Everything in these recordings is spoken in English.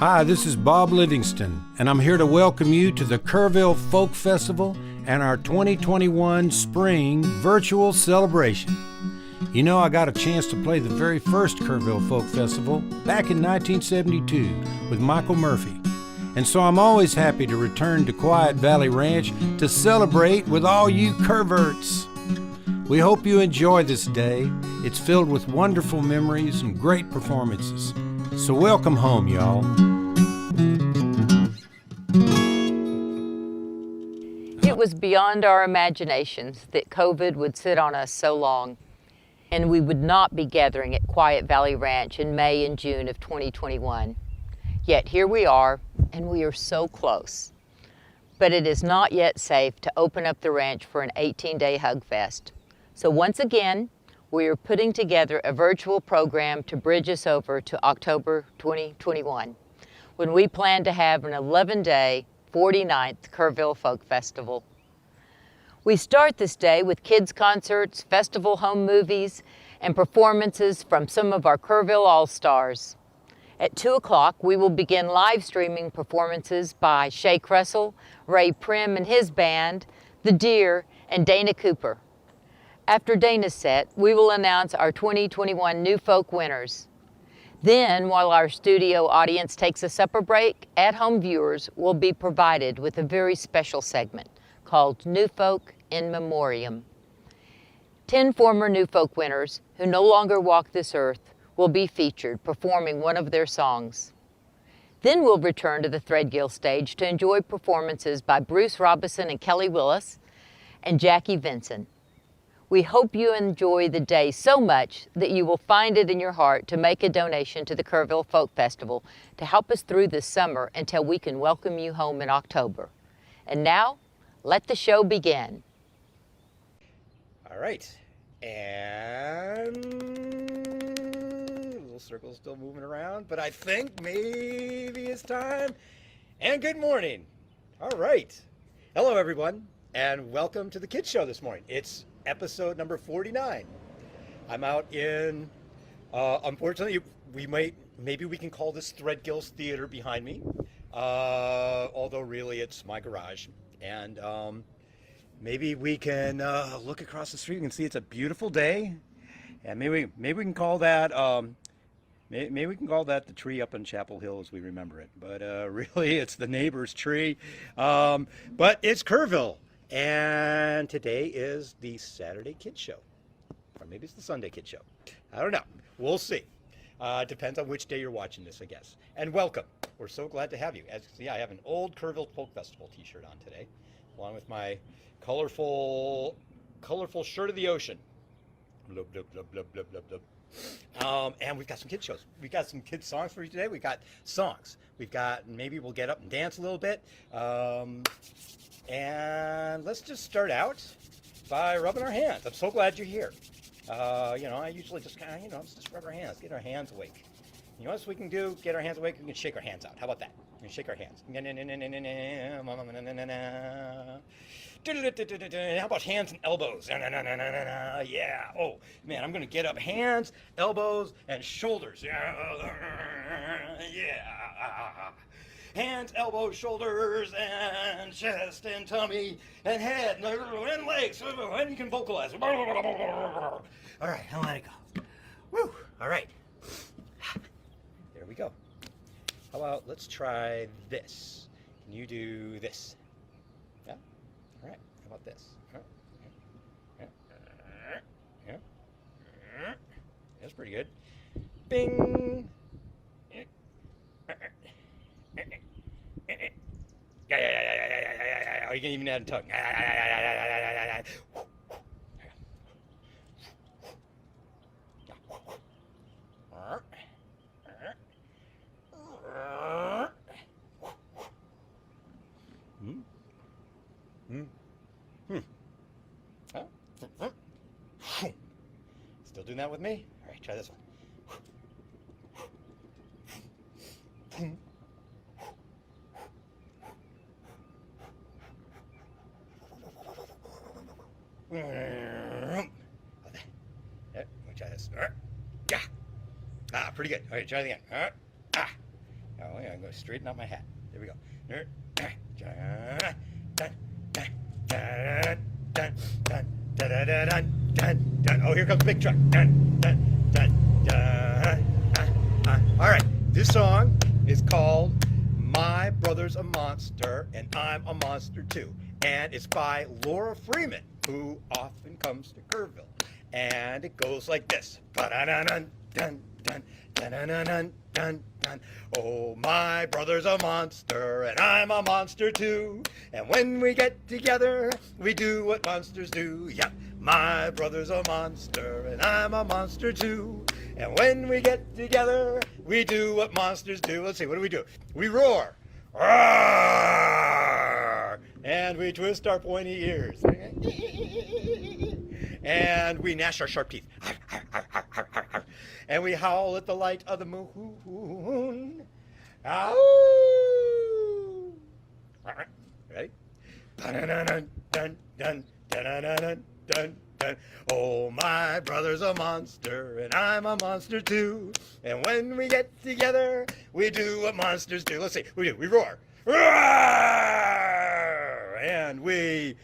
Hi, this is Bob Livingston, and I'm here to welcome you to the Kerrville Folk Festival and our 2021 Spring Virtual Celebration. You know, I got a chance to play the very first Kerrville Folk Festival back in 1972 with Michael Murphy, and so I'm always happy to return to Quiet Valley Ranch to celebrate with all you Kerrverts. We hope you enjoy this day. It's filled with wonderful memories and great performances. So welcome home, y'all. It was beyond our imaginations that COVID would sit on us so long, and we would not be gathering at Quiet Valley Ranch in May and June of 2021. Yet here we are, and we are so close. But it is not yet safe to open up the ranch for an 18-day Hug Fest. So once again, we are putting together a virtual program to bridge us over to October 2021, when we plan to have an 11-day, 49th Kerrville Folk Festival. We start this day with kids' concerts, festival home movies, and performances from some of our Kerrville All-Stars. At 2 o'clock, we will begin live streaming performances by Shake Russell, Ray Prim and his band, The Deer, and Dana Cooper. After Dana's set, we will announce our 2021 New Folk winners. Then, while our studio audience takes a supper break, at-home viewers will be provided with a very special segment called New Folk in Memoriam. 10 former New Folk winners who no longer walk this earth will be featured performing one of their songs. Then we'll return to the Threadgill stage to enjoy performances by Bruce Robinson and Kelly Willis and Jackie Vinson. We hope you enjoy the day so much that you will find it in your heart to make a donation to the Kerrville Folk Festival to help us through this summer until we can welcome you home in October. And now, let the show begin. All right, and the little circle's still moving around, but I think maybe it's time. And good morning. All right. Hello, everyone, and welcome to the Kids Show this morning. It's episode number 49. I'm out in, unfortunately, maybe we can call this Threadgill Theater behind me, although really it's my garage. And maybe we can look across the street and see it's a beautiful day. And maybe we can call that, maybe we can call that the tree up on Chapel Hill as we remember it. But really it's the neighbor's tree. But it's Kerrville. And today is the Saturday Kids Show, or maybe it's the Sunday Kids Show. I don't know. We'll see. Depends on which day you're watching this, I guess. And welcome. We're so glad to have you. As you can see, I have an old Kerrville Folk Festival t-shirt on today, along with my colorful shirt of the ocean. Blub, blub, blub, blub, blub, blub, blub. And we've got some kids shows. We've got some kids songs for you today. We've got songs. Maybe we'll get up and dance a little bit. And let's just start out by rubbing our hands. I'm so glad you're here. I usually just kind of, let's just rub our hands, get our hands awake. You know what else we can do? Get our hands awake, we can shake our hands out. How about that? We can shake our hands. How about hands and elbows? Yeah. Oh, man, I'm going to get up hands, elbows, and shoulders. Yeah. Hands, elbows, shoulders, and chest, and tummy, and head, and legs, and you can vocalize. All right, I'll let it go. Woo! All right. There we go. How about, let's try this. Can you do this? Yeah? All right, how about this? Yeah. That's pretty good. Bing! Yeah. Oh, you can even add a tongue. Still doing that with me? All right, try this one. Yeah, let me try this. Yeah. Pretty good. All right, try it again. Oh, yeah. on, I'm going to straighten out my hat. There we go. Oh, here comes the big truck. All right, this song is called My Brother's a Monster and I'm a Monster Too. And it's by Laura Freeman, who often comes to Kerrville. And it goes like this. Oh, my brother's a monster and I'm a monster too. And when we get together, we do what monsters do. Yeah, my brother's a monster and I'm a monster too. And when we get together, we do what monsters do. Let's see, what do? We roar. Roar! And we twist our pointy ears. And we gnash our sharp teeth. And we howl at the light of the moon. Ow! Ready? Oh, my brother's a monster and I'm a monster too. And when we get together, we do what monsters do. Let's see, we roar. Roar! And we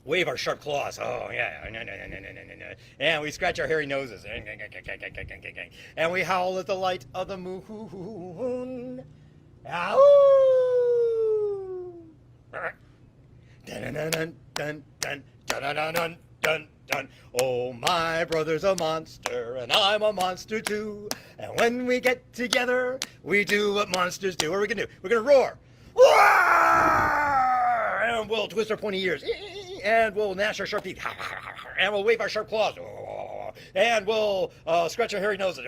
wave our sharp claws. Oh, yeah. And we scratch our hairy noses. And we howl at the light of the moon. Ow! Oh, my brother's a monster and I'm a monster too. And when we get together, we do what monsters do. What are we gonna do? We're gonna roar. Roar! And we'll twist our pointy ears. And we'll gnash our sharp teeth. And we'll wave our sharp claws. And we'll scratch our hairy noses.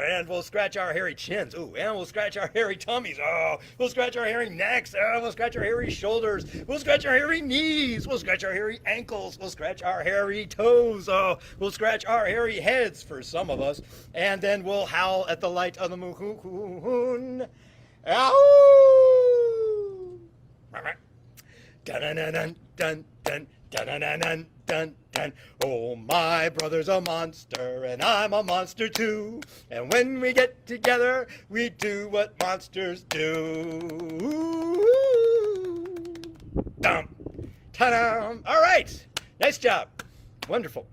And we'll scratch our hairy chins. Ooh, and we'll scratch our hairy tummies. Oh, we'll scratch our hairy necks. We'll scratch our hairy shoulders. We'll scratch our hairy knees. We'll scratch our hairy ankles. We'll scratch our hairy toes. Oh, we'll scratch our hairy heads for some of us. And then we'll howl at the light of the moon. Ow! Dun. Oh, my brother's a monster and I'm a monster too. And when we get together, we do what monsters do. Dum. Ta-dum. All right. Nice job. Wonderful.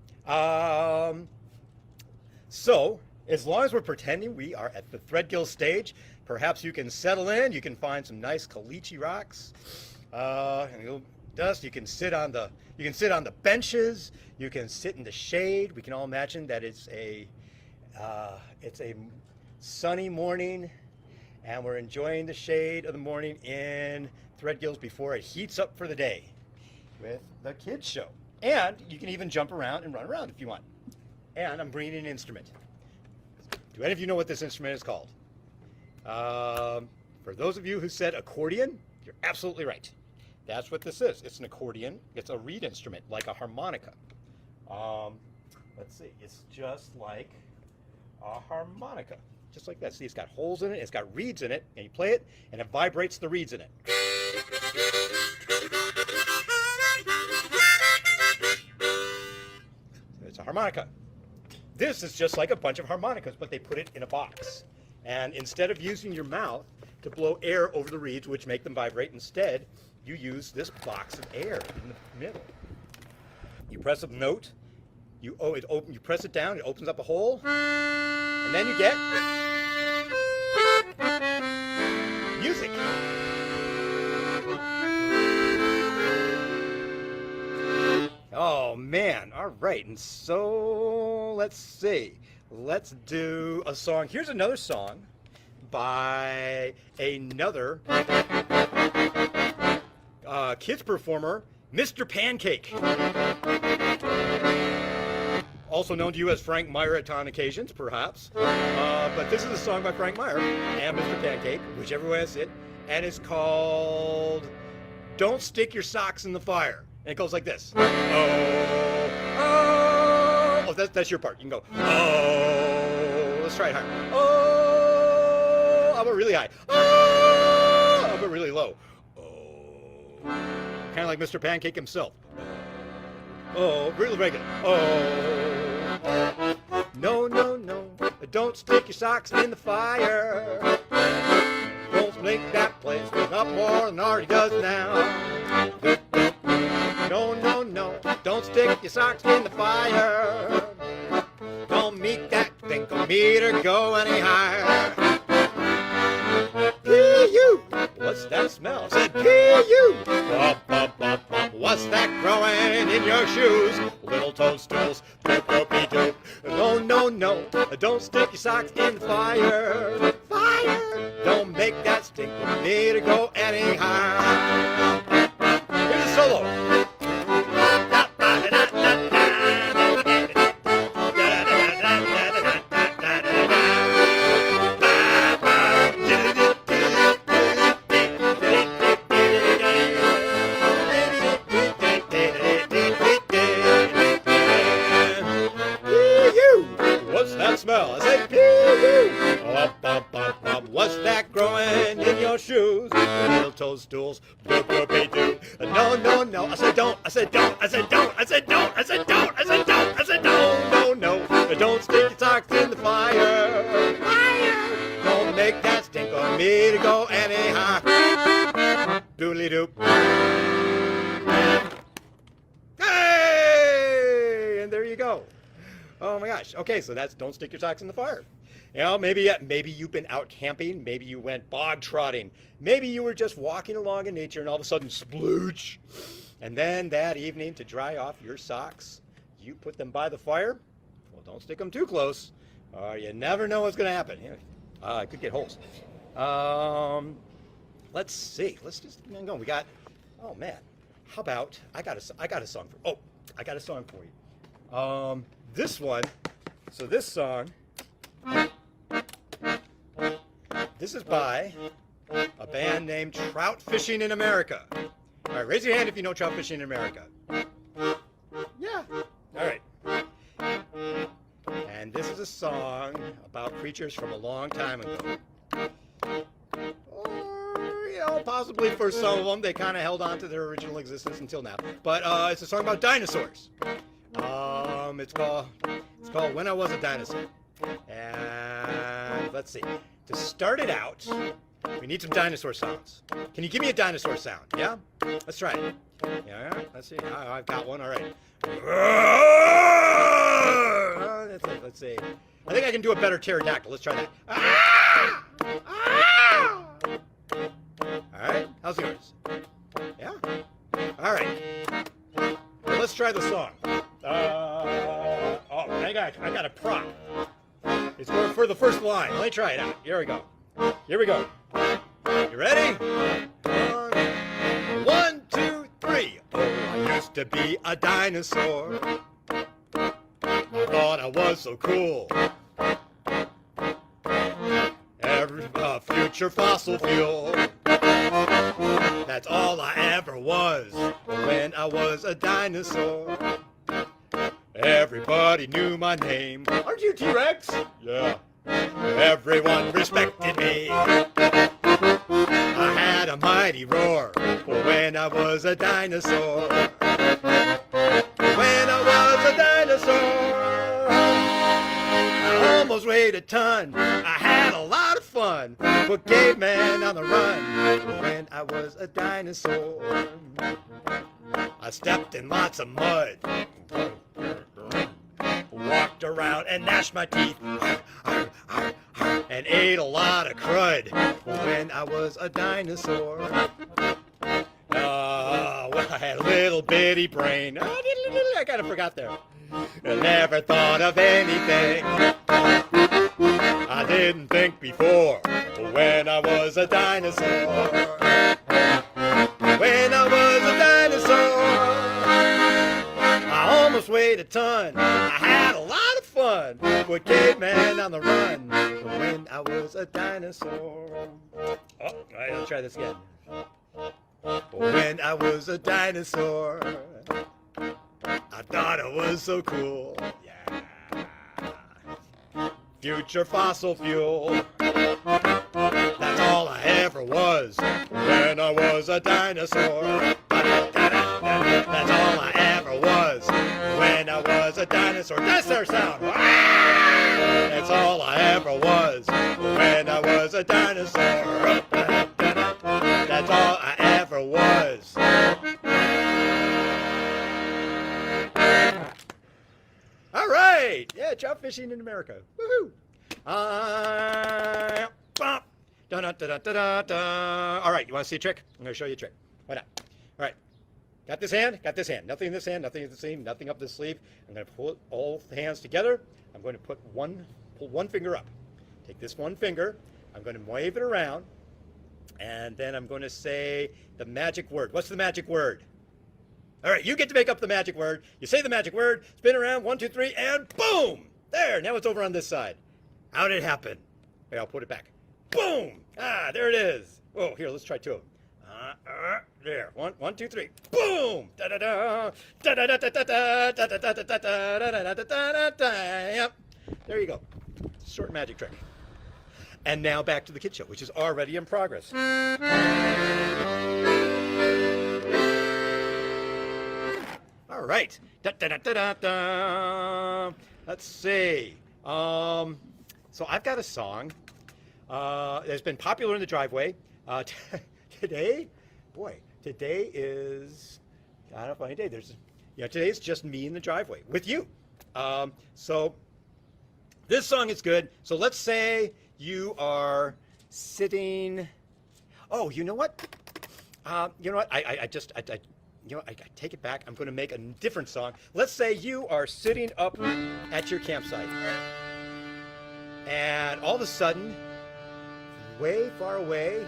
So, as long as we're pretending we are at the Threadgill stage, perhaps you can settle in. You can find some nice caliche rocks. And you'll dust. You can sit on the benches. You can sit in the shade. We can all imagine that it's a sunny morning, and we're enjoying the shade of the morning in Threadgill's before it heats up for the day with the kids show. And you can even jump around and run around if you want. And I'm bringing an instrument. Do any of you know what this instrument is called? For those of you who said accordion, you're absolutely right. That's what this is. It's an accordion. It's a reed instrument, like a harmonica. Let's see. It's just like a harmonica. Just like that. See, it's got holes in it. It's got reeds in it. And you play it, and it vibrates the reeds in it. It's a harmonica. This is just like a bunch of harmonicas, but they put it in a box. And instead of using your mouth to blow air over the reeds, which make them vibrate, instead, you use this box of air in the middle. You press a note, you press it down, it opens up a hole, and then you get music. Oh man, all right, and so let's see. Let's do a song. Here's another song by another kids performer, Mr. Pancake. Also known to you as Frank Meyer on occasions, perhaps. But this is a song by Frank Meyer and Mr. Pancake, whichever way it's it, and it's called Don't Stick Your Socks in the Fire. And it goes like this. Oh, that's your part. You can go, oh. Let's try it hard. Oh, how about really high? Oh, how about really low? Kind of like Mr. Pancake himself. Oh, really regular. Oh, no, don't stick your socks in the fire. make that place look up more than it already does now. No, no, no, don't stick your socks in the fire. Don't make that thinkometer go any higher. P.U. What's that smell? I said P.U. Bop, bop, bop, bop. What's that growing in your shoes? Little toadstools. Doop, doopy doop. No, no, no. Don't stick your socks in the fire. Fire. Don't make that thinkometer go any higher. Here's a solo. Smell. I say P.U. Up, up, up, up. What's that growing in your shoes? Little toadstools. Doop, doopy doo. No, no, no. I said don't. I said don't. I said don't. I said don't. I said don't. I said don't. I said don't. No, no. Don't stick your socks in the fire. Fire. Don't make that stink on me to go any higher. Doodly doop. Hey! And there you go. Oh my gosh. Okay, so that's don't stick your socks in the fire. You know, maybe you've been out camping, maybe you went bog trotting, maybe you were just walking along in nature and all of a sudden splooch. And then that evening to dry off your socks, you put them by the fire. Well, don't stick them too close. You never know what's going to happen. I could get holes. Let's see. Let's just get going. We got, oh man, how about, I got a song for you. This one, so this song, this is by a band named Trout Fishing in America. All right, raise your hand if you know Trout Fishing in America. Yeah, all right. And this is a song about creatures from a long time ago. Or, you know, possibly for some of them, they kind of held on to their original existence until now. But it's a song about dinosaurs. It's called When I Was a Dinosaur. And let's see. To start it out, we need some dinosaur sounds. Can you give me a dinosaur sound? Yeah? Let's try it. Yeah, let's see. I've got one. All right. That's it. Let's see. I think I can do a better pterodactyl. Let's try that. All right. How's yours? Yeah? All right. Well, let's try the song. I got a prop. It's for the first line. Let me try it out. Here we go. Here we go. You ready? 1, 2, 3. Oh, I used to be a dinosaur. I thought I was so cool. Every future fossil fuel. That's all I ever was when I was a dinosaur. Everybody knew my name. Aren't you T-Rex? Yeah. Everyone respected me. I had a mighty roar when I was a dinosaur. When I was a dinosaur, I almost weighed a ton. I had a lot of fun. Put caveman on the run when I was a dinosaur. I stepped in lots of mud. Walked around and gnashed my teeth and ate a lot of crud when I was a dinosaur. Well, I had a little bitty brain. I kind of forgot there. I never thought of anything. I didn't think before when I was a dinosaur. When I was a dinosaur, I almost weighed a ton. I had a lot of fun with caveman on the run when I was a dinosaur. Oh, all right, let's try this again. When I was a dinosaur, I thought I was so cool. Yeah. Future fossil fuel. That's all I ever was when I was a dinosaur. That's all I ever was when I was a dinosaur. That's their sound. That's all I ever was when I was a dinosaur. That's all I ever was. All right. Yeah, trout fishing in America. Woohoo. Bump. Da, da, da, da, da, da. All right, you want to see a trick? I'm going to show you a trick. Why not? All right. Got this hand? Got this hand. Nothing in this hand, nothing in this sleeve, nothing up this sleeve. I'm going to pull all the hands together. I'm going to pull one finger up. Take this one finger. I'm going to wave it around. And then I'm going to say the magic word. What's the magic word? All right, you get to make up the magic word. You say the magic word, spin around, 1, 2, 3, and boom! There, now it's over on this side. How did it happen? Wait, I'll put it back. Boom! Ah, there it is. Oh, here, let's try two of them. There, 1, 2, 3. Boom! Da da da da da da da da da da da da da da da da. Yep. There you go. Short magic trick. And now back to the kid show, which is already in progress. All right. Da, da, da, da, da, da. Let's see. So I've got a song that's been popular in the driveway. Today is not a funny day. Today is just me in the driveway with you. So this song is good. So let's say you are sitting. Oh, you know what? I take it back. I'm going to make a different song. Let's say you are sitting up at your campsite, and all of a sudden, way far away,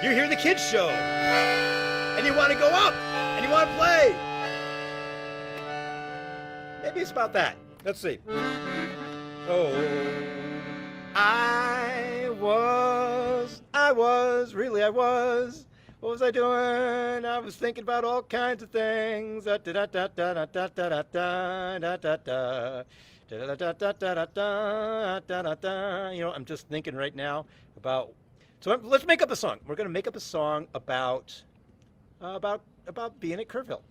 you hear the kids show, and you want to go up, and you want to play. Maybe it's about that. Let's see. Oh, I was. What was I doing? I was thinking about all kinds of things. You know, I'm just thinking right now about. So let's make up a song. We're going to make up a song about being at Kerrville,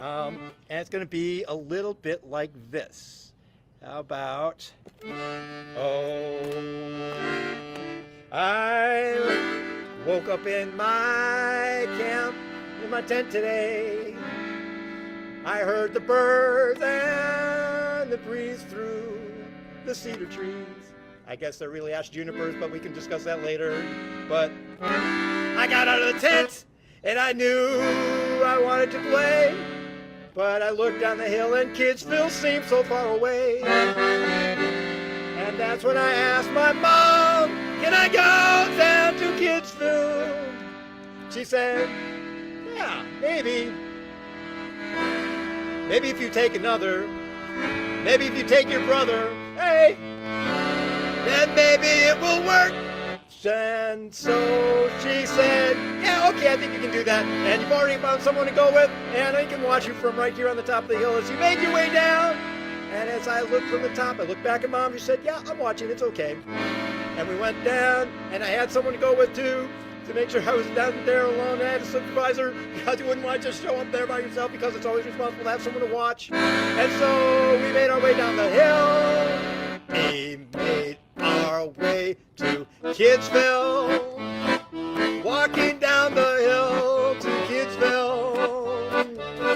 and it's going to be a little bit like this. How about? Oh, I woke up in my camp, in my tent today. I heard the birds and the breeze through the cedar trees. I guess they're really ash junipers, but we can discuss that later. But I got out of the tent and I knew I wanted to play. But I looked down the hill and Kidsville seemed so far away. And that's when I asked my mom, can I go down to Kidsville? She said, yeah, maybe. Maybe if you take another. Maybe if you take your brother. Hey, then maybe it will work. And so she said, yeah, okay, I think you can do that. And you've already found someone to go with, and I can watch you from right here on the top of the hill as you make your way down. And as I looked from the top, I looked back at Mom. She said, yeah, I'm watching. It's okay. And we went down, and I had someone to go with, too, to make sure I was down there alone. I had a supervisor because you wouldn't want to just show up there by yourself because it's always responsible to have someone to watch. And so we made our way down the hill. We made our way to Kidsville. Walking down the hill to Kidsville.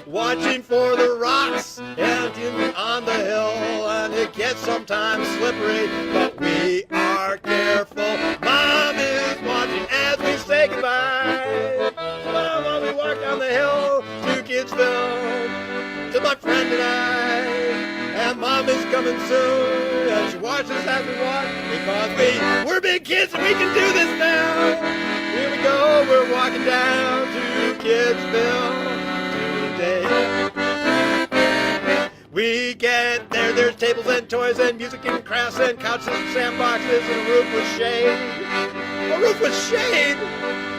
Watching for the rocks and on the hill. And it gets sometimes slippery, but we are careful. Mom is watching as we say goodbye. While we walk down the hill to Kidsville, to my friend and I. And Mom is coming soon, and she watches as we walk, because we're big kids and we can do this now. Here we go, we're walking down to Kidsville today. We get there, there's tables and toys and music and crafts and couches and sandboxes and a roof with shade. A roof with shade!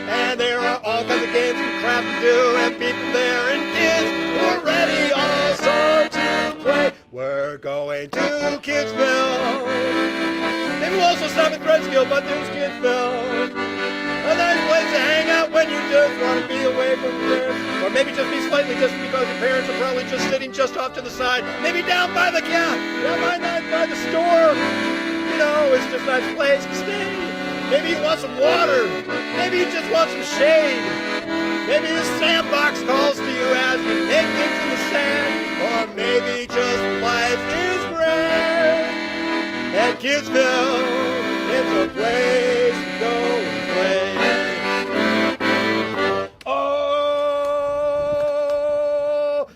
And there are all kinds of games and crafts to do, and people there and kids who are ready also to play. We're going to Kidsville. Maybe we'll also stop at Threadgill, but there's Kidsville. A nice place to hang out when you just want to be away from your parents. Or maybe just be slightly distant because your parents are probably just sitting just off to the side. Maybe down by the store. You know, it's just a nice place to stay. Maybe you want some water. Maybe you just want some shade. Maybe the sandbox calls to you as you take things in the sand. Or maybe just life is great. At Kidsville, it's a place to go and play. Oh,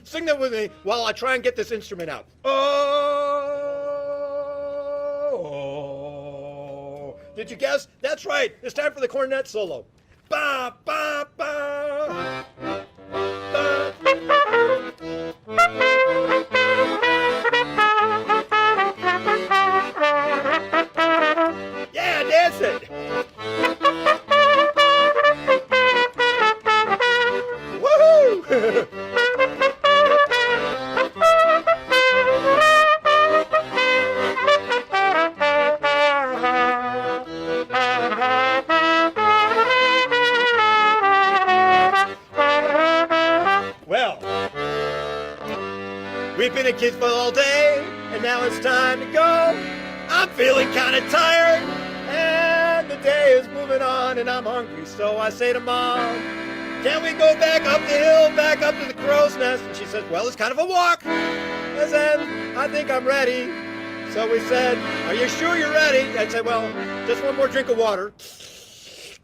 sing that with me while I try and get this instrument out. Oh, did you guess? That's right. It's time for the cornet solo. Ba, ba, ba. Ba. Yeah, dance it. Woohoo! Well, we've been at Kidsville all day, and now it's time to go. I'm feeling kind of tired, and the day is moving on, and I'm hungry. So I say to Mom, can we go back up the hill, back up to the crow's nest? And she says, well, it's kind of a walk. I said, I think I'm ready. So we said, are you sure you're ready? I said, well, just one more drink of water.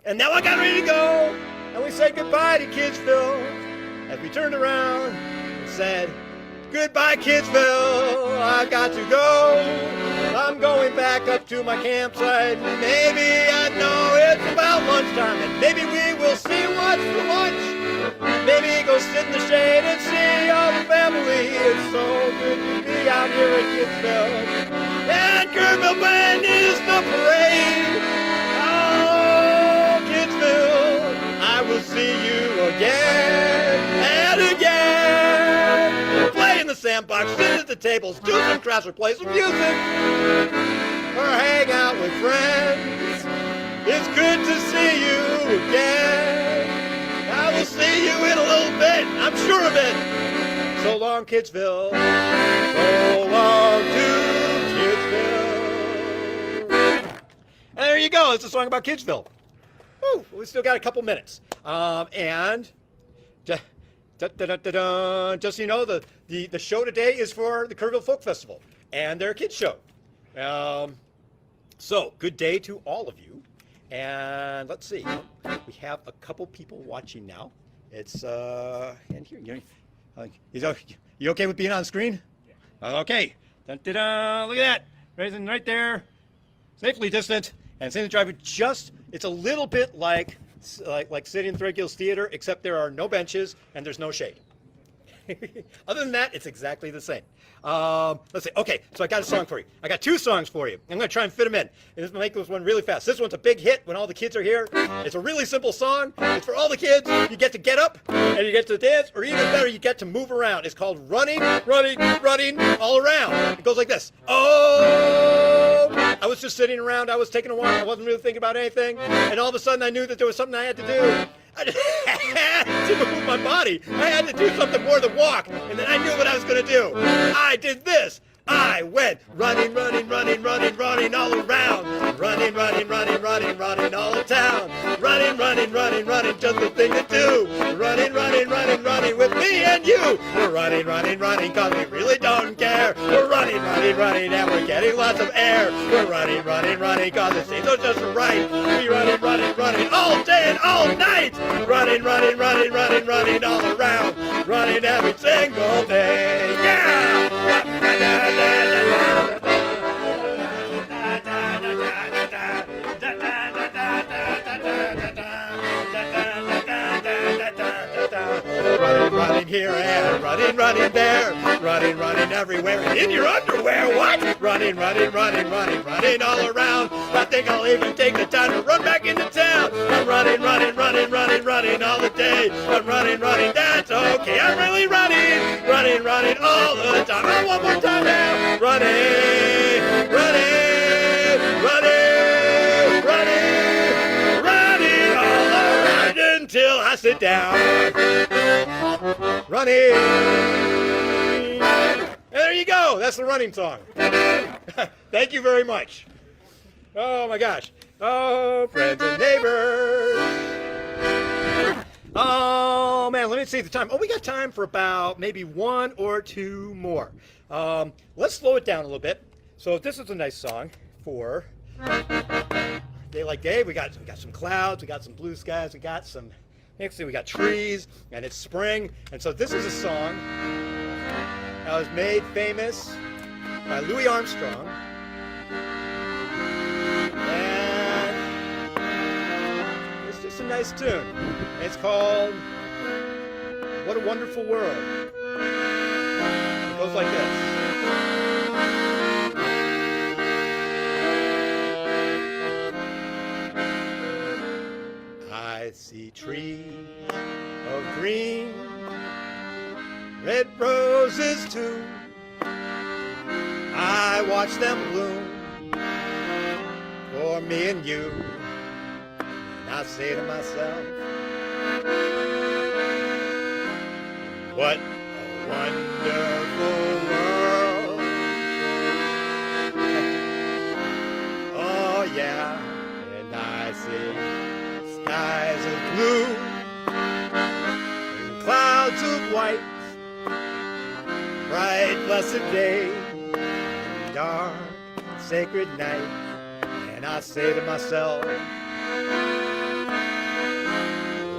And now I got ready to go. And we said goodbye to Kidsville as we turned around and said, goodbye, Kidsville, I got to go. I'm going back up to my campsite. Maybe I know it's about lunchtime, and maybe we will see what's for lunch. Maybe go sit in the shade and see all the family. It's so good to be out here at Kidsville. And Kerrville Band is the parade. Oh, Kidsville, I will see you again and again. Play in the sandbox, sit at the tables, do some crafts or play some music, or hang out with friends. It's good to see you again. I will see you in a little bit, I'm sure of it. So long, Kidsville. So long to Kidsville. And there you go. It's a song about Kidsville. Woo, we still got a couple minutes. And just so you know, the show today is for the Kerrville Folk Festival and their kids show. So good day to all of you. And let's see, we have a couple people watching now. It's and here, you okay with being on screen? Yeah. Okay. Look at that, right there, safely distant, and safely driving. It's a little bit like sitting in Threadgill Theater, except there are no benches and there's no shade. Other than that, it's exactly the same. Let's see. Okay, so I got a song for you. I got two songs for you. I'm going to try and fit them in. And this will make this one really fast. This one's a big hit when all the kids are here. It's a really simple song. It's for all the kids. You get to get up and you get to dance, or even better, you get to move around. It's called Running, Running, Running All Around. It goes like this. Oh, I was just sitting around. I was taking a walk. I wasn't really thinking about anything. And all of a sudden, I knew that there was something I had to do. I just had to move my body. I had to do something more than walk. And then I knew what I was going to do. I did this. I went running, running, running, running, running all around. Running, running, running, running, running all the town. Running, running, running, running, just the thing to do. Running, running, running, running with me and you. We're running, running, running, cause we really don't care. We're running, running, running, and we're getting lots of air. We're running, running, running, cause it seems so just right. We running, running, running all day and all night. Running, running, running, running, running all around. Running every single day. Yeah! Running, running here and running, running there. Running, running everywhere and in your underwear. What? Running, running, running, running, running all around. I think I'll even take the time to run back into town. I'm running, running, running, running, running all the day. I'm running, running, that's okay. I'm really running, running, running all the time. Oh, one more time now. Running, running, running, running, running all around until I sit down. Running. There you go. That's the running song. Thank you very much. Oh my gosh. Oh, friends and neighbors. Oh, man, let me see the time. Oh, we got time for about maybe one or two more. Let's slow it down a little bit. So this is a nice song for a day like day. We got some clouds, we got some blue skies, we got some, actually we got trees, and it's spring. And so this is a song that was made famous by Louis Armstrong. And it's just a nice tune. It's called What a Wonderful World. It goes like this. I see trees of green, red roses too. I watch them bloom for me and you. And I say to myself, what a wonderful world. Oh yeah, and I see skies of blue and clouds of white, bright blessed day, dark sacred night. And I say to myself,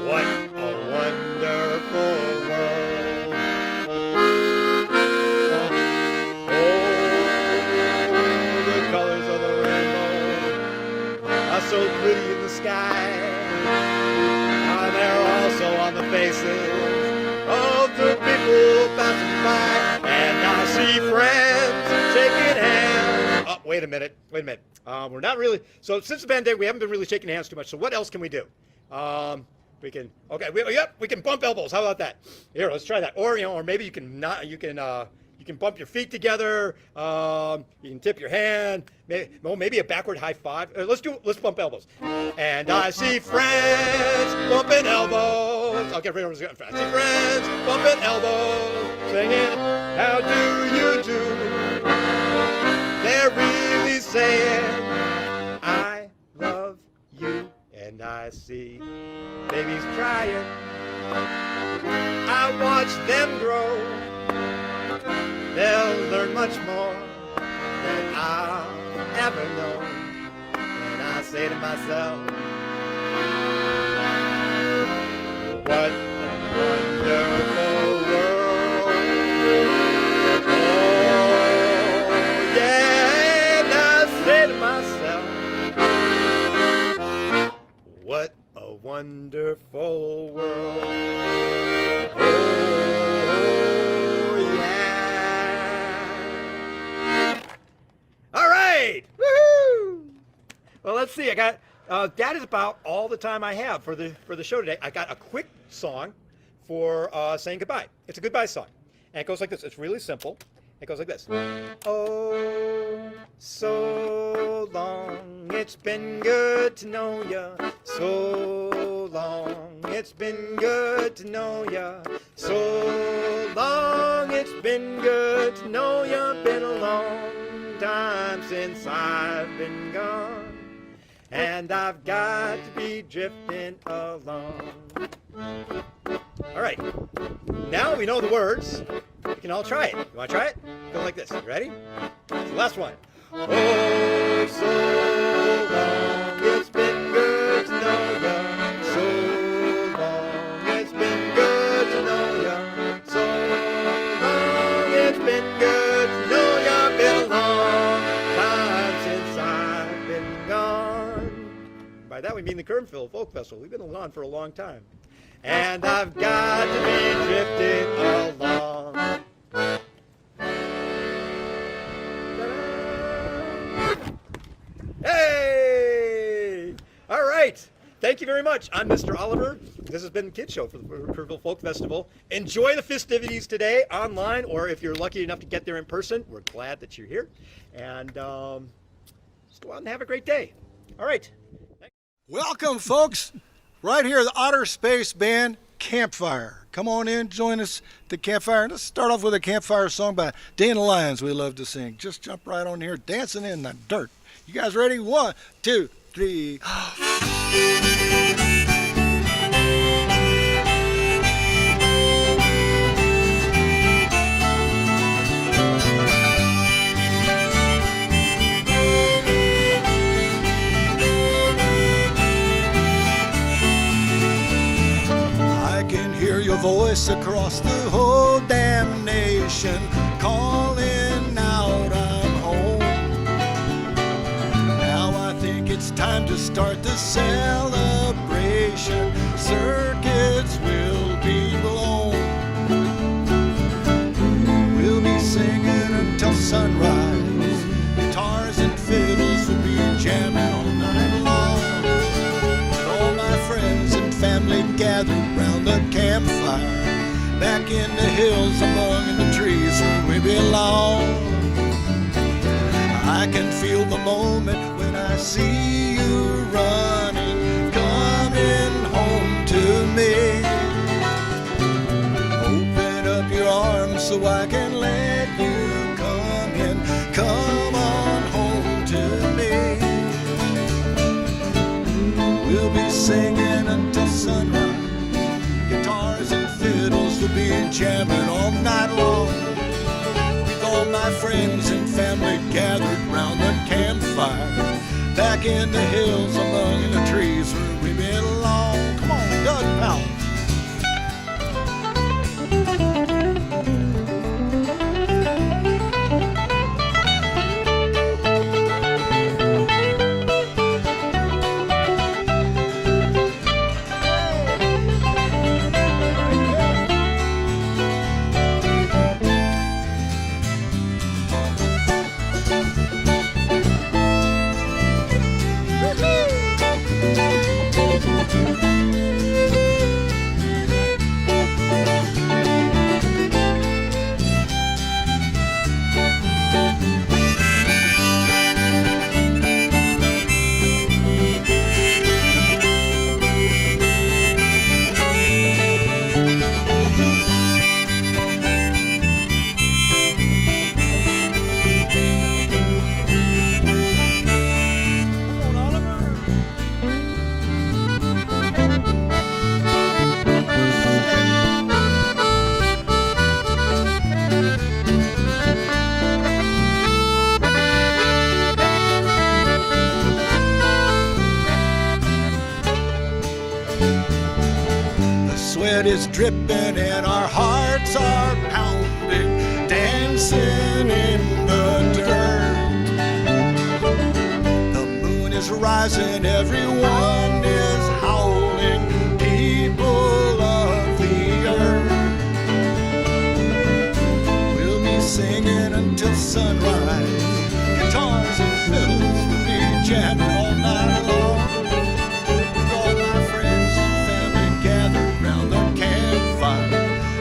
what a wonderful world. Oh, the colors of the rainbow are so pretty in the sky. And they're also on the faces of the people passing by. And I see friends shaking hands. Oh, wait a minute. We're not really, so since the pandemic, we haven't been really shaking hands too much. So what else can we do? We can, okay, we can bump elbows. How about that? Here, let's try that. Or, or maybe you can bump your feet together. You can tip your hand. Maybe a backward high five. Let's bump elbows. And I see friends bumping elbows. I'll get rid of it. I see friends bumping elbows, singing, how do you do? They're really saying, I love you. And I see babies crying. I watch them grow. They'll learn much more than I'll ever know. And I say to myself, what a wonderful world. Oh, yeah, and I say to myself, what a wonderful world. Oh, yeah. All right. Woohoo! Well, let's see. I got that is about all the time I have for the show today. I got a quick song for saying goodbye. It's a goodbye song. And it goes like this. It's really simple. It goes like this. Oh, so long, it's been good to know ya. So long, it's been good to know ya. So long, it's been good to know ya. Been a long time since I've been gone, and I've got to be drifting along. All right, now we know the words. We can all try it. You want to try it? Go like this. You ready? It's the last one. Oh, so long, it's been good to know ya. So long, it's been good to know ya. So long, it's been good to know ya. Been a long time since I've been gone. By that we mean the Kerrville Folk Festival. We've been gone for a long time. And I've got to be drifting along. Hey! All right. Thank you very much. I'm Mr. Oliver. This has been the Kids Show for the Kerrville Folk Festival. Enjoy the festivities today online, or if you're lucky enough to get there in person, we're glad that you're here. And just go out and have a great day. All right. Welcome, folks. Right here, the Otter Space Band Campfire. Come on in, join us at the campfire. Let's start off with a campfire song by Dandelions we love to sing. Just jump right on here, dancing in the dirt. You guys ready? 1, 2, 3. Voice across the whole damn nation calling out, I'm home. Now I think it's time to start the celebration. Circuits will be blown. We'll be singing until sunrise. Guitars and fiddles will be jamming all night long. All my friends and family gathered round the campfire, back in the hills among the trees where we belong. I can feel the moment when I see you running, coming home to me. Open up your arms so I can let you come in. Come on home to me. We'll be singing until sunrise. Guitars and fiddles will be jamming all night long. With all my friends and family gathered round the campfire, back in the hills among the trees where we belong. Come on, Doug Powell. Is dripping and our hearts are pounding, dancing in the dirt. The moon is rising, everyone is howling, people of the earth. We'll be singing until sunrise. Guitars and fiddles will be jamming all night long. With all my friends and family gathered round the campfire,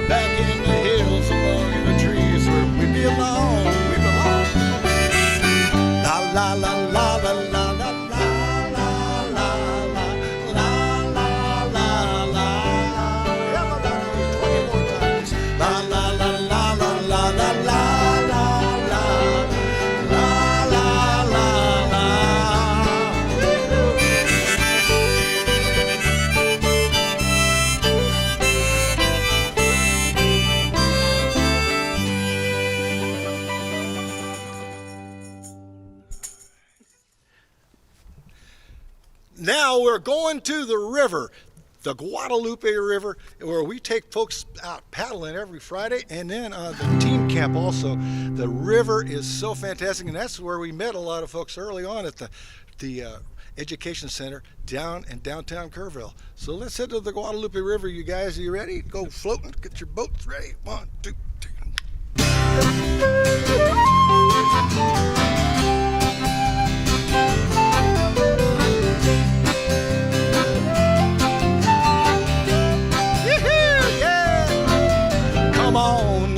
back in the hills among the trees where we belong, we belong. La la la la la la la la la la la la la la. Everybody, 20 more times. La la la la la la la la la la la la la. Now we're going to the river, the Guadalupe River, where we take folks out paddling every Friday, and then the team camp also. The river is so fantastic, and that's where we met a lot of folks early on at the education center down in downtown Kerrville. So let's head to the Guadalupe River, you guys. Are you ready? Go floating, get your boats ready. 1, 2, 3.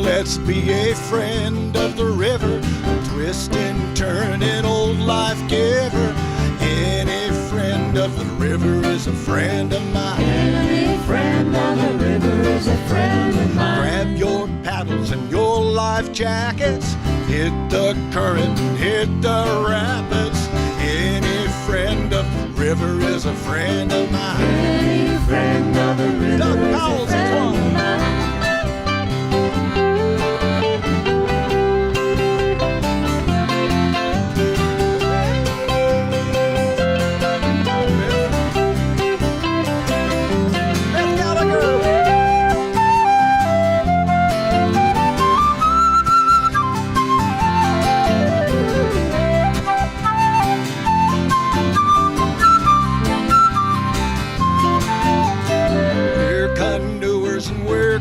Let's be a friend of the river, twisting, turning, old life giver. Any friend of the river is a friend of mine. Any friend of the river is a friend of mine. Grab your paddles and your life jackets, hit the current, hit the rapids. Any friend of the river is a friend of mine. Any friend of the river Doug is a Powell's friend one. of mine.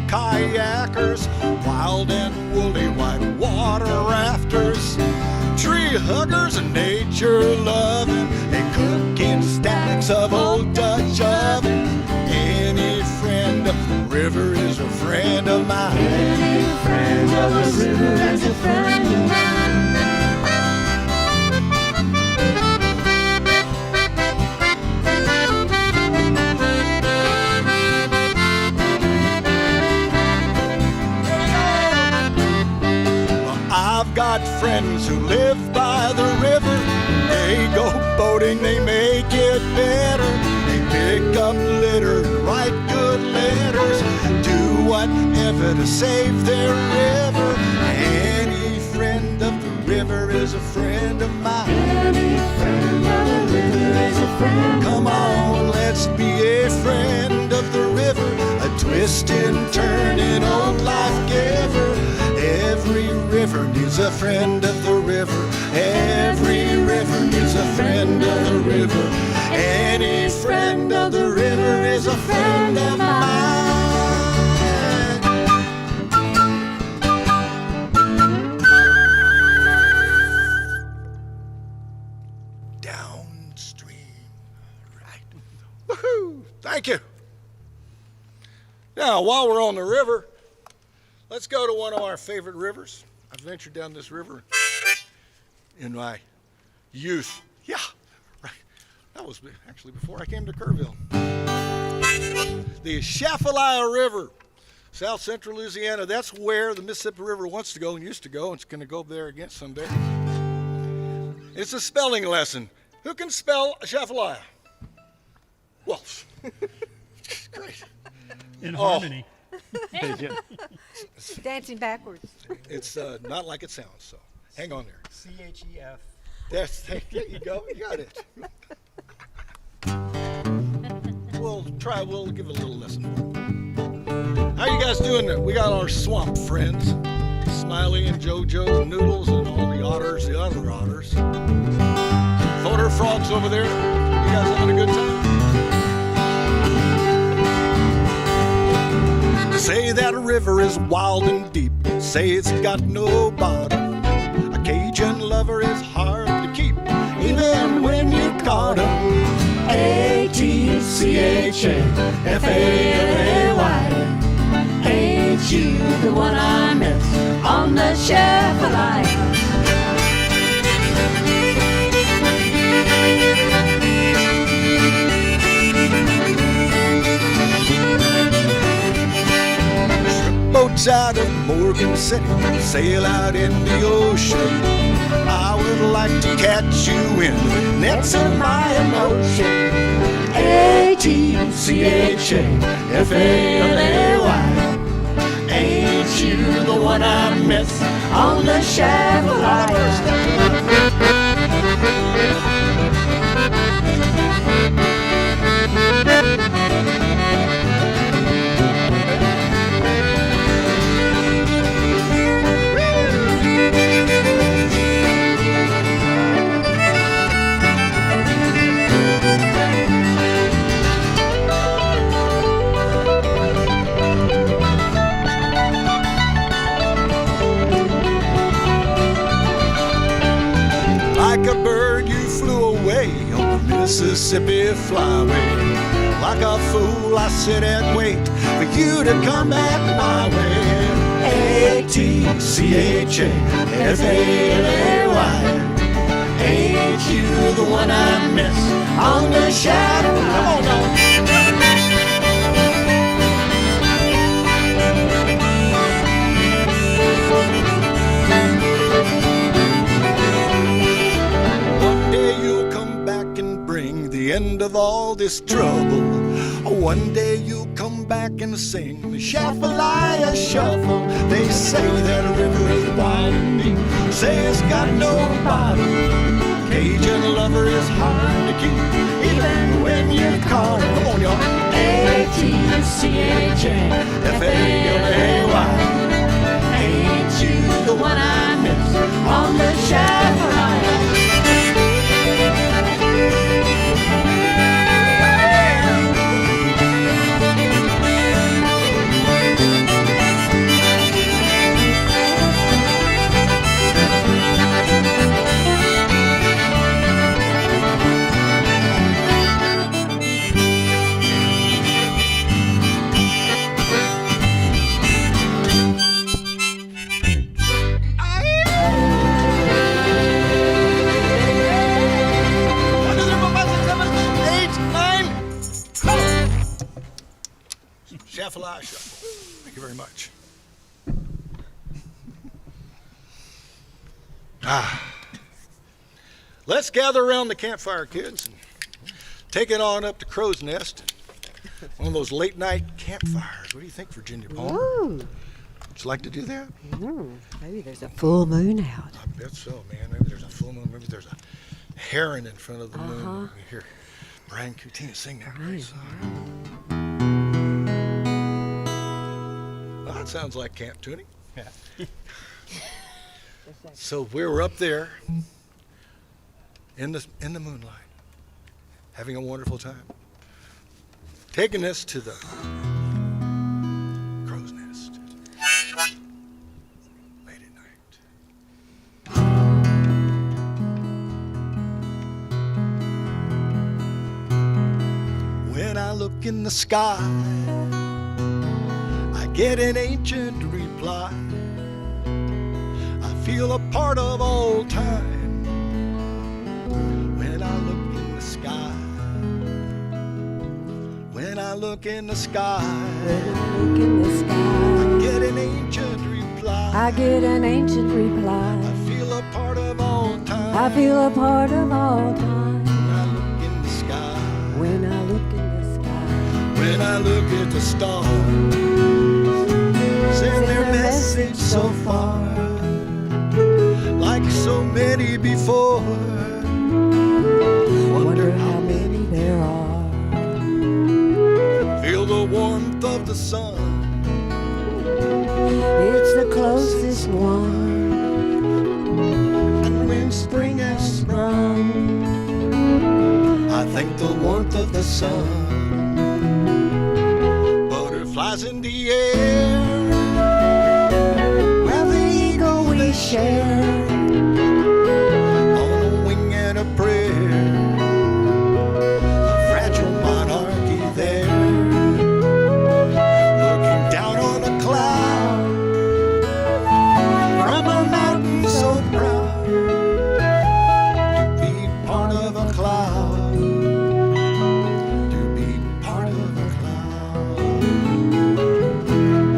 Kayakers, wild and woolly white water rafters, tree huggers and nature loving, and cooking stacks of old Dutch oven. Any friend of the river is a friend of mine. Any friend of the river is a friend of mine. I've got friends who live by the river. They go boating, they make it better. They pick up litter, write good letters, do whatever to save their river. Any friend of the river is a friend of mine. Any friend of the river is a friend. Come on, let's be a friend of the river, a twisting, turning old life giver. Every river needs a friend of the river. Every river needs a friend of the river. Any friend of the river is a friend of mine. Downstream. Right. Woohoo! Thank you. Now, while we're on the river, let's go to one of our favorite rivers. I've ventured down this river in my youth. Yeah, right. That was actually before I came to Kerrville. The Atchafalaya River, south central Louisiana. That's where the Mississippi River wants to go and used to go. And it's going to go there again someday. It's a spelling lesson. Who can spell Atchafalaya? Well, great. In harmony. Dancing backwards. It's not like it sounds, so hang on there. CHEF. There you go, you got it. We'll give it a little lesson. How you guys doing? We got our swamp friends, Smiley and JoJo, Noodles, and all the otters, the other otters. Photo frogs over there. You guys having a good time? Say that a river is wild and deep. Say it's got no bottom. A Cajun lover is hard to keep, even when you caught him. Atchafalay. Ain't you the one I miss on the Atchafalaya? Boats out of Morgan City sail out in the ocean. I would like to catch you in the nets of my emotion. Atchafalay. Ain't you the one I miss on the Atchafalaya? Like a bird you flew away on the Mississippi flyway. Like a fool I sit and wait for you to come back my way. Atchafalay. Ain't you the one I miss on the shadow? Come on now. One day you'll come back and bring the end this trouble. One day you'll come back and sing the Shafalaya Shuffle. They say that river is wide and deep, say it's got no bottom. Cajun lover is hard to keep, even when you're caught. Come on, y'all. A-T-C-H-A-F-A-L-A-Y. Ain't you the one I miss on the Shafalaya? Shafalaya Shuffle. Thank you very much. Let's gather around the campfire, kids, and take it on up to Crow's Nest. One of those late night campfires. What do you think, Virginia Palmer? Ooh. Would you like to do that? Maybe there's a full moon out. I bet so, man. Maybe there's a full moon. Maybe there's a heron in front of the moon. Here, Brian Coutinho, sing that great song. Well, that sounds like camp tuning. Yeah. So we were up there in the moonlight, having a wonderful time, taking this to the Crow's Nest late at night. When I look in the sky, I get an ancient reply. I feel a part of all time. When I look in the sky, when I look in the sky, Look in the sky. I get an ancient reply. I get an ancient reply. I feel a part of all time. I feel a part of all time. When I look in the sky, When I look in the sky. when I look at the stars, send their message so far, like so many before. Wonder how many there are. Feel the warmth of the sun. It's the closest one. And when spring has sprung, I think the warmth of the sun. Butterflies in the air, Well, the eagle we share. on a wing and a prayer, a fragile monarchy there, looking down on a cloud from a mountain so proud, to be part of a cloud, to be part of a cloud.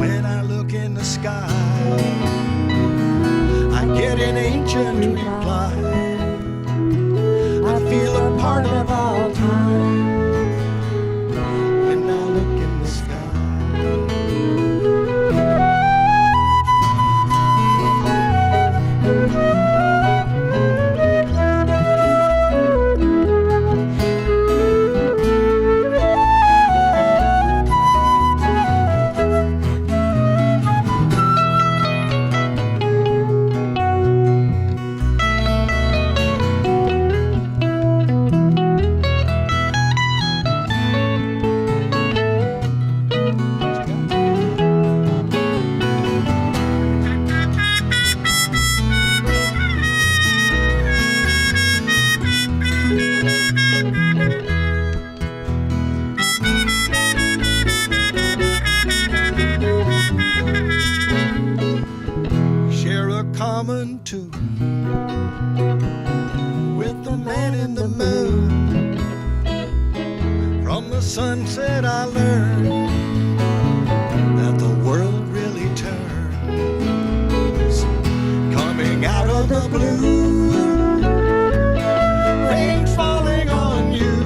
When I look in the sky, I get an ancient reply. I feel a part of all time. When I look in the sky. Share a common tune with the man in the moon. From the sunset I learned that the world really turns. Coming out of the blue, rain falling on you,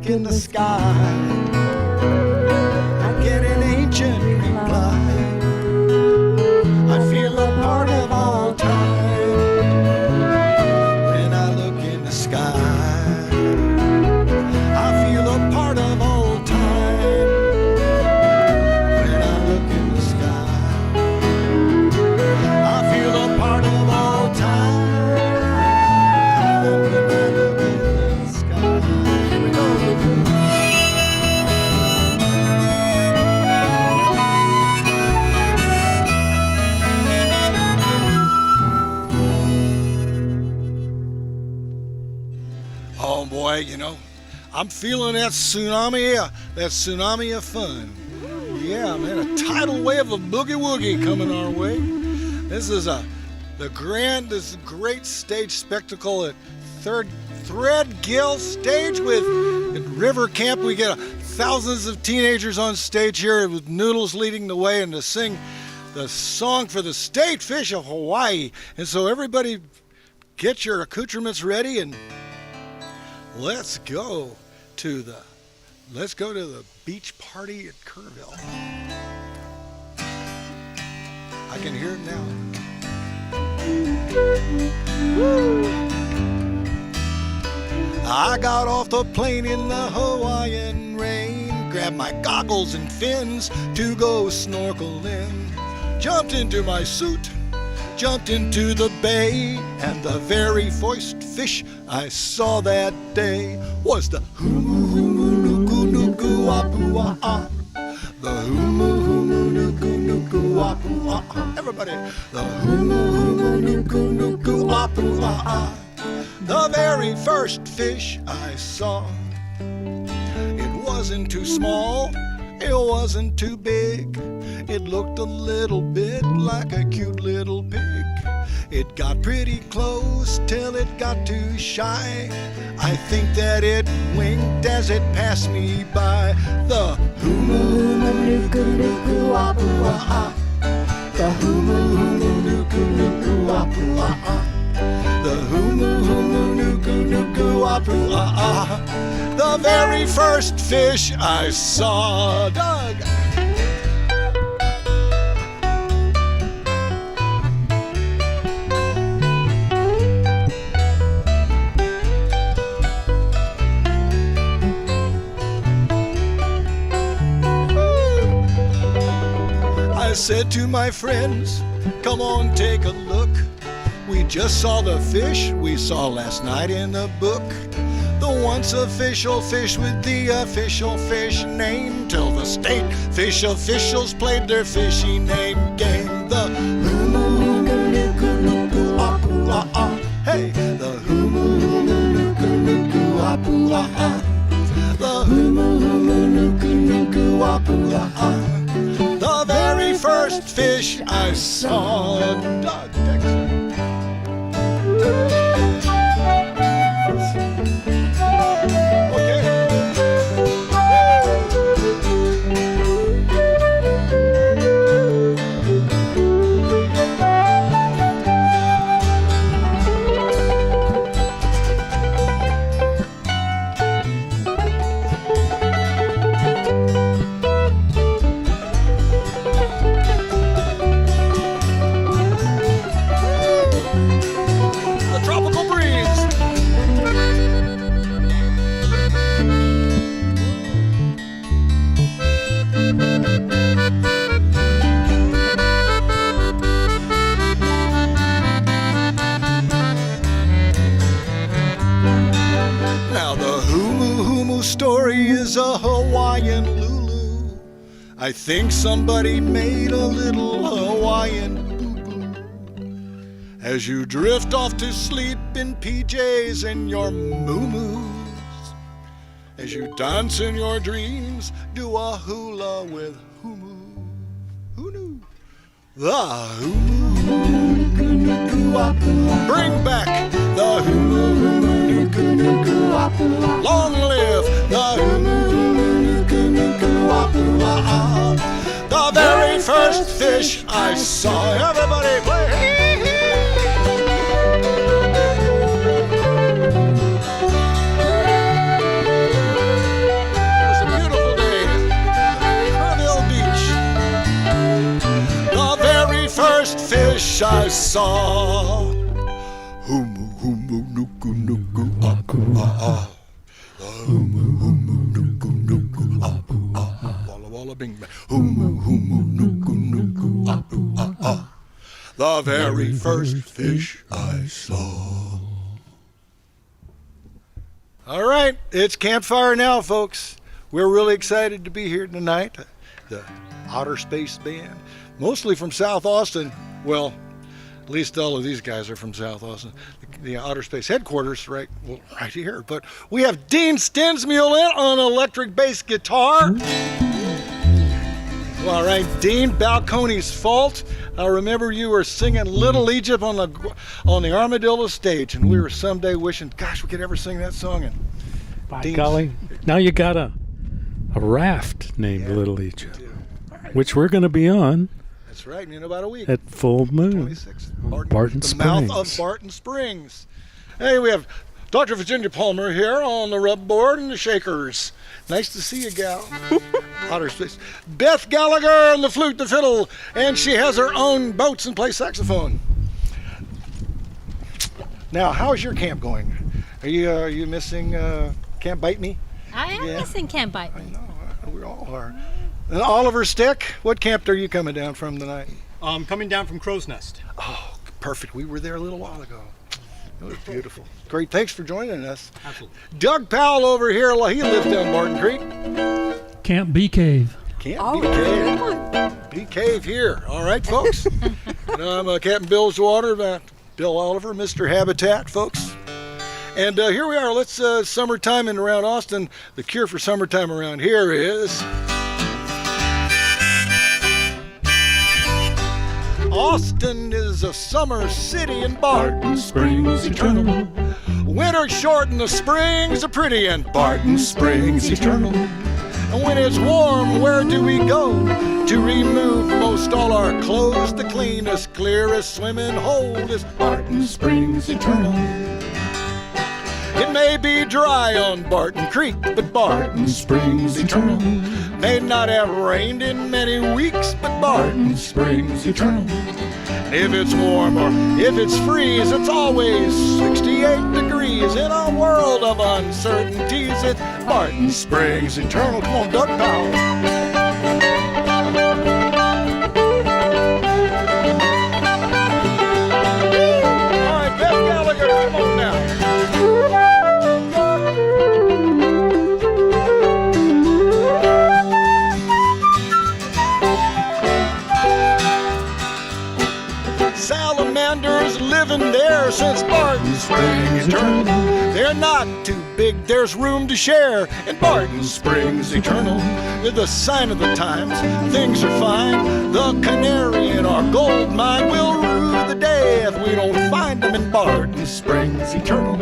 look in the sky, I get an ancient reply. I feel a part of all time when I look in the sky. I feel a part of all time when I look in the sky. I feel a part of all time when I look in the sky. Here we go. Oh boy, you know, I'm feeling that tsunami of fun. Yeah, man, a tidal wave of boogie woogie coming our way. This is this great stage spectacle at Threadgill stage at River Camp. We get thousands of teenagers on stage here with Noodles leading the way and to sing the song for the state fish of Hawaii. And so everybody get your accoutrements ready and let's go to the beach party at Kerrville. I can hear it now. Woo! I got off the plane in the Hawaiian rain, grabbed my goggles and fins to go snorkeling, jumped into my suit, jumped into the bay, and the very first fish I saw that day was the humu humu nuku nuku apu ah. The humu humu nuku nuku apu ah. Everybody, the humu humu nuku nuku apu ah. The very first fish I saw. It wasn't too small, it wasn't too big. It looked a little bit like a cute little pig. It got pretty close till it got too shy. I think that it winked as it passed me by. The humu humu nuku nuku apu ah. The humu humu nuku nuku apu ah. The humu humu nuku nuku apu ah. The very first fish I saw. Doug. I said to my friends, come on, take a look. We just saw the fish we saw last night in the book. The once official fish with the official fish name, till the state fish officials played their fishy name game. The humu humu nuku nuku apu ah ah. Hey, the humu humu nuku nuku apu ah ah. The humu humu nuku nuku apu ah ah. The very first fish I saw. Doug Dexter. Story is a Hawaiian Lulu. I think somebody made a little Hawaiian boo-boo. As you drift off to sleep in PJs and your moo-moos, as you dance in your dreams, do a hula with humu. Who knew? The humu nuku nuku apu. Bring back the humu nuku nuku apu. Long live the humu nuku nuku apu. The very first fish I saw. Everybody play. I saw. Humu humu nuku nuku aku ah. Humu humu nuku nuku aku ah. Walla walla bing bang. Humu humu nuku nuku aku ah. The very first fish I saw. All right, it's campfire now, folks. We're really excited to be here tonight. The Otter Space Band, mostly from South Austin. Well, at least all of these guys are from South Austin. The Otter Space headquarters right here. But we have Dean Stensmule on electric bass guitar. All right, Dean, Balcone's Fault. I remember you were singing Little Egypt on the Armadillo stage, and we were someday wishing, gosh, we could ever sing that song. And By Dean's- golly, now you got a raft named Little Egypt, which we're going to be on. That's right, in about a week. At full moon. 26th. Barton the Springs. mouth of Barton Springs. Hey, we have Dr. Virginia Palmer here on the rub board and the shakers. Nice to see you, gal. Otter Space. Beth Gallagher on the flute, the fiddle, and she has her own boats and plays saxophone. Now, how's your camp going? Are you missing Camp Bite Me? I am missing Camp Bite Me. I know, we all are. And Oliver Steck, what camp are you coming down from tonight? Coming down from Crow's Nest. Oh, perfect. We were there a little while ago. It was beautiful. Great. Thanks for joining us. Absolutely. Doug Powell over here. He lives down Barton Creek. Camp Bee Cave. Camp Bee Cave. Bee Cave here. All right, folks. And I'm Captain Bill's Water, Bill Oliver, Mr. Habitat, folks. And here we are. Let's summertime and around Austin. The cure for summertime around here is Austin is a summer city and Barton Springs eternal. Winter's short and the springs are pretty and Barton Springs eternal. And when it's warm, where do we go to remove most all our clothes? The cleanest, clearest swimming hole is Barton Springs eternal. It may be dry on Barton Creek, but Barton Springs eternal. May not have rained in many weeks, but Barton Springs eternal. If it's warm or if it's freeze, it's always 68 degrees. In a world of uncertainties, it's Barton Springs eternal. Come on, Doug Powell. All right, Beth Gallagher, come on now. Salamanders living there since Barton Springs eternal. They're not too big, there's room to share in Barton Springs eternal. They're the sign of the times, things are fine. The canary in our gold mine will rue the day if we don't find them in Barton Springs eternal.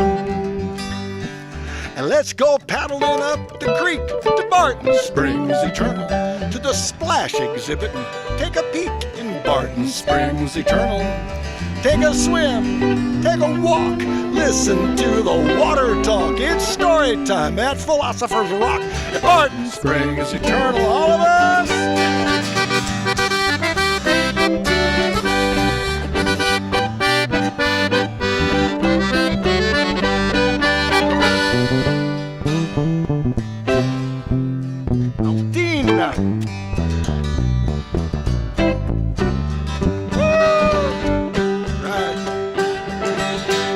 And let's go paddling up the creek to Barton Springs eternal, to the splash exhibit and take a peek in Barton Springs eternal. Take a swim, take a walk, listen to the water talk. It's story time at Philosopher's Rock at Barton Springs eternal. All of us.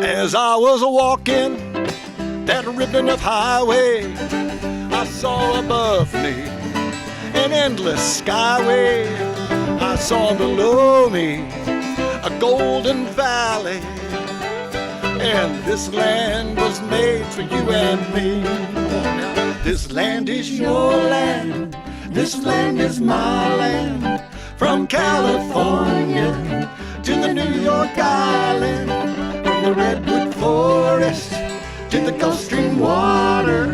As I was walking that ribbon of highway, I saw above me an endless skyway. I saw below me a golden valley, and this land was made for you and me. This land is your land, this land is my land. From California to the New York Island, from the redwood forest to the Gulf Stream water,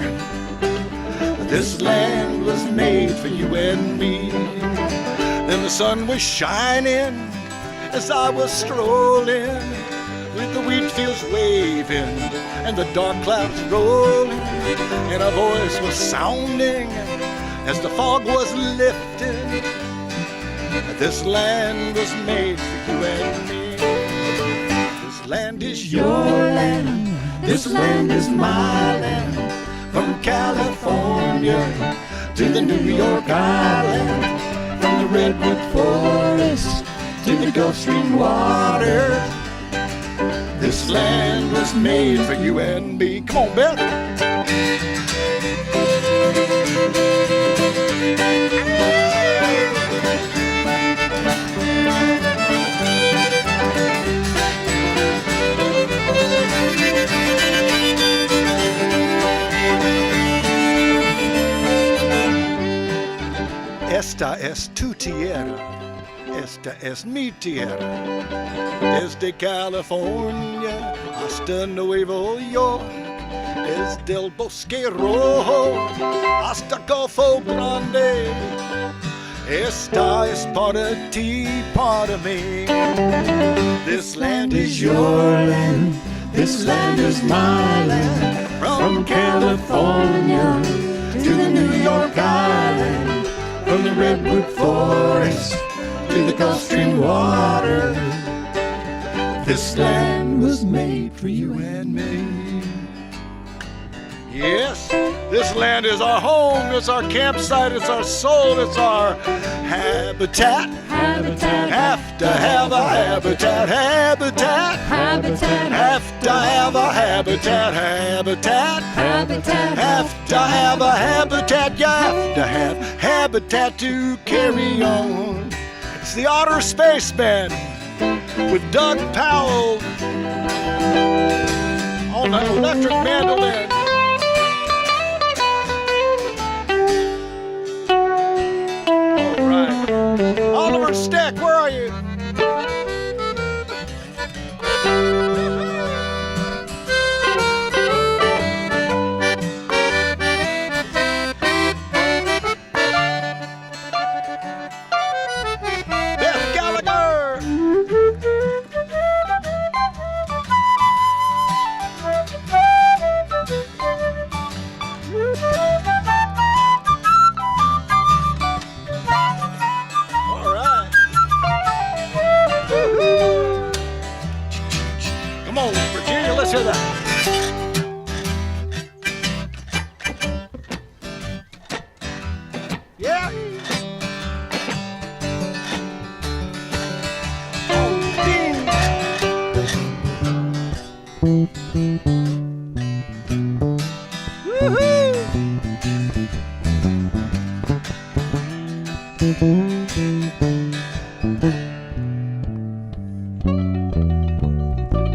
this land was made for you and me. Then the sun was shining as I was strolling, with the wheat fields waving and the dark clouds rolling, and a voice was sounding as the fog was lifting. This land was made for you and me. land is your land. This land is my land. From California to the New York Island. From the redwood forest to the Gulf Stream water. This land was made for you and me. Come on, Beth. Esta es tu tierra, esta es mi tierra. Desde California hasta Nuevo York, desde el Bosque Rojo hasta Golfo Grande. Esta es para ti, para mí. This land is your land, this land is my land. From California to the New York Island. From the redwood forest to the Gulf Stream water. This land was made for you and me. Yes, this land is our home, it's our campsite, it's our soul, it's our habitat. Habitat. Have to have a habitat. Habitat. Habitat. Have to have a habitat. Habitat. Habitat. Have to have a habitat. You have to have habitat to carry on. It's the Otter Space Band with Doug Powell on an electric mandolin. All right. Oliver Steck, where are you?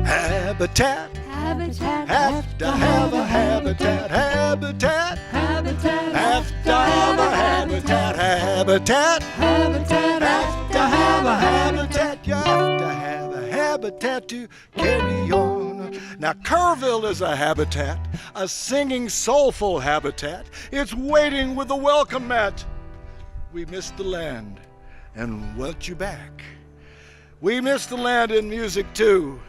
Habitat. Habitat. Have to have a habitat. Habitat. Habitat. Have to have a habitat. Habitat. Habitat. Have to have a habitat. You have to have a habitat to carry on. Now, Kerrville is a habitat, a singing, soulful habitat. It's waiting with a welcome mat. We miss the land and want you back. We miss the land in music too.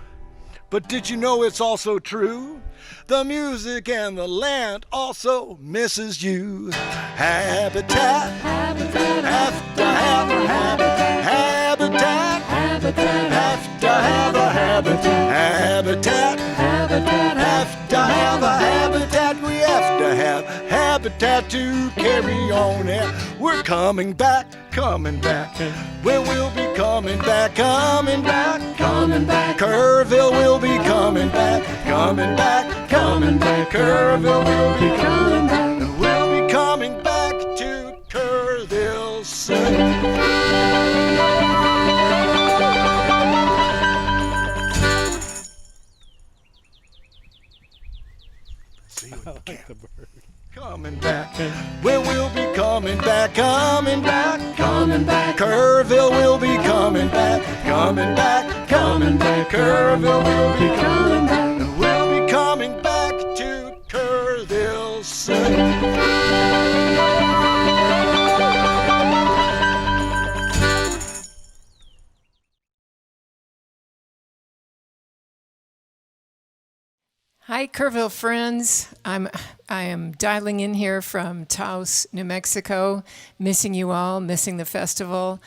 But did you know it's also true? The music and the land also misses you. Habitat. Habitat. Have to have a habitat. Habitat. Habitat. Have to have a habitat. Habitat. Habitat. Have to have a habitat. We have to have habitat to carry on. And we're coming back, coming back. Well, we'll be coming back, coming back, coming back. Kerrville will be coming back, coming back, coming back. Kerrville will be coming back. And we'll be coming back to Kerrville soon. I like the bird. Coming back, well, we'll be coming back, coming back, coming back. Kerrville will be coming back, coming back, coming back. Kerrville will be coming back, and we'll be coming back to Kerrville soon. Hi, Kerrville friends. I am dialing in here from Taos, New Mexico, missing you all, missing the festival.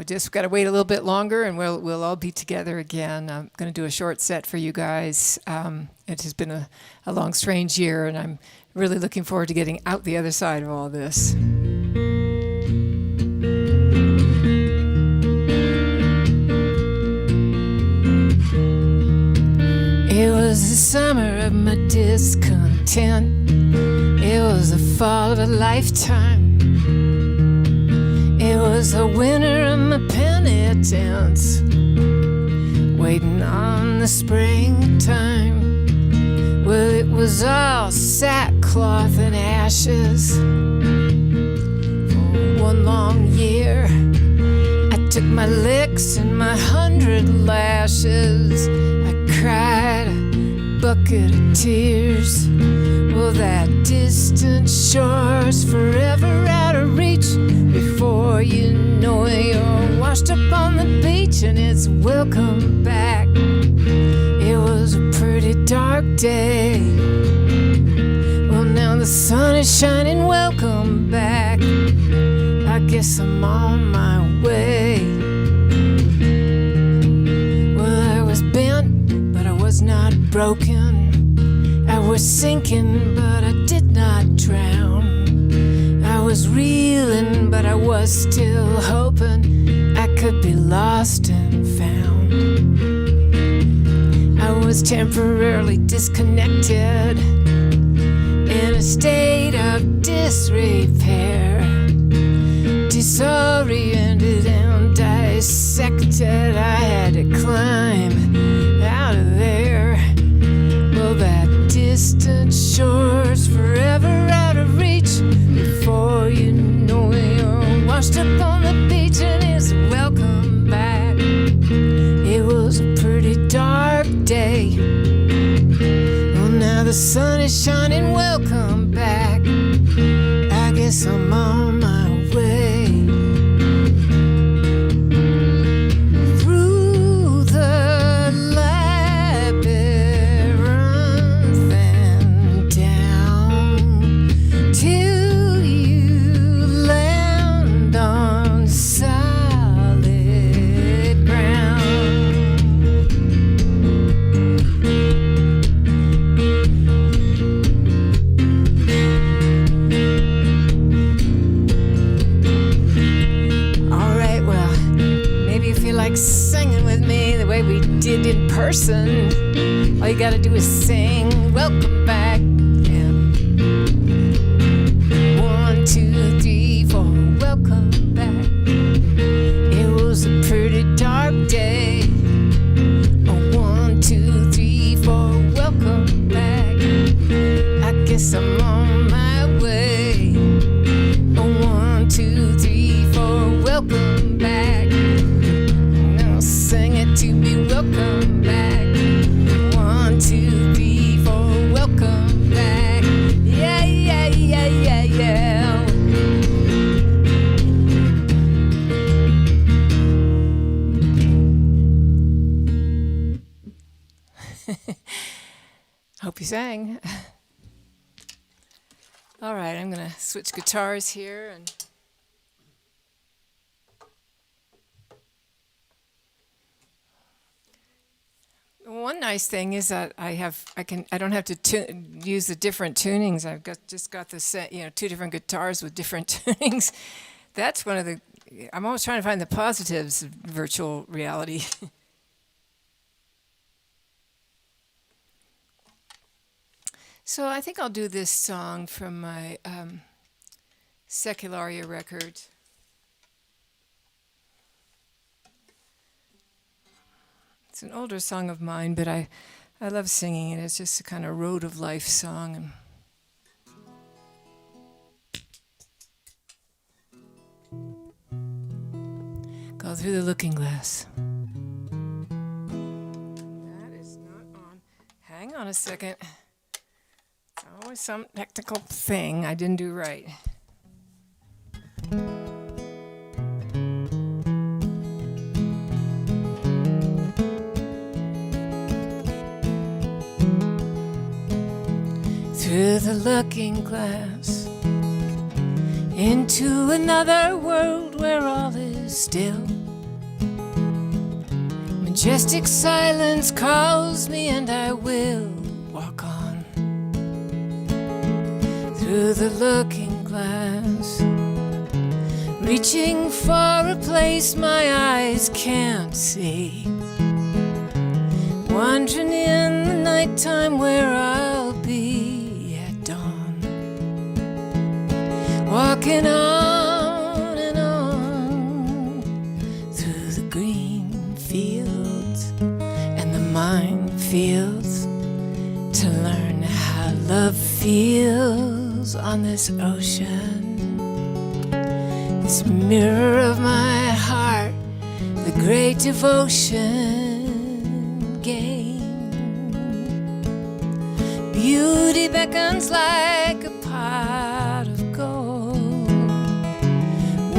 Just got to wait a little bit longer, and we'll all be together again. I'm going to do a short set for you guys. It has been a long, strange year, and I'm really looking forward to getting out the other side of all this. It was the summer of my discontent. It was the fall of a lifetime. It was the winter of my penitence, waiting on the springtime. Well, it was all sackcloth and ashes for one long year. I took my licks and my 100 lashes. I cried a bucket of tears. Well, that distant shore's forever out of reach. Before you know it, you're washed up on the beach, and it's welcome back. It was a pretty dark day. Well, now the sun is shining, welcome back. I guess I'm on my way. Well, I was bent, but I was not broken. I was sinking, but I did not drown. I was reeling, but I was still hoping I could be lost and found. I was temporarily disconnected in a state of disrepair, disoriented and dissected. I had to climb out of there. Well, that distant shore's forever out of reach. Before you know it, you're washed up on the beach, and it's welcome back. It was a pretty dark day. Well, now the sun is shining, welcome back. I guess I'm on my way. Singing with me the way we did in person. All you gotta do is sing, welcome back. Yeah. 1, 2, 3, 4, welcome back. It was a pretty dark day. 1, 2, 3, 4, welcome back. I guess I'm on my way. 1, 2, 3, 4, welcome back. Sing it to me, welcome back. 1, 2, 3, 4, welcome back. Yeah, yeah, yeah, yeah, yeah. Hope you sang. All right, I'm gonna switch guitars here and. One nice thing is that I don't have to use the different tunings. I've just got the set, 2 different guitars with different tunings. That's one of the. I'm always trying to find the positives of virtual reality. So I think I'll do this song from my Secularia record. It's an older song of mine, but I love singing it. It's just a kind of road of life song. Go through the looking glass. That is not on. Hang on a second. It's always some technical thing I didn't do right. Through the looking glass, into another world where all is still. Majestic silence calls me, and I will walk on through the looking glass, reaching for a place my eyes can't see, wandering in the nighttime where I'll be at dawn, walking on and on through the green fields and the minefields to learn how love feels on this ocean, this mirror of my heart, the great devotion game. Beauty beckons like a pot of gold.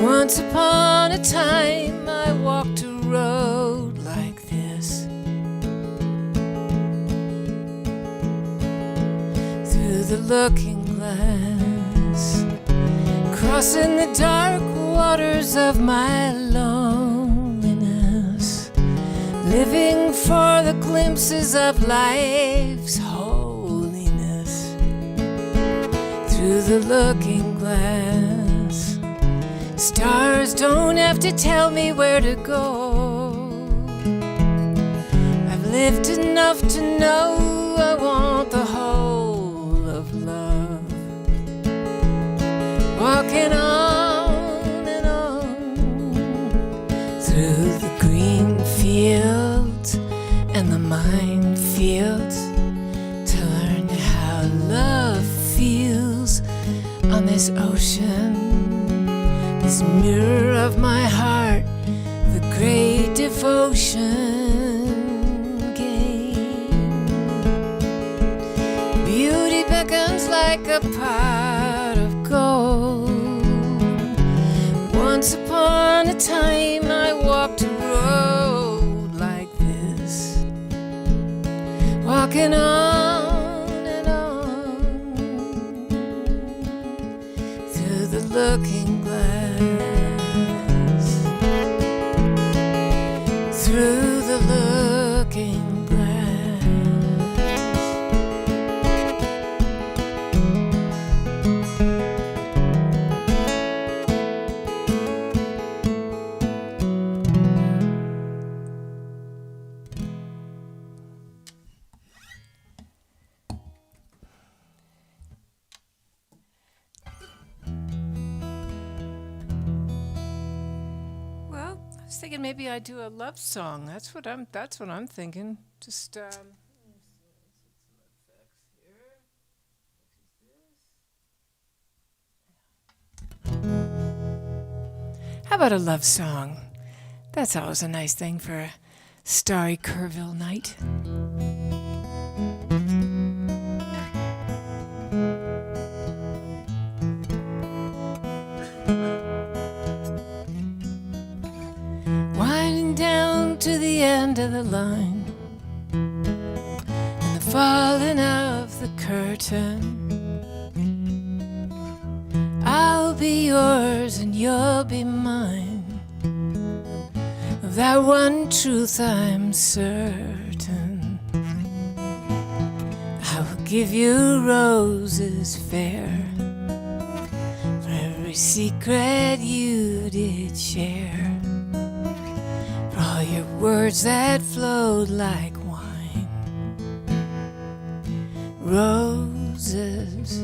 Once upon a time I walked a road like this, through the looking glass, crossing the dark waters of my loneliness, living for the glimpses of life's holiness, through the looking glass. Stars don't have to tell me where to go. I've lived enough to know I want the whole of love, walking on and on through the green fields and the minefields to learn how love feels on this ocean, this mirror of my heart, the great devotion game. Beauty beckons like a pot of gold. Once upon a time I walked a road like this, walking on and on through the looking glass, through the looking glass. Well, I was thinking maybe I'd do a love song. That's what I'm thinking. Just how about a love song? That's always a nice thing for a starry Kerrville night. Winding down to the end of the line, and the falling of the curtain. I'll be yours and you'll be mine. Of that one truth I'm certain. I will give you roses fair for every secret you did share, for all your words that flowed like wine. Roses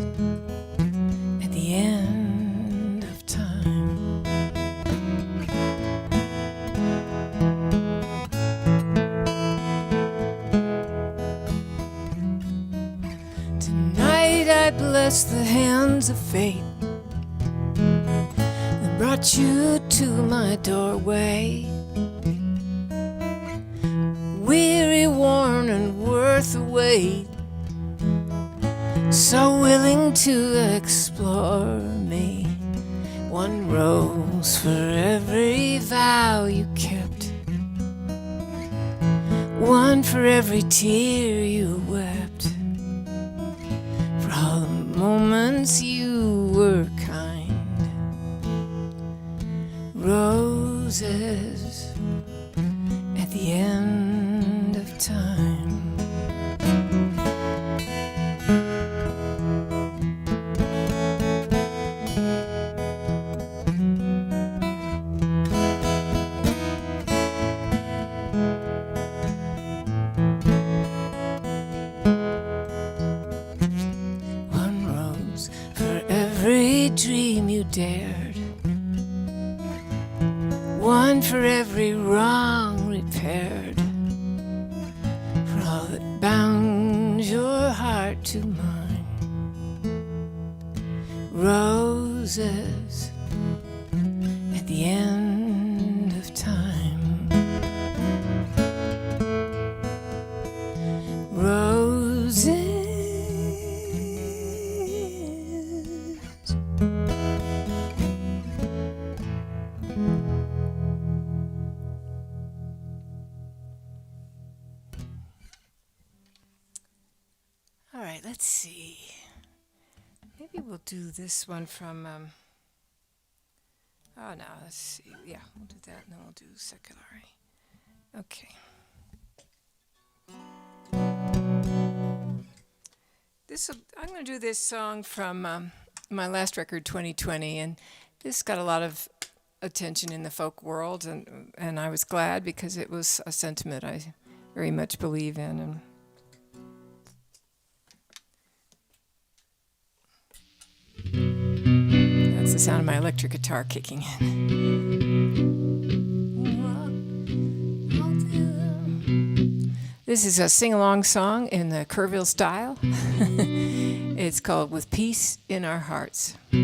at the end of time. Tonight I bless the hands of fate that brought you to my doorway. Weary, worn, and worth the wait, so willing to explore me. One rose for every vow you kept, one for every tear you wept, for all the moments you were kind. Roses every dream you dared, one for every wrong repaired, for all that bound your heart to mine. Roses at the end of time. Roses. All right, let's see. Maybe we'll do this one from, oh no, let's see. Yeah, we'll do that and then we'll do Seculari. Okay. I'm going to do this song from my last record, 2020, and this got a lot of attention in the folk world, and I was glad because it was a sentiment I very much believe in. And that's the sound of my electric guitar kicking in. This is a sing-along song in the Kerrville style. It's called With Peace in Our Hearts. We're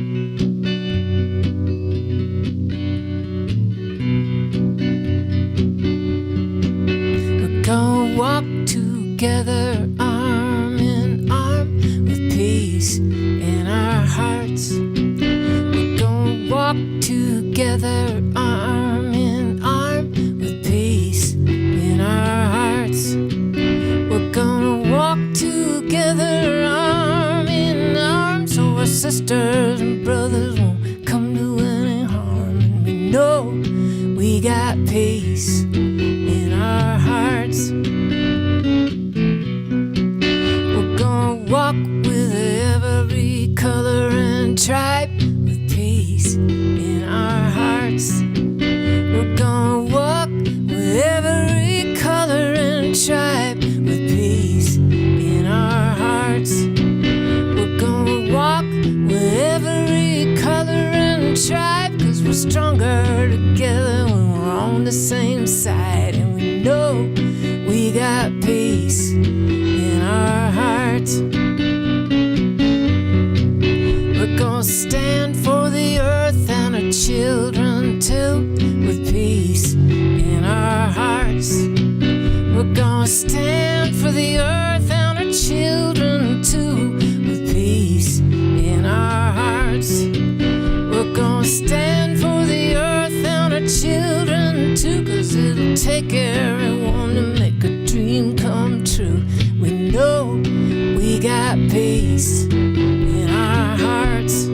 gonna walk together arm in arm with peace in our hearts. We're gonna walk together arm in arm with peace in our hearts. We're gonna walk together arm in arm so our sisters and brothers won't come to any harm. And we know we got peace in our hearts. We're gonna walk with every color and tribe with peace in our hearts. We're gonna walk with every color and tribe with peace in our hearts. We're gonna walk with every color and tribe, 'cause we're stronger together when we're on the same side. And we know we got peace in our hearts. We're gonna stand for the earth and our children too, with peace in our hearts. We're gonna stand for the earth and our children too, with peace in our hearts. We're gonna stand for the earth and our children too, 'cause it'll take everyone to make a dream come true. We know we got peace in our hearts.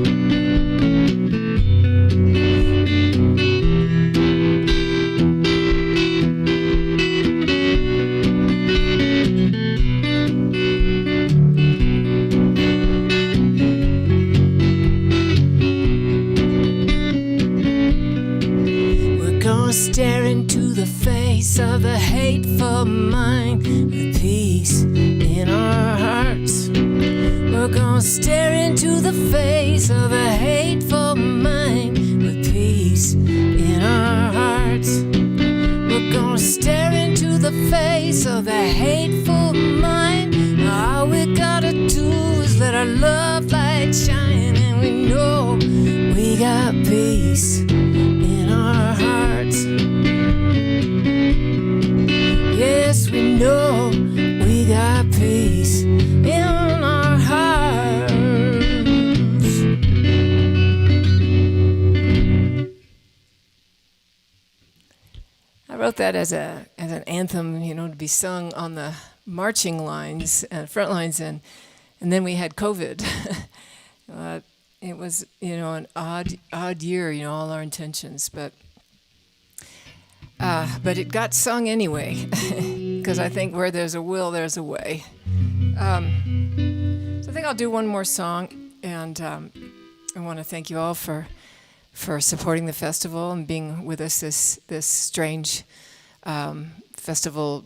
Stare into the face of the hateful mind with peace in our hearts. We're gonna stare into the face of a hateful mind with peace in our hearts. We're gonna stare into the face of the hateful mind. All we gotta do is let our love light shine, and we know we got peace in our hearts. Yes, we know we got peace in our hearts. I wrote that as an anthem, to be sung on the marching lines, front lines, and then we had COVID. It was, an odd year, all our intentions, but it got sung anyway, because I think where there's a will, there's a way. So I think I'll do one more song, and I want to thank you all for supporting the festival and being with us this strange festival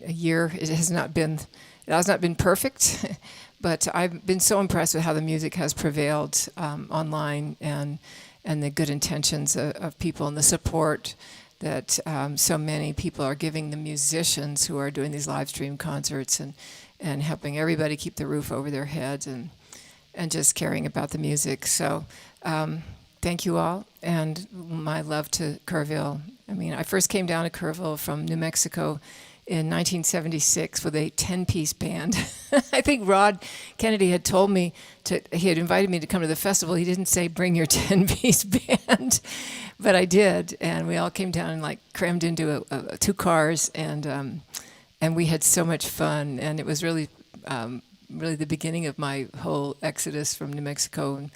year. It has not been perfect, But I've been so impressed with how the music has prevailed online, and the good intentions of people and the support that so many people are giving the musicians who are doing these live stream concerts, and helping everybody keep the roof over their heads, and just caring about the music. So thank you all, and my love to Kerrville. I mean, I first came down to Kerrville from New Mexico in 1976 with a 10-piece band. I think Rod Kennedy had told me he had invited me to come to the festival. He didn't say bring your 10-piece band, but I did, and we all came down and like crammed into 2 cars, and we had so much fun, and it was really the beginning of my whole exodus from New Mexico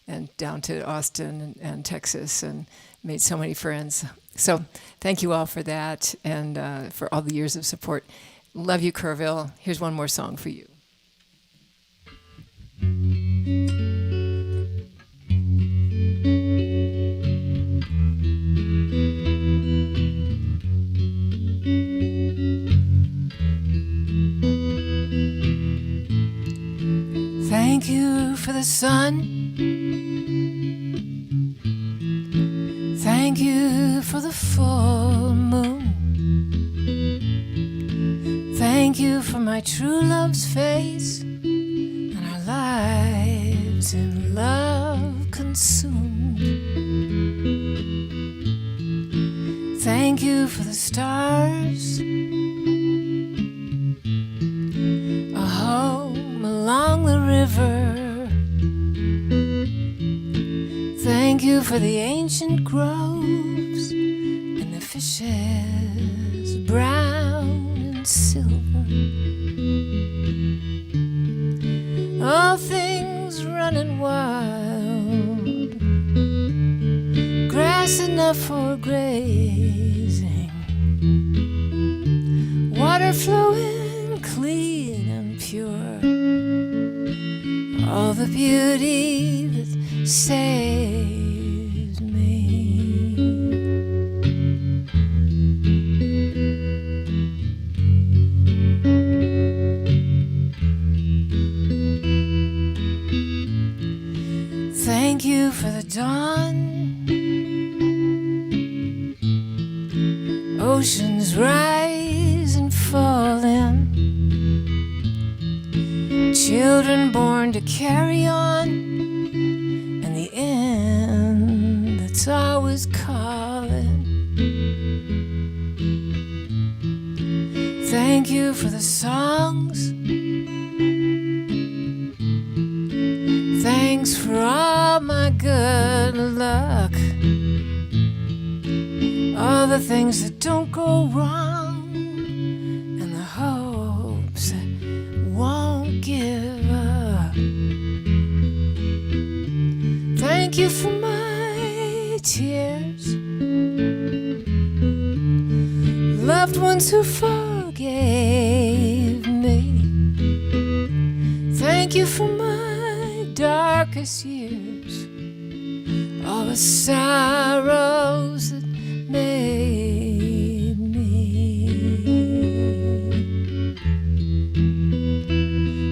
and down to Austin and Texas, and made so many friends. So thank you all for that, and for all the years of support. Love you, Kerrville. Here's one more song for you. Thank you for the sun. Thank you for the full moon. Thank you for my true love's face, and our lives in love consumed. Thank you for the stars, a home along the river. Thank you for the ancient groves and the fishes brown and silver. All things running wild, grass enough for grazing, water flowing clean and pure. All the beauty that saves me. Thank you for the dawn, oceans rise and fall in, children born to carry on, and the end that's always calling. Thank you for the songs, thanks for all my good luck, all the things that don't go wrong, and the hopes that won't give up. Thank you for my tears, loved ones who forgave me. Thank you for my darkest years, all the sorrows that made me,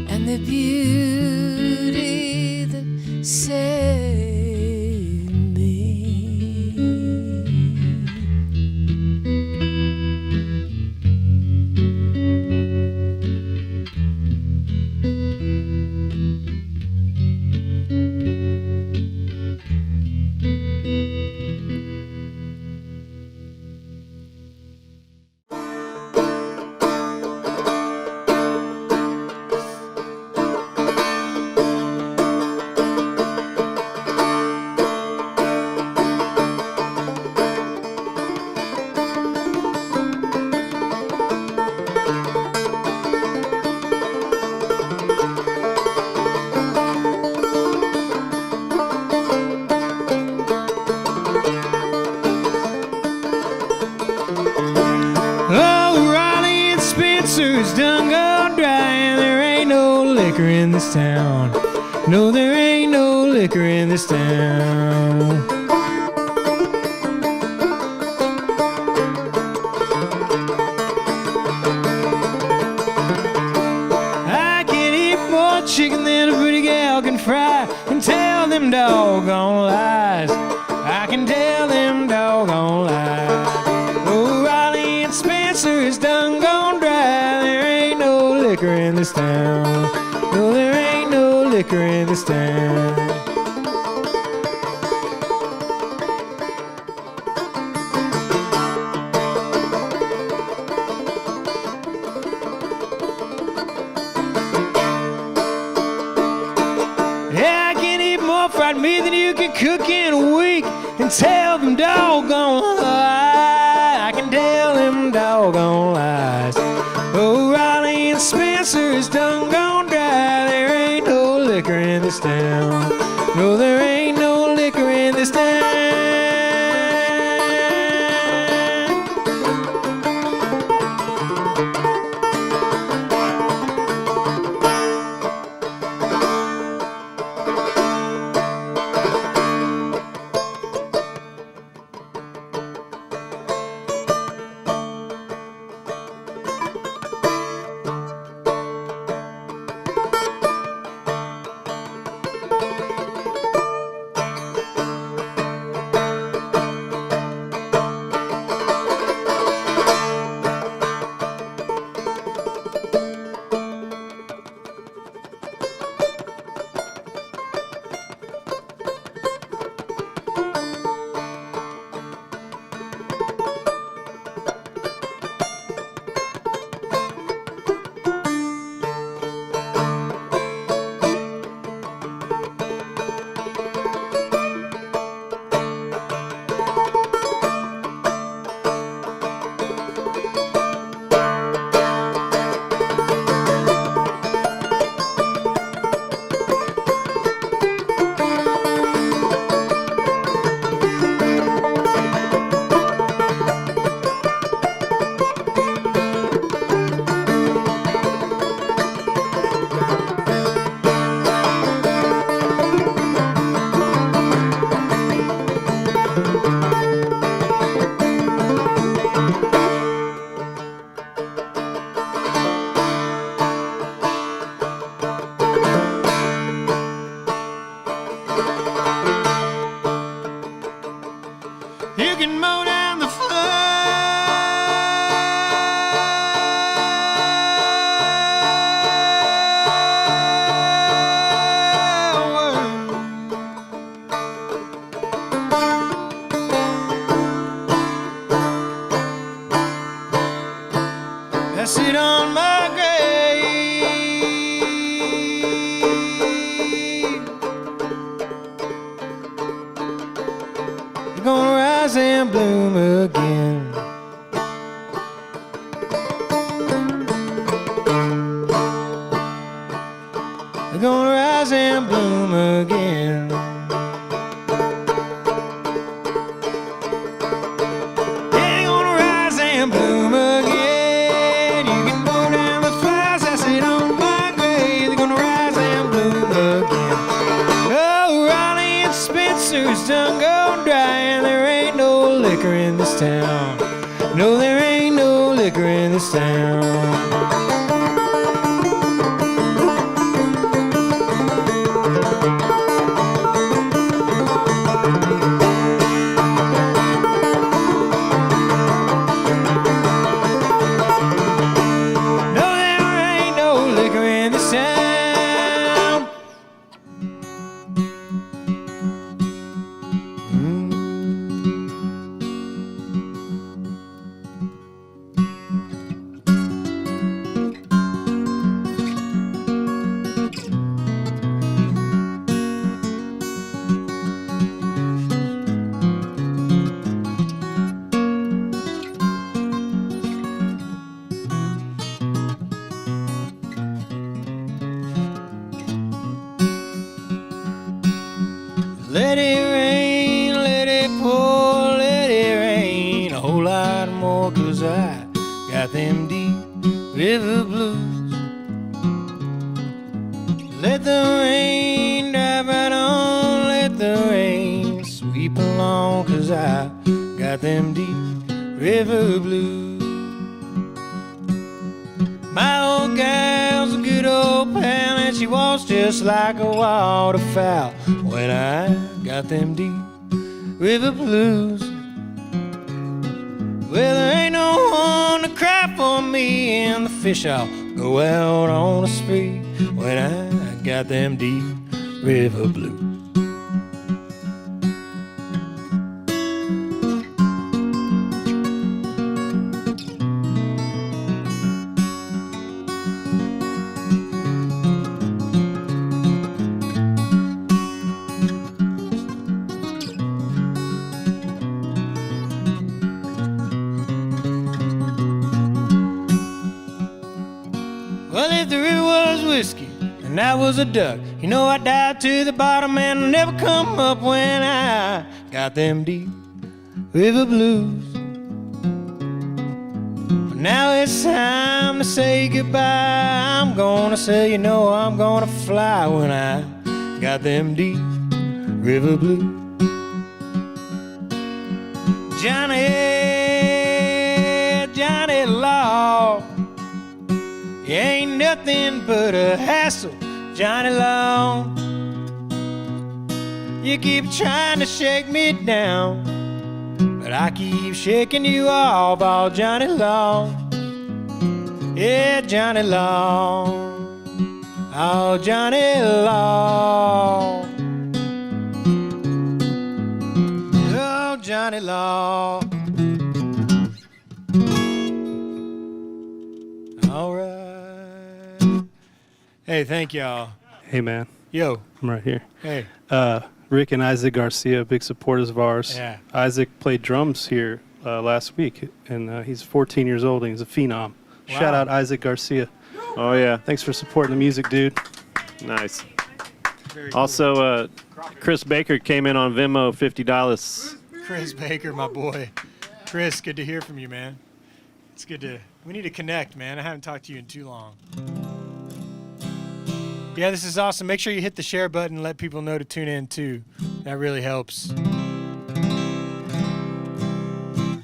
and the beauty that saved me. Oh, Raleigh and Spencer's done gone dry, and there ain't no liquor in this town. No, there ain't no liquor in this town. I can eat more chicken than a pretty gal can fry. And tell them doggone lies. I can tell them doggone lies. Oh, Raleigh and Spencer is done gone dry. There ain't no liquor in this town. No, there ain't no liquor in this town. Yeah, I can eat more fried meat than you can cook in a week. And tell them doggone lies. I can tell them doggone lies. Oh, Raleigh and Spencer is done gone dry. There ain't no liquor in this town. No, there ain't no liquor in this town. You can mow down the That's it on my grave. You're gonna rise and bloom again. You're gonna rise and bloom again. Yeah, you're gonna rise and bloom again. Done gone dry, and there ain't no liquor in this town. No, there ain't no liquor in this town. Let it rain, let it pour, let it rain a whole lot more, 'cause I got them deep river blues. Let the rain drive right on, let the rain sweep along, 'cause I got them deep river blues. My old gal's a good old pal, and she walks just like a waterfowl when I got them deep river blues. Well, there ain't no one to cry for me, and the fish I'll go out on a spree when I got them deep river blues. Well, if the river was whiskey and I was a duck, you know I dive to the bottom and never come up when I got them deep river blues. But now it's time to say goodbye. I'm gonna say, you know, I'm gonna fly when I got them deep river blues. Johnny, Johnny Law, you ain't nothing but a hassle, Johnny Law. You keep trying to shake me down, but I keep shaking you off, oh Johnny Law. Yeah, Johnny Law, oh Johnny Law. Oh Johnny Law. All right. Hey, thank y'all. Hey, man. Yo. I'm right here. Hey. Rick and Isaac Garcia, big supporters of ours. Yeah. Isaac played drums here last week, and he's 14 years old, and he's a phenom. Wow. Shout out Isaac Garcia. Oh, yeah. Thanks for supporting the music, dude. Nice. Very Also, Chris Baker came in on Venmo, $50. Chris Baker, my boy. Chris, good to hear from you, man. It's good to... We need to connect, man. I haven't talked to you in too long. Yeah, this is awesome. Make sure you hit the share button and let people know to tune in, too. That really helps.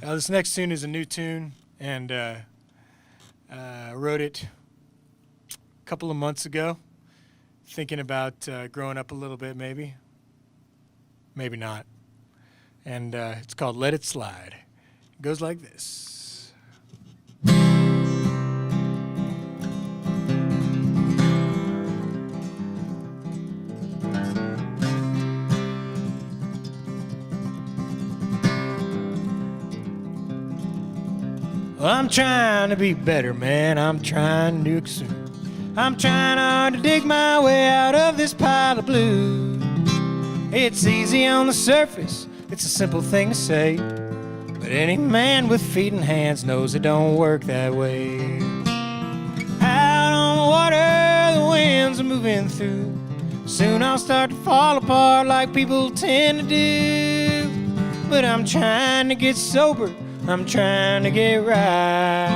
This next tune is a new tune, and I wrote it a couple of months ago, thinking about growing up a little bit, maybe. Maybe not. And it's called Let It Slide. It goes like this. Well, I'm trying to be better, man. I'm trying to consume. I'm trying hard to dig my way out of this pile of blue. It's easy on the surface. It's a simple thing to say. But any man with feet and hands knows it don't work that way. Out on the water, the winds are moving through. Soon I'll start to fall apart like people tend to do. But I'm trying to get sober. I'm trying to get right.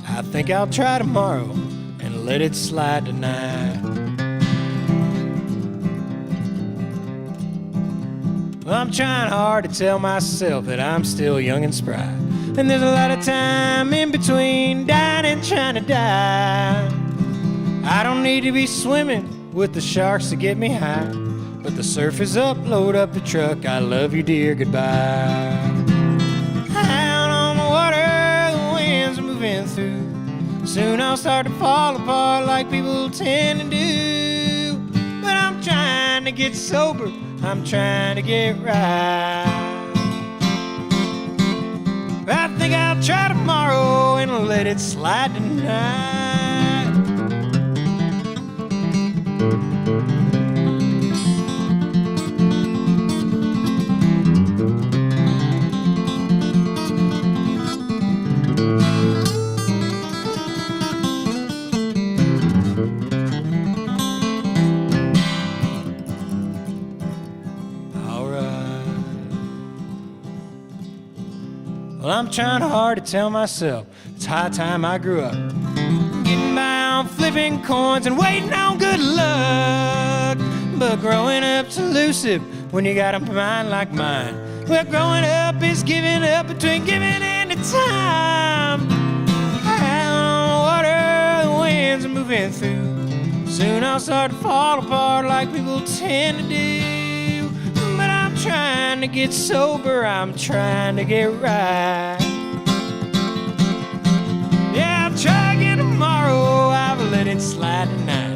I think I'll try tomorrow and let it slide tonight. Well, I'm trying hard to tell myself that I'm still young and spry. And there's a lot of time in between dying and trying to die. I don't need to be swimming with the sharks to get me high. But the surf is up, load up the truck, I love you dear, goodbye. Out on the water, the winds are moving through. Soon I'll start to fall apart like people tend to do. But I'm trying to get sober, I'm trying to get right. I think I'll try tomorrow and let it slide tonight. Well, I'm trying hard to tell myself it's high time I grew up. Getting by on flipping coins and waiting on good luck. But growing up's elusive when you got a mind like mine. Well, growing up is giving up between giving and the time. Out on the water, the winds winds are moving through. Soon I'll start to fall apart like people tend to do. But I'm trying to get sober, I'm trying to get right. Yeah, I'll try again tomorrow, I've let it slide tonight.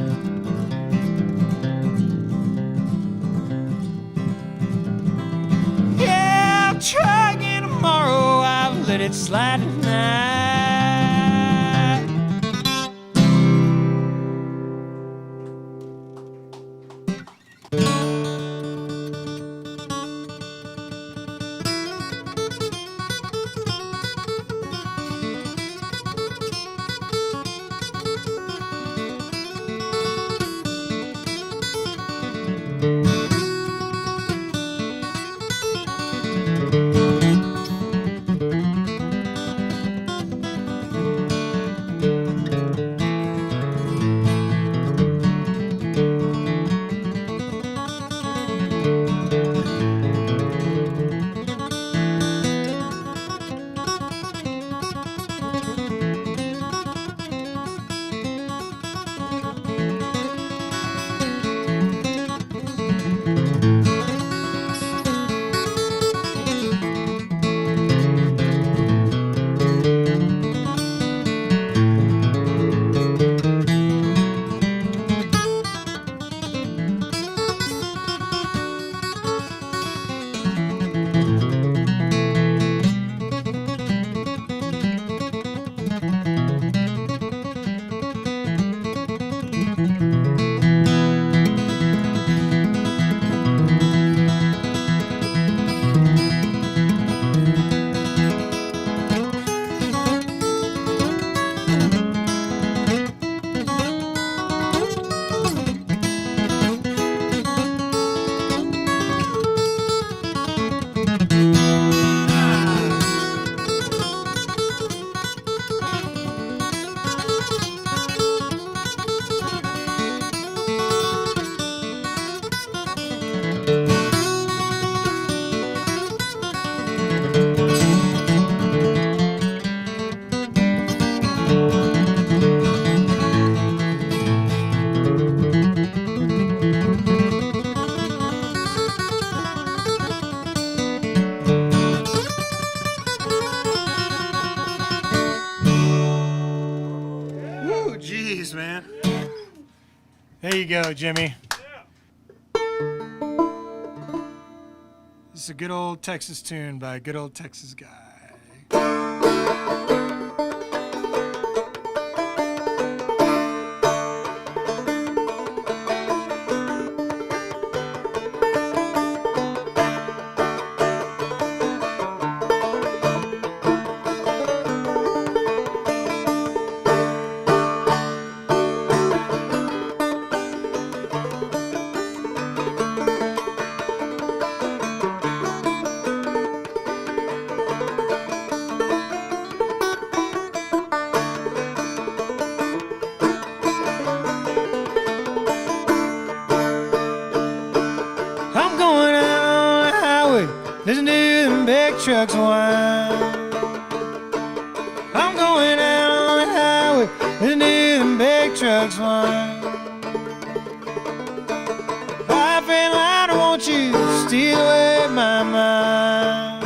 Yeah, I'll try again tomorrow, I've let it slide tonight. There you go, Jimmy. This is a good old Texas tune by a good old Texas guy. Listen to them big trucks whine. I'm going out on the highway. Listen to them big trucks whine. Life ain't light, I want you to steal away my mind.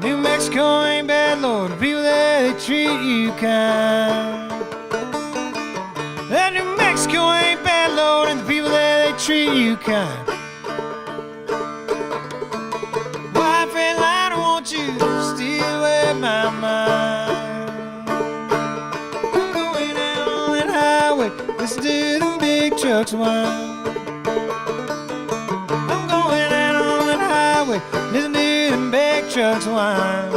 New Mexico ain't bad, Lord. The people there, they treat you kind. That New Mexico ain't bad, Lord, and the people there, they treat you kind. You steal away my mind. I'm going out on that highway, listen to them big trucks whine. I'm going out on that highway, listen to them big trucks whine.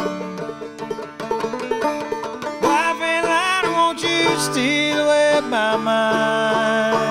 Life ain't light, I want you to steal away my mind.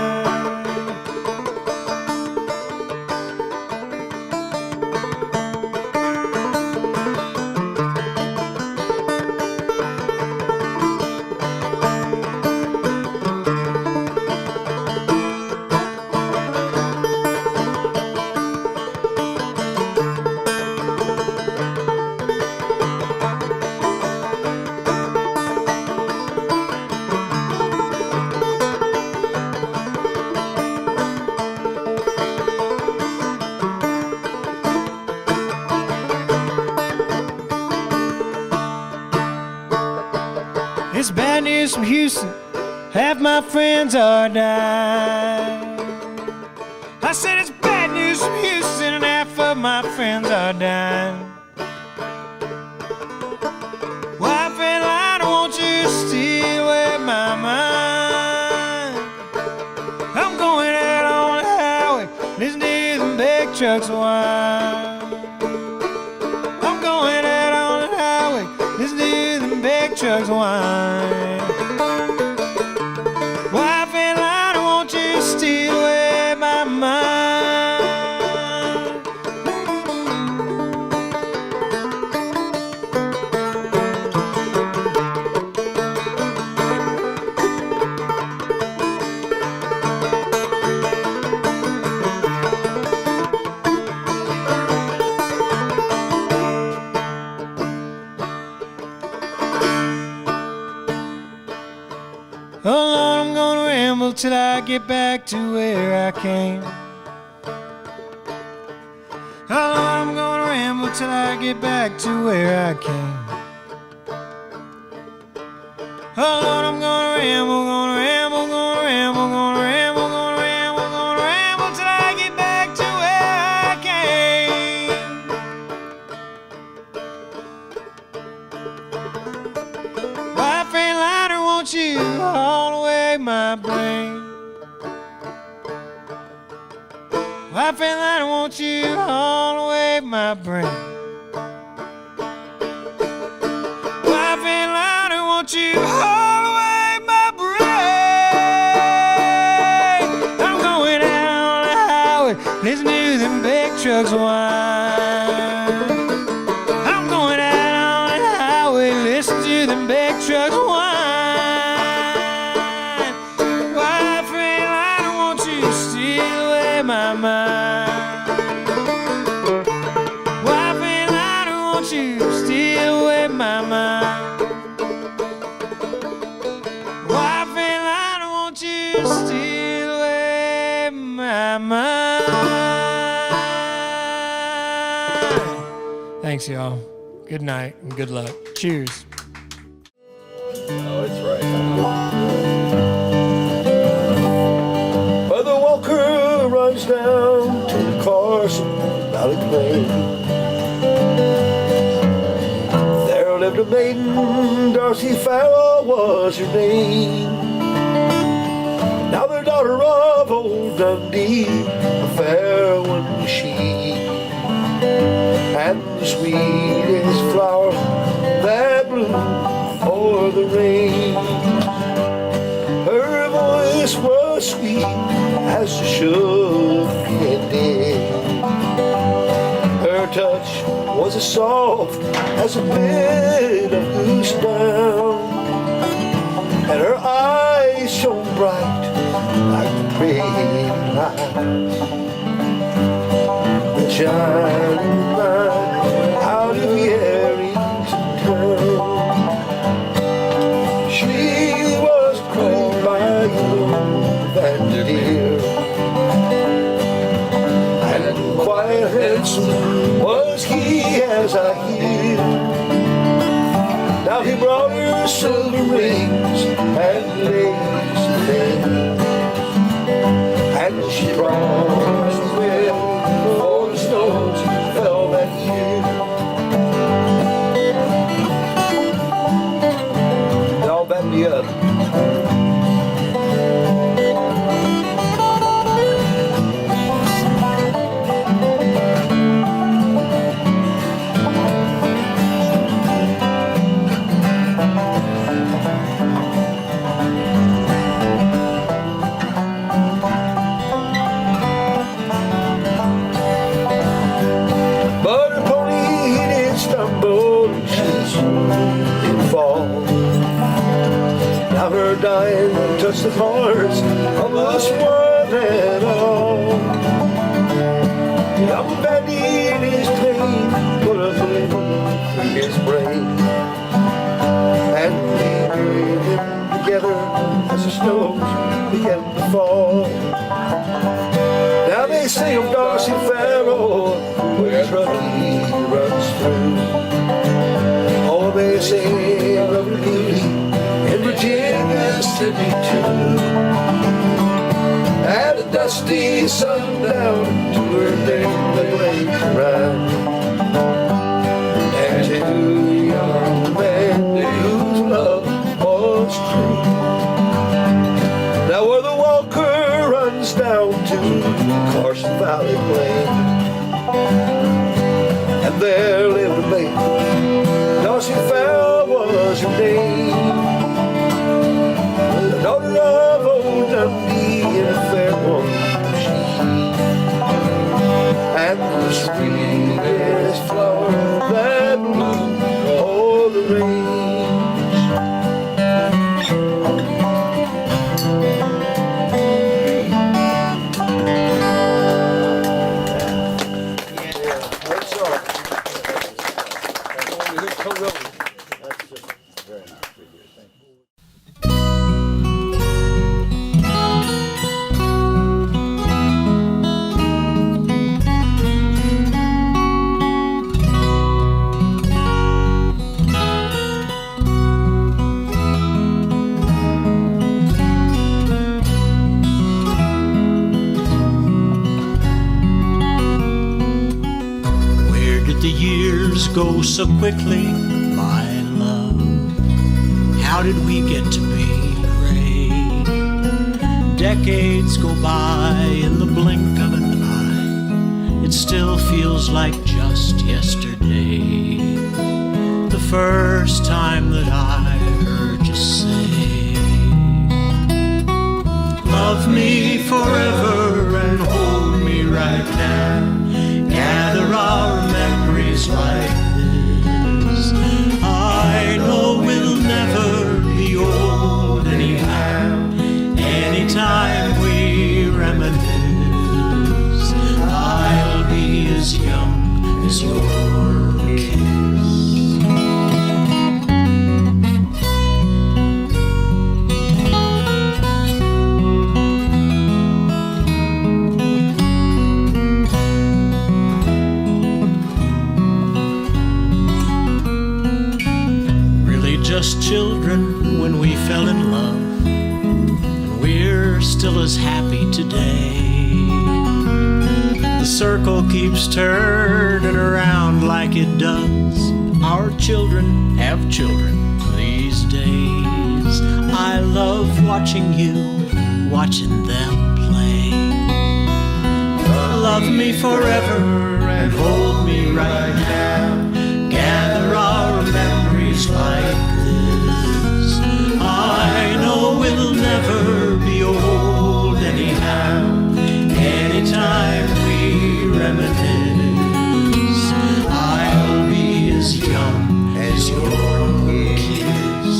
from Houston, half my friends are dying. I said it's bad news from Houston and half of my friends are dying. Wife and I don't want you to steal away my mind. I'm going out on the highway, listening to them big trucks whine. I'm going out on the highway, listening to them big trucks whine. Wife and I don't want you to steal away my mind. Oh Lord, I'm gonna ramble till I get back to where I came. Oh Lord, I'm gonna ramble till I get back to where I came. Oh Lord, I'm gonna ramble, gonna ramble, gonna ramble, gonna ramble, gonna ramble, gonna ramble till I get back to where I came. Wife and lighter, won't you haul away my brain? Wife and lighter, won't you haul away my brain? Wife and lighter, won't you haul away my brain? I'm going out on the highway, listening to them big trucks whine. I'm going out on the highway, listening to them big trucks whine. Wife and lighter, won't you steal away my mind? Wife and lighter, won't you steal away my mind? Wife and lighter, won't you steal away my mind? Thanks, y'all. Good night and good luck. Cheers. Oh, it's right. Mother Walker runs down to the Carson Valley Plain. There lived a maiden, Darcy Farrow was her name. Now the daughter of old Dundee, a fair one was she, and the sweetest flower that bloomed o'er the rain. Her voice was sweet as the sugar candy. Her touch was as soft as a bit of goose down, and her eyes shone bright like the great lights that shine out of Yarrington town. She was called by love and dear, and quite handsome was he, as I hear. Now he brought her silver rings and lace things, and she promised well before the snows fell that year. Y'all back me up. But her pony did stumble and she did fall. Now her dying touched the hearts of us one and all. Young Betty in his pain put a bullet through his brain, and we buried him together as the snows began to fall. Now they say of Darcy Farrow, where Truckee runs through. Oh, they say of lovely beauty in Virginia Mississippi too. At a dusty sundown to her name they laid to ride. And two young men whose love was true. Now where the Walker runs down to Carson Valley Plain, and there lived a maid, Darcy Farrow was her name. The daughter of old Dundee and a fair one she, and the sweetest flower that bloomed o'er the range. Go so quickly, my love. How did we get to be gray? Decades go by in the blink of an eye. It still feels like just yesterday. The first time that I heard you say, love me forever and hold me right now. Gather our memories like this. I know we'll never be old anyhow. Anytime we reminisce, I'll be as young as your kiss. Just children when we fell in love, and we're still as happy today. The circle keeps turning around like it does. Our children have children these days. I love watching you, watching them play. Love me forever and hold me right now. Gather our memories like this. I know we'll never be old anyhow. Anytime we reminisce, I'll be as young as your kiss.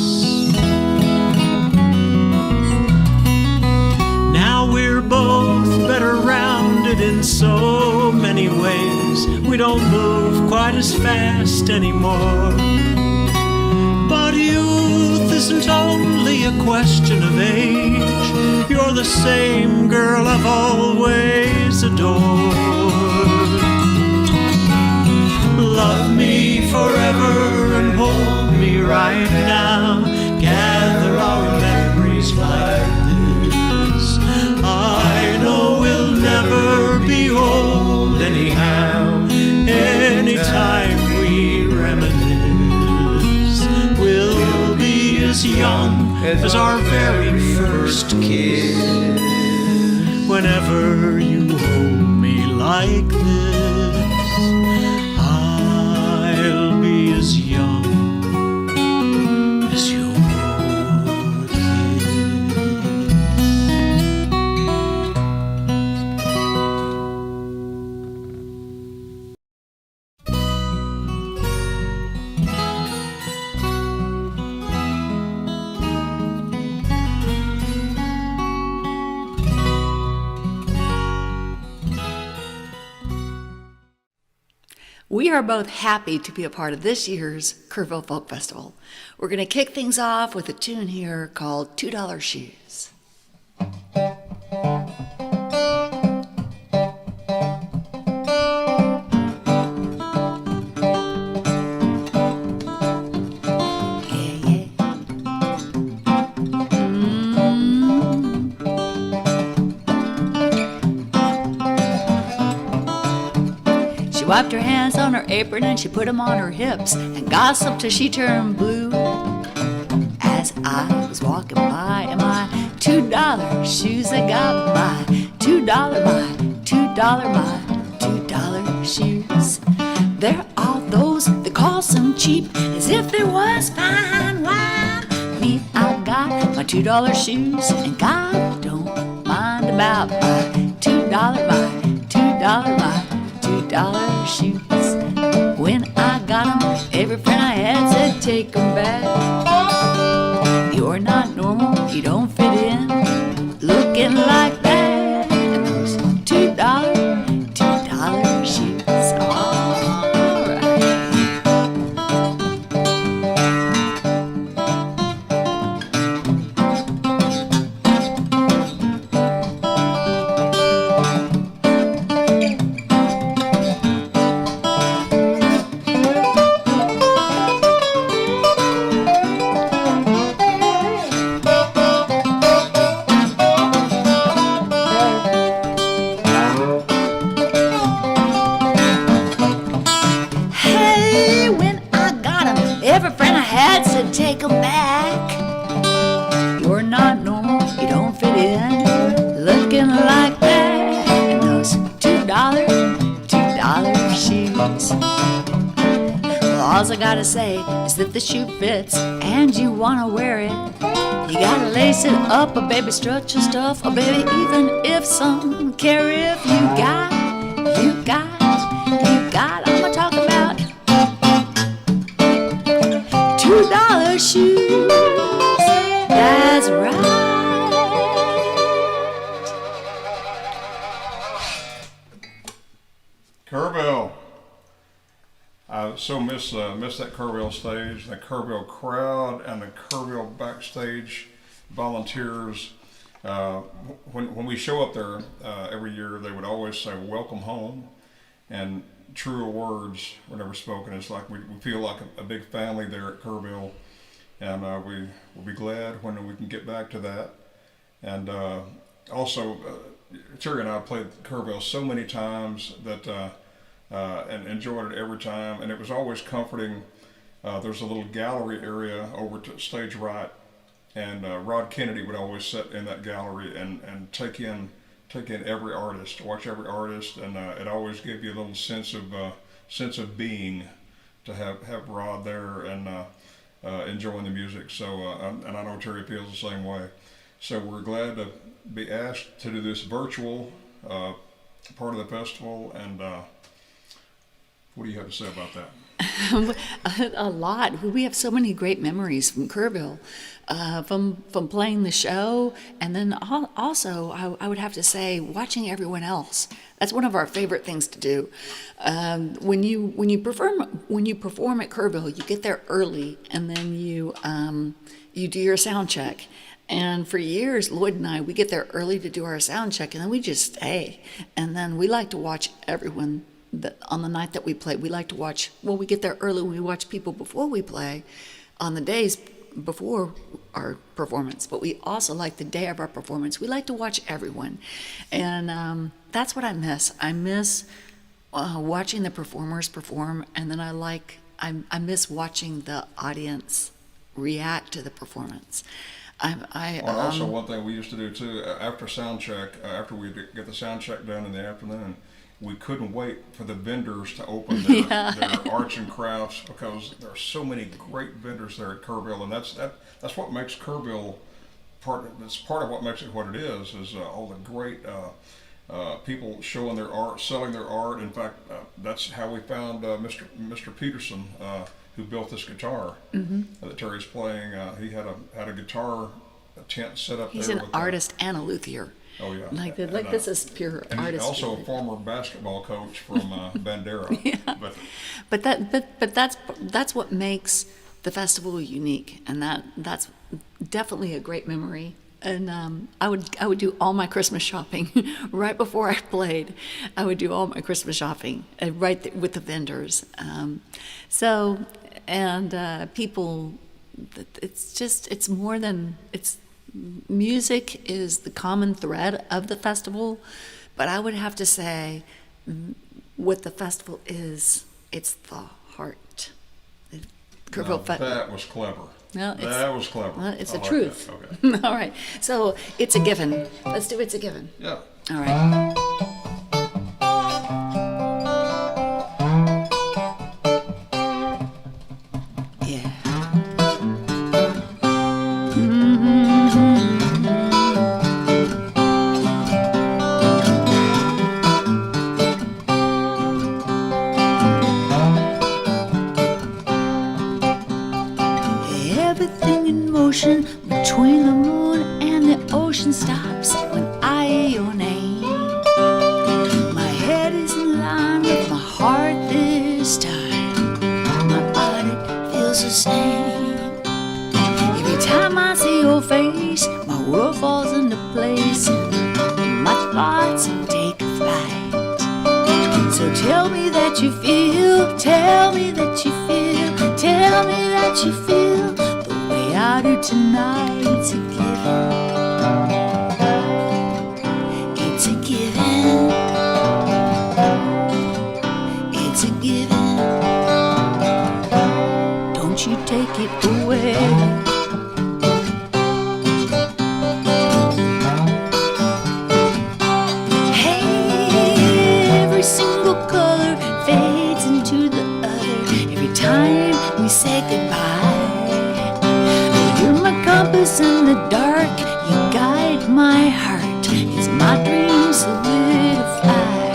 Now we're both better rounded in so many ways. We don't move quite as fast anymore. But youth isn't only a question of age. You're the same girl I've always adored. Love me forever and hold me right now. Gather our memories like this. I know we'll never be old anyhow. Anytime we reminisce, we'll be as young as our very first kiss. Whenever you hold me like this, I'll be as young as your We are both happy to be a part of this year's Kerrville Folk Festival. We're going to kick things off with a tune here called $2 Shoes. wiped her hands on her apron and she put them on her hips and gossiped till she turned blue. As I was walking by in my $2 shoes, I got my $2, my $2 shoes. They're all those that cost them cheap as if there was fine wine. Me, I got my $2 shoes, and God don't mind about my $2, my $2 shoes. When I got them, every friend I had said take them back. You're not normal, you don't fit in, looking like that. And those $2 shoes. Take them back. You're not normal, you don't fit in, looking like that. And those $2 shoes. Well, all I gotta say is that the shoe fits and you wanna wear it. You gotta lace it up, oh baby, stretch your stuff, oh baby, even if some care if you got, I'ma talk about $2 shoes, that's right. Kerrville. I so miss that Kerrville stage, the Kerrville crowd, and the Kerrville backstage volunteers. When we show up there every year, they would always say, "Welcome home," and truer words were never spoken. It's like we feel like a big family there at Kerrville, and we will be glad when we can get back to that. And also, Terry and I played Kerrville so many times that and enjoyed it every time, and it was always comforting. There's a little gallery area over to stage right, and Rod Kennedy would always sit in that gallery and take in every artist, watch every artist, and it always gave you a little sense of being to have Rod there and enjoying the music. So and I know Terry feels the same way. So we're glad to be asked to do this virtual part of the festival. And what do you have to say about that? A lot. We have so many great memories from Kerrville, from playing the show, and then also I would have to say watching everyone else. That's one of our favorite things to do. When you perform at Kerrville, you get there early, and then you do your sound check. And for years, Lloyd and I, we get there early to do our sound check, and then we just stay. And then we like to watch everyone. On the night that we play, we like to watch, well, we get there early, we watch people before we play on the days before our performance, but we also like the day of our performance. We like to watch everyone. And that's what I miss. I miss watching the performers perform, and then I miss watching the audience react to the performance. Also, one thing we used to do too, after sound check, after we get the sound check done in the afternoon, we couldn't wait for the vendors to open their arts and crafts, because there are so many great vendors there at Kerrville, and that's what makes Kerrville that's part of what makes it what it is all the great people showing their art, selling their art. In fact, that's how we found Mr. Peterson, who built this guitar that Terry's playing. He had a guitar tent set up there. He's an artist and a luthier. Oh yeah, this is pure and artistry. He's also a former basketball coach from Bandera. Yeah. But that's what makes the festival unique, and that's definitely a great memory. And I would do all my Christmas shopping right before I played. I would do all my Christmas shopping right with the vendors. People, it's more than it's. Music is the common thread of the festival, but I would have to say what the festival is. It's the heart. Now, that was clever. No, that was clever. Well, it's I the like truth. that. Okay. All right. So it's a given. Let's do It's a Given. Yeah. All right. Yeah. Everything in motion between the moon and the ocean stops when I hear your name. My head is in line with my heart this time. My body feels the same. Every time I see your face, my world falls into place. My thoughts take flight. So tell me that you feel, tell me that you feel, tell me that you feel the way I do tonight. It's a given. It's a given. It's a given. Don't you take it away. Every single color fades into the other every time we say goodbye. You're my compass in the dark, you guide my heart as my dreams solidify.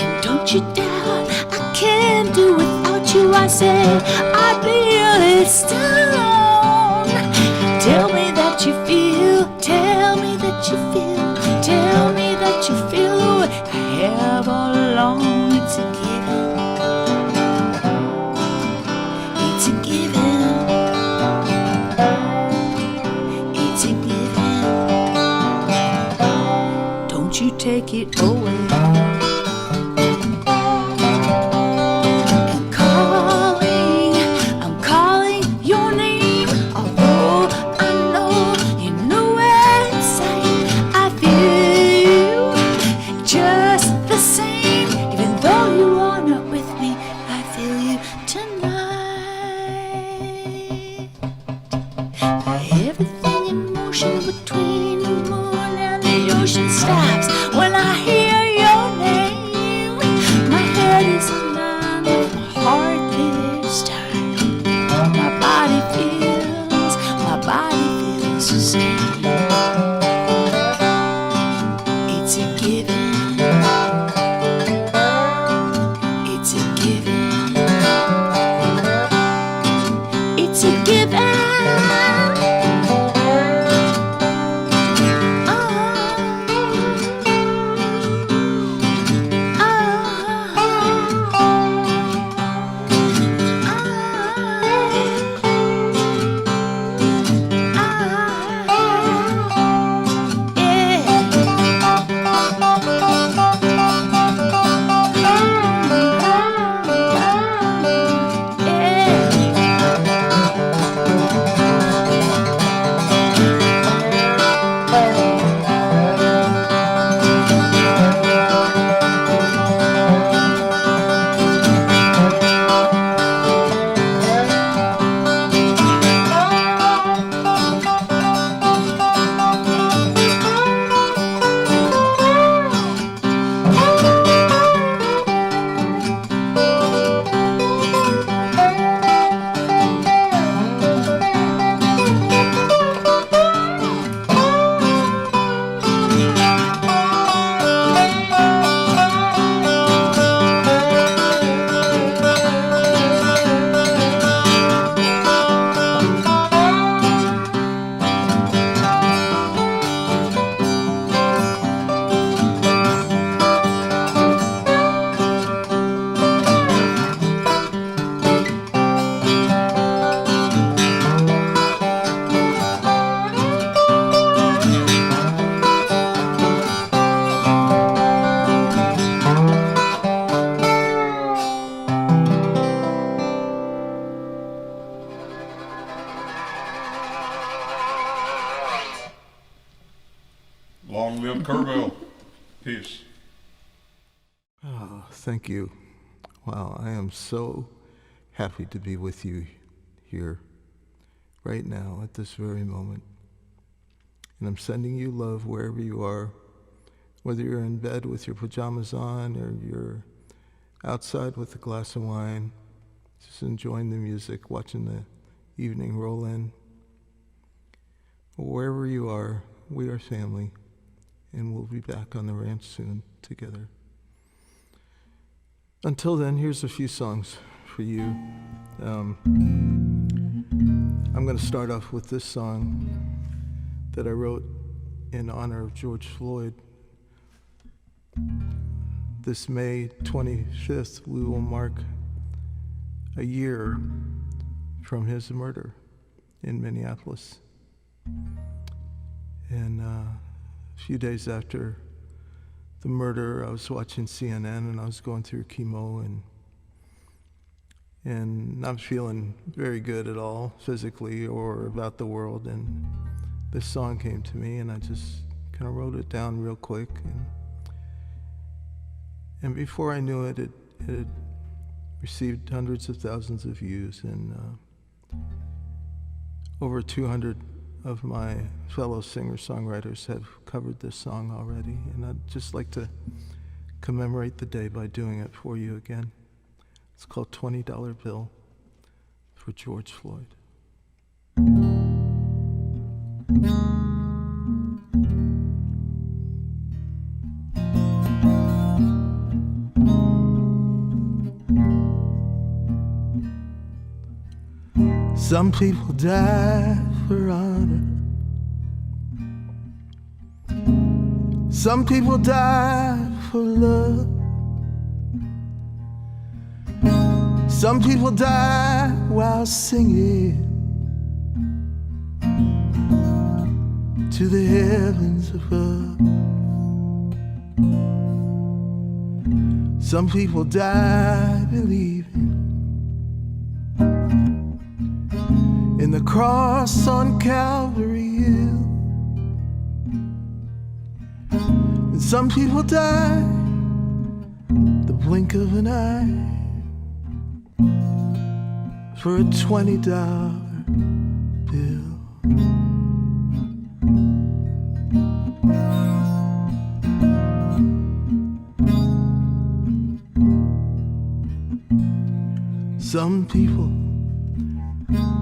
And don't you doubt I can't do without you, I say I feel it stone. Tell me that you feel, tell me that you feel, tell me that you feel the way I have all along. It's a given. It's a given. It's a given. Don't you take it away. I'm calling your name. Although I know you know inside I feel just the same. Even though you are not with me, I feel you tonight. Everything in motion between the moon and the ocean stops when I hear your name. My head is in line with my heart this time. My body feels the same. It's a given. It's a given. It's a given. Long live Kerrville. Peace. Oh, thank you. Wow, I am so happy to be with you here, right now, at this very moment. And I'm sending you love wherever you are, whether you're in bed with your pajamas on or you're outside with a glass of wine, just enjoying the music, watching the evening roll in. Wherever you are, we are family, and we'll be back on the ranch soon together. Until then, here's a few songs for you. I'm going to start off with this song that I wrote in honor of George Floyd. This May 25th, we will mark a year from his murder in Minneapolis. And a few days after the murder, I was watching CNN and I was going through chemo and not feeling very good at all, physically or about the world. And this song came to me, and I just kind of wrote it down real quick. And before I knew it, it received hundreds of thousands of views, and over 200 of my fellow singer-songwriters have covered this song already. And I'd just like to commemorate the day by doing it for you again. It's called $20 Bill for George Floyd. Some people die for honor. Some people die for love. Some people die while singing to the heavens above. Some people die believing in the cross on Calvary Hill. And some people die the blink of an eye for a $20 bill. Some people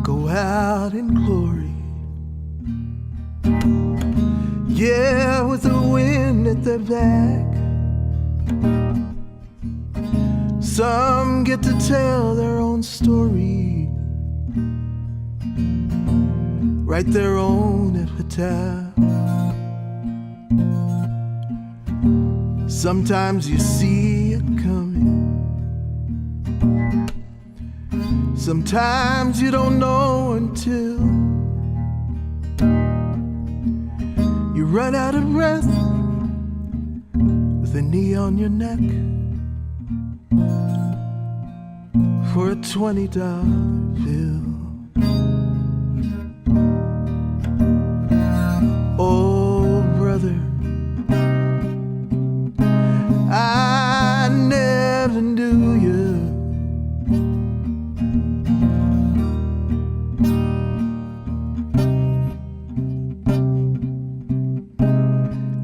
go out in glory, yeah, with the wind at their back. Some get to tell their own story, write their own epitaph. Sometimes you see it coming, sometimes you don't know until you run out of breath with a knee on your neck for a $20 bill. Oh, brother, I never knew you.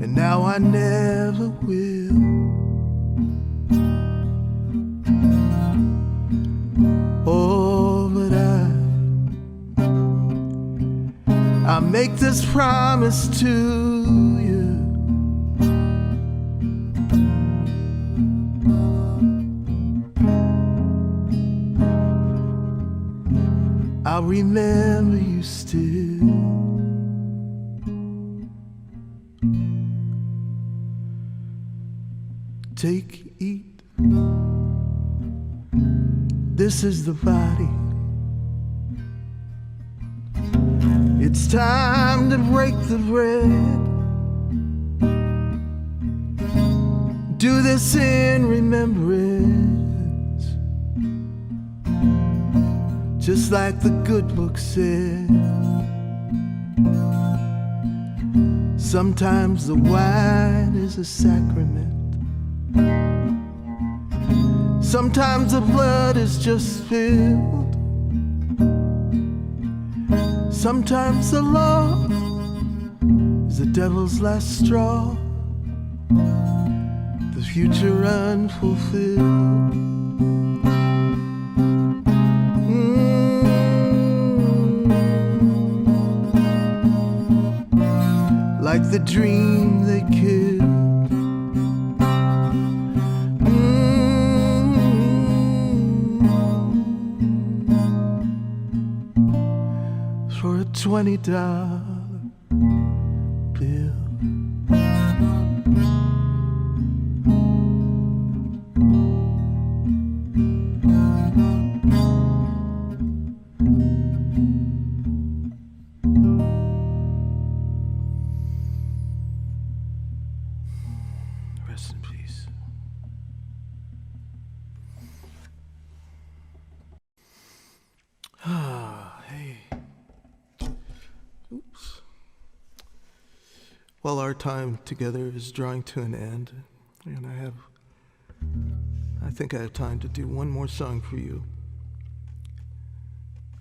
And now I never will. Oh, but I make this promise to you. I'll remember you still. Take, eat. This is the body. It's time to break the bread. Do this in remembrance, just like the good book said. Sometimes the wine is a sacrament, Sometimes the blood is just spilled. Sometimes the law is the devil's last straw, the future unfulfilled. Like the dream they killed. For a $20 bill. Rest in peace. Hey. Oops. Well, our time together is drawing to an end, and I think I have time to do one more song for you.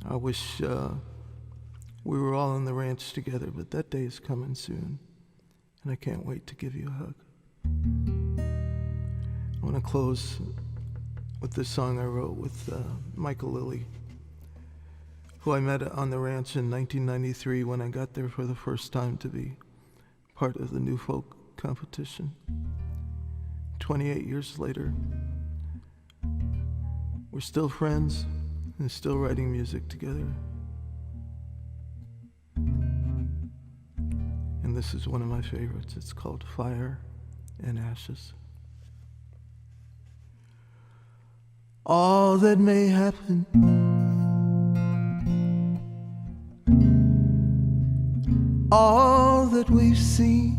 I wish we were all on the ranch together, but that day is coming soon, and I can't wait to give you a hug. I want to close with this song I wrote with Michael Lilly, who I met on the ranch in 1993 when I got there for the first time to be part of the New Folk competition. 28 years later, we're still friends and still writing music together. And this is one of my favorites. It's called Fire and Ashes. All that may happen all that we've seen,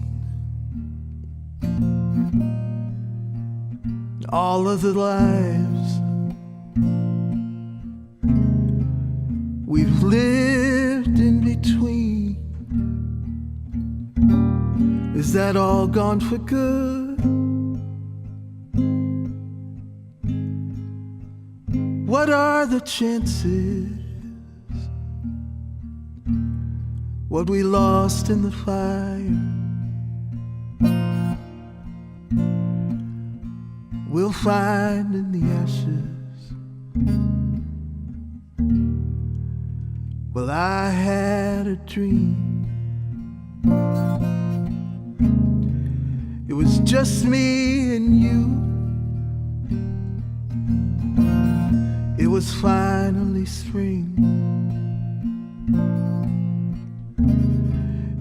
all of the lives we've lived in between, is that all gone for good? What are the chances? What we lost in the fire, we'll find in the ashes. Well, I had a dream. It was just me and you. It was finally spring,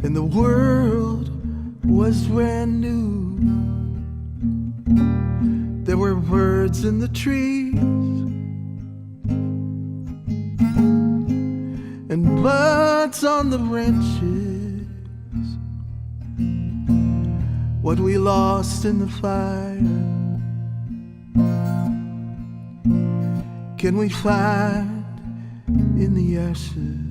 and the world was brand new. There were birds in the trees and buds on the branches. What we lost in the fire, can we find in the ashes?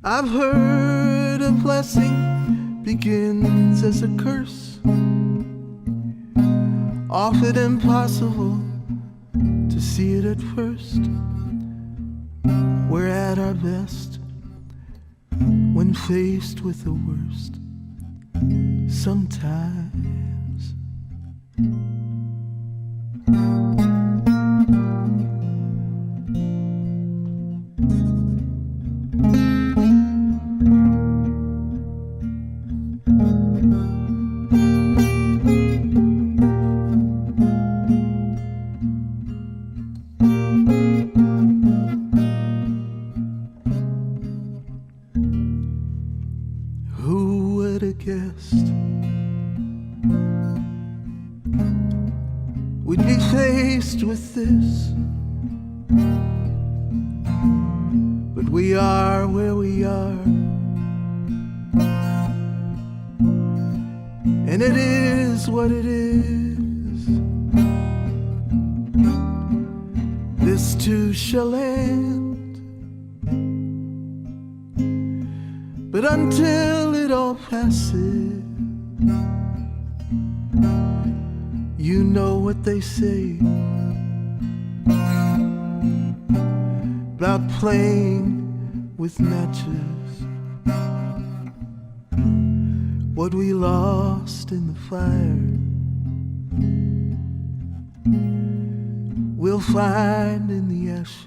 I've heard a blessing begins as a curse, often impossible to see it at first. We're at our best when faced with the worst sometimes. With this, but we are where we are, and it is what it is. This too shall end, but until it all passes, You know what they say about playing with matches, what we lost in the fire, we'll find in the ashes.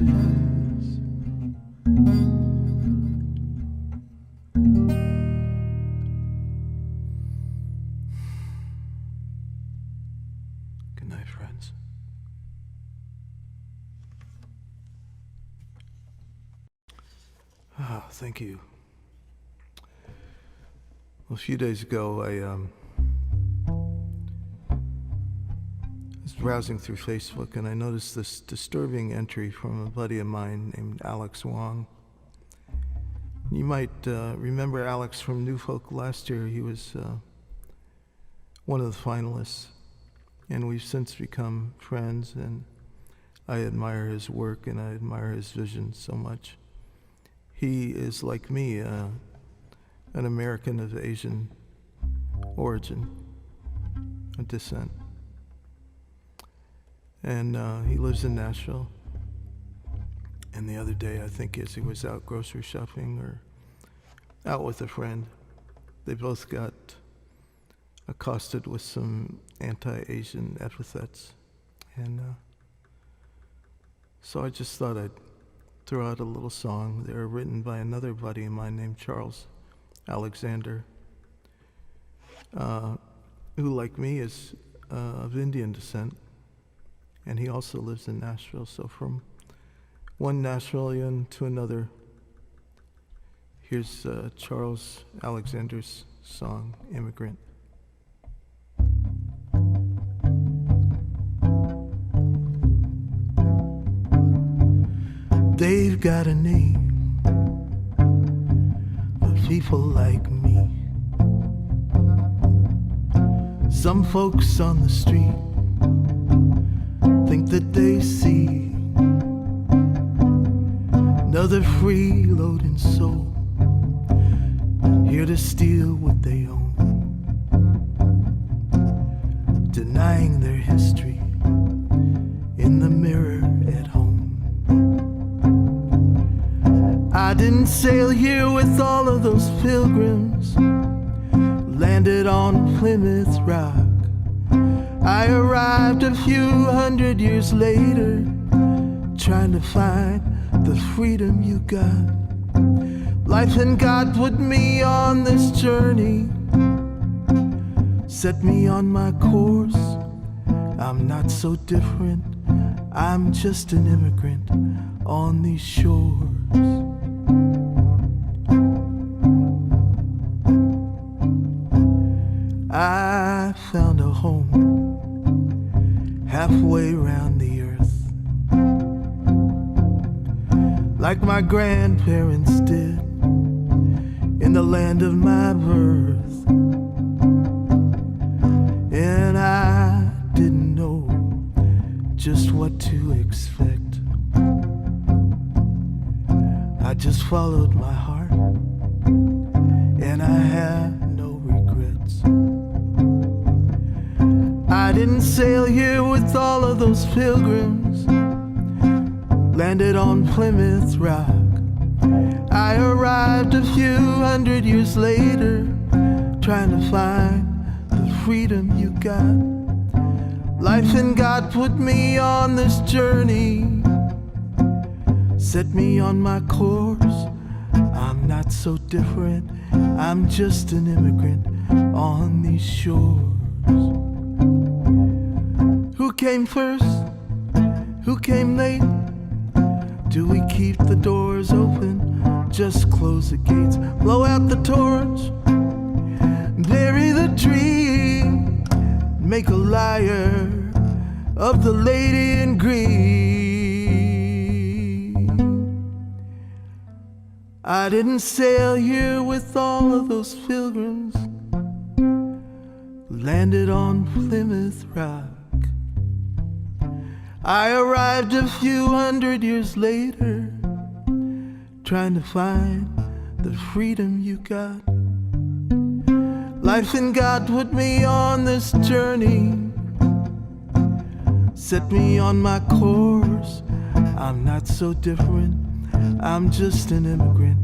Good night, friends. Thank you. Well, a few days ago, I was browsing through Facebook and I noticed this disturbing entry from a buddy of mine named Alex Wong. You might remember Alex from New Folk last year. He was one of the finalists, and we've since become friends, and I admire his work and I admire his vision so much. He is, like me, an American of Asian origin and descent. And he lives in Nashville. And the other day, I think as he was out grocery shopping or out with a friend, they both got accosted with some anti-Asian epithets. And so I just thought I'd throw out a little song. They were written by another buddy of mine named Charles Alexander, who, like me, is of Indian descent, and he also lives in Nashville. So from one Nashvilleian to another, here's Charles Alexander's song, Immigrant. They've got a name for people like me. Some folks on the street think that they see another freeloading soul here to steal what they own, denying their history in the mirror at home. I didn't sail here with all of those pilgrims, landed on Plymouth Rock. I arrived a few hundred years later, trying to find the freedom you got. Life and God put me on this journey, set me on my course. I'm not so different, I'm just an immigrant on these shores. I found a home halfway around the earth, like my grandparents did in the land of my birth. And I didn't know just what to expect. I just followed my heart, and I had no regrets. I didn't sail here with all of those pilgrims, landed on Plymouth Rock. I arrived a few hundred years later, trying to find the freedom you got. Life and God put me on this journey, set me on my course. I'm not so different, I'm just an immigrant on these shores. Who came first? Who came late? Do we keep the doors open? Just close the gates, blow out the torch, bury the dream, make a liar of the lady in green. I didn't sail here with all of those pilgrims, landed on Plymouth Rock. I arrived a few hundred years later, trying to find the freedom you got. Life and God put me on this journey, set me on my course. I'm not so different, I'm just an immigrant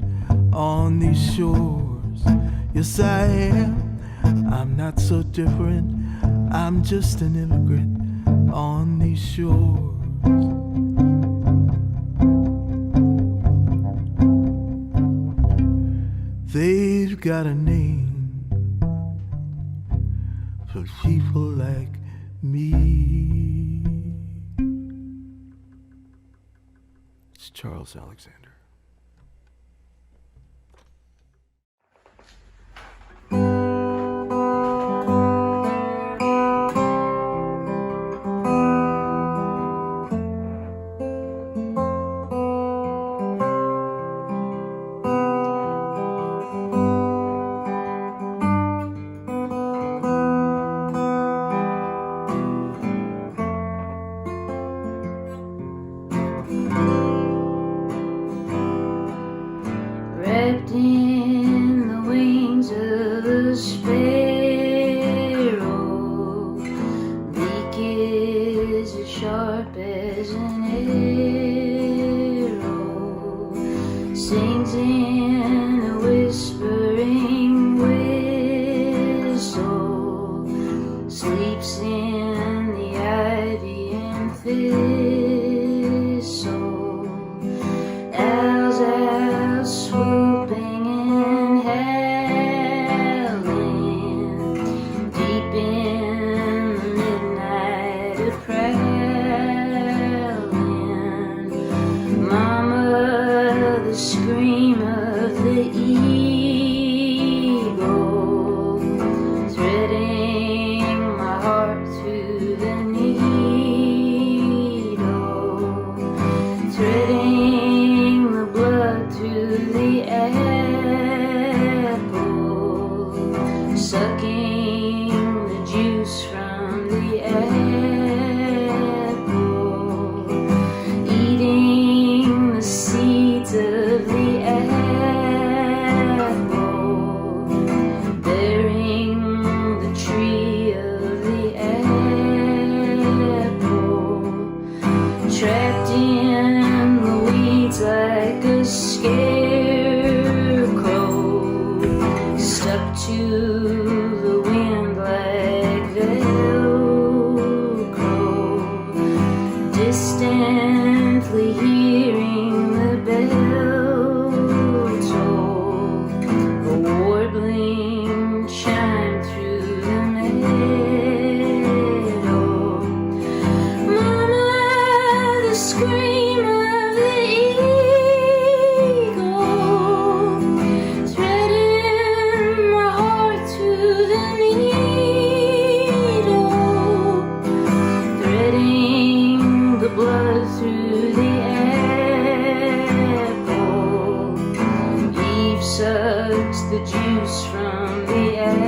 on these shores. Yes, I am, I'm not so different, I'm just an immigrant on these shores. They've got a name for people like me. It's Charles Alexander. Wrapped in the wings of a sparrow, beak is as sharp as an arrow, sings in a whispering whistle, sleeps in the ivy and thistle, owls out swooping and howling, deep in the midnight of prowling. Mama, the scream of the eagle, threading my heart through the needle, threading the blood through the apple, sucking the juice from the apple, eating the seeds of the apple, bearing the tree of the apple, trapped in the weeds like a scarecrow, stuck to the wind like Velcro, distantly hearing the bell toll, a warbling chime through the meadow. Mama, the scream of the eagle, threading my heart through the needle, threading the blood through the apple. Eve sucks the juice from the apple.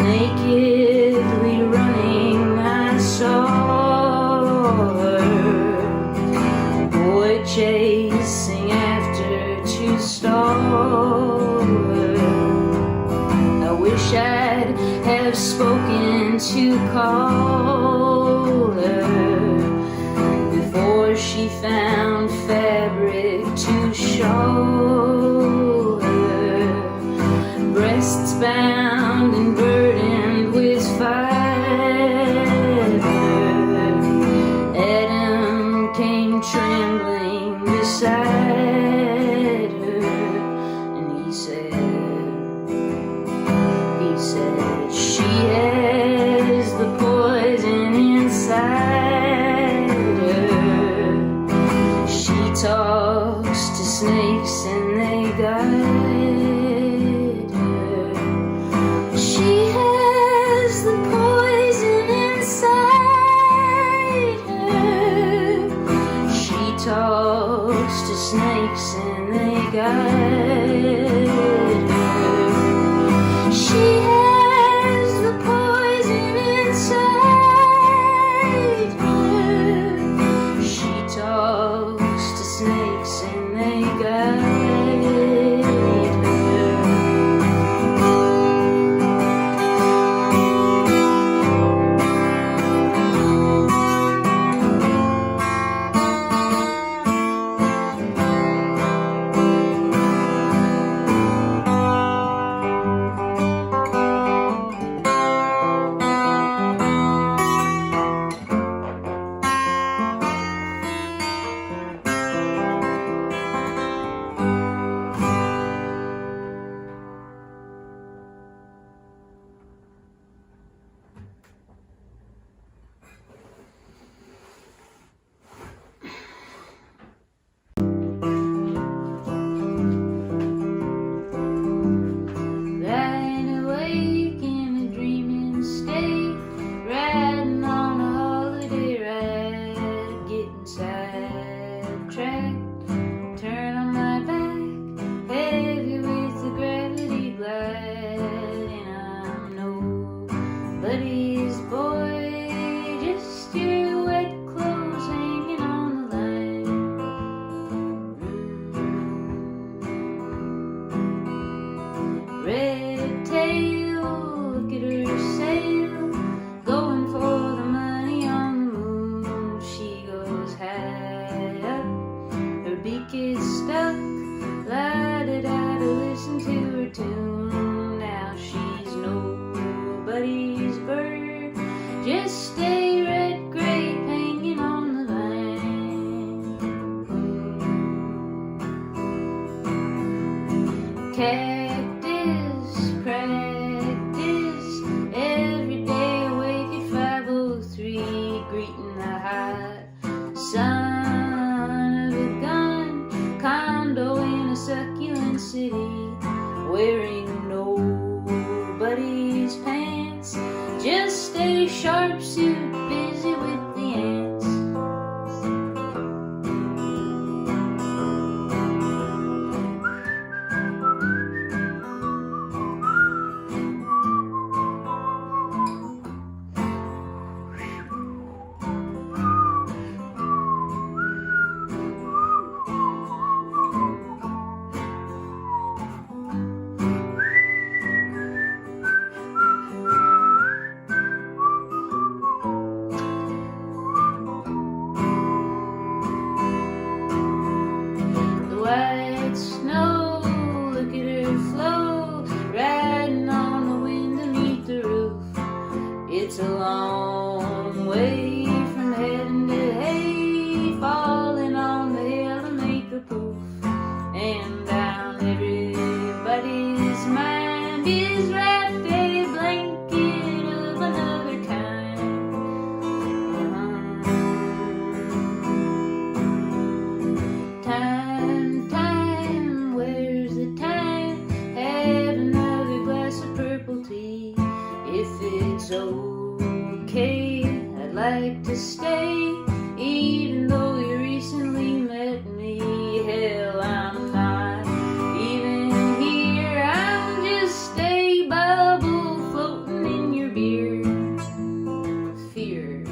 Nakedly running, I saw her. Boy chasing after to stall her. I wish I'd have spoken to call her before she found fabric to shawl her. Breasts bound and burdened with fiber. Adam came trembling beside her, and he said, she has the poison inside her. She talks to snakes and they guide her. She has the poison inside her. She talks to snakes and they guide her. She has the poison inside her. She talks to snakes and they guide her. Cactus practice every day. Awake at 5:03, greeting the hot son of a gun. Condo in a succulent city, wearing nobody's pants. Just a sharp suit, busy with the ants. It's a long way from heading to hay, falling on the hill to make a poof, and down everybody's mind is wrapped a blanket of another kind. Time, where's the time? Have another glass of purple tea. If it's okay, I'd like to stay, even though you recently met me. Hell, I'm not even here. I'm just a bubble floating in your beer. Fear.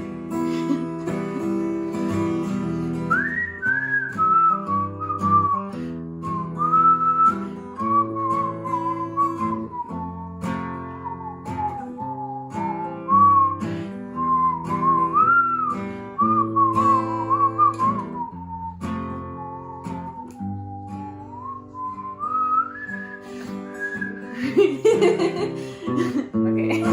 Okay.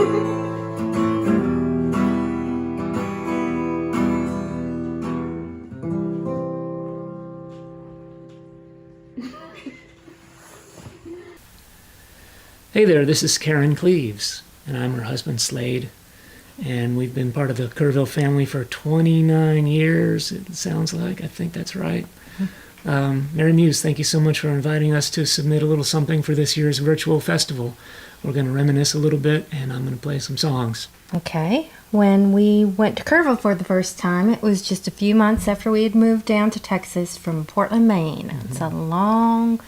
Hey there, this is Karen Cleaves, and I'm her husband Slade, and we've been part of the Kerrville family for 29 years, it sounds like. I think that's right. Mary Muse, thank you so much for inviting us to submit a little something for this year's virtual festival. We're going to reminisce a little bit, and I'm going to play some songs. Okay. When we went to Kerrville for the first time, it was just a few months after we had moved down to Texas from Portland, Maine. Mm-hmm. It's a long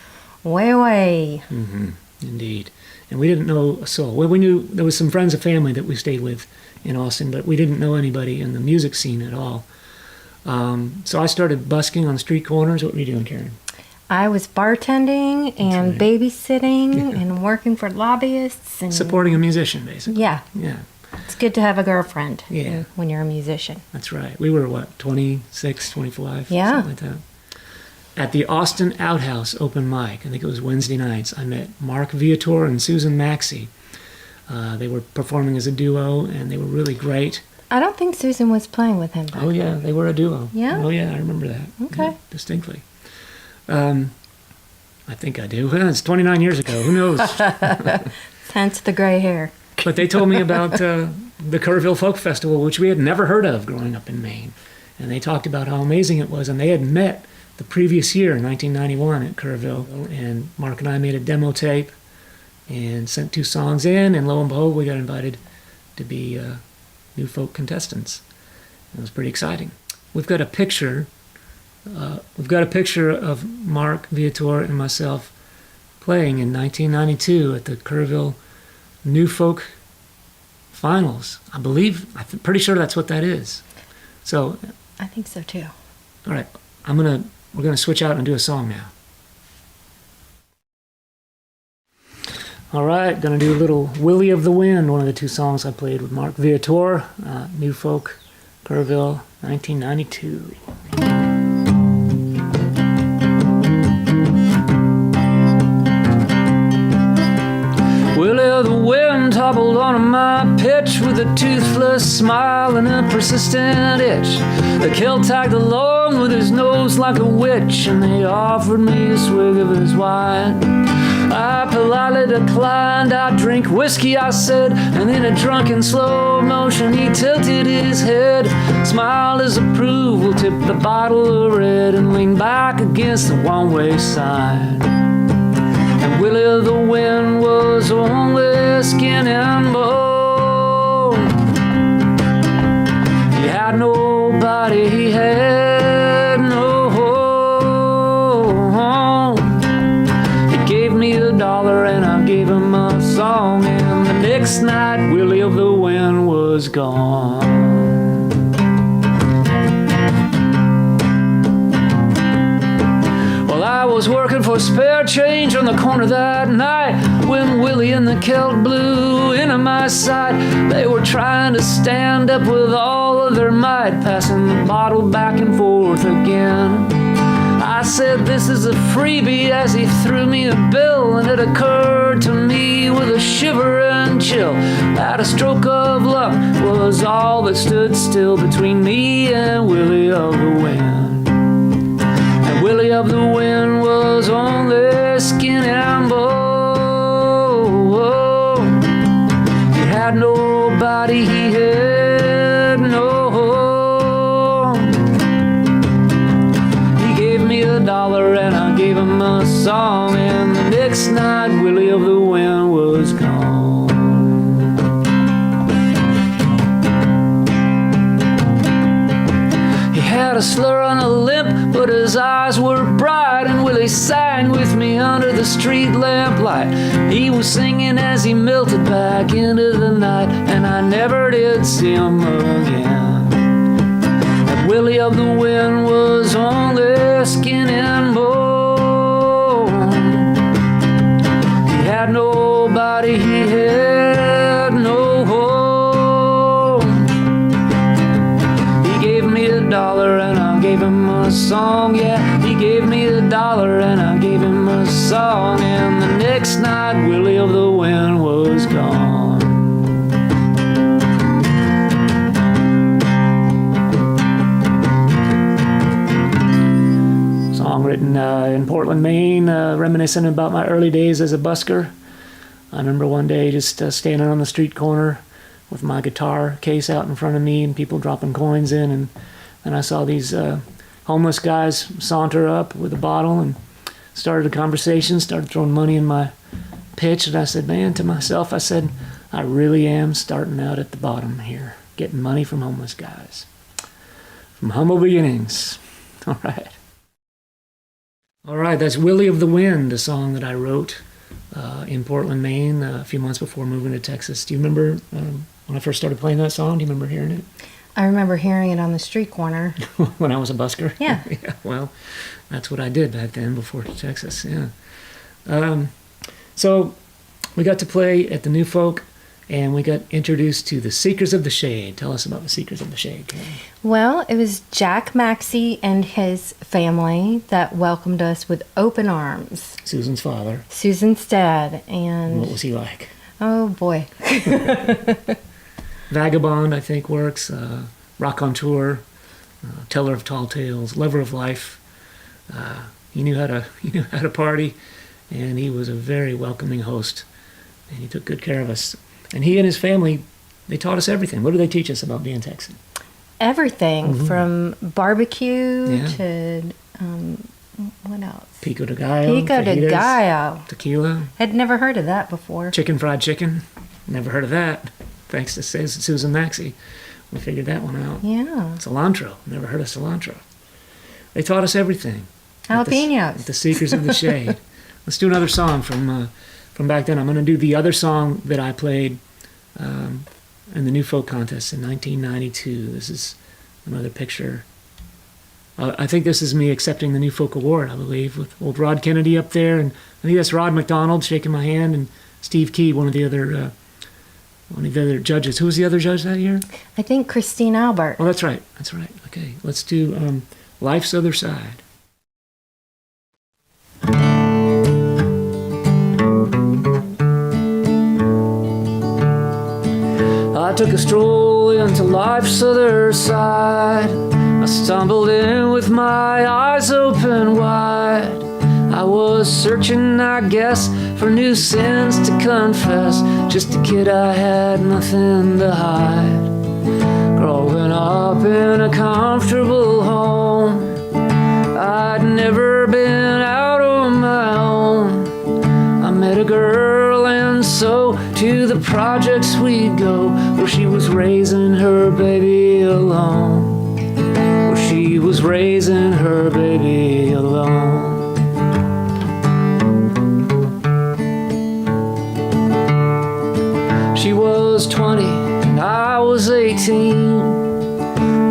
way away. Mm-hmm. Indeed. And we didn't know a soul. Well, we knew there was some friends and family that we stayed with in Austin, but we didn't know anybody in the music scene at all. So I started busking on street corners. What were you doing, Karen? I was bartending and babysitting and working for lobbyists. And supporting a musician, basically. Yeah. Yeah. It's good to have a girlfriend Yeah. when you're a musician. That's right. We were, 26, 25? Yeah. Something like that. At the Austin Outhouse open mic, I think it was Wednesday nights, I met Mark Viator and Susan Maxey. They were performing as a duo, and they were really great. I don't think Susan was playing with him. Oh, yeah, they were a duo. Yeah? Oh, yeah, I remember that. Okay. Yeah, distinctly. I think I do. Well, it's 29 years ago. Who knows? Hence the gray hair. But they told me about the Kerrville Folk Festival, which we had never heard of growing up in Maine. And they talked about how amazing it was. And they had met the previous year, in 1991, at Kerrville. And Mark and I made a demo tape and sent 2 songs in. And lo and behold, we got invited to be new folk contestants. It was pretty exciting. We've got a picture. Of Mark Viator and myself playing in 1992 at the Kerrville New Folk Finals. I'm pretty sure that's what that is. So I think so too. All right, we're gonna switch out and do a song now. All right, gonna do a little Willie of the Wind, one of the 2 songs I played with Mark Viator, New Folk, Kerrville, 1992. Willie of the Wind toppled onto my pitch with a toothless smile and a persistent itch. The kilt tagged along with his nose like a witch, and they offered me a swig of his wine. I politely declined. I drink whiskey, I said, and in a drunken slow motion he tilted his head, smiled his approval, tipped the bottle of red, and leaned back against the one-way sign. And Willie of the Wind was only skin and bone. He had nobody, he had no home. He gave me $1 and I gave him a song, and the next night Willie of the Wind was gone. I was working for spare change on the corner that night when Willie and the Celt blew into my sight. They were trying to stand up with all of their might, passing the bottle back and forth again. I said, this is a freebie, as he threw me a bill, and it occurred to me with a shiver and chill that a stroke of luck was all that stood still between me and Willie of the Wind. Willie of the Wind was only skin and bone. He had nobody, he had no home. He gave me $1 and I gave him a song, and the next night Willie of the Wind was gone. He had a slur and a limp, but his eyes were bright, and Willie sang with me under the street lamplight. He was singing as he melted back into the night, and I never did see him again. And Willie of the Wind was only skin and bone. He had nobody, he had no home. He gave me $1 and I gave him a song, yeah. He gave me $1 and I gave him a song, and the next night Willie of the Wind was gone. Song written in Portland, Maine, reminiscent about my early days as a busker. I remember one day just standing on the street corner with my guitar case out in front of me and people dropping coins in, and I saw these homeless guys saunter up with a bottle and started a conversation, started throwing money in my pitch, and I said, man, to myself, I said, I really am starting out at the bottom here, getting money from homeless guys. From humble beginnings. All right. All right, that's Willie of the Wind, a song that I wrote in Portland, Maine, a few months before moving to Texas. Do you remember when I first started playing that song? Do you remember hearing it? I remember hearing it on the street corner. When I was a busker? Yeah. Yeah. Well, that's what I did back then before Texas, yeah. So we got to play at the New Folk, and we got introduced to the Seekers of the Shade. Tell us about the Seekers of the Shade, Karen. Well, it was Jack Maxey and his family that welcomed us with open arms. Susan's father. Susan's dad. And what was he like? Oh, boy. Vagabond, I think, works. Rock on Tour, Teller of Tall Tales, Lover of Life. He knew how to party, and he was a very welcoming host, and he took good care of us. And he and his family, they taught us everything. What did they teach us about being Texan? Everything, from barbecue to what else? Pico de Gallo. Pico de Gallo. Tequila. I'd never heard of that before. Fried chicken. Never heard of that. Thanks to Susan Maxey. We figured that one out. Yeah. Cilantro. Never heard of cilantro. They taught us everything. Jalapenos. The Seekers of the Shade. Let's do another song from back then. I'm going to do the other song that I played in the New Folk Contest in 1992. This is another picture. I think this is me accepting the New Folk Award, I believe, with old Rod Kennedy up there. And I think that's Rod McDonald shaking my hand, and Steve Key, one of the other judges. Who was the other judge that year? I think Christine Albert. Oh, that's right. That's right. Okay, let's do Life's Other Side. I took a stroll into life's other side. I stumbled in with my eyes open wide. I I was searching, I guess, for new sins to confess. Just a kid, I had nothing to hide. Growing up in a comfortable home, I'd never been out on my own. I met a girl and so to the projects we'd go, where she was raising her baby alone. Where she was raising her baby alone. She was 20 and I was 18,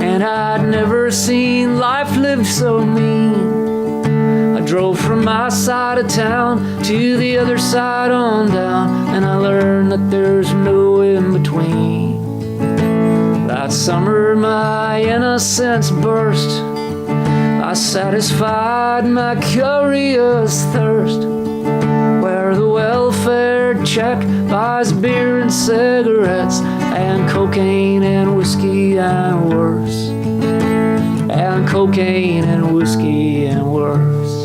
and I'd never seen life lived so mean. I drove from my side of town to the other side on down, and I learned that there's no in between. That summer my innocence burst. I satisfied my curious thirst, where the welfare check buys beer and cigarettes and cocaine and whiskey and worse. And cocaine and whiskey and worse.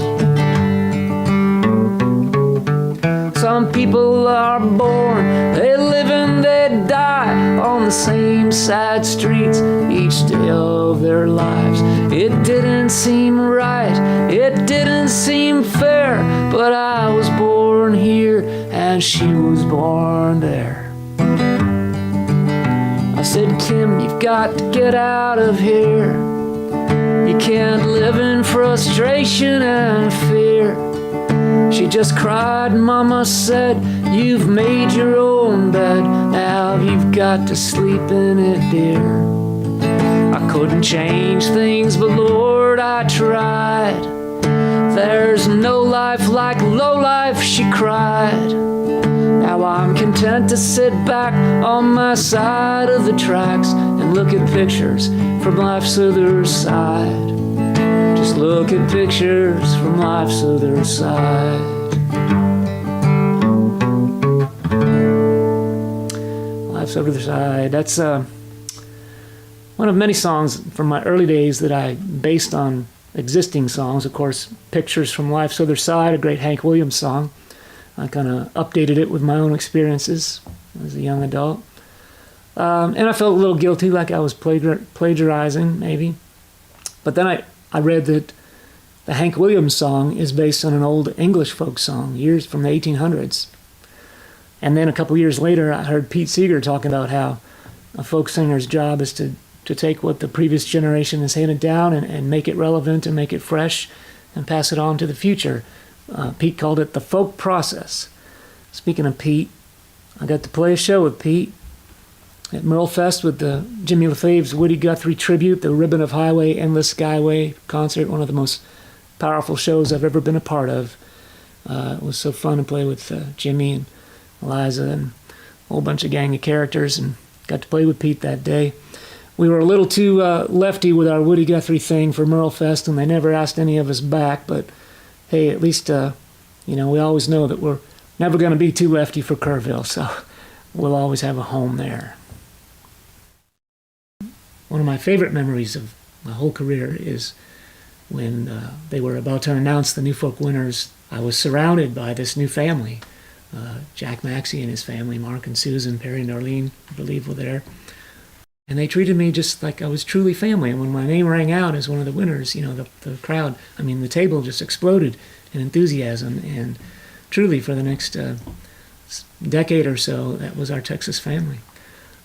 Some people are born, they live and they die on the same sad streets each day of their lives. It didn't seem right, it didn't seem fair, but I was born here and she was born there. I said, Kim, you've got to get out of here. You can't live in frustration and fear. She just cried, Mama said, you've made your own bed, now you've got to sleep in it, dear. I couldn't change things, but Lord, I tried. There's no life like low life, she cried. Now I'm content to sit back on my side of the tracks and look at pictures from life's other side. Just look at pictures from life's other side. Life's other side. That's one of many songs from my early days that I based on existing songs. Of course, Pictures from Life's Other Side, a great Hank Williams song. I kind of updated it with my own experiences as a young adult. And I felt a little guilty, like I was plagiarizing, maybe. But then I read that the Hank Williams song is based on an old English folk song, years from the 1800s. And then a couple years later, I heard Pete Seeger talking about how a folk singer's job is to take what the previous generation has handed down and make it relevant and make it fresh and pass it on to the future. Pete called it the folk process. Speaking of Pete, I got to play a show with Pete at Merle Fest with the Jimmy LaFave's Woody Guthrie tribute, the Ribbon of Highway, Endless Skyway concert, one of the most powerful shows I've ever been a part of. It was so fun to play with Jimmy and Eliza and a whole bunch of gang of characters, and got to play with Pete that day. We were a little too lefty with our Woody Guthrie thing for Merle Fest, and they never asked any of us back, but hey, at least, we always know that we're never going to be too lefty for Kerrville, so we'll always have a home there. One of my favorite memories of my whole career is when they were about to announce the New Folk winners. I was surrounded by this new family. Jack Maxey and his family, Mark and Susan, Perry and Arlene, I believe, were there. And they treated me just like I was truly family. And when my name rang out as one of the winners, the crowd, the table just exploded in enthusiasm. And truly, for the next decade or so, that was our Texas family.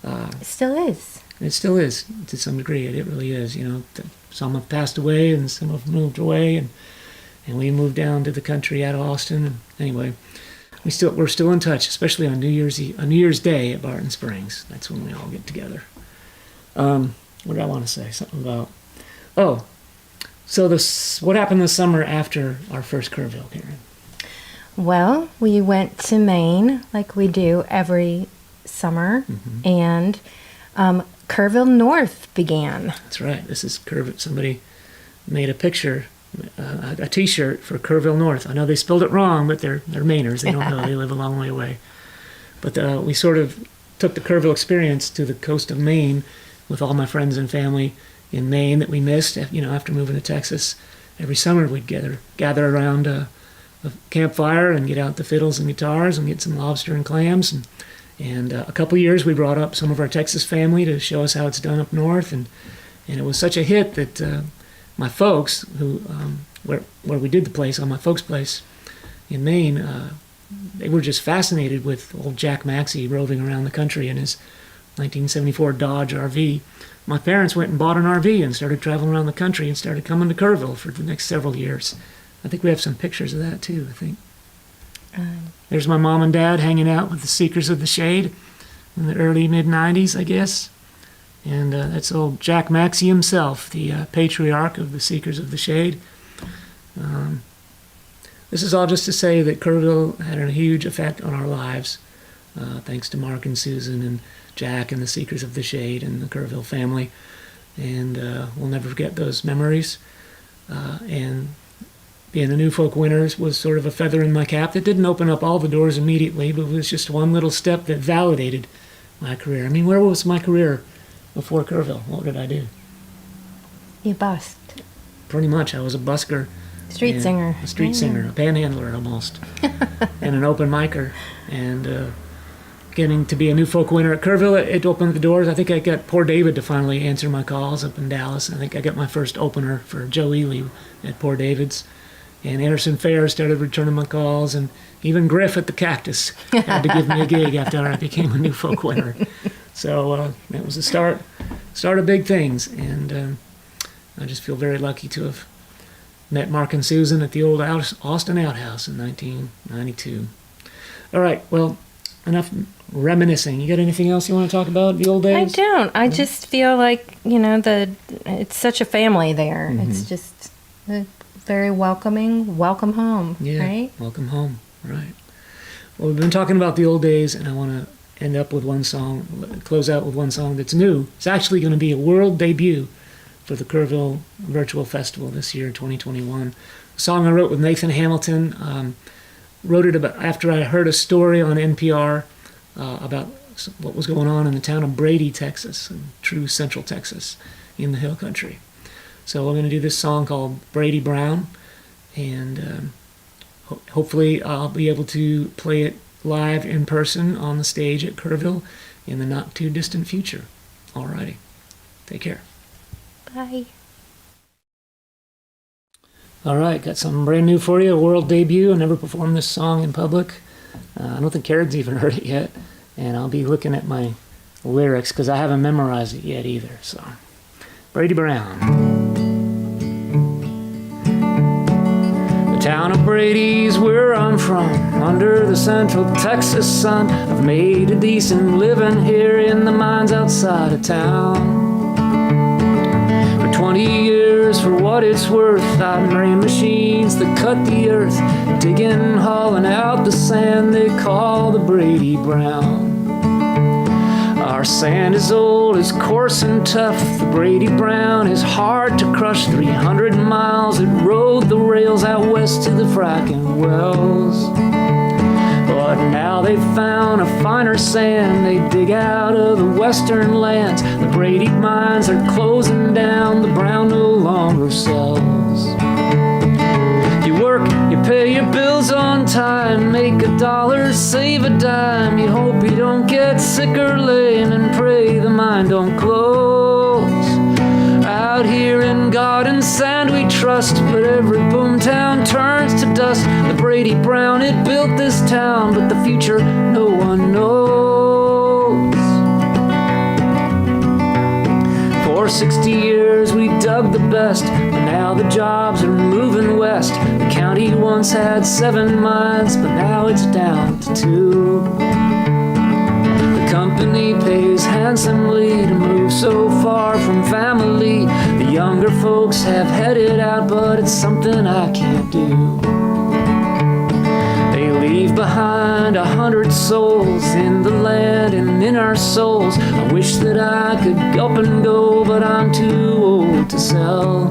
It still is. It still is, to some degree. It really is. Some have passed away and some have moved away. And we moved down to the country out of Austin. And anyway, we're still in touch, especially on New Year's Day at Barton Springs. That's when we all get together. What did I want to say? Something about... what happened this summer after our first Kerrville, Karen? Well, we went to Maine, like we do every summer, and Kerrville North began. That's right. This is Kerrville. Somebody made a picture, a T-shirt for Kerrville North. I know they spelled it wrong, but they're Mainers. They don't know. They live a long way away. But we sort of took the Kerrville experience to the coast of Maine with all my friends and family in Maine that we missed, after moving to Texas. Every summer we'd gather around campfire and get out the fiddles and guitars and get some lobster and clams. And a couple years we brought up some of our Texas family to show us how it's done up north. And it was such a hit that my folks, where we did the place, on my folks' place in Maine, they were just fascinated with old Jack Maxey roving around the country in his 1974 Dodge RV. My parents went and bought an RV and started traveling around the country and started coming to Kerrville for the next several years. I think we have some pictures of that too, I think. There's my mom and dad hanging out with the Seekers of the Shade in the early mid-90s, I guess. And that's old Jack Maxey himself, the patriarch of the Seekers of the Shade. This is all just to say that Kerrville had a huge effect on our lives, thanks to Mark and Susan and Jack and the Seekers of the Shade and the Kerrville family. And we'll never forget those memories. And being a New Folk winner was sort of a feather in my cap that didn't open up all the doors immediately, but it was just one little step that validated my career. I mean, where was my career before Kerrville? What did I do? You busked. Pretty much. I was a busker. Street singer. A street singer, a panhandler almost, and an open micer. And getting to be a New Folk winner at Kerrville, it opened the doors. I think I got Poor David to finally answer my calls up in Dallas. I think I got my first opener for Joe Ely at Poor David's. And Anderson Fair started returning my calls, and even Griff at the Cactus had to give me a gig after I became a New Folk winner. So that was the start of big things, and I just feel very lucky to have met Mark and Susan at the old Austin Outhouse in 1992. All right, well, enough reminiscing. You got anything else you want to talk about, the old days? I don't. I just feel like, it's such a family there. Mm-hmm. It's just very welcoming. Welcome home, right? Welcome home, right. Well, we've been talking about the old days, and I want to end up with one song, close out with one song that's new. It's actually going to be a world debut for the Kerrville Virtual Festival this year, 2021. A song I wrote with Nathan Hamilton. Wrote it about after I heard a story on NPR about what was going on in the town of Brady, Texas, in true central Texas, in the hill country. So we're going to do this song called Brady Brown, and hopefully I'll be able to play it live in person on the stage at Kerrville in the not too distant future. Alrighty, take care. Bye. All right, got something brand new for you, a world debut. I never performed this song in public. I don't think Karen's even heard it yet, and I'll be looking at my lyrics because I haven't memorized it yet either. So, Brady Brown. The town of Brady's where I'm from, under the central Texas sun. I've made a decent living here in the mines outside of town. 20 years, for what it's worth, I've ran machines that cut the earth, digging, hauling out the sand they call the Brady Brown. Our sand is old, is coarse and tough. The Brady Brown is hard to crush. 300 miles it rode the rails out west to the fracking wells. But now they've found a finer sand they dig out of the western lands. The Brady mines are closing down, the Brown no longer sells. You work, you pay your bills on time, make $1, save a dime. You hope you don't get sick or lame, and pray the mine don't close. Out here in God and sand we trust, but every boomtown turns to dust. The Brady Brown, it built this town, but the future no one knows. For 60 years we dug the best, but now the jobs are moving west. The county once had 7 mines, but now it's down to 2. Company pays handsomely to move so far from family. The younger folks have headed out, but it's something I can't do. They leave behind 100 souls in the land and in our souls. I wish that I could up and go, but I'm too old to sell.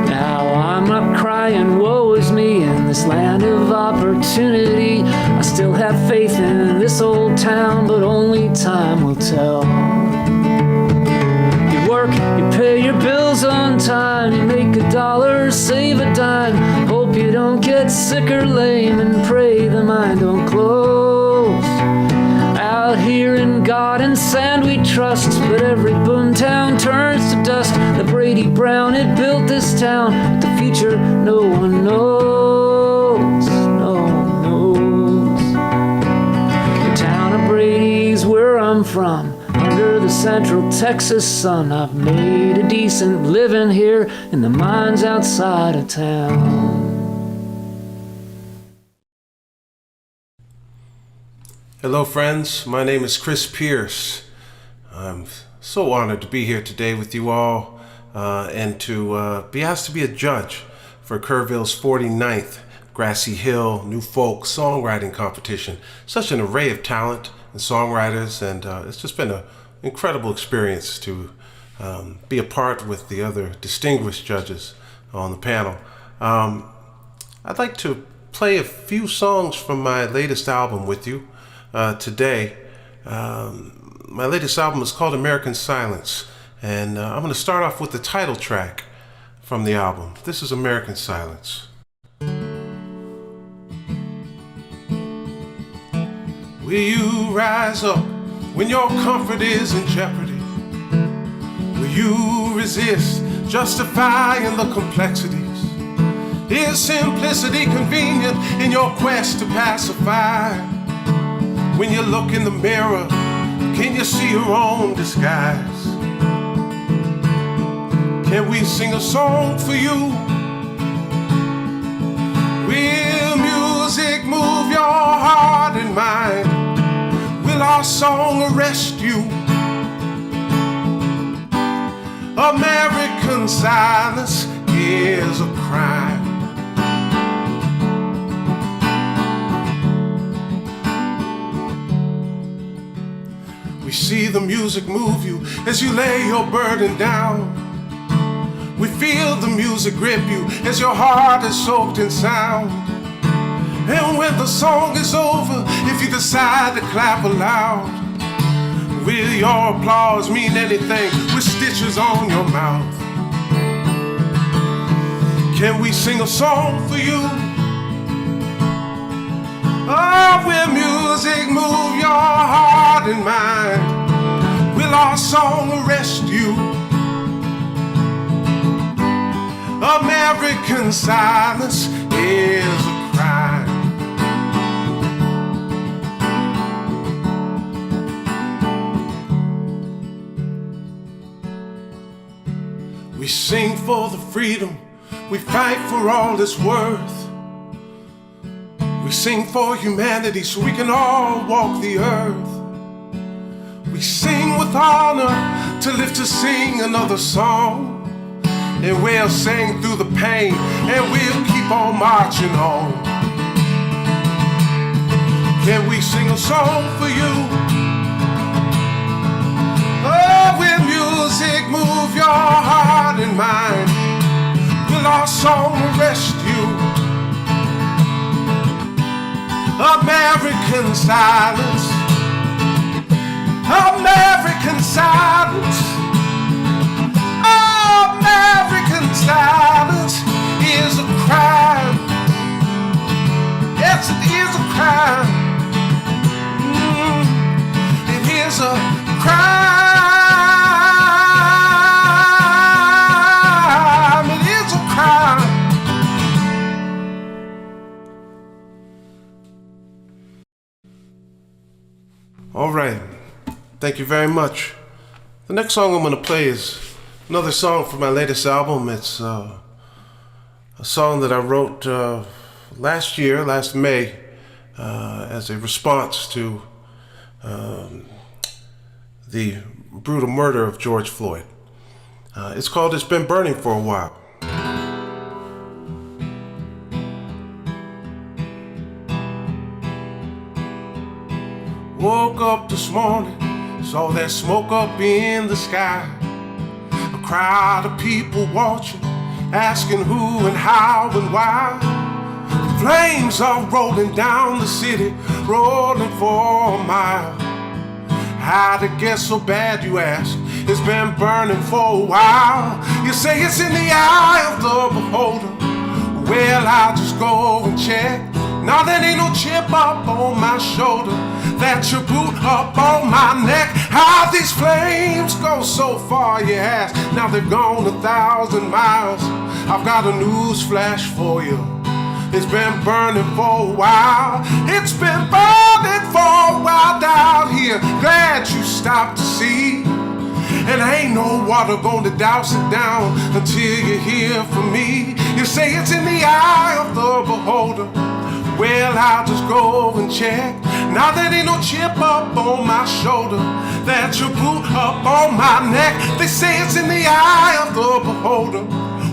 Now I'm not crying, woe is me, in this land of opportunity. I still have faith in this old town, but only time will tell. You work, you pay your bills on time, you make $1, save a dime. Hope you don't don't get sick or lame, and pray the mind don't close. Out here in God and sand we trust, but every boomtown turns to dust. The Brady Brown had built this town, but the future no one knows. No one knows. The town of Brady's where I'm from. Under the central Texas sun, I've made a decent living here in the mines outside of town. Hello friends, my name is Chris Pierce. I'm so honored to be here today with you all and to be asked to be a judge for Kerrville's 49th Grassy Hill New Folk Songwriting Competition. Such an array of talent and songwriters, and it's just been an incredible experience to be a part with the other distinguished judges on the panel. I'd like to play a few songs from my latest album with you today. My latest album is called American Silence, and I'm going to start off with the title track from the album. This is American Silence. Will you rise up when your comfort is in jeopardy? Will you resist justifying the complexities? Is simplicity convenient in your quest to pacify? When you look in the mirror, can you see your own disguise? Can we sing a song for you? Will music move your heart and mind? Will our song arrest you? American silence is a crime. We see the music move you as you lay your burden down. We feel the music grip you as your heart is soaked in sound. And when the song is over, if you decide to clap aloud, will your applause mean anything with stitches on your mouth? Can we sing a song for you? Oh, will music move your heart and mind? Will our song arrest you? American silence is a crime. We sing for the freedom, we fight for all it's worth. We sing for humanity so we can all walk the earth. We sing with honor to live to sing another song. And we'll sing through the pain and we'll keep on marching on. Can we sing a song for you? Oh, will music move your heart and mind? Will our song arrest you? American silence, American silence, American silence is a crime. Yes, it is a crime. It is a crime. It is a crime. All right, thank you very much. The next song I'm going to play is another song from my latest album. It's a song that I wrote last May, as a response to the brutal murder of George Floyd. It's called It's Been Burning for a While. Woke up this morning, saw that smoke up in the sky. A crowd of people watching, asking who and how and why. The flames are rolling down the city, rolling for a mile. How'd it get so bad, you ask? It's been burning for a while. You say it's in the eye of the beholder. Well, I'll just go and check. Now there ain't no chip up on my shoulder, that your boot up on my neck. How these flames go so far, you ask. Now they've gone 1,000 miles. I've got a news flash for you. It's been burning for a while. It's been burning for a while down here. Glad you stopped to see. And ain't no water gonna douse it down until you hear from me. You say it's in the eye of the beholder. Well, I'll just go and check. Now there ain't no chip up on my shoulder, that your boot up on my neck. They say it's in the eye of the beholder.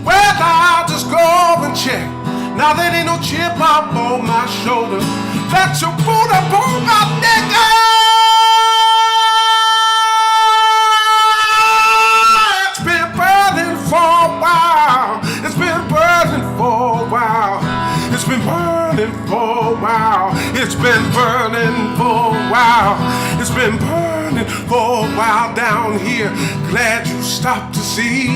Well, I'll just go and check. Now there ain't no chip up on my shoulder, that your boot up on my neck. It's been burning for a while. It's been burning for a while. It's been burning for a while. It's been burning for a while. It's been burning for a while down here. Glad you stopped to see.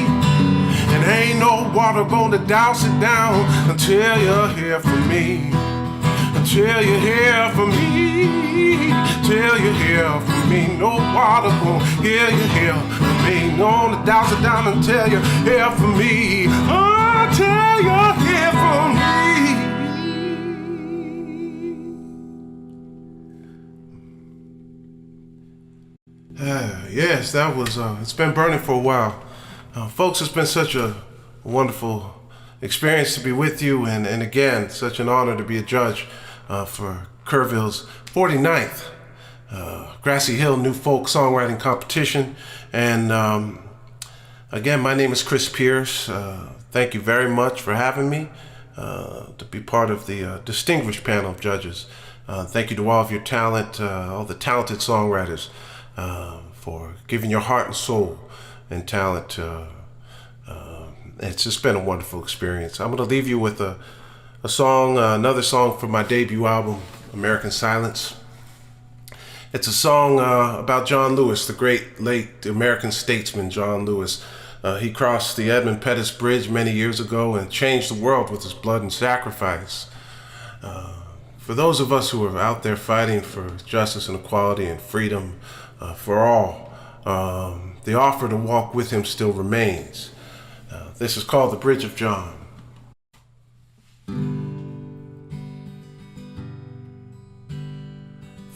And ain't no water gonna douse it down until you hear from me. Until you hear from me. Till you hear from me. No water gonna hear you hear from me. No to douse it down until you hear from me. Until you hear from me. Yes, that was, it's been burning for a while. Folks, it's been such a wonderful experience to be with you, and again, such an honor to be a judge for Kerrville's 49th Grassy Hill New Folk Songwriting Competition. And again, my name is Chris Pierce. Thank you very much for having me to be part of the distinguished panel of judges. Thank you to all of your talent, all the talented songwriters, for giving your heart and soul and talent. It's just been a wonderful experience. I'm going to leave you with a song, another song from my debut album, American Silence. It's a song about John Lewis, the great late American statesman John Lewis. He crossed the Edmund Pettus Bridge many years ago and changed the world with his blood and sacrifice. For those of us who are out there fighting for justice and equality and freedom for all, the offer to walk with him still remains. This is called The Bridge of John.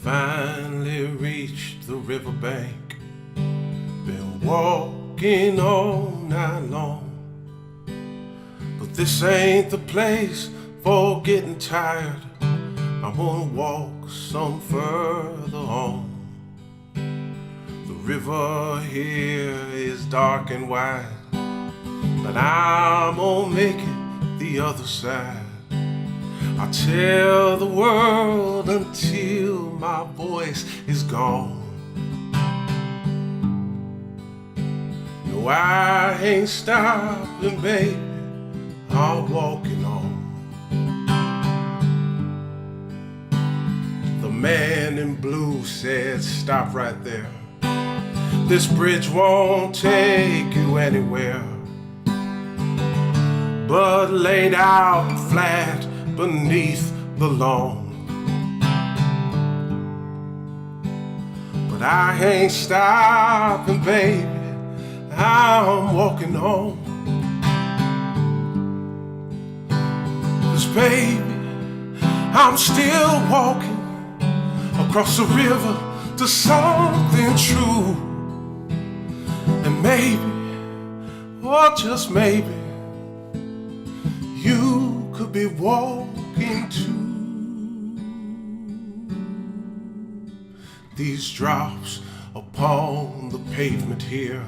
Finally reached the riverbank, been walking all night long, but this ain't the place for getting tired. I wanna walk some further on. The river here is dark and wide, but I'm gonna make it the other side. I'll tell the world until my voice is gone. No, I ain't stopping, baby, I'm walking on. The man in blue said, stop right there. This bridge won't take you anywhere, but laid out flat beneath the lawn. But I ain't stopping, baby, I'm walking on. 'Cause baby, I'm still walking across the river to something true. And maybe, or just maybe, you could be walking too. These drops upon the pavement here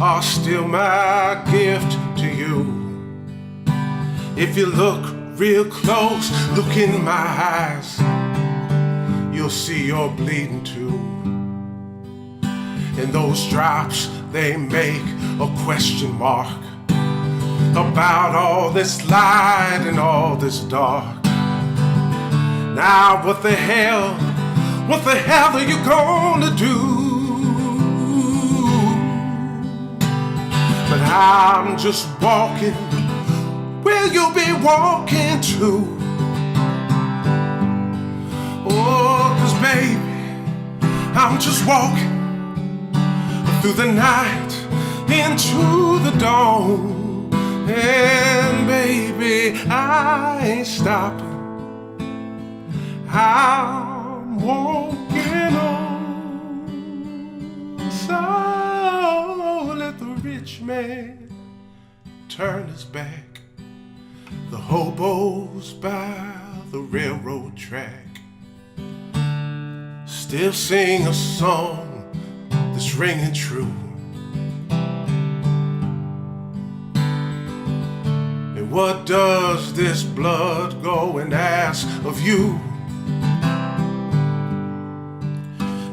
are still my gift to you. If you look real close, look in my eyes, you'll see you're bleeding too. And those drops, they make a question mark about all this light and all this dark. Now what the hell are you gonna do? But I'm just walking with where you'll be walking to. Oh, 'cause baby, I'm just walking through the night into the dawn. And baby, I ain't stopping. I'm walking on. So let the rich man turn his back. The hobos by the railroad track still sing a song that's ringing true. And what does this blood go and ask of you?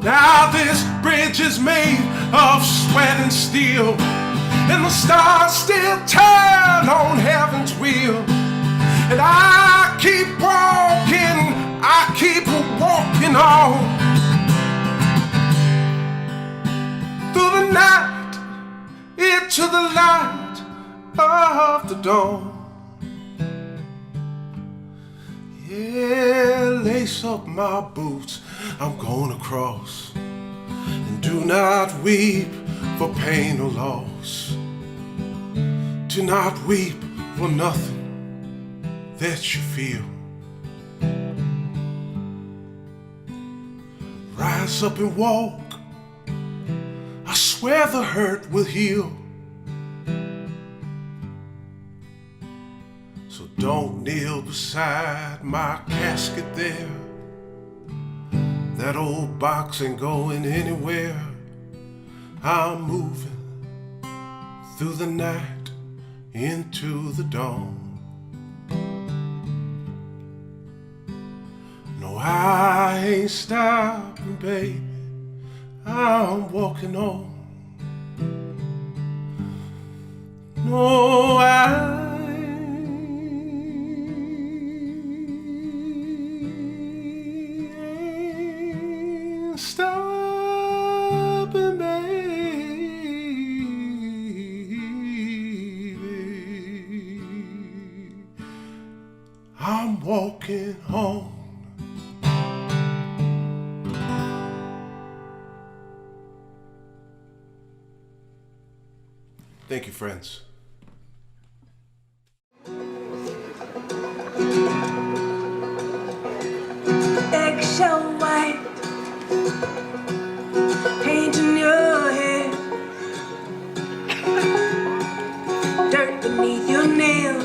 Now this bridge is made of sweat and steel, and the stars still turn on heaven's wheel. And I keep walking on through the night into the light of the dawn. Yeah, lace up my boots, I'm going across. And do not weep for pain or loss. Do not weep for nothing that you feel. Rise up and walk, I swear the hurt will heal. So don't kneel beside my casket there. That old box ain't going anywhere. I'm moving through the night into the dawn. No, I ain't stopping, baby. I'm walking on. No, I ain't stopping, baby. I'm walking home. Thank you, friends. Eggshell white, paint in your hair, dirt beneath your nails,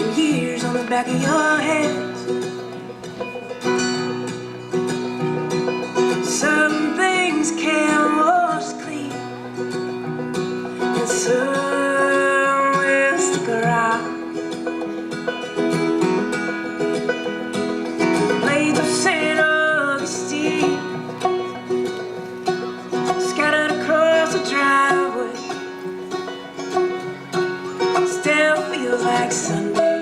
and years on the back of your head. Some things can wash clean, and some will stick around. Blades of St. Augustine scattered across the driveway. Still feels like Sunday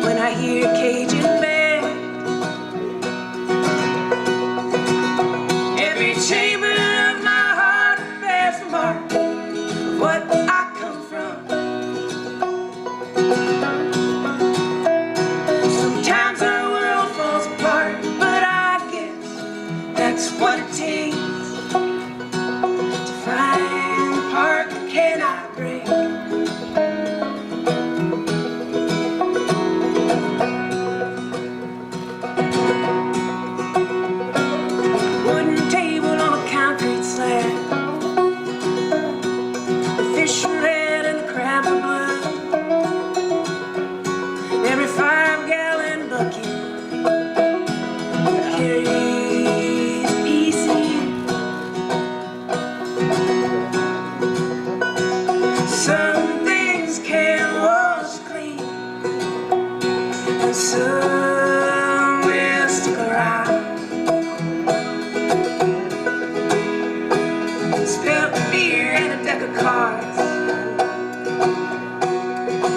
when I hear Cajun band. Every chamber of my heart bears the mark of what I come from. Sometimes our world falls apart, but I guess that's what it takes to find the part that cannot break. Wooden table on a concrete slab, the fish are red and the crabs are blue. Every 5-gallon bucket carries a piece of you. Some things can wash clean, and some will stick around. Spilled beer and a deck of cards,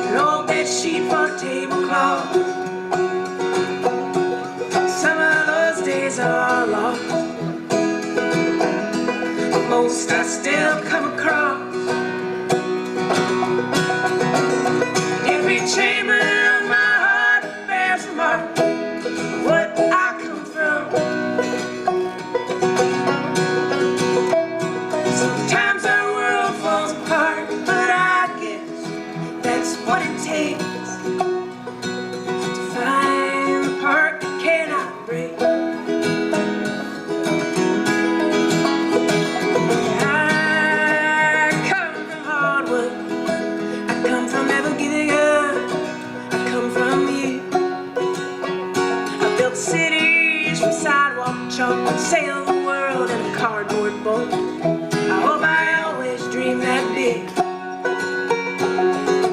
an old bed sheet for a tablecloth. Some of those days are lost, but most I still come across. chalk and sail the world in a cardboard boat. I hope I always dream that big.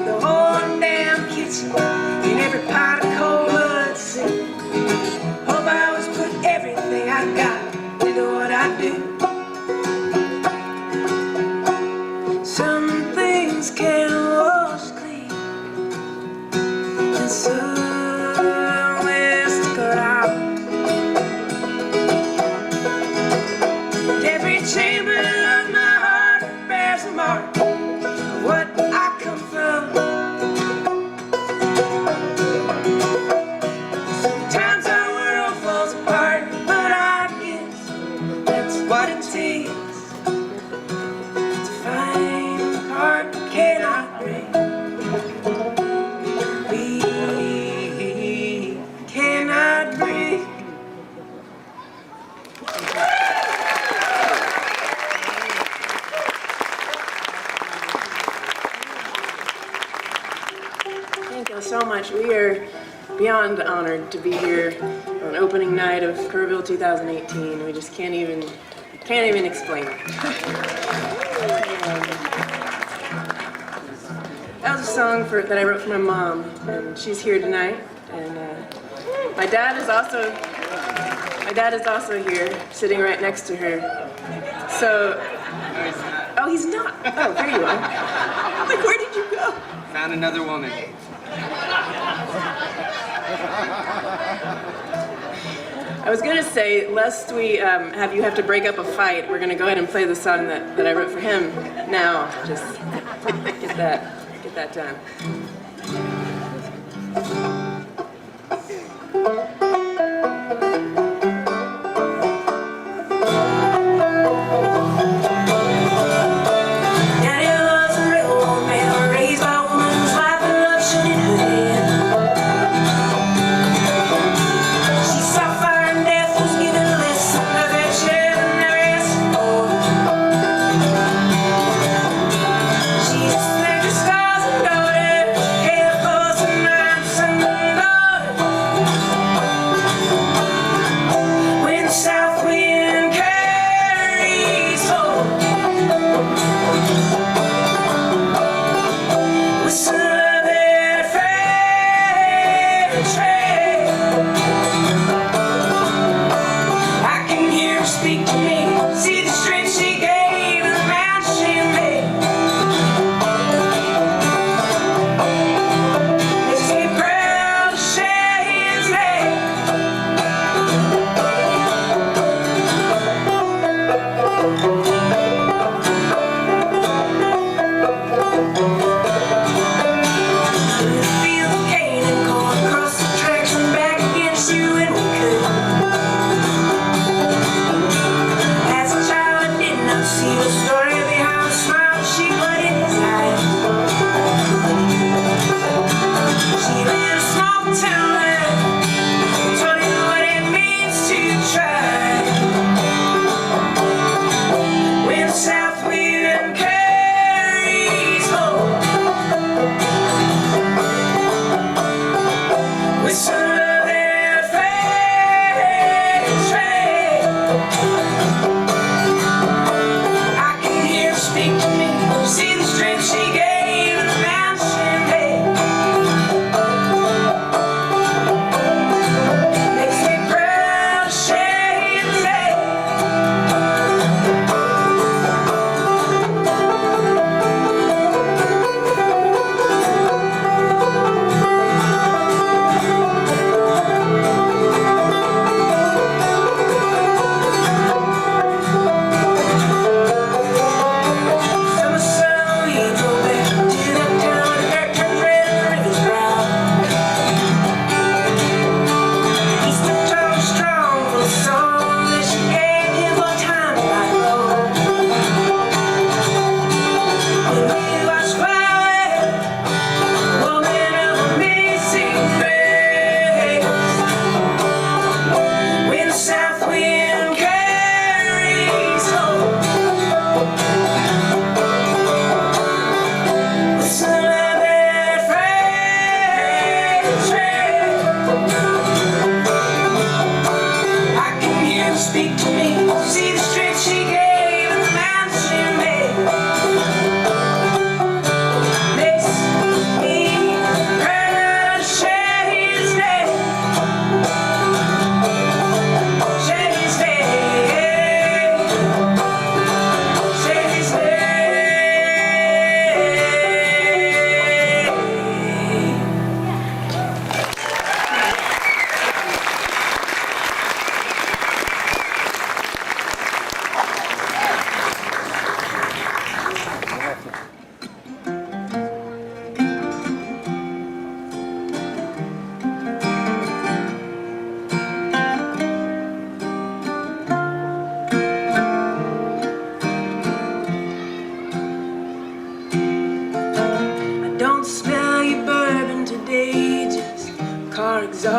The whole damn kitchen and every pot of cold blood soup. Hope I always put everything I got into what I do. Some things can wash clean, and some will stick around. Every chamber of my heart bears a mark of what I come from. Sometimes our world falls apart, but I guess that's what it takes to find the heart we cannot break. We cannot break. Thank you so much. We are beyond honored to be here on opening night of Kerrville 2018. We just can't even explain it. That was a song that I wrote for my mom, and she's here tonight. And my dad is also here, sitting right next to her. So, oh, he's not. Oh, there you are. Like, where did you go? Found another woman. I was gonna say, lest we have to break up a fight, we're gonna go ahead and play the song that I wrote for him now. Just get that done. Scars and daughters.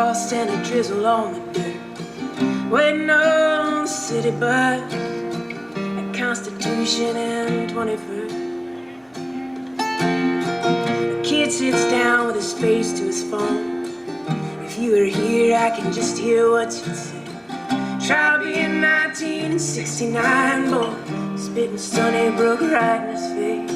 frost and a drizzle on the dirt. Waiting on the city bus at Constitution and 21st. The kid sits down with his face to his phone. If you were here, I can just hear what you'd say. Trial being 1969, boy, spitting Sunnybrook right in his face.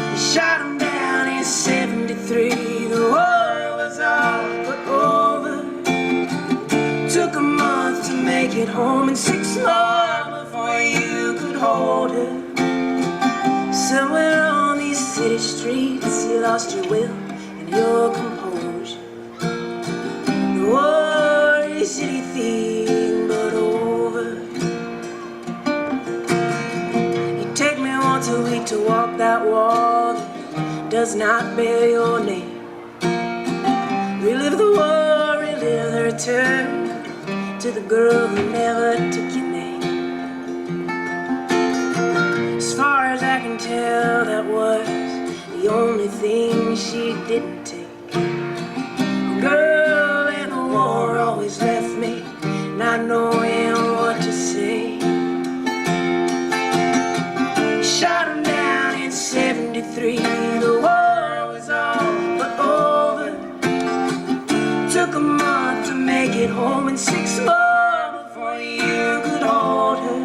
They shot him down in 73. The war was all but over. Took a month to make it home and 6 more before you could hold her. Somewhere on these city streets, you lost your will and your composure. The war is anything but over. You take me once a week to walk that wall that does not bear your name. Relive the war, relive the return to the girl who never took your name. As far as I can tell, that was the only thing she didn't take. A girl in the war always left me not knowing what to say. Shot him down in 73. The war was all but over. Took a month to make it home and 6 more before you could hold her.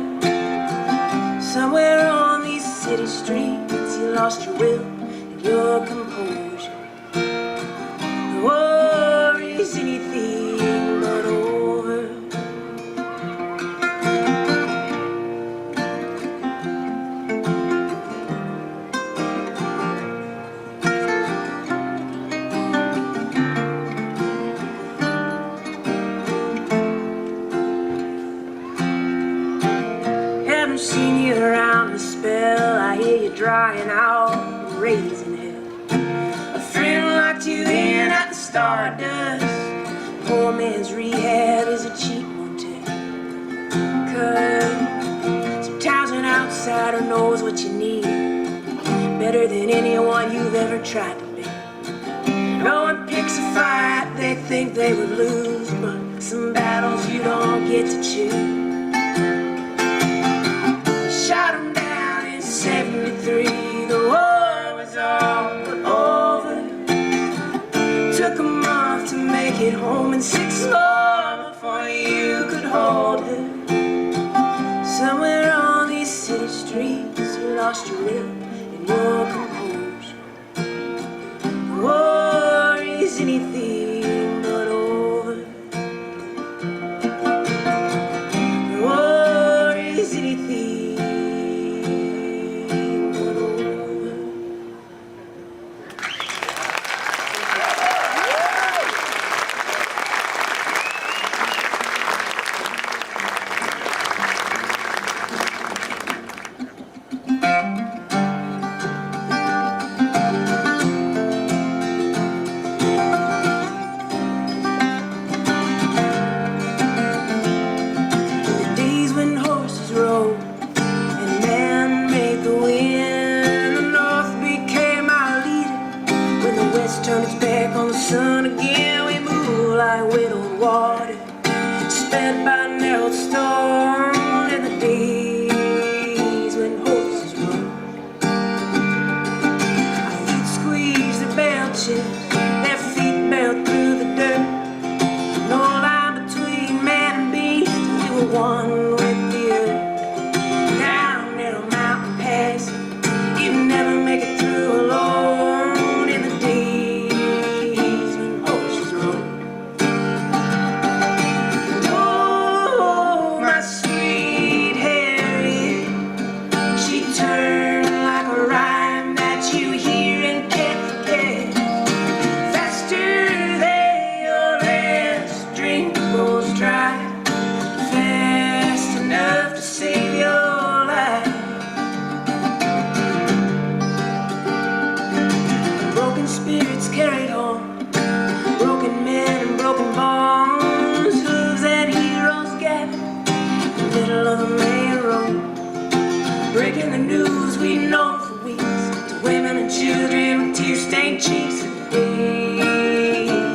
Somewhere on these city streets, you lost your will and your composure. The war is anything but over. Haven't seen you around a spell. I hear you drying out and raising hell. A friend locked you in at the Stardust. Poor man's rehab is a cheap motel. 'Cause sometimes an outsider knows what you need better than anyone you've ever tried to be. No one picks a fight they think they would lose, but some battles you don't get to choose. Shot him down in 73. The war was all but over. Took a month to make it home and 6 more before you could hold her. Somewhere on these city streets, you lost your will and your composure. The war is anything but over. The war is anything but over. The days when horses rode and man made the wind, the North became our leader. When the West turned its back on the sun again, we moved like widowed water, sped by narrow storm in the days when horses rode. Our feet squeezed the bell chips, their feet bailed through the dirt. No line between man and beast, we were one with the earth. Down narrow mountain pass, you never make it through alone in the days when horses rode. Oh, my sweet Harriet, she turned like a rhyme that you hear and can't forget. Faster than your last drink goes dry, fast enough to save your life. Broken spirits carried home, broken men and broken bones, hooves and heroes gathered in the middle of the main road. Breaking the news we've known for weeks to women and children with tear-stained cheeks. And the days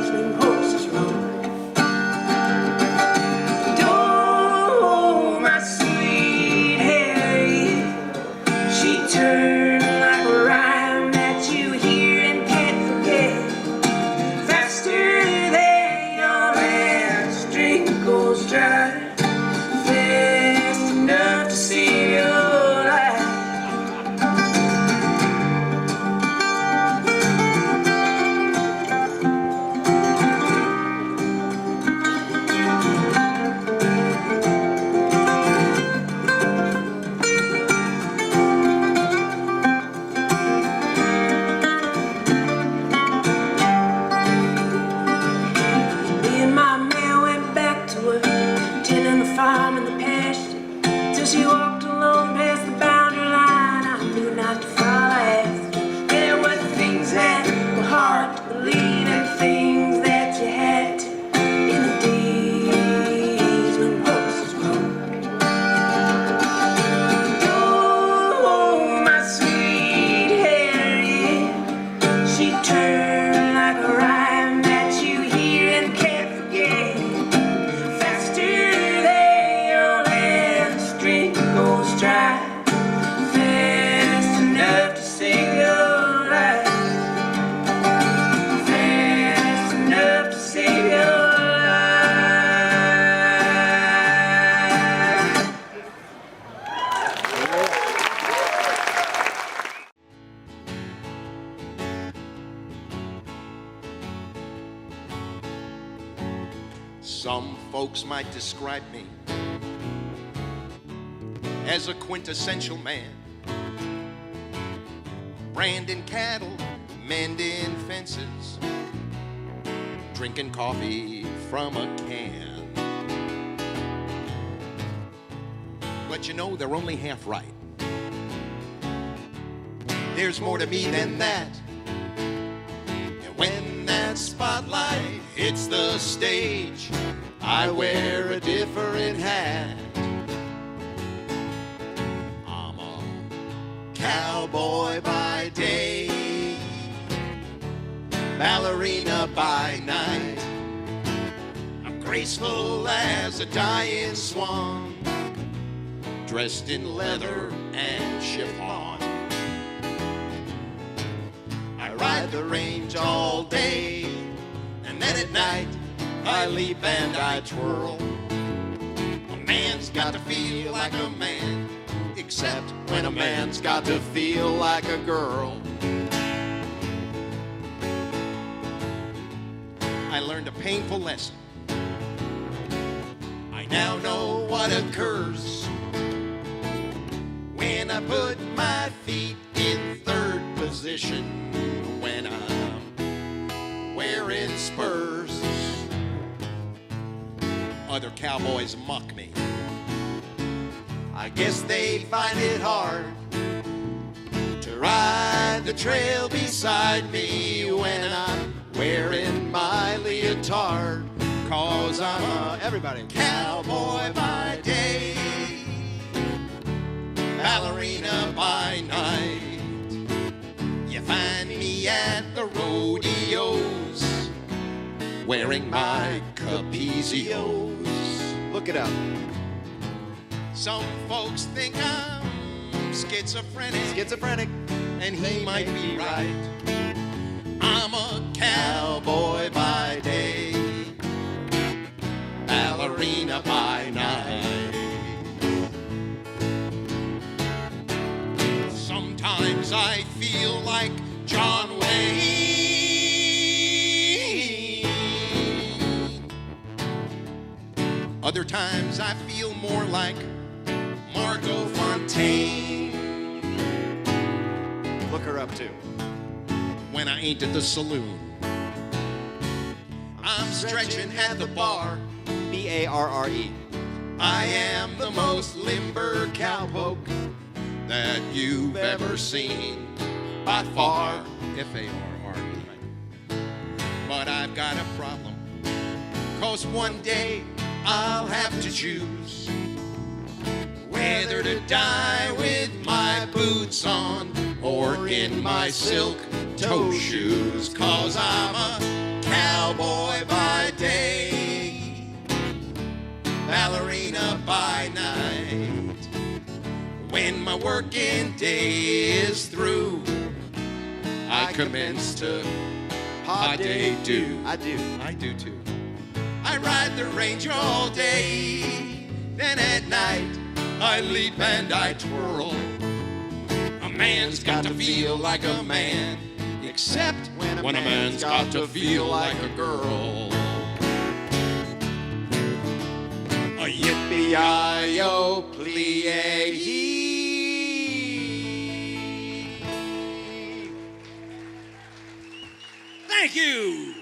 Some folks might describe me as a quintessential man, branding cattle, mending fences, drinking coffee from a can. But you know, they're only half right. There's more to me than that. And when that spotlight hits the stage, I wear a different hat. I'm a cowboy by day, ballerina by night. I'm graceful as a dying swan, dressed in leather and chiffon. I ride the range all day, and then at night I leap and I twirl. A man's got to feel like a man, except when a man's got to feel like a girl. I learned a painful lesson. I now know what occurs when I put my feet in third position, when I'm wearing spurs. Other cowboys mock me. I guess they find it hard to ride the trail beside me when I'm wearing my leotard. 'Cause I'm a everybody cowboy by day, ballerina by night. You find me at the rodeos, wearing my capizios. Look it up. Some folks think I'm schizophrenic, and he might be right. I'm a cowboy by day, ballerina by night. Sometimes I feel like John Wayne. Other times I feel more like Margot Fontaine. Look her up too. When I ain't at the saloon, I'm stretching at the bar. B-A-R-R-E. I am the most limber cowpoke that you've ever seen, by far. F-A-R-R-E. But I've got a problem, 'cause one day I'll have to choose whether to die with my boots on or in my silk toe shoes. 'Cause I'm a cowboy by day, ballerina by night. When my working day is through, I commence to pas-de-deux. I do too. I ride the range all day, then at night I leap and I twirl. A man's got to feel like a man, except when a man's got to feel like a girl. A yippee-yi-yo, plie-yi. Thank you.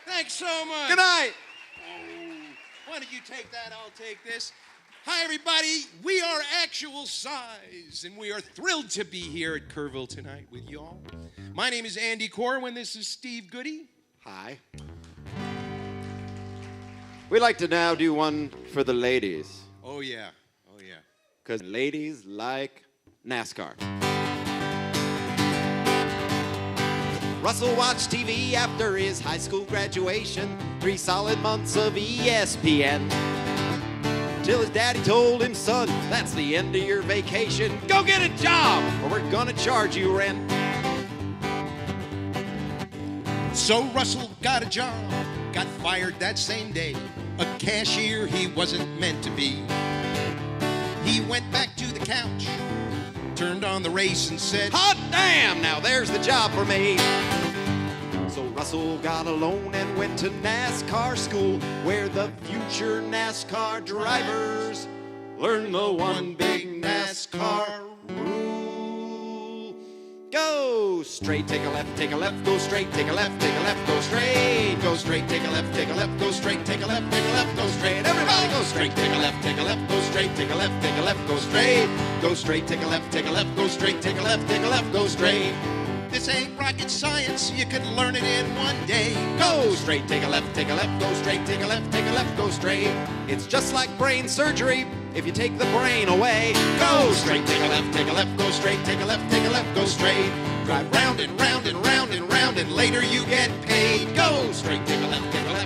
Thanks so much. Good night. Why don't you take that? I'll take this. Hi, everybody. We are Actual Size, and we are thrilled to be here at Kerrville tonight with y'all. My name is Andy Corwin. This is Steve Goody. Hi. We'd like to now do one for the ladies. Oh, yeah. Oh, yeah. Because ladies like NASCAR. Russell watched TV after his high school graduation, 3 solid months of ESPN. Till his daddy told him, son, that's the end of your vacation. Go get a job, or we're gonna charge you rent. So Russell got a job, got fired that same day. A cashier he wasn't meant to be. He went back to the couch, turned on the race and said, hot damn, now there's the job for me. So Russell got a loan and went to NASCAR school, where the future NASCAR drivers learn the one big NASCAR rule. Go straight, take a left, go straight, take a left, go straight, go straight, take a left, go straight, take a left, go straight. Everybody go straight, take a left, go straight, take a left, go straight, go straight, take a left, go straight, take a left, go straight. This ain't rocket science, you can learn it in one day. Go straight, take a left, go straight, take a left, go straight. It's just like brain surgery if you take the brain away. Go straight, take a left, go straight, take a left, go straight. Drive round and round and round and round, and later you get paid. Go straight, take a left,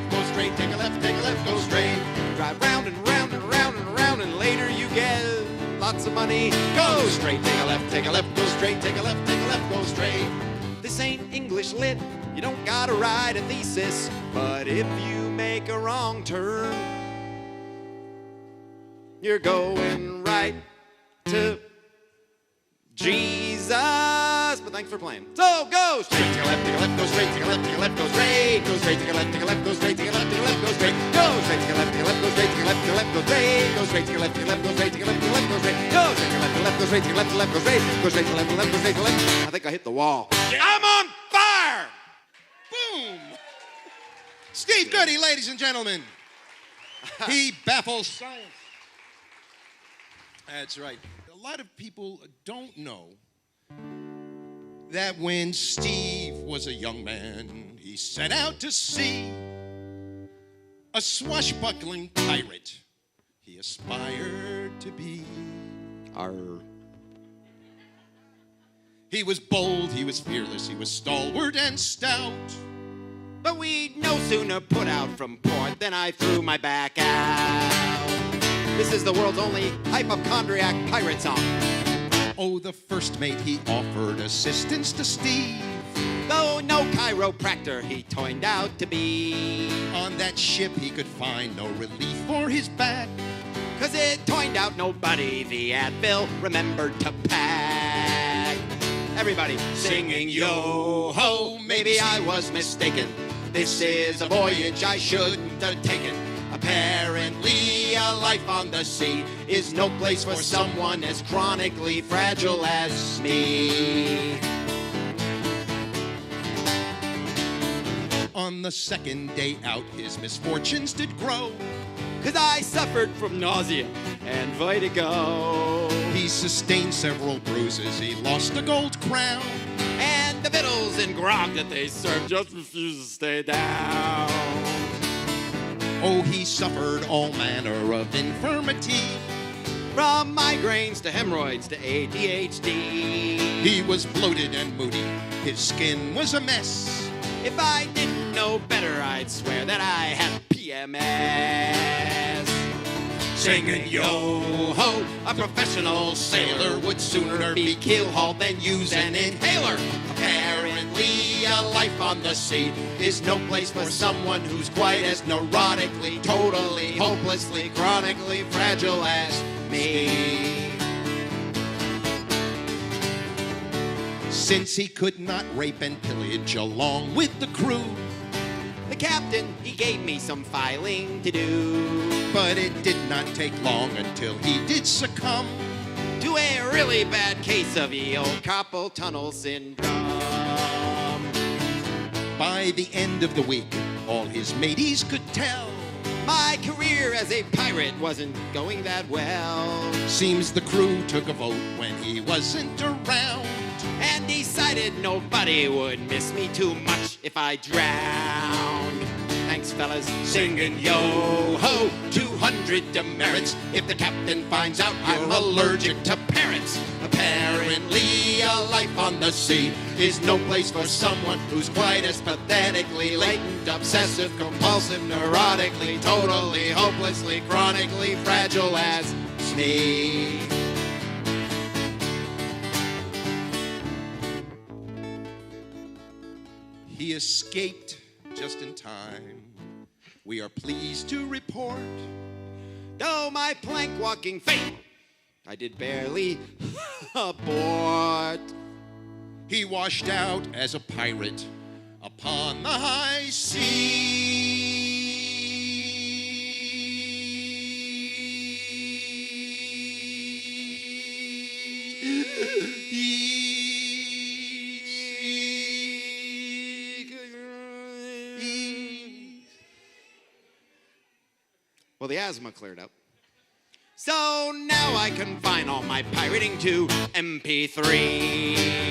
go straight, take a left, go straight. Drive round and round and round and round, and later you get lots of money. Go straight, take a left, go straight, take a left, go straight. This ain't English lit, you don't gotta write a thesis, but if you make a wrong turn, you're going right to Jesus. But thanks for playing. So go straight, take a left, go straight, take a left, go straight, go straight, take a left, go straight, take a left, go straight, go straight, take a left, go straight, take a left, go straight, go straight, take a left, go straight, take a left, go straight, go straight, take a left, go straight, take a left, go straight, go straight, take a left, go straight, take a left. I think I hit the wall. I'm on fire. Boom! Steve Goody, ladies and gentlemen. He baffles science. That's right. A lot of people don't know that when Steve was a young man, he set out to sea. A swashbuckling pirate he aspired to be. He was bold, he was fearless, he was stalwart and stout. But we'd no sooner put out from port than I threw my back out. This is the world's only hypochondriac pirate song. Oh, the first mate, he offered assistance to Steve. Though no chiropractor he turned out to be. On that ship he could find no relief for his back, 'cause it turned out nobody the Advil remembered to pack. Everybody singing yo-ho, maybe I was mistaken. This is a voyage I shouldn't have taken. Apparently a life on the sea is no place for someone as chronically fragile as me. On the second day out, his misfortunes did grow, 'cause I suffered from nausea and vertigo. He sustained several bruises, he lost a gold crown, and the victuals and grog that they served just refused to stay down. Oh, he suffered all manner of infirmity, from migraines to hemorrhoids to ADHD. He was bloated and moody, his skin was a mess. If I didn't know better, I'd swear that I had PMS. Singing yo-ho, a professional sailor would sooner be keel-hauled than use an inhaler. Apparently a life on the sea is no place for someone who's quite as neurotically, totally, hopelessly, chronically fragile as me. Since he could not rape and pillage along with the crew, the captain, he gave me some filing to do. But it did not take long until he did succumb to a really bad case of eel carpal tunnel syndrome. By the end of the week, all his mateys could tell my career as a pirate wasn't going that well. Seems the crew took a vote when he wasn't around, and decided nobody would miss me too much if I drowned. Thanks, fellas. Singing yo-ho, 200 demerits if the captain finds out I'm allergic to parrots. Apparently a life on the sea is no place for someone who's quite as pathetically latent, obsessive, compulsive, neurotically, totally, hopelessly, chronically fragile as me. He escaped just in time. We are pleased to report, though my plank walking fate, I did barely abort. He washed out as a pirate upon the high sea. Well, the asthma cleared up. So now I confine all my pirating to MP3s.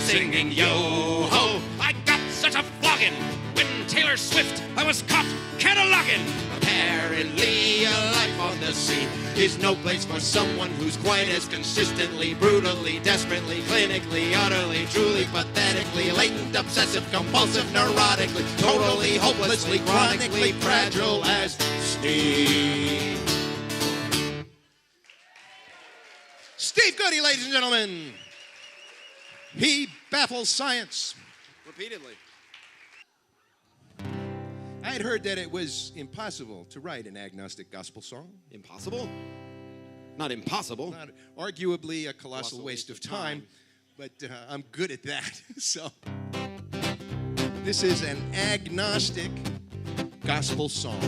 Singing yo-ho, I got such a flogging when Taylor Swift I was caught cataloging. Apparently a life on the sea is no place for someone who's quite as consistently, brutally, desperately, clinically, utterly, truly, pathetically, latent, obsessive, compulsive, neurotically, totally, hopelessly, chronically fragile as Steve. Steve Goody, ladies and gentlemen. He baffles science. Repeatedly. I had heard that it was impossible to write an agnostic gospel song. Impossible? Not impossible. Not arguably a colossal waste of time, but I'm good at that. So, this is an agnostic gospel song.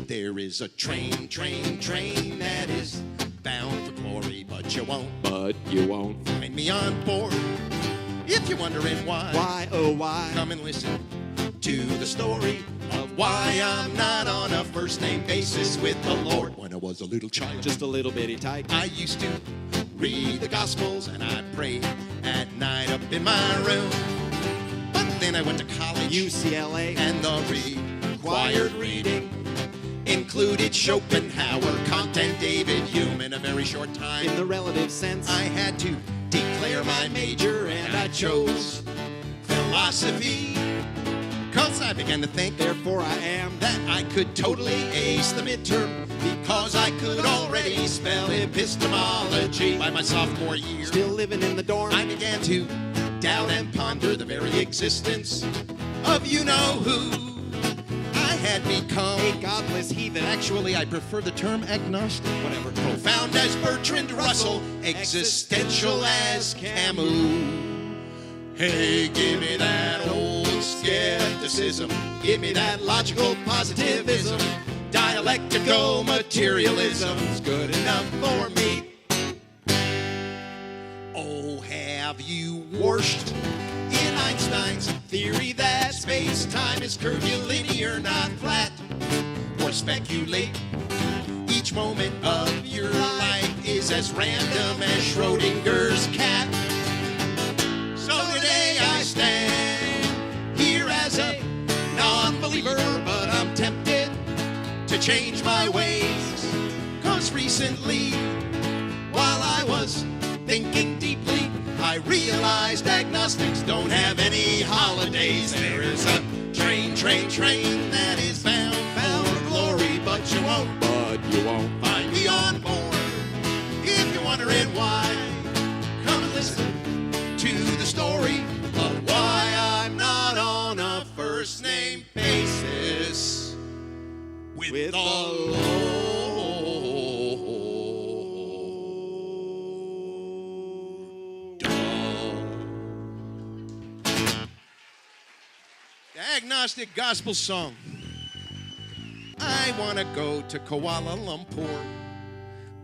There is a train that is bound for glory, but you won't find me on board. If you're wondering why, come and listen to the story of why I'm not on a first name basis with the Lord. When I was a little child, just a little bitty tyke, I used to read the Gospels and I prayed at night up in my room. But then I went to college, UCLA, and the required reading included Schopenhauer, Kant, and David Hume. In a very short time, in the relative sense, I had to declare my major, and I chose philosophy. Cause I began to think, therefore I am, that I could totally ace the midterm, because I could already spell epistemology by my sophomore year. Still living in the dorm, I began to doubt and ponder the very existence of you-know-who. I had become a godless heathen. Actually, I prefer the term agnostic. Whatever. Profound as Bertrand Russell, existential as Camus. Hey, give me that old skepticism. Give me that logical positivism. Dialectical materialism's good enough for me. Oh, have you washed in Einstein's theory that space-time is curvilinear, not flat? Or speculate each moment of your life is as random as Schrodinger's cat? So today I stand here as a non-believer, but I'm tempted to change my ways. Cause recently, while I was thinking deeply, I realized agnostics don't have any holidays. There is a train that is bound for glory, but you won't find me on board. If you're wondering why, come and listen to the story of why I'm not on a first name basis with the Lord. The agnostic gospel song. I want to go to Kuala Lumpur.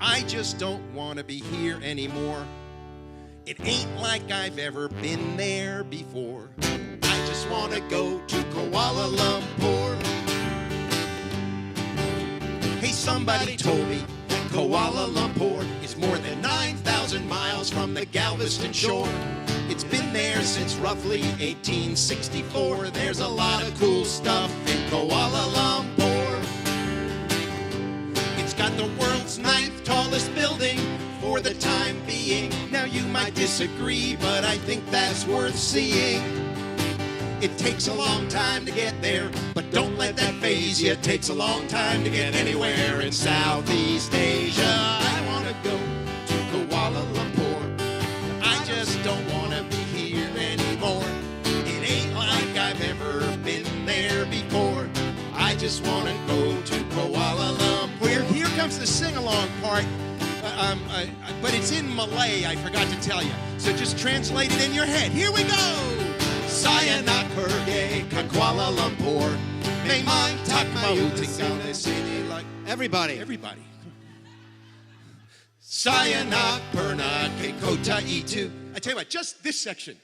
I just don't want to be here anymore. It ain't like I've ever been there before. I just want to go to Kuala Lumpur. Hey, somebody told me that Kuala Lumpur is more than 9,000 miles from the Galveston shore. It's been there since roughly 1864. There's a lot of cool stuff in Kuala Lumpur. It's got the world's 9th tallest building for the time being. Now you might disagree, but I think that's worth seeing. It takes a long time to get there, but don't let that faze you. It takes a long time to get anywhere in Southeast Asia. I want to go to Kuala Lumpur. I just don't want to be here anymore. It ain't like I've ever been there before. I just want to go to Kuala Lumpur. Here comes the sing-along part. But it's It's in Malay, I forgot to tell you. So just translate it in your head. Here we go. Sayanak pergi ke Kuala Lumpur. Memang tak mahu tinggal di sini like everybody. Saya nak pernah ke kota itu. I tell you what, just this section.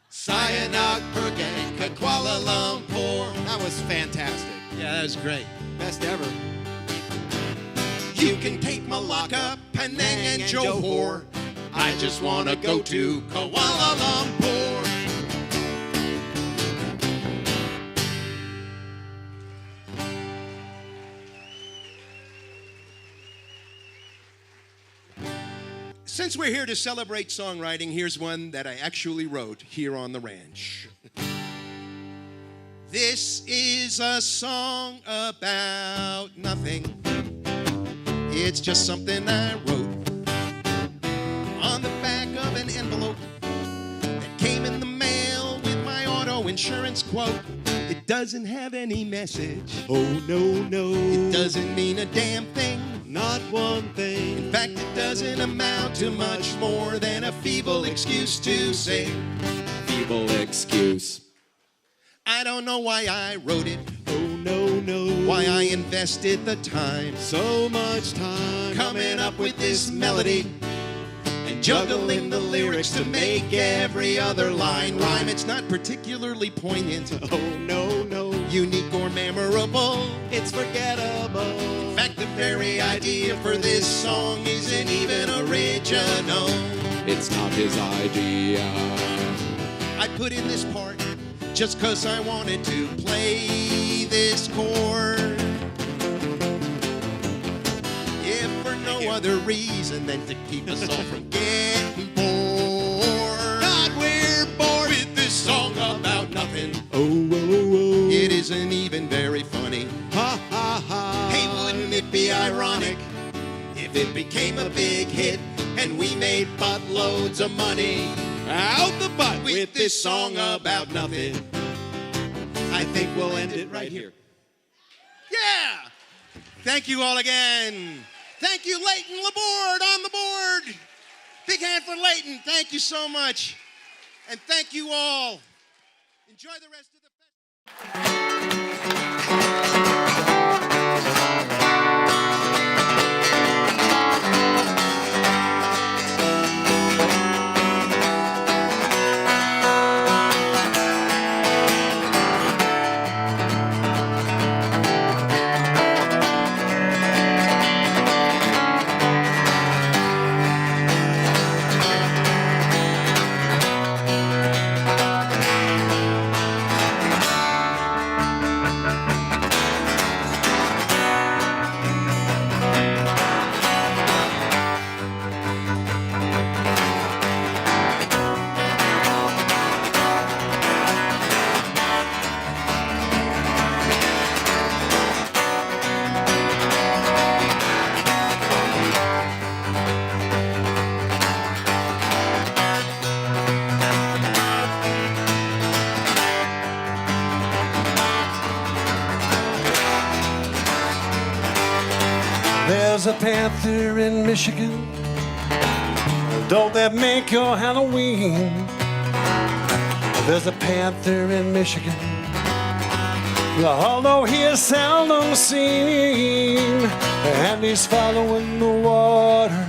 Saya nak pergi ke Kuala Lumpur. That was fantastic. Yeah, that was great. Best ever. You can take Malacca, Penang, and Johor. I just want to go to Kuala Lumpur. Since we're here to celebrate songwriting, here's one that I actually wrote here on the ranch. This is a song about nothing. It's just something I wrote on the back of an envelope that came in the mail with my auto insurance quote. It doesn't have any message. Oh, no, no. It doesn't mean a damn thing. Not one thing. In fact, it doesn't amount to much more than a feeble excuse to sing. Feeble excuse. I don't know why I wrote it. Oh, no, no. Why I invested the time. So much time. Coming up with this melody. And juggling the lyrics to make every other line rhyme. It's not particularly poignant. Oh, no, no. Unique or memorable. It's forgettable. In fact, the very idea for this song isn't even original. It's not his idea. I put in this part just 'cause I wanted to play this chord. If for no other reason than to keep us all from getting bored. God, we're bored with this song about nothing. Oh, oh, oh. It isn't even very funny. Ha, ha, ha. Hey, wouldn't it be ironic if it became a big hit and we made buttloads of money out the butt with this song about nothing? I think we'll end it right here. Yeah! Thank you all again. Thank you, Leighton Laborde on the board. Big hand for Leighton. Thank you so much. And thank you all. Enjoy the rest of the festival. There's a panther in Michigan. Don't that make your Halloween? There's a panther in Michigan. Although he is seldom seen, and he's following the water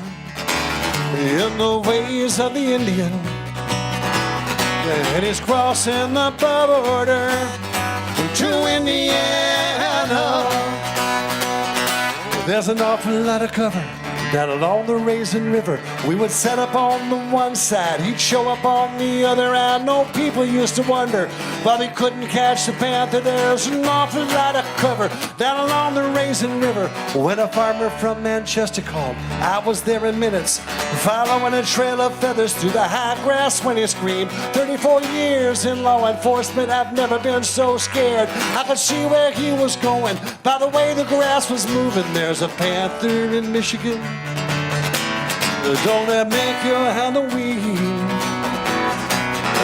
in the ways of the Indian, and he's crossing the border to Indiana. There's an awful lot of cover down along the Raisin River. We would set up on the one side, he'd show up on the other, and no people used to wonder why we couldn't catch the panther. There's an awful lot of cover down along the Raisin River. When a farmer from Manchester called, I was there in minutes, following a trail of feathers through the high grass when he screamed. 34 years in law enforcement, I've never been so scared. I could see where he was going by the way the grass was moving. There's a panther in Michigan. Don't that make your Halloween?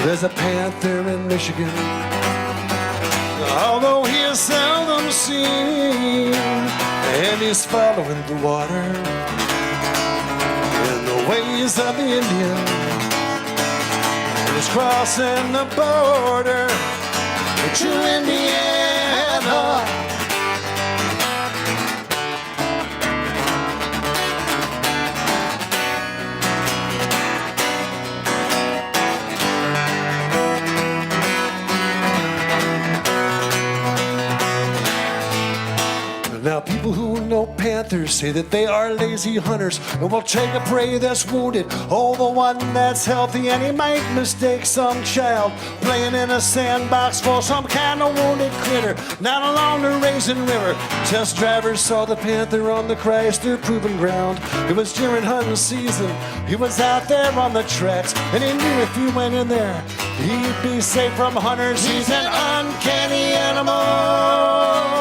There's a panther in Michigan. Although he is seldom seen, and he's following the water the ways of the Indian. It's crossing the border to Indiana. Now people who know panthers say that they are lazy hunters and will take a prey that's wounded, oh, the one that's healthy, and he might mistake some child playing in a sandbox for some kind of wounded critter down along the Raisin River. Test drivers saw the panther on the Chrysler Proving Ground. It was during hunting season. He was out there on the tracks, and he knew if he went in there, he'd be safe from hunters. He's an uncanny animal.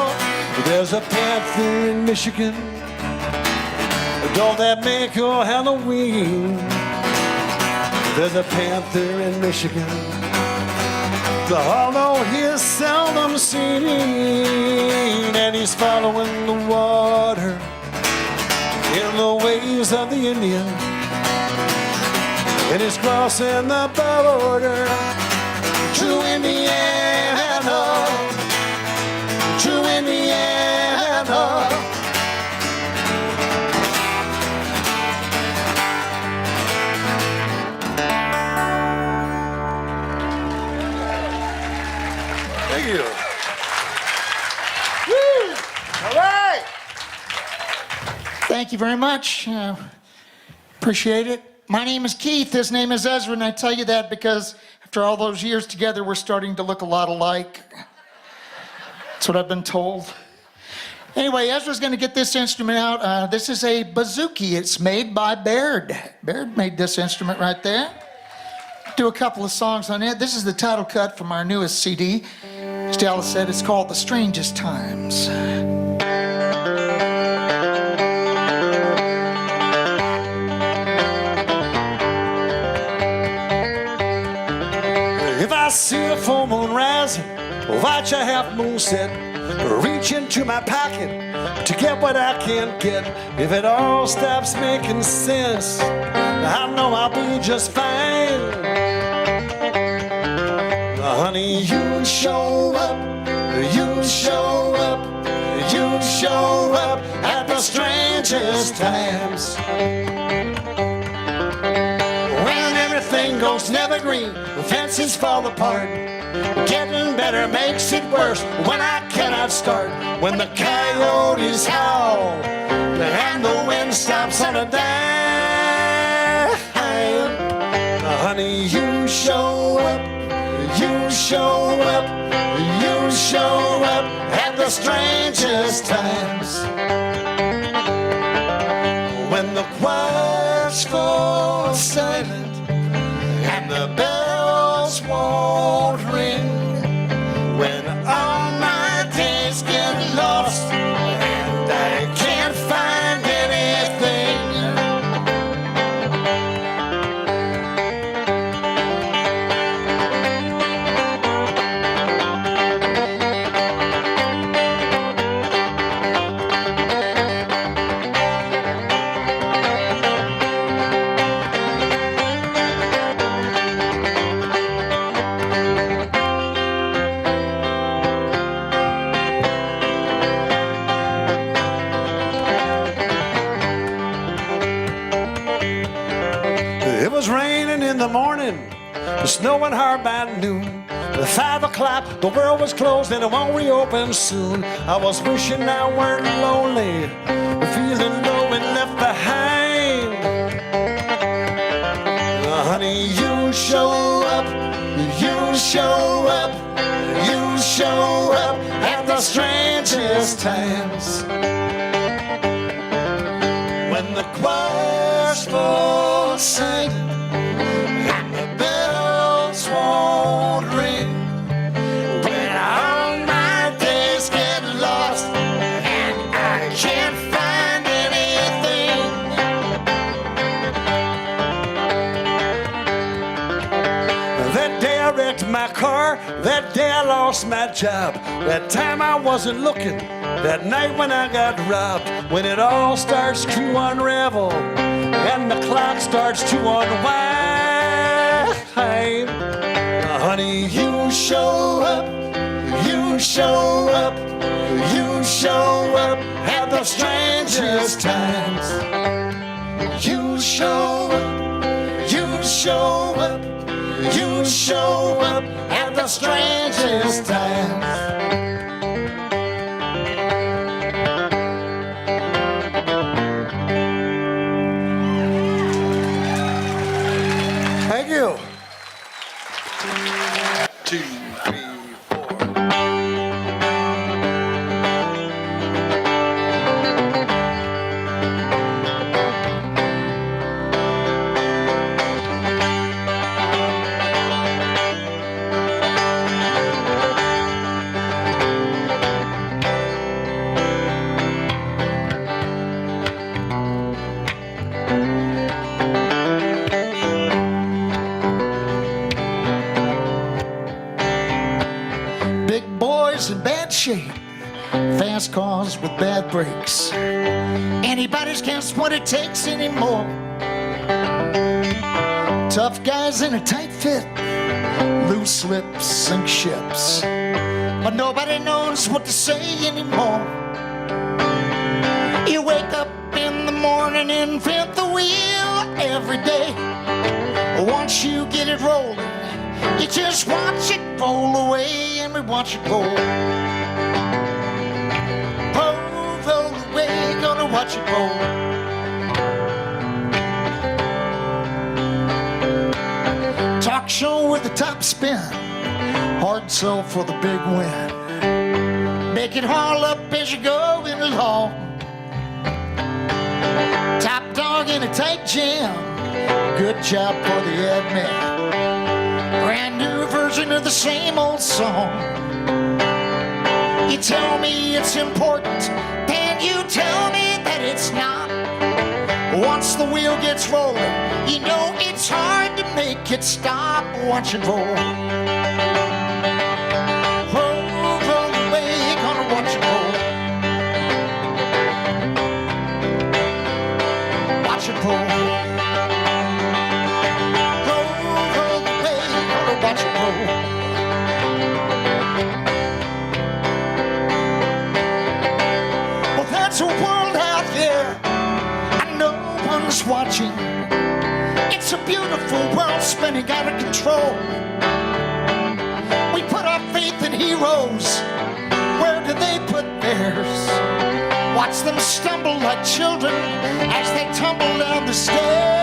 There's a panther in Michigan, a dog that make your Halloween. There's a panther in Michigan, although he is seldom seen, and he's following the water in the ways of the Indian, and he's crossing the border to Indiana. To Indiana. Thank you. Woo! All right. Thank you very much. Appreciate it. My name is Keith. His name is Ezra, and I tell you that because after all those years together, we're starting to look a lot alike. That's what I've been told. Anyway, Ezra's going to get this instrument out. This is a bouzouki. It's made by Baird. Baird made this instrument right there. Do a couple of songs on it. This is the title cut from our newest CD. As Dallas said, it's called The Strangest Times. If I see a full moon rising, watch a half moon set, reach into my pocket to get what I can get. If it all stops making sense, I know I'll be just fine. Honey, you show up, you show up, you show up at the strangest times. When everything goes evergreen, the fences fall apart. Getting better makes it worse when I cannot start. When the coyotes howl and the wind stops on a dime. Honey, you show up, you show up, you show up at the strangest times. When the choirs fall silent and the bells won't ring, when all my days get lost and I can't find anything. It was raining in the morning, snowing hard by noon. At 5 o'clock, the world was closed and it won't reopen soon. I was wishing I weren't lonely, feeling low and left behind. Honey, you show up, you show up, you show up at the strangest times. When the choirs fall silent and the bells won't ring, when all my days get lost and I can't find anything. That day I wrecked my car, that day I lost my job, that time I wasn't looking, that night when I got robbed. When it all starts to unravel and the clock starts to unwind. Honey, you show up, you show up, you show up at the strangest times. You show up, you show up, you show up at the strangest times. Thank you. 2, 3, 4. In bad shape, fast cars with bad brakes. Anybody's guess what it takes anymore. Tough guys in a tight fit, loose lips sink ships. But nobody knows what to say anymore. You wake up in the morning, invent the wheel every day. Once you get it rolling, you just watch it roll away, and we watch it roll. Roll away, gonna watch it roll. Talk show with the top spin, hard sell for the big win. Make it haul up as you're going along. Top dog in a tight gym, good job for the admin. Brand new version of the same old song. You tell me it's important, and you tell me that it's not. Once the wheel gets rolling, you know it's hard to make it stop. Watch it roll. Roll away, gonna watch it roll. Watch it roll. Watch it roll. Well, that's a world out there, and no one's watching. It's a beautiful world spinning out of control. We put our faith in heroes. Where do they put theirs? Watch them stumble like children as they tumble down the stairs.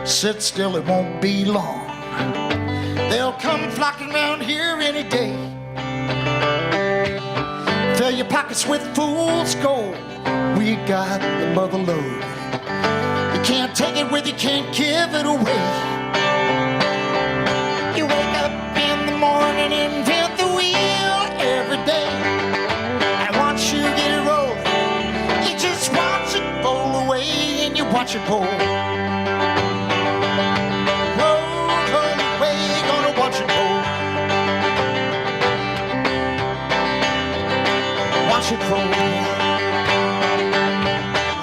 Sit still, it won't be long. They'll come flocking round here any day. Fill your pockets with fool's gold. We got the mother load. You can't take it with you, can't give it away. You wake up in the morning, invent the wheel every day. And once you get it rolling, you just watch it roll away, and you watch it roll. Watch it roll.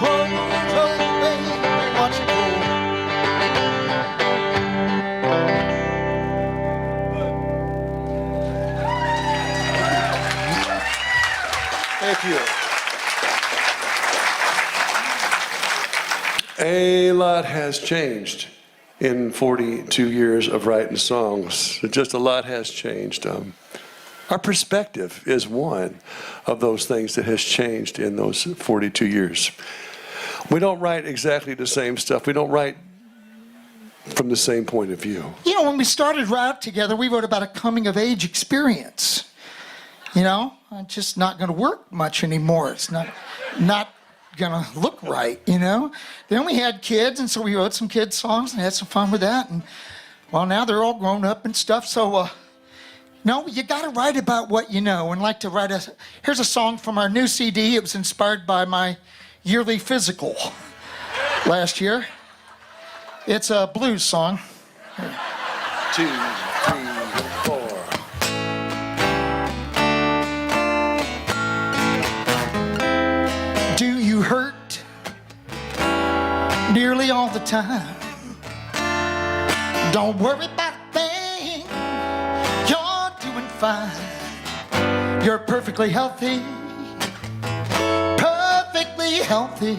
Roll away, watch it roll. Thank you. A lot has changed in 42 years of writing songs. Just a lot has changed. Our perspective is one of those things that has changed in those 42 years. We don't write exactly the same stuff. We don't write from the same point of view. You know, when we started out together, we wrote about a coming-of-age experience. You know, it's just not going to work much anymore. It's not going to look right, you know? Then we had kids, and so we wrote some kids songs and had some fun with that. And well, now they're all grown up and stuff, so no, you got to write about what you know. And like to write here's a song from our new CD. It was inspired by my yearly physical last year. It's a blues song. 2, 3, 4. Do you hurt nearly all the time? Don't worry about a thing. You're doing fine. You're perfectly healthy. Perfectly healthy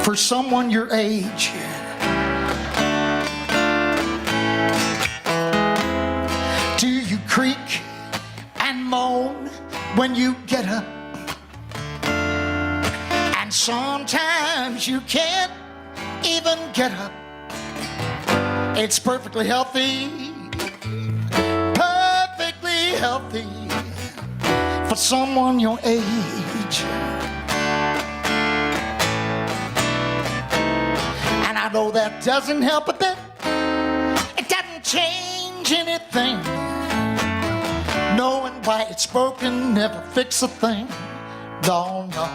for someone your age. Do you creak and moan when you get up? And sometimes you can't even get up. It's perfectly healthy. Perfectly healthy for someone your age. And I know that doesn't help a bit. It doesn't change anything. Knowing why it's broken never fix a thing. No, no.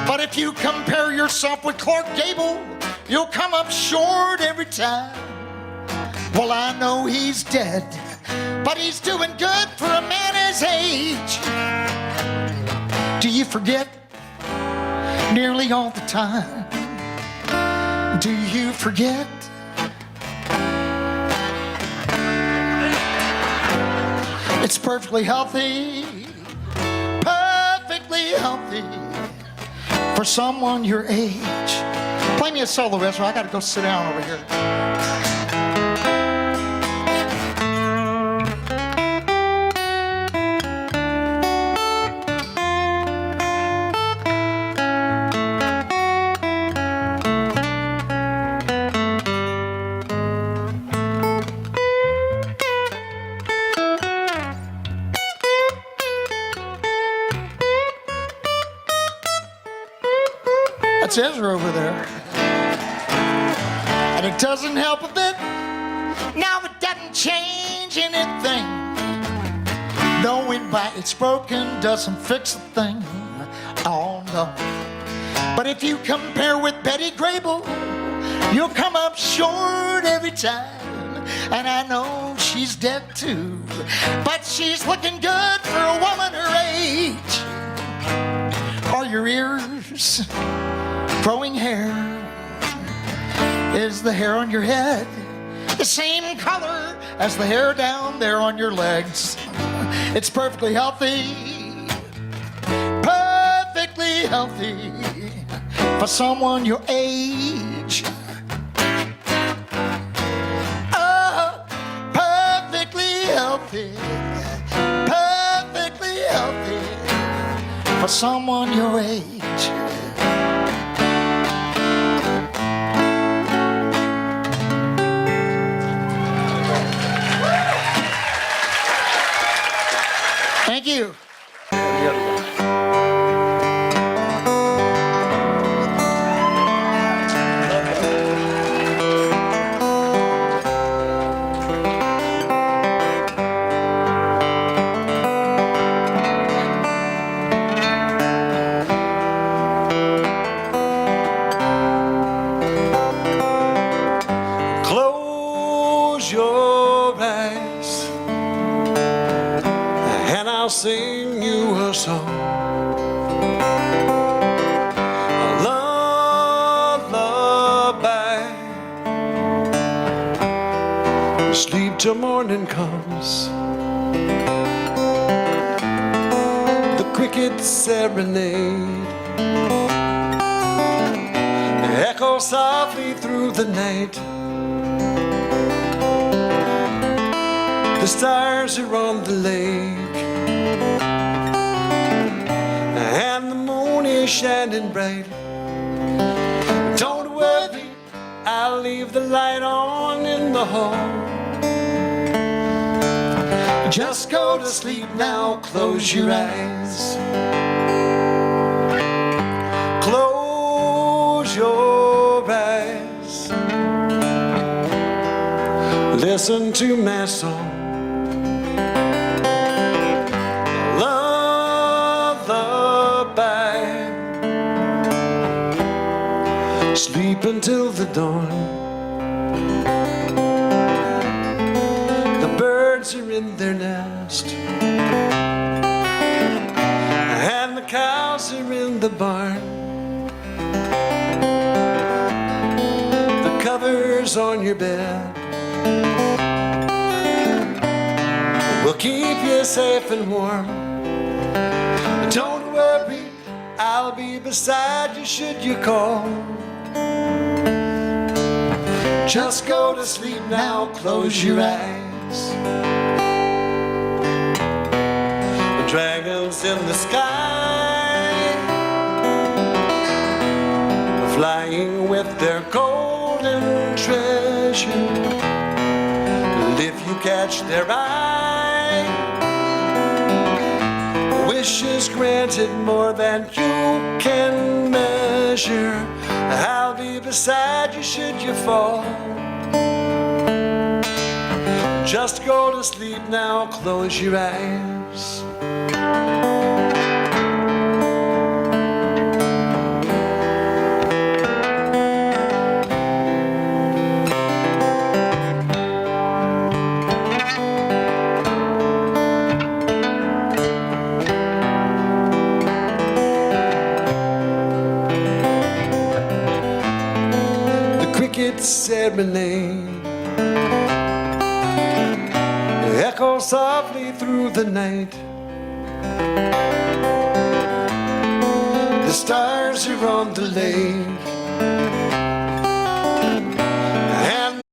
But if you compare yourself with Clark Gable, you'll come up short every time. Well, I know he's dead, but he's doing good for a man his age. Do you forget nearly all the time? Do you forget? It's perfectly healthy, perfectly healthy for someone your age. Play me a solo, Ezra. I gotta go sit down over here. That's Ezra over there. And it doesn't help a bit. Now it doesn't change anything. Knowing why it's broken doesn't fix a thing. Oh no. But if you compare with Betty Grable, you'll come up short every time. And I know she's dead too, but she's looking good for a woman her age. Are your ears growing hair? Is the hair on your head the same color as the hair down there on your legs? It's perfectly healthy, perfectly healthy for someone your age. Oh, perfectly healthy, perfectly healthy for someone your age. Thank you. Close your eyes and I'll sing you a song, a lullaby. Sleep till morning comes. The crickets serenade, echo softly through the night. The stars are on the lake, and the moon is shining bright. Don't worry, I'll leave the light on in the hall. Just go to sleep now, close your eyes. Close your eyes. Listen to my song. Lullaby. Sleep until the dawn. The birds are in their nest, and the cows are in the barn. The covers on your bed will keep you safe and warm. Don't worry, I'll be beside you should you call. Just go to sleep now, close your eyes. The dragons in the sky are flying with their golden treasure. And if you catch their eye, wishes granted more than you can measure. I'll be beside you should you fall. Just go to sleep now, close your eyes. Serenade echo softly through the night. The stars are on the lake, and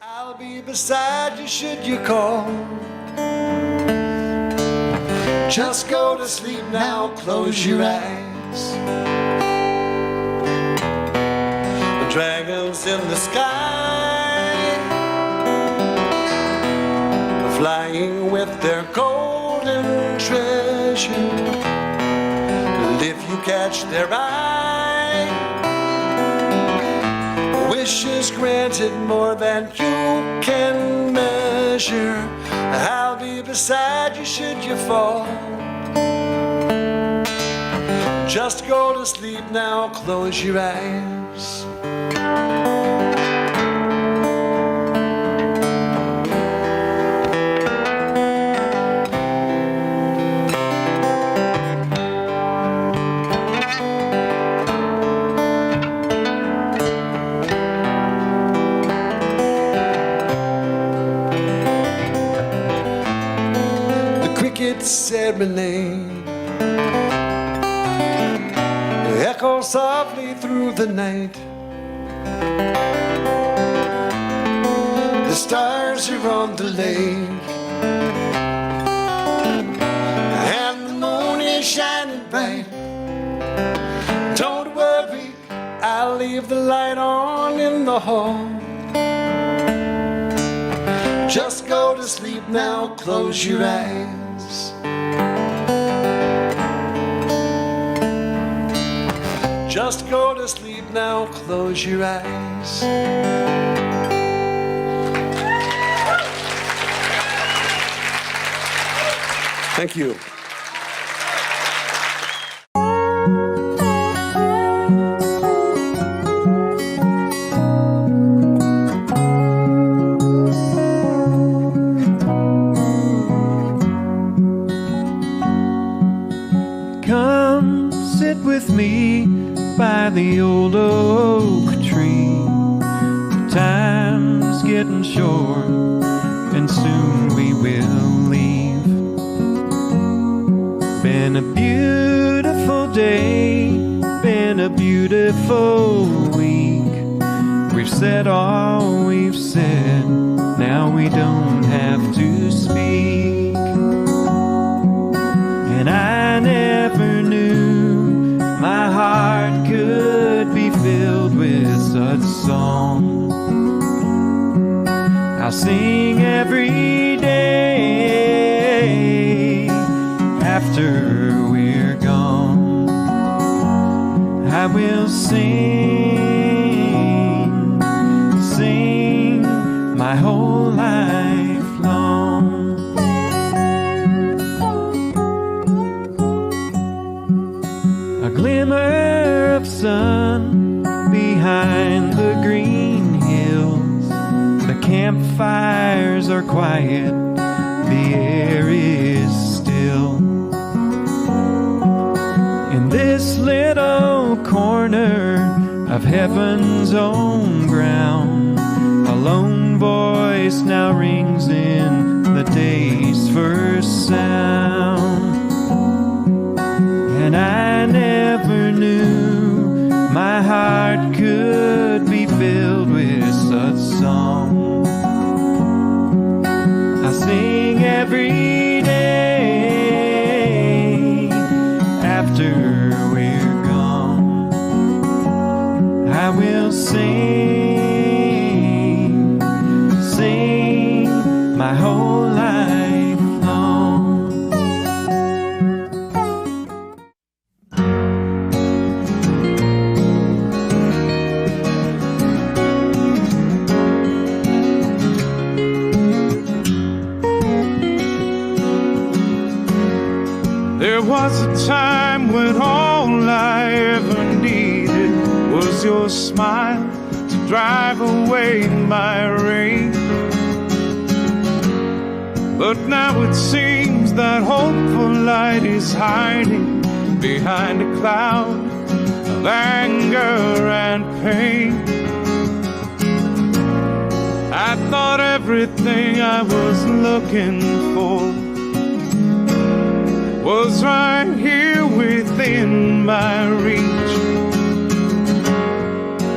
I'll be beside you should you call. Just go to sleep now, close your eyes. The dragons in the sky are flying with their golden treasure. And if you catch their eye, wish is granted more than you can measure. I'll be beside you should you fall. Just go to sleep now, close your eyes. Serenade echo softly through the night. The stars are on the lake and the moon is shining bright. Don't worry, I'll leave the light on in the hall. Just go to sleep now, close your eyes. Just go to sleep now, close your eyes. Thank you. Come sit with me by the old oak tree. The time's getting short and soon we will leave. Been a beautiful day, been a beautiful week. We've said all we've said, now we don't have to speak. And I never knew my heart could be filled with such song. I'll sing every day after we're gone. I will sing, sing my whole life long. A glimmer of sun behind the green hills. The campfires are quiet, the air is still. In this little corner of heaven's own ground, a lone voice now rings in the day's first sound. And I never knew my heart could be filled with such song. I sing every day after we're gone. I will sing, sing my whole life long. There was a time when all I ever needed was your smile to drive away my rain. But now it seems that hopeful light is hiding behind a cloud of anger and pain. I thought everything I was looking for was right here within my reach.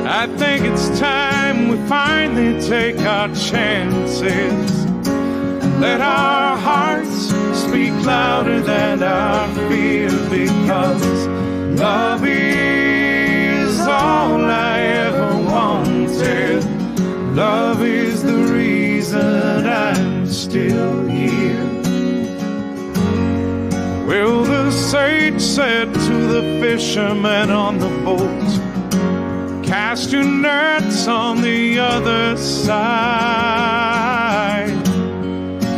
I think it's time we finally take our chances and let our hearts speak louder than our fear, because love is all I ever wanted. Love is the reason I'm still here. Well, the sage said to the fisherman on the boat, astronauts on the other side,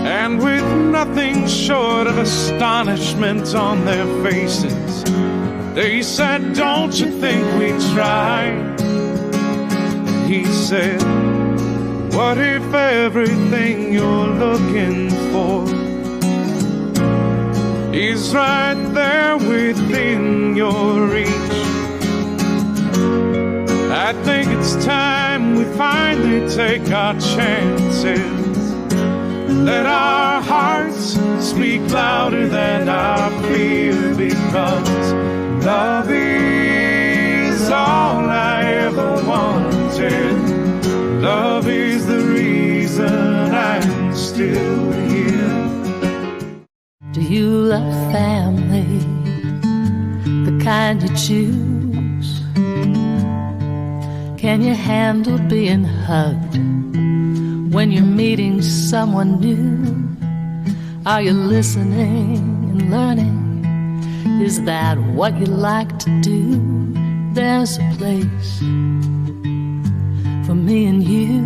and with nothing short of astonishment on their faces, they said, "Don't you think we'd try?" And he said, "What if everything you're looking for is right there within your reach? I think it's time we finally take our chances. Let our hearts speak louder than our fear, because love is all I ever wanted. Love is the reason I'm still here." Do you love family, the kind you choose? Can you handle being hugged when you're meeting someone new? Are you listening and learning? Is that what you like to do? There's a place for me and you.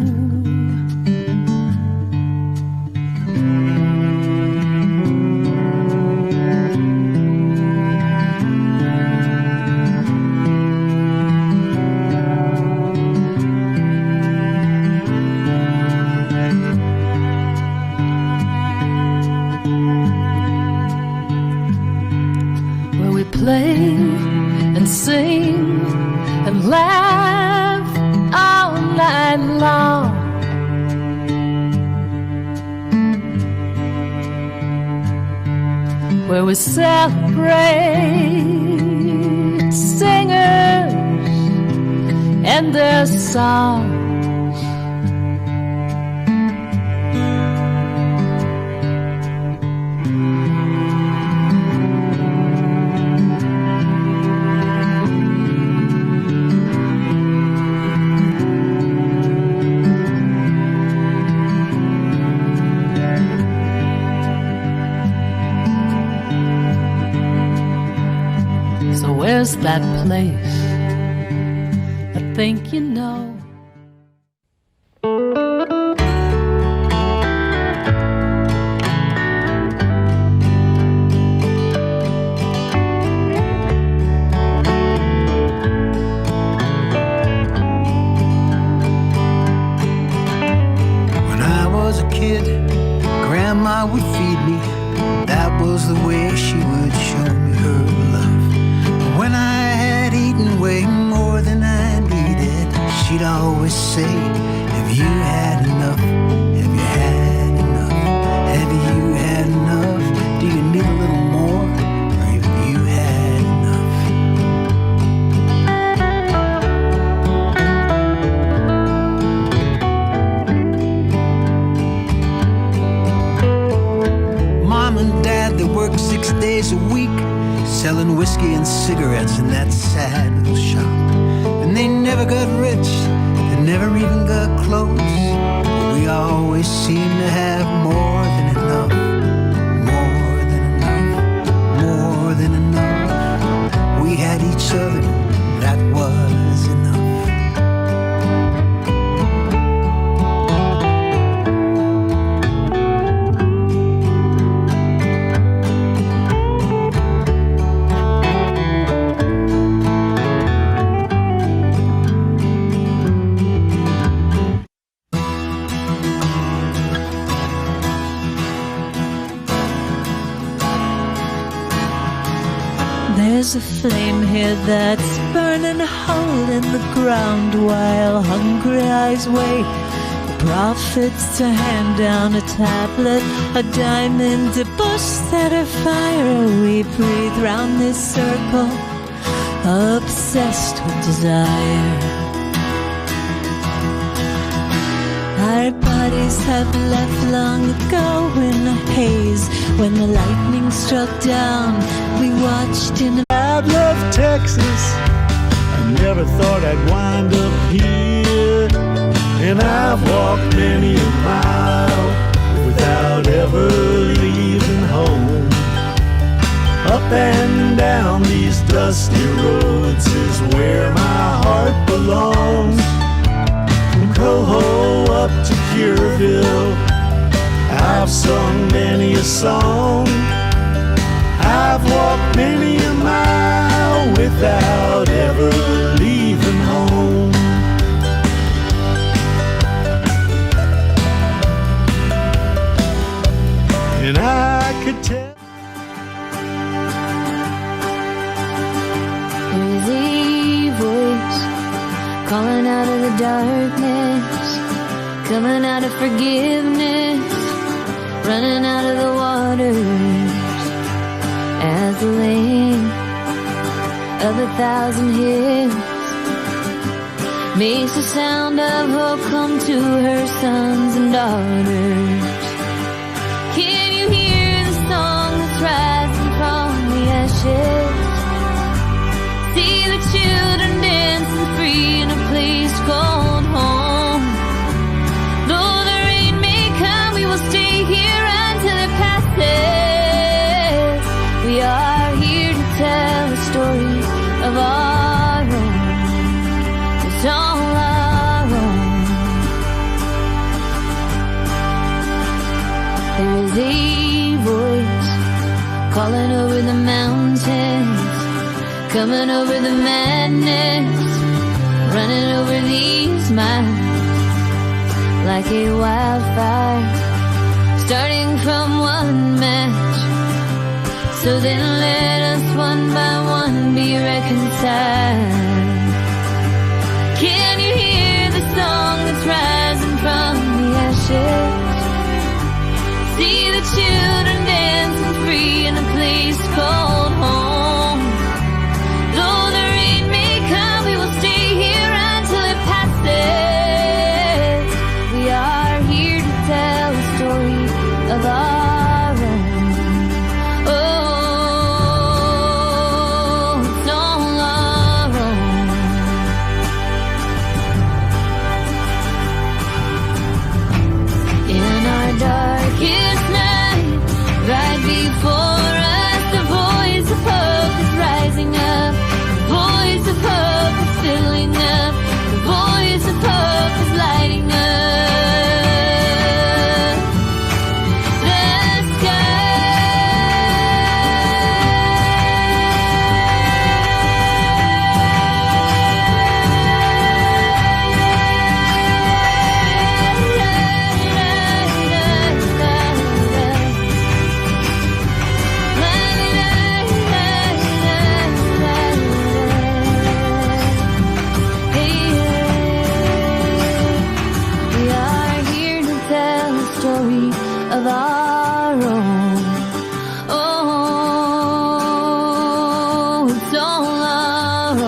Play and sing and laugh all night long. Where we celebrate singers and their songs. Where's that place? I think you know. When I was a kid, Grandma would feed me. That was the way she would show me her love. When I had eaten way more than I needed, she'd always say, "Have you had enough? Have you had enough? Have you had enough? Do you need a little more? Or have you had enough?" Mom and Dad, they worked 6 days a week, selling whiskey and cigarettes in that sad little shop. And they never got rich, they never even got close, but we always seemed to have more than enough. More than enough, more than enough. We had each other, that was enough. There's a flame here that's burning a hole in the ground, while hungry eyes wait for prophets to hand down a tablet, a diamond, a bush that are fire. We breathe round this circle, obsessed with desire. Our bodies have left long ago in a haze. When the lightning struck down, we watched in a... I love Texas. I never thought I'd wind up here. And I've walked many a mile without ever leaving home. Up and down these dusty roads is where my heart belongs. From Coho up to Kerrville, I've sung many a song. I've walked many a mile without ever leaving home. And I could tell. There's a voice calling out of the darkness, coming out of forgiveness, running out of the waters, as the land of 1,000 hills makes the sound of hope come to her sons and daughters. Can you hear the song that's rising from the ashes? See the children dancing free in a place called home. Though the rain may come, we will stay here until it passes. We are here to tell the story of our own. It's all our own. There is a voice calling over the mountains, coming over the madness, running over these miles like a wildfire, starting from one match. So then let us one by one be reconciled. Can you hear the song that's rising from the ashes? See the children dancing free in a place called home. Though the rain may come, we will stay here until it passes. We are here to tell the story of our own. Oh, it's all our own. In our darkest night, right before us, the voice of hope is rising up. The voice of hope is filling up. The voice of hope is lighting up the We are here to tell the story of our own. Oh, it's all our own.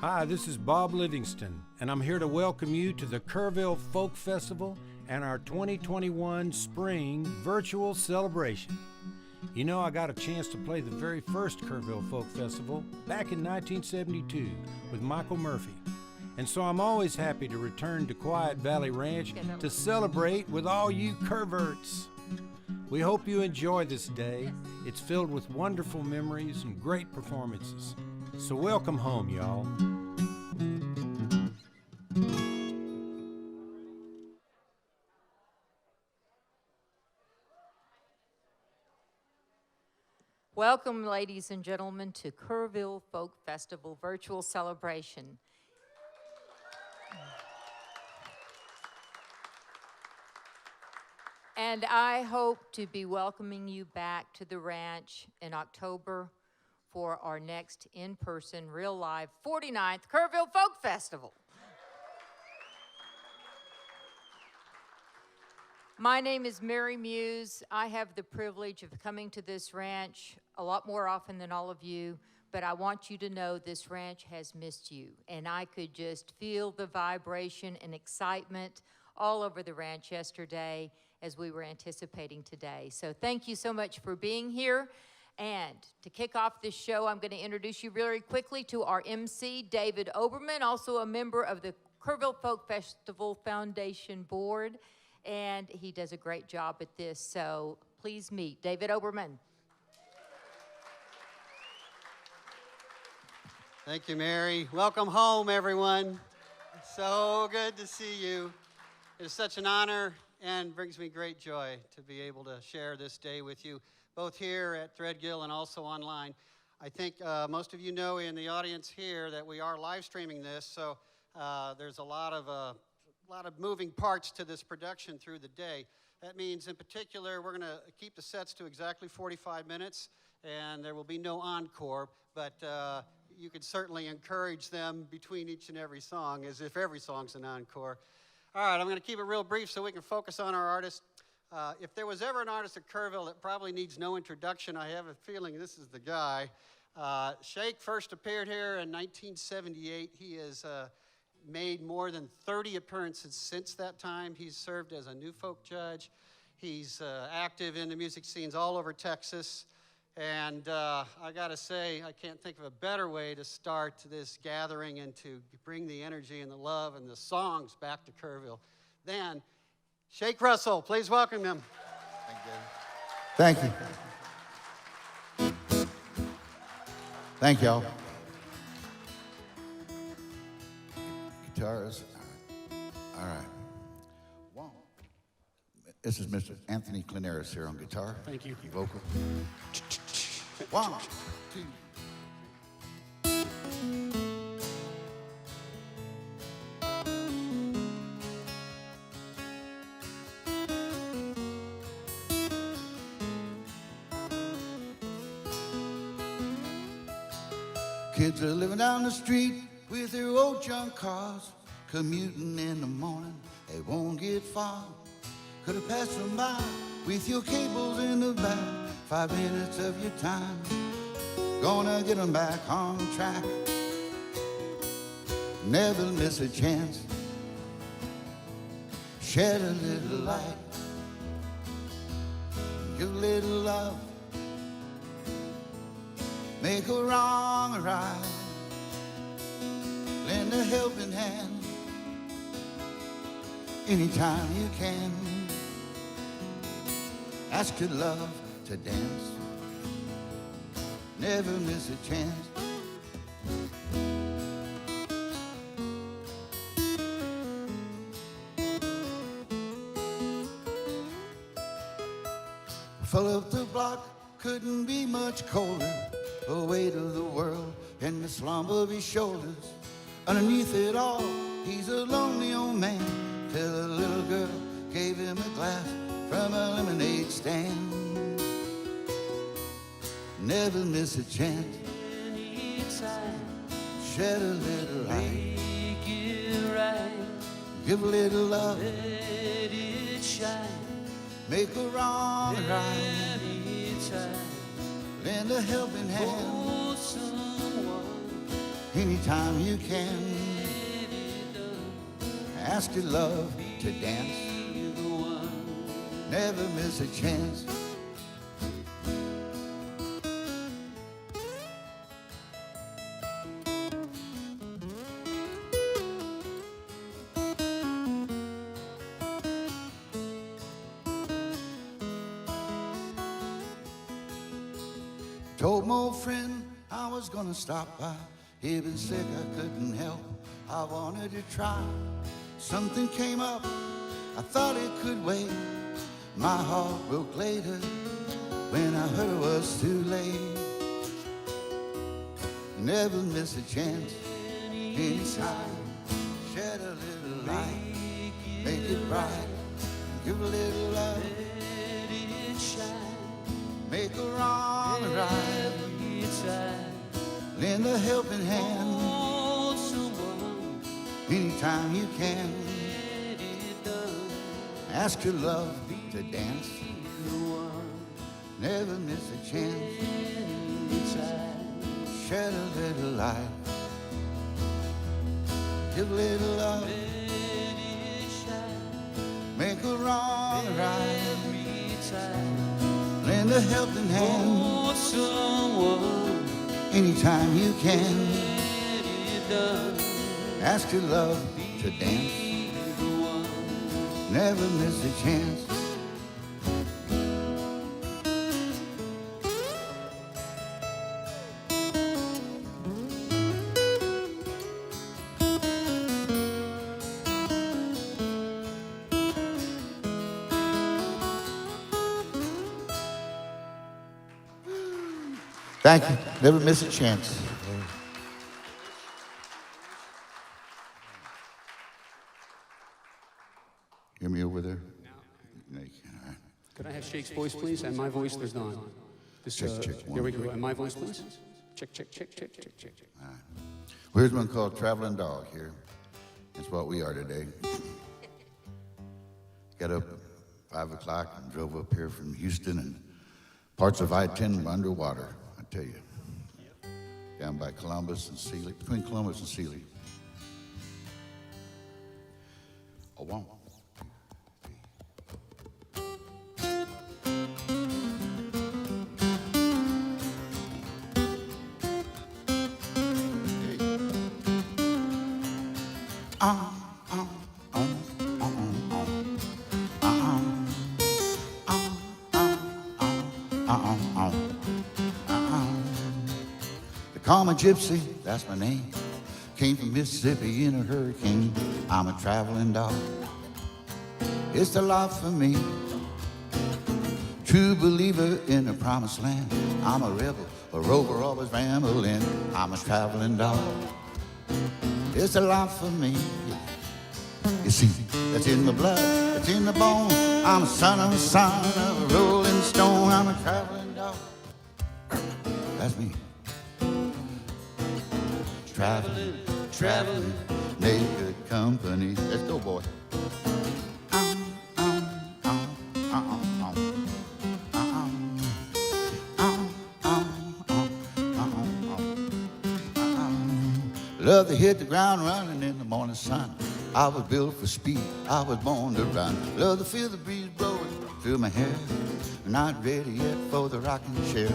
Hi, this is Bob Livingston, and I'm here to welcome you to the Kerrville Folk Festival and our 2021 Spring Virtual Celebration. You know, I got a chance to play the very first Kerrville Folk Festival back in 1972 with Michael Murphy. And so I'm always happy to return to Quiet Valley Ranch to celebrate with all you Kerrverts. We hope you enjoy this day. It's filled with wonderful memories and great performances. So welcome home, y'all. Welcome, ladies and gentlemen, to Kerrville Folk Festival virtual celebration. And I hope to be welcoming you back to the ranch in October for our next in-person, real-live 49th Kerrville Folk Festival. My name is Mary Muse. I have the privilege of coming to this ranch a lot more often than all of you, but I want you to know this ranch has missed you, and I could just feel the vibration and excitement all over the ranch yesterday as we were anticipating today. So thank you so much for being here. And to kick off this show, I'm going to introduce you very quickly to our MC, David Oberman, also a member of the Kerrville Folk Festival Foundation Board. And he does a great job at this, so please meet David Oberman. Thank you, Mary. Welcome home, everyone. So good to see you. It is such an honor and brings me great joy to be able to share this day with you, both here at Threadgill and also online. I think most of you know in the audience here that we are live streaming this, so there's a lot of moving parts to this production through the day. That means, in particular, we're going to keep the sets to exactly 45 minutes, and there will be no encore, but you can certainly encourage them between each and every song, as if every song's an encore. All right, I'm going to keep it real brief so we can focus on our artist. If there was ever an artist at Kerrville that probably needs no introduction, I have a feeling this is the guy. Shake first appeared here in 1978. He is made more than 30 appearances since that time. He's served as a new folk judge. He's active in the music scenes all over Texas. And I gotta say, I can't think of a better way to start this gathering and to bring the energy and the love and the songs back to Kerrville than Shake Russell. Please welcome him. Thank you. Thank y'all. Guitars. All right. One. This is Mr. Anthony Clinaris here on guitar. Thank you. Vocal. 1, 2. Kids are living down the street with their old junk cars, commuting in the morning, they won't get far. Could have passed them by with your cables in the back, 5 minutes of your time, gonna get them back on track. Never miss a chance, shed a little light, give a little love, make a wrong a right, lend a helping hand anytime you can. Ask your love to dance, never miss a chance. Fill up the block, couldn't be much colder. The weight of the world and the slump of his shoulders. Underneath it all, he's a lonely old man, till a little girl gave him a glass from a lemonade stand. Never miss a chance, shed a little light, give a little love, let it shine, make a wrong right, lend a helping hand, anytime you can. Ask your love to dance, never miss a chance. Told my old friend I was gonna stop by. He'd been sick, I couldn't help. I wanted to try. Something came up, I thought it could wait. My heart broke later when I heard it was too late. Never miss a chance, anytime. Shed a little light, make it bright. Give a little love, let it shine. Make a wrong right. Lend a helping hand. Hold someone anytime you can. Get it done. Ask your love to dance. Never miss a chance. Shed a little light. Give a little love. Let it shine. Make a wrong right. Lend a helping hand. Hold someone anytime you can. Get it done. Ask your love to dance. Never miss a chance. Thank you. Never miss a chance. Hear me over there? No, you can't. All right. Could I have Shake's voice, please? And my voice, there's none. This, check. Here we go. And my voice, please? Check. All right. Well, here's one called Traveling Dog here. That's what we are today. Got up at 5 o'clock and drove up here from Houston, and parts of I-10 were underwater, I tell you. Down by Columbus and Sealy, between Columbus and Sealy. Oh, one. Call me Gypsy, that's my name. Came from Mississippi in a hurricane. I'm a traveling dog. It's the life for me. True believer in the promised land. I'm a rebel, a rover, always rambling. I'm a traveling dog. It's the life for me. You see, that's in the blood, that's in the bone. I'm a son of a rolling stone. I'm a traveling dog. That's me. Traveling, make good company. Let's go, boy. Love to hit the ground running in the morning sun. I was built for speed, I was born to run. Love to feel the breeze blowing through my hair. Not ready yet for the rocking chair.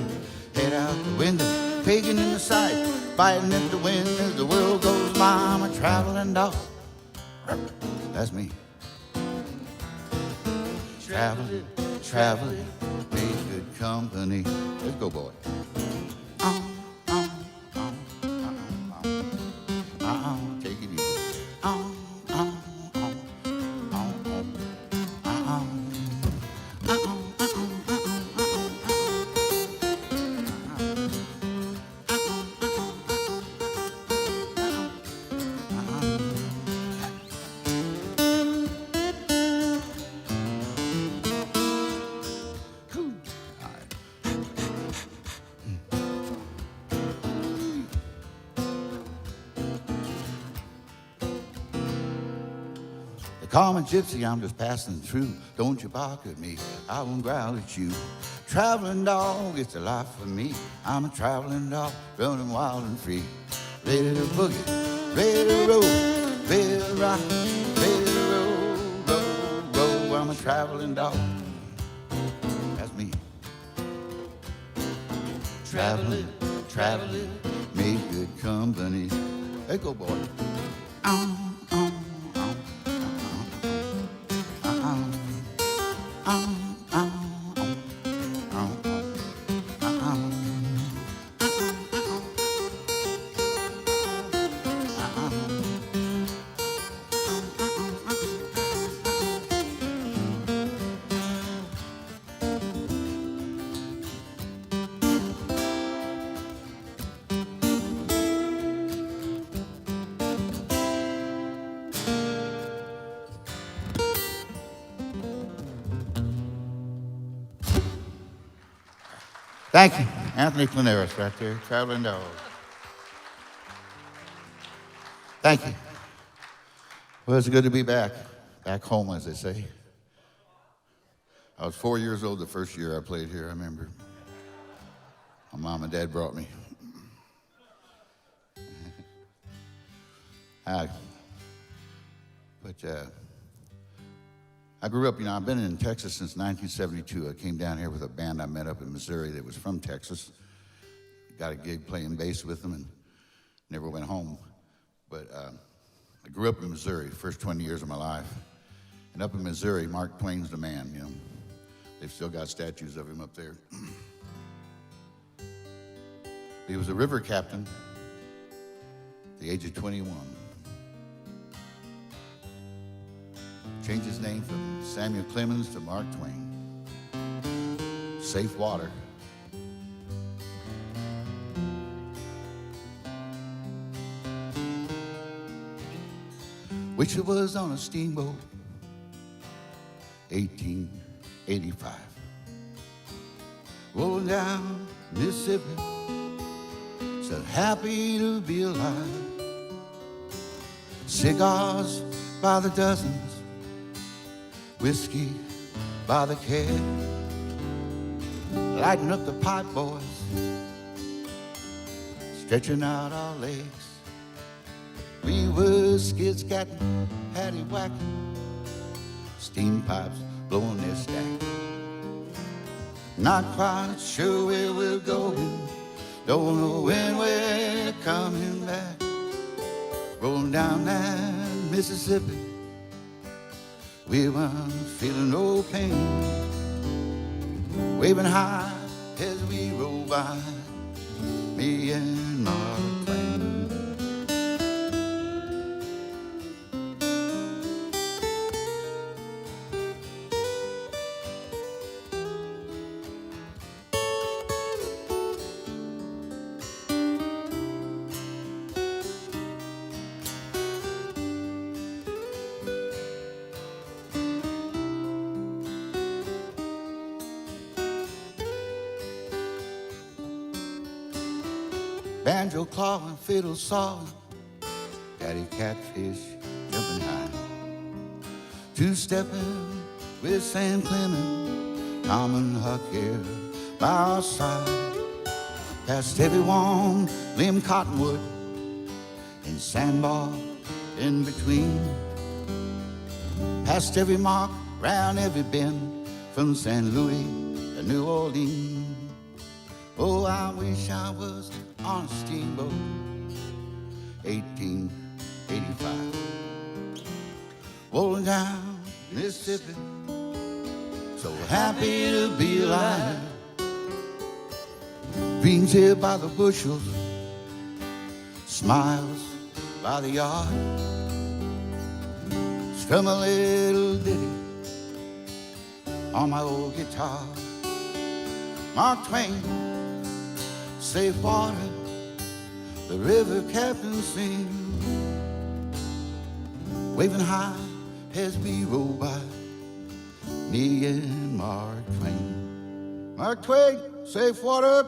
Head out the window, taking in the sight, biting at the wind as the world goes by. I'm a traveling dog. That's me. Traveling, make good company. Let's go, boy. Take it easy. Call me Gypsy, I'm just passing through. Don't you bark at me, I won't growl at you. Traveling dog, it's a life for me. I'm a traveling dog, running wild and free. Ready to boogie, ready to roll, ready to rock, ready to roll. I'm a traveling dog. That's me. Traveling, make good company. Hey, go, boy. Thank you. Anthony Claneris right there, Traveling Dog. Thank you. Well, it's good to be back home, as they say. I was 4 years old the first year I played here, I remember. My mom and dad brought me. I grew up, I've been in Texas since 1972. I came down here with a band I met up in Missouri that was from Texas. Got a gig playing bass with them and never went home. But I grew up in Missouri, first 20 years of my life. And up in Missouri, Mark Twain's the man, They've still got statues of him up there. He was a river captain at the age of 21. Changed his name from Samuel Clemens to Mark Twain. Safe water. Which it was on a steamboat, 1885. Rolling down Mississippi, so happy to be alive. Cigars by the dozens, whiskey by the can. Lighting up the pipe, boys, stretching out our legs. We were skid-scatting, paddy-whacking, steam pipes blowing their stack. Not quite sure where we're going, don't know when we're coming back. Rolling down that Mississippi, we weren't feeling no pain. Waving high as we roll by, me and Mark Twain. Banjo clawing, fiddle sawing, daddy catfish jumping high. Two-stepping with Sam Clemens, Tom and Huck here by our side. Past every one, limb cottonwood, and sandbar in between. Past every mark, round every bend, from St. Louis to New Orleans. Oh, I wish I was on a steamboat, 1885. Rolling down Mississippi, so happy to be alive. Dreams here by the bushels, smiles by the yard. Strum a little ditty on my old guitar. Mark Twain, safe water, the river captain sings, waving high as we roll by, me and Mark Twain. Mark Twain, safe water.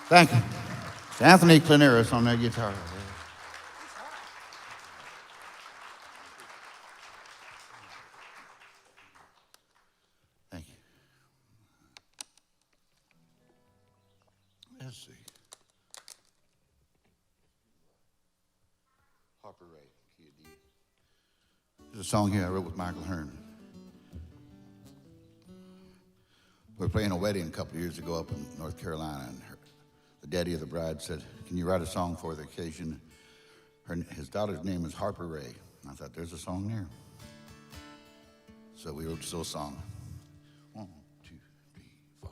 Thank you. It's Anthony Claneris on that guitar. Thank you. Let's see. Harper Ray, key of D. There's a song here I wrote with Michael Hearne. We were playing a wedding a couple of years ago up in North Carolina, and the daddy of the bride said, "Can you write a song for the occasion?" His daughter's name is Harper Ray. I thought, there's a song there. So we wrote this little song. 1, 2, 3, 4.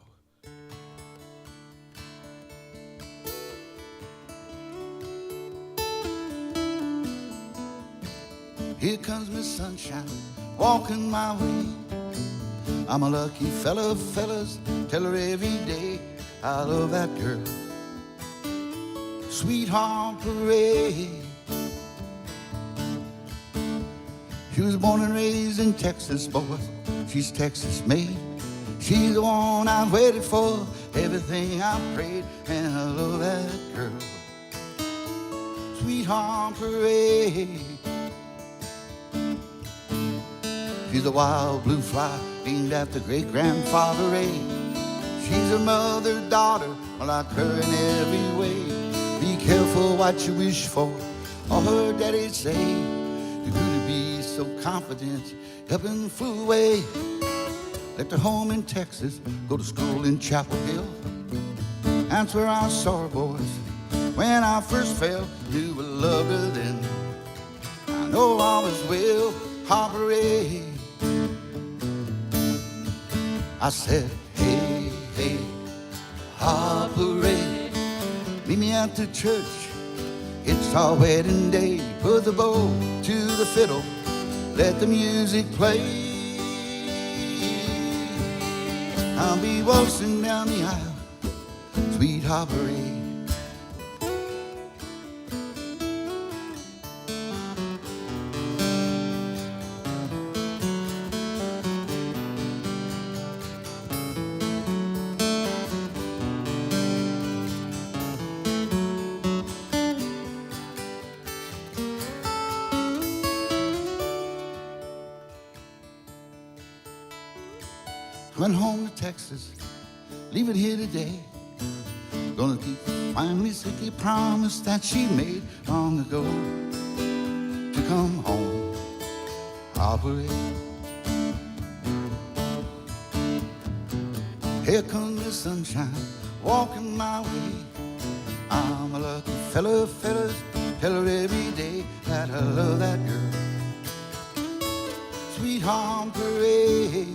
Here comes Miss Sunshine, walking my way. I'm a lucky fella, fellas, tell her every day I love that girl. Sweet Harper Ray. She was born and raised in Texas, boy. She's Texas made. She's the one I've waited for, everything I prayed, and I love that girl. Sweet Harper Ray. She's a wild blue fly named after great-grandfather Ray. She's a mother, daughter, like her in every way. Be careful what you wish for, all her daddy say. Too good to be so confident, up and flew away. Left her home in Texas, go to school in Chapel Hill. That's where I saw her, boys. When I first fell, knew I loved her then. I know all is well, Harper Ray. I said, hey, hey, Harper Ray, meet me at the church. It's our wedding day. Put the bow to the fiddle, let the music play. I'll be waltzing down the aisle, sweet Harper Ray. Went home to Texas, leave it here today. Gonna keep my Mississippi promise that she made long ago to come home, Harper Ray. Here comes the sunshine, walking my way. I'm a lucky fella, fellas, tell her every day that I love that girl, sweet Harper Ray.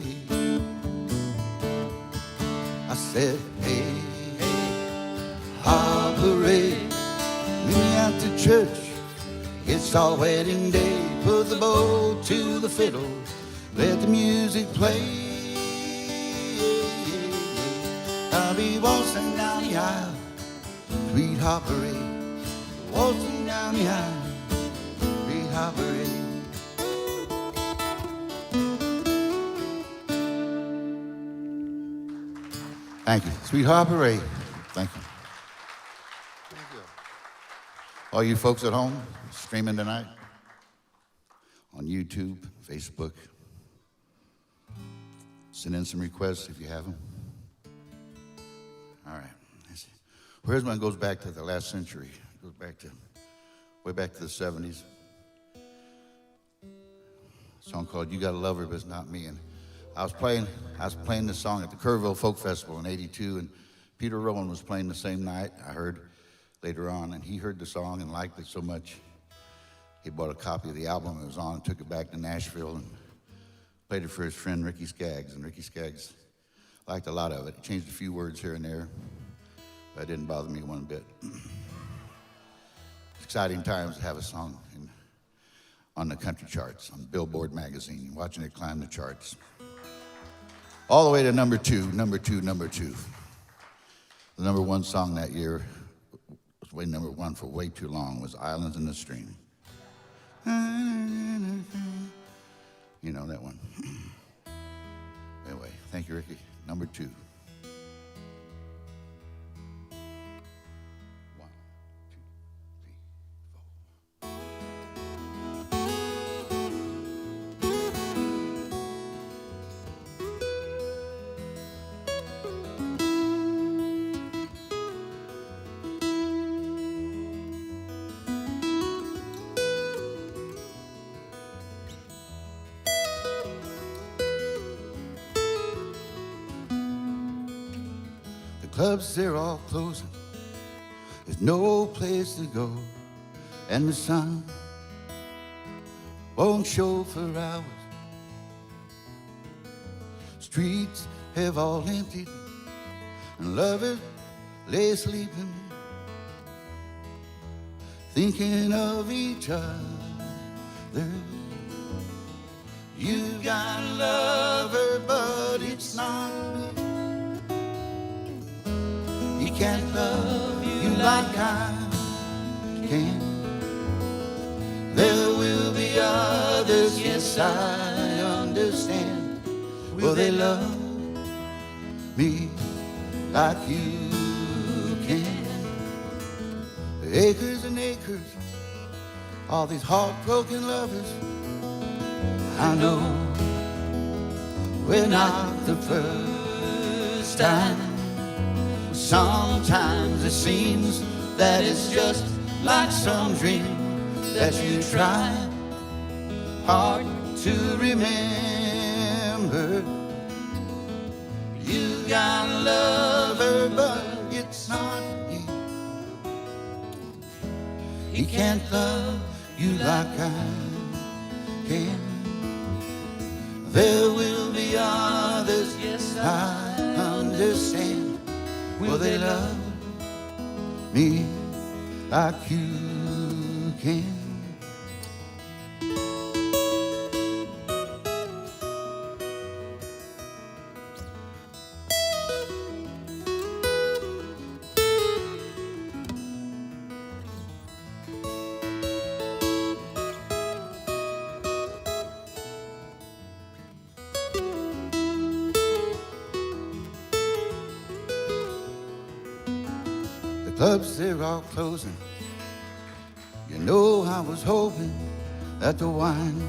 I said, hey, hey, Harper Ray, meet me at the church. It's our wedding day. Put the bow to the fiddle, let the music play. I'll be waltzing down the aisle, sweet Harper Ray. Waltzing down the aisle, sweet Harper Ray. Thank you. Sweet Harper Ray. Thank you. All you folks at home streaming tonight on YouTube, Facebook, send in some requests if you have them. All right. Where's one goes back to the last century. It goes back to way back to the 70s. A song called You Gotta Love Her, But It's Not Me. And I was playing this song at the Kerrville Folk Festival in '82, and Peter Rowan was playing the same night. I heard later on, and he heard the song and liked it so much, he bought a copy of the album it was on and took it back to Nashville and played it for his friend Ricky Skaggs, and Ricky Skaggs liked a lot of it. He changed a few words here and there, but it didn't bother me one bit. It's exciting times to have a song on the country charts, on Billboard magazine, watching it climb the charts. All the way to number two. The number one song that year was way number one for way too long, was Islands in the Stream. You know that one. Anyway, thank you, Ricky. Number 2. Clubs, they're all closing. There's no place to go. and the sun won't show for hours. Streets have all emptied and lovers lay sleeping, thinking of each other. You got a lover, but it's not me. He can't love you like I can. There will be others, yes, I understand. Will they love me like you can? Acres and acres, all these heartbroken lovers. I know we're not the first time. Sometimes it seems that it's just like some dream that you try hard to remember. You got a lover, but it's not me. He can't love you like I can. There will be others, yes, I understand. Will they love me like you can? Clubs, they're all closing. You know, I was hoping that the wine,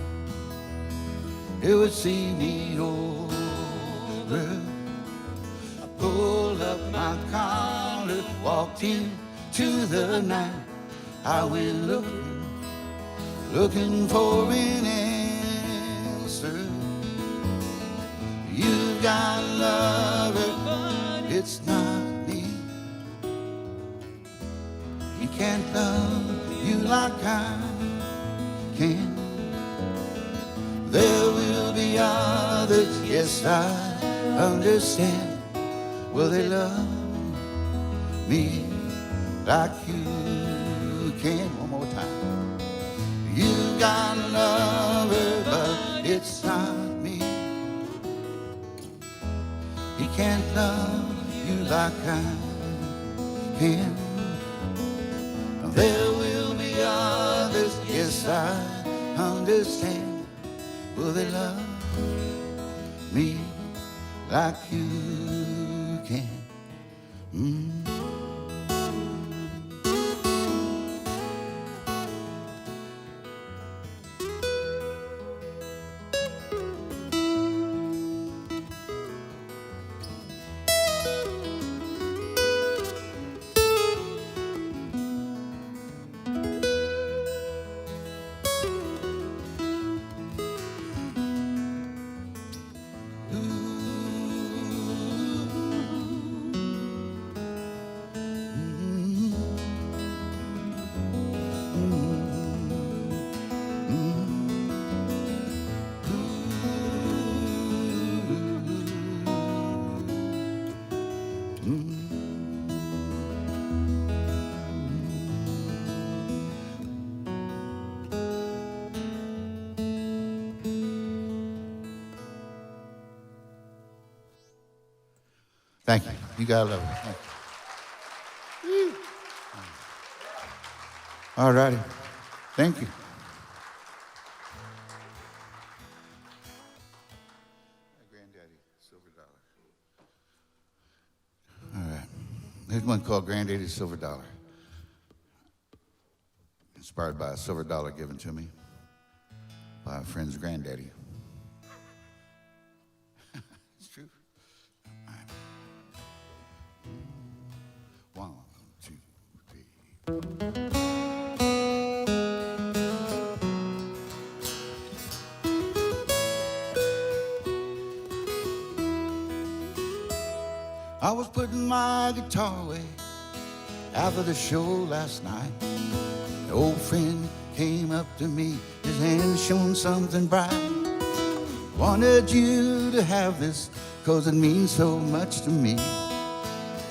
it would see me over. I pulled up my collar, walked into the night. I went looking for an answer. You got a lover, but it's not me. He can't love you like I can. There will be others, yes, I understand. Will they love me like you can? One more time. You got a lover, but it's not me. He can't love you like I can. There will be others, yes, I understand. Will they love me like you can? Thank you. You gotta love it. Thank you. All righty. Thank you. Granddaddy, Silver Dollar. All right. There's one called Granddaddy Silver Dollar. Inspired by a silver dollar given to me by a friend's granddaddy. It's true. One, two, three. I was putting my guitar away after the show last night. An old friend came up to me, his hand shone something bright. Wanted you to have this, 'cause it means so much to me.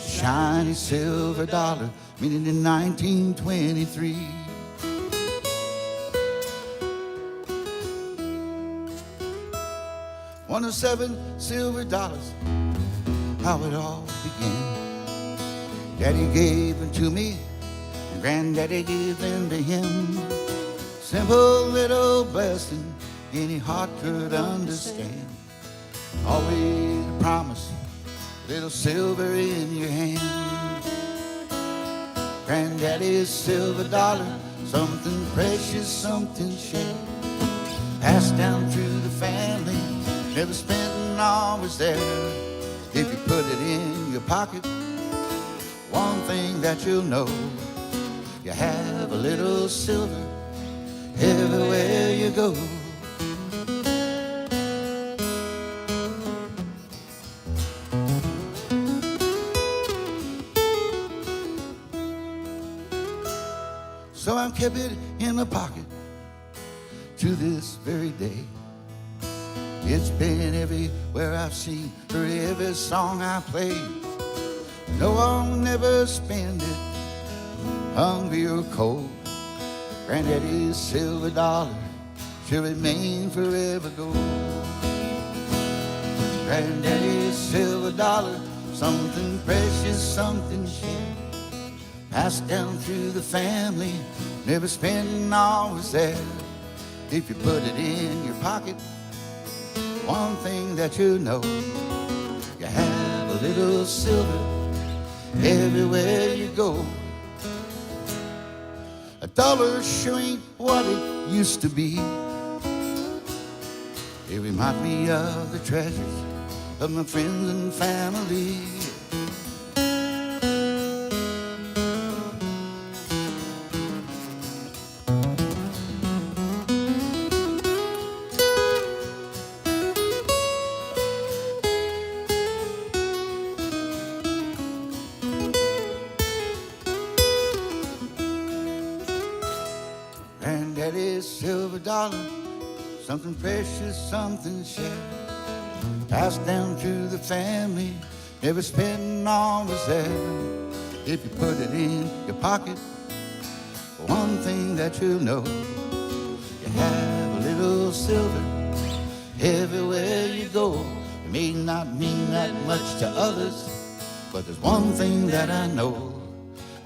Shiny silver dollar, minted in 1923. One of 7 silver dollars, how it all began. Daddy gave them to me, and Granddaddy gave them to him. Simple little blessing any heart could understand. Always a promise, little silver in your hand. Granddaddy's silver dollar, something precious, something shared. Passed down through the family, never spent and always there. If you put it in your pocket, one thing that you'll know, you have a little silver everywhere you go. So I've kept it in my pocket to this very day. It's been everywhere I've seen, for every song I play. No, I'll never spend it hungry or cold. Granddaddy's silver dollar shall remain forever gold. Granddaddy's silver dollar, something precious, something shared. Passed down through the family, never spent and always there. If you put it in your pocket, one thing that you know, you have a little silver everywhere you go. A dollar sure ain't what it used to be. It reminds me of the treasures of my friends and family. Granddaddy's silver dollar, something precious, something shared. Passed down through the family, never spent and always there. If you put it in your pocket, one thing that you'll know, you have a little silver everywhere you go. It may not mean that much to others, but there's one thing that I know.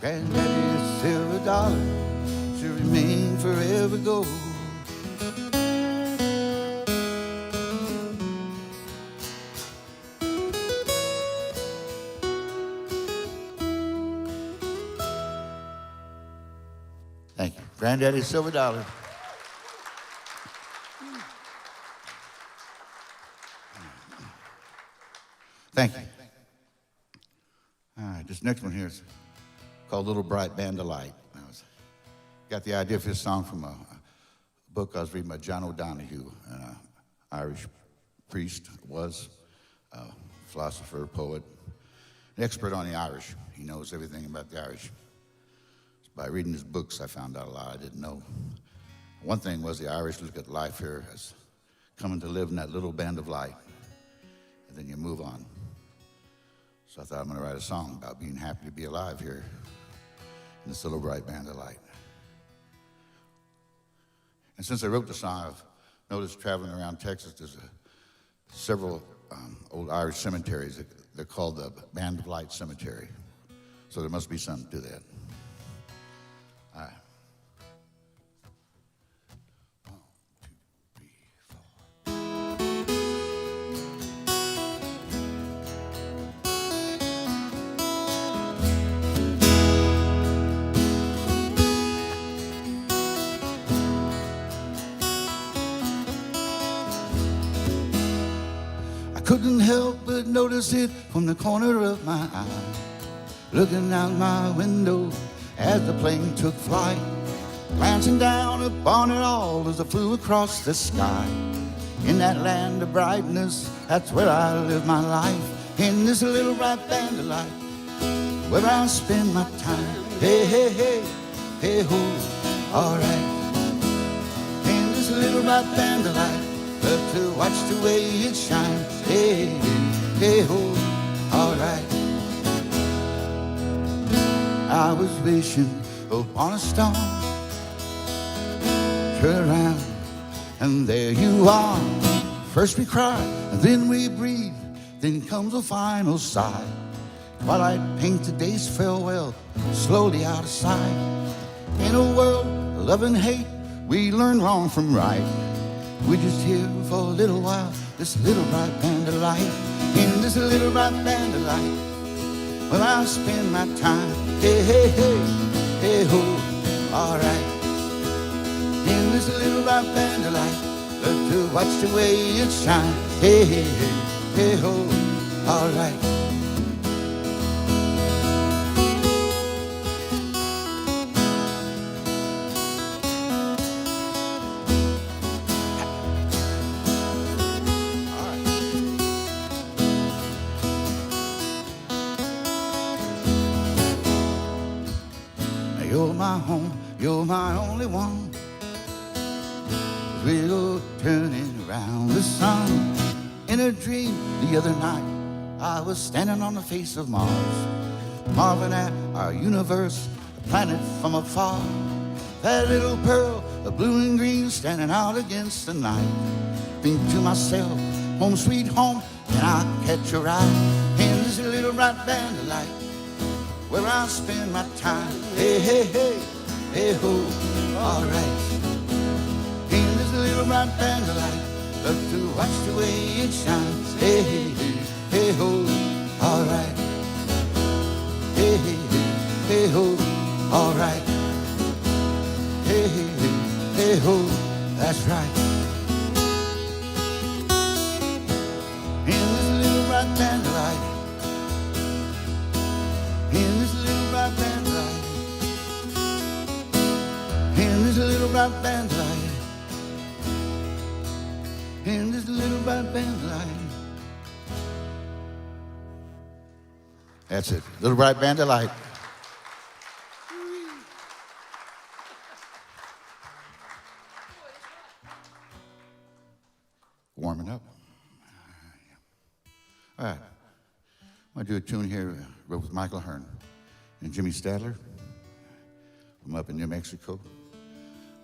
Granddaddy's silver dollar should remain forever gold. Thank you. Granddaddy's silver dollar. Thank you. All right, this next one here is called Little Bright Band of Light. Got the idea for this song from a book I was reading by John O'Donohue, an Irish priest, was a philosopher, poet, an expert on the Irish. He knows everything about the Irish. By reading his books, I found out a lot I didn't know. One thing was the Irish look at life here as coming to live in that little band of light, and then you move on. So I thought I'm going to write a song about being happy to be alive here in this little bright band of light. And since I wrote the song, I've noticed traveling around Texas, there's several old Irish cemeteries. They're called the Band of Light Cemetery. So there must be something to that. All right. 1, 2, 3, 4. I couldn't help but notice it from the corner of my eye, looking out my window as the plane took flight, glancing down upon it all as I flew across the sky. In that land of brightness, that's where I live my life, in this little bright band of light, where I spend my time. Hey, hey, hey, hey, ho, alright. And this little bright band of light, love to watch the way it shines. Hey, hey, ho, alright. I was wishing upon a star, turn around, and there you are. First we cry, and then we breathe, then comes a final sigh. Twilight paint today's farewell, slowly out of sight. In a world of love and hate, we learn wrong from right. We're just here for a little while, this little bright band of light. In this little bright band of light, well, I'll spend my time. Hey, hey, hey, hey, ho, alright. In this little bright band of light, love to watch the way it shines. Hey, hey, hey, hey, ho, alright. You're my home, you're my only one. We go turning around the sun. In a dream the other night, I was standing on the face of Mars, marveling at our universe, a planet from afar. That little pearl of blue and green standing out against the night. Think to myself, home sweet home, can I catch a ride in this little bright band of light, where I spend my time. Hey, hey, hey, hey, ho, alright. In this little bright band of light, love to watch the way it shines. Hey, hey, hey, hey, ho, alright. Hey, hey, hey, hey, ho, alright. Hey, hey, hey, hey, ho, that's right. In this little bright band of light, in this little bright band of light, in this little bright band of light, in this little bright band of light. That's it, little bright band of light. Warming up. All right. I'm going to do a tune here wrote with Michael Hearne and Jimmy Stadler from up in New Mexico.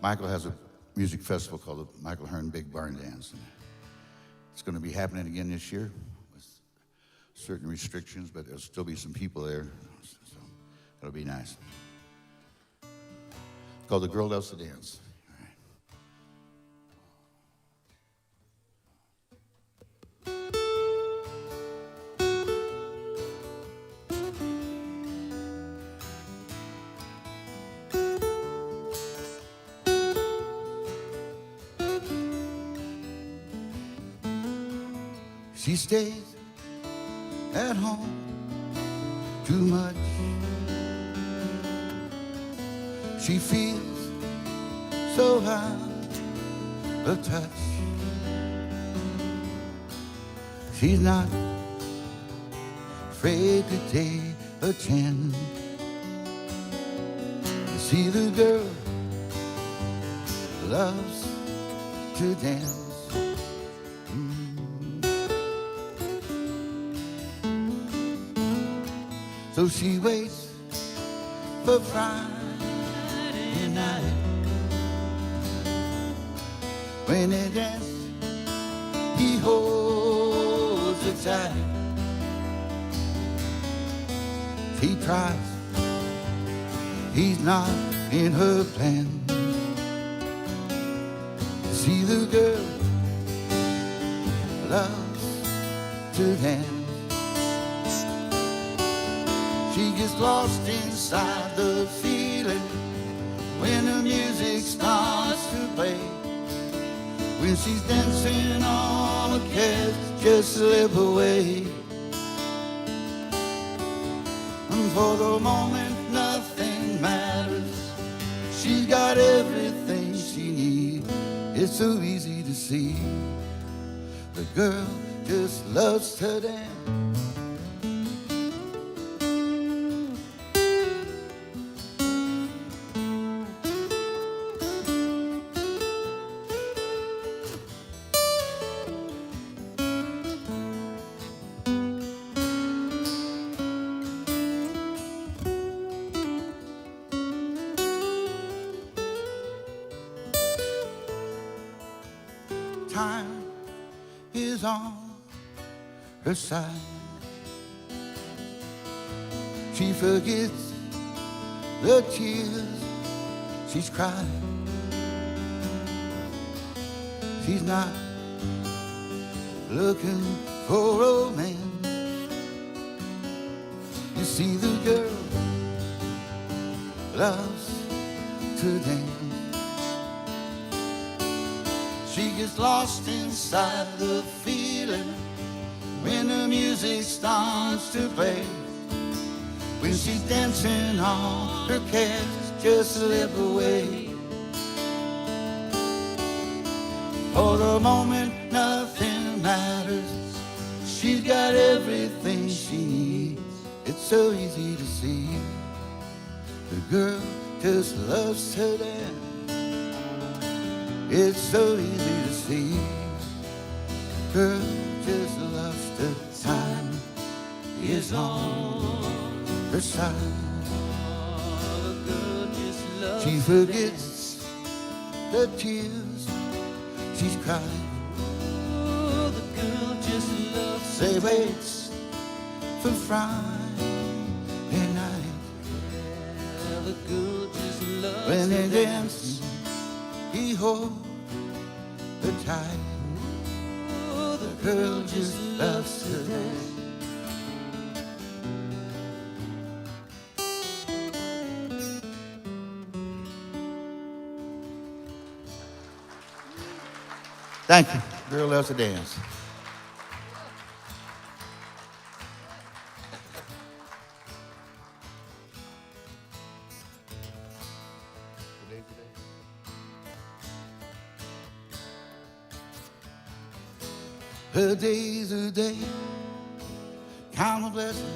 Michael has a music festival called the Michael Hearne Big Barn Dance. And it's going to be happening again this year with certain restrictions, but there'll still be some people there, so it'll be nice. It's called The Girl Loves to Dance. She stays at home too much. She feels so out of touch. She's not afraid to take a chance. You see, the girl loves to dance. So she waits for Friday night, when they dance, he holds her tight. He tries, he's not in her plan. See, the girl loves to dance. She gets lost inside the feeling when the music starts to play. When she's dancing, all the cares just slip away. And for the moment, nothing matters. She's got everything she needs. It's so easy to see. The girl just loves to dance. time is on her side. She forgets the tears she's cried. She's not looking for romance. You see, the girl loves to dance. She gets lost inside the feeling when the music starts to play. When she's dancing, all her cares just slip away. For the moment, nothing matters. She's got everything she needs. It's so easy to see. The girl just loves to dance. It's so easy to see. The girl just loves to time is on her side. She forgets the tears she's crying. The girl just loves say waits for Friday night. The girl just loves when they dance, he holds her tight. The girl just loves to dance. Thank you. Girl loves to dance. Her day's a day, count a blessing.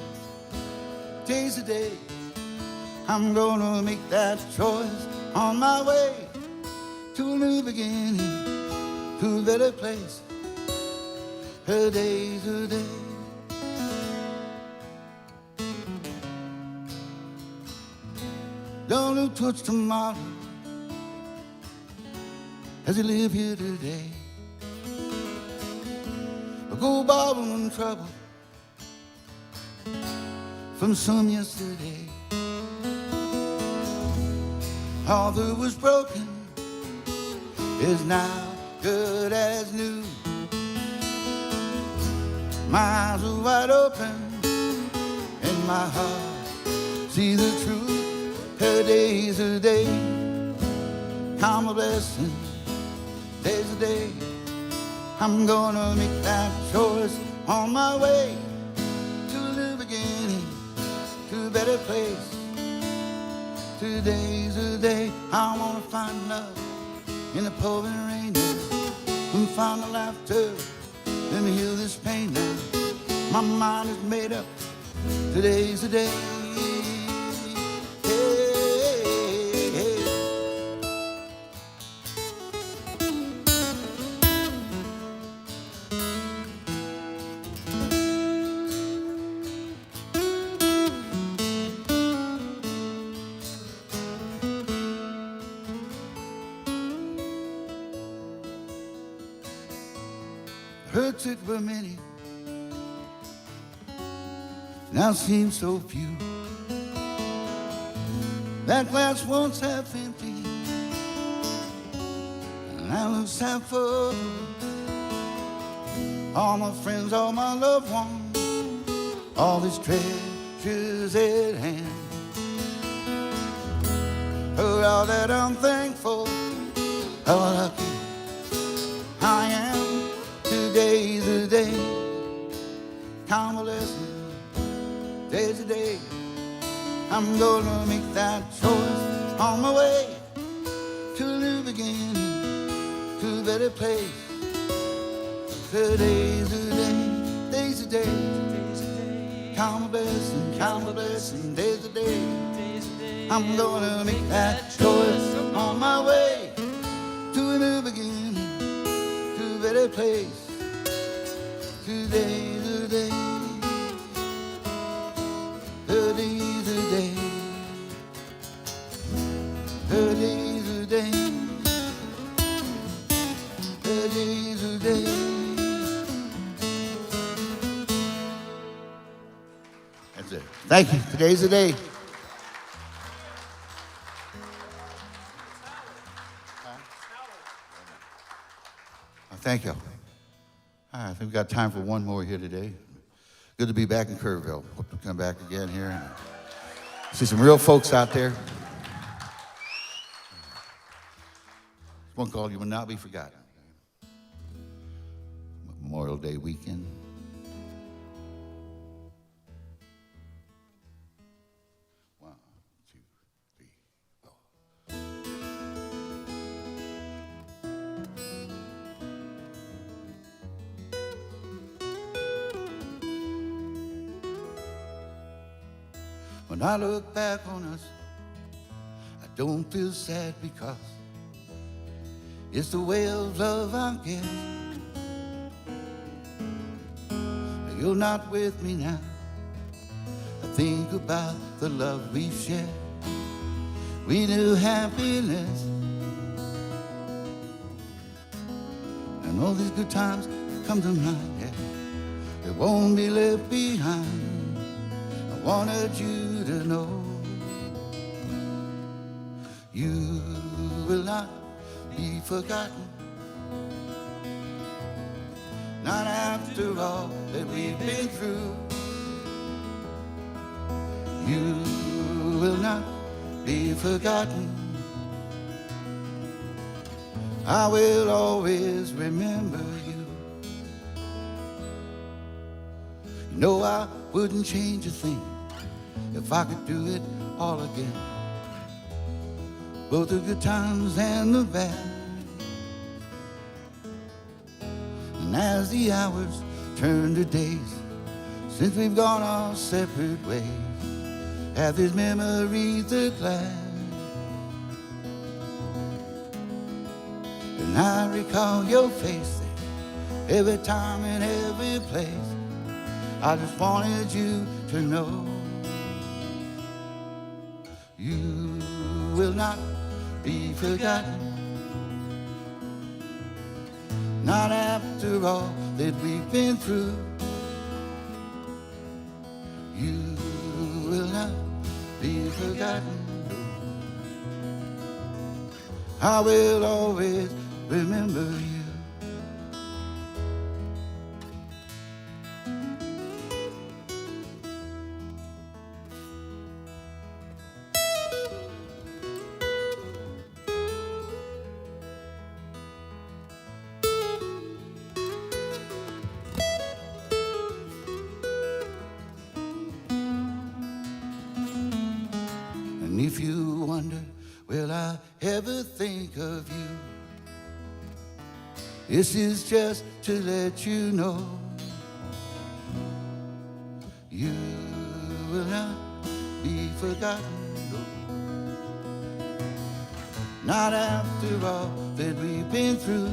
Day's a day, I'm gonna make that choice on my way to a new beginning, to a better place. Her day's a day. Don't look towards tomorrow as you live here today. Go borrowing trouble from some yesterday. All that was broken is now good as new. My eyes are wide open and my heart see the truth. Her day's a day, count my blessings. Day's a day, I'm gonna make that choice on my way to a new beginning, to a better place. Today's the day I wanna find love in the pouring rain now, and find the laughter and heal this pain now. My mind is made up. Today's the day. Hurts it were many, now seem so few. That glass once half empty, and now looks half full. All my friends, all my loved ones, all these treasures at hand are all that I'm thankful, how lucky I am. Today's the day, count my blessings. Today's the day, I'm gonna make that choice on my way to a new beginning, to a better place. Today's the day, today's the day, count my blessings, count my blessings. Today's the day, I'm gonna make that choice on my way to a new beginning, to a better place. Today's the day, today's the day, today's the day, today's the day. Thank you. Today's the day. Thank you. All right, I think we've got time for one more here today. Good to be back in Kerrville. Hope to come back again here and see some real folks out there. One called You Will Not Be Forgotten. Memorial Day weekend. When I look back on us, I don't feel sad because it's the way of love, I guess. You're not with me now. I think about the love we've shared. We knew happiness, and all these good times come to mind. Yeah. They won't be left behind. I wanted you to know you will not be forgotten. Not after all that we've been through. You will not be forgotten. I will always remember you. You know I wouldn't change a thing if I could do it all again. Both the good times and the bad. And as the hours turn to days, since we've gone our separate ways, have these memories that last. And I recall your face there, every time and every place. I just wanted you to know you will not be forgotten. Not after all that we've been through. You will not be forgotten. I will always remember you. And if you wonder, will I ever think of you? This is just to let you know you will not be forgotten. Not after all that we've been through.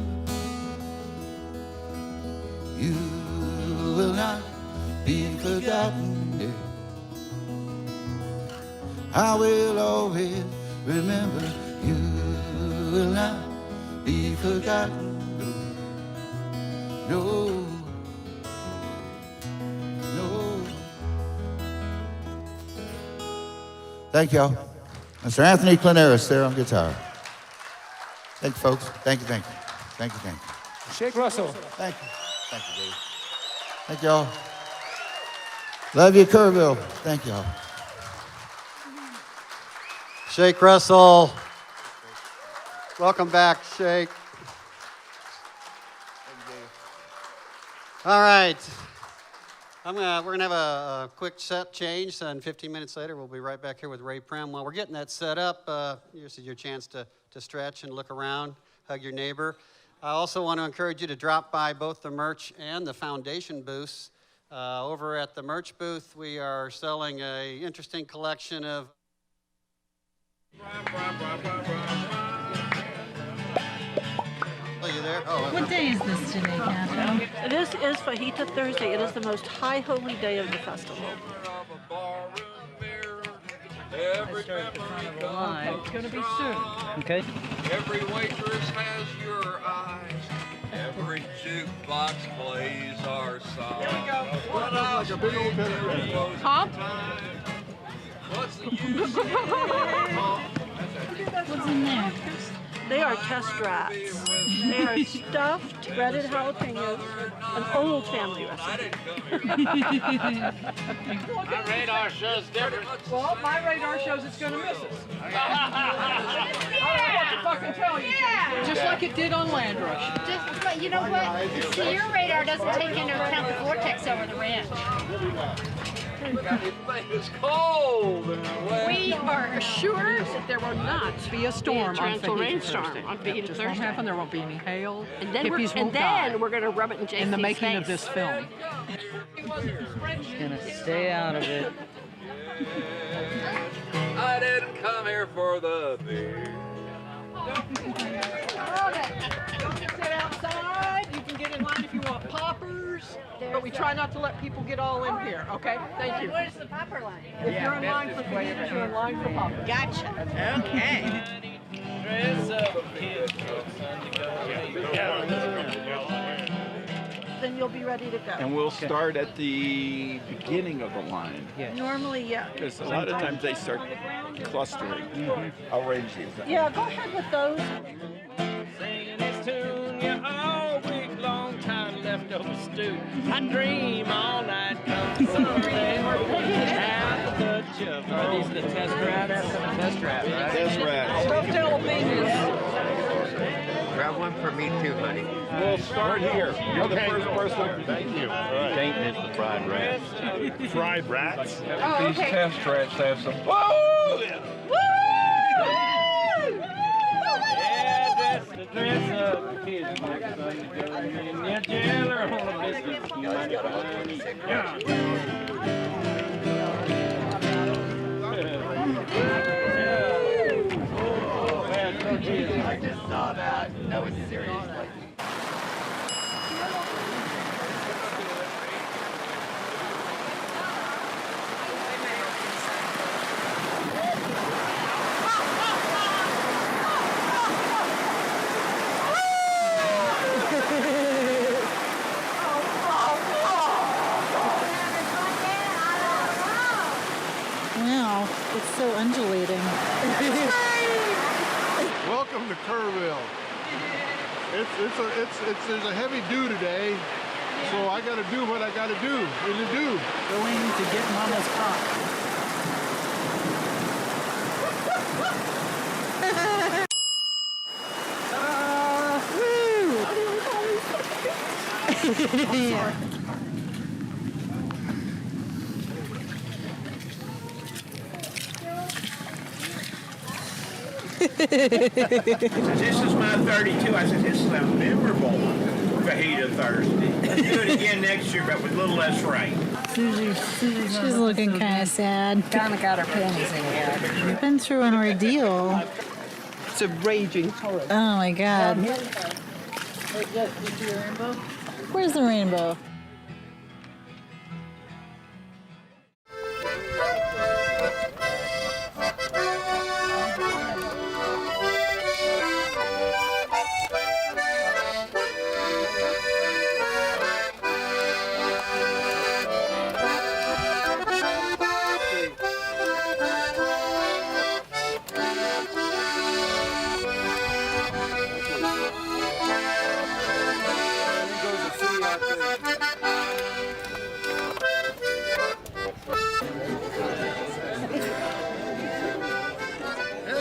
You will not be forgotten. I will always remember. You will not be forgotten. No, no. Thank y'all. Mr. Anthony Claneris there on guitar. Thank you, folks. Thank you, thank you. Thank you, thank you. Shake Russell. Thank you. Thank you, Dave. Thank y'all. Love you, Kerrville. Thank y'all. Shake Russell. Welcome back, Shake. All right. We're gonna have a quick set change, and 15 minutes later we'll be right back here with Ray Prem. While we're getting that set up, this is your chance to stretch and look around, hug your neighbor. I also want to encourage you to drop by both the merch and the foundation booths. Over at the merch booth, we are selling an interesting collection of you there? What day is this today, Catherine? This is Fajita Thursday. It is the most high holy day of the festival. It's going to be soon. Okay. Every waitress has your eyes. Every jukebox plays our song. Here we go. What else? Huh? What's the use? What's in there? They are test rats. They are stuffed breaded jalapenos, an old family recipe. My radar shows different. Well, my radar shows it's going to miss us. I don't know what to fucking tell you. Yeah. Just like it did on Land Rush. But you know what? See, your radar doesn't take into account the vortex over the ranch. It's cold. We are assured that there will not be a storm on torrential rainstorm Thursday. on Fajita It just won't Thursday. happen. There won't be any hail. And then, Hippies won't we're going to rub it in Jason's in the making face. of this film. Just gonna stay out of it. I didn't come here for the beer. Don't sit outside. You can get in line if you want poppers. But we try not to let people get all in here, okay? Thank you. Where's the popper line? If you're in line for beers, you're in line for poppers. Gotcha. Okay. Then you'll be ready to go. And we'll start at the beginning of the line. Normally, yeah. Because a lot of times they start clustering. I'll raise these. Yeah, go ahead with those. Singing this tune, yeah, all week long, time leftover stew. I dream all night, come Sunday. Have the chub. Are these the test rats? Test rats, right? Test rats. Stuffed jalapenos. Grab one for me too, honey. We'll start here. You're the first person. Thank you. Ain't this the fried rats? Fried rats? Oh, These okay. test rats have some. Woo! Yeah, that's the dress up. The kids like something to do. And your jailer on the biscuits. I just saw that. That was serious. Wow, it's so undulating. Welcome to Kerrville. There's a heavy dew today, so I got to do what I got to do in the dew. Going to get Mama's cock. Yeah. This is my 32. I said, this is a memorable fajita Thursday. Let's do it again next year, but with a little less rain. She's looking kind of sad. Donna got her panties in here. We've been through an ordeal. It's a raging torrent. Oh my God. Where's the rainbow?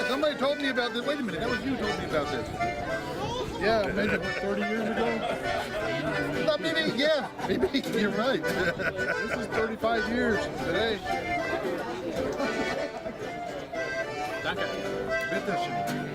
Somebody told me about this. Wait a minute, that was you told me about this. Yeah, maybe 30 years ago? Not maybe, yeah, maybe, you're right. This is 35 years today. Danke. Bitteschön.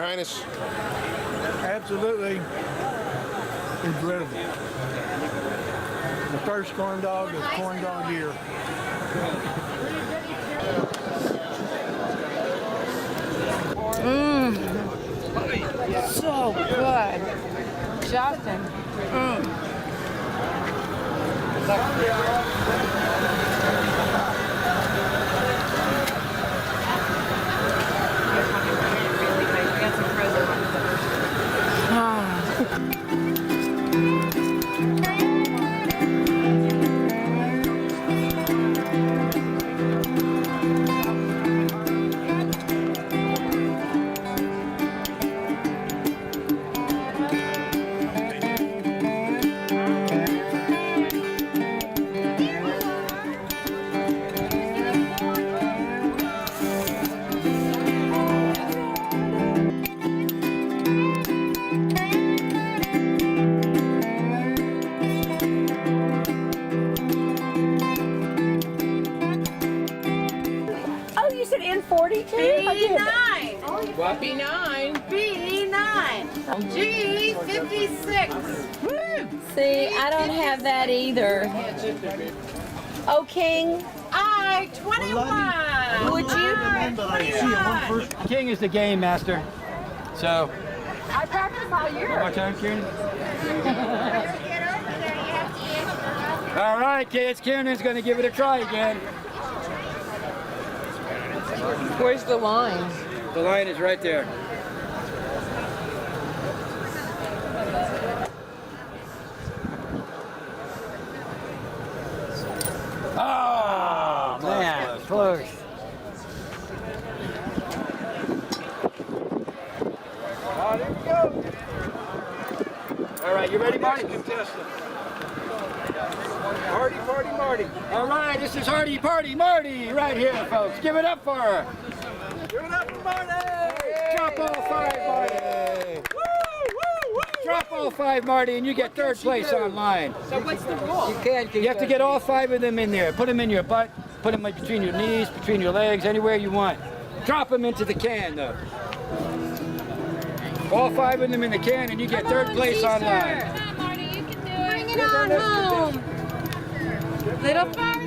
Your Highness? Absolutely incredible. The first corn dog is corn dog year. So good. Justin. B9. What? B9. B9. G56. See, I don't have that either. Oh, King. I-21. Would you? King is the game master. So. I practice all year. One more time, Kieran. All right, kids. Kieran's going to give it a try again. Where's the line? The line is right there. Oh, man, close. Oh, there we go. All right, you ready, Marty? Contestant. Party, party, Marty. All right, this is Hardy Party Marty right here, folks. Give it up for her. Give it up for Marty. Drop all 5, Marty. Woo, woo, woo, drop all 5, Marty, and you get third place online. So what's the rule? You have to get all 5 of them in there. Put them in your butt. Put them between your knees, between your legs, anywhere you want. Drop them into the can, though. All 5 of them in the can, and you get third place online. Come on, Marty, you can do it. Bring it on home. Little farther.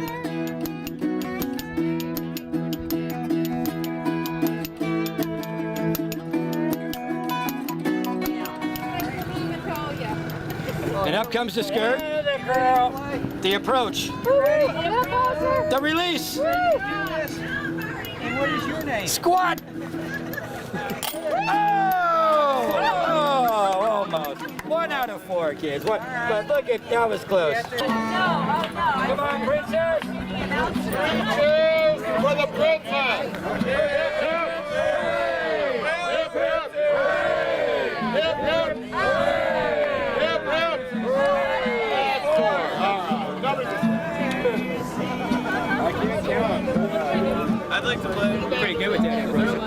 And up comes the skirt, the approach, the release. And what is your name? Squat. Oh, almost. 1 out of 4, kids. But look at, that was close. Come on, princess. Cheers for the princess. I'd like to play. Pretty good with that approach.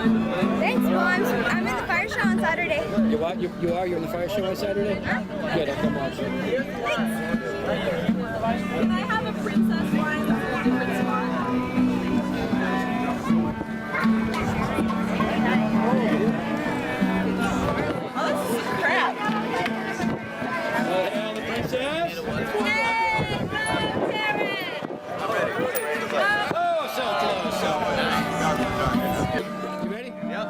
Thanks, Mom. I'm in the fire show on Saturday. You what? You are? You're in the fire show on Saturday? Good, I'll come watch you. Thanks. Can I have a princess line with a different spot? Oh, this is crap. The princess. Oh, so close. You ready? Yep.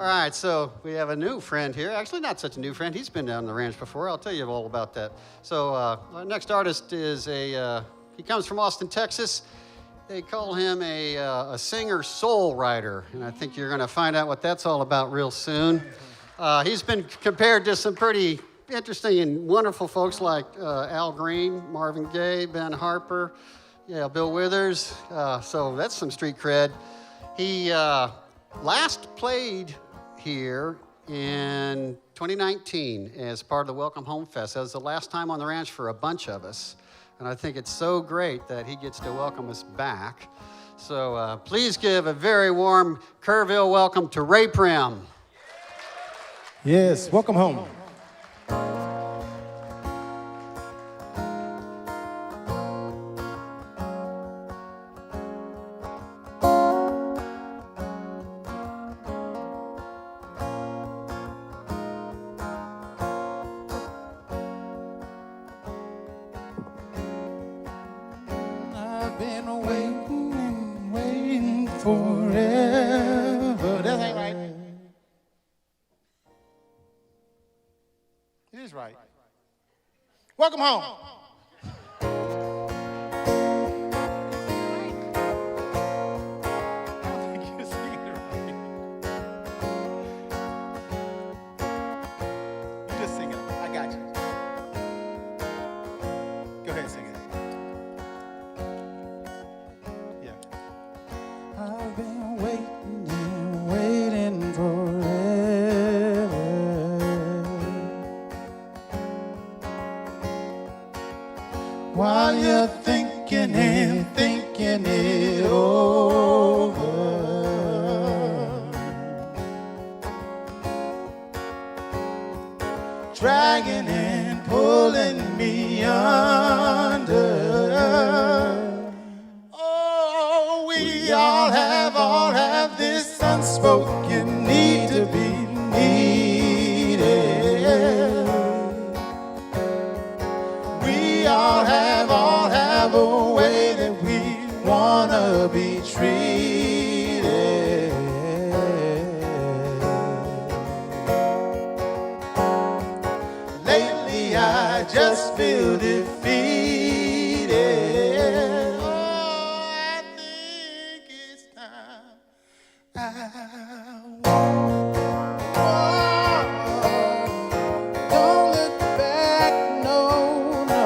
All right, so we have a new friend here. Actually, not such a new friend. He's been down the ranch before. I'll tell you all about that. So our next artist is he comes from Austin, Texas. They call him a singer-soul writer, and I think you're going to find out what that's all about real soon. He's been compared to some pretty interesting and wonderful folks like Al Green, Marvin Gaye, Ben Harper, Bill Withers. So that's some street cred. He last played here in 2019 as part of the Welcome Home Fest. That was the last time on the ranch for a bunch of us. And I think it's so great that he gets to welcome us back. So please give a very warm Kerrville welcome to Ray Prim. Yes, welcome home. I've been waiting and waiting forever. That ain't right. It is right. Welcome home. You just sing it. I got you. Go ahead, sing it. Yeah. I've been waiting and waiting forever. While you're thinking and thinking it over, dragging and pulling me under. Oh, we all have this unspoken need to be needed. We all have a way that we wanna be treated. Lately I just feel defeated. Oh, I think it's time don't look back, no, no.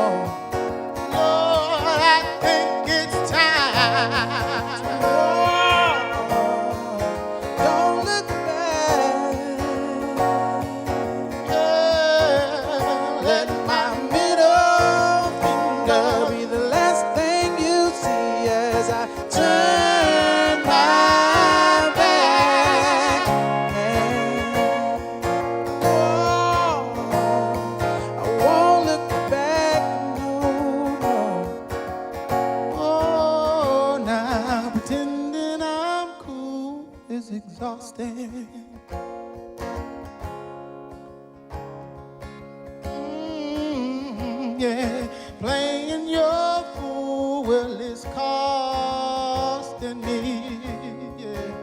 Lord, I think it's time. Don't look back. Let my middle finger be the last thing you see as I turn my back. I won't look back, no, no. Oh, now pretending I'm cool is exhausting. Yeah, playing your fool, well, it's costing me. Yeah.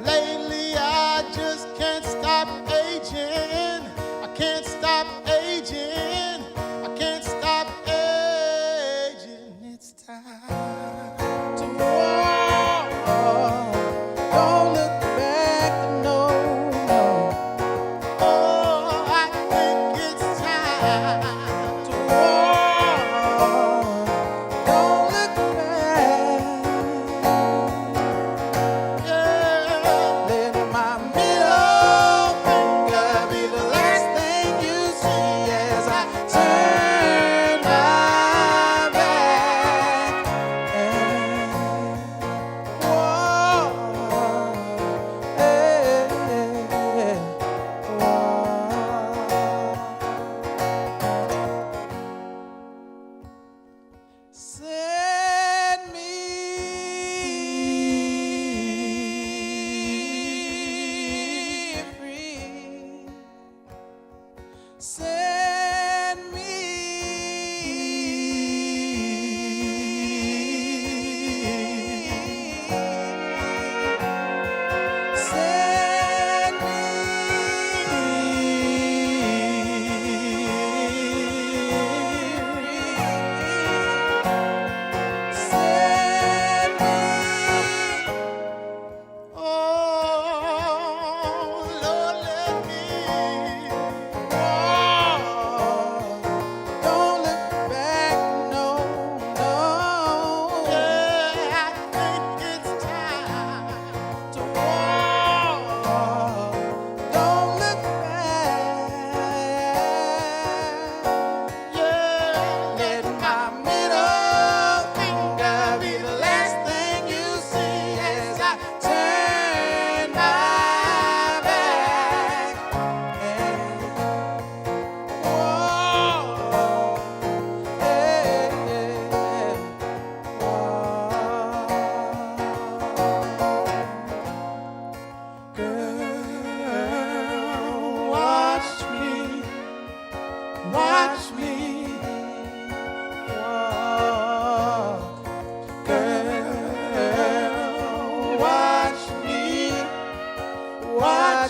Lately, I just can't stop aging. I can't stop aging. I can't stop aging. It's time to walk. Don't look back, no, no. Oh, I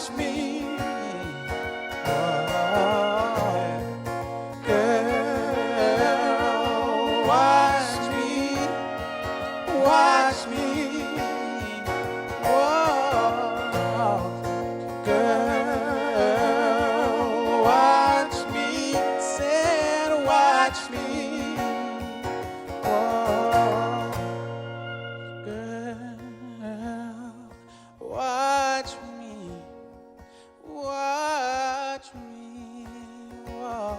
watch me. Girl, watch me. Watch me. Whoa. Girl, watch me. Said watch me. Whoa. Girl, watch me. Watch me. Whoa.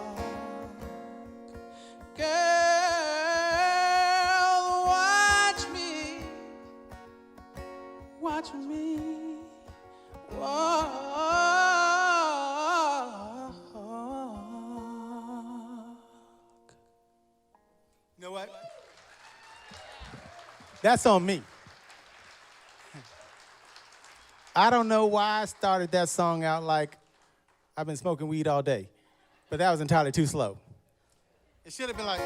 Girl, watch me. Watch me. Whoa. You know what? That's on me. I don't know why I started that song out like I've been smoking weed all day, but that was entirely too slow. It should have been like,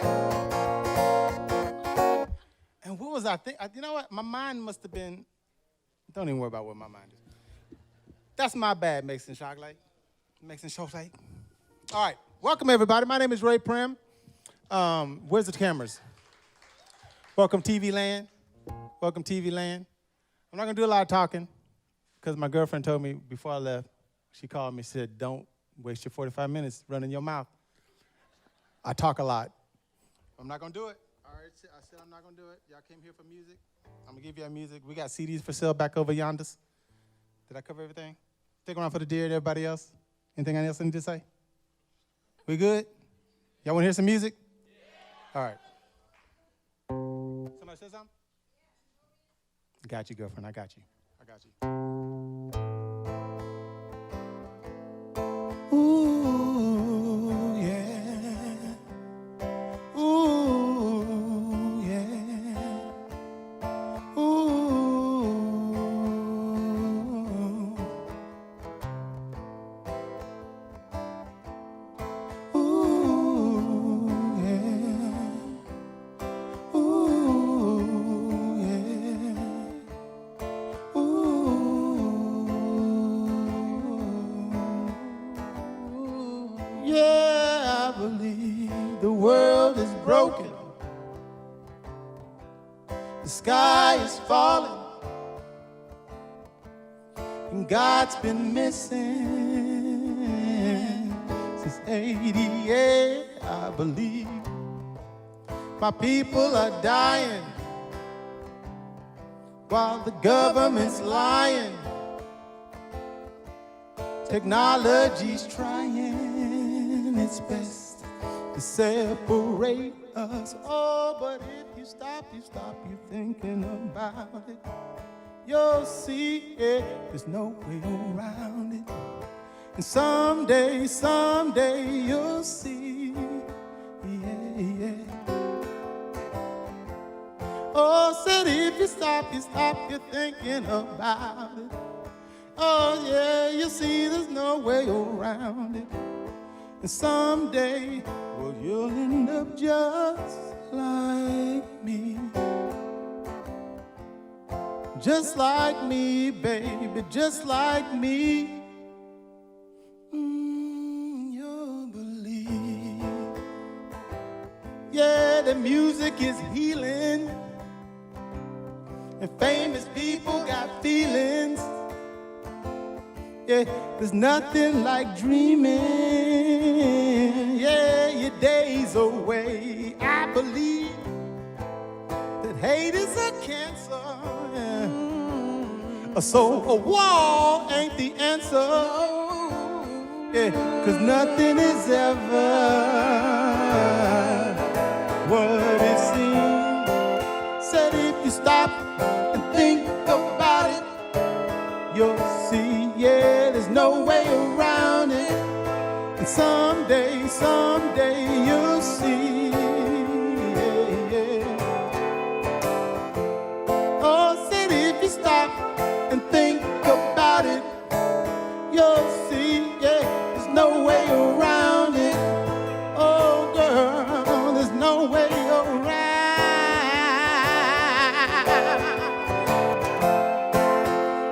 and what was I thinking? You know what? My mind must have been, don't even worry about what my mind is. That's my bad, Mason Chocolate. Mason Chocolate. All right, welcome everybody. My name is Ray Prim. Where's the cameras? Welcome TV Land. Welcome TV Land. I'm not gonna do a lot of talking because my girlfriend told me before I left, she called me and said, don't waste your 45 minutes running your mouth. I talk a lot. I'm not gonna do it. All right, I said I'm not gonna do it. Y'all came here for music. I'm gonna give y'all music. We got CDs for sale back over yonder. Did I cover everything? Stick around for the deer and everybody else. Anything else I need to say? We good? Y'all wanna hear some music? Yeah. All right. Somebody say something? I got you, girlfriend. I got you. I got you. Ooh, yeah. Ooh, yeah. Ooh. Ooh, yeah. Ooh, yeah. Yeah, I believe the world is broken. The sky is falling. And God's been missing since 88. I believe my people are dying while the government's lying. Technology's trying its best to separate us. Oh, but if you stop you thinking about it, you'll see there's no way around it. And someday you'll see, yeah, yeah. Oh, said if you stop you thinking about it. Oh yeah, you see there's no way around it. And someday, well, you'll end up just like me. Just like me, baby, just like me. You'll believe. Yeah, the music is healing. And famous people got feelings. Yeah, there's nothing like dreaming. Yeah, your day's away. I believe that hate is a cancer. Yeah. So a wall ain't the answer. Yeah, 'cause nothing is ever what it seems. Said if you stop and think about it, you'll see. Yeah, there's no way around it. And someday you'll see. Yeah, yeah. Oh, said if you stop and think about it, you'll see. Yeah, there's no way around it. Oh, girl, there's no way around.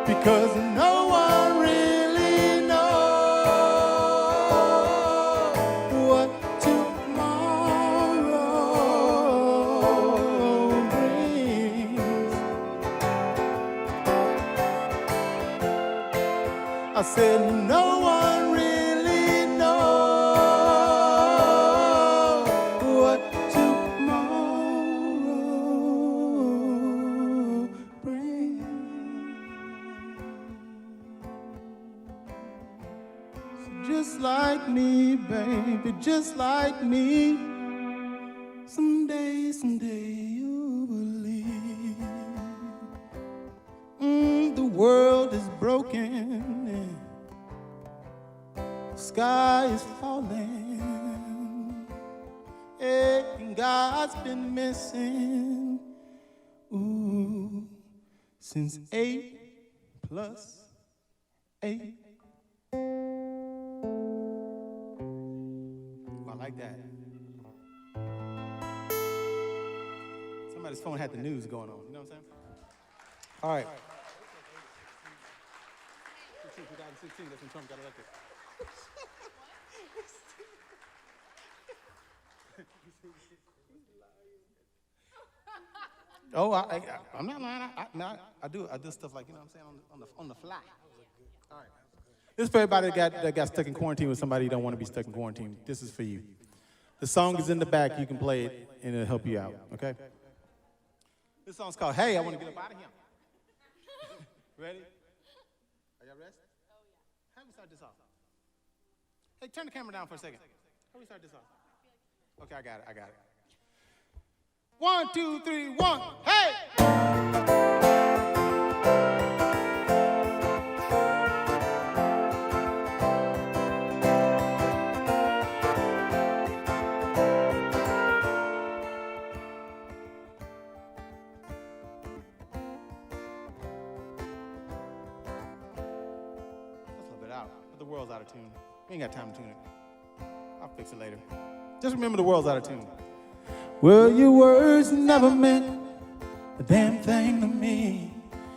Because no one really I said, no one really knows what tomorrow brings. So just like me, baby, just like me, someday you believe. The world is broken and the sky is falling, and God's been missing, since 8 plus 8. I like that. Somebody's phone had the news going on, you know what I'm saying? All right. 2016, that's when Trump got elected. Oh, I'm not lying. I do stuff like, you know what I'm saying, on the fly. All right. This is for everybody that got stuck in quarantine with somebody you don't want to be stuck in quarantine. This is for you. The song is in the back. You can play it, and it'll help you out, okay? This song's called Hey, I Want to Get Up Out of Here. Ready? Are y'all ready? Oh, yeah. How do we start this off? Hey, turn the camera down for a second. How do we start this off? Okay, I got it. 1, 2, 3, 1, hey! The world's out of tune. We ain't got time to tune it. I'll fix it later. Just remember the world's out of tune. Well, your words never meant a damn thing to me.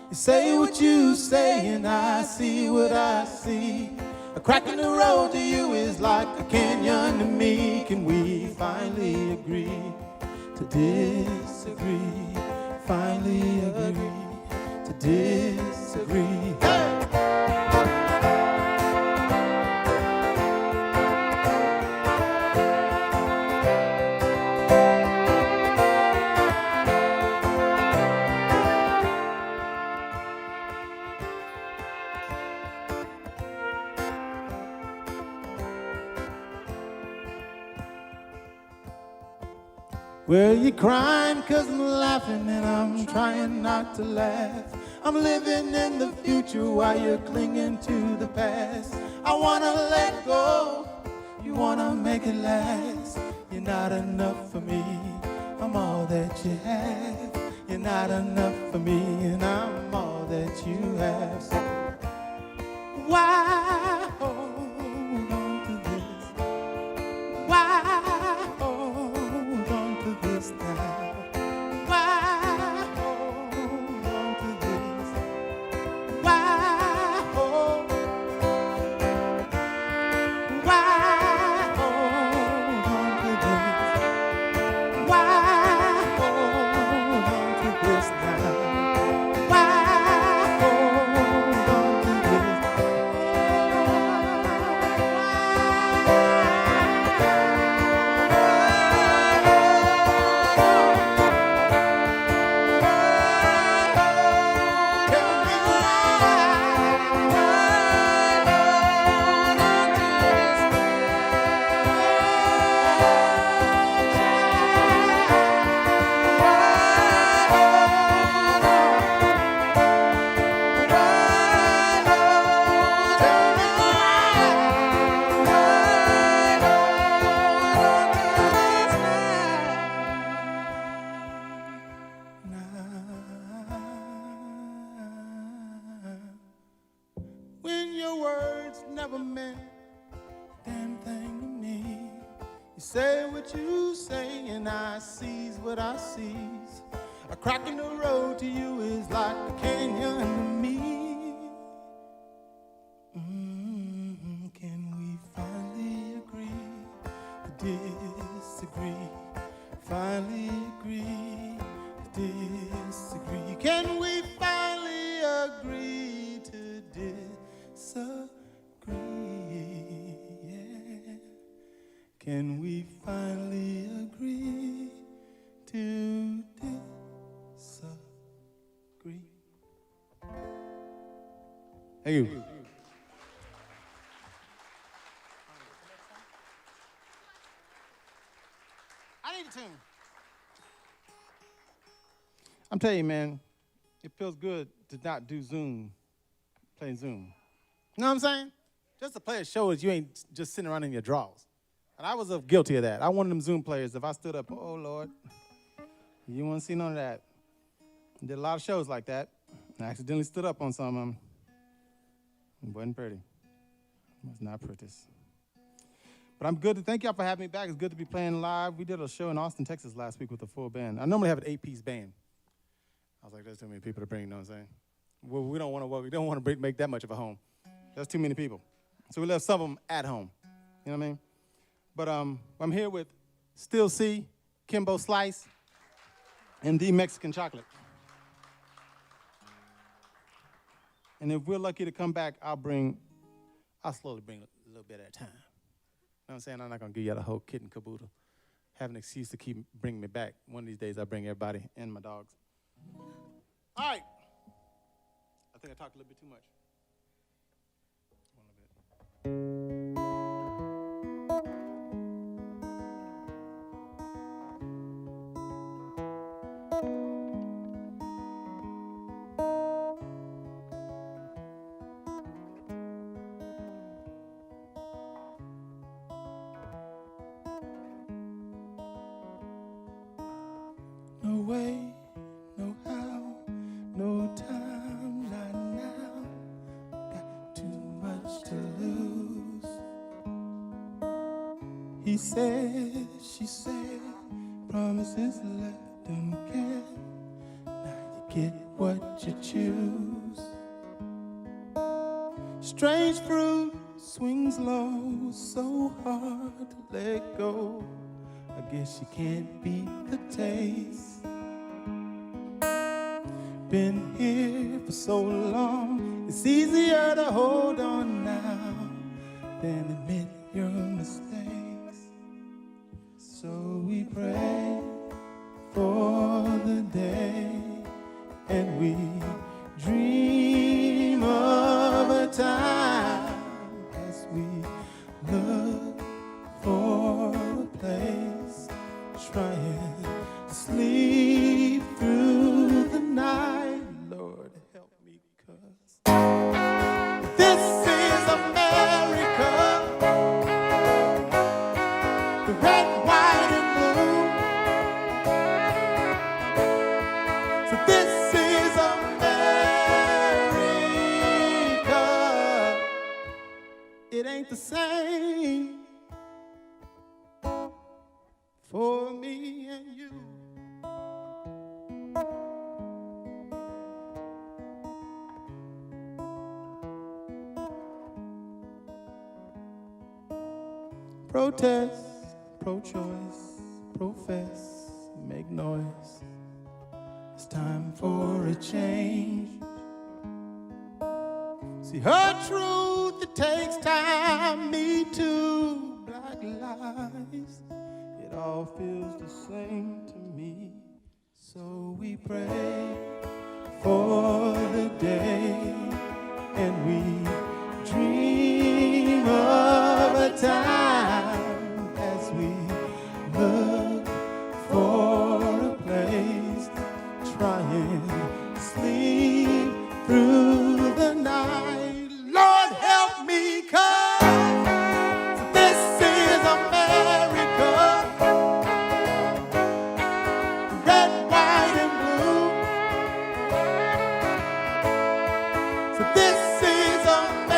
You say what you say and I see what I see. A crack in the road to you is like a canyon to me. Can we finally agree to disagree? Finally agree to disagree. Hey! Well, you're crying 'cause I'm laughing and I'm trying not to laugh. I'm living in the future while you're clinging to the past. I wanna let go, you wanna make it last. You're not enough for me, I'm all that you have. You're not enough for me and I'm all that you have. So why hold on to this? Why hold on to this now? Why hold on to this? Why hold on to this? Why hold on to this now? Why hold on to this? When your words never meant a damn thing to me. You say what you say and I sees what I sees. A crack in the road to you is like a canyon to me. Can we finally agree to disagree? Finally agree to disagree. Can we finally agree to disagree? Thank you. I need a tune. I'm telling you, man, it feels good to not do Zoom, play Zoom. You know what I'm saying? Just to play a show is you ain't just sitting around in your drawers. And I was guilty of that. I one of them Zoom players. If I stood up, oh, Lord, you want to see none of that. Did a lot of shows like that. I accidentally stood up on some of them. It wasn't pretty. It was not pretty. But I'm good to thank y'all for having me back. It's good to be playing live. We did a show in Austin, Texas last week with a full band. I normally have an 8-piece band. I was like, there's too many people to bring, you know what I'm saying? Well, we don't want to make that much of a home. That's too many people. So we left some of them at home. You know what I mean? But I'm here with Still C, Kimbo Slice, and the Mexican Chocolate. And if we're lucky to come back, I'll slowly bring a little bit at a time. You know what I'm saying? I'm not going to give you the whole kit and caboodle. Have an excuse to keep bringing me back. One of these days, I'll bring everybody and my dogs. All right. I think I talked a little bit too much. No way, no how, no time, not now. Got too much to lose. He said, she said, promises left unkept. Now you get what you choose. Strange fruit swings low, so hard to let go. I guess you can't beat the taste. Been here for so long, it's easier to hold on now than admit your mistakes. So we pray for the day, and we dream of a time as we look for a place, trying to sleep through the night. Lord, help me, 'cause this is America, the red, white, and blue. So this is America. It ain't the same for me and you. Protest, pro-choice, profess, make noise. It's time for a change. See her truth, it takes time. Me too, black lies. It all feels the same to me. So we pray for the day, and we dream of a time as we look for a place, trying to sleep through the night. Lord, help me, 'cause this is America, red, white, and blue. So this is America.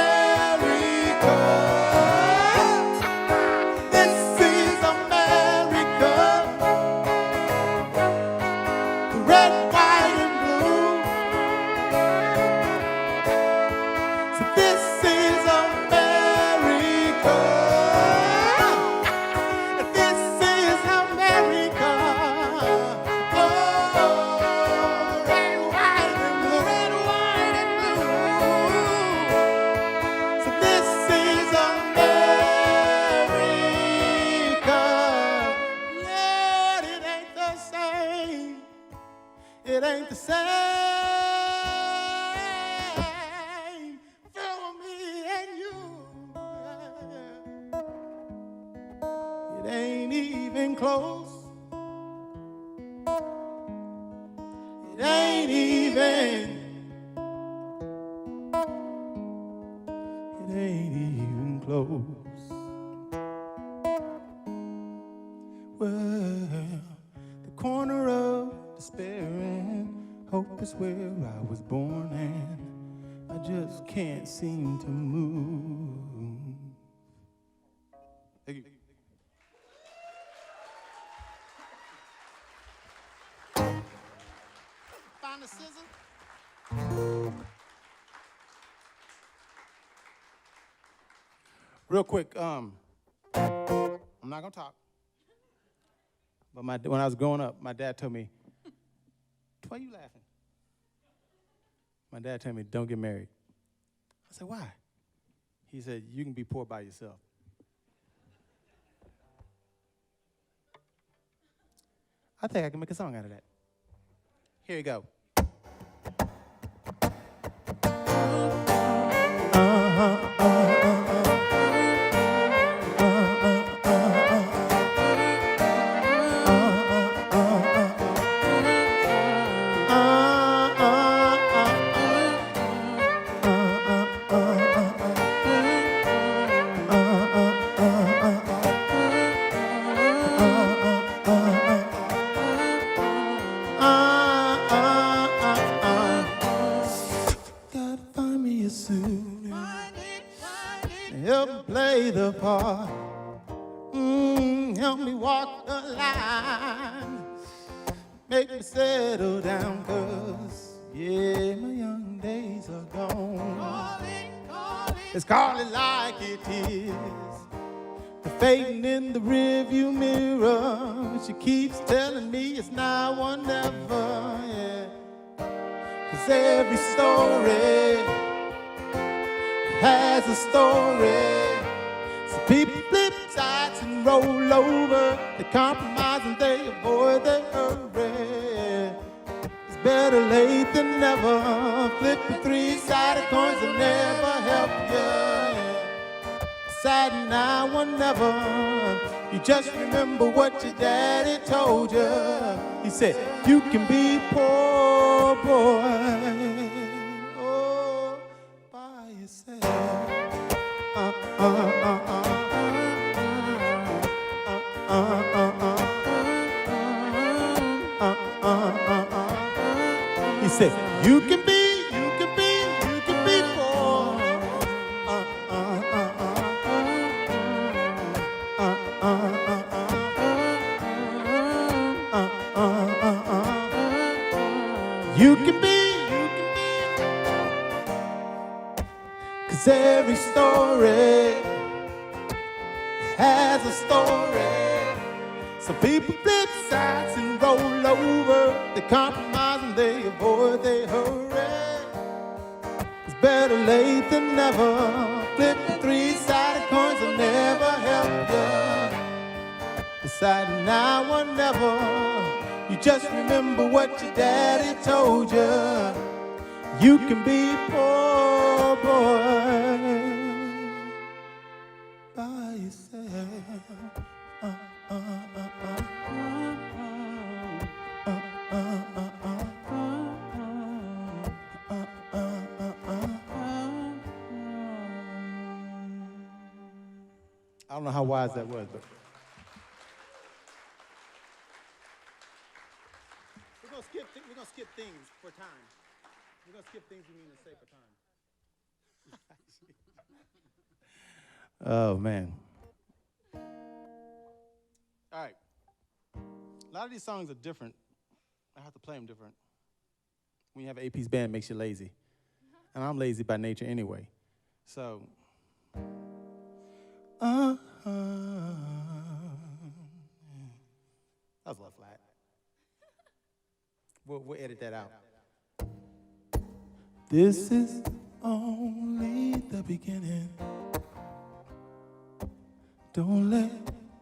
It ain't even close. It ain't even. It ain't even close. Well, the corner of despair and hope is where I was born, and I just can't seem to move. Thank you. Find the scissor. Real quick, I'm not gonna talk. But when I was growing up, my dad told me, "Why are you laughing?" My dad told me, "Don't get married." I said, "Why?" He said, "You can be poor by yourself." I think I can make a song out of that. Here you go. Help me play the part. Help me walk the line. Make me settle down, 'cause yeah, my young days are gone. Let's call it like it is. The fading in the rearview mirror. She keeps telling me it's now or never, yeah. 'Cause every story has a story. Some people flip sides and roll over. They compromise and they avoid the hurry. It's better late than never. Flipping three-sided coins will never help you. Sad now or never. You just remember what your daddy told you. He said, you can be poor, boy. He said, you can be poor. You can be. 'Cause every story has a story. Some people flip sides and roll over. They compromise and they avoid, they hurry. It's better late than never. Flipping three-sided coins will never help you. Deciding now or never. You just remember what your daddy told you. You can be poor, boy, by yourself. I don't know how wise that was, but we're gonna skip things for time. We're gonna skip things we mean to say for time. Oh man. All right. A lot of these songs are different. I have to play them different. When you have an AP's band, it makes you lazy. And I'm lazy by nature anyway. So that was a little flat. We'll edit that out. This is only the beginning. Don't let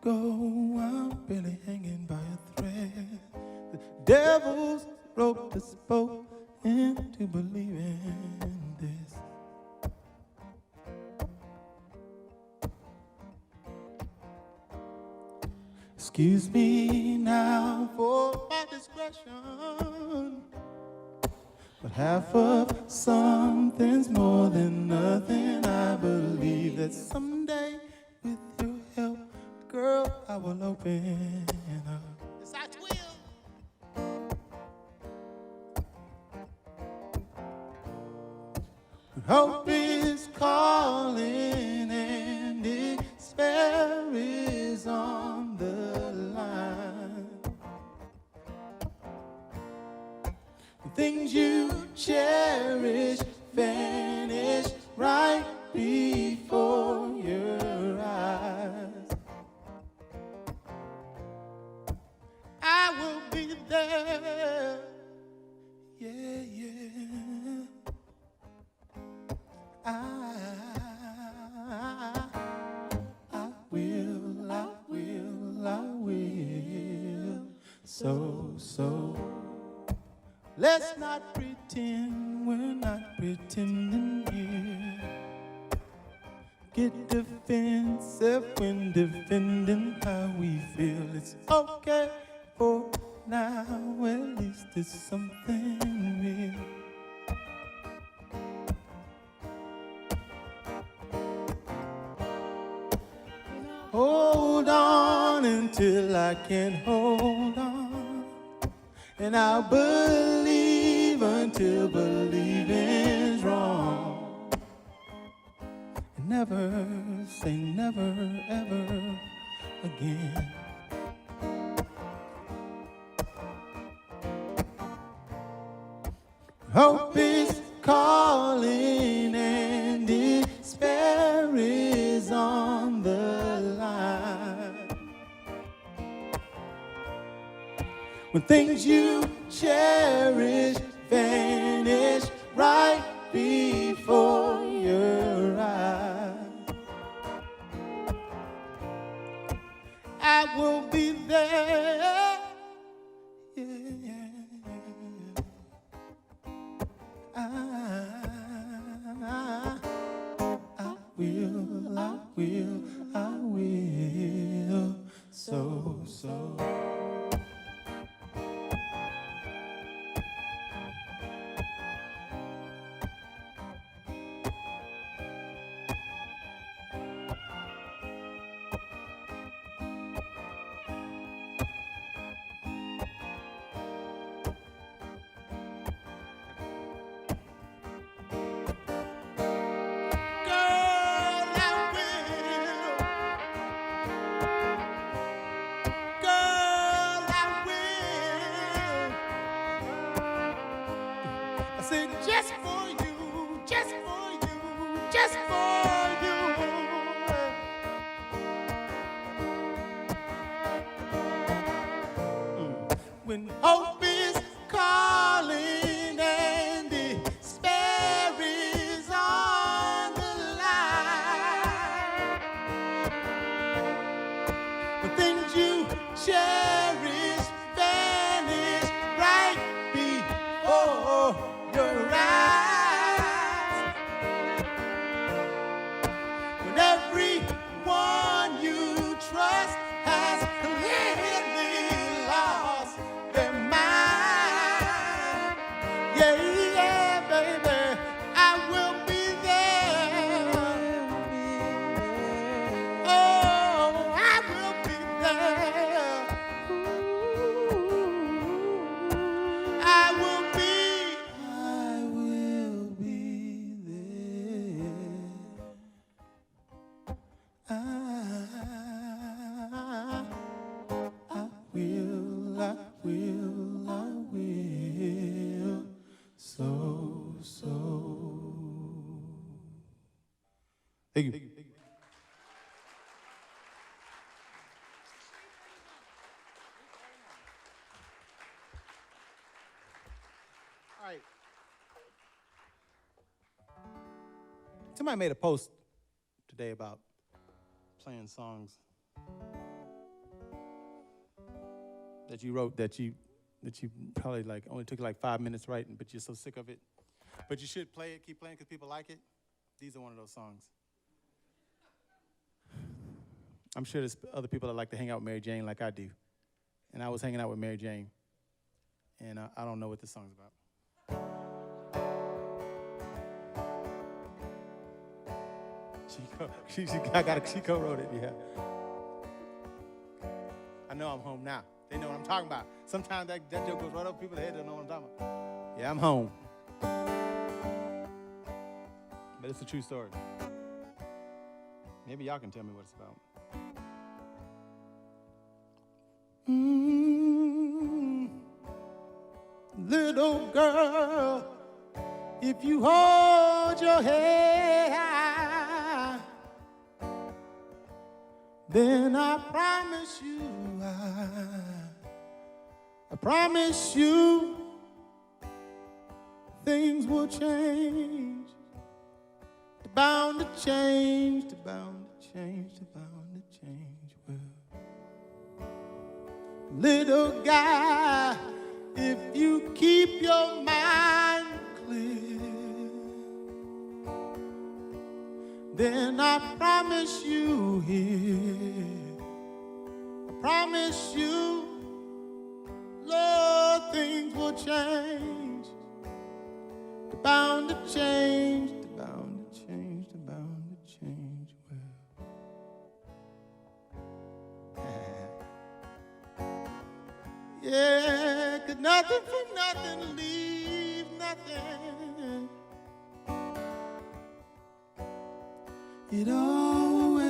go, I'm barely hanging by a thread. The devil's roped us both into believing this. Excuse me now for my discretion, but half of something's more than nothing. I believe that someday, with your help, girl, I will open up. Yes, I will. Hope is calling and despair is on the line. The things you cherish vanish right before your eyes. I will be there, yeah, yeah. I will. So, let's not pretend we're not pretending here. Get defensive when defending how we feel. It's okay for now, at least it's something real. Hold on until I can hold on, and I'll believe until believing's wrong. And never say never ever again. Hope is calling and despair is on the line. When things you cherish vanish right before your eyes, I will be there. Yeah. I will. So. When hope is calling and despair is on the line, the things you cherish vanish right before your eyes. When everyone you trust has clearly lost their mind. Yeah, baby, I will be there. Oh, I will be there. I will be there. I will. So. Thank you. All right. Somebody made a post today about playing songs that you wrote that you probably like only took like 5 minutes writing, but you're so sick of it. But you should play it, keep playing because people like it. These are one of those songs. I'm sure there's other people that like to hang out with Mary Jane like I do. And I was hanging out with Mary Jane. And I don't know what this song's about. She co-wrote it, yeah. I know I'm home now. They know what I'm talking about. Sometimes that joke goes right over people's heads. They don't know what I'm talking about. Yeah, I'm home. But it's a true story. Maybe y'all can tell me what it's about. Little girl, if you hold your head high, then I promise you, I promise you, things will change. They're bound to change, they're bound to change, they're bound to change. Well, little guy, if you keep your mind clear, then I promise you here, I promise you, Lord, things will change. They're bound to change, they're bound to change, they're bound to change. Well, yeah, 'cause nothing from nothing leaves nothing. It always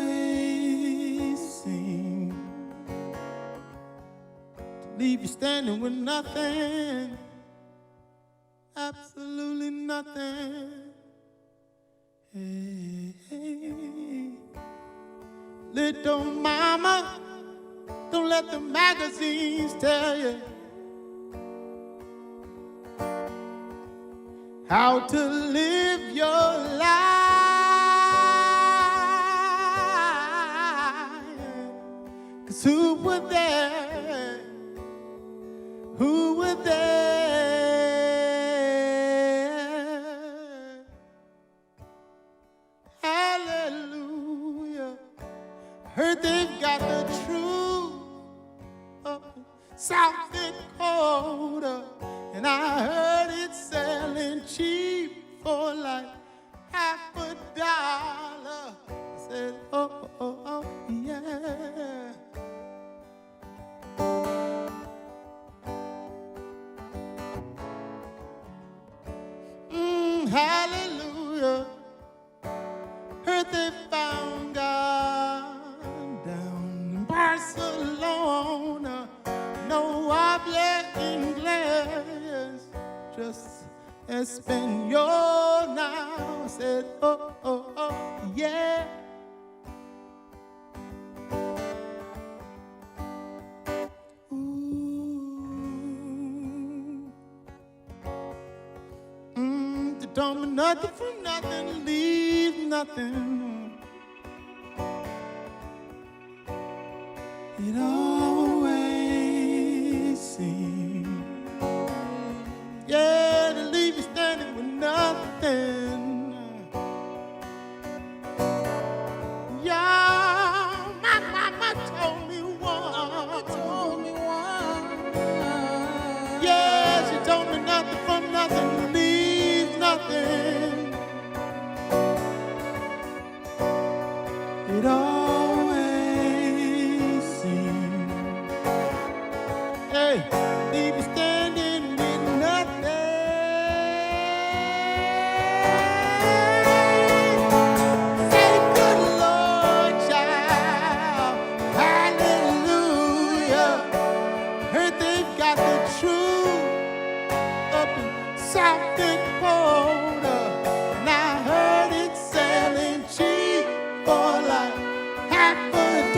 seems to leave you standing with nothing, absolutely nothing. Hey, hey. Little mama, don't let the magazines tell you how to live your life. 'Cause who were there? Who were there? Hallelujah. Heard they've got the truth up in South Dakota, and I heard it's selling cheap for like $50. I said, oh, oh, oh, yeah. Hallelujah. Heard they found God down in Barcelona. No habla inglés, just Espanol now. I said, oh, oh, oh, yeah. Don't be nothing from nothing, leave nothing. It always seems, yeah, to leave you standing with nothing. Yeah, my mama told me once. Yeah, she told me nothing from nothing, leave nothing. It always seems, hey, leave you standing with nothing. Say good Lord, child, hallelujah. Heard they've got the truth up in South Dakota, and I heard it's selling cheap for like $50. I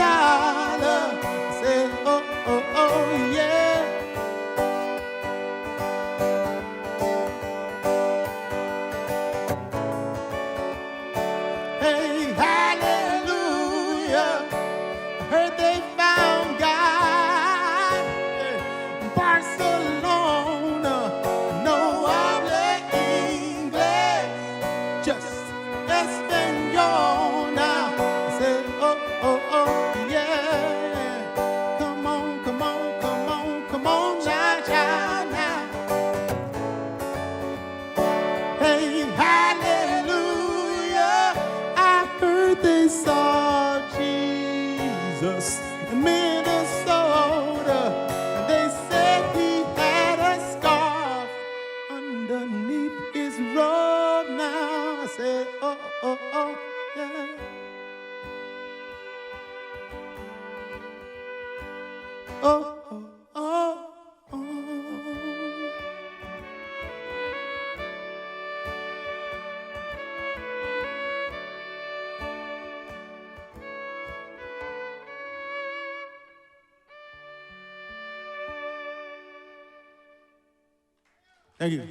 said, oh, oh, oh, yeah. Hey, hallelujah. I heard they found God in Barcelona. No habla inglés, just Espanol now. I said, oh, oh, oh, yeah. they saw Jesus in Minnesota, and they said he had a scarf underneath his robe. Now I said, oh, oh, oh, yeah. Oh, oh, oh, oh. Thank you.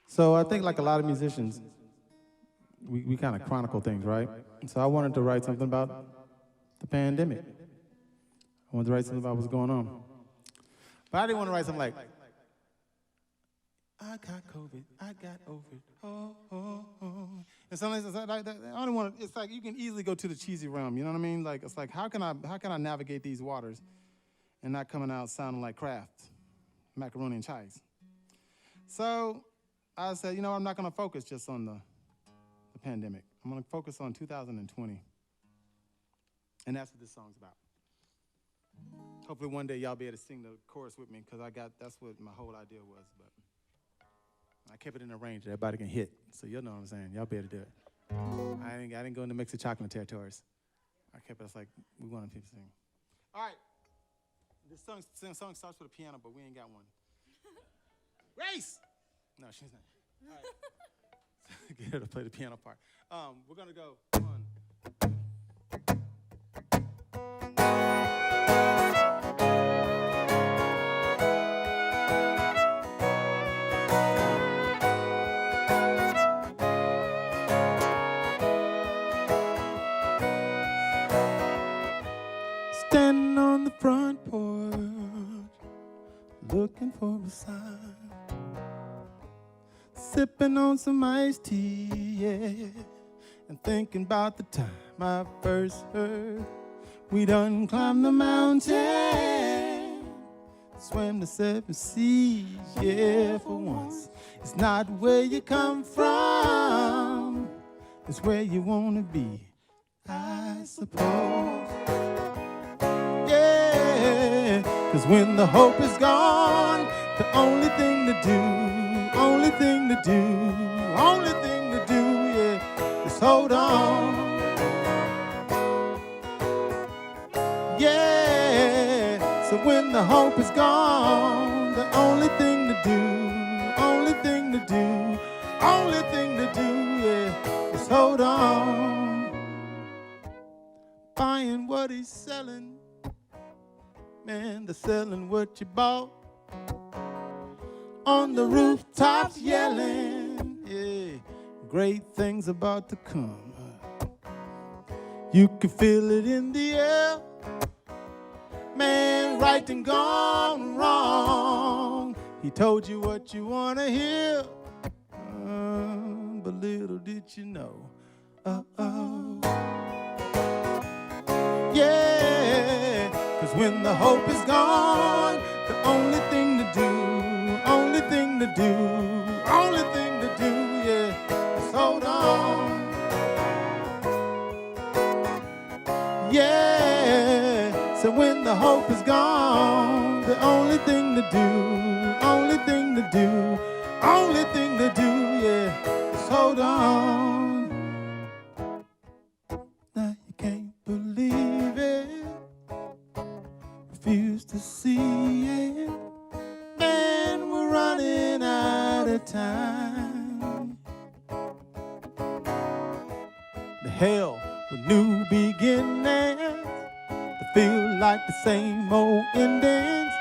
So I think like a lot of musicians, we kind of chronicle things, right? So I wanted to write something about the pandemic. I wanted to write something about what's going on. But I didn't want to write something like, I got COVID, I got over it, oh, oh, oh. And something like that, I don't want to, it's like you can easily go to the cheesy realm, you know what I mean? Like, it's like, how can I navigate these waters and not coming out sounding like Kraft, macaroni and cheese? So I said, you know, I'm not going to focus just on the pandemic. I'm going to focus on 2020. And that's what this song's about. Hopefully one day y'all be able to sing the chorus with me, because that's what my whole idea was. But I kept it in a range that everybody can hit. So you'll know what I'm saying. Y'all be able to do it. I didn't go into mix of chocolate territories. I kept it like we wanted people to sing. All right. This song starts with a piano, but we ain't got one. Grace! No, she's not. All right. Get her to play the piano part. We're going to go 1. Standing on the front porch, looking for a sign. Sipping on some iced tea, yeah, and thinking about the time I first heard we done climbed the mountain, swam the 7 seas, yeah, for once. It's not where you come from, it's where you want to be, I suppose. Yeah, 'cause when the hope is gone, the only thing to do, only thing to do, yeah, is hold on. Yeah, so when the hope is gone, the only thing to do, yeah, is hold on. Buying what he's selling, man, they're selling what you bought. On the rooftops yelling, yeah, great things about to come. You can feel it in the air, man, right and gone wrong. He told you what you want to hear, but little did you know. Yeah, 'cause when the hope is gone, the only thing to do, yeah, is hold on. Yeah, so when the hope is gone, the only thing to do, yeah, is hold on. Now you can't believe it, refuse to see it. Man, we're running out of time. The hell with new beginnings, to feel like the same old endings.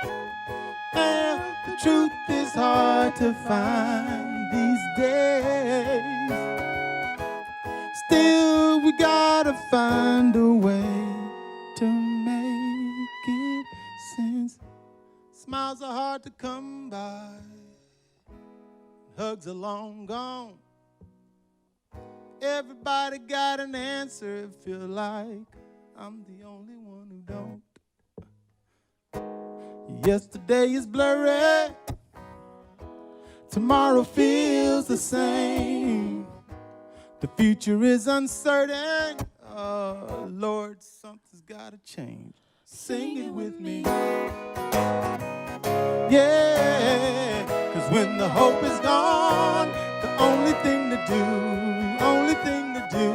And the truth is hard to find these days. Still, we gotta find a way to make it sense. Smiles are hard to come by, hugs are long gone. Everybody got an answer, it feel like I'm the only one who don't. Yesterday is blurry, tomorrow feels the same. The future is uncertain. Oh, Lord, something's gotta change. Sing it with me. Yeah, 'cause when the hope is gone, the only thing to do, only thing to do,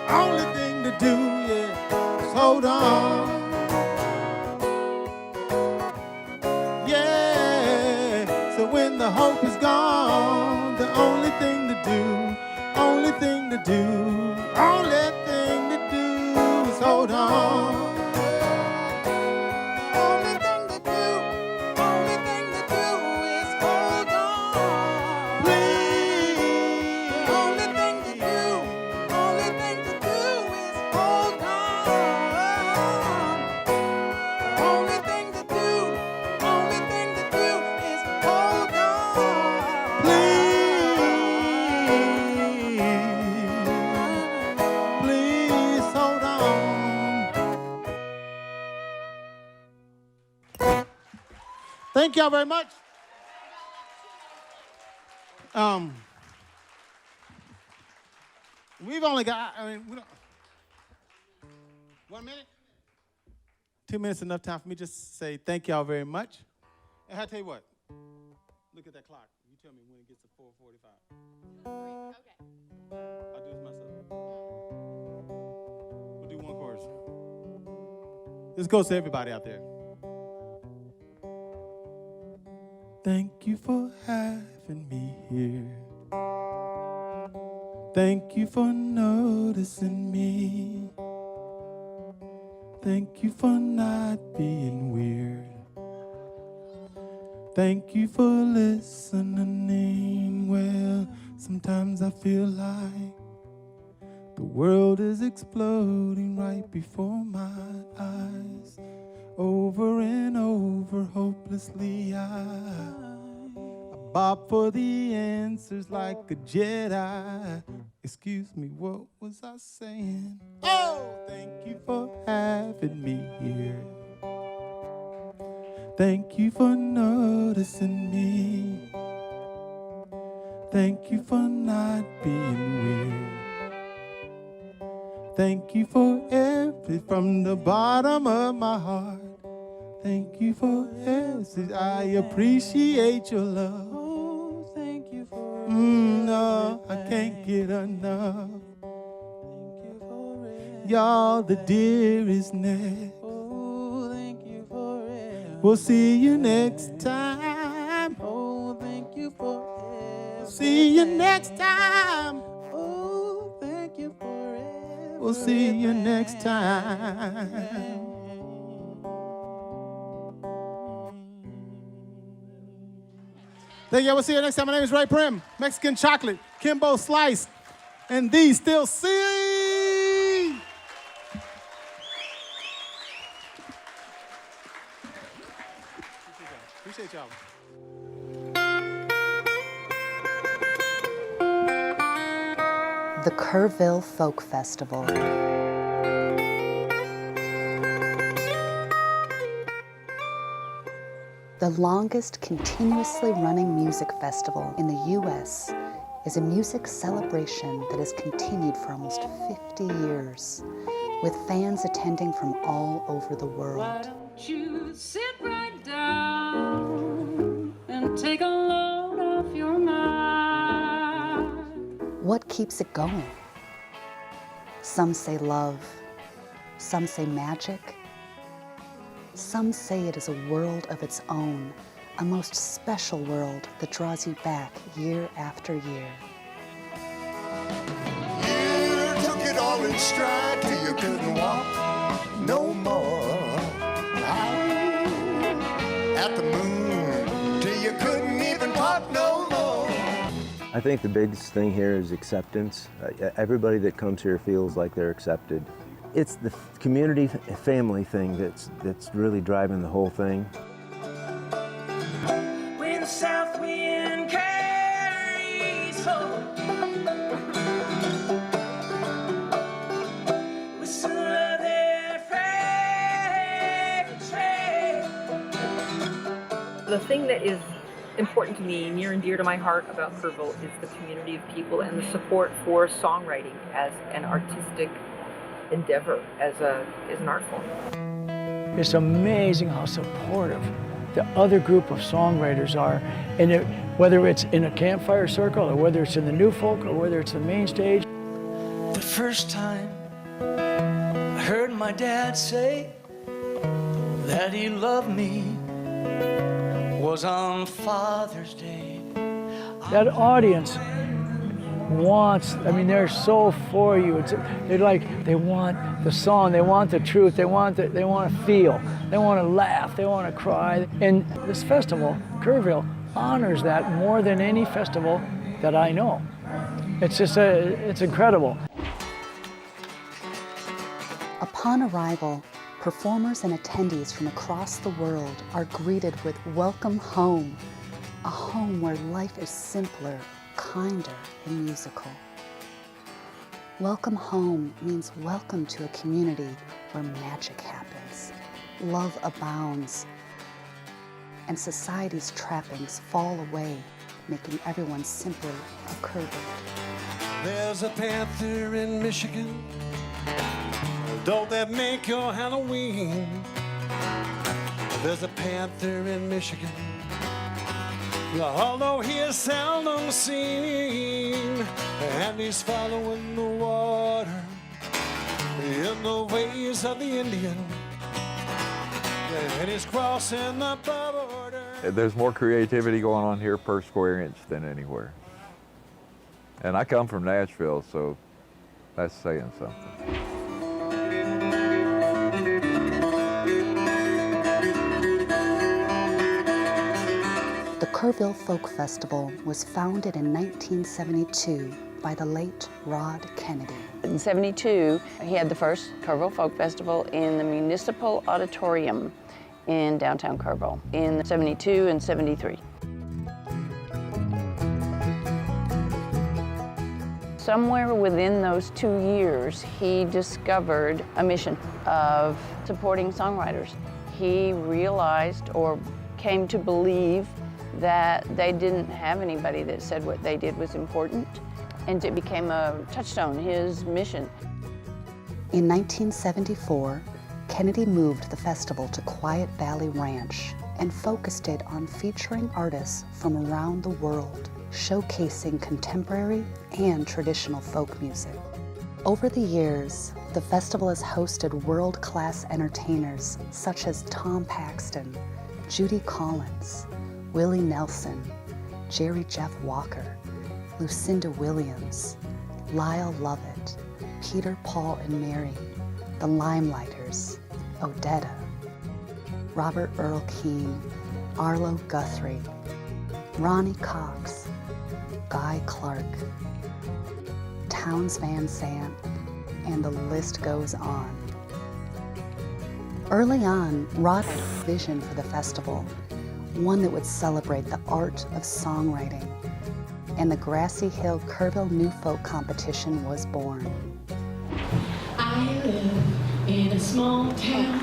only thing to do, yeah, is hold on. Yeah, so when the hope is gone, the only thing to do, only thing to do, only thing to do is hold on. Thank y'all very much. We've only got, we don't, 1 minute? 2 minutes enough time for me just to say thank y'all very much. And I'll tell you what, look at that clock. You tell me when it gets to 4:45. Okay. I'll do this myself. We'll do one chorus. This goes to everybody out there. Thank you for having me here. Thank you for noticing me. Thank you for not being weird. Thank you for listening. Well, sometimes I feel like the world is exploding right before my eyes. Over and over, hopelessly, I bob for the answers like a Jedi. Excuse me, what was I saying? Oh, thank you for having me here. Thank you for noticing me. Thank you for not being weird. Thank you for everything from the bottom of my heart. Thank you for everything. I appreciate your love. Oh, thank you for no, I can't get enough. Thank you for y'all the dearestness. Oh, thank you for we'll see you next time. Oh, thank you for see you next time. Oh, thank you for we'll see you next time. Thank you. We'll see you next time. My name is Ray Prim, Mexican Chocolate, Kimbo Slice, and these still see. Appreciate y'all. The Kerrville Folk Festival. The longest continuously running music festival in the U.S. is a music celebration that has continued for almost 50 years, with fans attending from all over the world. Why don't you sit right down and take a load off your mind? What keeps it going? Some say love, some say magic. Some say it is a world of its own, a most special world that draws you back year after year. You took it all in stride till you couldn't walk no more. Out at the moon till you couldn't even talk no more. I think the biggest thing here is acceptance. Everybody that comes here feels like they're accepted. It's the community family thing that's really driving the whole thing. When the south wind carries home, whistle of their fragrant tread, The thing that is important to me, near and dear to my heart about Kerrville, is the community of people and the support for songwriting as an artistic endeavor, as an art form. It's amazing how supportive the other group of songwriters are, and whether it's in a campfire circle, or whether it's in the new folk, or whether it's the main stage. The first time I heard my dad say that he loved me was on Father's Day. That audience wants, I mean, they're so for you. They want the song, they want the truth, they want to feel, they want to laugh, they want to cry. And this festival, Kerrville, honors that more than any festival that I know. It's just, it's incredible. Upon arrival, performers and attendees from across the world are greeted with welcome home, a home where life is simpler, kinder, and musical. Welcome home means welcome to a community where magic happens, love abounds, and society's trappings fall away, making everyone simply a Kerrvert. There's a panther in Michigan. Don't that make your Halloween? There's a panther in Michigan, although he is seldom seen, and he's following the water in the ways of the Indian, and he's crossing the border. There's more creativity going on here per square inch than anywhere. And I come from Nashville, so that's saying something. The Kerrville Folk Festival was founded in 1972 by the late Rod Kennedy. In '72, he had the first Kerrville Folk Festival in the Municipal Auditorium in downtown Kerrville in '72 and '73. Somewhere within those 2 years, he discovered a mission of supporting songwriters. He realized, or came to believe, that they didn't have anybody that said what they did was important, and it became a touchstone, his mission. In 1974, Kennedy moved the festival to Quiet Valley Ranch and focused it on featuring artists from around the world, showcasing contemporary and traditional folk music. Over the years, the festival has hosted world-class entertainers such as Tom Paxton, Judy Collins, Willie Nelson, Jerry Jeff Walker, Lucinda Williams, Lyle Lovett, Peter, Paul and Mary, the Limeliters, Odetta, Robert Earl Keane, Arlo Guthrie, Ronnie Cox, Guy Clark, Townes Van Sant, and the list goes on. Early on, Rod had a vision for the festival, one that would celebrate the art of songwriting, and the Grassy Hill Kerrville New Folk Competition was born. I live in a small town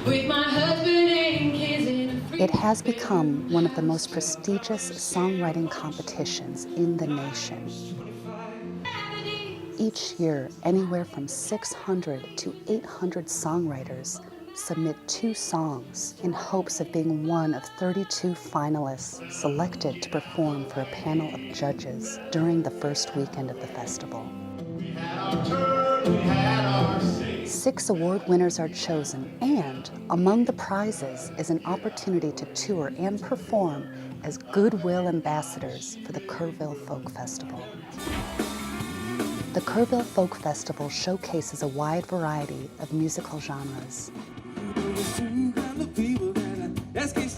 with my husband and kids in a It has become one of the most prestigious songwriting competitions in the nation. Each year, anywhere from 600 to 800 songwriters submit 2 songs in hopes of being one of 32 finalists selected to perform for a panel of judges during the first weekend of the festival. 6 award winners are chosen, and among the prizes is an opportunity to tour and perform as goodwill ambassadors for the Kerrville Folk Festival. The Kerrville Folk Festival showcases a wide variety of musical genres.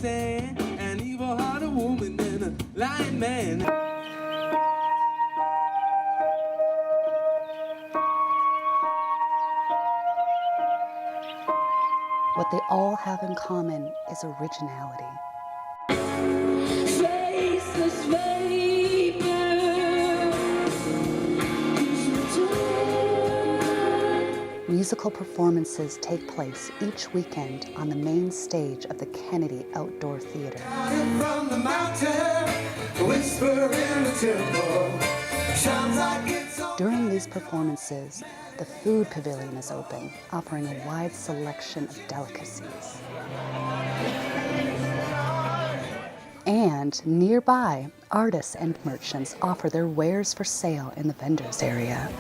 an evil-hearted woman and a lying man. What they all have in common is originality. Faceless vapor. Musical performances take place each weekend on the main stage of the Kennedy Outdoor Theater. From the mountain, whisper in the temple, shines like it's on. During these performances, the food pavilion is open, offering a wide selection of delicacies. And nearby, artists and merchants offer their wares for sale in the vendors area.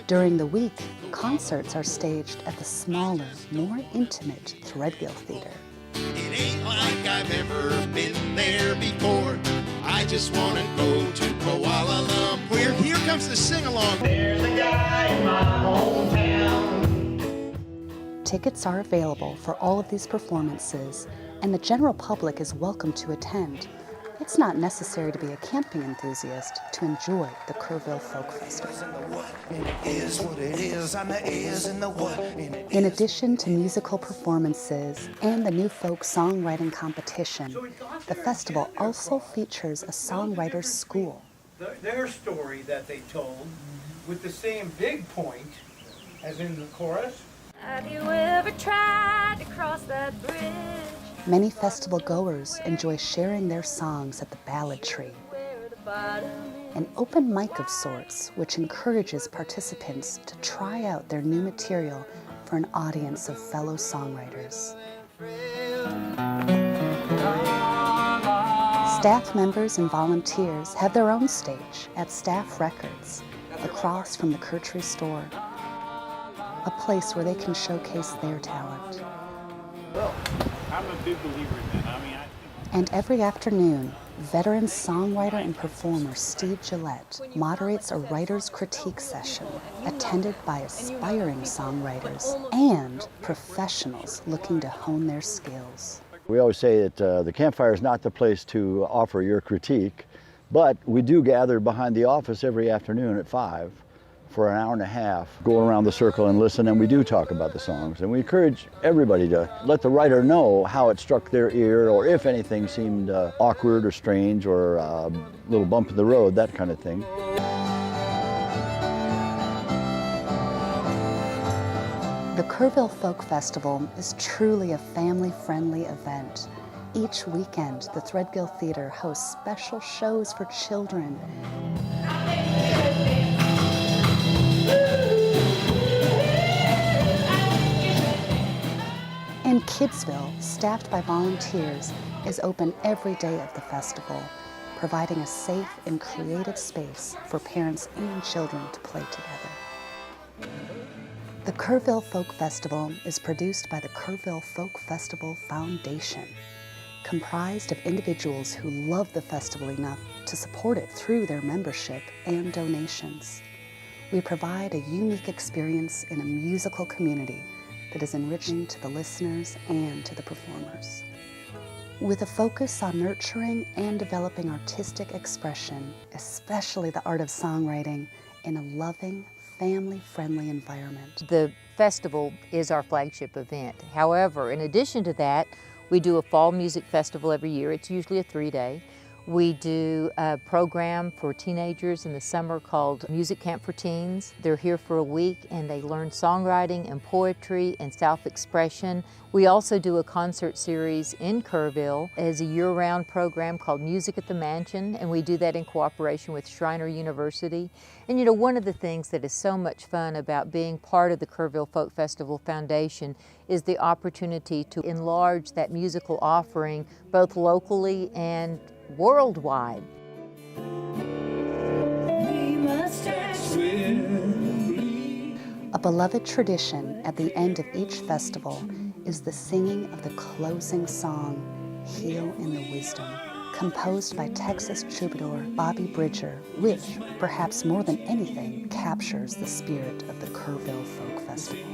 During the week, concerts are staged at the smaller, more intimate Threadgill Theater. It ain't like I've ever been there before. I just want to go to Kuala Lumpur. Here comes the sing-along. There's a guy in my hometown. Tickets are available for all of these performances, and the general public is welcome to attend. It's not necessary to be a camping enthusiast to enjoy the Kerrville Folk Festival. In addition to musical performances and the new folk songwriting competition, the festival also features a songwriter's school. Their story that they told with the same big point as in the chorus. Have you ever tried to cross that bridge? Many festival goers enjoy sharing their songs at the Ballad Tree, an open mic of sorts which encourages participants to try out their new material for an audience of fellow songwriters. Staff members and volunteers have their own stage at Staff Records, across from the Kertree store, a place where they can showcase their talent. Well, I'm a big believer in that. And every afternoon, veteran songwriter and performer Steve Gillette moderates a writer's critique session attended by aspiring songwriters and professionals looking to hone their skills. We always say that the campfire is not the place to offer your critique, but we do gather behind the office every afternoon at 5 for an hour and a half, go around the circle and listen, and we do talk about the songs. And we encourage everybody to let the writer know how it struck their ear, or if anything seemed awkward or strange or a little bump in the road, that kind of thing. The Kerrville Folk Festival is truly a family-friendly event. Each weekend, the Threadgill Theater hosts special shows for children. And Kidsville, staffed by volunteers, is open every day of the festival, providing a safe and creative space for parents and children to play together. The Kerrville Folk Festival is produced by the Kerrville Folk Festival Foundation, comprised of individuals who love the festival enough to support it through their membership and donations. We provide a unique experience in a musical community that is enriching to the listeners and to the performers. With a focus on nurturing and developing artistic expression, especially the art of songwriting, in a loving, family-friendly environment. The festival is our flagship event. However, in addition to that, we do a fall music festival every year. It's usually a 3-day. We do a program for teenagers in the summer called Music Camp for Teens. They're here for a week and they learn songwriting and poetry and self-expression. We also do a concert series in Kerrville as a year-round program called Music at the Mansion, and we do that in cooperation with Schreiner University. And you know, one of the things that is so much fun about being part of the Kerrville Folk Festival Foundation is the opportunity to enlarge that musical offering both locally and worldwide. A beloved tradition at the end of each festival is the singing of the closing song, Heal in the Wisdom, composed by Texas troubadour Bobby Bridger, which, perhaps more than anything, captures the spirit of the Kerrville Folk Festival.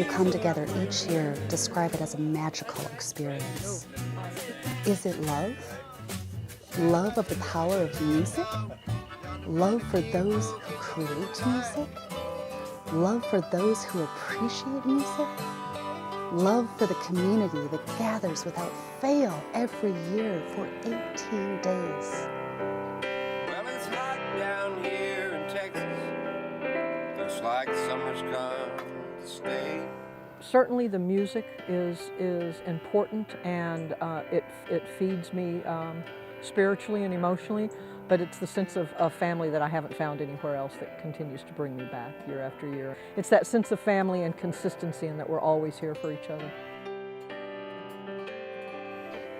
who come together each year describe it as a magical experience. Is it love? Love of the power of music? Love for those who create music? Love for those who appreciate music? Love for the community that gathers without fail every year for 18 days. Well, it's hot down here in Texas. Looks like summer's come to stay. Certainly the music is important, and it feeds me spiritually and emotionally, but it's the sense of family that I haven't found anywhere else that continues to bring me back year after year. It's that sense of family and consistency, and that we're always here for each other.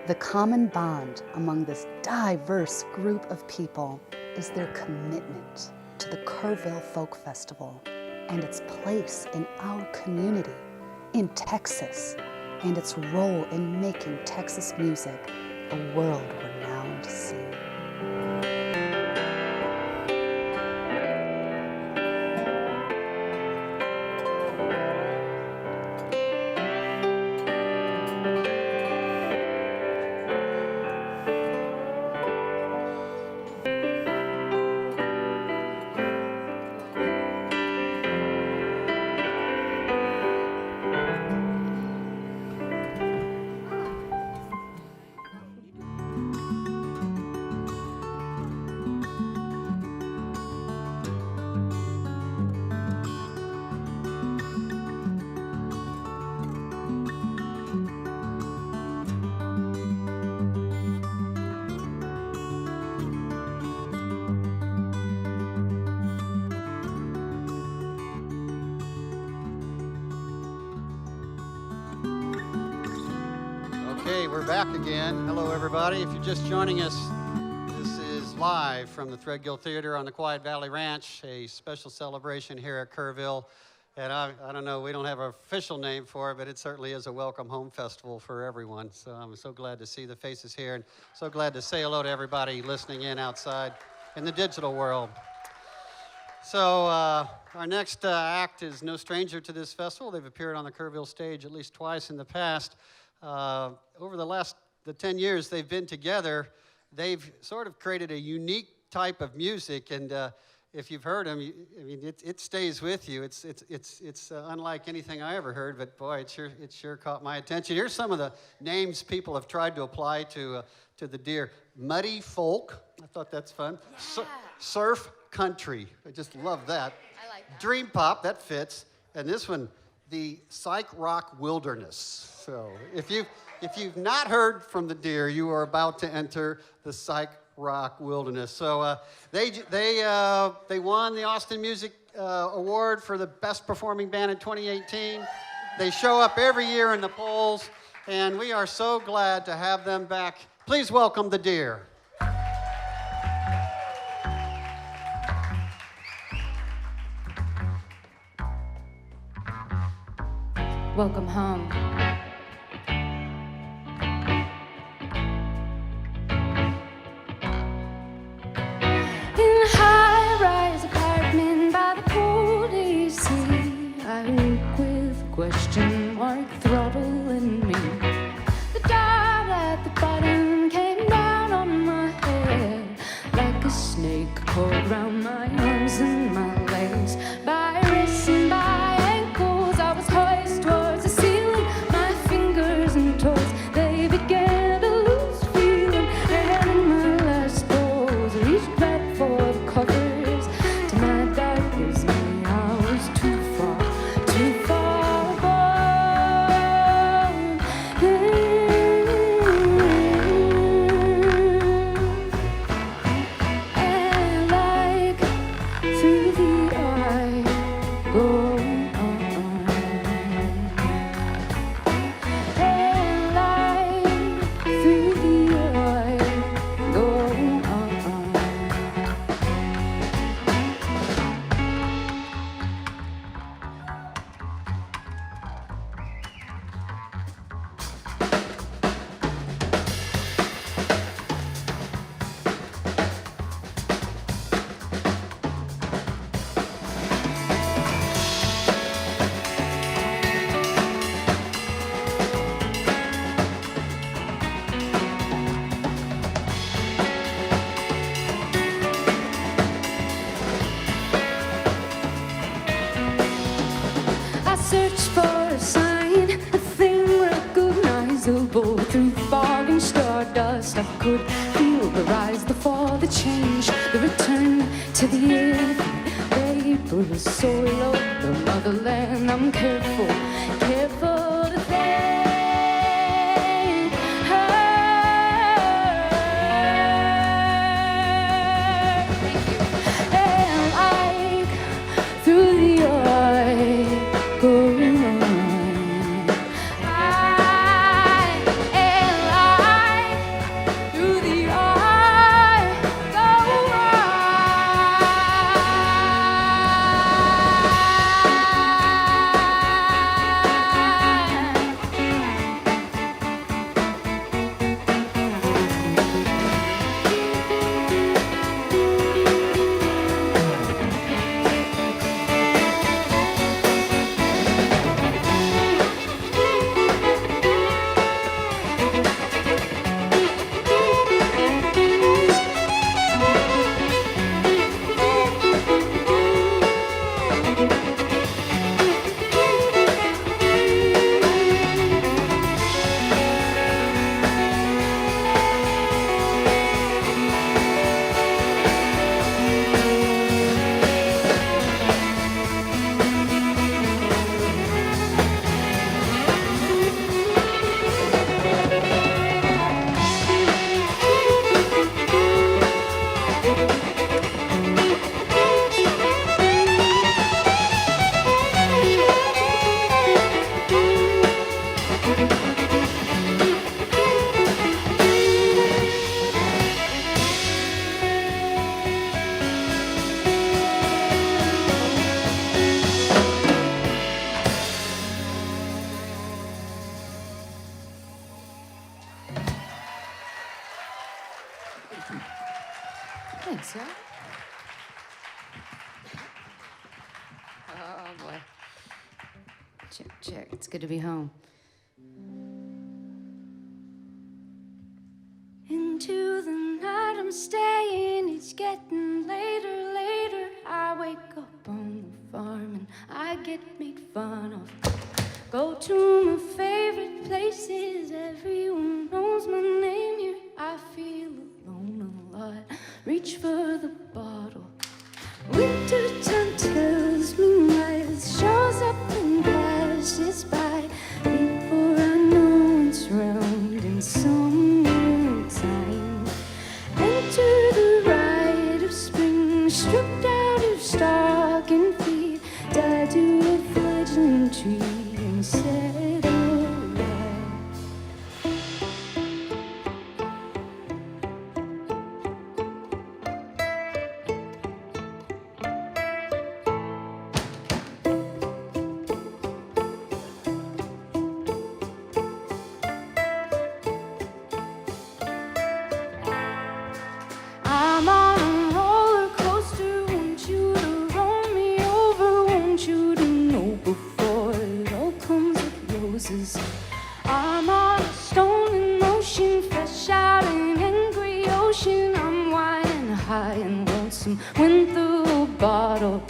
The common bond among this diverse group of people is their commitment to the Kerrville Folk Festival and its place in our community, in Texas, and its role in making Texas music a world-renowned scene. Okay, we're back again. Hello, everybody. If you're just joining us, this is live from the Threadgill Theater on the Quiet Valley Ranch, a special celebration here at Kerrville. And I don't know, we don't have an official name for it, but it certainly is a welcome home festival for everyone. So I'm so glad to see the faces here, and so glad to say hello to everybody listening in outside in the digital world. So our next act is no stranger to this festival. They've appeared on the Kerrville stage at least twice in the past. Over the 10 years they've been together, they've sort of created a unique type of music, and if you've heard them, it stays with you. It's unlike anything I ever heard, but boy, it sure caught my attention. Here's some of the names people have tried to apply to the deer. Muddy folk, I thought that's fun. Yeah. Surf country, I just love that. I like that. Dream pop, that fits. And this one, the psych rock wilderness. So if you've not heard from the deer, you are about to enter the psych rock wilderness. So they won the Austin Music Award for the best performing band in 2018. They show up every year in the polls, and we are so glad to have them back. Please welcome the deer. Welcome home. In a high-rise apartment by the pool AC, I look with a question mark throttling me. The dot at the bottom came down on my head like a snake coiled round my arms and my legs. By wrists and by ankles, I was hoisted towards the ceiling. My fingers and toes, they began to lose feeling. And in my last throes, I reached back for the covers. To my dark dismay, I was too far gone. And like through fog and stardust. I could feel the rise, the fall, the change, the return to the earth. Vapor, the soil of the motherland. I'm careful, careful to thank her. And like through the eye going on. Thanks, y'all. Oh, boy. Check, check. It's good to be home. Into the night I'm staying, it's getting later, later. I wake up on the farm and I get made fun of. Go to my favorite places, everyone knows my name here. I feel alone a lot, reach for the bottle. Winter time tells me life shows up and passes by. Before I know it's round in summertime. Enter the rite of spring, stripped out of stocking feet. Tied to a fledgling tree and set alight. I'm on a roller coaster, want you to roll me over, want you to know before it all comes with roses. I'm on a storming ocean, fresh out an angry ocean. I'm winding high and want some wind through a bottle.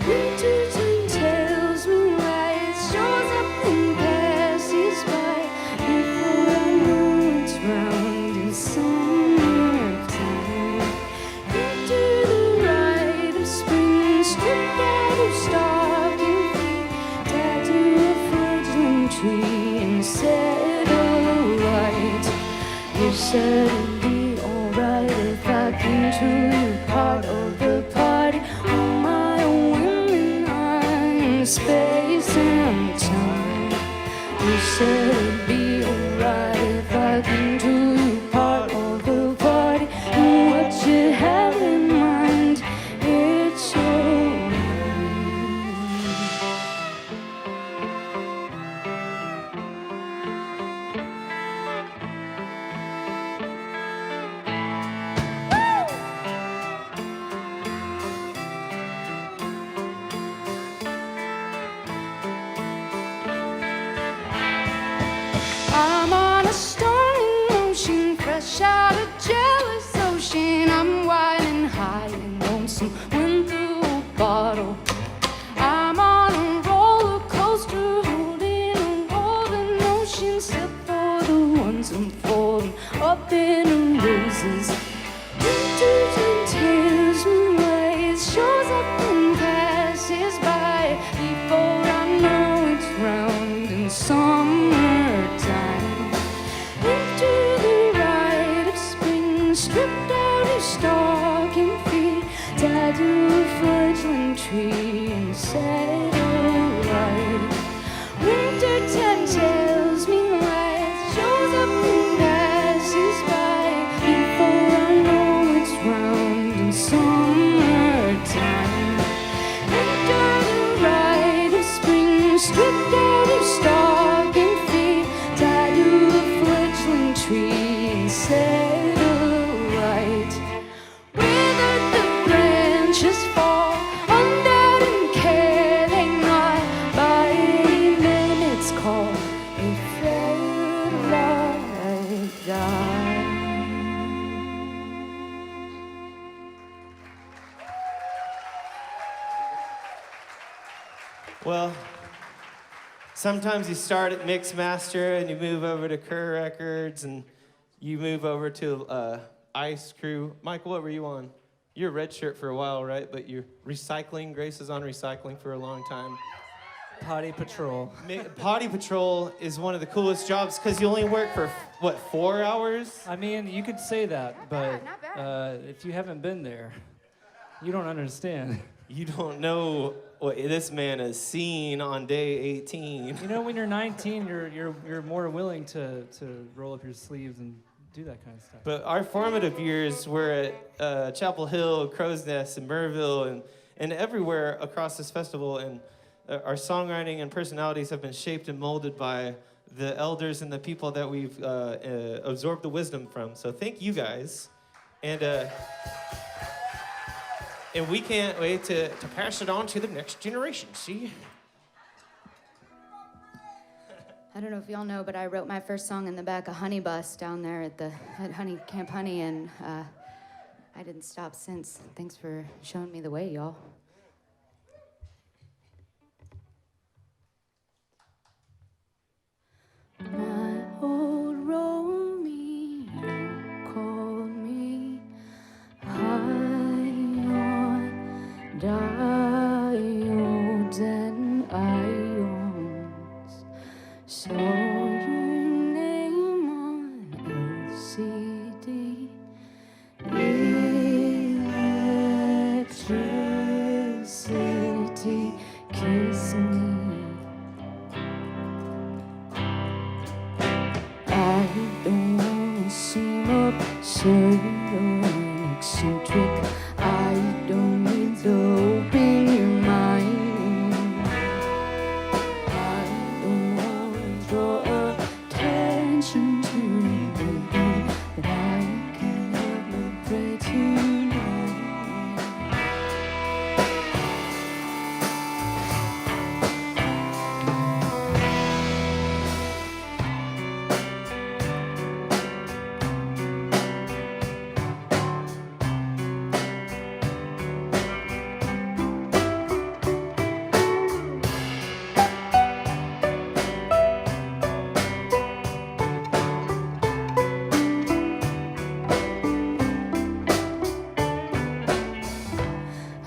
Winter time tells me right, shows up and passes by. Before I know it's round in summertime. Into the rite of spring, stripped out of stocking feet. Tied to a fledgling tree and set alight. You said it'd be alright if I came to you, part of the party. On my own women, I'm space and time. You said it'd be alright if I came to you, part of the party. And what you have in mind, it's alright. clouds unfolding up in roses. Winters and tears and ways shows up and passes by before I know it's round in summertime. Into the rite of spring, stripped out his stocking feet, tied to a fledgling tree and said, alright. Wintertime tells me life shows up and passes by before I know it's round in summertime. Enter the rite of spring, stripped out his stocking feet, tied to a fledgling tree and said, alright. Withered the branches fall, undead and care they not, by any limits called a fairlight die. Well, sometimes you start at Mix Master and you move over to Kerr Records and you move over to Ice Crew. Mike, what were you on? You're a red shirt for a while, right? But you're recycling. Grace is on recycling for a long time. Potty Patrol. Potty Patrol is one of the coolest jobs because you only work for, what, 4 hours? I mean, you could say that, but if you haven't been there, you don't understand. You don't know what this man has seen on day 18. You know, when you're 19, you're more willing to roll up your sleeves and do that kind of stuff. But our formative years were at Chapel Hill, Crow's Nest, and Merville, and everywhere across this festival. And our songwriting and personalities have been shaped and molded by the elders and the people that we've absorbed the wisdom from. So thank you guys. And we can't wait to pass it on to the next generation, see? I don't know if y'all know, but I wrote my first song in the back of Honey Bus down there at Camp Honey, and I didn't stop since. Thanks for showing me the way, y'all. My old Romeo called me high on diodes and ions. Saw your name on LCD. Electricity, kiss me. I don't wanna seem absurd or eccentric. I don't need to open your mind. I don't wanna draw attention to anything, but I can help but pray tonight.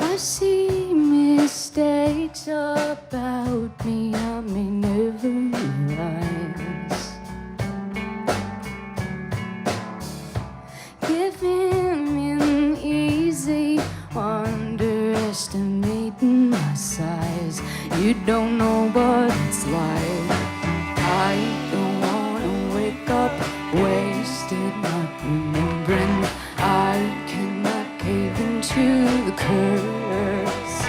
I see mistakes about me I may never realize. Giving in easy, underestimating my size. You don't know what it's like. I don't wanna wake up wasted, not remembering. I cannot cave into the curse.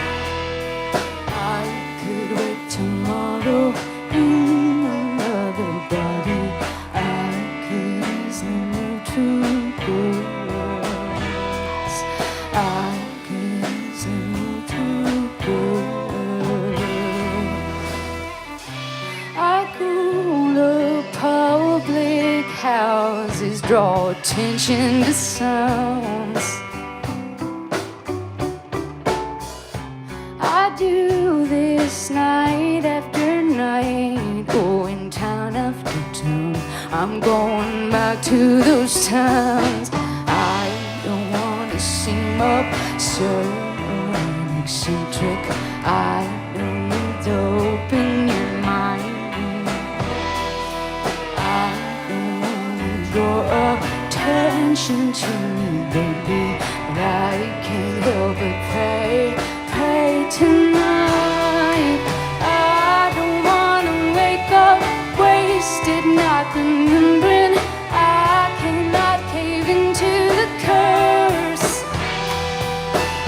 I could wake tomorrow in another body. I could easily move to girls. I could easily move to girls. I go to public houses, draw attention to sounds. I do this night after night, going town after town. I I'm going back to those times. I don't want to seem absurd or eccentric. I don't need to open your mind. I don't want to draw attention to me, baby, but I can't help but pray, pray tonight. I don't want to wake up wasted, not remembering. I cannot cave into the curse.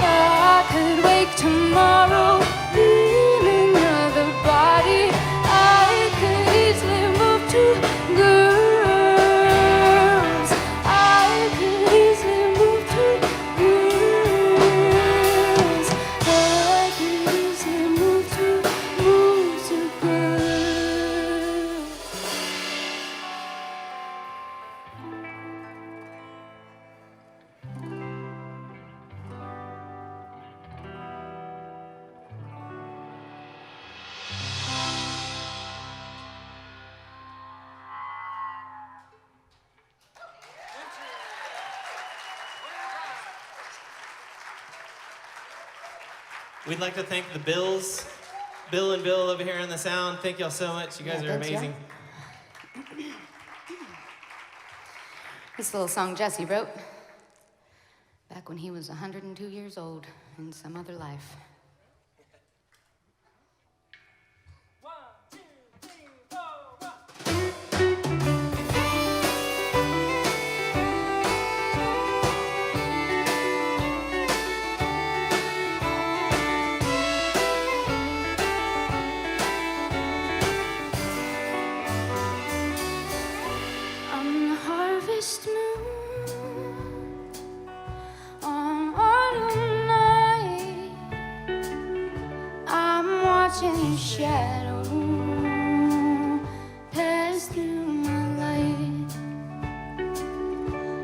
I could wake tomorrow in another body. I could easily move to girls. I could easily move to girls. I could easily move to girls. We'd like to thank the Bills, Bill and Bill over here on the sound. Thank y'all so much. You guys are thanks, amazing. This little song Jesse wrote back when he was 102 years old in some other life. On the harvest moon, on autumn night, I'm watching your shadow pass through my light.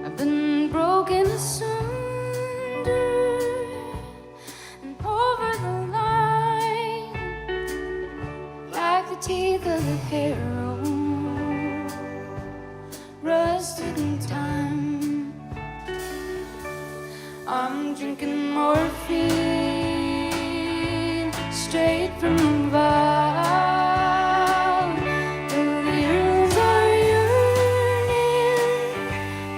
I've been broken asunder and over the line, like the teeth of a harrow, rusted in time. I'm drinking morphine straight from the vial. The ears are yearning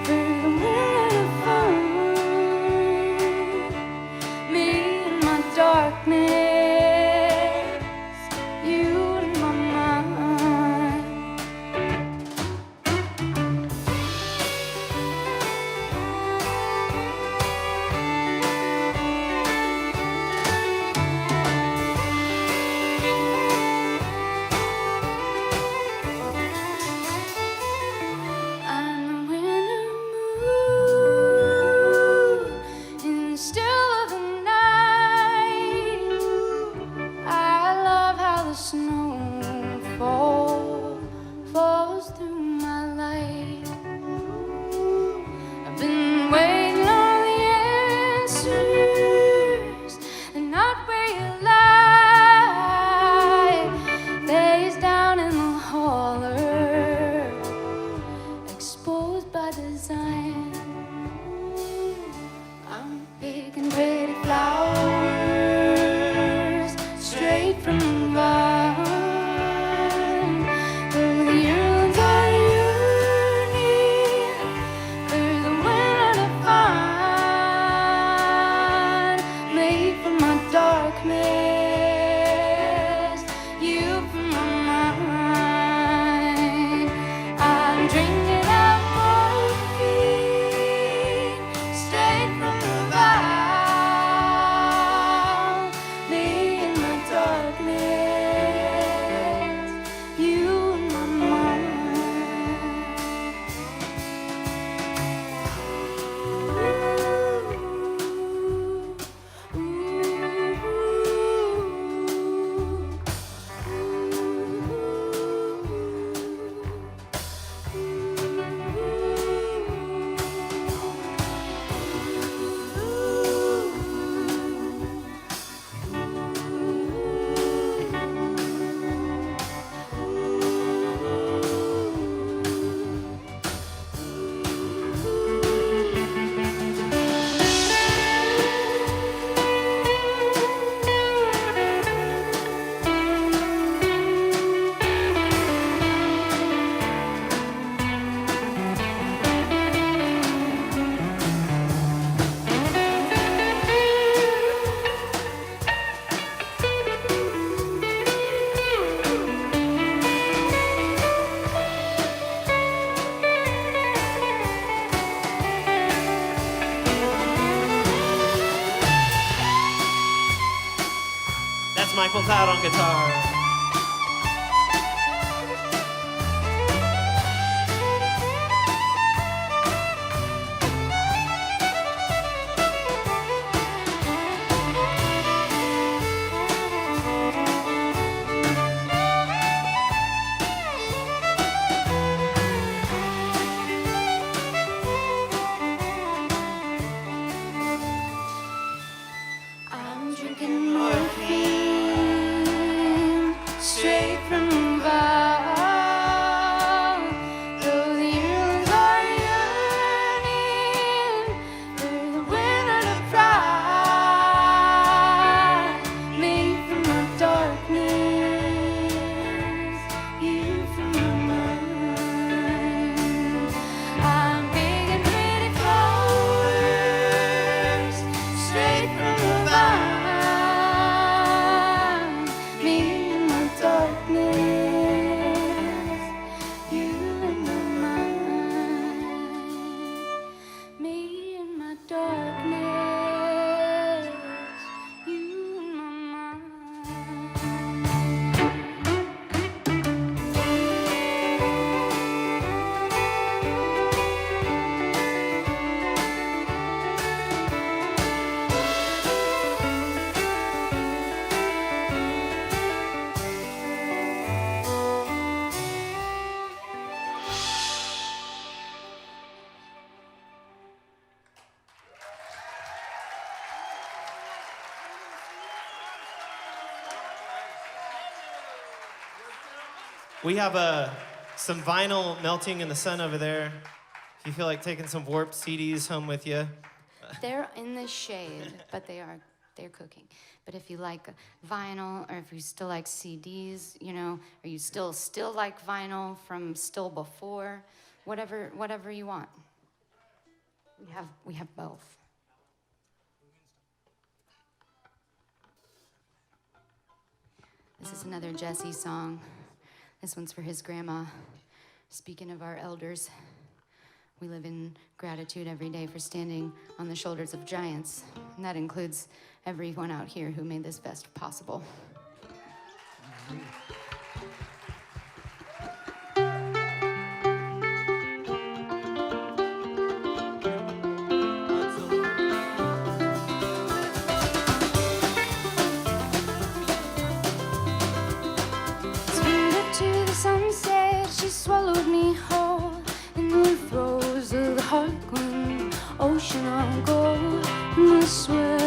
for the wind to find me in my darkness, you in my mind. Michael Cloud on guitar. I'm drinking morphine straight from the vial. Though the years are yearning for the winter to fly, me from my darkness, you from my mind. I'm big and pretty flowers straight from the vine. Me in my darkness, you in my mind. Me in my darkness, you in my mind. We have some vinyl melting in the sun over there. If you feel like taking some Warped CDs home with you. They're in the shade, but they're cooking. But if you like vinyl, or if you still like CDs, you know, or you still like vinyl from still before, whatever you want. We have both. This is another Jesse song. This one's for his grandma. Speaking of our elders, we live in gratitude every day for standing on the shoulders of giants, and that includes everyone out here who made this fest possible. To the sunset, she swallowed me whole in the throes of the Harkland ocean of gold. And I swear,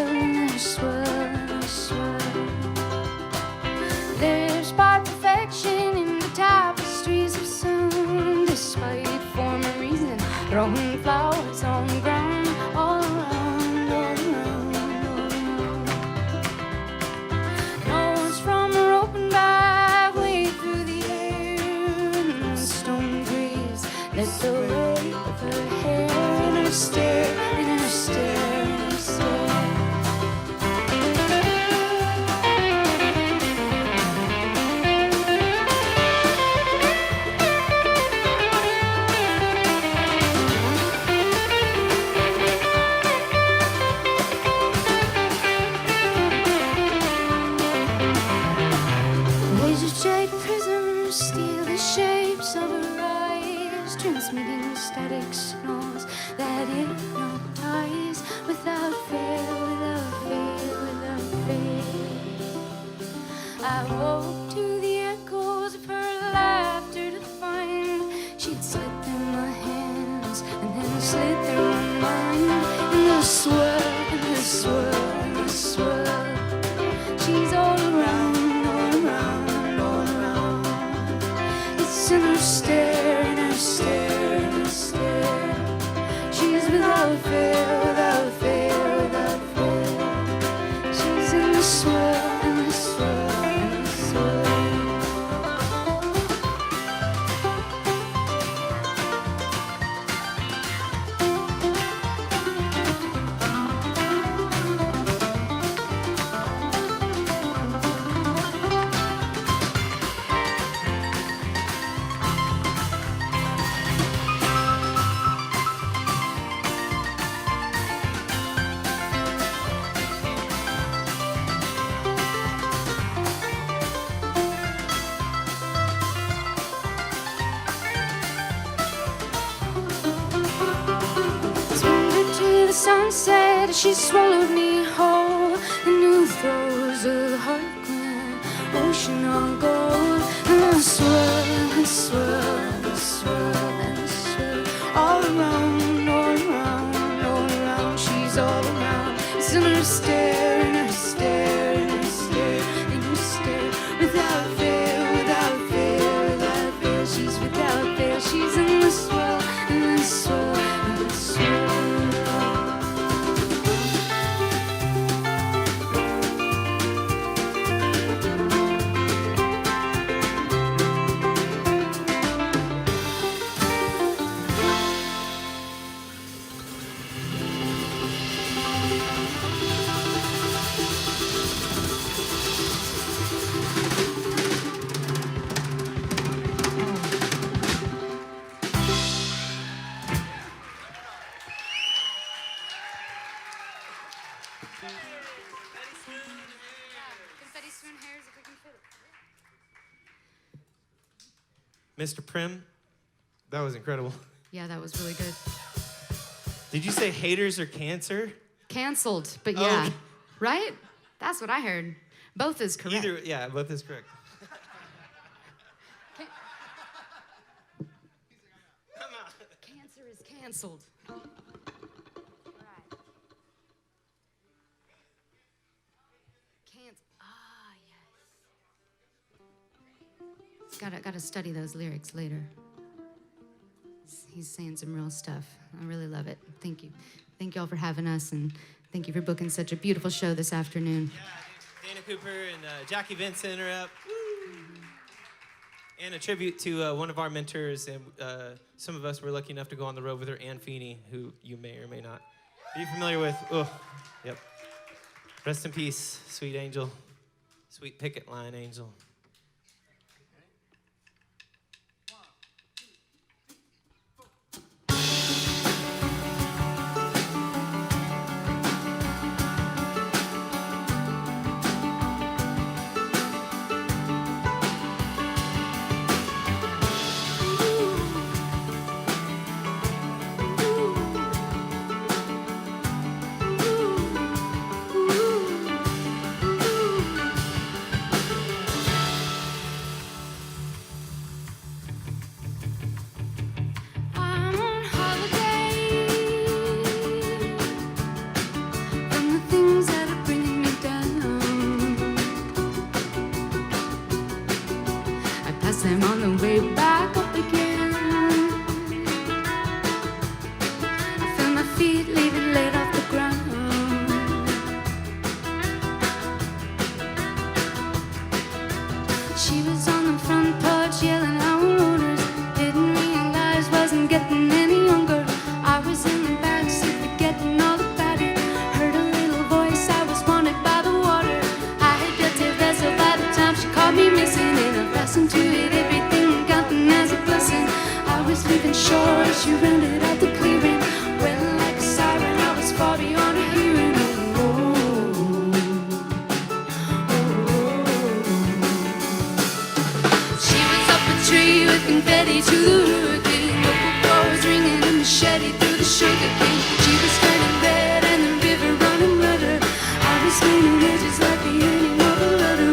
there's part perfection in the tapestries of sun, despite form and reason, throwing flowers on the ground all around, all around, all around. Nose from her open bag, way through the stone breeze, let the weight of her hair in her stare, in her stare, in her stare. Laser shade prisms steal the shapes of her eyes, transmitting static signals that hypnotize without fail, without fail, without fail. I woke to the echoes of her laughter to find she'd slit through my hands and then slit through my mind. In the swirl, in the swirl, in the swirl, she's all around, all around, all around. It's in her stare, in her stare, in her stare. She's without fail, without fail, without fail. She's in the swirl, in the swirl, in the swirl. once said she swallowed me whole in new throes of the heartland, ocean on gold. And I swirl, and I swirl, and I swirl, and I swirl, all around, all around, all around. She's all around. It's in her stare, in her stare, in her stare, in her stare. Without fail, without fail, without fail. She's without fail. She's in the swirl, in the swirl, in the swirl. Mr. Prim, that was incredible. Yeah, that was really good. Did you say haters are cancer? Canceled, but yeah. Oh, okay. Right? That's what I heard. Both is correct. Yeah, both is correct. Cancer is canceled. Gotta study those lyrics later. He's saying some real stuff. I really love it. Thank you. Thank you all for having us, and thank you for booking such a beautiful show this afternoon. Yeah, Dana Cooper and Jackie Vincent are up. And a tribute to one of our mentors, and some of us were lucky enough to go on the road with her, Ann Feeney, who you may or may not be familiar with. Oh, yep. Rest in peace, sweet angel. Sweet picket line angel. I'm on the way back up again. I feel my feet leaving laid off the ground. She was on the front porch yelling out orders. Didn't realize wasn't getting any younger. I was in the backseat forgetting all about it. Heard a little voice, I was wanted by the water. I had got to vessel by the time she caught me missing, and I fastened to it. I was leaving shore, she rounded out the clearing. Well, like a siren, I was far beyond her hearing. She was up a tree with confetti to the hurricane. Local doors ringing and machete through the sugar cane. She was turning red and the river running redder. I was leaning edges like the ending of a letter.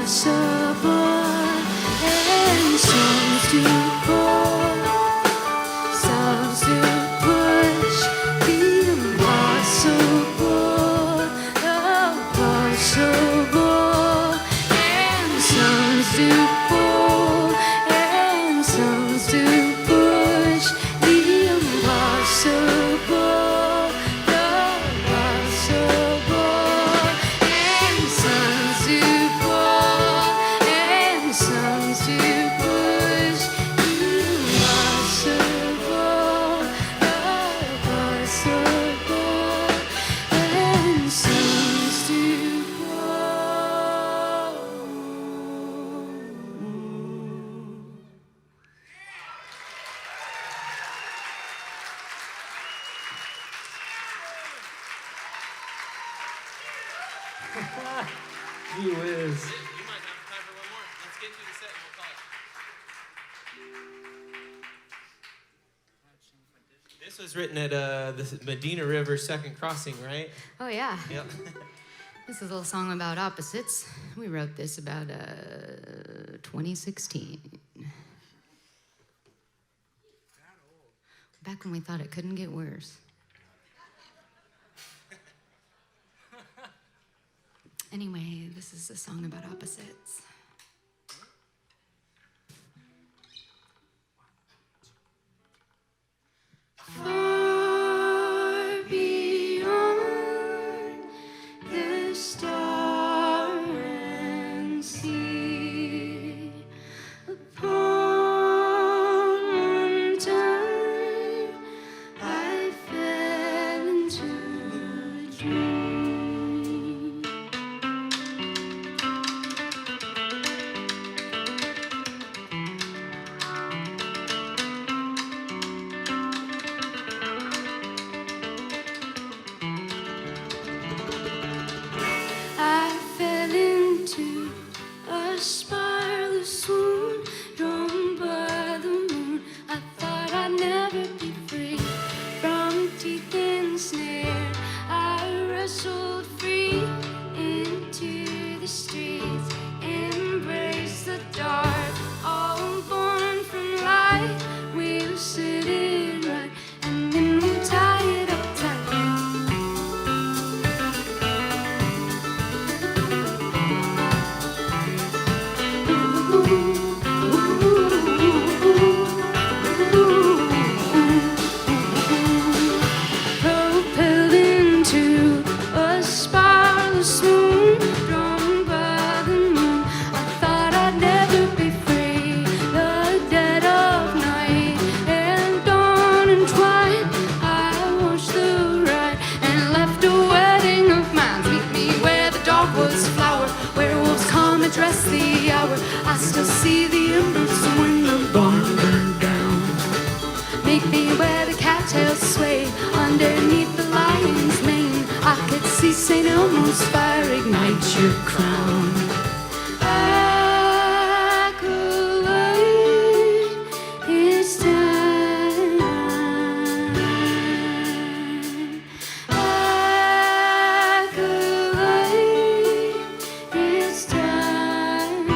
impossible, and songs to pull, songs to push the impossible, possible, and songs to pull, and songs to push the impossible. Gee whiz. You might have time for one more. Let's get through the set and we'll call it. This was written at the Medina River Second Crossing, right? Oh, yeah. Yep. This is a little song about opposites. We wrote this about 2016. Back when we thought it couldn't get worse. Anyway, this is a song about opposites. Far beyond the star and sea, upon one time I fell into a dream. I fell into a spiral swoon, drawn by the moon. I thought I'd never be free from teeth and snare. I wrestled free into the streets, embraced the dark, all born from light. We'll sit it right, and then we'll tie it up tight. Propelled into a spiral swoon, drawn by the moon. I thought I'd never be free. The dead of night and dawn entwined. I watched the ride and left a wedding of mine. Meet me where the dog was flower, werewolves come and dress the hour. I still see the embers when the barn burned down. Meet me where the cattails sway underneath the lion's mane. I could see St. Elmo's fire ignite your crown. Acolyte, it's time. Acolyte, it's time.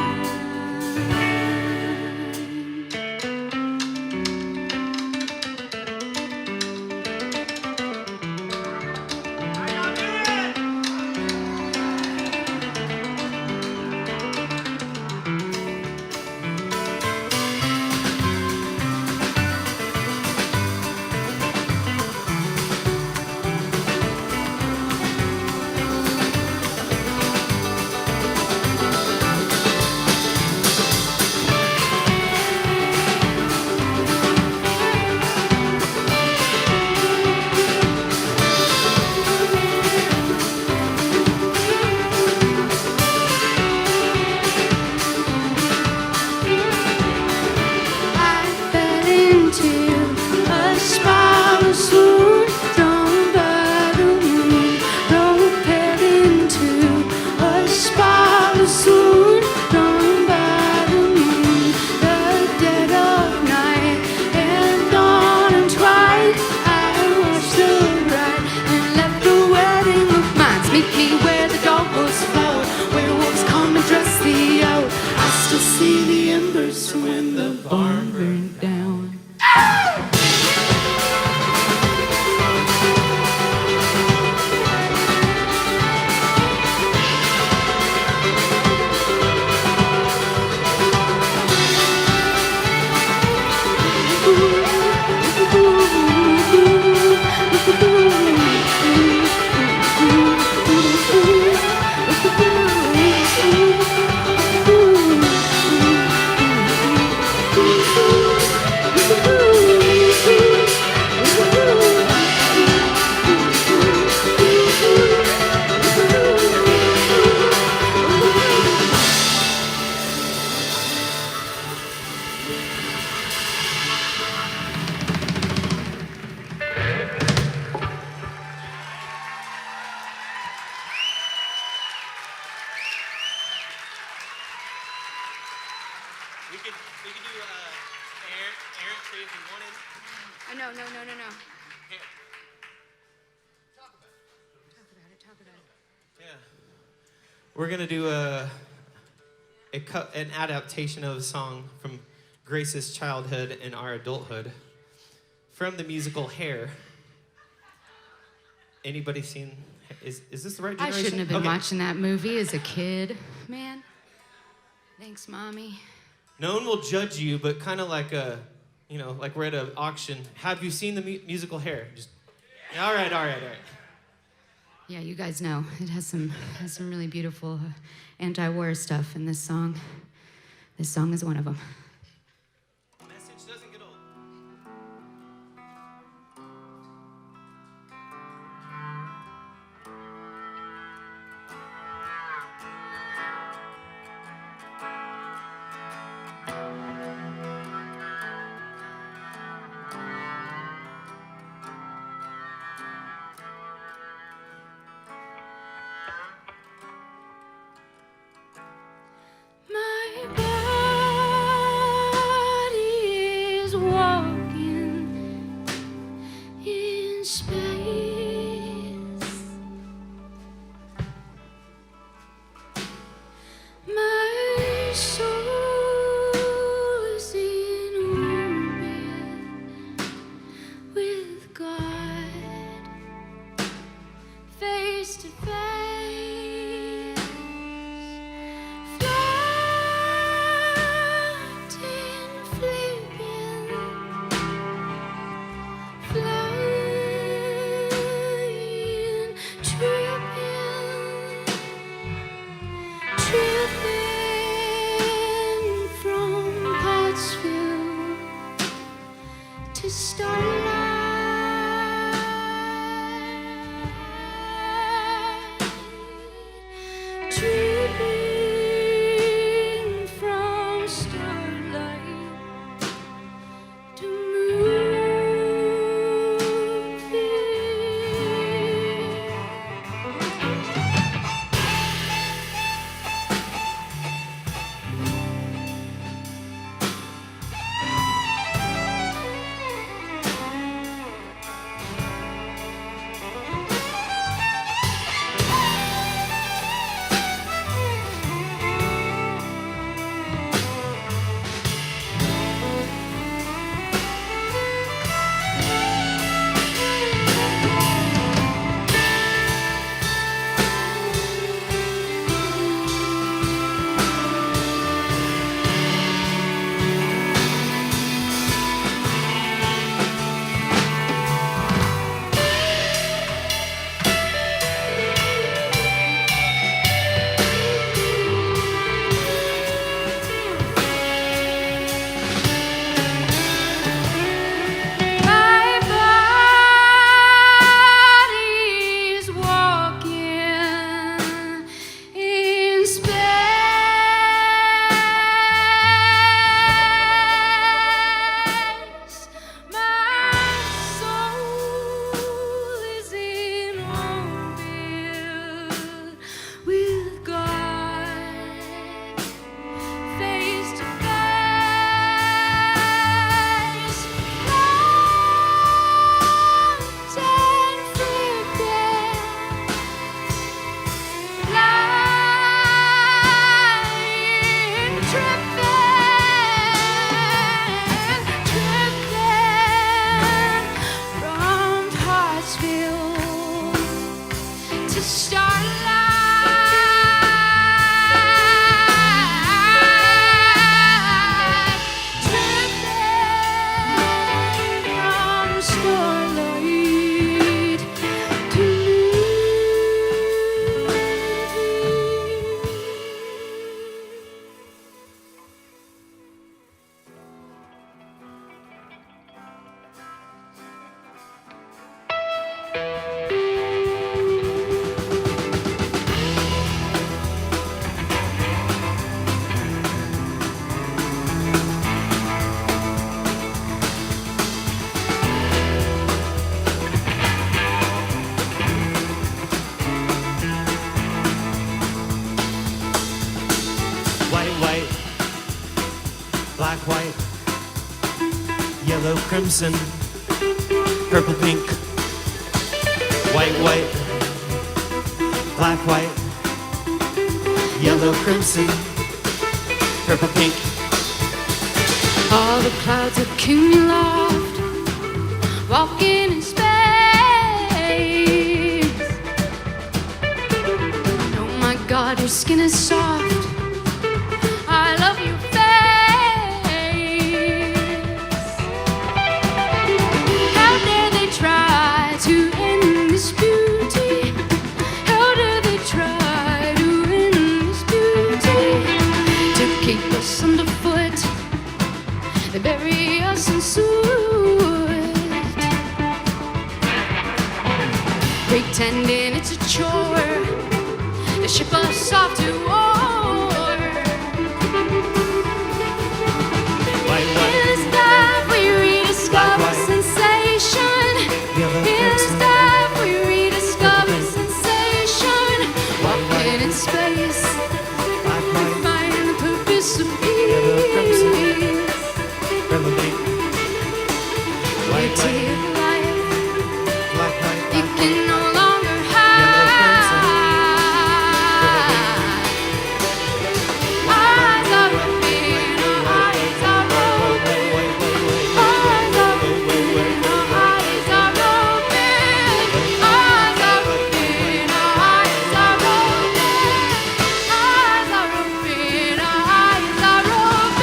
We could do Aaron Tree if you wanted. Oh, no. Here. Talk about it. Yeah. We're gonna do an adaptation of a song from Grace's childhood and our adulthood from the musical Hair. Anybody seen? Is this the right I generation? shouldn't have been Okay. watching that movie as a kid, man. Thanks, Mommy. No one will judge you, but kind of like like we're at an auction. Have you seen the musical Hair? Just all right. Yeah, you guys know. It has some really beautiful anti-war stuff in this song. This song is one of them. Message doesn't get old. My body is walking in space. My soul is in orbit with God, face to face. black, white, yellow, crimson, purple, pink, white, white, black, white, yellow, crimson, purple, pink. All the clouds are cumulate, walking in space. Oh my God, your skin is soft. I love your face. How dare they try to end this beauty? How dare they try to end this beauty? To keep us underfoot, they bury us in soot, pretending it's a chore to ship us off to war. In this dive we rediscover sensation. In this dive we rediscover sensation. Walking in space, we find the purpose of peace. Beauty of life, you can no longer hide. Eyes are open, eyes are open. Eyes are open, eyes are open. Eyes are open, eyes are open. Eyes are open, eyes are open.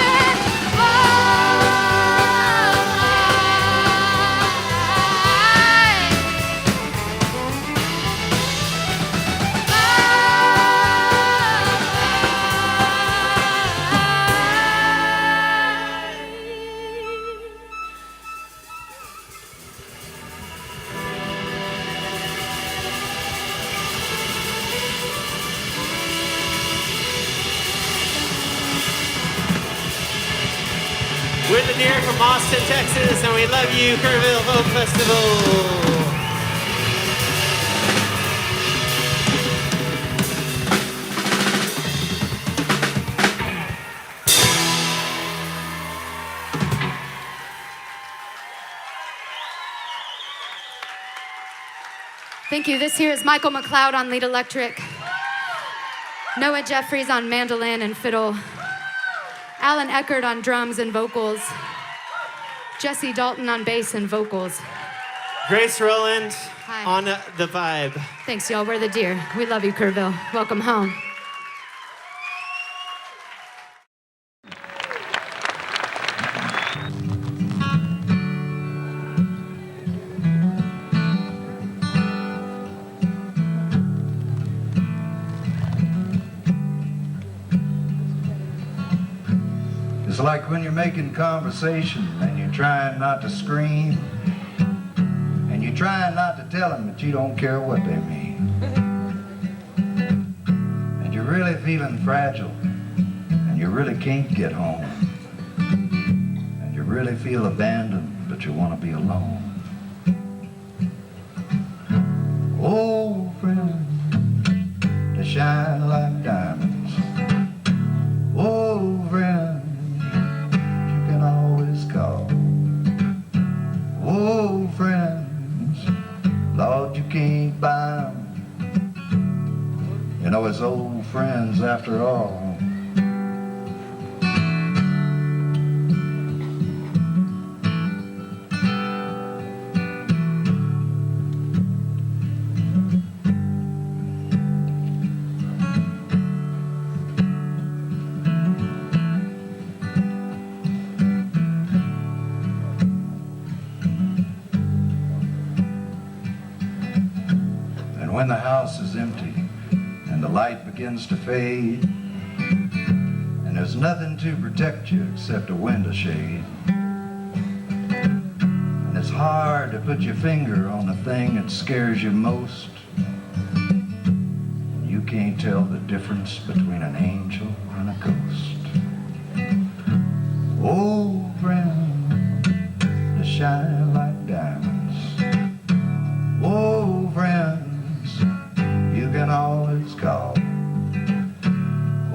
We're the Deer from Austin, Texas, and we love you, Kerrville Folk Festival. Thank you. This here is Michael McLeod on lead electric, Noah Jeffries on mandolin and fiddle, Alan Eckert on drums and vocals, Jesse Dalton on bass and vocals. Grace Rowland Hi. on the vibe. Thanks, y'all. We're the Deer. We love you, Kerrville. Welcome home. It's like when you're making conversation and you're trying not to scream and you're trying not to tell them that you don't care what they mean. And you're really feeling fragile and you really can't get home. And you really feel abandoned but you want to be alone. Oh, friend, they shine like diamonds. Oh, friend, always call. Oh, friends, Lord, you can't buy them. You know, it's old friends after all. When the house is empty and the light begins to fade and there's nothing to protect you except a window shade, and it's hard to put your finger on the thing that scares you most, and you can't tell the difference between an angel and a ghost. Oh, friend, they shine like diamonds. Oh, friend, you can always call.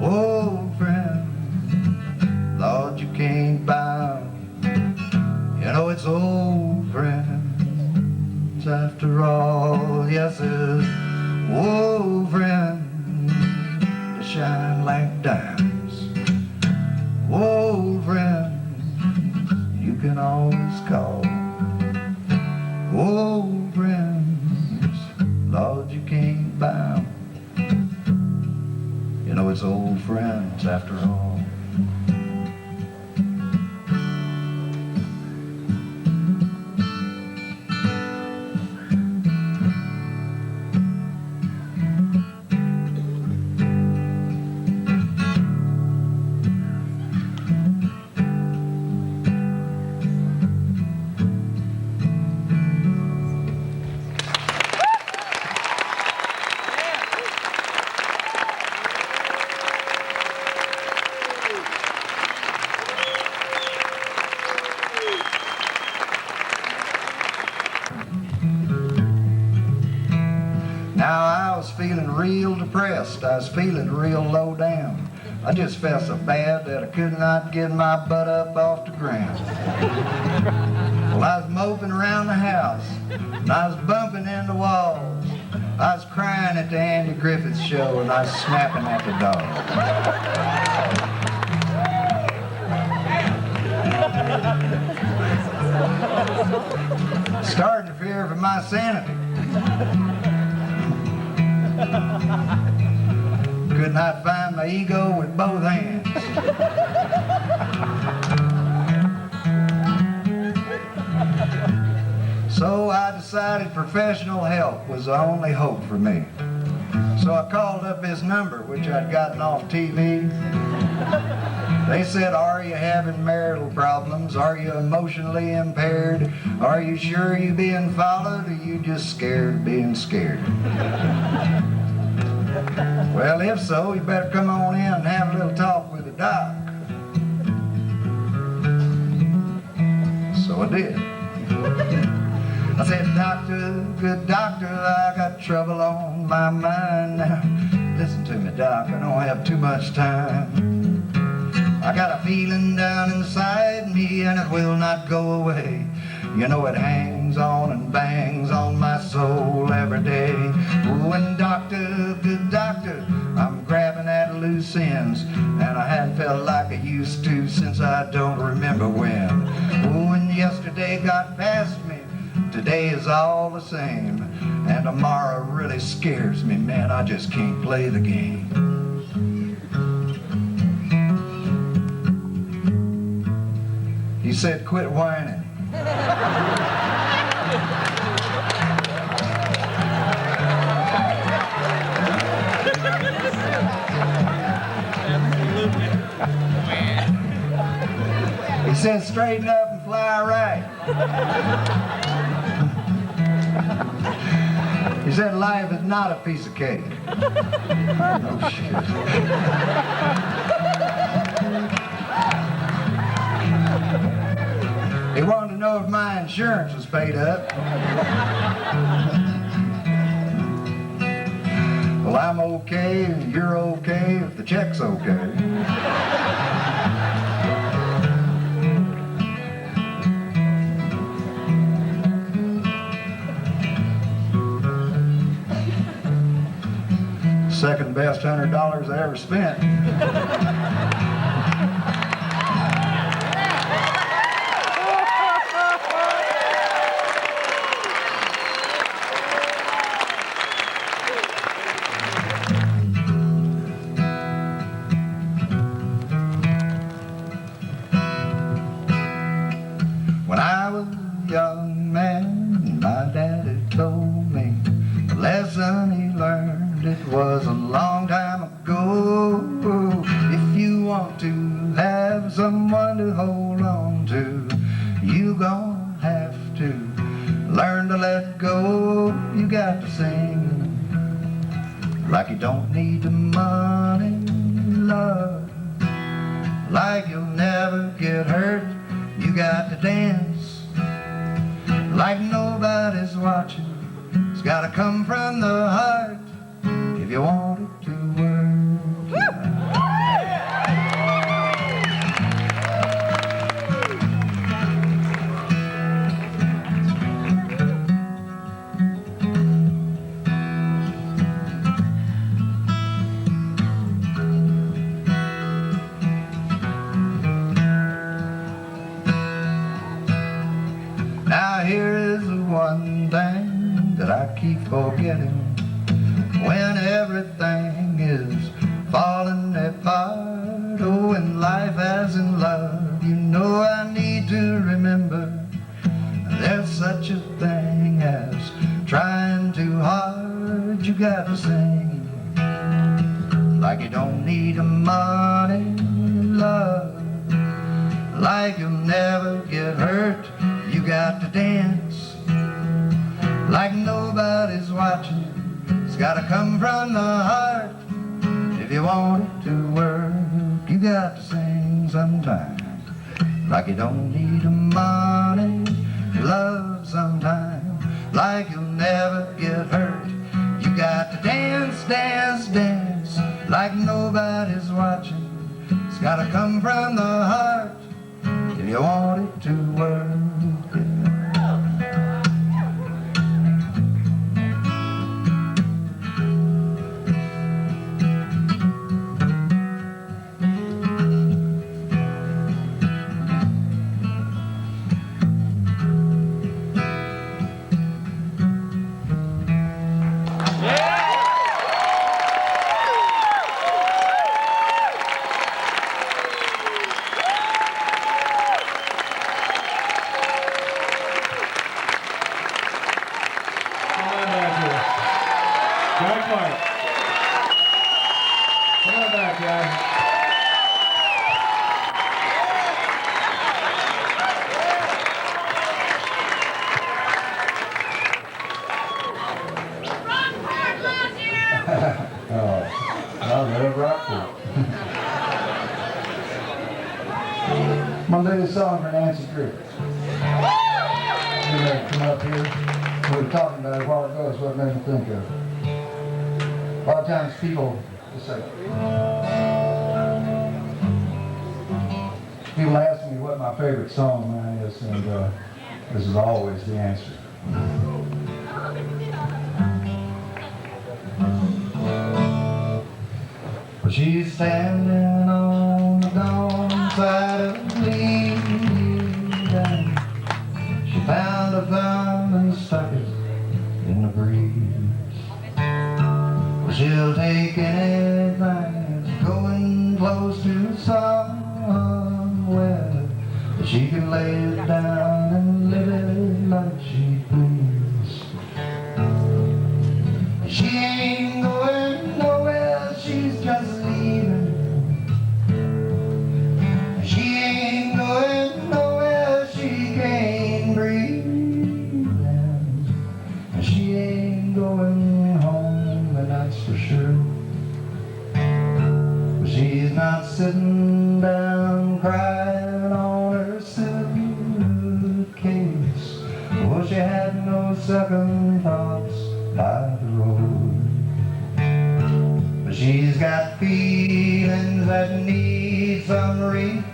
Oh, friend, Lord, you can't dimes. Old friends you can always call. Old friends, Lord, you can't buy 'em. You know it's old friends after all. Feeling real depressed, I was feeling real low down. I just felt so bad that I could not get my butt up off the ground. Well, I was moping around the house, and I was bumping into walls. I was crying at the Andy Griffith show, and I was snapping at the dog. Starting to fear for my sanity. Could not find my ego with both hands. So I decided professional help was the only hope for me. So I called up his number, which I'd gotten off TV. They said, are you having marital problems? Are you emotionally impaired? Are you sure you're being followed, or you just scared of being scared? Well, if so, you better come on in and have a little talk with the doc. So I did. I said, doctor, good doctor, I got trouble on my mind now. Listen to me, doc, I don't have too much time. I got a feeling down inside me and it will not go away. You know it hangs on and bangs on my soul every day. Oh, and doctor, good doctor, I'm grabbing at loose ends, and I hadn't felt like I used to since I don't remember when. Oh, and yesterday got past me, today is all the same, and tomorrow really scares me, man, I just can't play the game. He said, quit whining. He said, straighten up and fly right. He said, life is not a piece of cake. No shit. He wanted to know if my insurance was paid up. Well, I'm okay, and you're okay if the check's okay. Second best $100 I ever spent. When I was a young man, my daddy told me the lesson he learned. It was a long time ago. If you want to have someone to hold on to, you gonna have to learn to let go. You got to sing like you don't need the money, love, like you'll never get hurt. You got to dance like nobody's watching. It's gotta come from the heart if you want it to work. forget him when everything is falling apart. Oh, when life hasn't love, you know I need to remember there's such a thing as trying too hard. You gotta sing like you don't need a money, love, like you'll never get hurt. You got to dance like nobody's watching. It's gotta come from the heart if you want it to work. You got to sing sometimes like you don't need a money, love, sometimes like you'll never get hurt. You got to dance, dance, dance like nobody's watching. It's gotta come from the heart if you want it to work. I'm gonna do this song for Nancy Creek. You're gonna come up here. We were talking about it a while ago, is what it made me think of. A lot of times people just say, people ask me what my favorite song of mine is, and this is always the answer. Well, she's standing on the dawn side of the Eden. She found a thumb and stuck it in the breeze. Well, she'll take anything that's going close to somewhere, but she can lay it down and live it like she please. She ain't going nowhere, she's just leaving. She ain't going nowhere, she can't breathe. She ain't going home, and that's for sure. But she's not sitting down crying on her suitcase. Oh, she had no second thoughts by the road. But she's got feelings that need some repairing,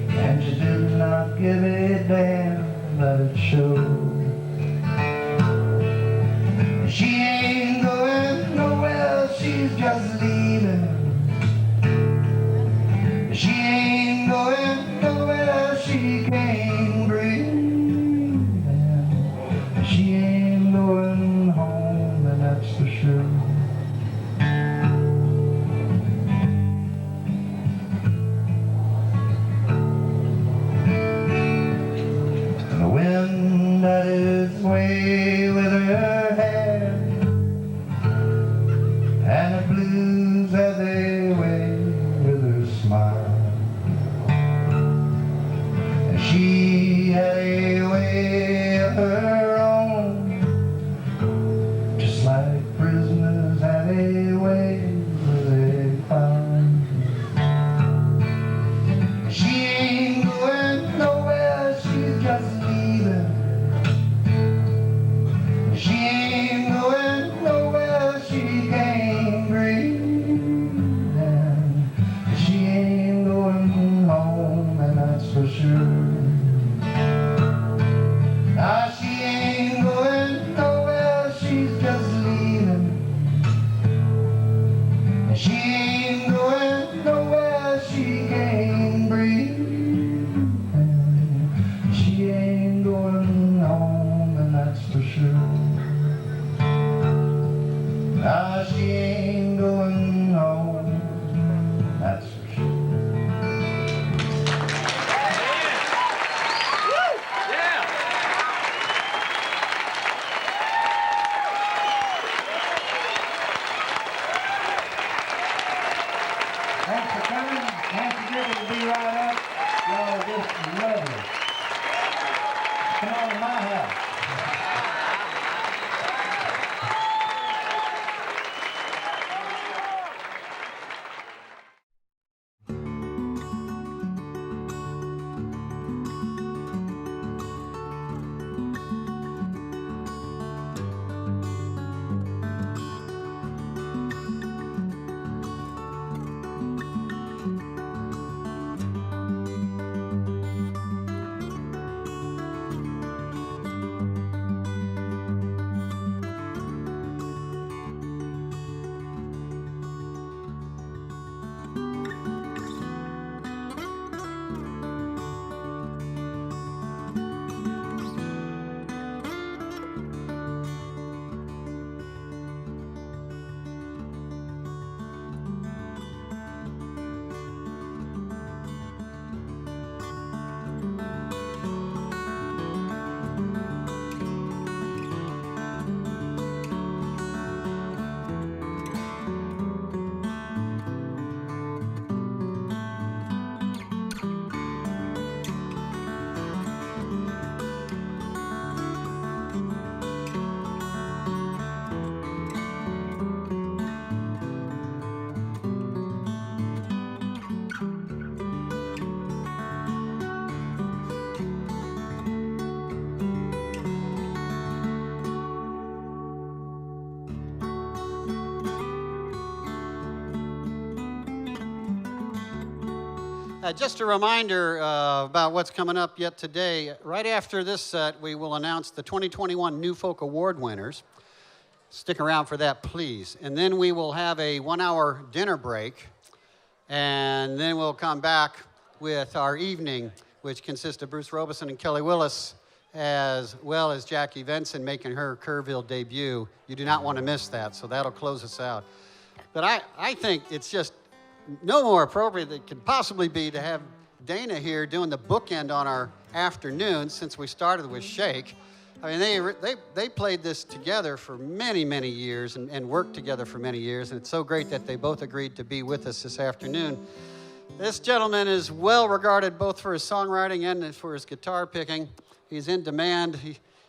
and she did not give a damn that it showed. She ain't going nowhere, she's just leaving. She ain't going nowhere, she can't breathe. She ain't going home, and that's for sure. And the wind for coming. Nancy Griffith will be right up. Y'all are just lovely. Come on to my house. Just a reminder about what's coming up yet today. Right after this set, we will announce the 2021 New Folk Award winners. Stick around for that, please. And then we will have a 1-hour dinner break. And then we'll come back with our evening, which consists of Bruce Robeson and Kelly Willis, as well as Jackie Venson making her Kerrville debut. You do not want to miss that, so that'll close us out. But I think it's just no more appropriate than it could possibly be to have Dana here doing the bookend on our afternoon since we started with Shake. I mean, they played this together for many, many years and worked together for many years, and it's so great that they both agreed to be with us this afternoon. This gentleman is well regarded both for his songwriting and for his guitar picking. He's in demand.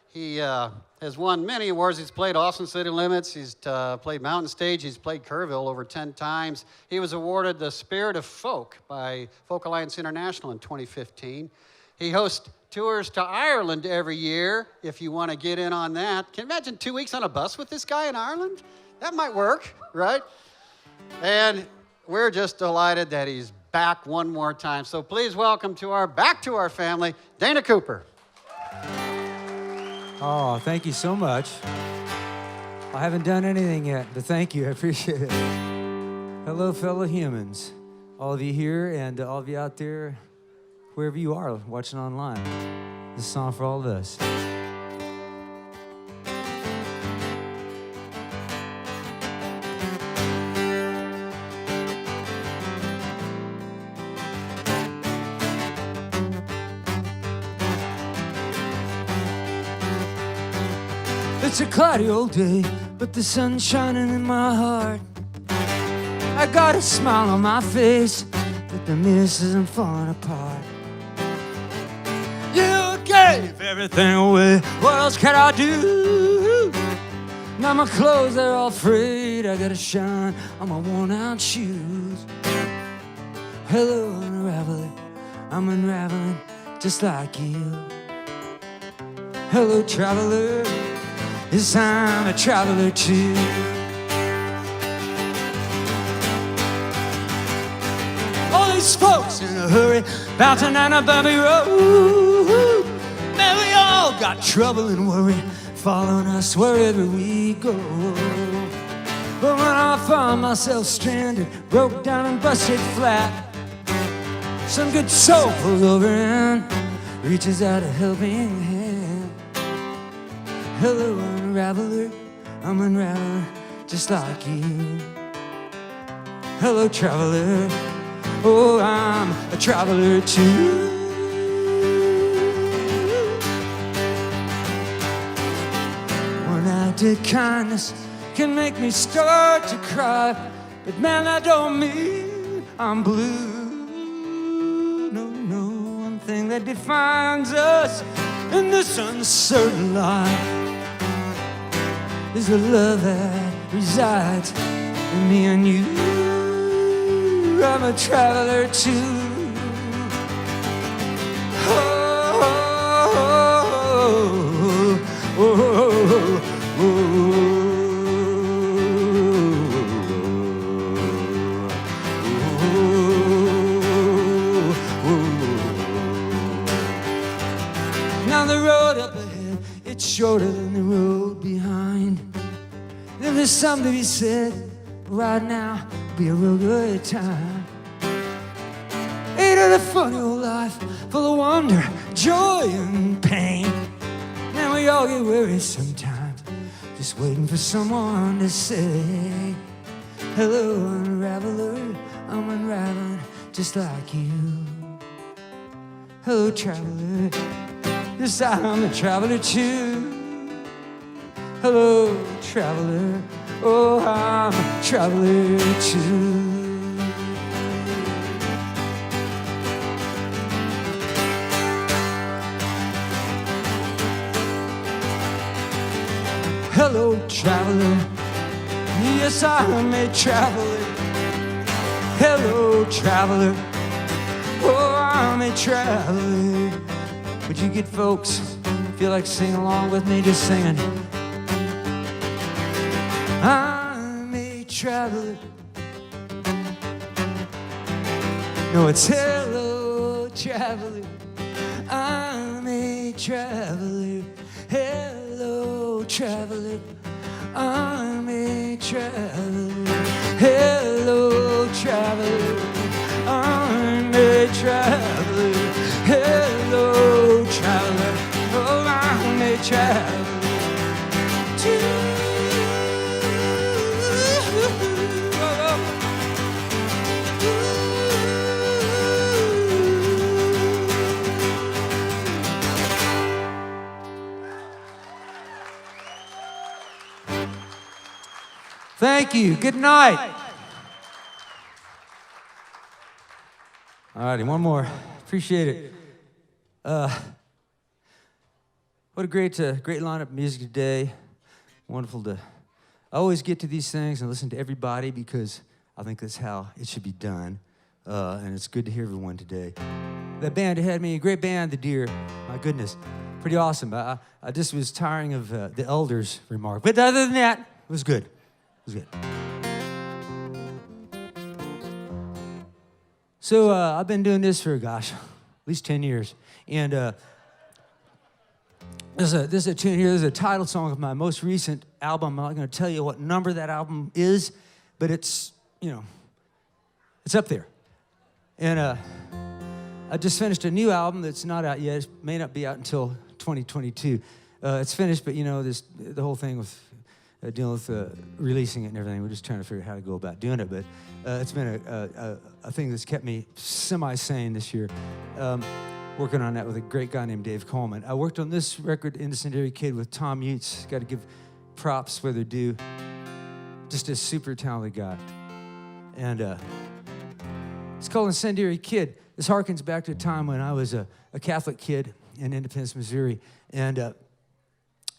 He has won many awards. He's played Austin City Limits. He's played Mountain Stage. He's played Kerrville over 10 times. He was awarded the Spirit of Folk by Folk Alliance International in 2015. He hosts tours to Ireland every year, if you want to get in on that. Can you imagine 2 weeks on a bus with this guy in Ireland? That might work, right? And we're just delighted that he's back one more time. So please welcome back to our family, Dana Cooper. Oh, thank you so much. I haven't done anything yet, but thank you. I appreciate it. Hello, fellow humans. All of you here and all of you out there, wherever you are watching online. This song for all of us. It's a cloudy old day, but the sun's shining in my heart. I got a smile on my face, but the mist isn't falling apart. You gave everything away, what else can I do? Now my clothes are all frayed, I gotta shine on my worn-out shoes. Hello, unraveler, I'm unraveling just like you. Hello, traveler, yes, I'm a traveler too. All these folks in a hurry, bouncing down a bumpy road. Man, we all got trouble and worry, following us wherever we go. But when I found myself stranded, broke down and busted flat, some good soul pulls over and reaches out a helping hand. Hello, unraveler, I'm unraveling just like you. Hello, traveler, oh, I'm a traveler too. One act of kindness can make me start to cry, but man, that don't mean I'm blue. No, one thing that defines us in this uncertain life is the love that resides in me and you. I'm a traveler too. Now the road up ahead, it's shorter than the road behind. If there's something to be said, right now be a real good time. Ain't it a funny old life full of wonder, joy, and pain? Now we all get weary sometimes, just waiting for someone to say, hello, unraveler, I'm unraveling just like you. Hello, traveler, yes, I'm a traveler too. Hello, traveler, oh, I'm a traveler too. Hello, traveler, yes, I'm a traveler. Hello, traveler, oh, I'm a traveler. Would you get folks feel like singing along with me, just singing? I'm a traveler. No, it's hello, traveler. I'm a traveler. Hello, traveler. I'm a traveler. Hello, traveler. I'm a traveler. Hello, traveler. Oh, I'm a traveler. Thank you. Good night. All righty, one more. Appreciate it. What a great lineup of music today. Wonderful to always get to these things and listen to everybody because I think that's how it should be done. And it's good to hear everyone today. That band ahead of me, a great band, The Deer. My goodness, pretty awesome. I just was tiring of the elders' remark. But other than that, it was good. It was good. So I've been doing this for, gosh, at least 10 years. And there's a tune here. There's a title song of my most recent album. I'm not going to tell you what number that album is, but it's, it's up there. And I just finished a new album that's not out yet. It may not be out until 2022. It's finished, but the whole thing with dealing with releasing it and everything. We're just trying to figure out how to go about doing it. But it's been a thing that's kept me semi-sane this year. Working on that with a great guy named Dave Coleman. I worked on this record, Incendiary Kid, with Tom Utes. Got to give props where they're due. Just a super talented guy. And it's called Incendiary Kid. This harkens back to a time when I was a Catholic kid in Independence, Missouri. And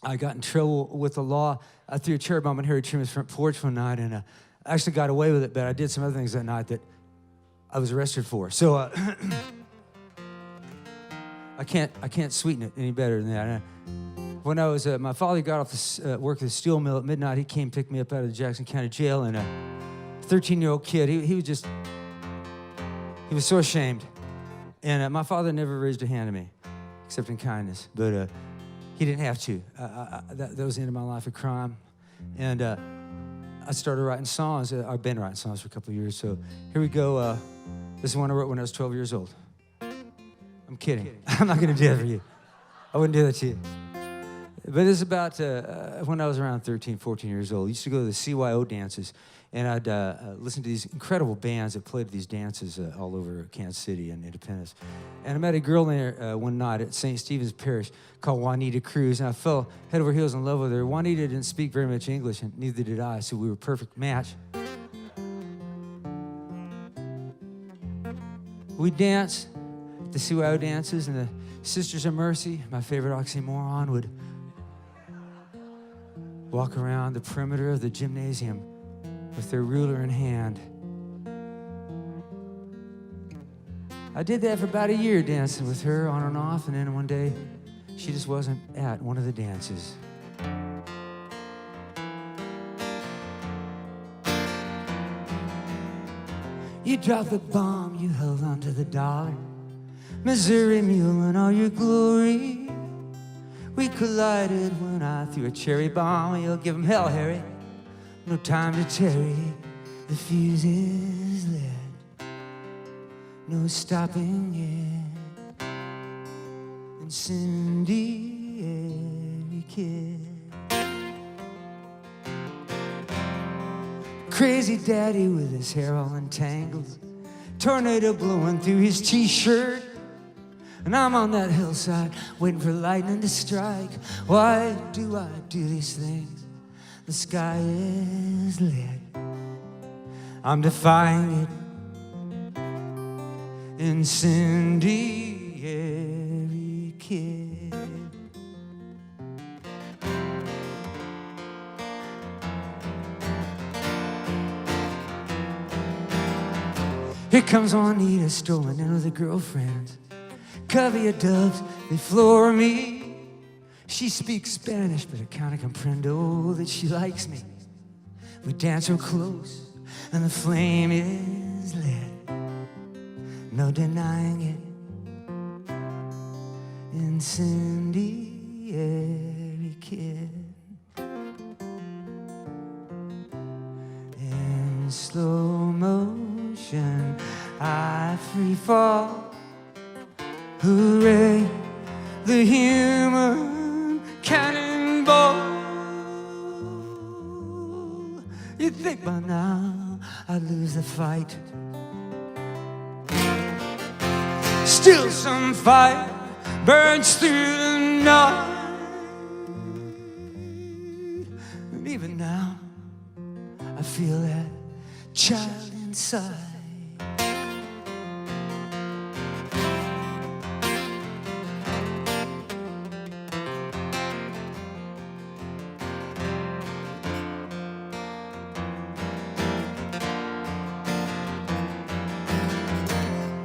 I got in trouble with the law. I threw a chair bomb on Harry Truman's front porch one night, and I actually got away with it, but I did some other things that night that I was arrested for. So I can't sweeten it any better than that. When I was, my father got off work at the steel mill at midnight. He came pick me up out of the Jackson County Jail, and a 13-year-old kid, he was so ashamed. And my father never raised a hand to me, except in kindness, but he didn't have to. That was the end of my life of crime. And I started writing songs. I've been writing songs for a couple of years, so here we go. This is one I wrote when I was 12 years old. I'm kidding. I'm not going to do that for you. I wouldn't do that to you. But it's about when I was around 13, 14 years old. I used to go to the CYO dances, and I'd listen to these incredible bands that played these dances all over Kansas City and Independence. And I met a girl there one night at St. Stephen's Parish called Juanita Cruz, and I fell head over heels in love with her. Juanita didn't speak very much English, and neither did I, so we were a perfect match. We'd dance at the Sioux dances, and the Sisters of Mercy, my favorite oxymoron, would walk around the perimeter of the gymnasium with their ruler in hand. I did that for about a year, dancing with her on and off, and then one day she just wasn't at one of the dances. You dropped the bomb, you held onto the dollar. Missouri mule in all your glory. We collided when I threw a cherry bomb. You'll give 'em hell, Harry. No time to tarry. The fuse is lit. No stopping it. Incendiary kid. Crazy daddy with his hair all entangled. Tornado blowing through his t-shirt. And I'm on that hillside waiting for lightning to strike. Why do I do these things? The sky is lit. I'm defying it. Incendiary kid. Here comes Juanita strolling in with her girlfriends. Covey of doves, they floor me. She speaks Spanish, but I kinda comprendo that she likes me. We dance real close, and the flame is lit. No denying it. Incendiary kid. In slow motion, I free fall. Hooray, the human cannonball. You'd think by now I'd lose the fight. Still some fire burns through the night. And even now I feel that child inside.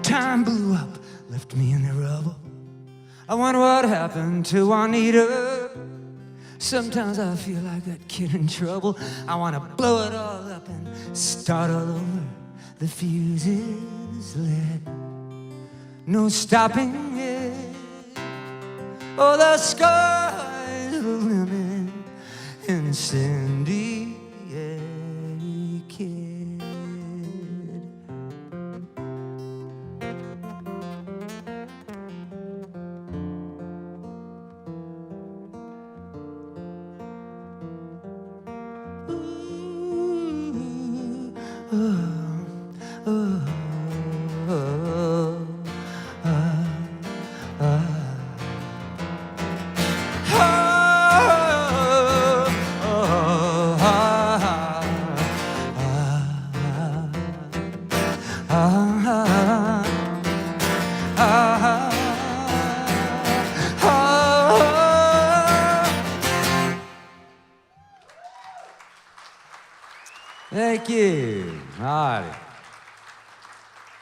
Time blew up, left me in the rubble. I wonder what happened to Juanita. Sometimes I feel like that kid in trouble. I want to blow it all up and start all over. The fuse is lit. No stopping it. Oh, the sky's the limit. Incendiary kid. Thank you. All right.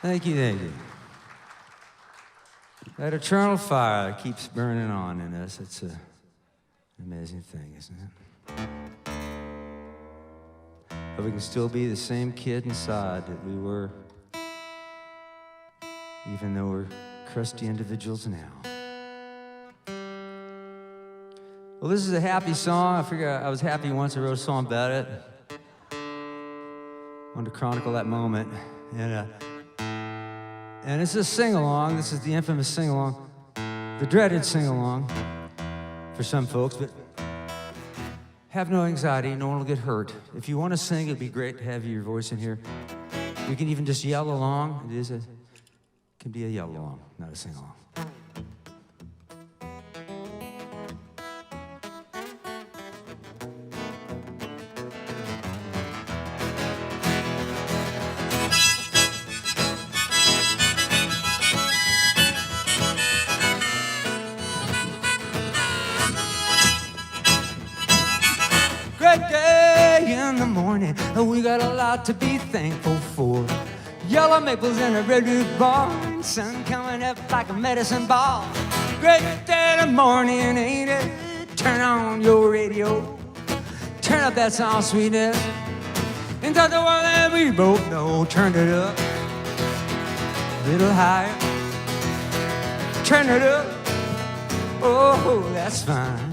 Thank you, thank you. That eternal fire that keeps burning on in us, it's an amazing thing, isn't it? But we can still be the same kid inside that we were, even though we're crusty individuals now. Well, this is a happy song. I figure I was happy once. I wrote a song about it. Wanted to chronicle that moment. And it's a sing-along. This is the infamous sing-along, the dreaded sing-along for some folks, but have no anxiety. No one will get hurt. If you want to sing, it'd be great to have your voice in here. You can even just yell along. It can be a yell along, not a sing-along. morning. We got a lot to be thankful for. Yellow maples in a redwood barn, sun coming up like a medicine ball. Great day in the morning, ain't it? Turn on your radio, turn up that song, sweetness, and tell the world that we both know. Turn it up a little higher, turn it up, oh, that's fine.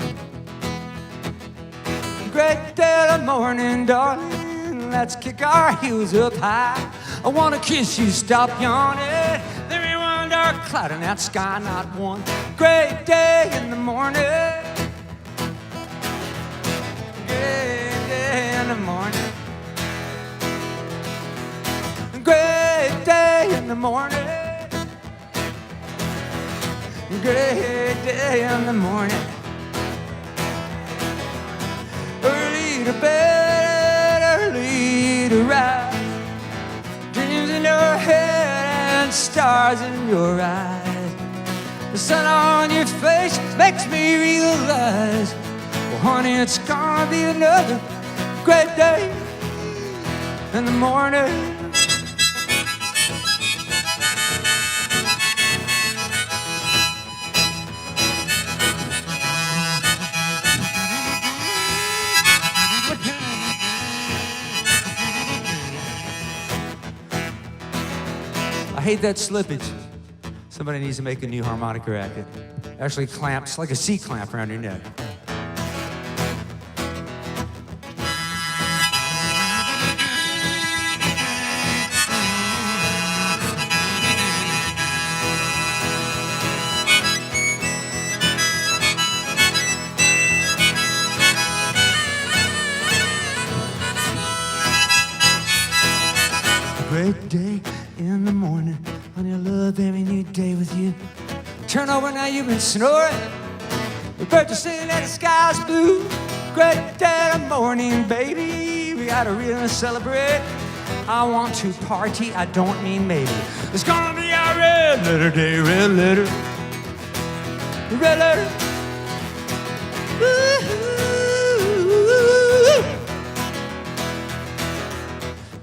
Great day in the morning, darling, let's kick our heels up high. I wanna kiss you, stop yawning. There ain't one dark cloud in that sky, not one. Great day in the morning. Great day in the morning. Great day in the morning. Great day in the morning. Early to bed, early to rise. Dreams in your head and stars in your eyes. The sun on your face makes me realize, well, honey, it's gonna be another great day in the morning. I hate that slippage. Somebody needs to make a new harmonica racket. Actually clamps, like a C-clamp around your neck. Great day in the morning, honey, I love every new day with you. Turn over now, you've been snoring. The birds are singing and the sky's blue. Great day in the morning, baby. We got a reason to celebrate. I want to party, I don't mean maybe. It's gonna be our red letter day, red letter. Red letter. Ooh.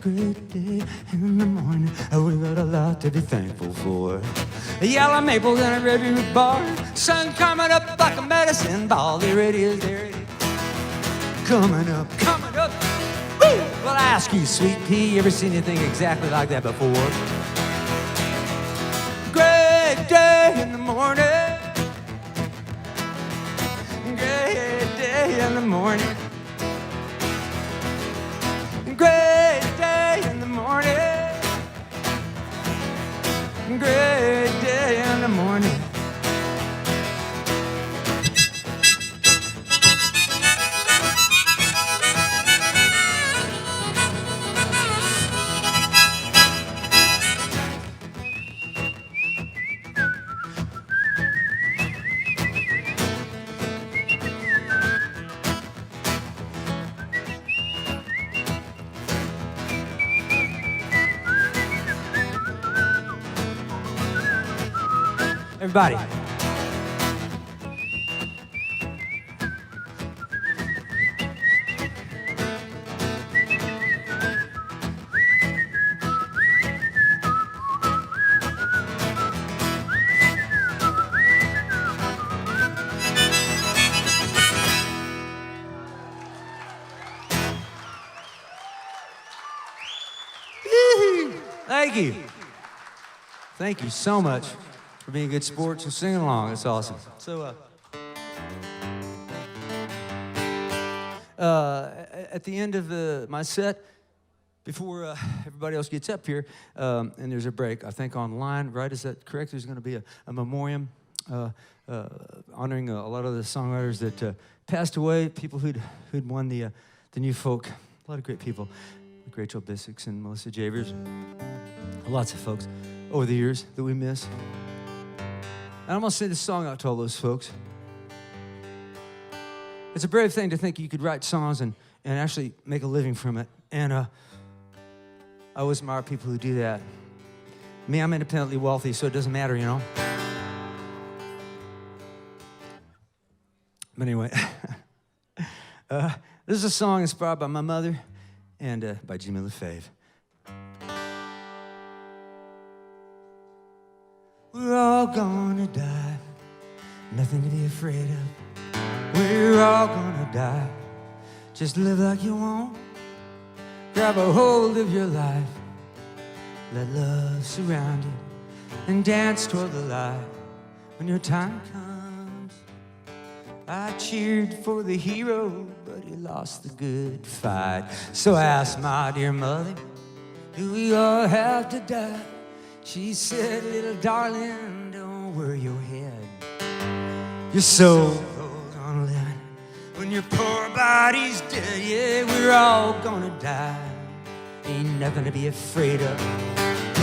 Great day in the morning, we got a lot to be thankful for. Yellow maples in a redwood barn, sun coming up like a medicine ball. There it is, there it is. Coming up, coming up. Woo! Well, I ask you, sweet pea, you ever seen anything exactly like that before? Great day in the morning. Great day in the morning. Great day in the morning. Great day in the morning. Everybody. Thank you. Thank you so much for being good sports and singing along. That's awesome. So, at the end of my set, before everybody else gets up here, and there's a break, I think online, right? Is that correct? There's going to be a memoriam honoring a lot of the songwriters that passed away, people who'd won the new folk. A lot of great people, like Rachel Bissix and Melissa Javers. Lots of folks over the years that we miss. And I'm going to sing this song out to all those folks. It's a brave thing to think you could write songs and actually make a living from it. And I always admire people who do that. Me, I'm independently wealthy, so it doesn't matter, you know. But anyway, this is a song inspired by my mother and by Jimmy LaFave. We're all gonna die, nothing to be afraid of. We're all gonna die, just live like you want. Grab a hold of your life, let love surround you, and dance toward the light when your time comes. I cheered for the hero, but he lost the good fight. So I asked my dear mother, do we all have to die? She said, little darling, don't worry your head. Your soul goes on living when your poor body's dead. Yeah, we're all gonna die, ain't nothing to be afraid of.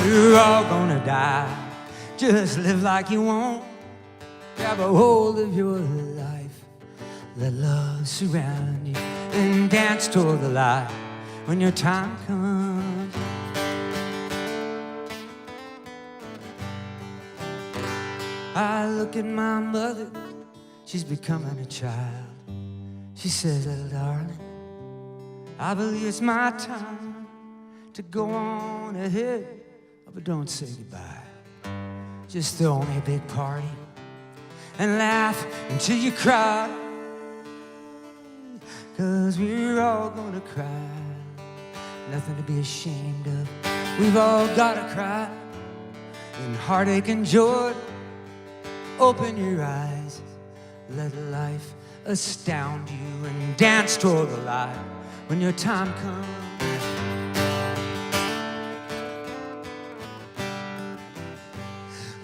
We're all gonna die, just live like you want. Grab a hold of your life, let love surround you, and dance toward the light when your time comes. I look at my mother, she's becoming a child. She says, little darling, I believe it's my time to go on ahead, but don't say goodbye. Just throw me a big party and laugh until you cry, 'cause we're all gonna cry, nothing to be ashamed of. We've all gotta cry in heartache and joy. Open your eyes, let life astound you, and dance toward the light when your time comes.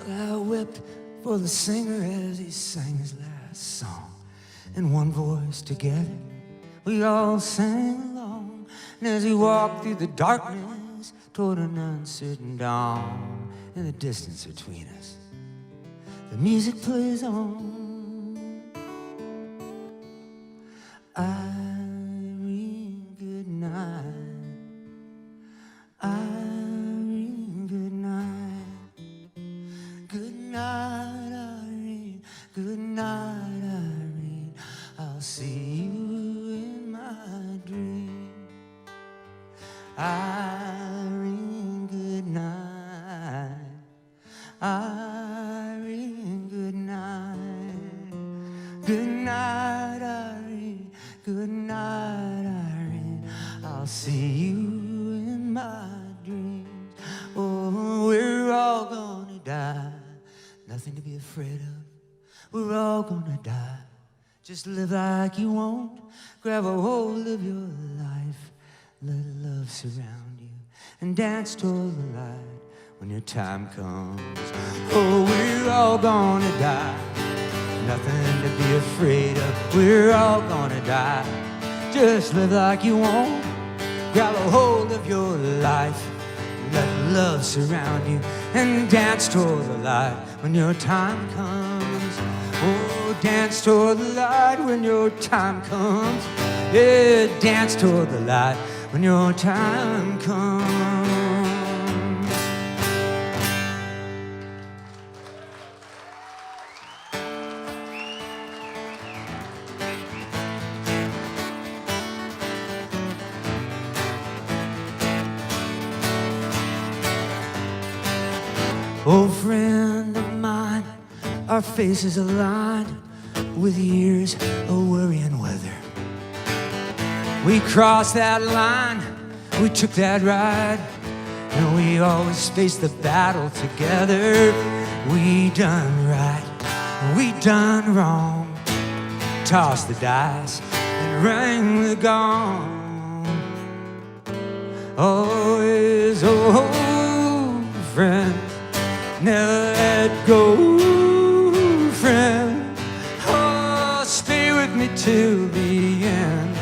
Well, I wept for the singer as he sang his last song. In one voice together, we all sang along. And as we walked through the darkness toward an uncertain dawn, in the distance between us, the music plays on. Irene, good night. Irene, good night. Good night, Irene. Good night, Irene. I'll see you in my dream. Irene, good night. Irene, good night. Good night, Irene. Good night, Irene. I'll see you in my dreams. Oh, we're all gonna die, nothing to be afraid of. We're all gonna die, just live like you want. Grab a hold of your life, let love surround you, and dance toward the light when your time comes. Oh, we're all gonna die, nothing to be afraid of. We're all gonna die, just live like you want. Grab a hold of your life, let love surround you, and dance toward the light when your time comes. Oh, dance toward the light when your time comes. Yeah, dance toward the light when your time comes. Oh, friend of mine, our faces aligned with years of worry and weather. We crossed that line, we took that ride, and we always faced the battle together. We done right, we done wrong, tossed the dice and rang the gong. Always old friend, never let go, friend. Oh, stay with me till the end.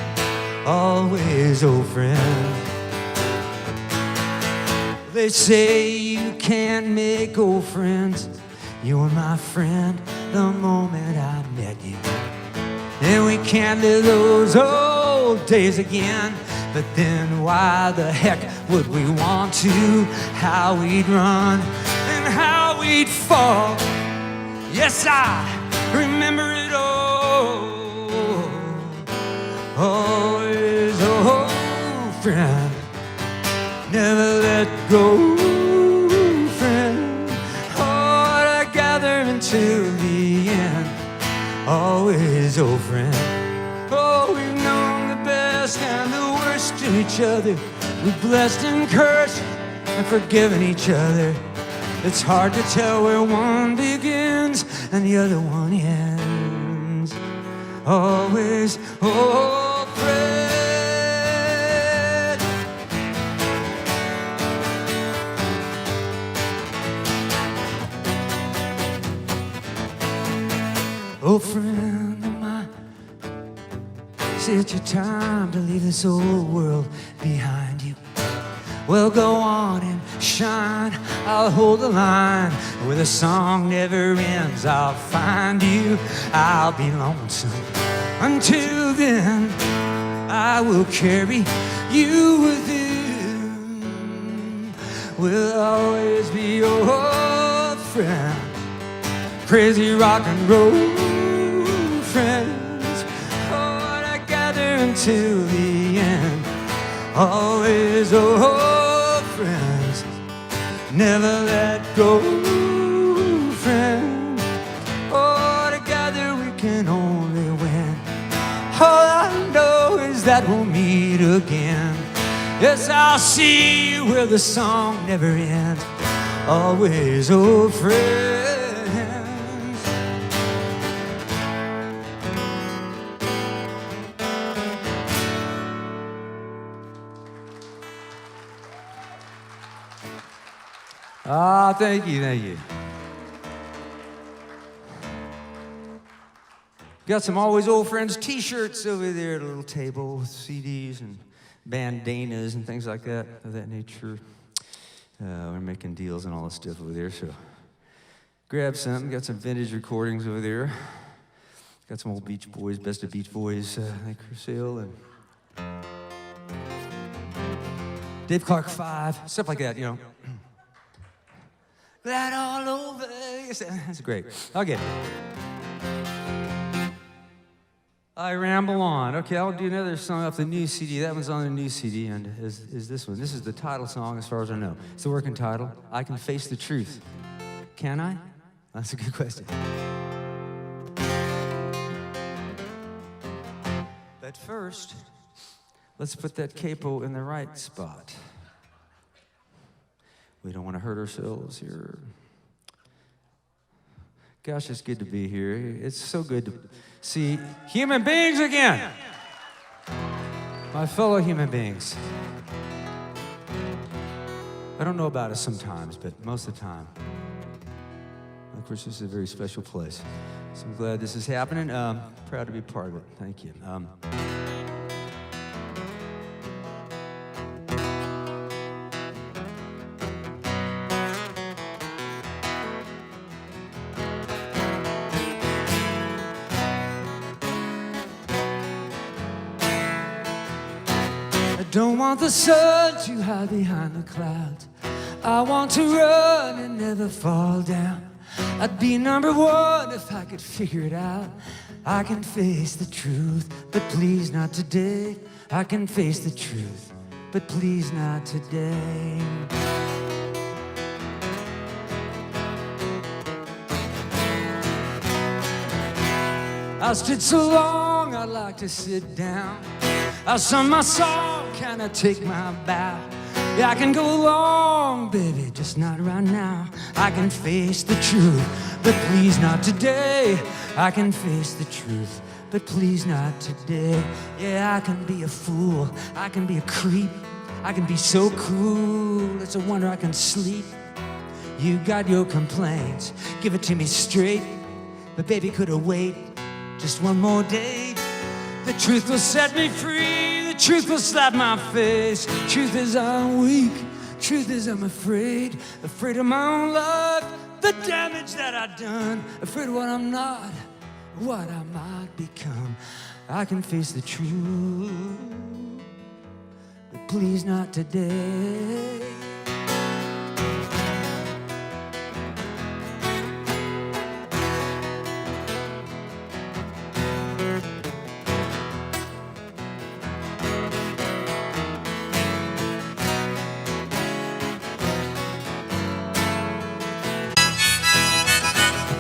Always, old friend. They say you can't make old friends. You were my friend the moment I met you. And we can't live those old days again. But then why the heck would we want to? How we'd run and how we'd fall. Yes, I remember it all. Always old friend. Never let go, friend. Oh, together until the end. Always, old friend. Oh, we've known the best and the worst to each other. We've blessed and cursed and forgiven each other. It's hard to tell where one begins and the other one ends. Always, old friend. Old friend of mine, say it's your time to leave this old world behind you. Well, go on and shine, I'll hold the line. Where the song never ends, I'll find you. I'll be lonesome. Until then, I will carry you within. We'll always be your friend. Crazy rock and roll friends. Oh, together until the end. Always old friends. Never let go, friend. Oh, together we can only win. All I know is that we'll meet again. Yes, I'll see you where the song never ends. Always old friends. Ah, thank you, thank you. Got some Always Old Friends t-shirts over there at a little table with CDs and bandanas and things like that, of that nature. We're making deals and all this stuff over there, so grab some. Got some vintage recordings over there. Got some old Beach Boys, Best of Beach Boys, for sale, and Dave Clark 5, stuff like that, you know. That all over. That's great. Okay. I ramble on. Okay, I'll do another song off the new CD. That one's on the new CD, and is this one. This is the title song as far as I know. It's the working title. I Can Face the Truth. Can I? That's a good question. But first, let's put that capo in the right spot. We don't want to hurt ourselves here. Gosh, it's good to be here. It's so good to see human beings again. My fellow human beings. I don't know about us sometimes, but most of the time. Of course, this is a very special place. So I'm glad this is happening. Proud to be part of it. Thank you. Don't want the sun to hide behind the clouds. I want to run and never fall down. I'd be number one if I could figure it out. I can face the truth, but please not today. I can face the truth, but please not today. I stood so long, I'd like to sit down. I sung my song, can I take my bow? Yeah, I can go along, baby, just not right now. I can face the truth, but please not today. I can face the truth, but please not today. Yeah, I can be a fool, I can be a creep, I can be so cruel, it's a wonder I can sleep. You got your complaints, give it to me straight. But baby, could I wait just one more day? The truth will set me free, the truth will slap my face. Truth is I'm weak, truth is I'm afraid. Afraid of my own life, the damage that I've done. Afraid of what I'm not, what I might become. I can face the truth, but please not today.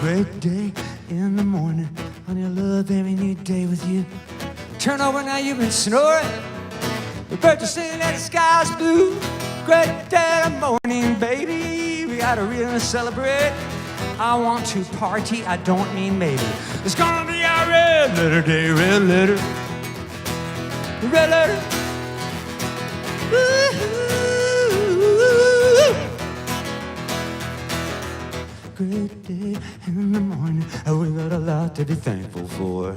great day in the morning. Honey, I love every new day with you. Turn over now, you've been snoring. The birds are singing that the sky's blue. Great day in the morning, baby. We got a reason to celebrate. I want to party, I don't mean maybe. It's gonna be our red letter day, red letter. Red letter. Ooh. Great day in the morning. We got a lot to be thankful for.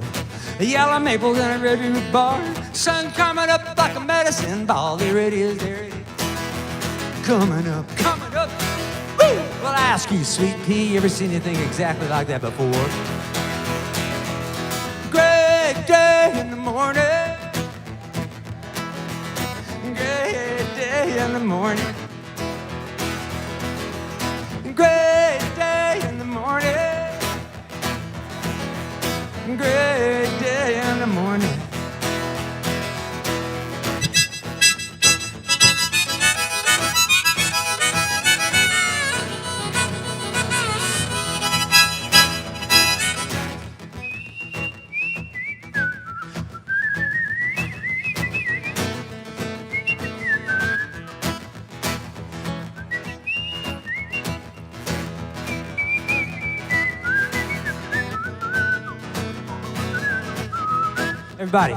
Yellow maples and a red root bar. Sun coming up like a medicine ball. There it is, there it is. Coming up, coming up. Woo! Well, I ask you, sweet pea, you ever seen anything exactly like that before? Great day in the morning. Great day in the morning. Great day in the morning. Great day in the morning. Everybody.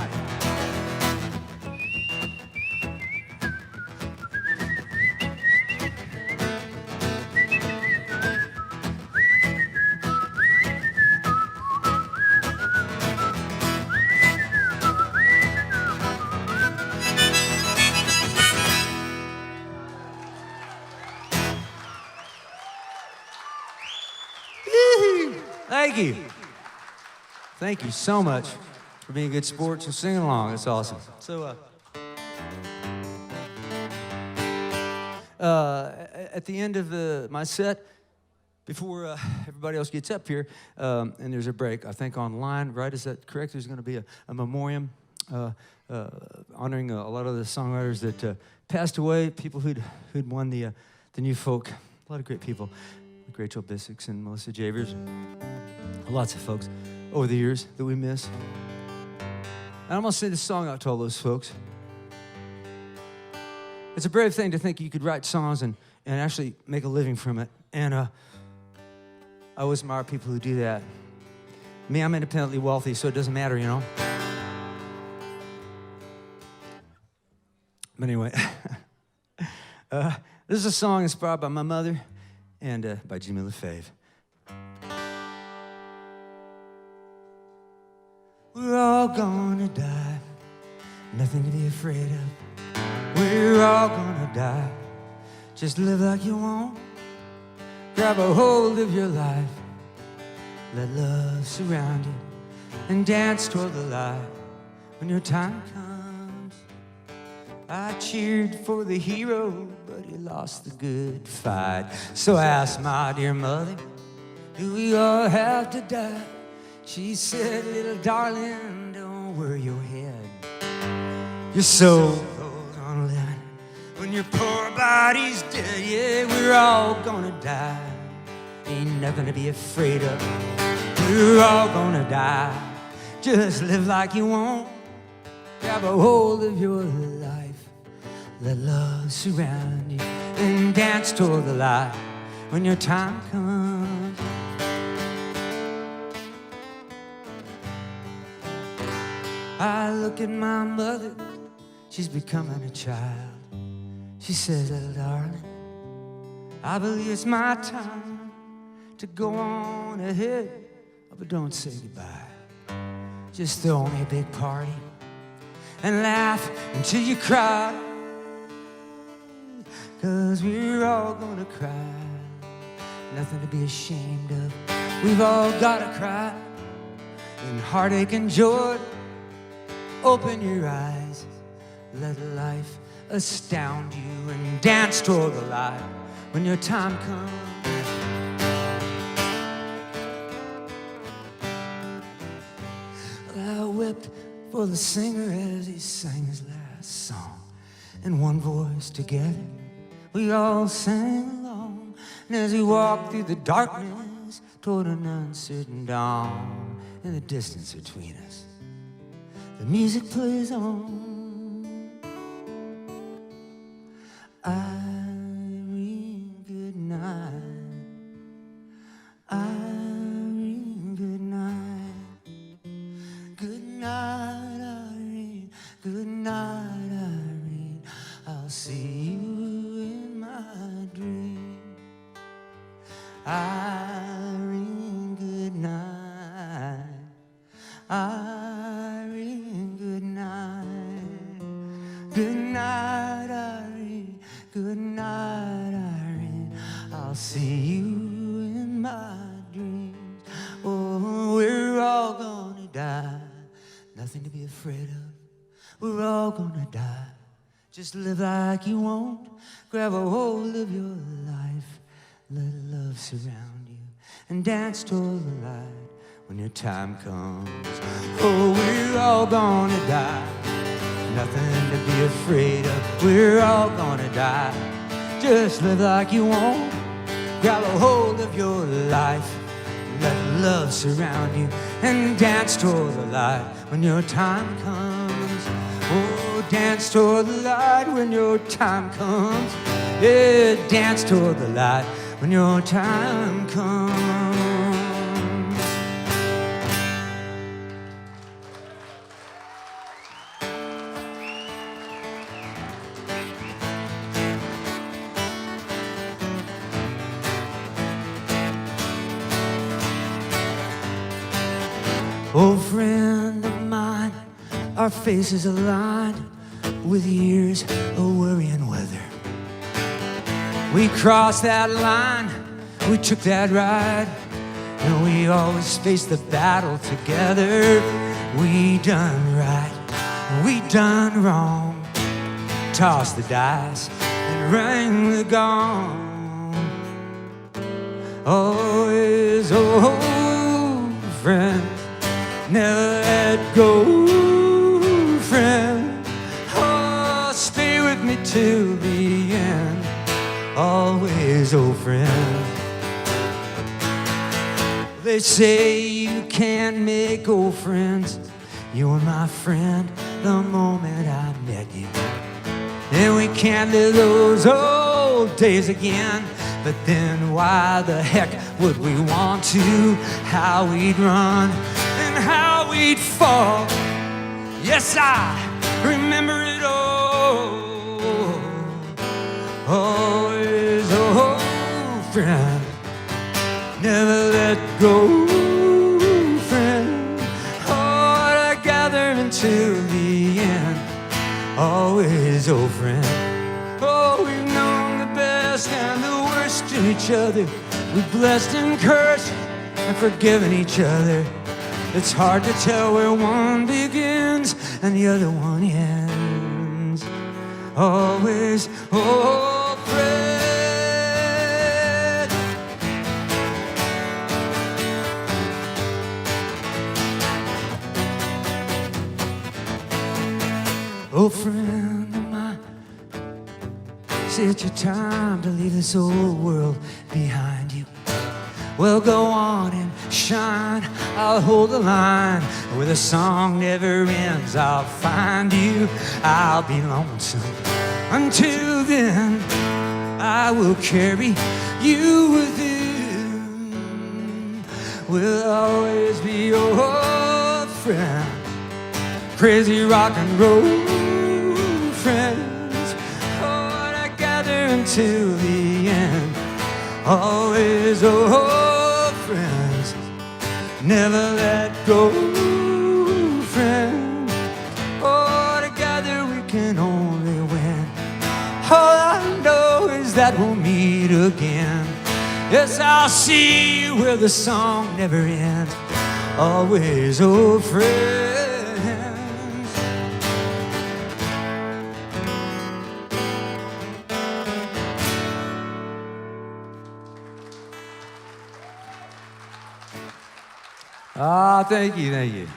Thank you. Thank you so much for being good sports and singing along. It's awesome. So, at the end of my set, before everybody else gets up here, and there's a break, I think online, right? Is that correct? There's going to be a memoriam honoring a lot of the songwriters that passed away, people who'd won the new folk. A lot of great people, like Rachel Bissix and Melissa Javers. Lots of folks over the years that we miss. And I'm going to sing this song out to all those folks. It's a brave thing to think you could write songs and actually make a living from it. And I always admire people who do that. Me, I'm independently wealthy, so it doesn't matter, you know. But anyway, this is a song inspired by my mother and by Jimmy LaFave. We're all gonna die, nothing to be afraid of. We're all gonna die, just live like you want. Grab a hold of your life, let love surround you, and dance toward the light when your time comes. I cheered for the hero, but he lost the good fight. So I asked my dear mother, do we all have to die? She said, little darling, don't worry your head. Your soul goes on living when your poor body's dead. Yeah, we're all gonna die. Ain't nothing to be afraid of. We're all gonna die. Just live like you want. Grab a hold of your life. Let love surround you and dance toward the light when your time comes. I look at my mother, she's becoming a child. She says, little darling, I believe it's my time to go on ahead, but don't say goodbye. Just throw me a big party and laugh until you cry, 'cause we're all gonna cry. Nothing to be ashamed of. We've all gotta cry in heartache and joy. Open your eyes, let life astound you, and dance toward the light when your time comes. I wept for the singer as he sang his last song. In one voice together, we all sang along. And as we walked through the darkness, toward an uncertain dawn. In the distance between us, the music plays on. Irene, good night. Irene, good night. Good night, Irene. Good night, Irene. I'll see you in my dream. Irene, good night. Irene, good night. Good night, Irene. Good night, Irene. I'll see you in my dreams. Oh, we're all gonna die. Nothing to be afraid of. We're all gonna die. Just live like you want. Grab a hold of your life. Let love surround you and dance toward the light when your time comes. Oh, we're all gonna die. Nothing to be afraid of. We're all gonna die. Just live like you want. Grab a hold of your life. Let love surround you and dance toward the light when your time comes. Oh, dance toward the light when your time comes. Yeah, dance toward the light when your time comes. Old friend of mine, our faces aligned with years of worry and weather. We crossed that line, we took that ride, and we always faced the battle together. We done right, we done wrong, tossed the dice and rang the gong. Always old friend, never let go, friend. Oh, stay with me till the end. Always, old friend. They say you can't make old friends. You were my friend the moment I met you. And we can't live those old days again. But then why the heck would we want to? How we'd run and how we'd fall. Yes, I remember it all. Always, old friend, never let go, friend. Oh, together until the end. Always, old friend. Oh, we've known the best and the worst in each other. We've blessed and cursed and forgiven each other. It's hard to tell where one begins and the other one ends. Always, old friend. Old friend of mine, say it's your time to leave this old world behind you. Well, go on and shine, I'll hold the line. Where the song never ends, I'll find you. I'll be lonesome. Until then, I will carry you within. We'll always be your friend. Crazy rock and roll friends. Oh, together until the end. Always old friends. Never let go, friend. Oh, together we can only win. All I know is that we'll meet again. Yes, I'll see you where the song never ends. Always old friends. Ah, thank you, thank you.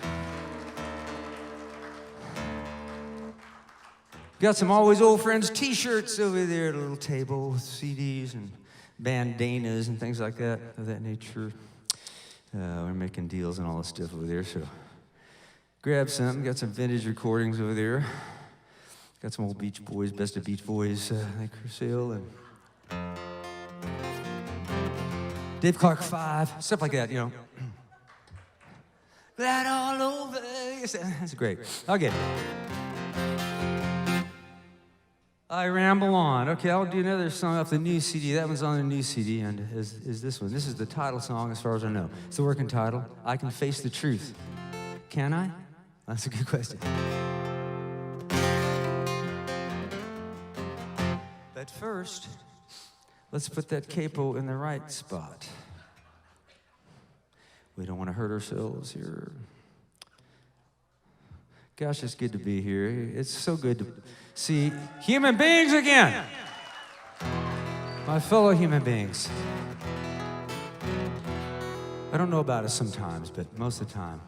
Got some Always Old Friends t-shirts over there at a little table with CDs and bandanas and things like that of that nature. We're making deals and all this stuff over there, so grab something. Got some vintage recordings over there. Got some old Beach Boys, best of Beach Boys, like for sale, and Dave Clark 5, stuff like that, you know. That all over. That's great. Okay. I ramble on. Okay, I'll do another song off the new CD. That one's on the new CD, and is this one. This is the title song, as far as I know. It's the working title. I Can Face the Truth. Can I? That's a good question. But first, let's put that capo in the right spot. We don't want to hurt ourselves here. Gosh, it's good to be here. It's so good to see human beings again. My fellow human beings. I don't know about us sometimes, but most of the time.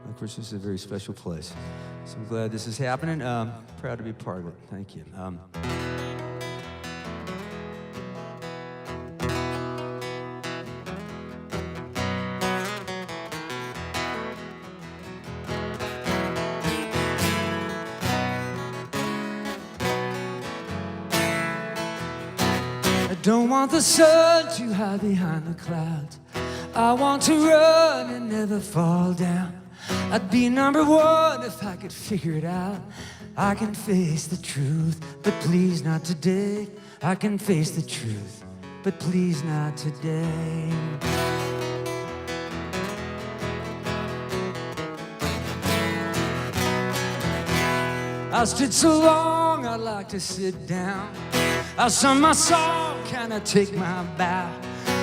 Of course, this is a very special place. So I'm glad this is happening. Proud to be part of it. Thank you. I don't want the sun to hide behind the clouds. I want to run and never fall down. I'd be number one if I could figure it out. I can face the truth, but please not today. I can face the truth, but please not today. I stood so long, I'd like to sit down. I sung my song, can I take my bow?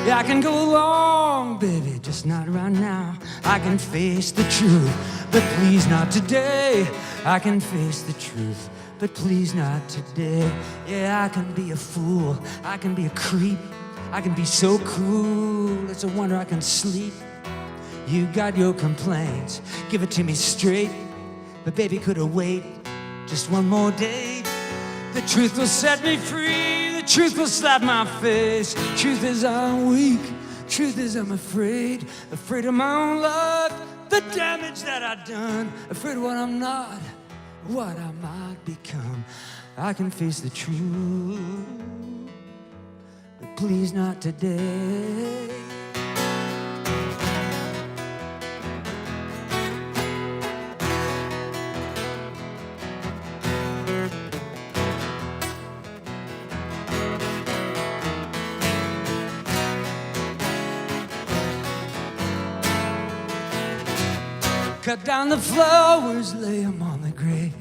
Yeah, I can go along, baby, just not right now. I can face the truth, but please not today. I can face the truth, but please not today. Yeah, I can be a fool, I can be a creep, I can be so cruel, it's a wonder I can sleep. You got your complaints, give it to me straight. But baby, could I wait just one more day? The truth will set me free, the truth will slap my face. Truth is I'm weak, truth is I'm afraid. Afraid of my own life, the damage that I've done. Afraid of what I'm not, what I might become. I can face the truth, but please not today. Cut down the flowers, lay them on the grave.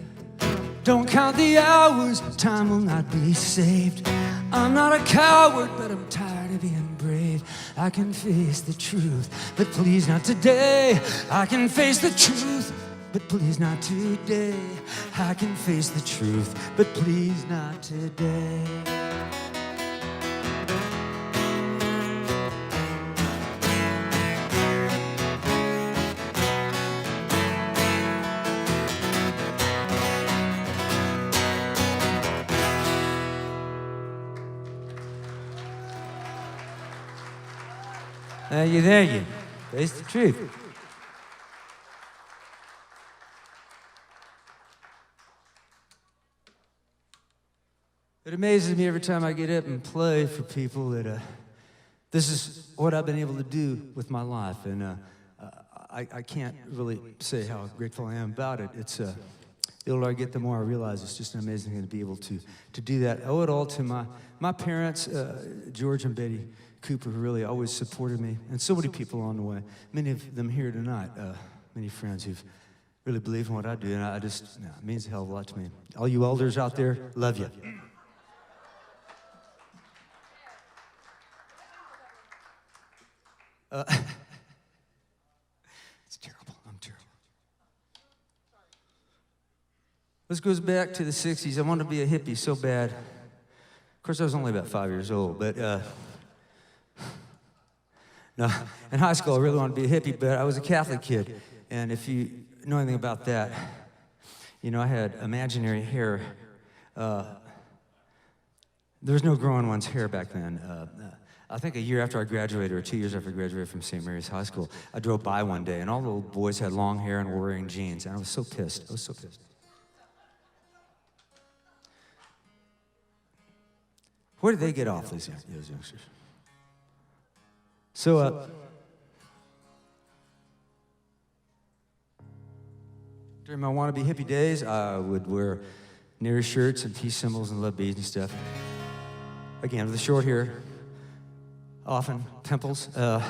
Don't count the hours, time will not be saved. I'm not a coward, but I'm tired of being brave. I can face the truth, but please not today. I can face the truth, but please not today. I can face the truth, but please not today. You there, you face the truth. It amazes me every time I get up and play for people that this is what I've been able to do with my life, and I can't really say how grateful I am about it. It's the older I get, the more I realize it's just an amazing thing to be able to do that. I owe it all to my parents, George and Betty Cooper, who really always supported me, and so many people along the way. Many of them here tonight, many friends who've really believed in what I do, and it means a hell of a lot to me. All you elders out there, love you. It's terrible. I'm terrible. This goes back to the 60s. I wanted to be a hippie so bad. Of course, I was only about 5 years old, but no, in high school, I really wanted to be a hippie, but I was a Catholic kid. And if you know anything about that, you know, I had imaginary hair. There was no growing one's hair back then. I think a year after I graduated, or 2 years after I graduated from St. Mary's High School, I drove by one day, and all the little boys had long hair and were wearing jeans, and I was so pissed. I was so pissed. Where did they get off, those youngsters? So, during my wannabe hippie days, I would wear near shirts and peace symbols and love beads and stuff. Again, with the short hair, often pimples. It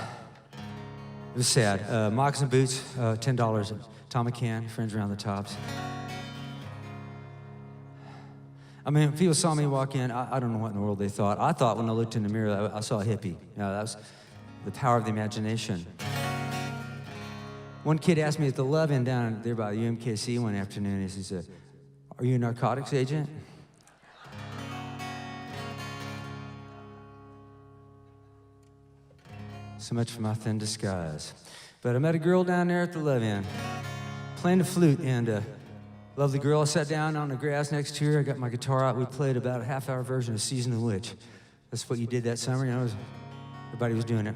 was sad. Moccasin boots, $10 at Tom McCann, friends around the tops. I mean, if people saw me walk in, I don't know what in the world they thought. I thought when I looked in the mirror, I saw a hippie. You know, that was the power of the imagination. One kid asked me at the Love-In down there by the UMKC one afternoon, he said, "Are you a narcotics agent?" So much for my thin disguise. But I met a girl down there at the Love-In, playing the flute, and a lovely girl. I sat down on the grass next to her. I got my guitar out. We played about a half-hour version of Season of the Witch. That's what you did that summer, you know, everybody was doing it.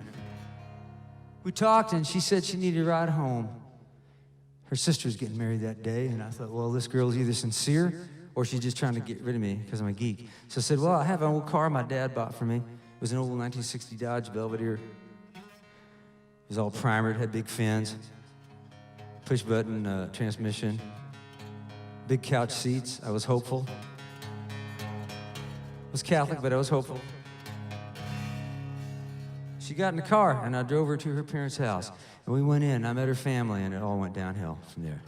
We talked, and she said she needed a ride home. Her sister was getting married that day, and I thought, well, this girl is either sincere or she's just trying to get rid of me because I'm a geek. So I said, well, I have an old car my dad bought for me. It was an old 1960 Dodge Belvedere. It was all primered, had big fins, push-button transmission, big couch seats. I was hopeful. I was Catholic, but I was hopeful. She got in the car, and I drove her to her parents' house. And we went in, I met her family, and it all went downhill from there.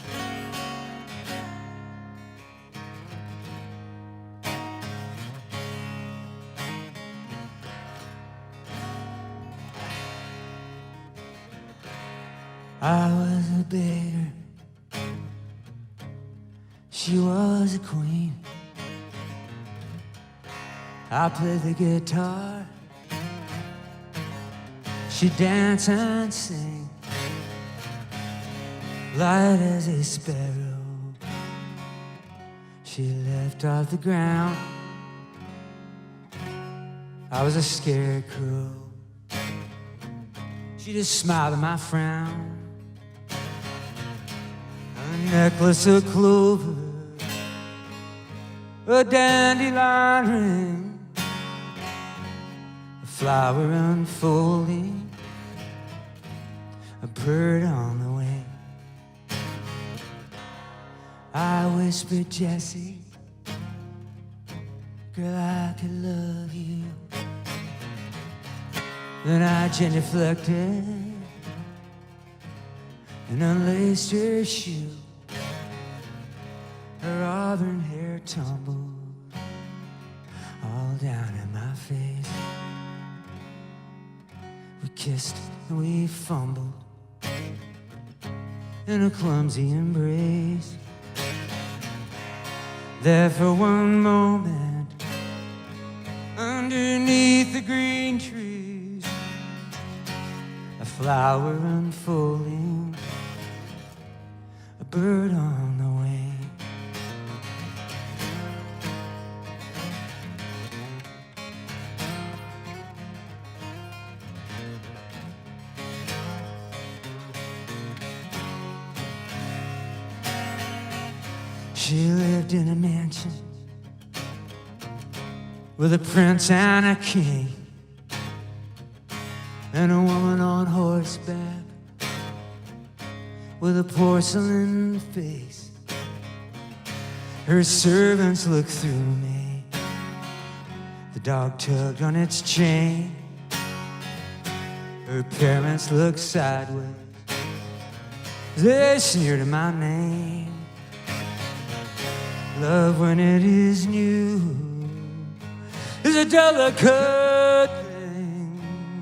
I was a beggar. She was a queen. I played the guitar. She dance and sing, light as a sparrow. She left off the ground. I was a scarecrow. She just smiled at my frown. A necklace of clover, a dandelion ring, a flower unfolding, a bird on the wing. I whispered, Jessie, girl, I could love you. Then I genuflected and unlaced her shoe. Her auburn hair tumbled all down in my face. We kissed and we fumbled in a clumsy embrace. There for one moment, underneath the green trees, a flower unfolding, a bird on the wing. She lived in a mansion with a prince and a king, and a woman on horseback with a porcelain face. Her servants looked through me. The dog tugged on its chain. Her parents looked sideways. They sneered at my name. Love, when it is new, is a delicate thing.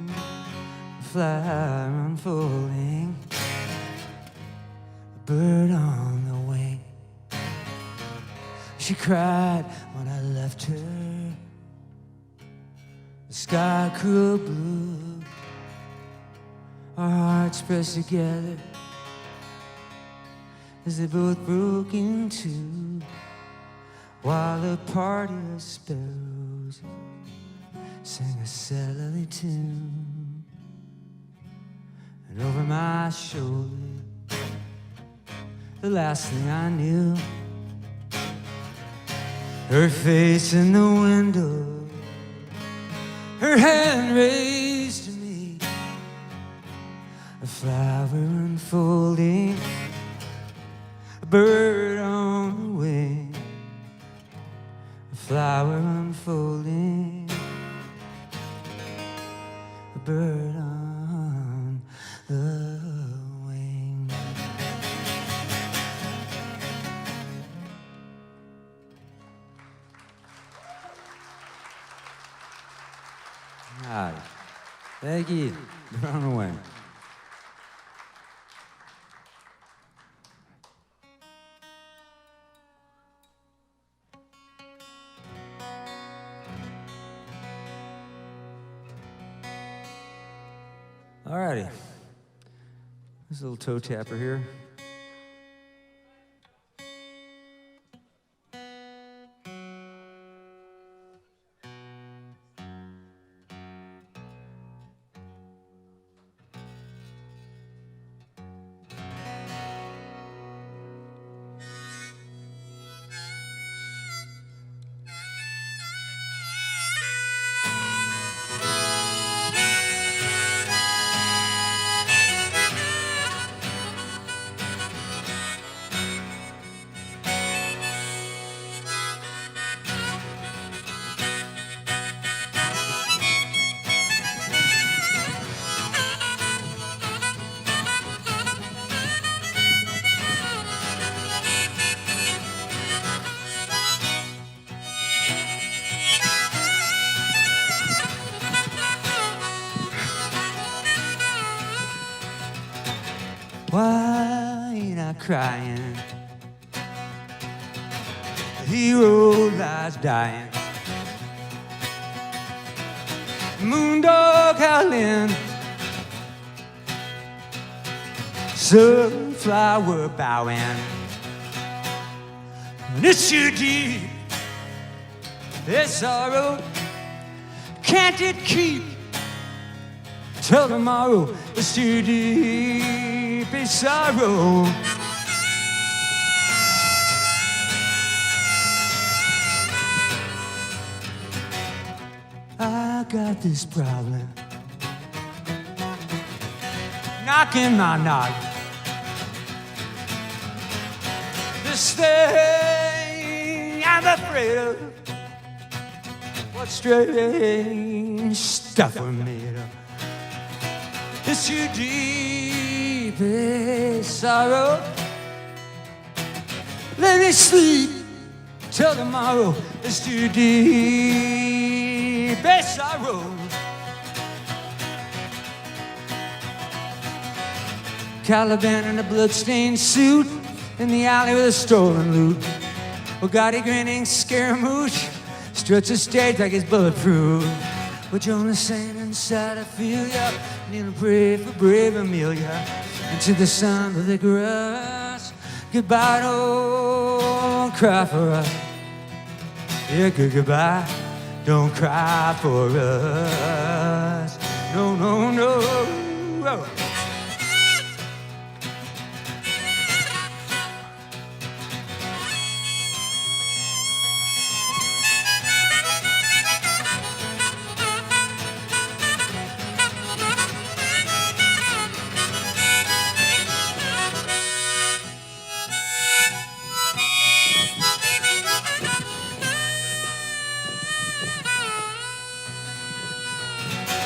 A flower unfolding, a bird on the wing. She cried when I left her. The sky grew blue. Our hearts pressed together as they both broke in two. While a party of sparrows sing a silly tune, and over my shoulder, the last thing I knew, her face in the window, her hand raised to me, a flower unfolding, a bird on the wing, a flower unfolding, a bird on the wing. Hi. Thank you. Run away. Alrighty. This little toe tapper here. Why ain't I crying? The hero lies dying. Moondog howling, sunflower bowing. And it's too deep, this sorrow. Can't it keep till tomorrow? It's too deep, it's sorrow. I got this problem knocking my knock. This thing I'm afraid of. What strange stuff we're made of. It's too deep, it's sorrow. Let me sleep till tomorrow. It's too deep, it's sorrow. Caliban in a bloodstained suit in the alley with a stolen loot. Bugatti grinning scaramouche struts the stage like it's bulletproof. But you're only saying inside I feel ya. Kneel and pray for brave Amelia. Into the sun of the grass. Goodbye, don't cry for us. Yeah, goodbye, don't cry for us. No, no, no. Oh.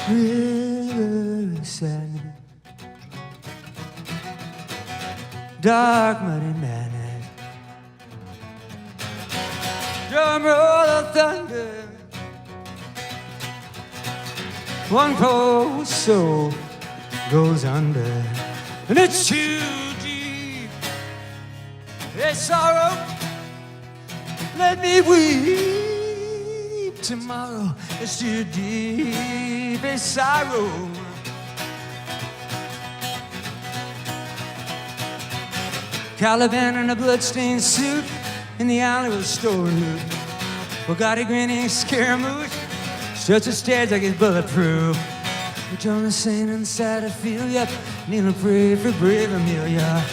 River of sadness, dark muddy madness, drum roll of thunder, one poor soul goes under, and it's too deep, it's sorrow, let me weep tomorrow, it's too deep, it's sorrow. Caliban in a bloodstained suit in the alley with a stolen loot. Bugatti grinning scaramouche Stretch the stairs like it's bulletproof. We're Jonah saying inside I feel ya. Kneel and pray for brave Amelia.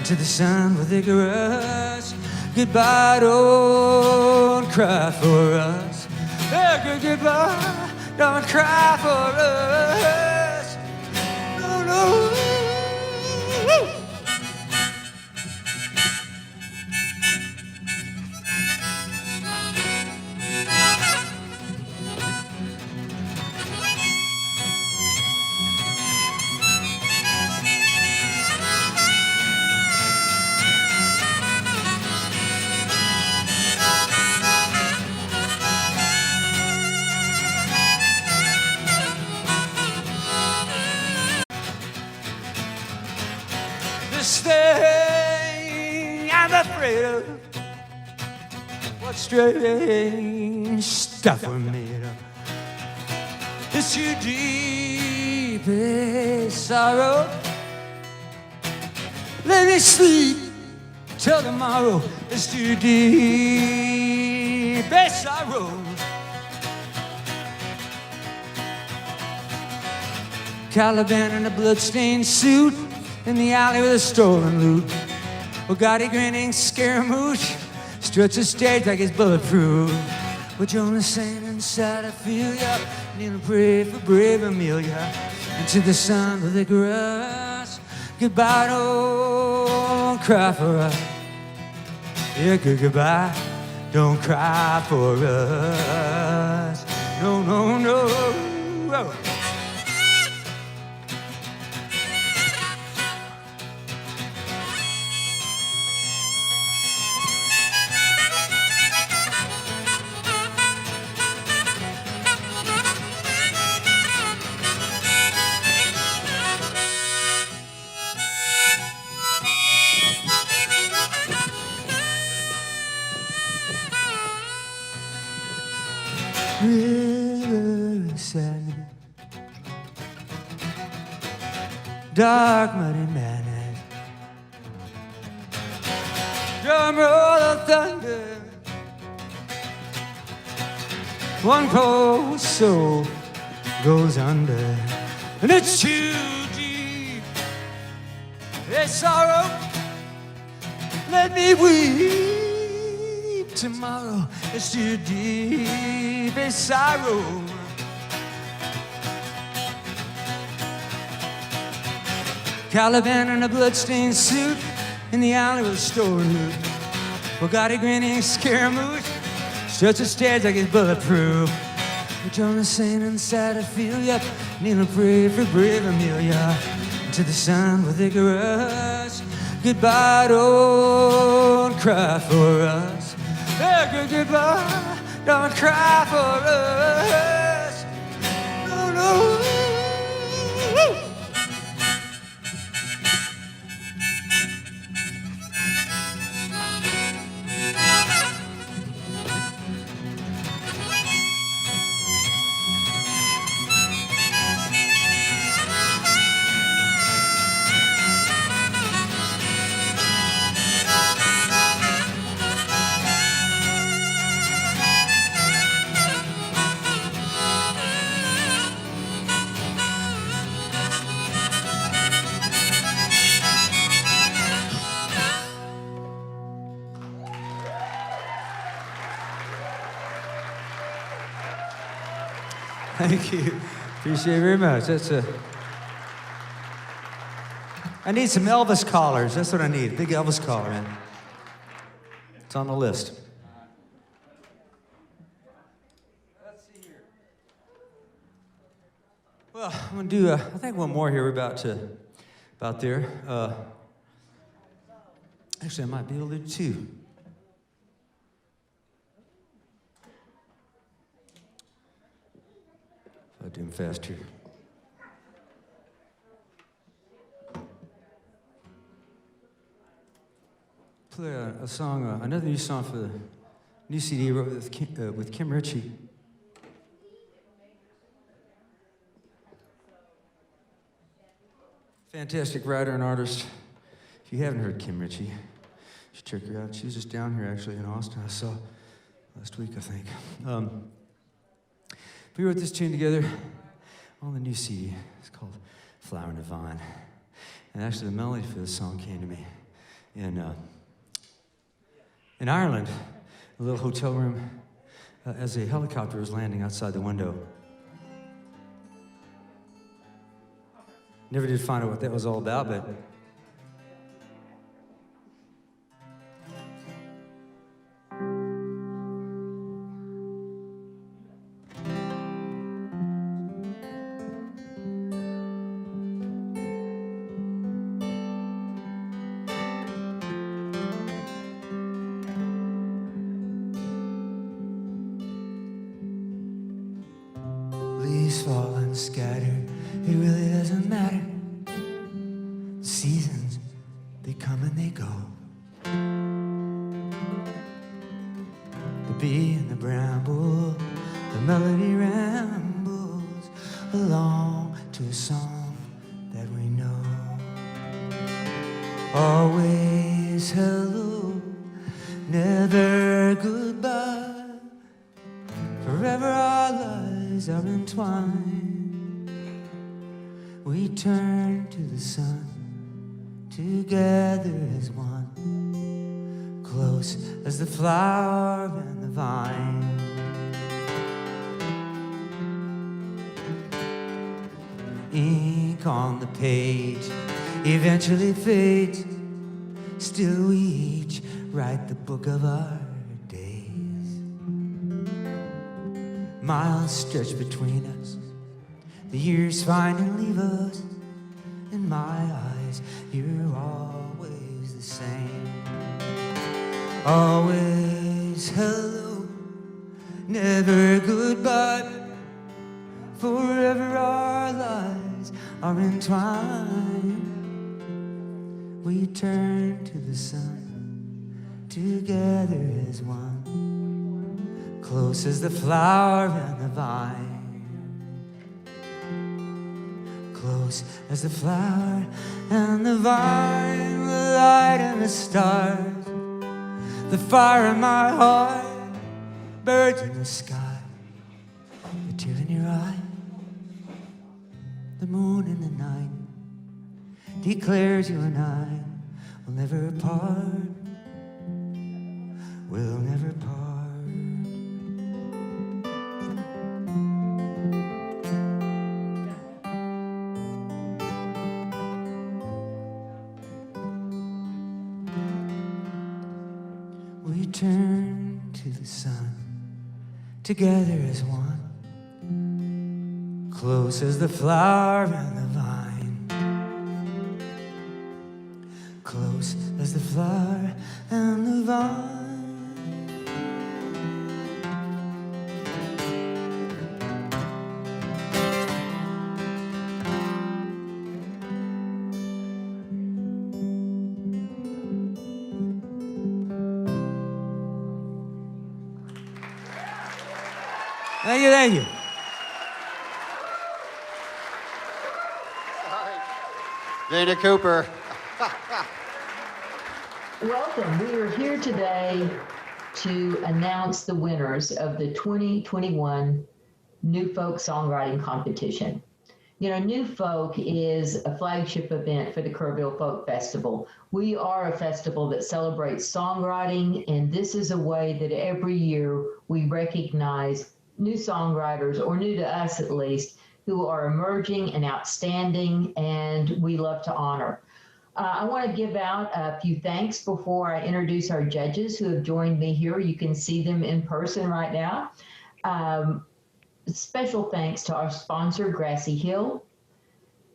To the sun with vigorous. Goodbye, don't cry for us. Goodbye, don't cry for us. No, no. This thing I'm afraid of. What strange stuff we're made of. It's too deep a sorrow. Let me sleep till tomorrow. It's too deep a sorrow. Caliban in a bloodstained suit. In the alley with a stolen loot. Bugatti grinning scaramouche. Stretch the stage like it's bulletproof. With Jonah saying inside I feel ya. Kneel and pray for brave Amelia. Into the sun with the grass. Goodbye, don't cry for us. Yeah, goodbye, don't cry for us. No, no, no. Oh. River sand, dark muddy madness, drum roll of thunder. One poor soul goes under, and it's too deep. There's sorrow. Let me weep tomorrow. It's too deep a sorrow. Caliban in a bloodstained suit. In the alley with a stolen loot. Bugatti grinning scaramouche. Stretch the stairs like it's bulletproof. With Jonah saying inside I feel ya. Kneel and pray for brave Amelia. To the sun with vigorous. Goodbye, don't cry for us. Goodbye, don't cry for us. No, no. Thank you. Appreciate it very much. That's I need some Elvis collars. That's what I need. Big Elvis collar, man. It's on the list. Let's see here. Well, I'm gonna do I think one more here. We're about there. Actually, I might be able to do two. I'll do them faster. Play a song, another new song for the new CD I wrote with Kim Ritchie. Fantastic writer and artist. If you haven't heard Kim Ritchie, you should check her out. She was just down here actually in Austin. I saw last week, I think. We wrote this tune together on the new CD. It's called Flower in the Vine. And actually the melody for this song came to me in Ireland, a little hotel room, as a helicopter was landing outside the window. Never did find out what that was all about, but leaves fall and scatter, it really doesn't matter. The seasons, they come and they go. The bee and the bramble, the melody rambles along to a song that we know. Always hello, never goodbye. Forever our lives are entwined. We turn to the sun, together as one, close as the flower and the vine. Ink on the page eventually fades, still we each write the book of our days. Miles stretch between us, the years find and leave us. In my eyes, you're always the same. Always hello, never goodbye. Forever our lives are entwined. We turn to the sun, together as one, close as the flower and the vine. Close as the flower and the vine, the light and the stars, the fire in my heart, birds in the sky, the tear in your eye, the moon in the night declares you and I will never part, we'll never part. We turn to the sun, together as one, close as the flower and the vine, close as the flower and the vine. Thank you, thank you. Dana Cooper. Welcome. We are here today to announce the winners of the 2021 New Folk Songwriting Competition. You know, New Folk is a flagship event for the Kerrville Folk Festival. We are a festival that celebrates songwriting, and this is a way that every year we recognize new songwriters, or new to us at least, who are emerging and outstanding, and we love to honor. I want to give out a few thanks before I introduce our judges who have joined me here. You can see them in person right now. Special thanks to our sponsor, Grassy Hill.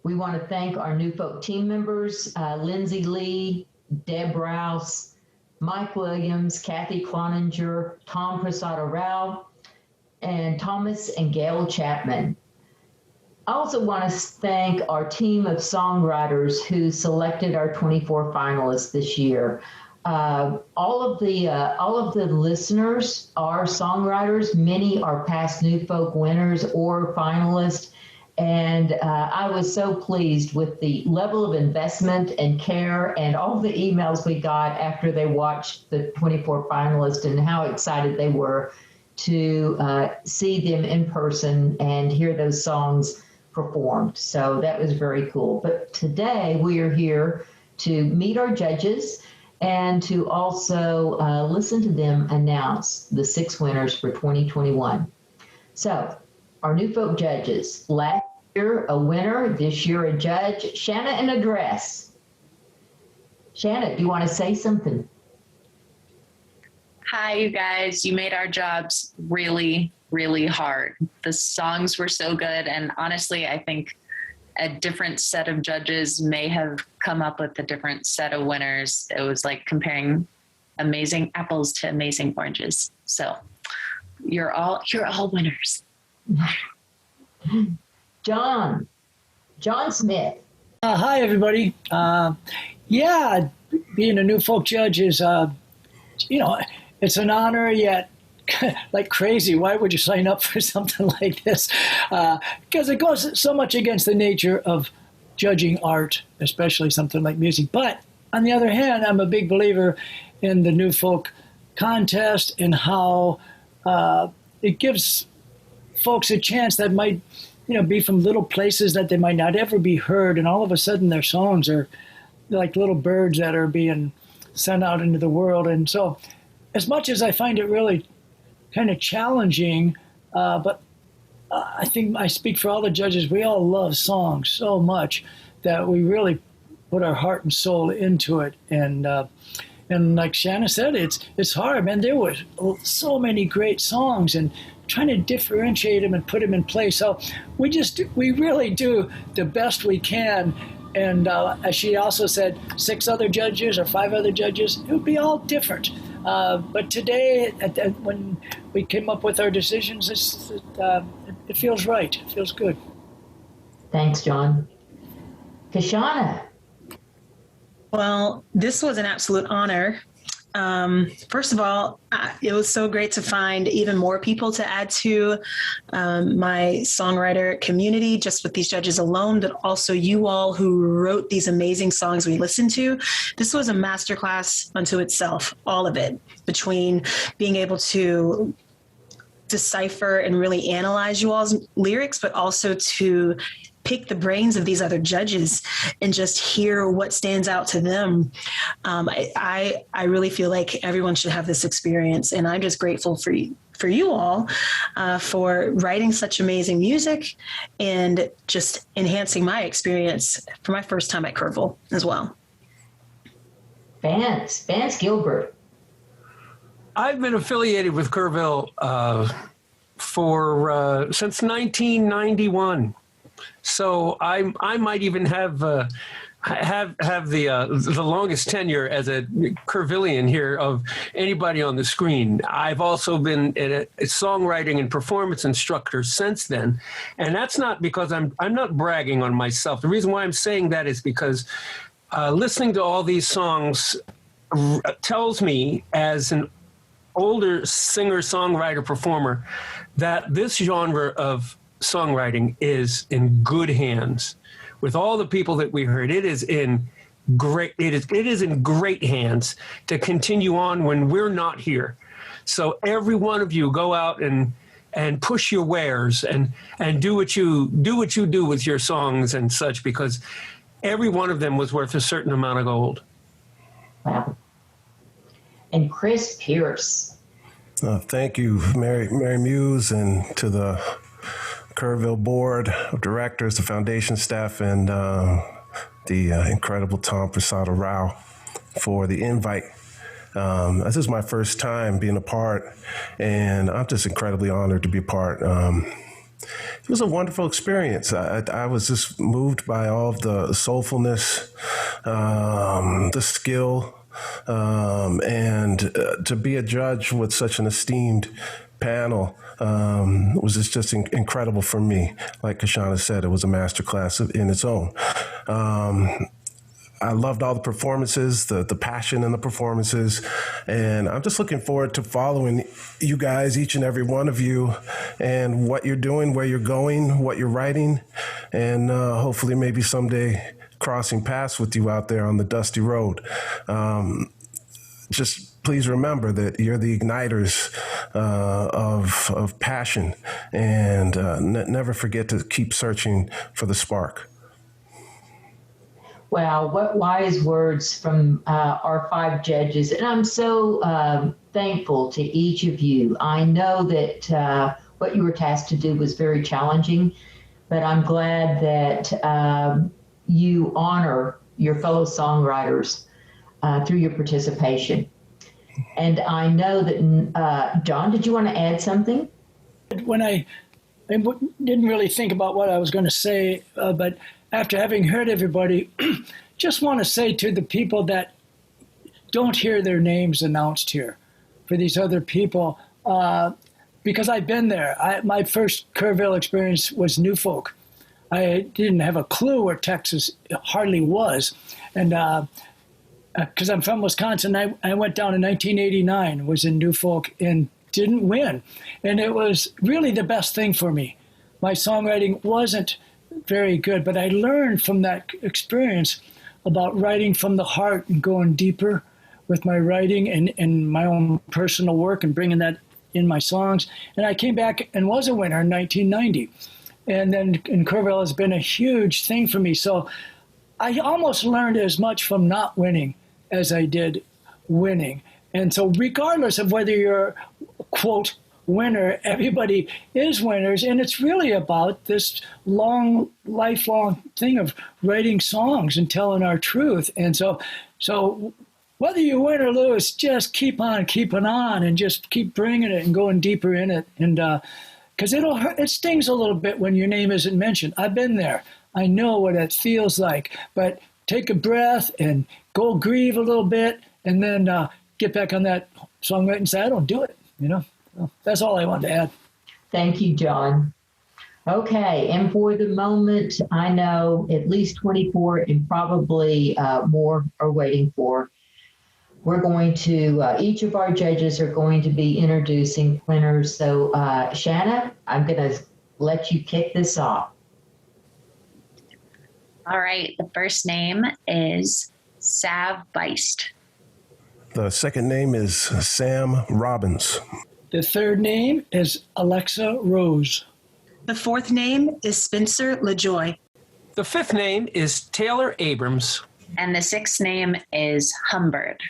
We want to thank our New Folk team members, Lindsay Lee, Deb Rouse, Mike Williams, Kathy Cloninger, Tom Prasada Rao, and Thomas and Gail Chapman. I also want to thank our team of songwriters who selected our 24 finalists this year. All of the listeners are songwriters. Many are past New Folk winners or finalists. And I was so pleased with the level of investment and care and all the emails we got after they watched the 24 finalists and how excited they were to see them in person and hear those songs performed. So that was very cool. But today we are here to meet our judges and to also listen to them announce the 6 winners for 2021. So our new folk judges, last year a winner, this year a judge. Shanna in a dress. Shanna, do you want to say something? Hi, you guys. You made our jobs really, really hard. The songs were so good. And honestly, I think a different set of judges may have come up with a different set of winners. It was like comparing amazing apples to amazing oranges. So you're all winners. John Smith. Hi, everybody. Yeah, being a new folk judge is, it's an honor, yet like crazy. Why would you sign up for something like this? Because it goes so much against the nature of judging art, especially something like music. But on the other hand, I'm a big believer in the new folk contest and how it gives folks a chance that might, be from little places that they might not ever be heard. And all of a sudden their songs are like little birds that are being sent out into the world. And so as much as I find it really kind of challenging, but I think I speak for all the judges, we all love songs so much that we really put our heart and soul into it. And like Shanna said, it's hard, man. There were so many great songs and trying to differentiate them and put them in place. So we really do the best we can. And as she also said, 6 other judges or 5 other judges, it would be all different. But today, when we came up with our decisions, it feels right. It feels good. Thanks, John. Kashana. Well, this was an absolute honor. First of all, it was so great to find even more people to add to my songwriter community just with these judges alone, but also you all who wrote these amazing songs we listened to. This was a masterclass unto itself, all of it, between being able to decipher and really analyze you all's lyrics, but also to pick the brains of these other judges and just hear what stands out to them. I really feel like everyone should have this experience, and I'm just grateful for you all for writing such amazing music and just enhancing my experience for my first time at Kerrville as well. Vance Gilbert. I've been affiliated with Kerrville since 1991. So I might even have the longest tenure as a Kerrvillian here of anybody on the screen. I've also been a songwriting and performance instructor since then, and that's not because I'm not bragging on myself. The reason why I'm saying that is because listening to all these songs tells me, as an older singer, songwriter, performer, that this genre of songwriting is in good hands. With all the people that we heard, it is in great hands to continue on when we're not here. So every one of you go out and push your wares and do what you do with your songs and such, because every one of them was worth a certain amount of gold. Wow. And Chris Pierce. Thank you, Mary Muse, and to the Kerrville Board of Directors, the foundation staff, and the incredible Tom Prasada Rao for the invite. This is my first time being a part, and I'm just incredibly honored to be a part. It was a wonderful experience. I was just moved by all of the soulfulness, the skill, and to be a judge with such an esteemed panel was just incredible for me. Like Kashana said, it was a masterclass in its own. I loved all the performances, the passion in the performances, and I'm just looking forward to following you guys, each and every one of you, and what you're doing, where you're going, what you're writing, and hopefully maybe someday crossing paths with you out there on the dusty road. Just please remember that you're the igniters of passion, and never forget to keep searching for the spark. Wow, what wise words from our 5 judges. And I'm so thankful to each of you. I know that what you were tasked to do was very challenging, but I'm glad that you honor your fellow songwriters through your participation. And I know that, John, did you want to add something? When I didn't really think about what I was going to say, but after having heard everybody, just want to say to the people that don't hear their names announced here, for these other people, because I've been there. My first Kerrville experience was New Folk. I didn't have a clue where Texas hardly was. And because I'm from Wisconsin, I went down in 1989, was in New Folk, and didn't win. And it was really the best thing for me. My songwriting wasn't very good, but I learned from that experience about writing from the heart and going deeper with my writing and my own personal work and bringing that in my songs. And I came back and was a winner in 1990. And then in Kerrville has been a huge thing for me. So I almost learned as much from not winning as I did winning. And so regardless of whether you're, quote, winner, everybody is winners. And it's really about this lifelong thing of writing songs and telling our truth. And so whether you win or lose, just keep on keeping on and just keep bringing it and going deeper in it. And because it stings a little bit when your name isn't mentioned. I've been there. I know what it feels like. But take a breath and go grieve a little bit, and then get back on that songwriting and say, I don't do it, So that's all I wanted to add. Thank you, John. Okay, and for the moment, I know at least 24 and probably more are waiting for. We're going to, each of our judges are going to be introducing winners. So Shanna, I'm going to let you kick this off. All right, the first name is Sav Beist. The second name is Sam Robbins. The third name is Alexa Rose. The fourth name is Spencer LaJoy. The fifth name is Taylor Abrams. And the sixth name is Humbird.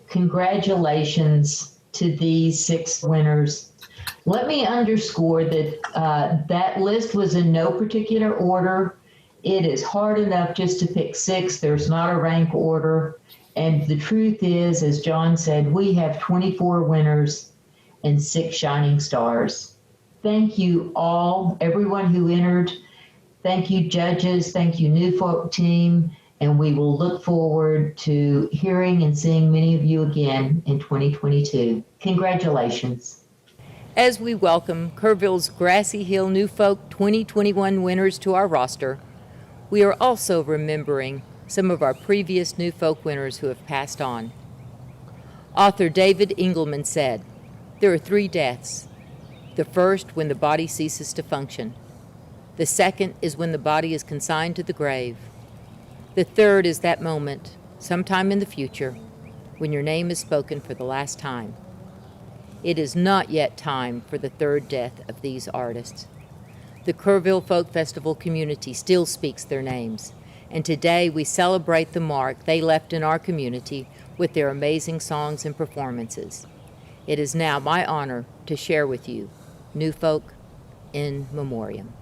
Congratulations to these 6 winners. Let me underscore that that list was in no particular order. It is hard enough just to pick 6. There's not a rank order. And the truth is, as John said, we have 24 winners and 6 shining stars. Thank you all, everyone who entered. Thank you, judges. Thank you, New Folk team. And we will look forward to hearing and seeing many of you again in 2022. Congratulations. As we welcome Kerrville's Grassy Hill New Folk 2021 winners to our roster, we are also remembering some of our previous New Folk winners who have passed on. Author David Engelman said, "There are 3 deaths. The first, when the body ceases to function. The second is when the body is consigned to the grave. The third is that moment, sometime in the future, when your name is spoken for the last time. It is not yet time for the third death of these artists. The Kerrville Folk Festival community still speaks their names, and today we celebrate the mark they left in our community with their amazing songs and performances. It is now my honor to share with you New Folk in Memoriam."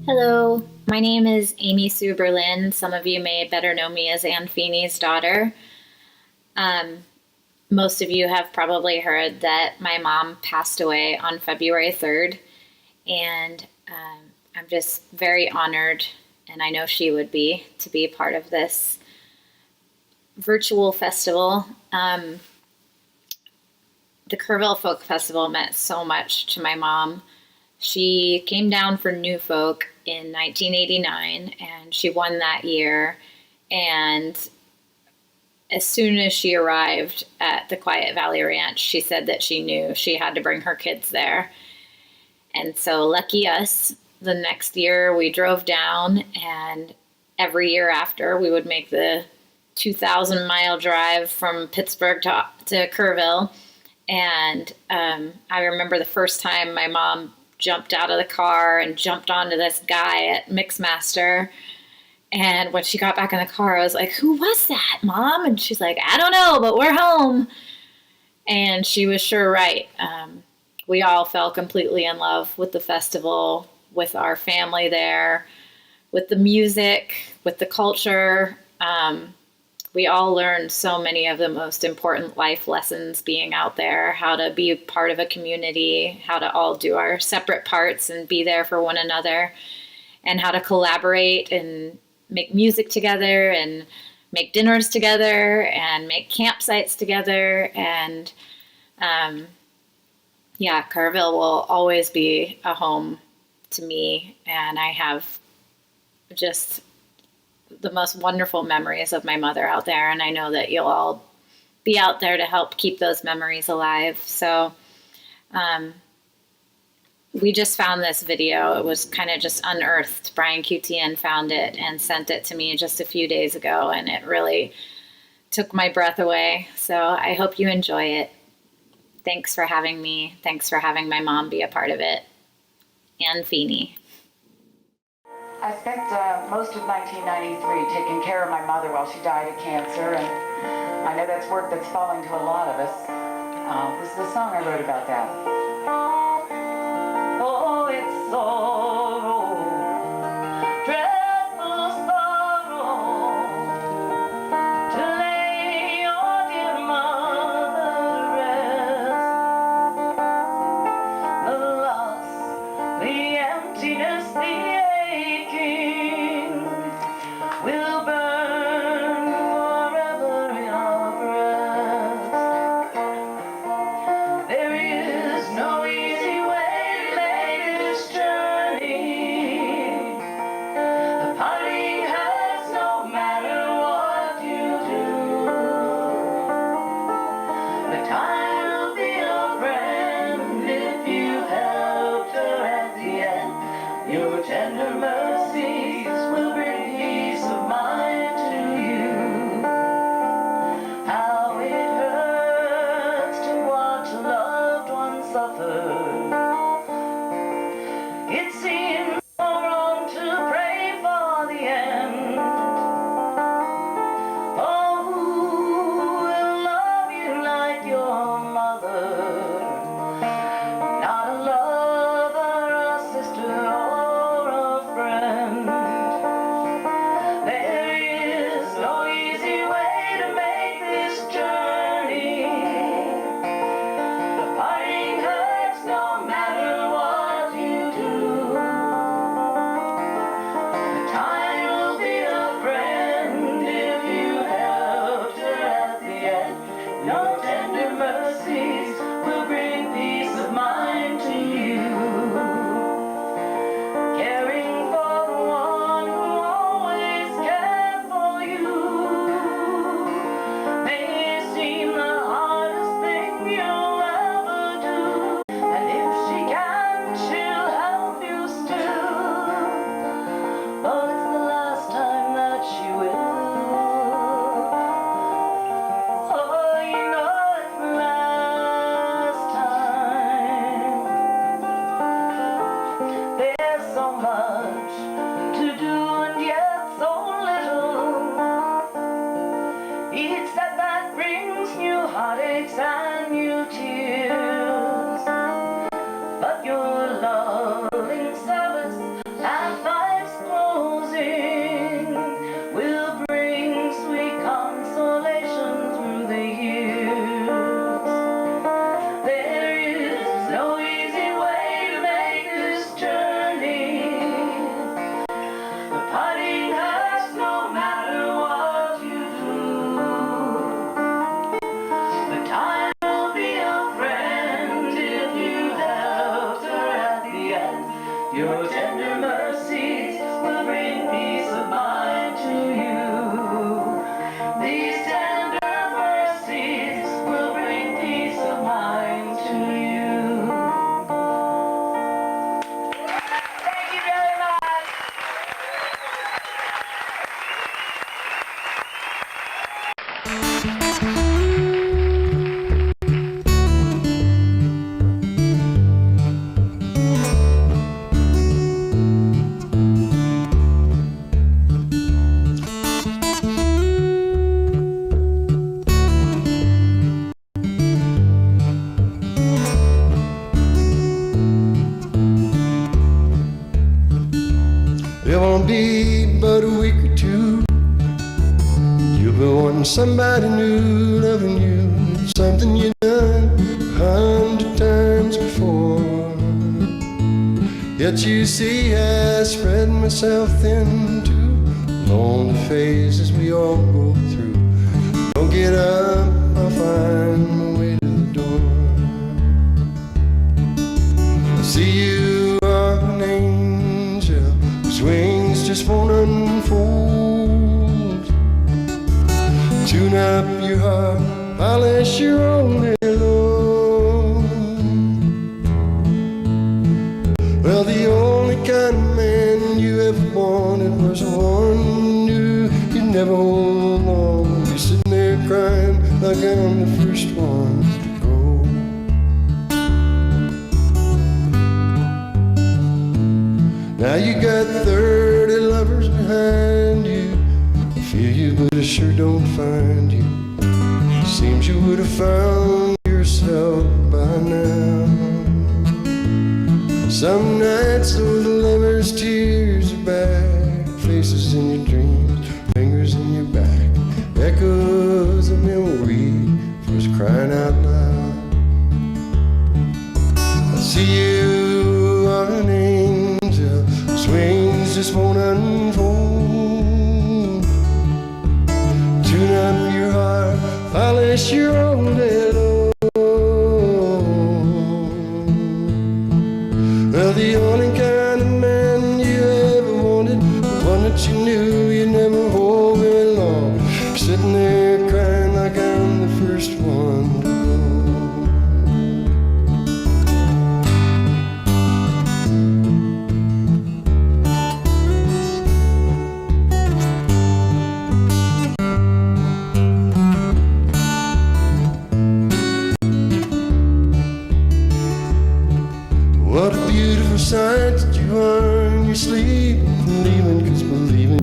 Hello, my name is Amy Sue Berlin. Some of you may better know me as Ann Feeney's daughter. Most of you have probably heard that my mom passed away on February 3rd, and I'm just very honored, and I know she would be, to be a part of this virtual festival. The Kerrville Folk Festival meant so much to my mom. She came down for New Folk in 1989, and she won that year. And as soon as she arrived at the Quiet Valley Ranch, she said that she knew she had to bring her kids there. And so lucky us, the next year we drove down, and every year after, we would make the 2,000-mile drive from Pittsburgh to Kerrville. And I remember the first time my mom jumped out of the car and jumped onto this guy at Mixmaster. And when she got back in the car, I was like, "Who was that, Mom?" And she's like, "I don't know, but we're home." And she was sure right. We all fell completely in love with the festival, with our family there, with the music, with the culture. We all learned so many of the most important life lessons being out there, how to be part of a community, how to all do our separate parts and be there for one another, and how to collaborate and make music together and make dinners together and make campsites together. And yeah, Kerrville will always be a home to me, and I have just the most wonderful memories of my mother out there, and I know that you'll all be out there to help keep those memories alive. So we just found this video. It was kind of just unearthed. Brian QTN found it and sent it to me just a few days ago, and it really took my breath away. So I hope you enjoy it. Thanks for having me. Thanks for having my mom be a part of it. And Feeney. I spent most of 1993 taking care of my mother while she died of cancer, and I know that's work that's falling to a lot of us. This is a song I wrote about that. Oh, it's sorrow, dreadful sorrow, to lay your dear mother to rest. The loss, the emptiness, the will burn forever in our breasts. There is no easy way to make this journey. The parting hurts no matter what you do. But time will be your friend if you helped her at the end. Your tender mercies will bring peace of mind to you. How it hurts to watch a loved one suffer. It seems so wrong to pray for the end. Oh, who will love you like your mother? Not a lover, a sister, or a friend. There is no easy way to make this journey. The parting hurts no matter what you do. The time will be a friend if you helped her at the end. Your tender mercies will bring peace of mind to you. Caring for the one who always cared for you may seem the hardest thing you'll ever do. And if she can, she'll help you still. But it's the last time that she will. Oh, you know it's the last time. There's so much to do and yet so little. Each setback brings new heartaches and new tears. But your loving service at life's closing will bring sweet consolation through the years. There is no easy way to make this journey. The parting hurts no matter what you do. But time will be a friend if you helped her at the end. Your tender mercies will bring peace of mind to you. These tender mercies will bring peace of mind to you. Thank you very much. gonna be but a week or two. You'll be wanting somebody new, loving you, something you've done 100 times before. Yet you see I spread myself thin too, lonely phases we all go through. Don't get up, I'll find my way to the door. I see you are an angel whose wings just won't unfold. Tune up your heart, polish your own halo. Well, the only kind of man you ever wanted was one who knew you'd never hold on. You're sitting there crying like I'm the first one to go. Now you got 30 lovers behind you. I feel you, but I sure don't find you. Seems you would have found yourself by now. Some nights those lovers' tears are back, faces in your dreams, fingers in your back, echoes of memory first crying out loud. I see you are an angel whose wings just won't unfold. Tune up your heart, polish your own halo. Well, the only kind of man you ever wanted, the one that you knew you'd never hold very long. You're sitting there crying like I'm the first one to What a beautiful sight that you are in your sleep, believing 'cause believing.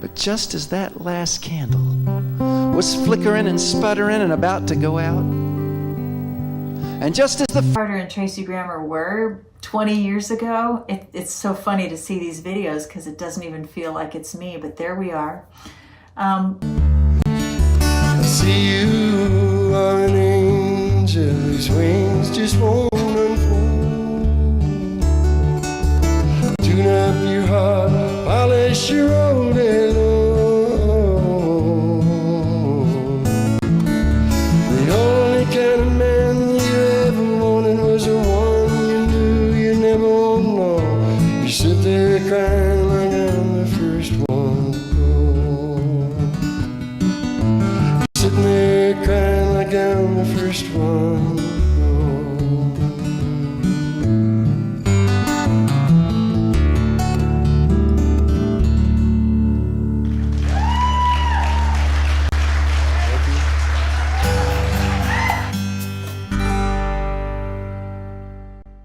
But just as that last candle was flickering and sputtering and about to go out, and just as the Carter and Tracy Grammer were 20 years ago, it's so funny to see these videos because it doesn't even feel like it's me, but there we are. I see you are an angel whose wings just won't unfold. Tune up your heart, polish your own halo. The only kind of man you ever wanted was the one you knew you never hold on. You sit there crying like I'm the first one to go. Sitting there crying like I'm the first one to go.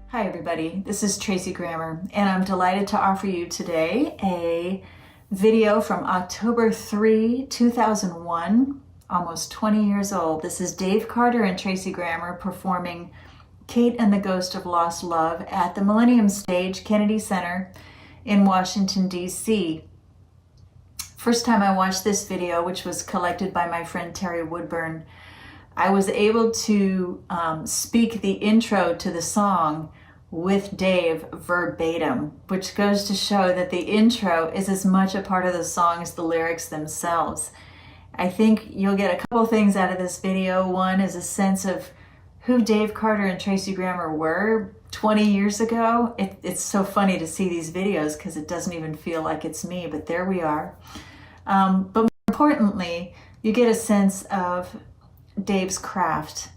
Hi everybody, this is Tracy Grammer, and I'm delighted to offer you today a video from October 3, 2001, almost 20 years old. This is Dave Carter and Tracy Grammer performing Kate and the Ghost of Lost Love at the Millennium Stage, Kennedy Center in Washington, D.C. First time I watched this video, which was collected by my friend Terry Woodburn, I was able to speak the intro to the song with Dave verbatim, which goes to show that the intro is as much a part of the song as the lyrics themselves. I think you'll get a couple things out of this video. One is a sense of who Dave Carter and Tracy Grammer were 20 years ago. It's so funny to see these videos because it doesn't even feel like it's me, but there we are. But more importantly, you get a sense of Dave's craft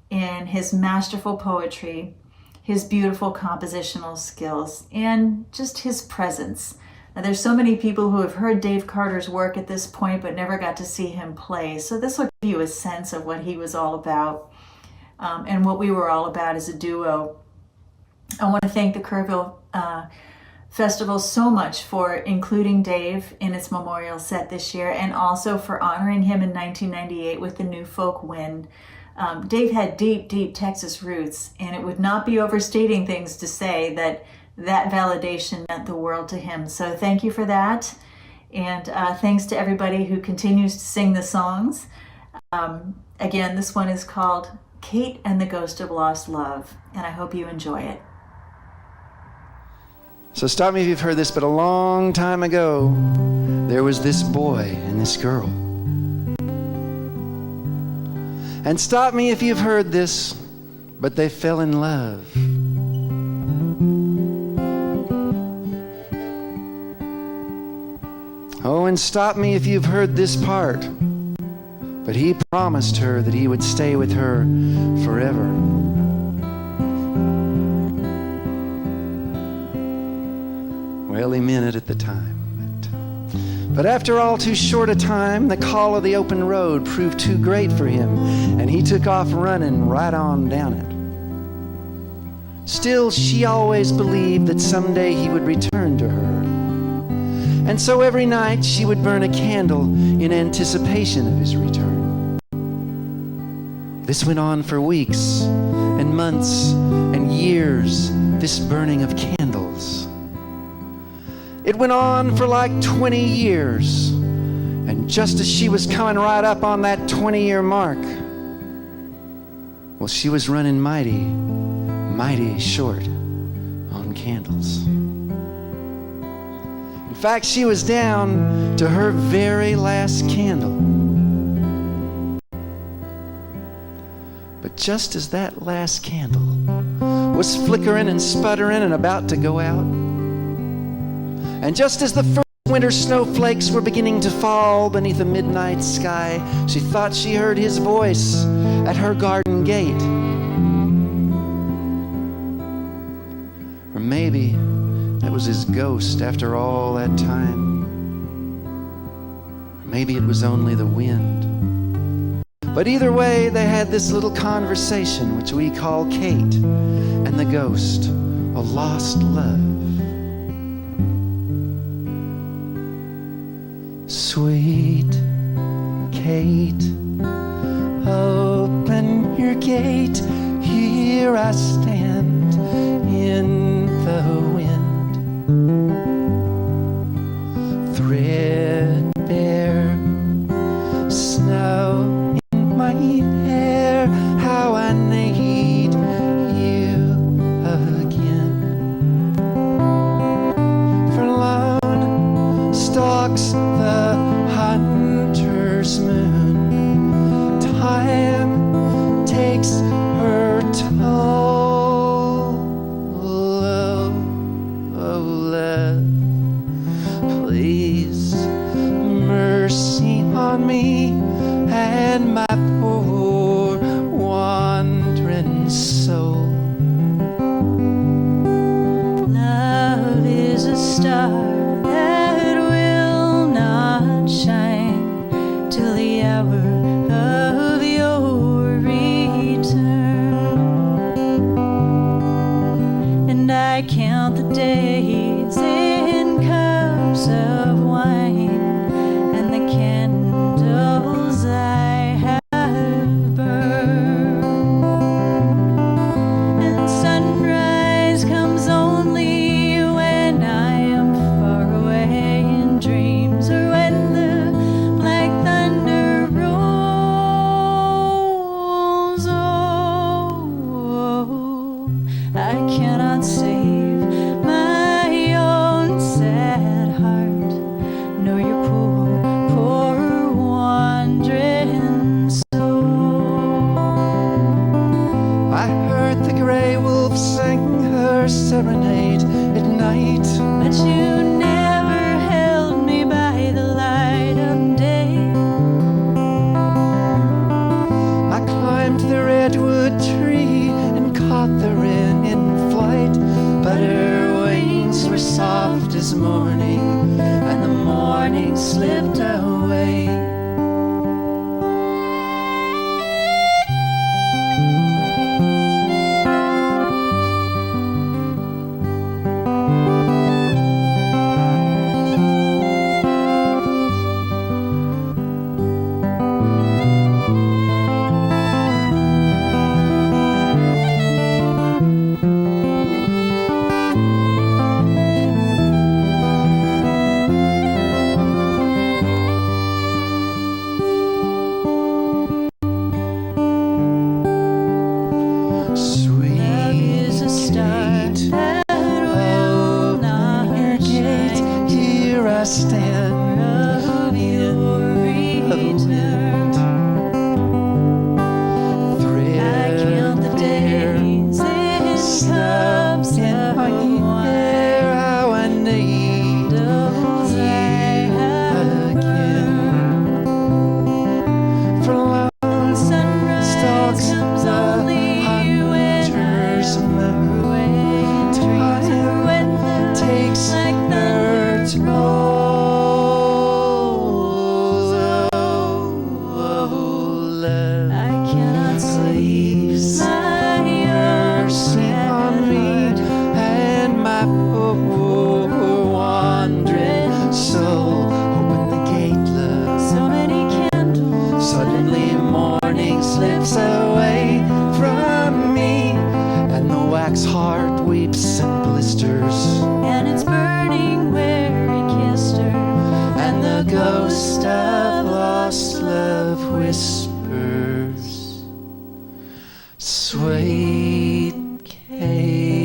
in his masterful poetry, his beautiful compositional skills, and just his presence. Now, there's so many people who have heard Dave Carter's work at this point but never got to see him play, so this will give you a sense of what he was all about and what we were all about as a duo. I want to thank the Kerrville Festival so much for including Dave in its memorial set this year, and also for honoring him in 1998 with the New Folk win. Dave had deep, deep Texas roots, and it would not be overstating things to say that that validation meant the world to him. So thank you for that. And thanks to everybody who continues to sing the songs. Again, this one is called Kate and the Ghost of Lost Love, and I hope you enjoy it. So stop me if you've heard this, but a long time ago, there was this boy and this girl. And stop me if you've heard this, but they fell in love. Oh, and stop me if you've heard this part, but he promised her that he would stay with her forever. Well, he meant it at the time. But after all too short a time, the call of the open road proved too great for him, and he took off running right on down it. Still, she always believed that someday he would return to her. And so every night she would burn a candle in anticipation of his return. This went on for weeks and months and years, this burning of candles. It went on for like 20 years, and just as she was coming right up on that 20-year mark, well, she was running mighty short on candles. In fact, she was down to her very last candle. But just as that last candle was flickering and sputtering and about to go out, and just as the first winter snowflakes were beginning to fall beneath a midnight sky, she thought she heard his voice at her garden gate. Or maybe that was his ghost after all that time. Or maybe it was only the wind. But either way, they had this little conversation, which we call Kate and the Ghost, a lost love. Sweet Kate, open your gate, here I stand in the wind. Threadbare snow in my hair, how I need you again. For lone stalks the hunter's moon, time takes her toll. Oh, love, please mercy on me and my poor wandering soul. Love is a star that will not shine till the hour of your return. And I count the days in cups of wine and the candles I have burned. And sunrise comes only when I am far away in dreams, or when the black thunder rolls. Oh, I cannot save my own sad heart, nor your poor wandering soul. I heard the gray wolf sing her serenade at night, But you never held me by the light of day. I climbed the redwood tree and caught the wren in flight, but her wings were soft as morning, and the morning slipped away. weeps and blisters, and it's burning where he kissed her, and the ghost of lost love whispers, sweet Kate.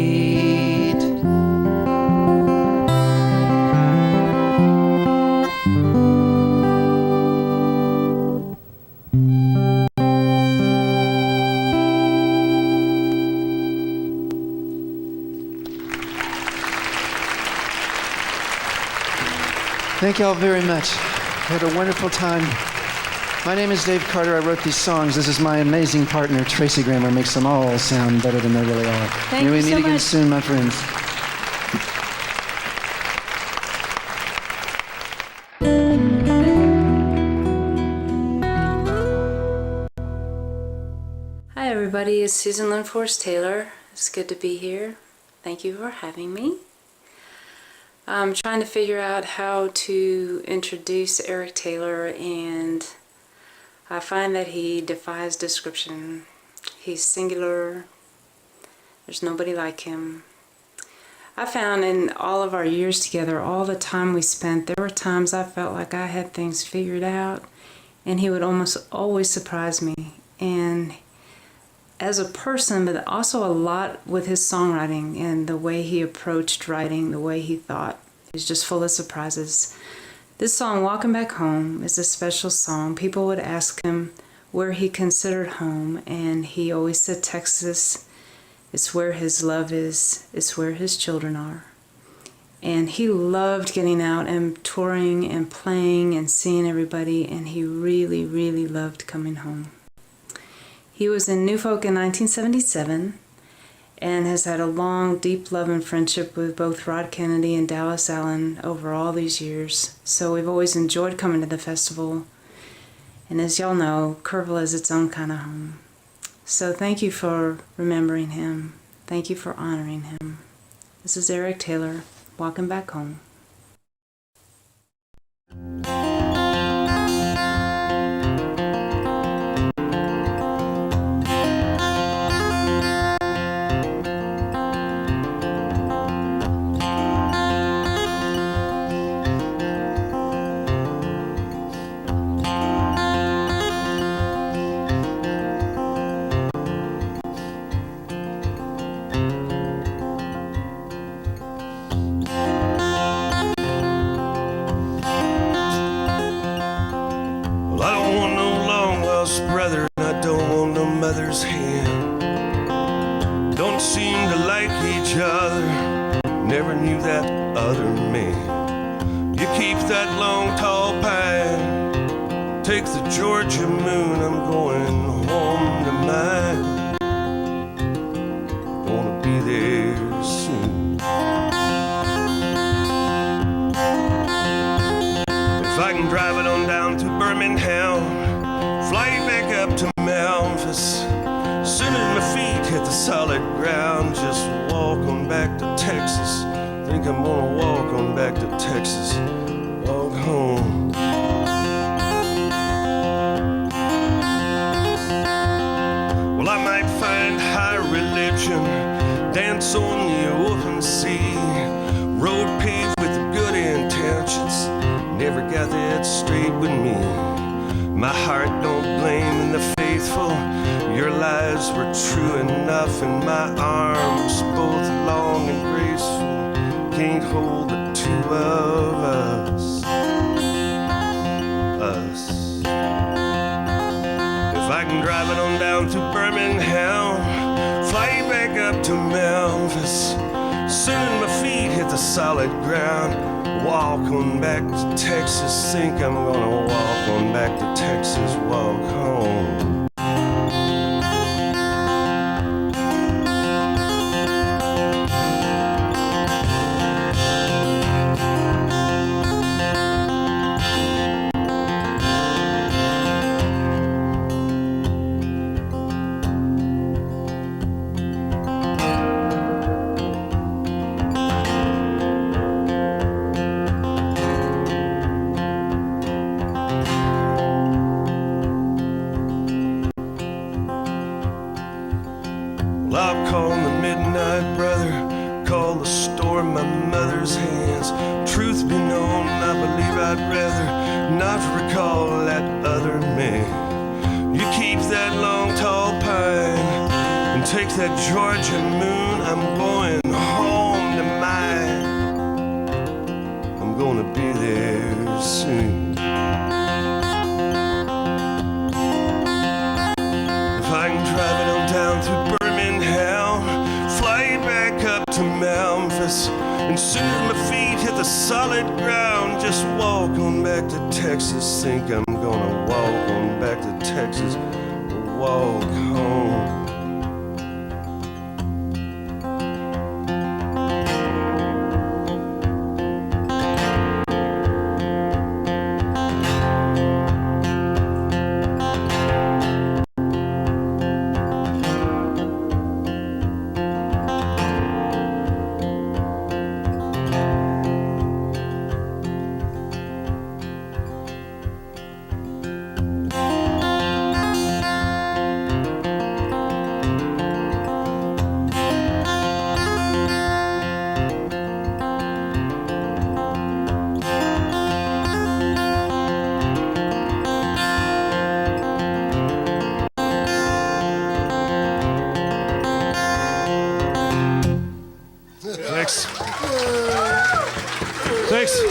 Thank you all very much. We had a wonderful time. My name is Dave Carter. I wrote these songs. This is my amazing partner, Tracy Grammer, makes them all sound better than they really are. Thank May we you meet so again much. soon, my friends. Hi everybody, it's Susan Lynn Forrest Taylor. It's good to be here. Thank you for having me. I'm trying to figure out how to introduce Eric Taylor, and I find that he defies description. He's singular. There's nobody like him. I found in all of our years together, all the time we spent, there were times I felt like I had things figured out, and he would almost always surprise me. And as a person, but also a lot with his songwriting and the way he approached writing, the way he thought. He's just full of surprises. This song, Walking Back Home, is a special song. People would ask him where he considered home, and he always said Texas. It's where his love is. It's where his children are. And he loved getting out and touring and playing and seeing everybody, and he really, really loved coming home. He was in New Folk in 1977 and has had a long, deep love and friendship with both Rod Kennedy and Dallas Allen over all these years. So we've always enjoyed coming to the festival. And as y'all know, Kerrville is its own kind of home. So thank you for remembering him. Thank you for honoring him. This is Eric Taylor, Walking Back Home. Brother, and I don't want no mother's hand. Don't seem to like each other. Never knew that other man. You keep that long, tall pine. Take the Georgia moon. I'm going home to mine. Gonna be there soon. If I can drive it on down to Birmingham, fly back up to Memphis. Soon as my feet hit the solid ground, just walk on back to Texas. Think I'm gonna walk on back to Texas. Walk home. Well, I might find high religion, dance on the open sea, road paved with good intentions. Never got that straight with me. My heart don't blame the faithful. Your lives were true enough, and my arms both long and graceful can't hold the two of us. If I can drive it on down to Birmingham, fly back up to Memphis. Soon as my feet hit the solid ground, walk on back to Texas. Think I'm gonna walk on back to Texas. Walk home. I'll call the midnight brother. all the store in my mother's hands. Truth be known, I believe I'd rather not recall that other man. You keep that long tall pine and take that Georgia moon. I'm going home to mine. I'm gonna be there soon. If I can drive it on down through Birmingham, fly back up to Memphis, and soon as my feet hit the solid ground, just walk on back to Texas. Think I'm gonna walk on back to Texas, walk home. Thanks.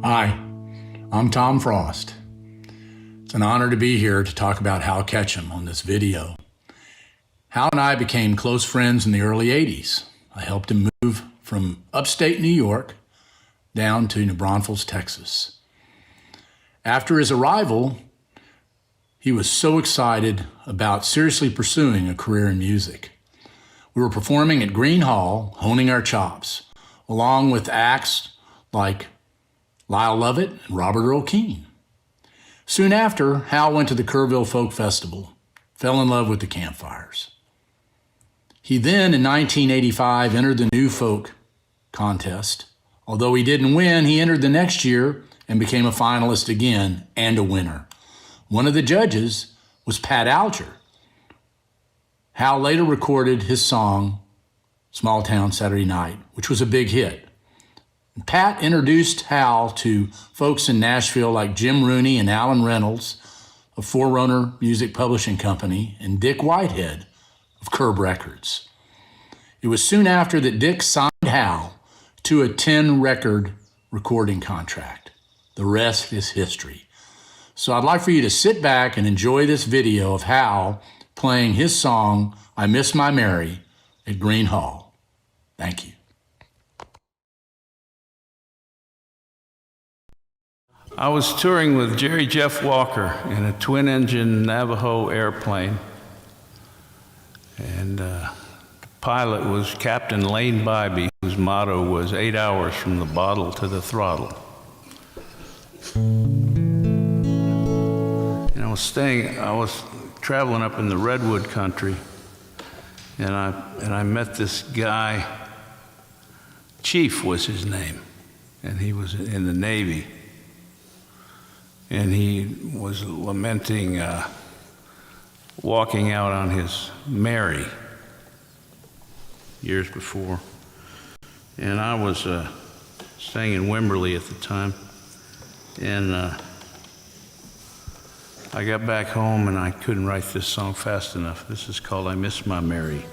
Hi, I'm Tom Frost. It's an honor to be here to talk about Hal Ketchum on this video. Hal and I became close friends in the early 80s. I helped him move from upstate New York down to New Braunfels, Texas. After his arrival, he was so excited about seriously pursuing a career in music. We were performing at Green Hall, honing our chops, along with acts like Lyle Lovett and Robert Earl Keen. Soon after, Hal went to the Kerrville Folk Festival, fell in love with the campfires. He then, in 1985, entered the New Folk contest. Although he didn't win, he entered the next year and became a finalist again and a winner. One of the judges was Pat Alger. Hal later recorded his song, Small Town Saturday Night, which was a big hit. Pat introduced Hal to folks in Nashville like Jim Rooney and Alan Reynolds of Forerunner Music Publishing Company and Dick Whitehead of Curb Records. It was soon after that Dick signed Hal to a 10-record recording contract. The rest is history. So I'd like for you to sit back and enjoy this video of Hal playing his song, I Miss My Mary, at Green Hall. Thank you. I was touring with Jerry Jeff Walker in a twin-engine Navajo airplane. And the pilot was Captain Lane Bybee, whose motto was 8 hours from the bottle to the throttle. And I was traveling up in the Redwood country, and I met this guy, Chief was his name, and he was in the Navy. And he was lamenting walking out on his Mary years before. And I was staying in Wimberley at the time. And I got back home and I couldn't write this song fast enough. This is called I Miss My Mary.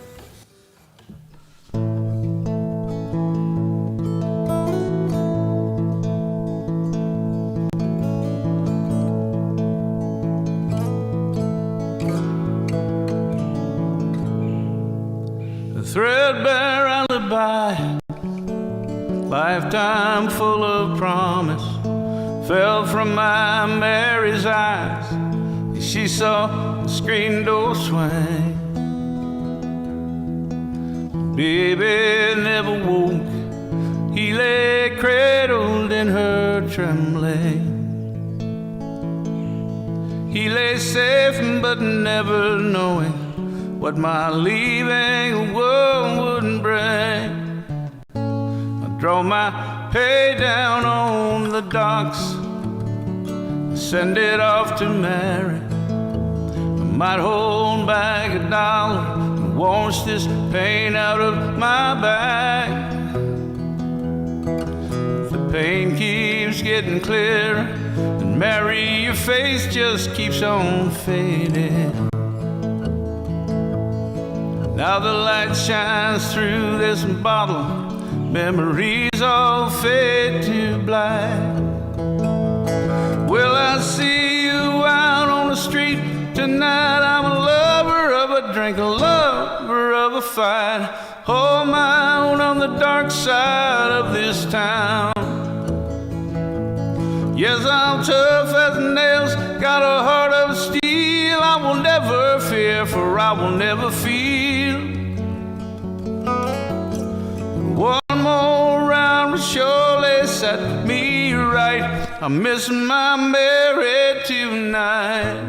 Threadbare alibi, lifetime full of promise, fell from my Mary's eyes as she saw the screen door swing. Baby never woke, he lay cradled in her trembling. He lay safe but never knowing what my leaving the world wouldn't bring. I drove my pay down on the docks send it off to marry. I might hold back $1 and wash this pain out of my back. If the pain keeps getting clearer, then Mary, your face just keeps on fading. Now the light shines through this bottle, memories all fade to black. Will I see you out on the street tonight? I'm a lover of a drink, a lover of a fight. Hold my own on the dark side of this town. Yes, I'm tough as nails, got a heart of steel. I will never fear, for I will never feel. One more round will surely set me right. I'm missing my Mary tonight.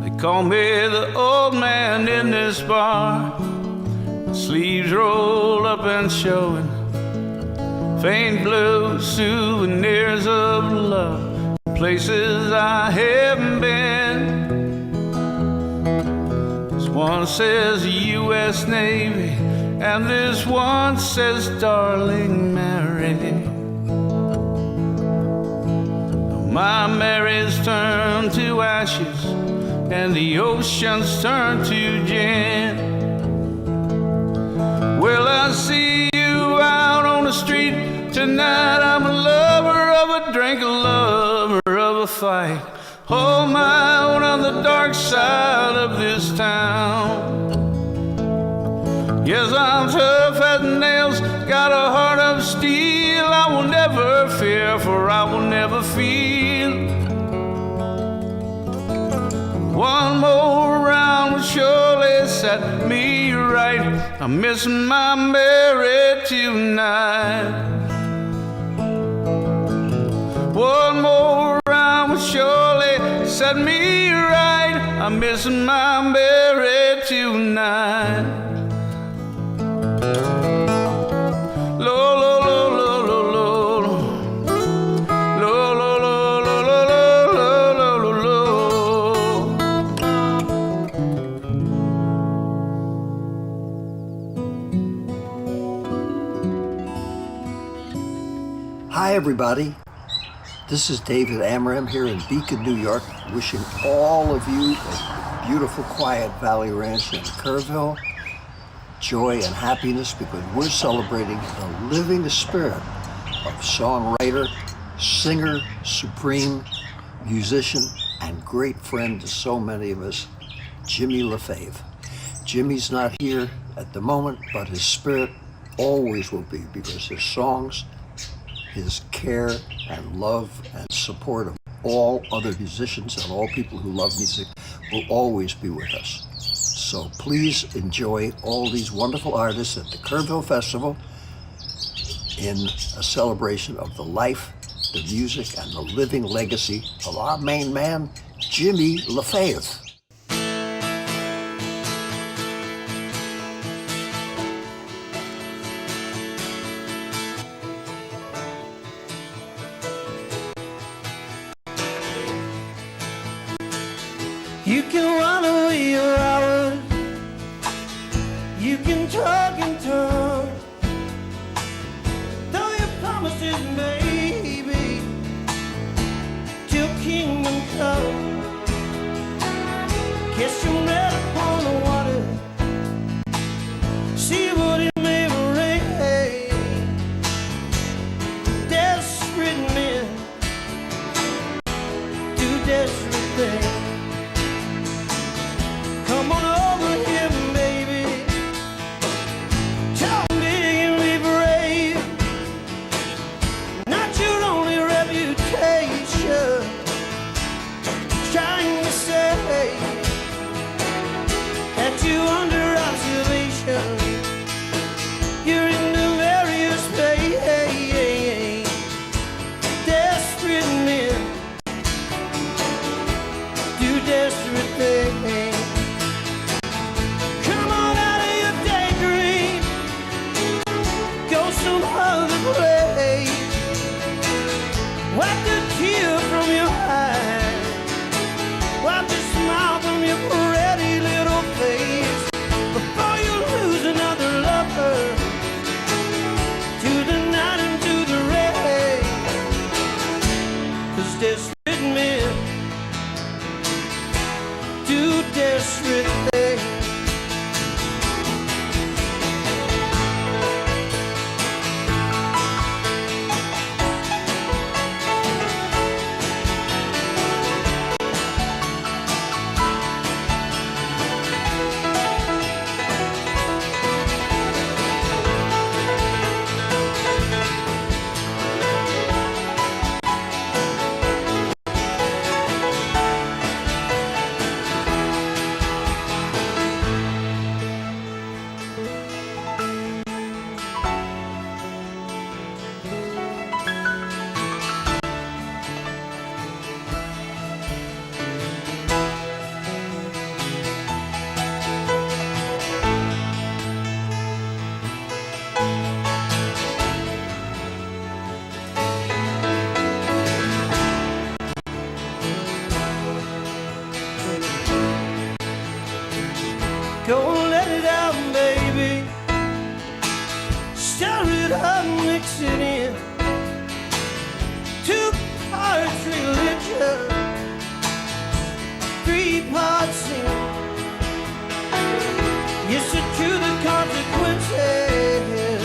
They call me the old man in this bar, sleeves rolled up and showing faint blue souvenirs of love, places I haven't been. This one says U.S. Navy, and this one says Darling Mary. My Mary's turned to ashes, and the ocean's turned to gin. Will I see you out on the street tonight? I'm a lover of a drink, a lover of a fight. Hold my own on the dark side of this town. Yes, I'm tough as nails, got a heart of steel. I will never fear, for I will never feel. One more round will surely set me right. I'm missing my Mary tonight. One more round will surely set me right. I'm missing my Mary tonight. Lo, lo, lo, lo, lo, lo. Lo, lo, lo, lo, lo, lo, lo, lo, lo. Hi, everybody. This is David Amram here in Beacon, New York, wishing all of you a beautiful, quiet Valley Ranch in Kerrville joy and happiness, because we're celebrating the living spirit of songwriter, singer, supreme musician, and great friend to so many of us, Jimmy LaFave. Jimmy's not here at the moment, but his spirit always will be, because his songs, his care and love and support of all other musicians and all people who love music will always be with us. So please enjoy all these wonderful artists at the Kerrville Festival in a celebration of the life, the music, and the living legacy of our main man, Jimmy LaFave. You can run away your hours, you can talk and talk, though your promises, baby, till kingdom come. Kiss your net upon the water, see what it may bring. Desperate men do desperate things. Come on over here, baby. Talk big and be brave. Not your only reputation. Trying to say desperate thing. Go let it out, baby. Stir it up, mix it in. 2 parts religion, 3 parts sin. Yes, to the consequences.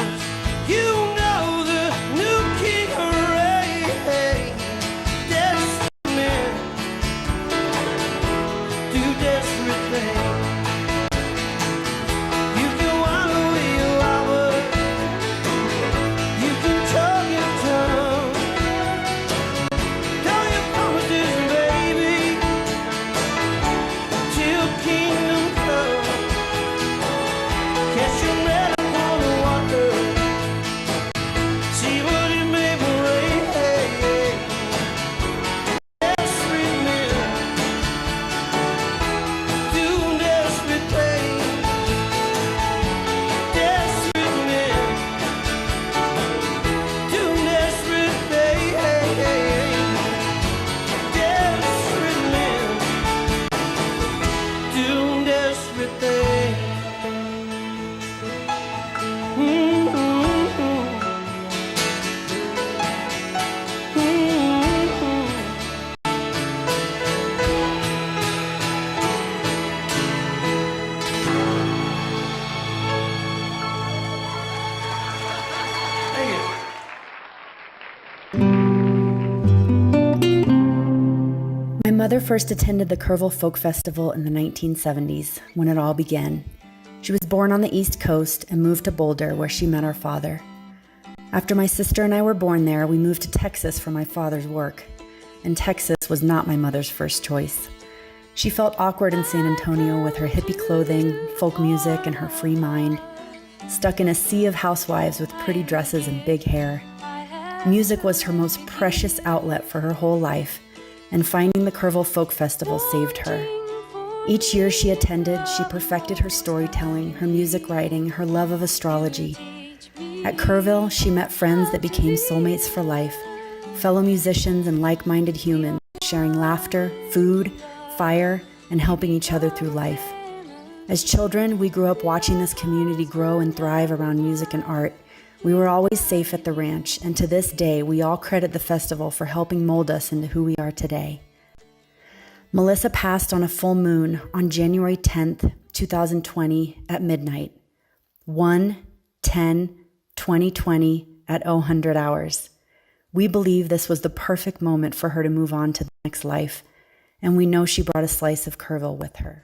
You know the new king reigns. Desperate men do desperate things. My mother first attended the Kerrville Folk Festival in the 1970s, when it all began. She was born on the East Coast and moved to Boulder, where she met our father. After my sister and I were born there, we moved to Texas for my father's work. And Texas was not my mother's first choice. She felt awkward in San Antonio with her hippie clothing, folk music, and her free mind, stuck in a sea of housewives with pretty dresses and big hair. Music was her most precious outlet for her whole life, and finding the Kerrville Folk Festival saved her. Each year she attended, she perfected her storytelling, her music writing, her love of astrology. At Kerrville, she met friends that became soulmates for life, fellow musicians and like-minded humans, sharing laughter, food, fire, and helping each other through life. As children, we grew up watching this community grow and thrive around music and art. We were always safe at the ranch, and to this day, we all credit the festival for helping mold us into who we are today. Melissa passed on a full moon on January 10th, 2020 at midnight. 1/10/2020 at 0000 hours. We believe this was the perfect moment for her to move on to the next life, and we know she brought a slice of Kerrville with her.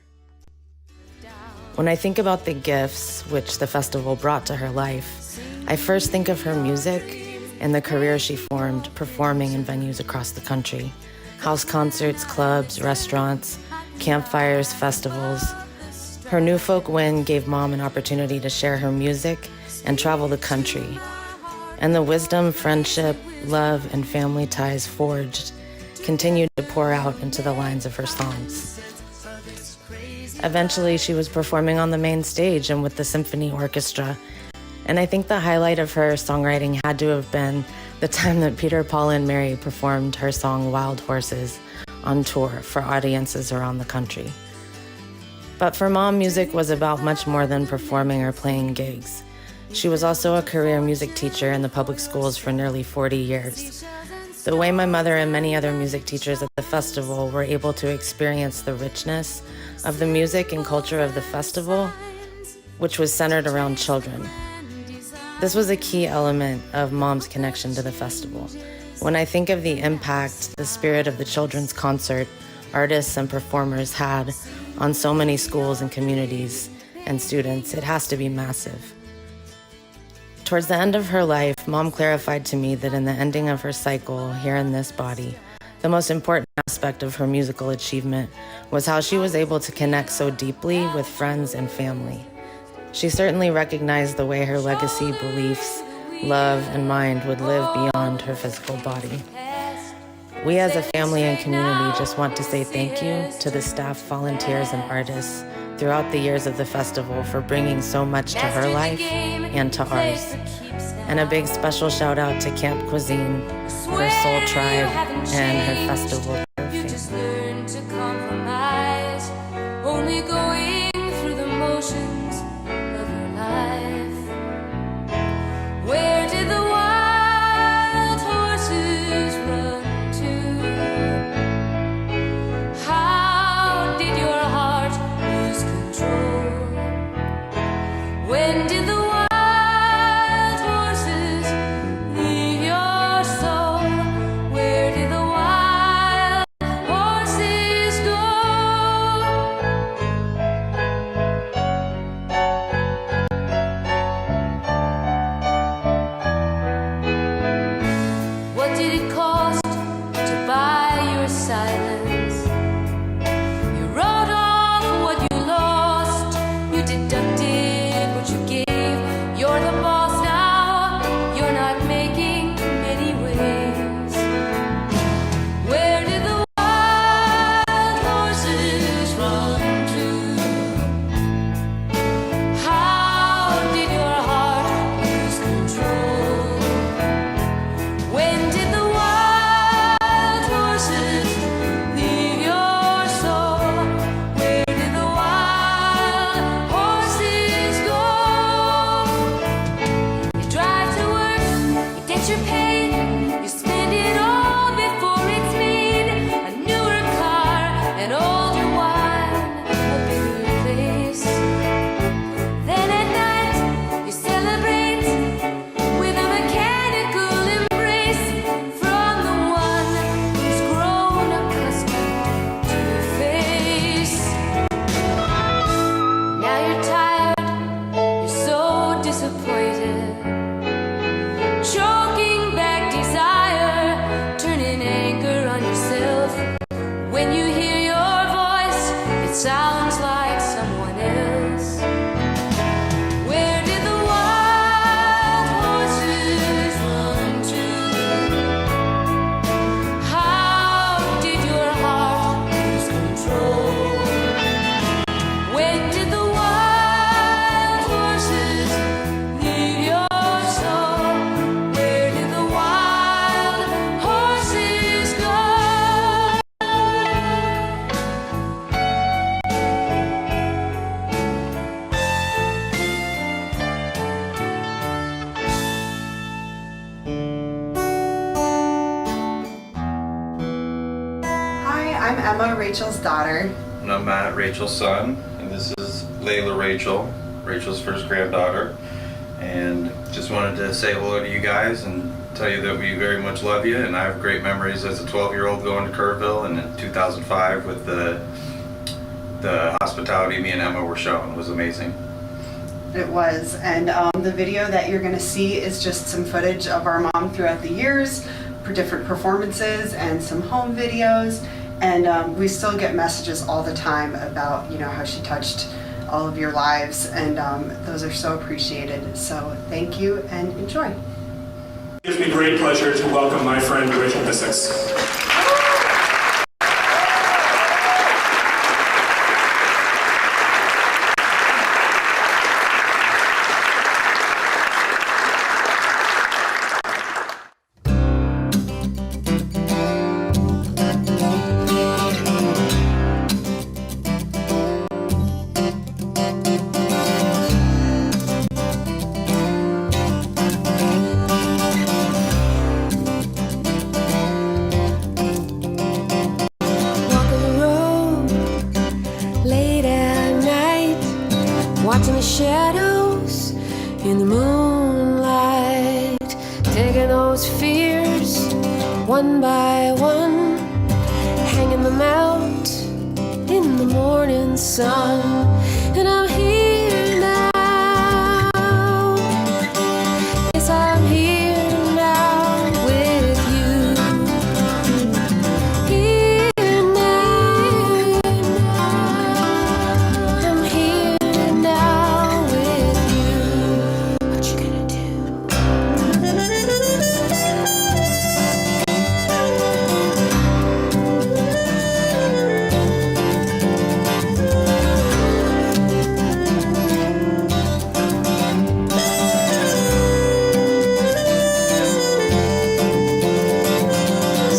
When I think about the gifts which the festival brought to her life, I first think of her music and the career she formed performing in venues across the country. House concerts, clubs, restaurants, campfires, festivals. Her New Folk win gave Mom an opportunity to share her music and travel the country. And the wisdom, friendship, love, and family ties forged continued to pour out into the lines of her songs. Eventually, she was performing on the main stage and with the symphony orchestra. And I think the highlight of her songwriting had to have been the time that Peter, Paul, and Mary performed her song Wild Horses on tour for audiences around the country. But for Mom, music was about much more than performing or playing gigs. She was also a career music teacher in the public schools for nearly 40 years. The way my mother and many other music teachers at the festival were able to experience the richness of the music and culture of the festival, which was centered around children. This was a key element of Mom's connection to the festival. When I think of the impact the spirit of the children's concert, artists and performers had on so many schools and communities and students, it has to be massive. Towards the end of her life, Mom clarified to me that in the ending of her cycle here in this body, the most important aspect of her musical achievement was how she was able to connect so deeply with friends and family. She certainly recognized the way her legacy, beliefs, love, and mind would live beyond her physical body. We as a family and community just want to say thank you to the staff, volunteers, and artists throughout the years of the festival for bringing so much to her life and to ours. And a big special shout out to Camp Cuisine, her soul tribe, and her festival family. Learn to compromise, only going through the motions of your life. Where did the wild horses run to? How did your heart lose control? When did the wild horses leave your soul? Where did the wild horses go? What did it cost to buy your silence? You wrote off what you lost. You deducted what you gave. You're the boss now. You're not making many waves. Where did the wild horses run to? How did your heart lose control? When did the wild horses leave your soul? Where did the wild horses go? You drive to work, you get your pay, you spend it all before it's made. A newer car, an older wine, a bigger place. Then at night, you celebrate with a mechanical embrace from the one who's grown accustomed to your face. Now you're tired, you're so disappointed, choking back desire, turning anger on yourself. When you hear your voice, it sounds like someone else. Where did the wild horses run to? How did your heart lose control? When did the wild horses leave your soul? Where did the wild horses go? Hi, I'm Emma, Rachel's daughter. And I'm Matt, Rachel's son, and this is Layla Rachel, Rachel's first granddaughter. And just wanted to say hello to you guys and tell you that we very much love you. And I have great memories as a 12-year-old going to Kerrville, and in 2005 with the hospitality me and Emma were shown was amazing. It was, and the video that you're going to see is just some footage of our mom throughout the years for different performances and some home videos. And we still get messages all the time about, you know, how she touched all of your lives, and those are so appreciated. So thank you and enjoy. It gives me great pleasure to welcome my friend Rachel Bissix. late at night, watching the shadows in the moonlight, taking those fears one by one, hanging them out in the morning sun. And I'm here now. Yes, I'm here now with you. Here now. I'm here now with you. What you gonna do?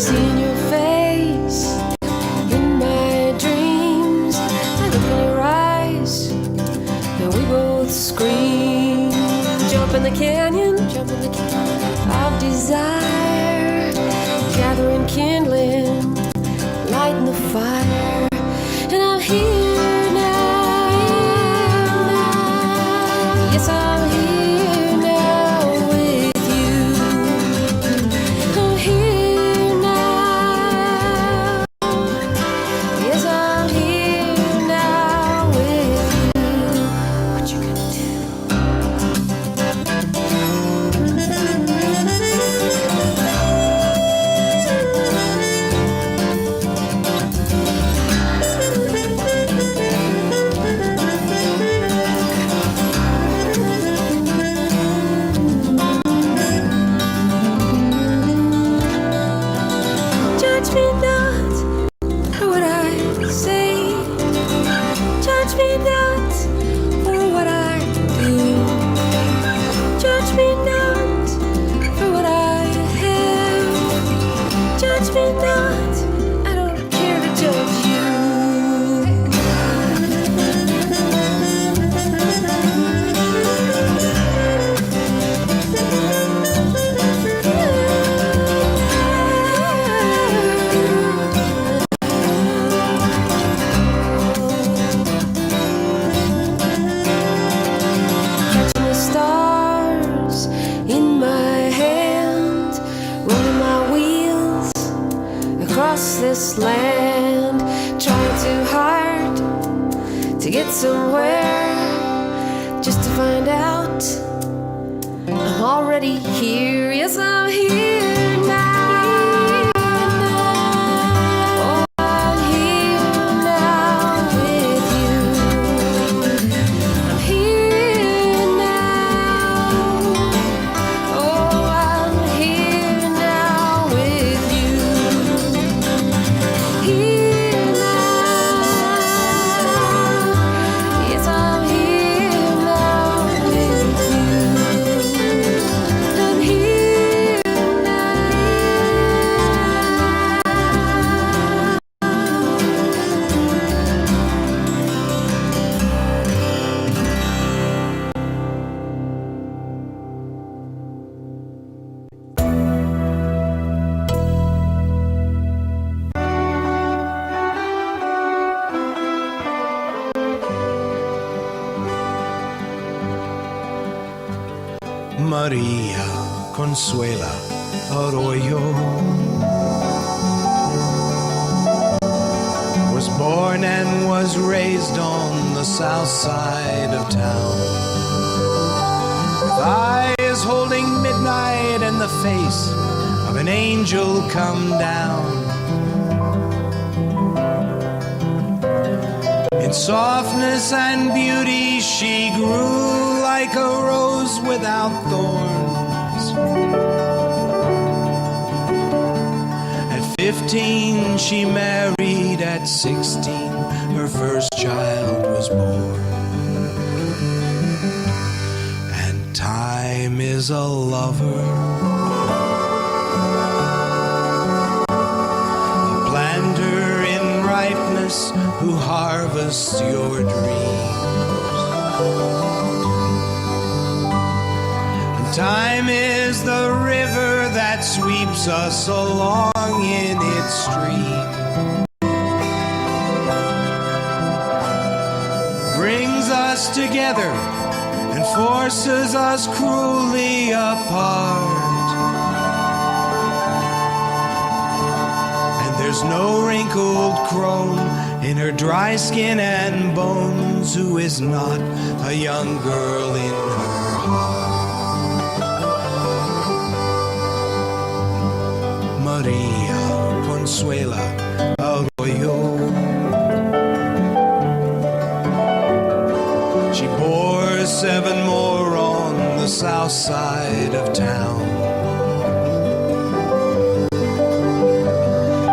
Seeing your face in my dreams, I look in your eyes, and we both scream. Jump in the canyon of desire, gathering kindling, lighting the fire, and I'm here now. Yes, I'm here now with you. I'm here now. Yes, I'm here now with you. What you gonna do? Judge me not for what I say. Judge me not for what I do. Judge me not for what I have. Judge me not. I don't care to judge you. Catching the stars in my hand, rolling my wheels across this land, trying too hard to get somewhere, just to find out I'm already here. Yes, I'm here now. Oh, I'm here now with you. I'm here now. Oh, I'm here now with you. Here now. Yes, I'm here now with you. I'm here now. Maria Consuela Arroyo was born and was raised on the south side of town, with eyes holding midnight and the face of an angel come down. In softness and beauty she grew like a rose without thorns. At 15 she married, at 16 her first child was born. And time is a lover, a planter in ripeness who harvests your dreams. And time is the river that sweeps us along in its stream. us together and forces us cruelly apart. And there's no wrinkled crone in her dry skin and bones who is not a young girl in her heart. Maria Consuela Arroyo. She bore 7 more on the south side of town.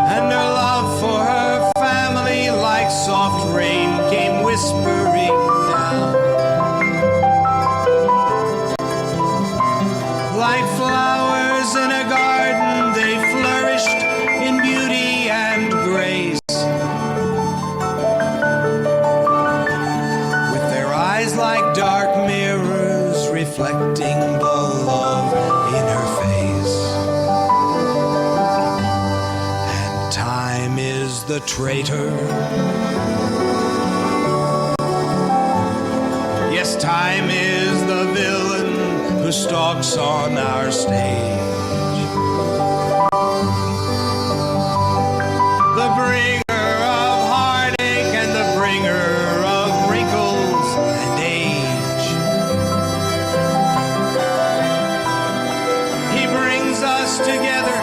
And her love for her family, like soft rain, came whispering down. Like flowers in a garden, they flourished in beauty and grace. Like dark mirrors reflecting the love in her face. And time is the traitor. Yes, time is the villain who stalks on our stage. The bringer of heartache and the bringer of wrinkles and age. He brings us together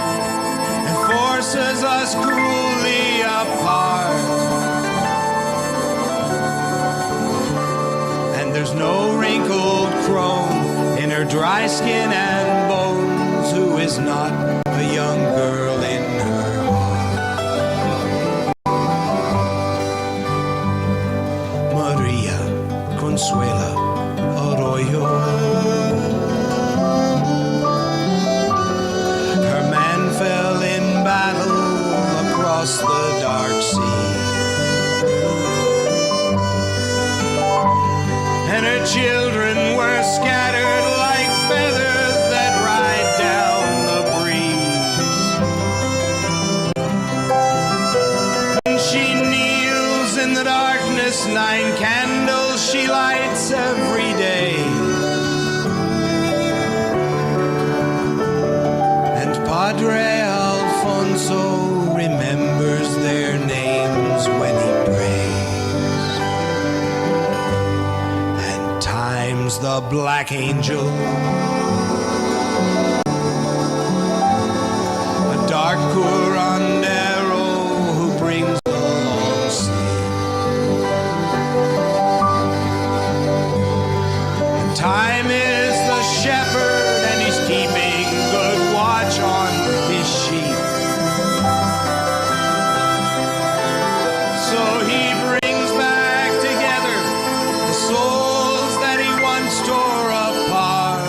and forces us cruelly apart. And there's no wrinkled crone in her dry skin and bones who is not a young girl in her heart. Maria Consuela Arroyo. Her man fell in battle across the dark sea. And her children were scattered like feathers that ride down the breeze. And she kneels in the darkness, 9 candles she lights every day. And Padre Alfonso remembers their names when he prays. Time's the black angel, a dark curandero who brings the long sleep. And time is the shepherd, and he's keeping good watch on his sheep. So he brings back together the souls that he once tore apart.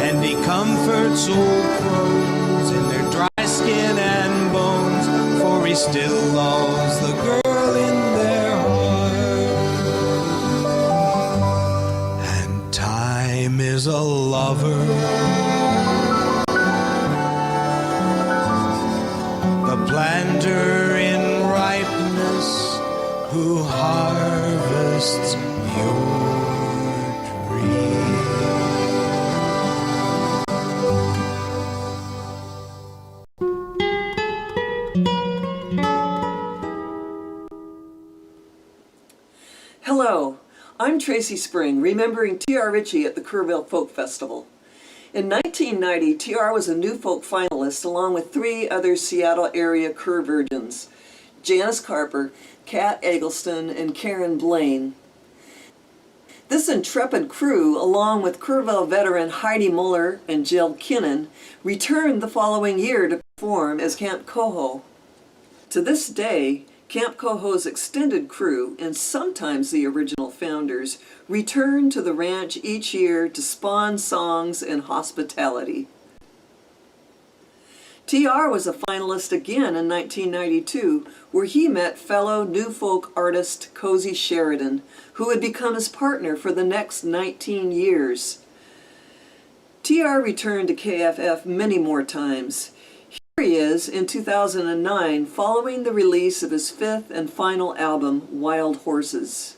And he comforts old crones in their dry skin and bones, for he still loves the girl in their heart. And time is a lover, the planter in ripeness, who harvests your dream. Hello, I'm Tracy Spring, remembering T.R. Ritchie at the Kerrville Folk Festival. In 1990, T.R. was a New Folk finalist along with 3 other Seattle area Kerrverts, Janice Carper, Kat Eggleston, and Karen Blaine. This intrepid crew, along with Kerrville veteran Heidi Muller and Gilkyson, returned the following year to perform as Camp Coho. To this day, Camp Coho's extended crew, and sometimes the original founders, return to the ranch each year to spawn songs and hospitality. T.R. was a finalist again in 1992, where he met fellow New Folk artist Cozy Sheridan, who would become his partner for the next 19 years. T.R. returned to KFF many more times. Here he is in 2009 following the release of his fifth and final album, Wild Horses.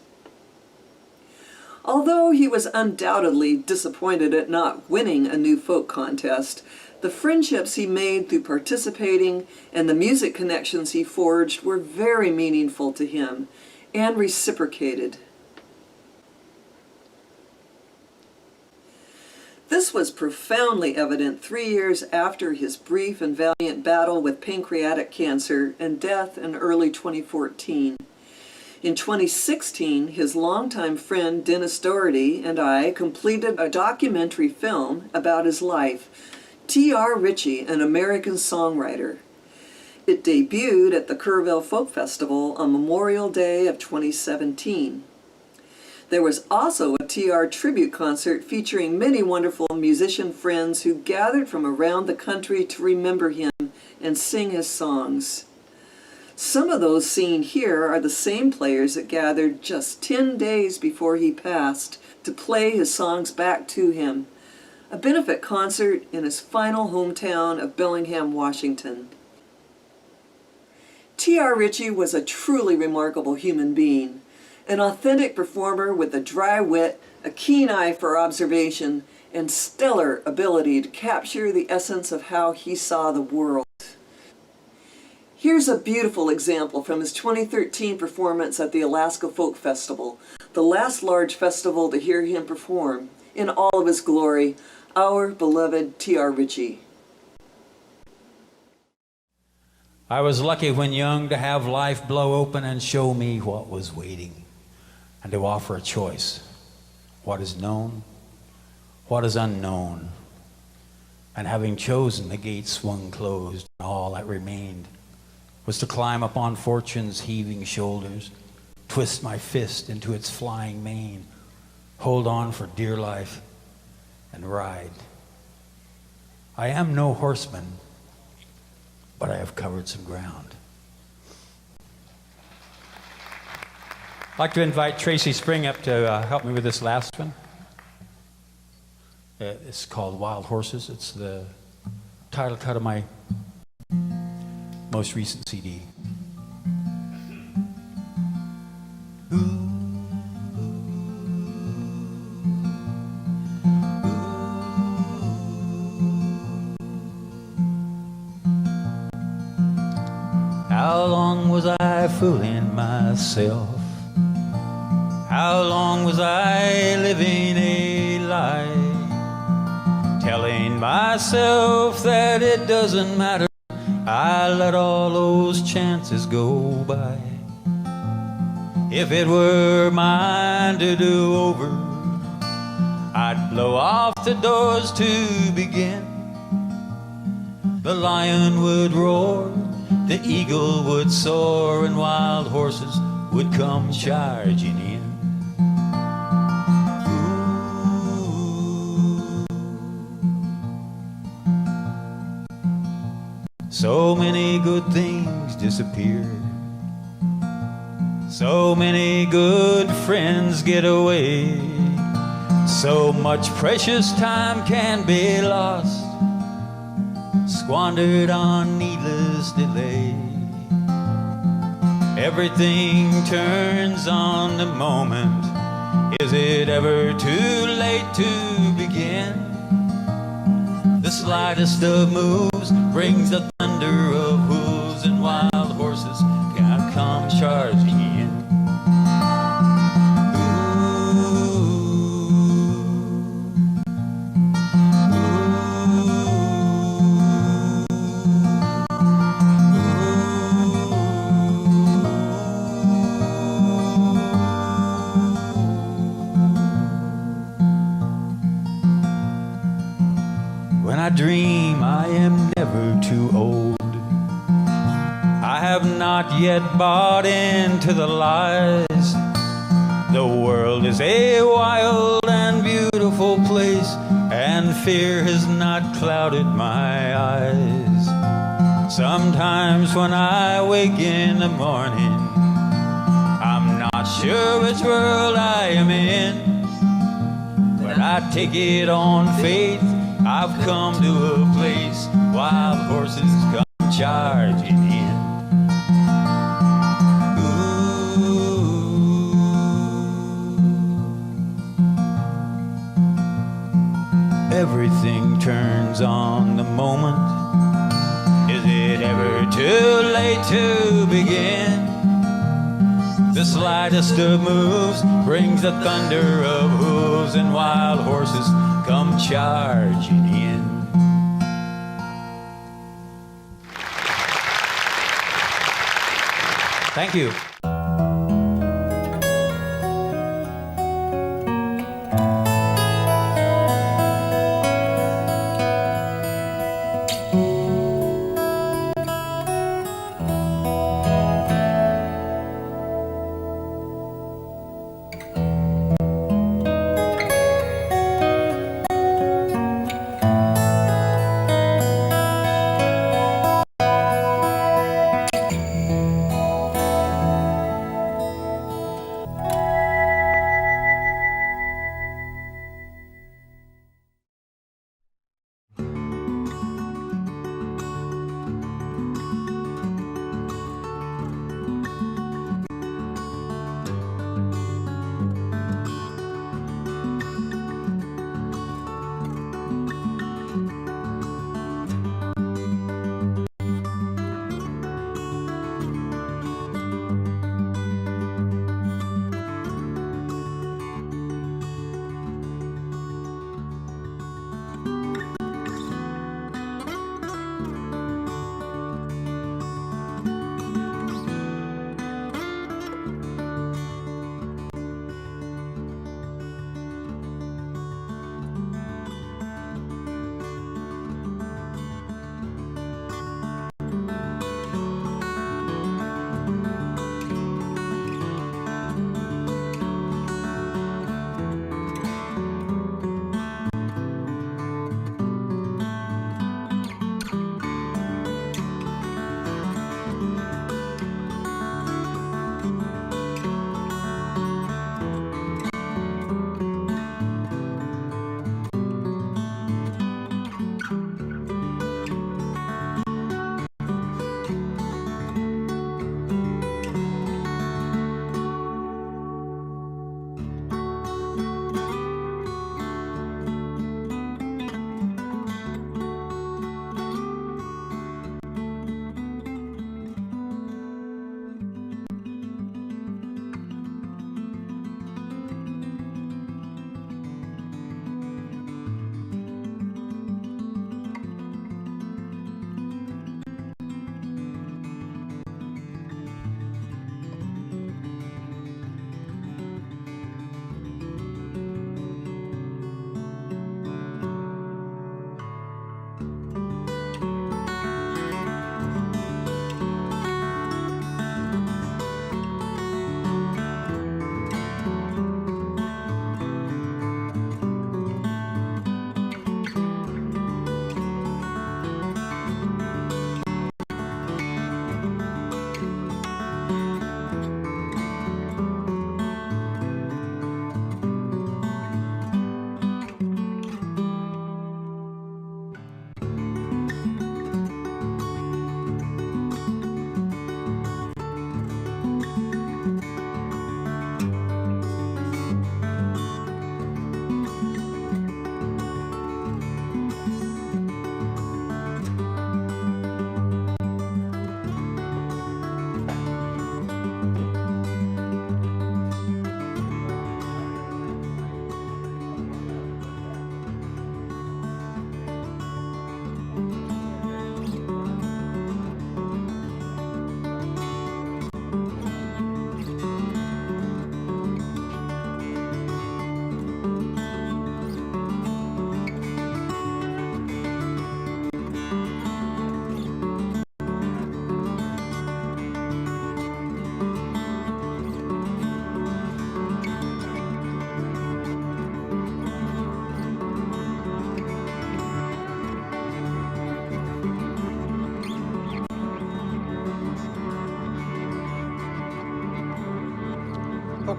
Although he was undoubtedly disappointed at not winning a new folk contest, the friendships he made through participating and the music connections he forged were very meaningful to him and reciprocated. This was profoundly evident 3 years after his brief and valiant battle with pancreatic cancer and death in early 2014. In 2016, his longtime friend Dennis Doherty and I completed a documentary film about his life, T.R. Ritchie, an American Songwriter. It debuted at the Kerrville Folk Festival on Memorial Day of 2017. There was also a T.R. tribute concert featuring many wonderful musician friends who gathered from around the country to remember him and sing his songs. Some of those seen here are the same players that gathered just 10 days before he passed to play his songs back to him, a benefit concert in his final hometown of Bellingham, Washington. T.R. Ritchie was a truly remarkable human being, an authentic performer with a dry wit, a keen eye for observation, and stellar ability to capture the essence of how he saw the world. Here's a beautiful example from his 2013 performance at the Alaska Folk Festival, the last large festival to hear him perform, in all of his glory, our beloved T.R. Ritchie. I was lucky when young to have life blow open and show me what was waiting, and to offer a choice, what is known, what is unknown. And having chosen, the gate swung closed, and all that remained was to climb upon fortune's heaving shoulders, twist my fist into its flying mane, hold on for dear life, and ride. I am no horseman, but I have covered some ground. I'd like to invite Tracy Spring up to help me with this last one. It's called Wild Horses. It's the title cut of my most recent CD. How long was I fooling myself? How long was I living a lie? Telling myself that it doesn't matter. I let all those chances go by. If it were mine to do over, I'd blow off the doors to begin. The lion would roar, the eagle would soar, and wild horses would come charging in. So many good things disappear. So many good friends get away. So much precious time can be lost, squandered on needless delay. Everything turns on the moment. Is it ever too late to begin? The slightest of moves brings the thunder of hooves, and wild horses can come charging in. When I dream I am never too old, I have not yet bought into the lies. The world is a wild and beautiful place, and fear has not clouded my eyes. Sometimes when I wake in the morning, I'm not sure which world I am in, but I take it on faith. I've come to a place wild horses come charging in. Everything turns on the moment. Is it ever too late to begin? The slightest of moves brings the thunder of hooves, and wild horses come charging in. Thank you.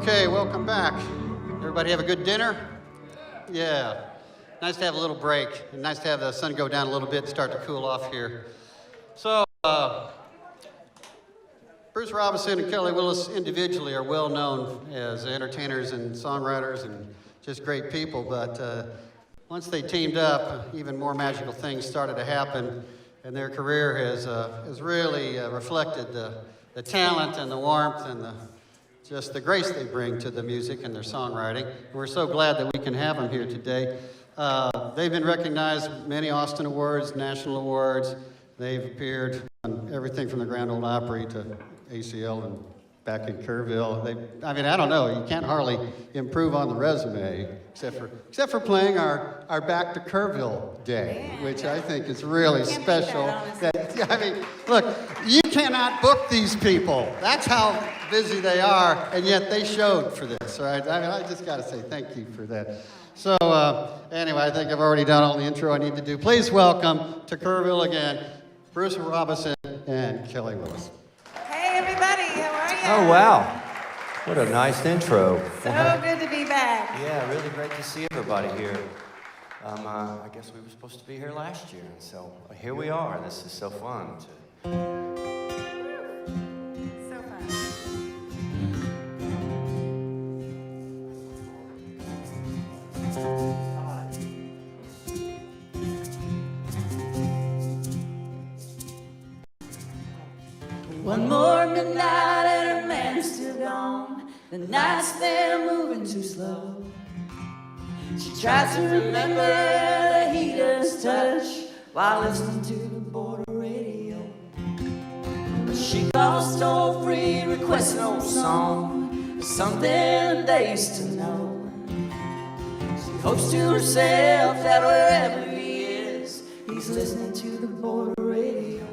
Okay, welcome back. Everybody have a good dinner? Yeah. Nice to have a little break. Nice to have the sun go down a little bit and start to cool off here. So Bruce Robinson and Kelly Willis individually are well known as entertainers and songwriters and just great people, but once they teamed up, even more magical things started to happen, and their career has really reflected the talent and the warmth and just the grace they bring to the music and their songwriting. We're so glad that we can have them here today. They've been recognized with many Austin Awards, national awards. They've appeared on everything from the Grand Ole Opry to ACL and back in Kerrville. I mean, I don't know, you can't hardly improve on the resume except for playing our Back to Kerrville Day, which I think is really special. I mean, look, you cannot book these people. That's how busy they are, and yet they showed for this, right? I mean, I just got to say thank you for that. So anyway, I think I've already done all the intro I need to do. Please welcome to Kerrville again, Bruce Robinson and Kelly Willis. Hey everybody, how are you? Oh wow, what a nice intro. So good to be back. Yeah, really great to see everybody here. I guess we were supposed to be here last year, and so here we are. This is so fun. So fun. One more midnight and her man is still gone. The nights they're moving too slow. She tries to remember the heater's touch while listening to the border radio. But she calls toll free, requests an old song, something they used to know. She hopes to herself that wherever he is, he's listening to the border radio.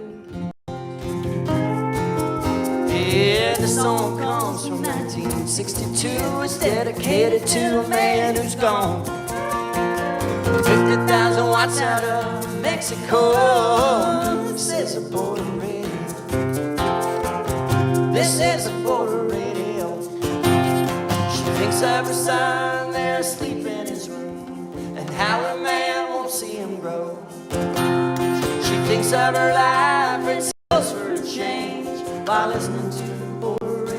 Yeah, the song comes from 1962. It's dedicated to a man who's gone. 50,000 watts out of Mexico. This is a border radio. This is a border radio. She thinks of her son there asleep in his room, and how her man won't see him grow. She thinks of her life and sells for a change while listening to the border radio.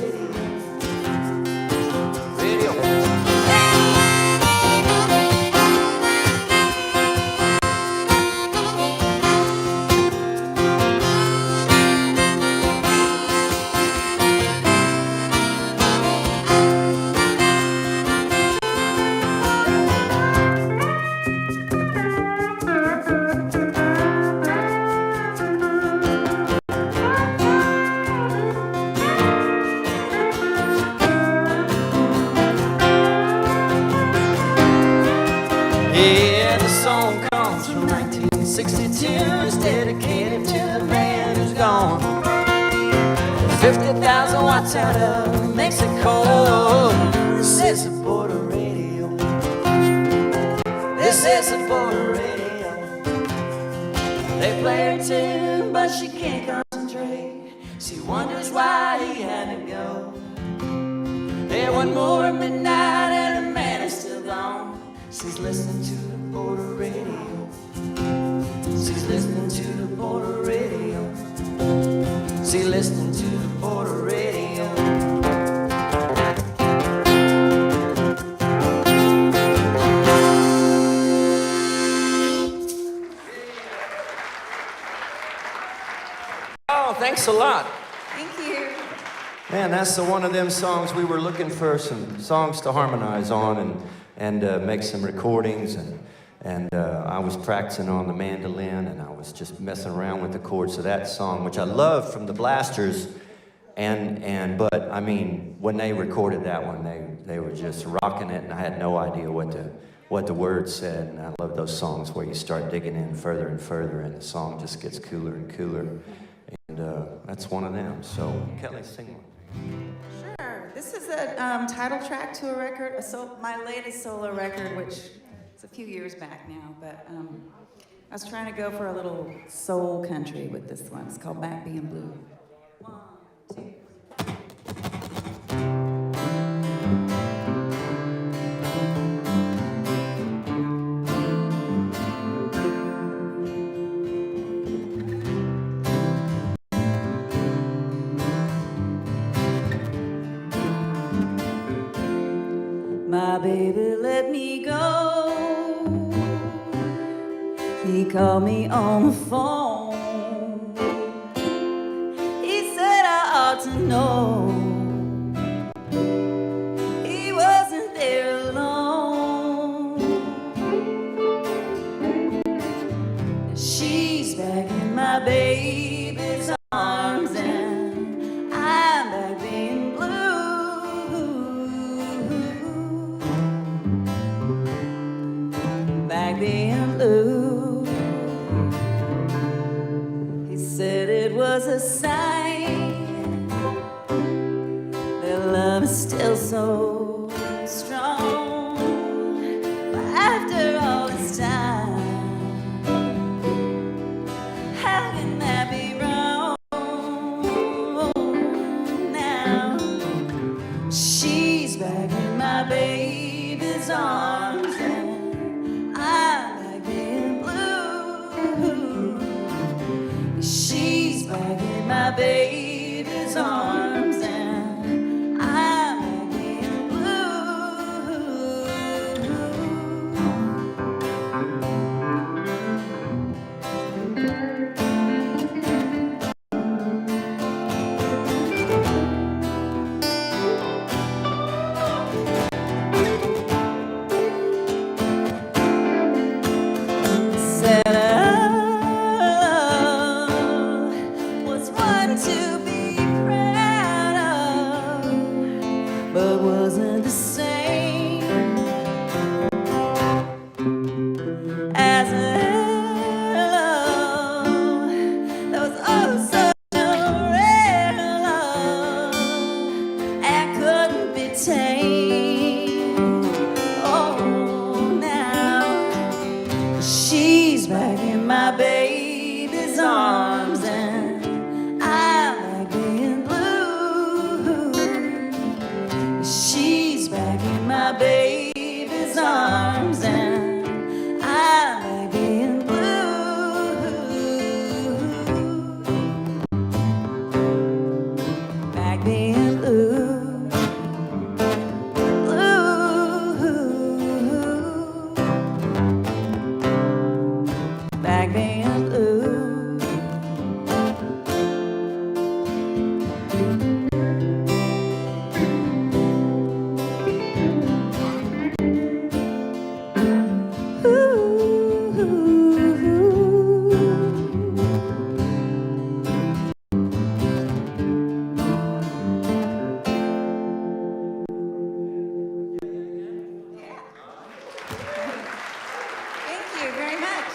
Yeah, the song comes from 1962. It's dedicated to the man who's gone. 50,000 watts out of Mexico. This is a border radio. This is a border radio. They play her tune, but she can't concentrate. She wonders why he had to go. There one more midnight and her man is still gone. She's listening to the border radio. She's listening to the border radio. She's listening to the border radio. Oh, thanks a lot. Thank you. Man, that's one of them songs we were looking for, some songs to harmonize on and make some recordings, and I was practicing on the mandolin, and I was just messing around with the chords of that song, which I love from the Blasters, but I mean, when they recorded that one, they were just rocking it, and I had no idea what the words said, and I love those songs where you start digging in further and further, and the song just gets cooler and cooler, and that's one of them. So, Kelly, sing one. Sure. This is a title track to a record, my latest solo record, which is a few years back now, but I was trying to go for a little soul country with this one. It's called Back Being Blue. 1, 2. my baby let me go. He called me on the phone. He said I ought to know he wasn't there alone. She's back in my baby's arms and I'm back being blue. Back being blue. He said it was a sign that love is still so strong. But after all this time, how can that be wrong? Now she's back in my baby's arms and I'm back being blue. She's back in my baby's arms and I'm back being blue. Said love was one to be proud of, but wasn't the same as love that was oh such a rare love and couldn't be tamed. Oh, now she's back in my baby's arms and I'm back being blue. She's back in my baby's arms and I'm back being blue. Back being blue. Blue. Back being blue. Thank you very much.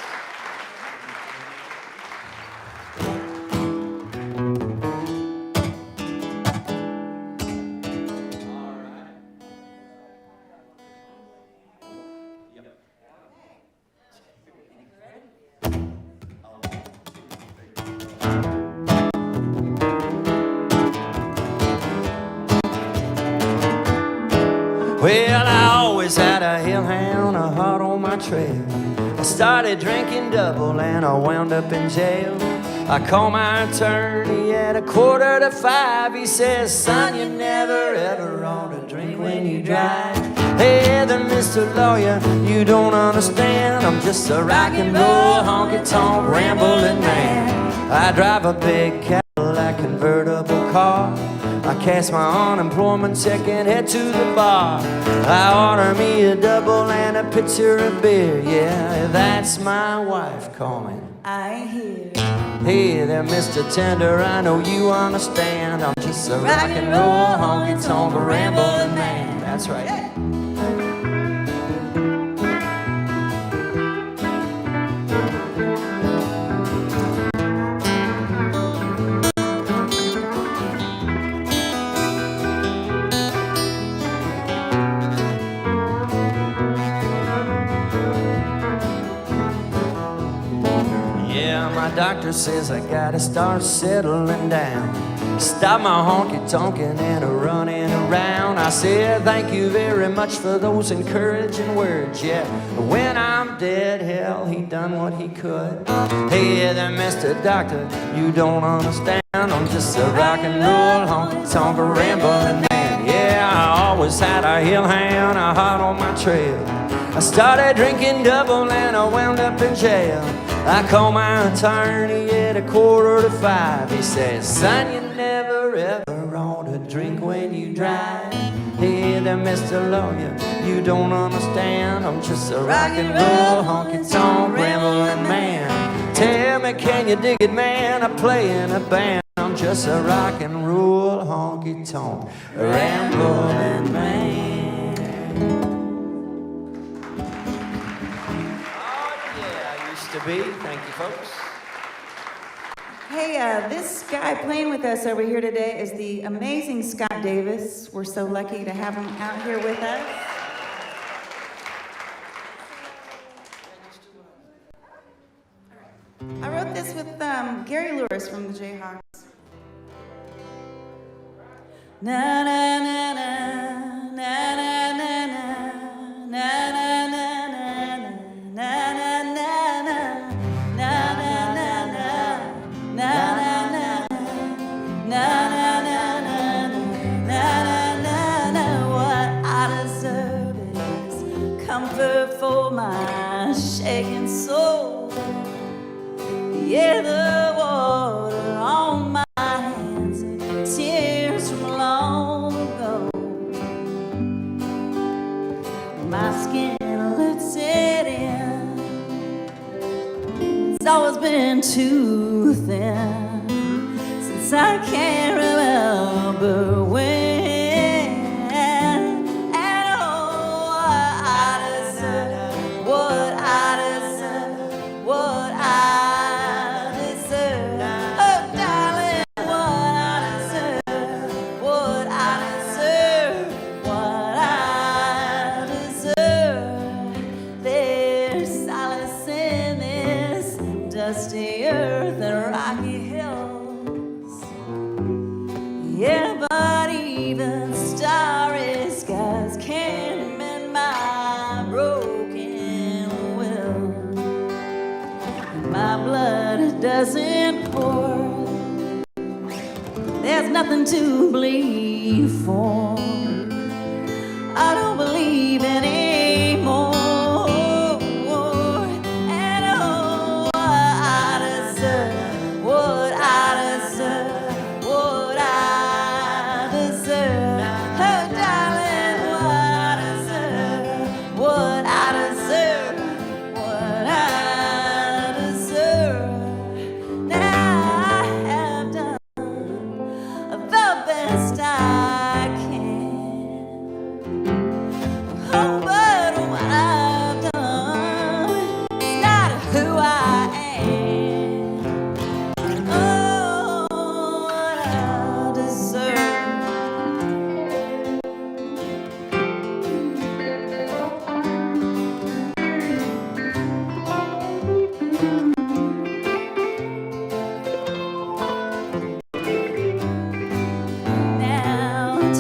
Well, I always had a hellhound, a heart on my trail. I started drinking double and I wound up in jail. I called my attorney at 4:45. He says, son, you never ever ought to drink when you drive. Hey there, Mr. Lawyer, you don't understand. I'm just a rock and roll, honky-tonk, rambling man. I drive a big Cadillac convertible car. I cash my unemployment check and head to the bar. I order me a double and a pitcher of beer. Yeah, that's my wife calling. I ain't here. Hey there, Mr. Tender, I know you understand. I'm just a rock and roll, honky-tonk, rambling man. That's right. My doctor says I gotta start settling down. Stop my honky-tonkin' and a running around. I said thank you very much for those encouraging words. Yeah, when I'm dead, hell, he done what he could. Hey there, Mr. Doctor, you don't understand. I'm just a rock and roll honky-tonk rambling man. Yeah, I always always had a hellhound, a hot on my trail. I started drinking double and I wound up in jail. I called my attorney at 4:45. He says, son, you never ever ought to drink when you drive. Hey there, Mr. Lawyer, you don't understand. I'm just a rock and roll, honky-tonk, rambling man. Tell me, can you dig it, man? I play in a band. I'm just a rock and roll, honky-tonk, rambling man. Oh yeah, I used to be. Thank you, folks. Hey, this guy playing with us over here today is the amazing Scott Davis. We're so lucky to have him out here with us. I wrote this with Gary Lewis from the Jayhawks. Na na na na na na na na na na for my shaking soul. Yeah, the water on my hands and tears from long ago. My skin lets it in. It's always been too thin since I can't remember when. Doesn't pour. There's nothing to bleed for. I don't believe anymore. And oh, I deserve what I deserve, what I deserve. Oh, darling, what I deserve, what I deserve, what I deserve. Best I can. Oh, but what I've done is not who I am. Oh, what I deserve.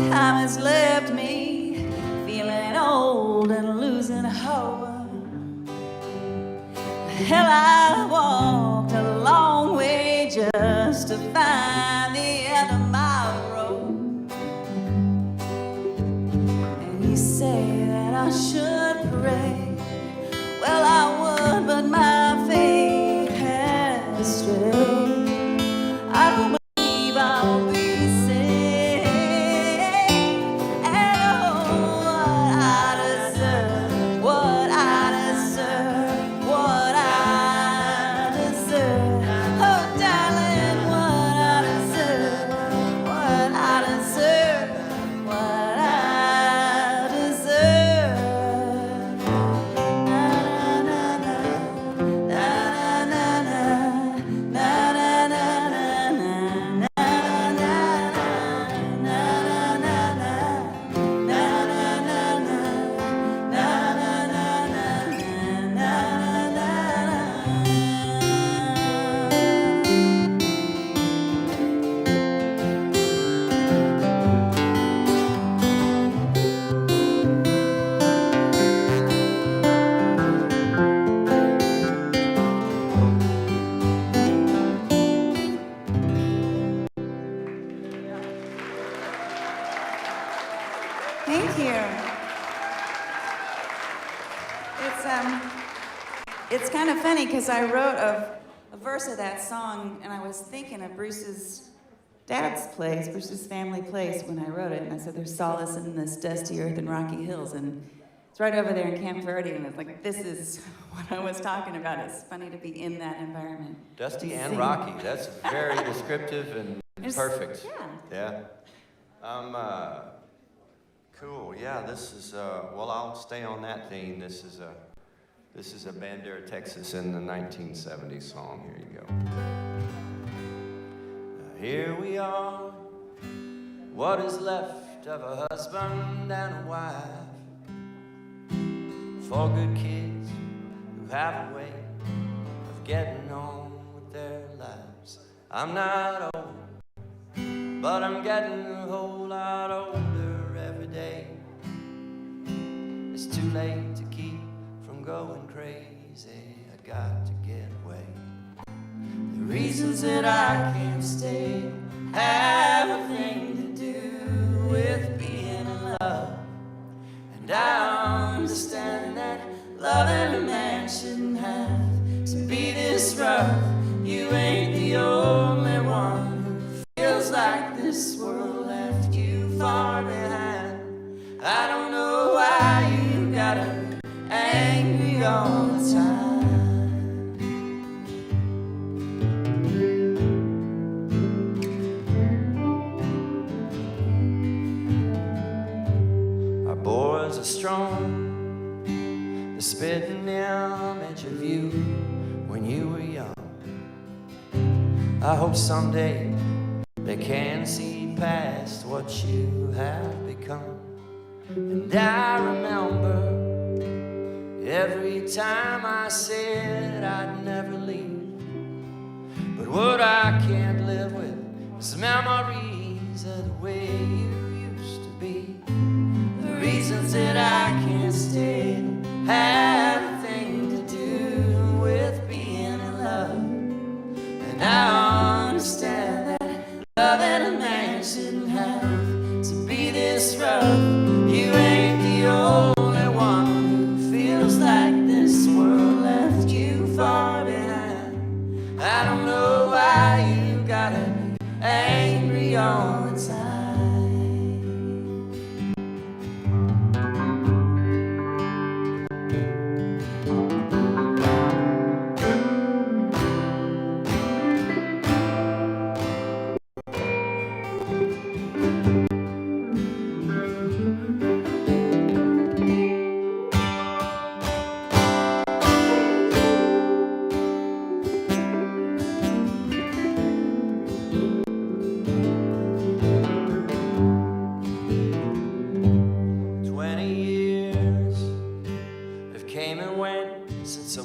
Time has left me feeling old and losing hope. Hell, I walked a long way just to find the end of my road. And you say that I should pray. Well, I would, but my faith has strayed. I don't believe I'll be na Thank you. It's kind of funny because I wrote a verse of that song and I was thinking of Bruce's dad's place, Bruce's family place when I wrote it. And I said, there's solace in this dusty earth and rocky hills. And it's right over there in Camp Verde. And it's like, this is what I was talking about. It's funny to be in that environment. Dusty and rocky. That's very descriptive and perfect. Yeah. Yeah. Cool. Yeah, this is, well, I'll stay on that theme. This is a Bandera, Texas in the 1970s song. Here you go. Here we are, what is left of a husband and a wife, 4 good kids who have a way of getting on with their lives. I'm not old, but I'm getting a whole lot older every day. It's too late to keep from going crazy. I got to get away. The reasons that I can't stay have a thing to do with being in love. And I understand that loving a man shouldn't have to be this rough. You ain't the only one who feels like this world left you far behind. I don't know why you gotta be angry all the time. Our boys are strong, they're spitting the image of you when you were young. I hope someday they can see past what you have become. And I remember every time I said I'd never leave. But what I can't live with is memories of the way you used to be. The reasons that I can't stay have a thing to do with being in love. And I understand that loving a man shouldn't have to be this rough. You ain't the only one who feels like this world left you far behind. I don't know why you gotta be angry all the time.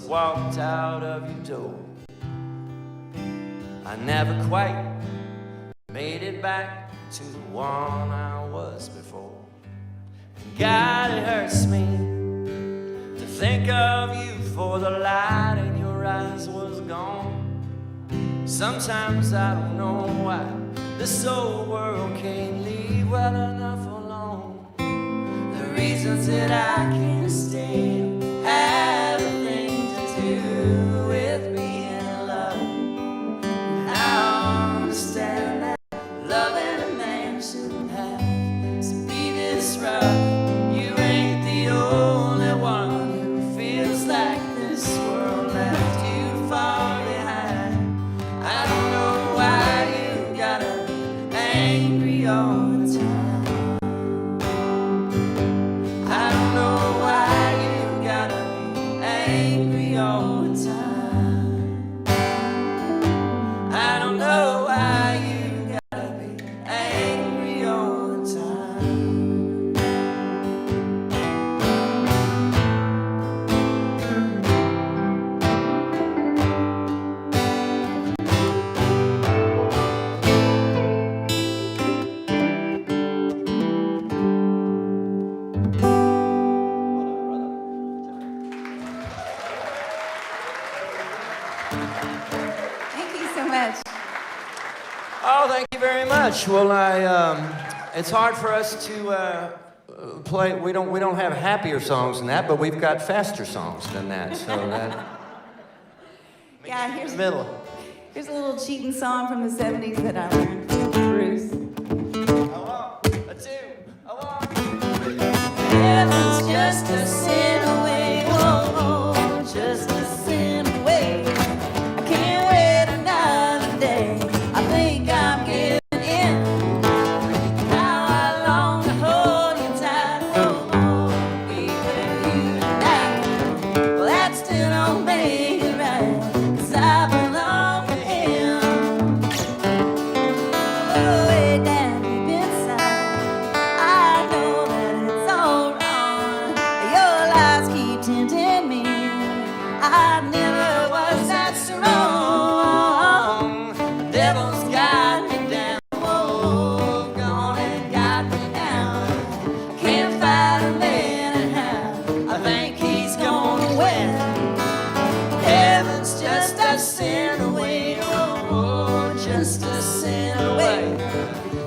Walked out of your door. I never quite made it back to the one I was before. And God, it hurts me to think of you, for the light in your eyes was gone. Sometimes I don't know why this old world can't leave well enough alone. The reasons that I can't stay have a thing to do with being in love. And I understand that loving a man shouldn't have to be this rough. You ain't the only one who feels like this world left you far behind. I don't know why you gotta be angry all the time. I don't know why you gotta be angry all the time. I don't know why you gotta be angry all the time. Thank you so much. Oh, thank you very much. Well, it's hard for us to play. We don't have happier songs than that, but we've got faster songs than that. So that. Yeah, here's the middle. Here's a little cheating song from the 70s that I learned from Bruce. Heaven's just a sin away, whoa, just a sin away. I can't wait another day. I think I'm giving in. Now I long to hold you tight, oh, be with you tonight. Well, that still don't make it right, 'cause I belong to him. Oh, way down deep inside, I know that it's all wrong. Your lies keep tempting me. I never was that strong. The devil's got me down. Whoa, gone and got me down. Can't fight him anyhow. I think he's gonna win. Heaven's just a sin away. Oh, just a sin away.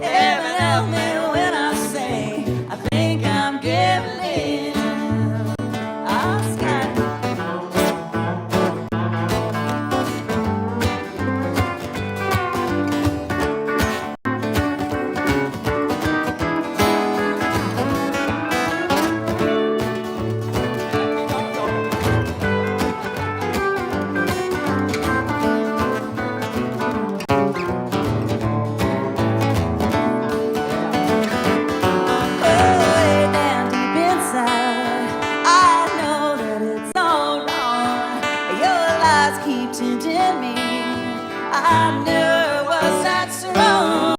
Heaven help me when I say I think I'm giving in. I'm scared. Way down deep inside, I know that it's all wrong. Your lies keep tempting me. I never was that strong.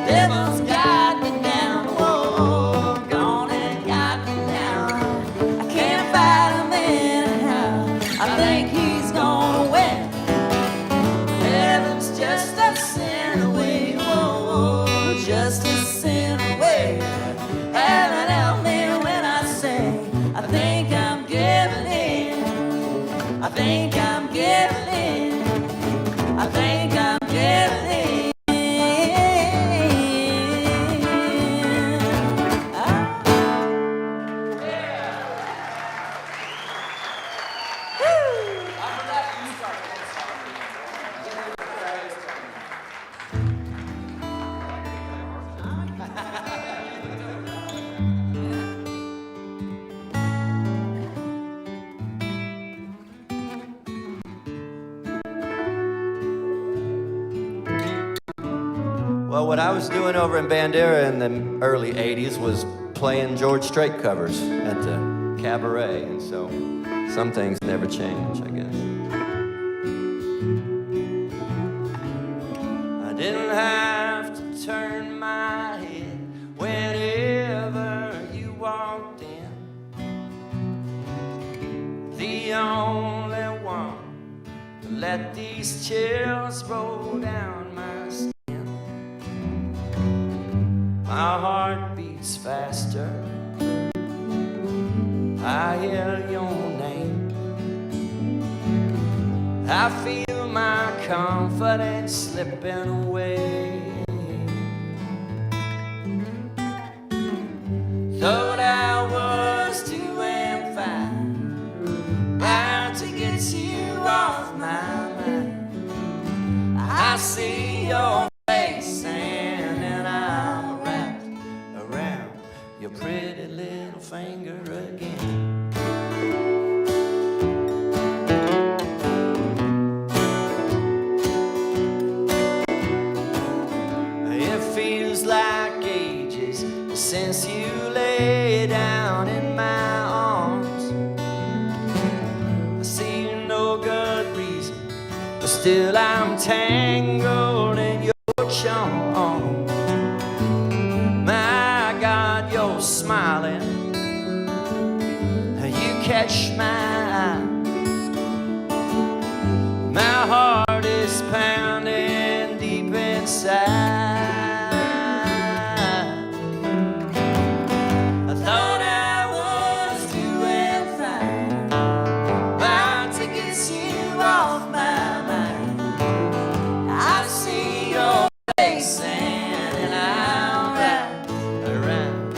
Devil's got me down. Whoa, gone and got me down. I can't fight him anyhow. I think he's gonna win. Heaven's just a sin away. Whoa, just a sin away. Heaven help me when I say I think I'm giving in. I think I'm giving in. I think I'm giving in. Well, what I was doing over in Bandera in the early 80s was playing George Strait covers at the cabaret, and so some things never change, I guess. I didn't have to turn my head whenever you walked in. The only one to let these chills roll down my skin. My heart beats faster. I hear your name. I feel my confidence slipping away. Thought I was doing fine, bound to get you off my mind. I see your face and I'm wrapped around your pretty little finger again. It feels like ages since you lay down in my arms. I see no good reason, but still I'm tangled in your charm. My God, you're smiling. You catch my eye. My heart is pounding deep inside. I thought I was doing fine, bound to get you off my mind. I see your face and I'm wrapped around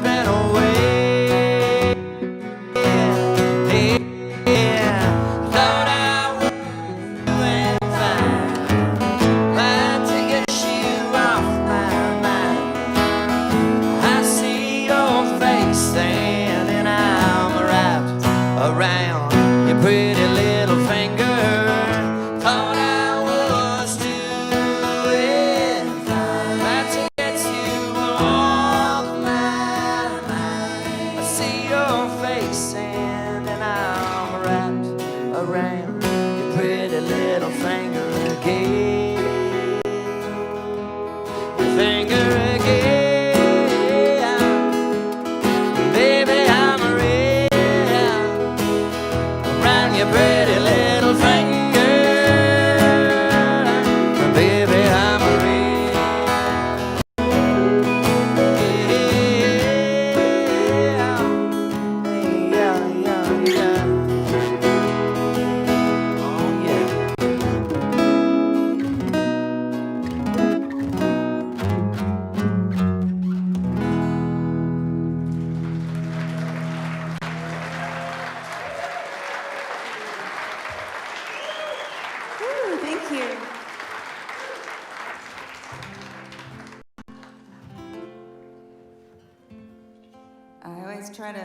ran away. Yeah, thought I was doing fine, trying to get you off my mind. I see your face standing arm wrapped around your pretty little finger. Thought I was doing fine, trying to get you off my mind. I see your face standing arm wrapped around your pretty little finger again. Your finger again. Baby, I'm real around your pretty little finger. Baby, I'm real. Yeah. Oh, yeah. Woo, thank you. I always try to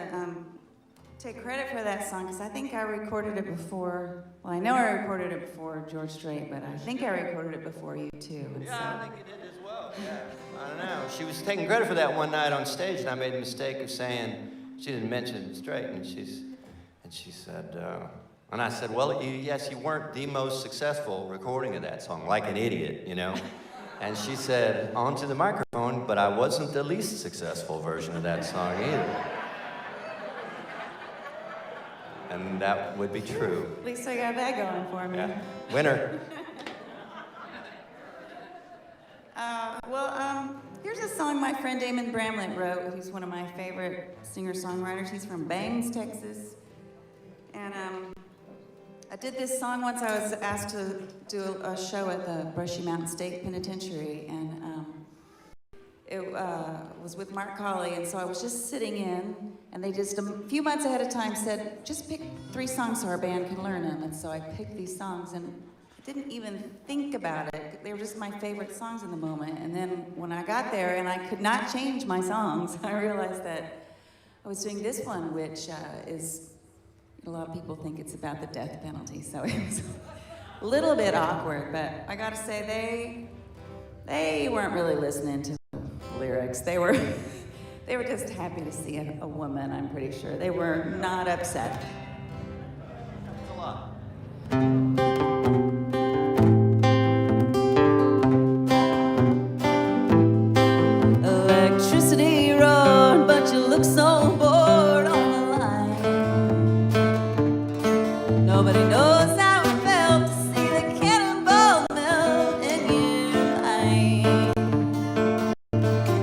take credit for that song because I think I recorded it before. Well, I know I recorded it before George Strait, but I think I recorded it before you too. And Yeah, I think you did as well. Yeah. I don't know. She was taking credit for that one night on stage, and I made the mistake of saying she didn't mention it straight, and she said, and I said, well, yes, you weren't the most successful recording of that song, like an idiot, you know. And she said, onto the microphone, but I wasn't the least successful version of that song either. And that would be true. At least I got that going for me. Yeah. Winner. Here's a song my friend Damon Bramlett wrote, who's one of my favorite singer-songwriters. He's from Bangs, Texas. And I did this song once. I was asked to do a show at the Brushy Mountain State Penitentiary, and it was with Mark Colley, and so I was just sitting in, and they just a few months ahead of time said, just pick 3 songs so our band can learn them, and so I picked these songs, and I didn't even think about it. They were just my favorite songs in the moment, and then when I got there and I could not change my songs, I realized that I was doing this one, which is, a lot of people think it's about the death penalty, so it was a little bit awkward, but I gotta say, they weren't really listening to the lyrics. They were just happy to see a woman, I'm pretty sure. They were not upset. That's a lot. Electricity roared, but you look so bored on the line. Nobody knows how it felt to see the cannonball melt in your eye.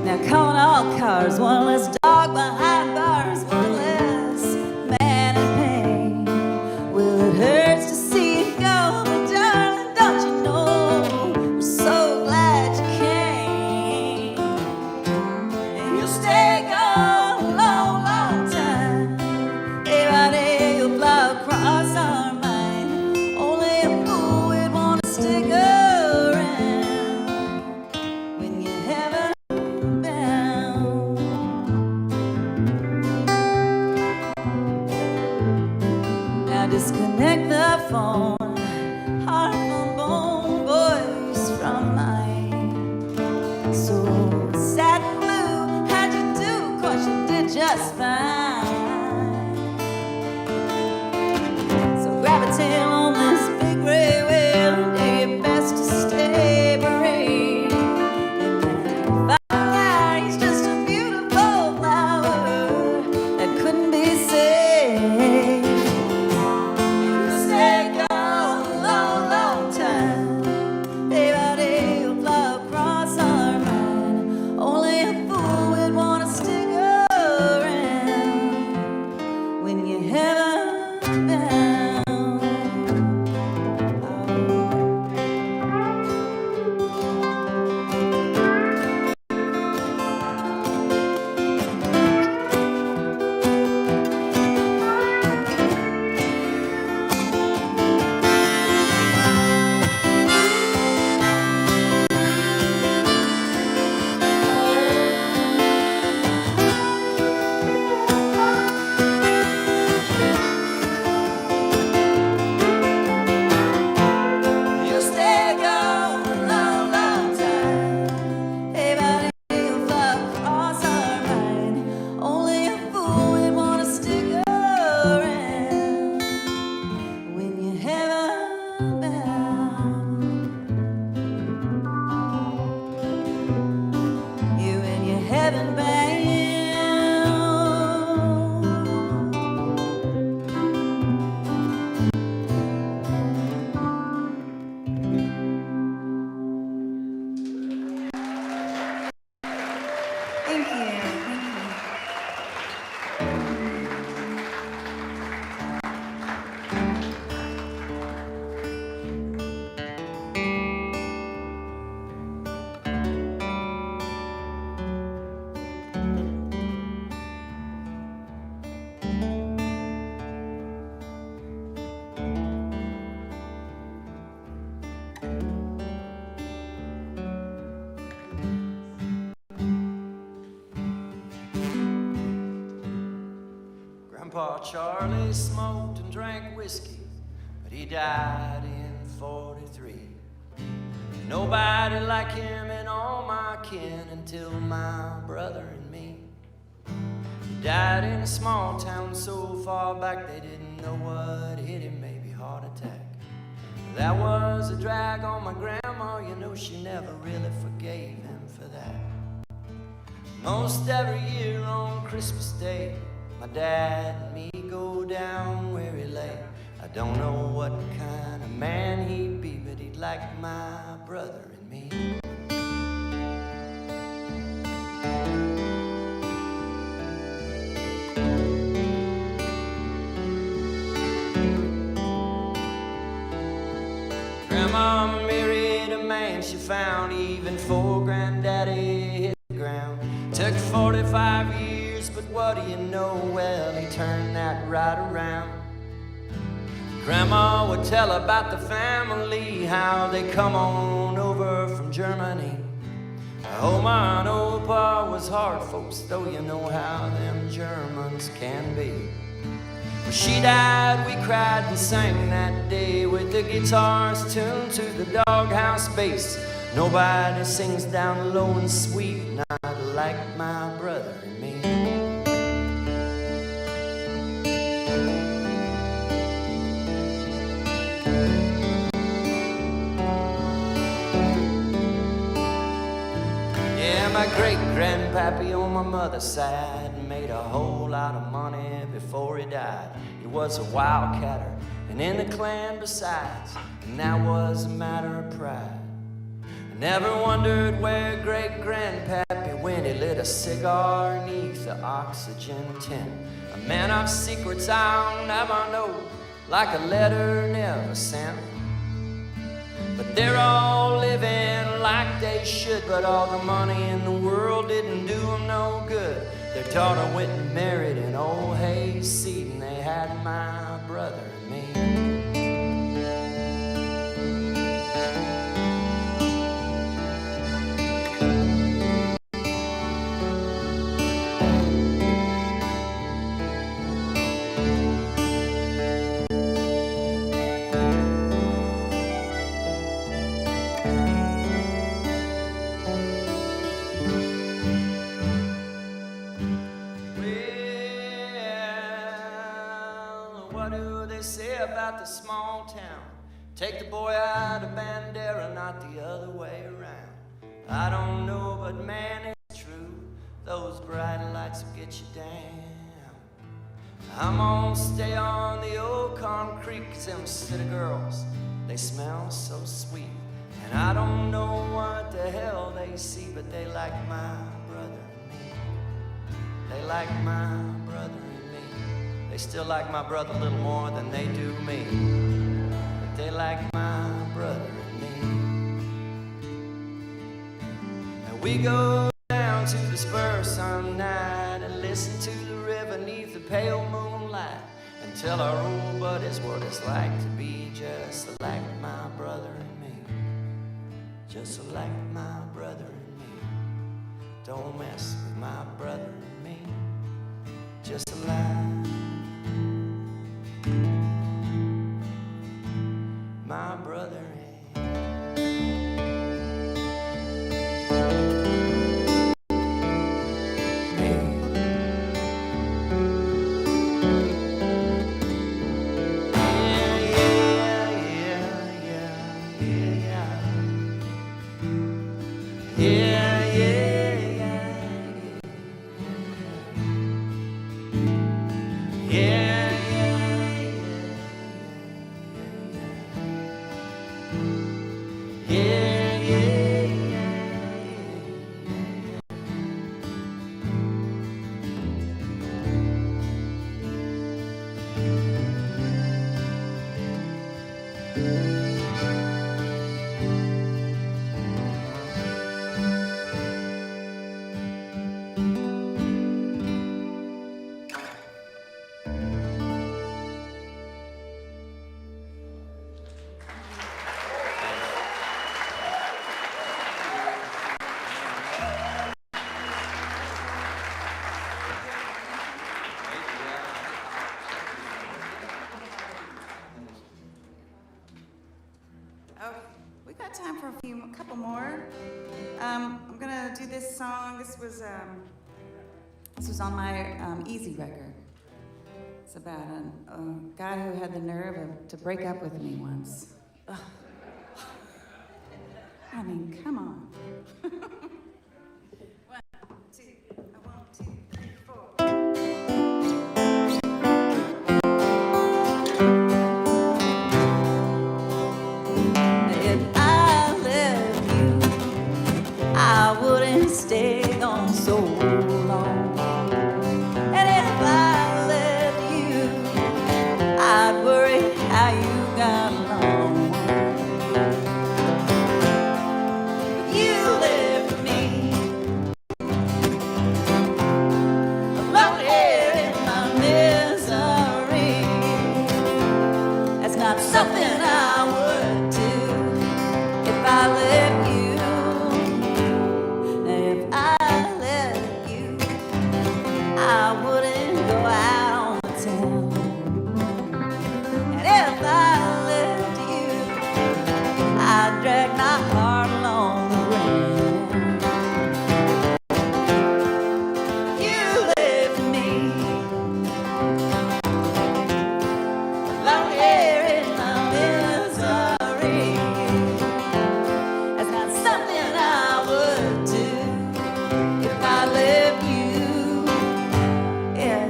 Now calling all cars, one less dog behind bars, one less man in pain. Well, it hurts to see you go, but darling, don't you know we're so glad you came. And you'll stay gone a long, long time. Day by day you'll fly across our mind. Only a fool would want to stick around when you're heaven bound. Now disconnect the phone, heart from bone, voice from mine. So sad and blue, how'd you do? 'Cause you did just fine. So grab a tail on this big gray whale and do your best to stay brave. And that firelight's just a beautiful flower that couldn't be saved. You'll stay gone a long, long time. Day by day you'll fly across our mind. Only a fool would want to stick around Grandpa Charlie smoked and drank whiskey, but he died in 43. Nobody like him in all my kin until my brother and me. He died in a small town so far back they didn't know what hit him, maybe heart attack. That was a drag on my grandma, you know she never really forgave him for that. Most every year on Christmas Day, my dad and me go down where he lay. I don't know what kind of man he'd be, but he'd like my brother and me. Grandma married a man she found even before Granddaddy hit the ground. Took 45 years, but what do you know? Well, he turned that right around. Grandma would tell about the family, how they come on over from Germany. Oma and Opa was hard folks, though you know how them Germans can be. When she died, we cried and sang that day with the guitars tuned to the doghouse bass. Nobody sings down low and sweet, not like my brother and me. Yeah, my great-grandpappy on my mother's side made a whole lot of money before he died. He was a wildcatter, and in the clan besides, and that was a matter of pride. I never wondered where great-grandpappy went. He lit a cigar neath the oxygen tent. A man of secrets I'll never know, like a letter never sent. But they're all living like they should, but all the money in the world didn't do them no good. Their daughter went and married an old hayseed, and they had my brother and me. About the small town, take the boy out of Bandera, not the other way around. I don't know, but man, it's true, those bright lights will get you down. I'm gonna stay on the old concrete, 'cause them city girls, they smell so sweet. And I don't know what the hell they see, but they like my brother and me. They like my brother and me. They still like my brother a little more than they do me, but they like my brother and me. And we go down to the spur some night and listen to the river neath the pale moonlight, and tell our old buddies what it's like to be just like my brother and me. Just like my brother and me. Don't mess with my brother and me. Just like my brother time for a couple more. I'm gonna do this song. This was on my Easy record. It's about a guy who had the nerve to break up with me once. Ugh. I mean, come on. 1, 2, 3, 4. If I left you, I wouldn't stay on so long. And if I left you, I'd worry how you got along. You left me alone here in my misery. That's not something I would do if I left you. If I left you, I wouldn't go out on the town. And if I left you, I'd drag my heart along the ground. You left me alone here in my misery. That's not something I would do if I left you. Yeah.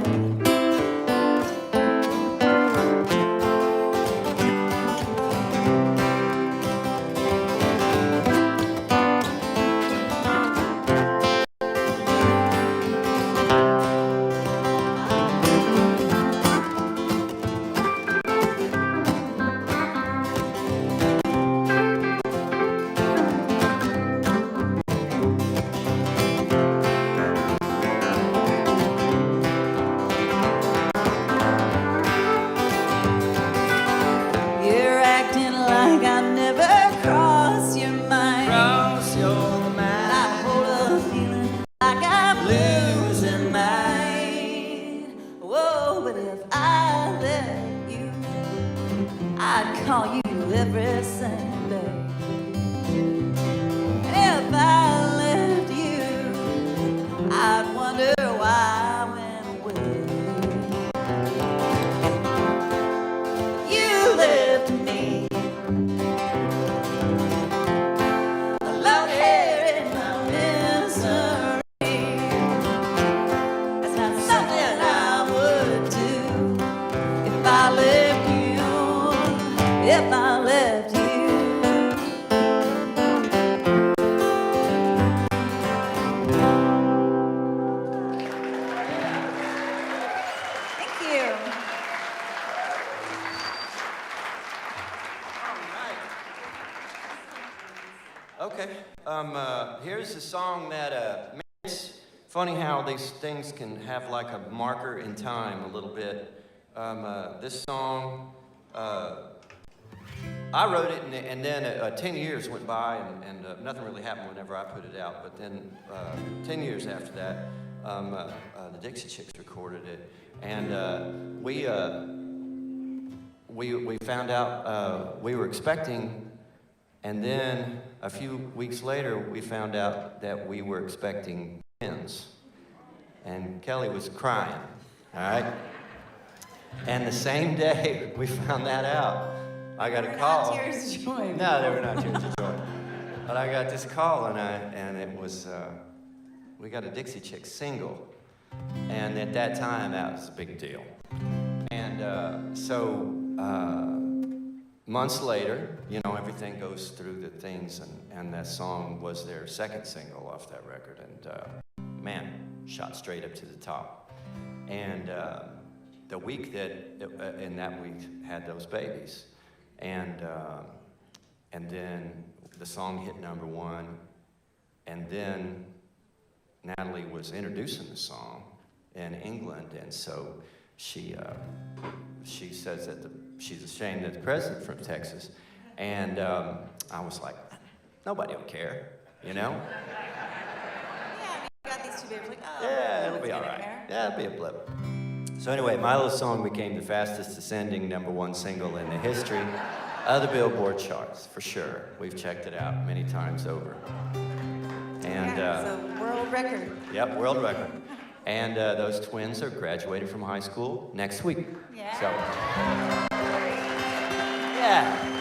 You're acting like I never cross your mind. Cross your mind. I hold a feeling like I'm losing mine. Whoa, but if I let you, I'd call you every Sunday. And if I left you, I'd wonder why I went away. You left me alone here in my misery. That's not something I would do if I left you. If I left you. Thank you. Okay. Here's a song that, man, it's funny how these things can have like a marker in time a little bit. This song, I wrote it and then 10 years went by and nothing really happened whenever I put it out. But then 10 years after that, the Dixie Chicks recorded it. And we found out we were expecting. And then a few weeks later, we found out that we were expecting twins. And Kelly was crying, all right? And the same day we found that out, I got a call. Not tears of joy. No, they were not tears of joy. But I got this call, and it was, we got a Dixie Chicks single. And at that time, that was a big deal. And so months later, you know, everything goes through the things, and that song was their second single off that record, and man, shot straight up to the top. And the week in that week had those babies, and then the song hit #1, and then Natalie was introducing the song in England, and so she says that she's ashamed that the president from Texas, and I was like, nobody will care, you know? Yeah, I mean, you got these two babies like, oh, Yeah, it'll be all right. Yeah, it'll be a blip. So anyway, my little song became the fastest ascending #1 single in the history The Billboard charts, for sure. We've checked it out many times over. And Yeah, it's a world record. Yep, world record. And those twins are graduating from high school next week. Yeah. So, yeah.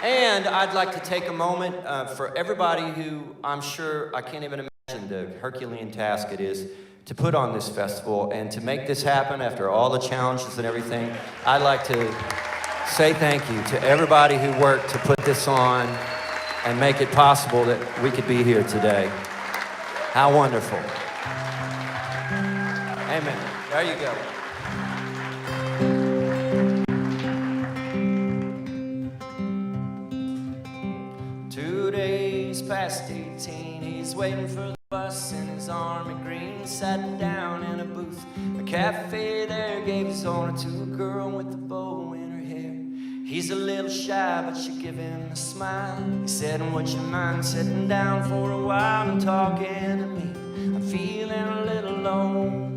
And I'd like to take a moment for everybody who I'm sure, I can't even imagine the Herculean task it is to put on this festival and to make this happen after all the challenges and everything. I'd like to say thank you to everybody who worked to put this on and make it possible that we could be here today. How wonderful. Amen. There you go. 2 days past 18, he's waiting for the bus in his army green. Sat down in a booth, a cafe there, gave his honor to a girl with a bow in her hair. He's a little shy, but she give him a smile. He said, would you mind sitting down for a while and talking to me? I'm feeling a little low.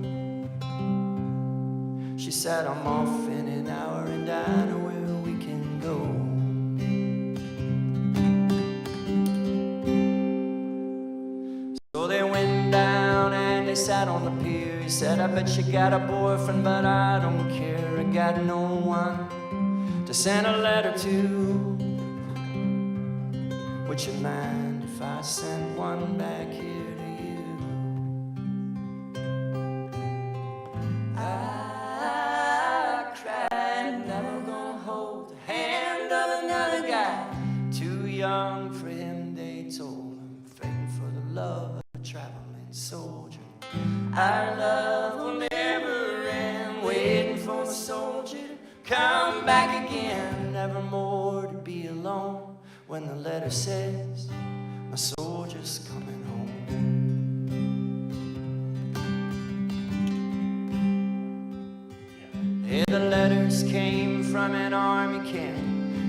She said, I'm off in an hour and I know where we can go. So they went down and they sat on the pier. He said, I bet you got a boyfriend, but I don't care. I got no one to send a letter to. Would you mind if I sent one back here to you? I cried, never gonna hold the hand of another guy. Too young for him, they told him, fighting for the love of a traveling soldier. Our love will never end, waiting for the soldier to come back again, never more to be alone. When the letter says, my soldier's coming home. Yeah, the letters came from an army camp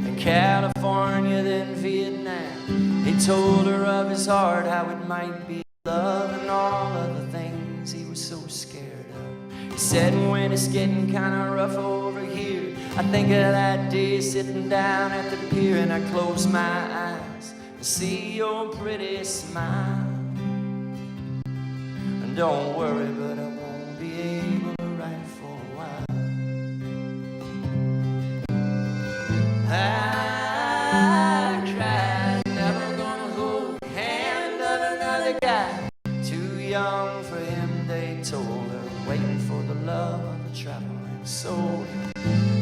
in California, then Vietnam. He told her of his heart, how it might be love and all of the things he was so scared of. He said, when it's getting kind of rough over here, I think of that day sitting down at the pier, and I close my eyes and see your pretty smile. And don't worry, but I won't be able to write for a while. I cried, never gonna hold the hand of another guy. Too young for him, they told her, waiting for the love of a traveling soldier.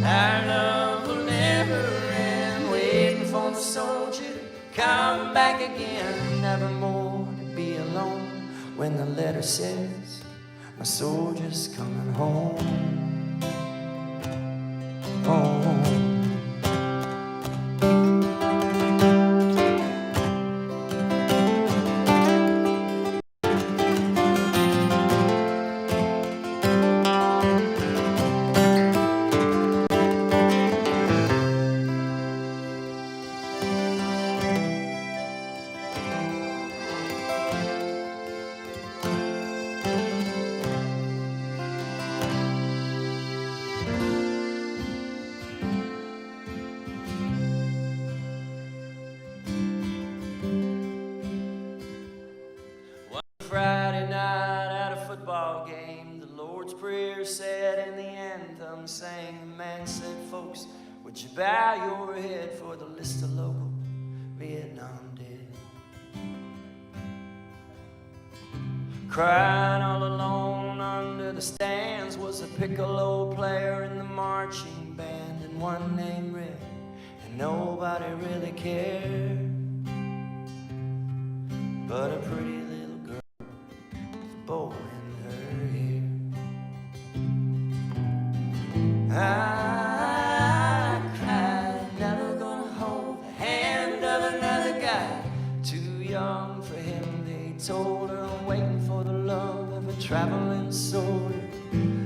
Our love will never end, waiting for the soldier to come back again, never more to be alone. When the letter says, my soldier's coming home. Home. Friday night at a football game, the Lord's Prayer said and the anthem sang. The man said, folks, would you bow your head for the list of local Vietnam dead? Crying all alone under the stands was a piccolo player in the marching band, and one named Red, and nobody really cared. But a pretty little girl with a bow in her hair. I cried, never gonna hold the hand of another guy. Too young for him, they told her, waiting for the love of a traveling soldier.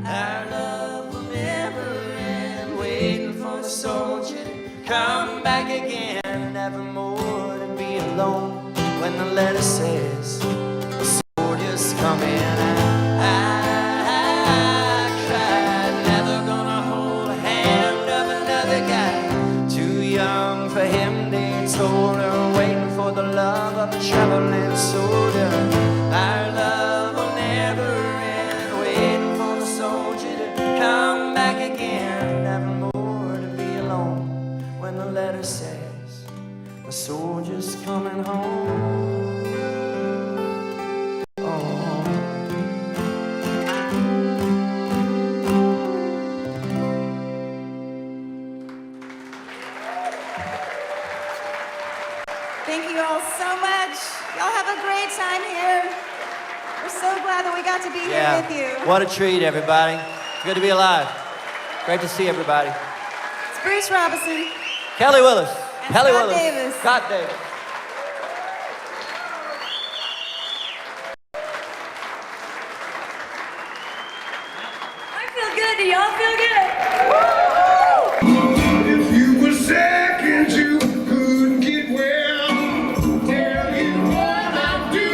Our love will never end, waiting for the soldier to come back again, never more to be alone. When the letter says, the soldier's coming out. I cried, never gonna hold the hand of another guy. letter says, the soldier's coming home. Oh. Thank you all so much. Y'all have a great time here. We're so glad that we got to be here with you. What a treat, everybody. It's good to be alive. Great to see everybody. It's Bruce Robinson. Kelly Willis. And Kelly Scott Willis. Davis. Scott Davis. I feel good. Do y'all feel good? If you were second, you couldn't get well. Tell you what I do.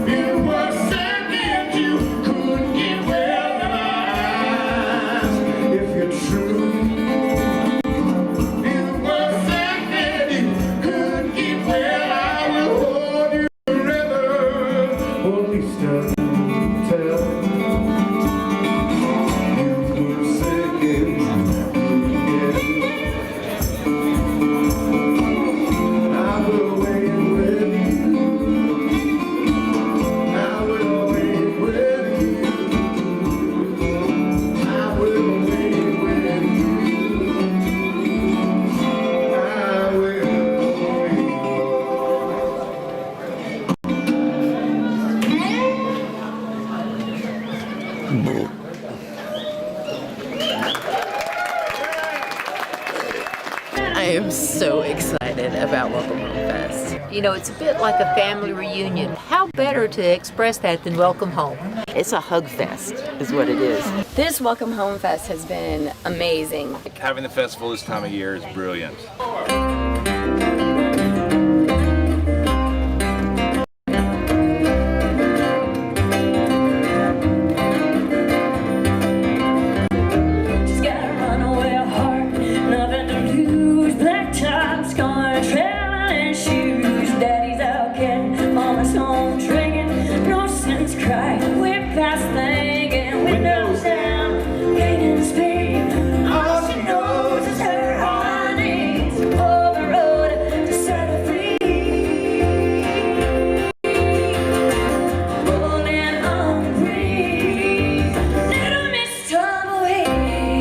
If you were second, you couldn't get well. If you're true. If you were second, you couldn't get well. I will hold you forever. Or at least tell. I am so excited about Welcome Home Fest. You know, it's a bit like a family reunion. How better to express that than welcome home? It's a hug fest, is what it is. This Welcome Home Fest has been amazing. Having the festival this time of year is brilliant. She's got a runaway heart, nothing to lose. Black tops, gone traveling shoes. Daddy's out getting, mama's home drinking. No sense crying, we're past thinking. Windows down, gaining speed. All she knows is her heart needs all the road to set her free. Rolling on the breeze, little Miss Tumbleweed.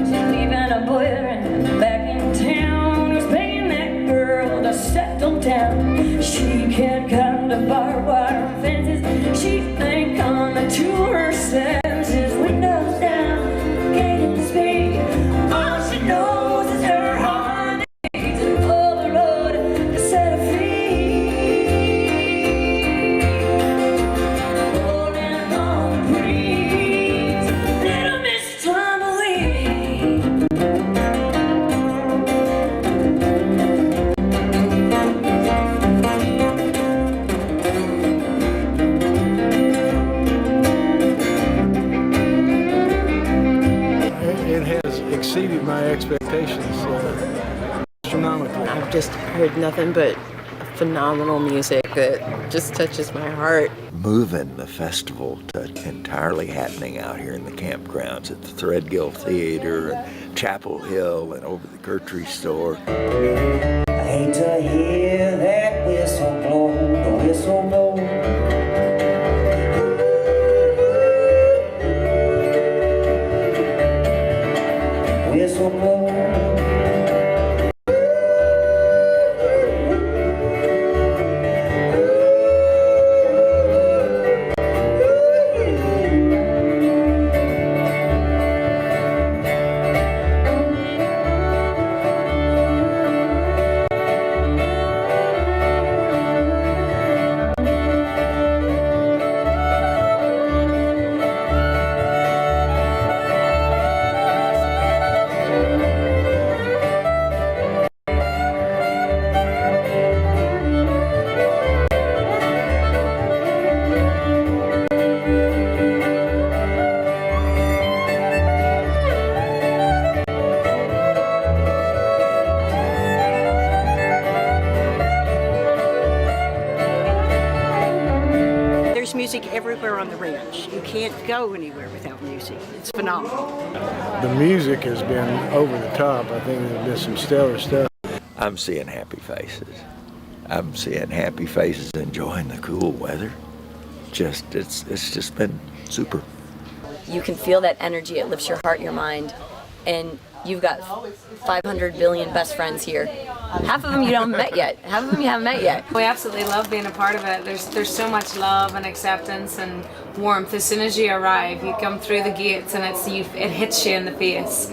She's leaving a boyfriend back in town, who's paying that girl to settle down. She can't come to barbed wire fences. She think on the to her senses. Windows down, gaining speed. All she knows is her heart needs all the road to set her free. Rolling on the breeze, little Miss Tumbleweed. It has exceeded my expectations astronomically. I've just heard nothing but phenomenal music that just touches my heart. Moving the festival to entirely happening out here in the campgrounds at the Threadgill Theater and Chapel Hill and over the Gertrude store. I hate to hear that whistle blow, the whistle blow. Whistle blow. music everywhere on the ranch. You can't go anywhere without music. It's phenomenal. The music has been over the top. I think there's been some stellar stuff. I'm seeing happy faces. I'm seeing happy faces enjoying the cool weather. It's just been super. You can feel that energy. It lifts your heart, your mind, and you've got 500 billion best friends here. Half of them you haven't met yet. Half of them you haven't met yet. We absolutely love being a part of it. There's so much love and acceptance and warmth. As soon as you arrive, you come through the gates and it hits you in the face.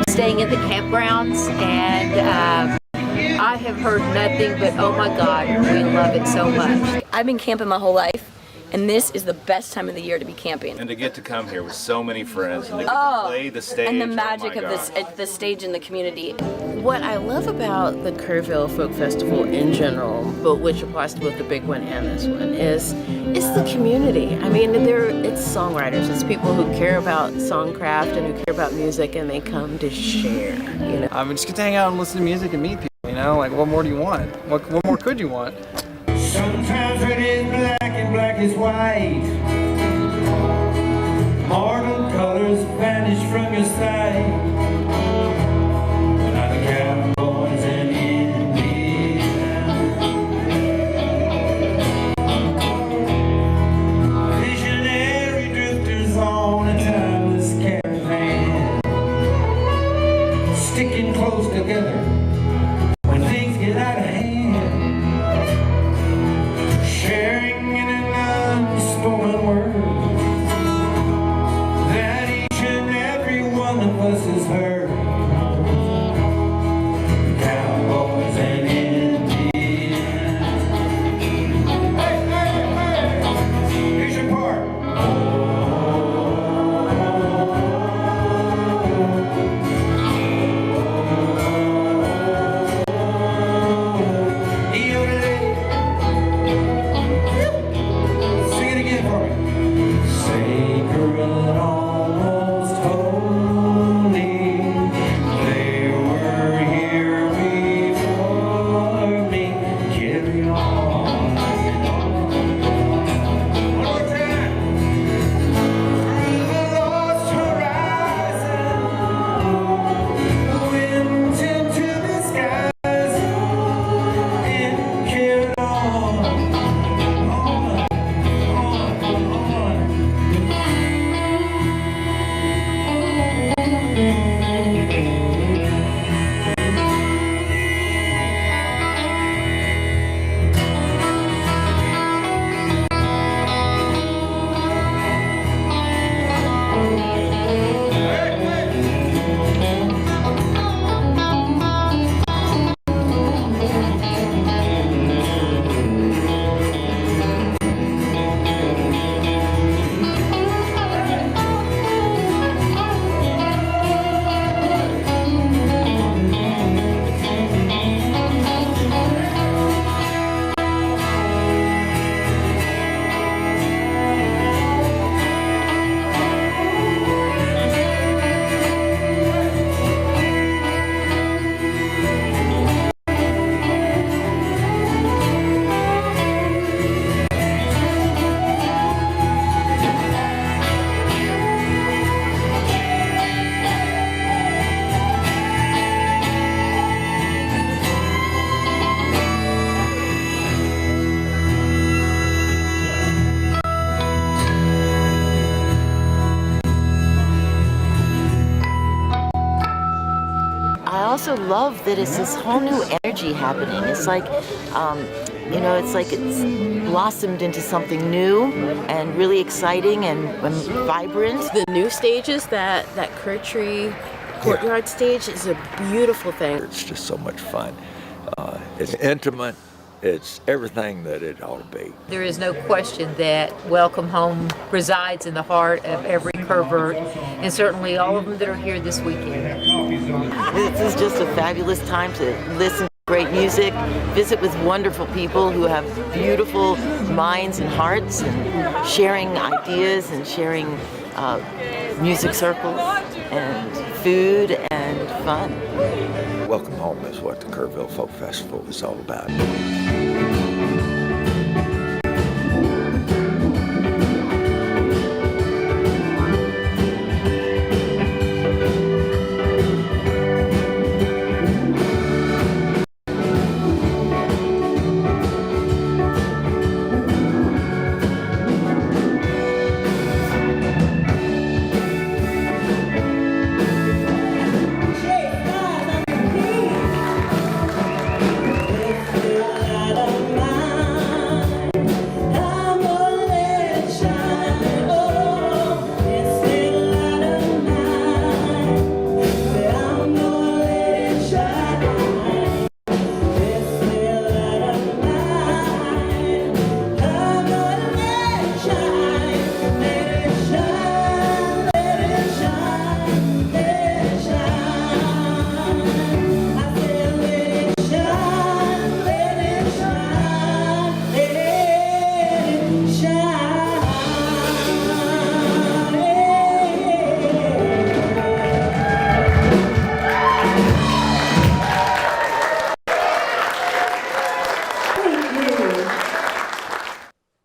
Staying in the campgrounds, and I have heard nothing but, oh my God, we love it so much. I've been camping my whole life, and this is the best time of the year to be camping. And to get to come here with so many friends and to get to play the stage. And the magic oh of the stage in the community. What I love about the Kerrville Folk Festival in general, but which applies to both the big one and this one, is it's the community. I mean, it's songwriters, it's people who care about songcraft and who care about music, and they come to share. You know, I mean, just get to hang out and listen to music and meet people. You know, like what more do you want? What more could you want? Sometimes red is black and black is white. Mortal colors vanish from your sight. Now the cowboys and Indians, visionary drifters on a timeless caravan, sticking close together when things get out of hand. Sharing in an unspoken word, also love that it's this whole new energy happening. It's like, it's like it's blossomed into something new and really exciting and vibrant. The new stages, that Kerrville courtyard stage is a beautiful thing. It's just so much fun. It's intimate. It's everything that it ought to be. There is no question that Welcome Home resides in the heart of every Kerrvert, and certainly all of them that are here this weekend. This is just a fabulous time to listen to great music, visit with wonderful people who have beautiful minds and hearts, and sharing ideas and sharing music circles and food and fun. Welcome home is what the Kerrville Folk Festival is all about.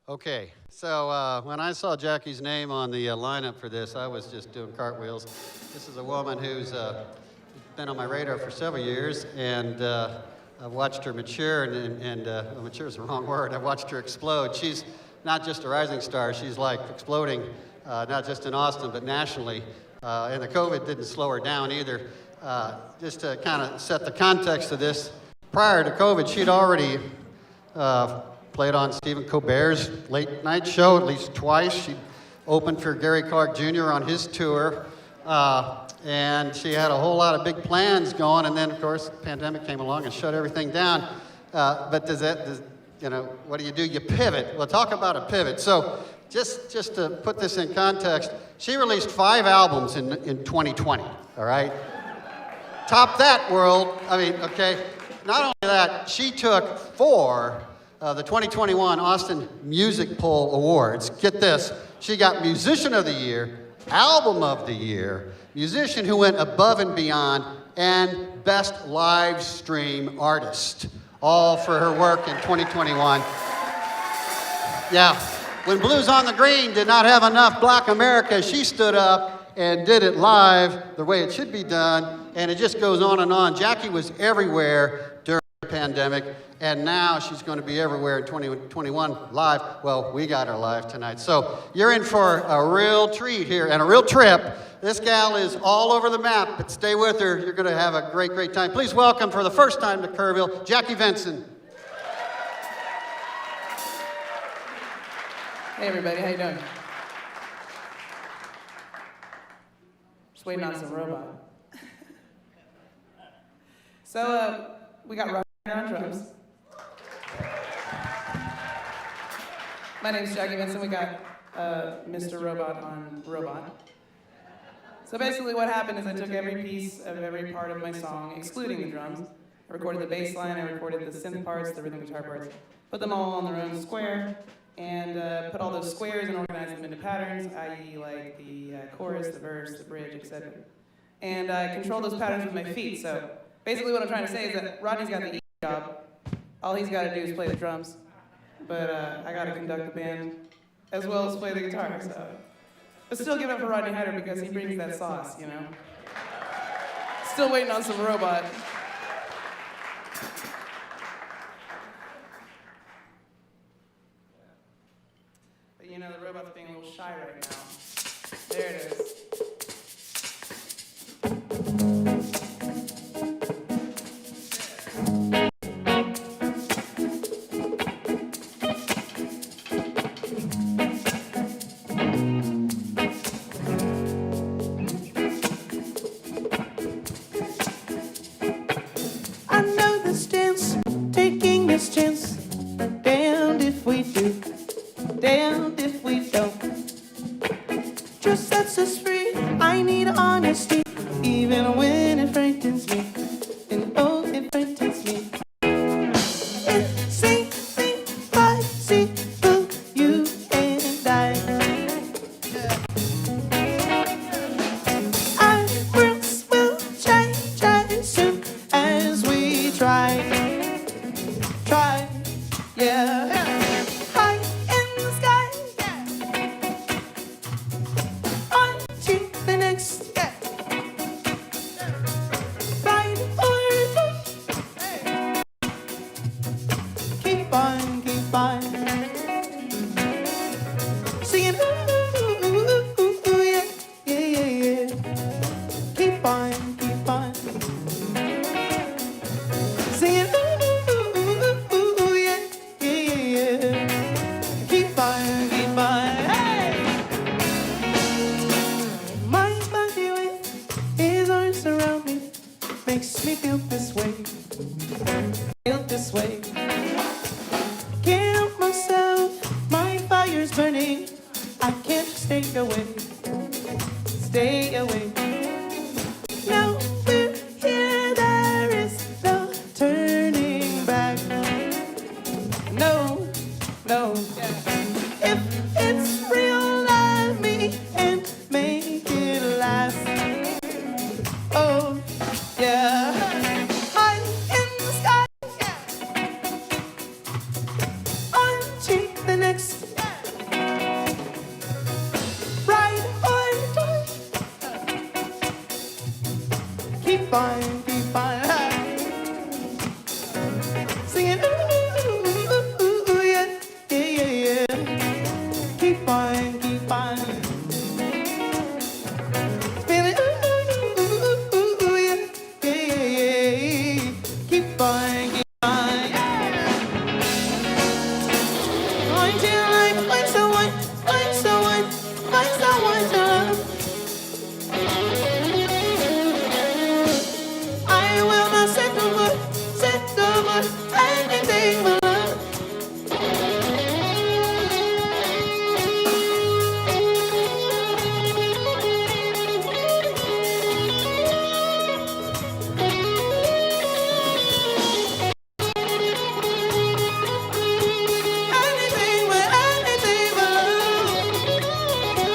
Okay, so when I saw Jackie's name on the lineup for this, I was just doing cartwheels. This is a woman who's been on my radar for several years, and I've watched her mature, well, mature is the wrong word. I've watched her explode. She's not just a rising star, she's like exploding, not just in Austin, but nationally. And the COVID didn't slow her down either. Just to kind of set the context of this, prior to COVID, she'd already played on Stephen Colbert's late night show at least twice. She opened for Gary Clark Jr. on his tour. And she had a whole lot of big plans going, and then of course the pandemic came along and shut everything down. But what do? You pivot. Well, talk about a pivot. So just to put this in context, she released 5 albums in 2020, all right? Top that, world. I mean, okay. Not only that, she took 4 of the 2021 Austin Music Poll Awards. Get this, she got Musician of the Year, Album of the Year, Musician who went above and beyond, and Best Live Stream Artist, all for her work in 2021. Yeah, when Blues on the Green did not have enough Black America, she stood up and did it live the way it should be done, and it just goes on and on. Jackie was everywhere during the pandemic, and now she's going to be everywhere in 2021 live. Well, we got her live tonight. So you're in for a real treat here and a real trip. This gal is all over the map, but stay with her. You're going to have a great, great time. Please welcome for the first time to Kerrville, Jackie Venson. Hey everybody, how you doing? Just waiting on some robot. So we got Rodney on drums. My name's Jackie Venson. We got Mr. Robot on robot. So basically what happened is I took every piece of every part of my song, excluding the drums. I recorded the bass line, I recorded the synth parts, the rhythm guitar parts, put them all on their own square, and put all those squares and organized them into patterns, i.e. like the chorus, the verse, the bridge, etc. And I control those patterns with my feet. So basically what I'm trying to say is that Rodney's got the easy job. All he's got to do is play the drums. But I got to conduct the band as well as play the guitar. So. But still give it for Rodney Hyder because he brings that sauce, you know? Still waiting on some robot. But you know, the robot's being a little shy right now. There it is. we do, damned if we don't. Truth sets us free. I need honesty, even when it frightens me. And oh, it frightens me. It's you and I. Our worlds will change as soon as we try, yeah. High in the sky, on to the next, ride or die. Keep on, singing ooh, yeah, yeah, yeah, yeah. Keep on, singing ooh, yeah, yeah, yeah. Keep on, hey. My body with his arms around me makes me feel this way, Can't help myself, my fire's burning. I can't stay away. Now we're here, there is no turning back. No. If it's real, let me and make it last. Oh, yeah. High in the sky, on to the next. Ride or die. Keep on, singing ooh, yeah, yeah, yeah. Keep on, spinning ooh, yeah, yeah, yeah. Keep on, until I find someone to love. I will not settle for anything but love. Anything but love.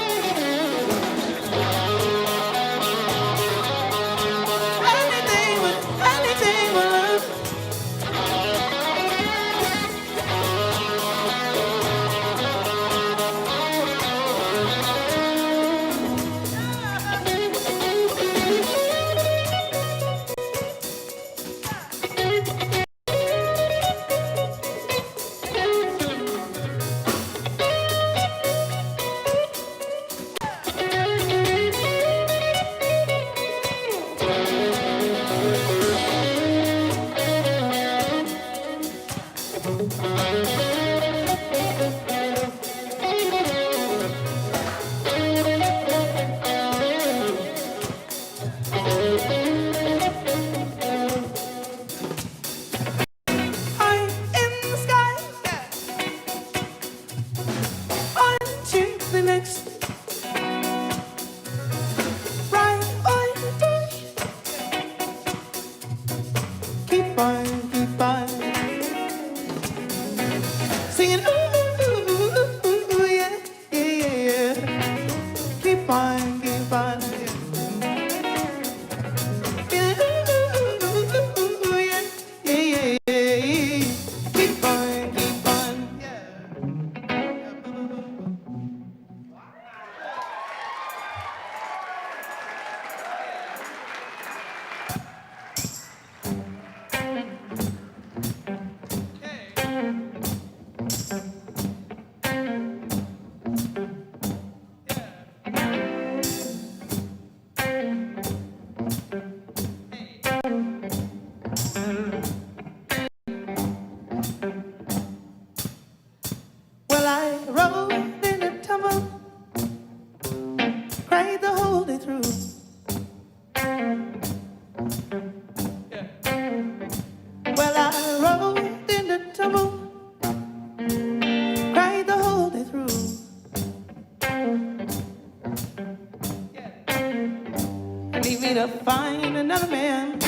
find another man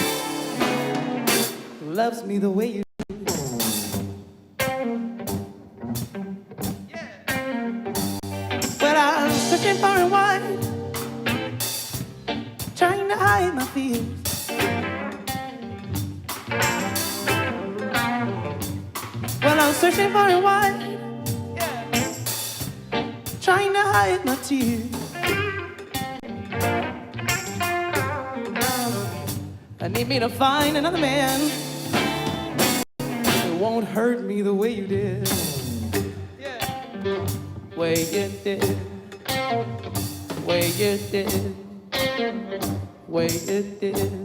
who loves me the way you do. Well, I'm searching far and wide, trying to hide my fears. Well, I'm searching far and wide, trying to hide my tears. I need me to find another man who won't hurt me the way you did. Way you did. Way you did. Way you did.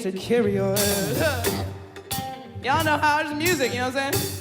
To carry on. Y'all know how it's music, you know what I'm saying?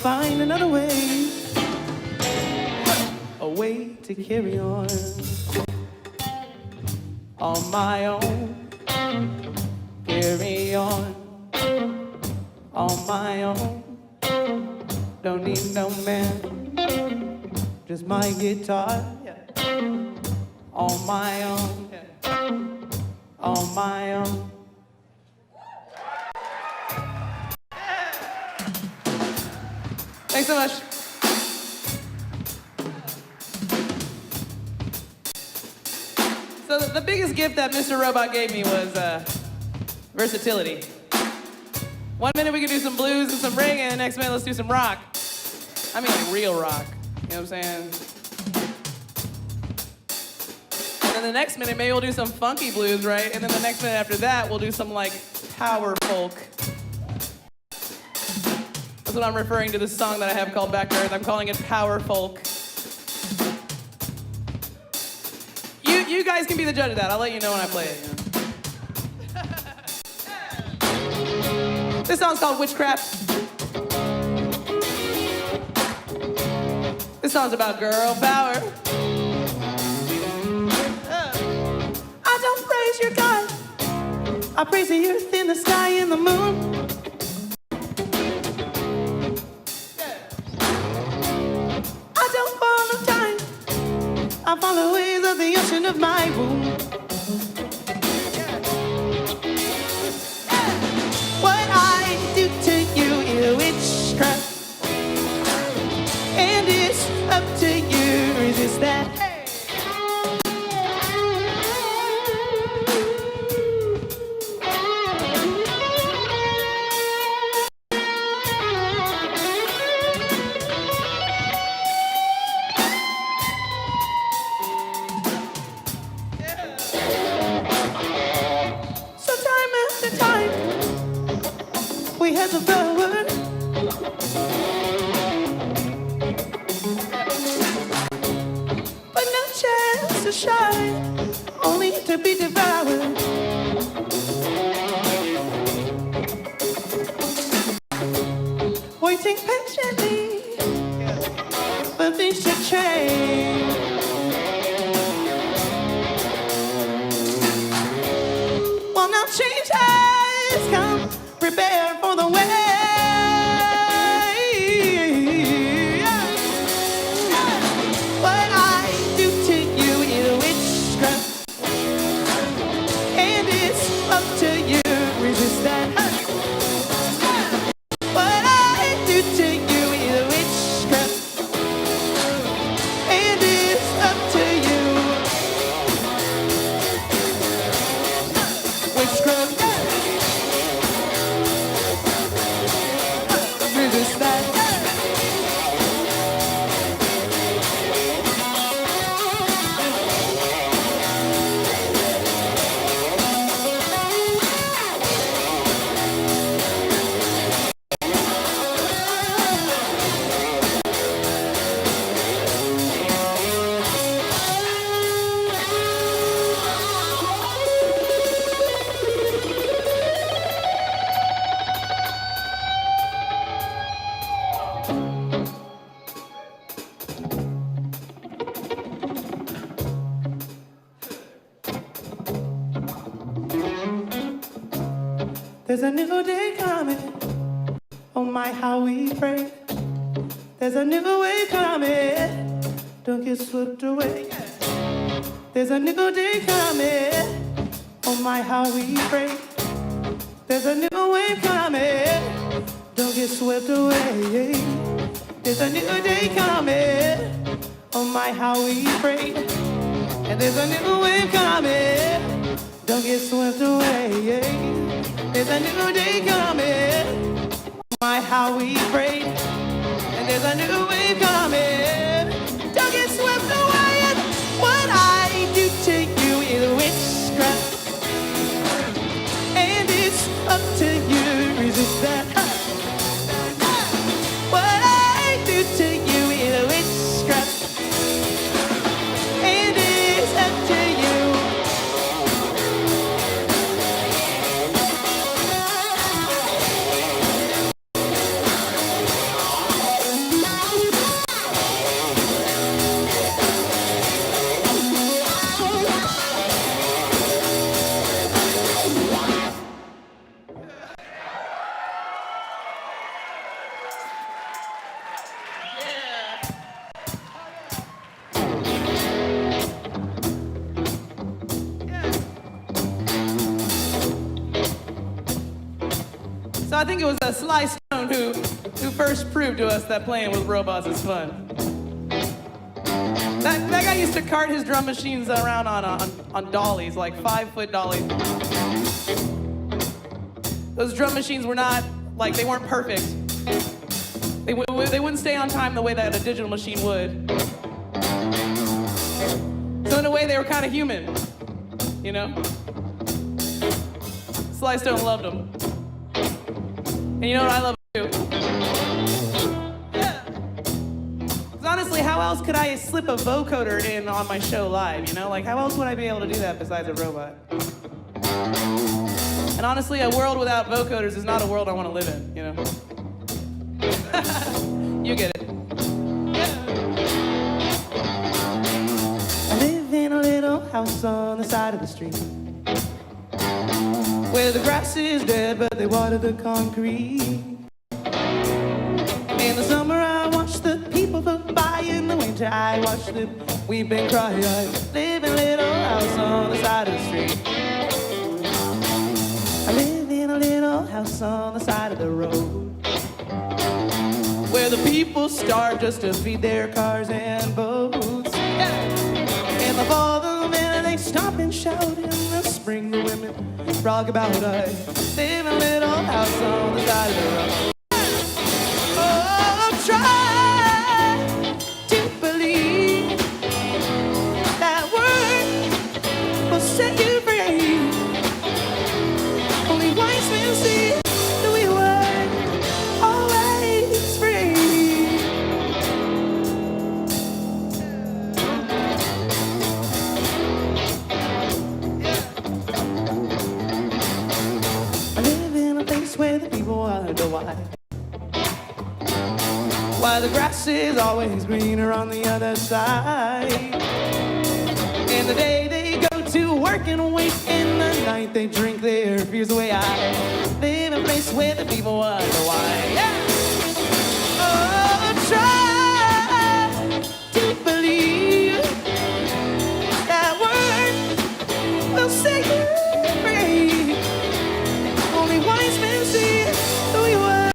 Find another way, a way to carry on my own, carry on my own. Don't need no man, just my guitar, on my own, on my own. Thanks so much. So the biggest gift that Mr. Robot gave me was versatility. 1 minute we could do some blues and some reggae, and the next minute let's do some rock. I mean like real rock, you know what I'm saying? And then the next minute maybe we'll do some funky blues, right? And then the next minute after that we'll do some like power folk. That's what I'm referring to this song that I have called Back to Earth. I'm calling it Power Folk. You guys can be the judge of that. I'll let you know when I play it. You know? This song's called Witchcraft. This song's about girl power. I don't praise your God. I praise the earth and the sky and the moon. I follow ways of the ocean of my womb. What I do to you is witchcraft, and it's up to you. Resist that. sunshine, only to be devoured. Waiting patiently for things to change. Well, now change has come, prepare for the way. What I do to you is witchcraft, and it's up to you, resist that. What I do to you is witchcraft, and it's up to you. Witchcraft, resist that. There's a new day coming, oh my, how we pray. There's a new way coming, don't get swept away. There's a new day coming, oh my, how we pray. There's a new wave coming, don't get swept away. There's a new day coming, oh my, how we pray. And there's a new wave coming, don't get swept away. There's a new day coming, oh my, how we pray. And there's a new wave coming, don't get swept away. And what I do to you is witchcraft, and it's up to you, resist that. What I do to you is witchcraft, and it's up to you. So I think it was Sly Stone who first proved to us that playing with robots is fun. That guy used to cart his drum machines around on dollies, like 5-foot dollies. Those drum machines were not, like, they weren't perfect. They wouldn't stay on time the way that a digital machine would. So in a way, they were kind of human, you know? Sly Stone loved them. And you know what I love too? Yeah. 'Cause honestly, how else could I slip a vocoder in on my show live, you know? Like, how else would I be able to do that besides a robot? And honestly, a world without vocoders is not a world I want to live in, you know? You get it. Yeah. I live in a little house on the side of the street, where the grass is dead, but they water the concrete. In the summer, I watch the people go by. In the winter, I watch them weep and cry. I live in a little house on the side of the street. I live in a little house on the side of the road, where the people starve just to feed their cars and boats. In the fall, the men, they stomp and shout. In the spring, the women rock about. I live in a little house on the side of the road. Oh, try to believe that word will set you free. Only wise men see that we were always free. The grass is always greener on the other side. And the day they go to work and wait, in the night they drink their fears away. I live in a place where the people wonder why. Yeah. Oh, try to believe that word will set you free. Only wise men see who you are.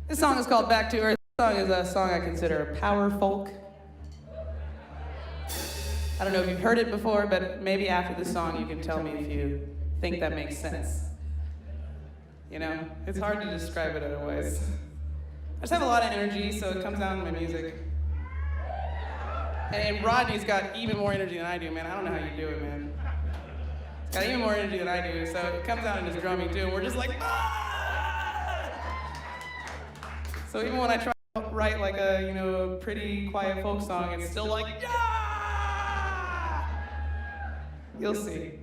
This song is called Back to Earth. This song is a song I consider power folk. I don't know if you've heard it before, but maybe after this song you can tell me if you think that makes sense. You know, it's hard to describe it otherwise. I just have a lot of energy, so it comes out in my music. And Rodney's got even more energy than I do, man. I don't know how you do it, man. He's got even more energy than I do, so it comes out in his drumming too, and we're just like, ah! So even when I try to write like a, you know, pretty quiet folk song, it's still like, yeah! You'll see.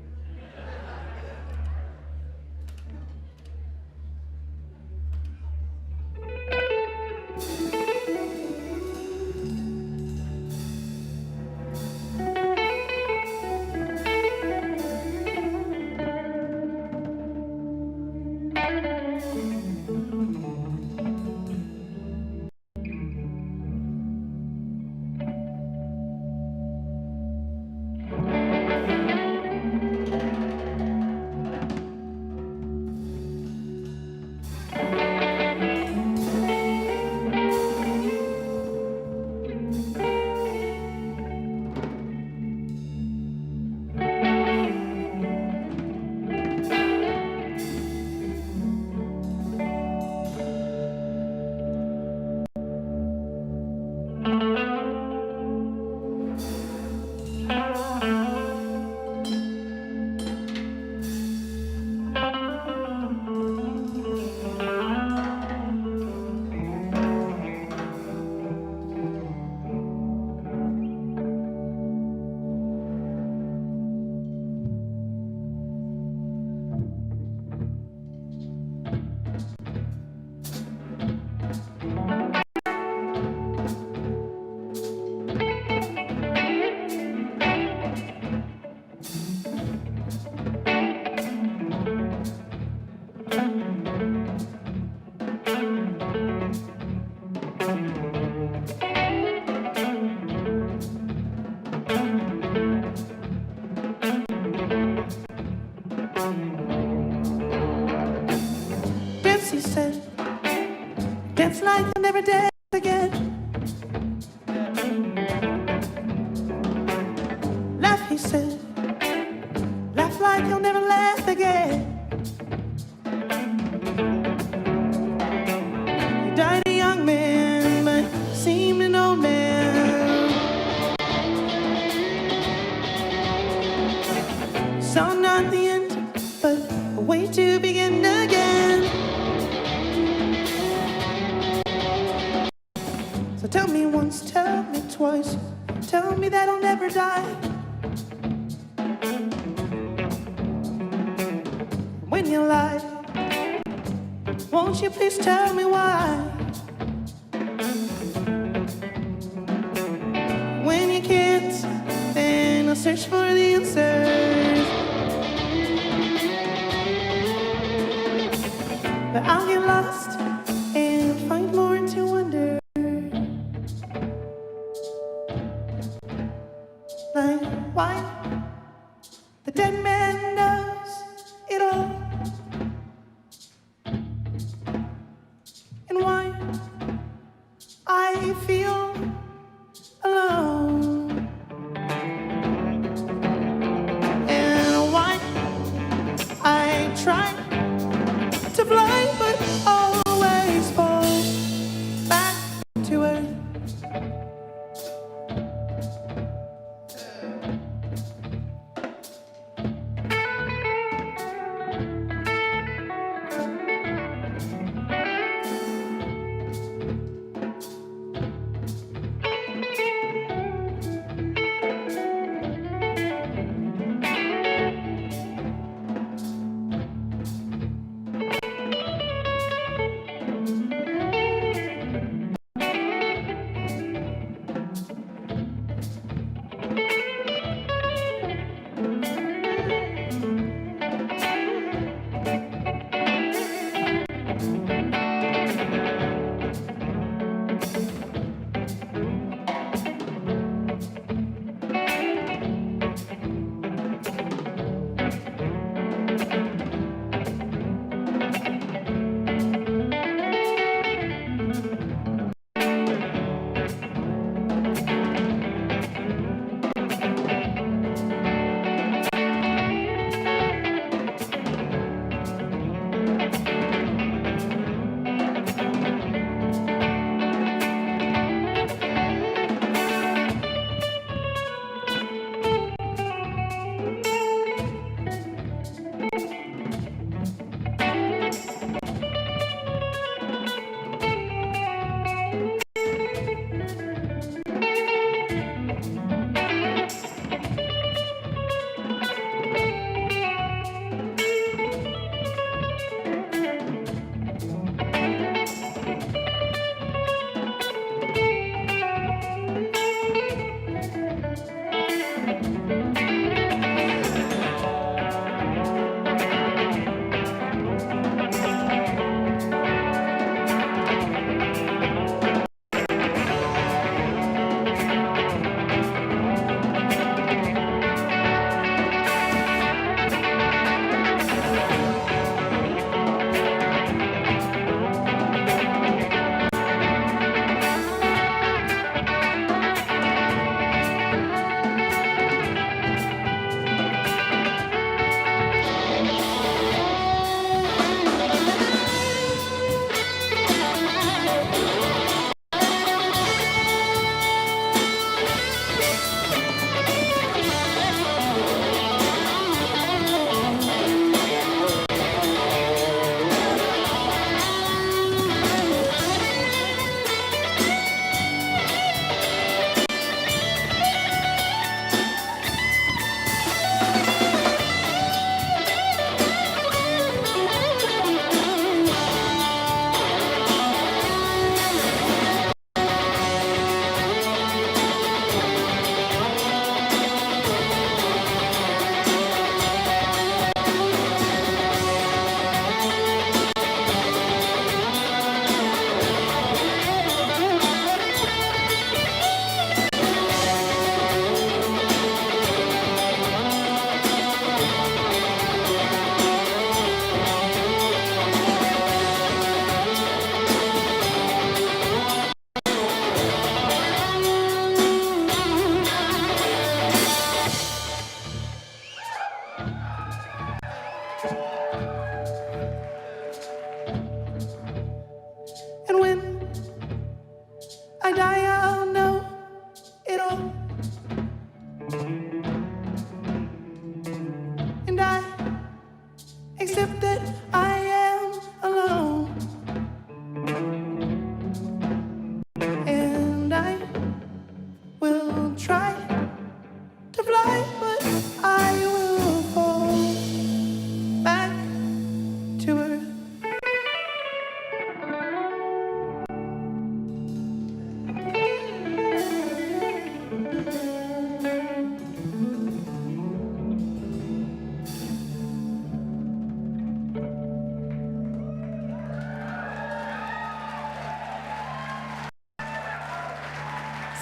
twice. Tell me that I'll never die. When you lie, won't you please tell me why? When you can't, then I'll search for the answers. But I'll get lost and find more to wonder. Like why the dead man knows it all, and why I feel alone, and why I try to fly but always fall back to earth.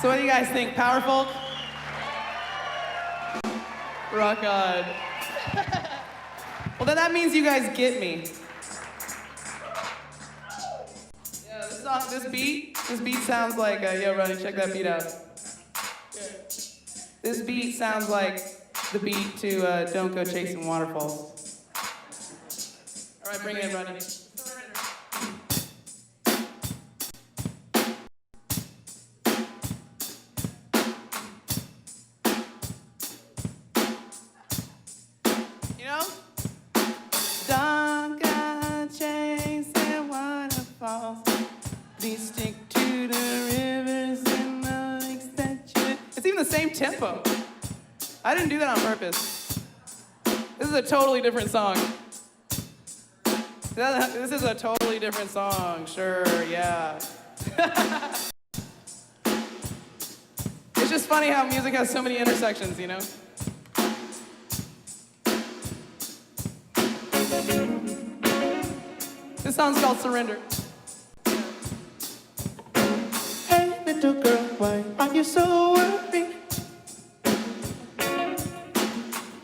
So what do you guys think? Power folk? Rock on. Well, then that means you guys get me. Yeah, this beat sounds like, yo, Ronnie, check that beat out. This beat sounds like the beat to Don't Go Chasing Waterfalls. All right, bring it in, Ronnie. You know? Don't go chasing waterfalls. Please stick to the rivers and the lakes that you... It's even the same tempo. I didn't do that on purpose. This is a totally different song. This is a totally different song, sure, yeah. It's just funny how music has so many intersections, you know? This song's called Surrender. Hey, little girl, why are you so worried?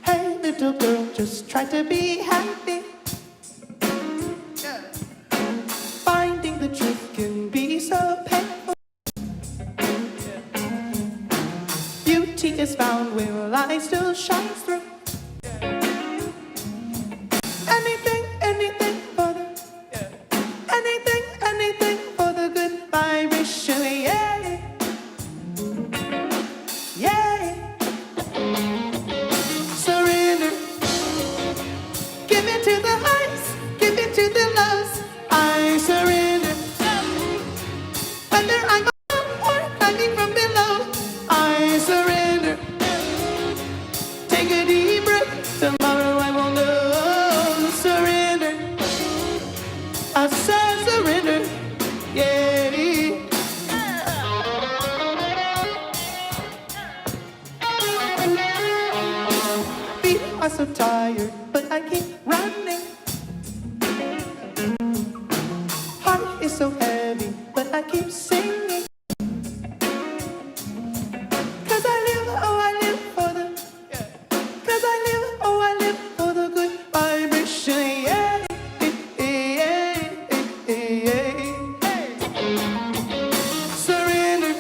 Hey, little girl, just try to be happy. Yeah. Finding the truth can be so painful. Yeah. Beauty is found where light still shines through. Anything for the good vibration, yeah, yeah. Surrender, give it to the highs, give it to the lows. I surrender, whether I'm up or climbing from below. I surrender, take a deep breath, tomorrow I won't know. Surrender, I said surrender, yeah. Feet are so tired, but I keep running. Heart is so heavy, but I keep singing. 'Cause I live, oh I live for the, yeah. 'Cause I live, oh I live for the good vibration, yeah. Surrender,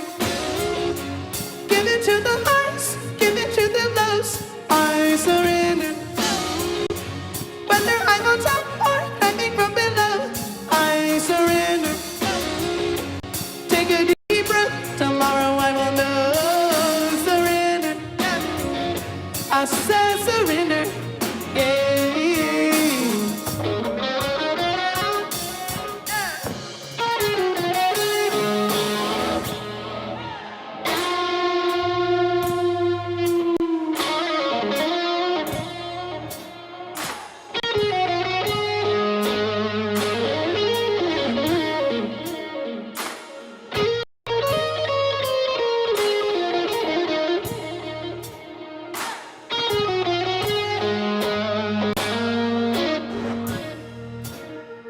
give it to the highs, give it to the lows. I surrender, whether I'm on top or climbing from below. I surrender, take a deep breath, tomorrow I will know. Surrender, I said surrender, yeah.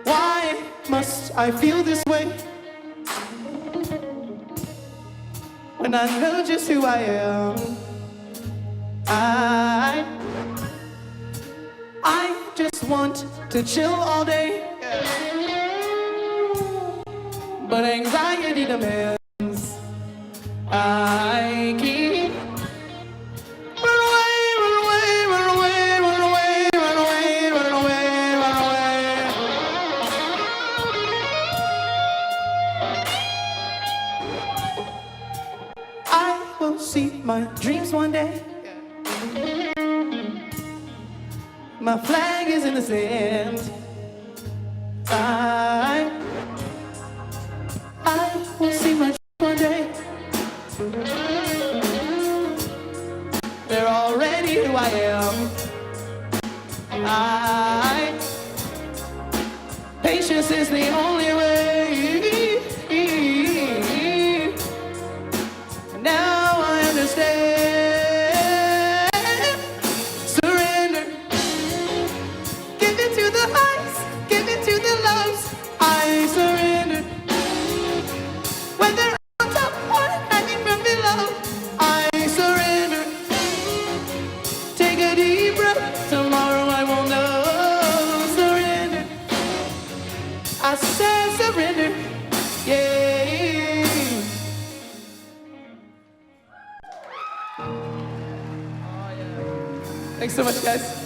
Why must I feel this way when I know just who I am? I just want to chill all day, but anxiety demands I keep run away, run away, run away, run away, run away, run away, run away. I will see my dreams one day. My flag is in the sand. I will see my dreams one day. They're already who I am. Patience is the only way. Now I understand. Surrender, give it to the highs, give it to the lows. I surrender, whether I'm on top or hanging from below. Thanks so much, guys.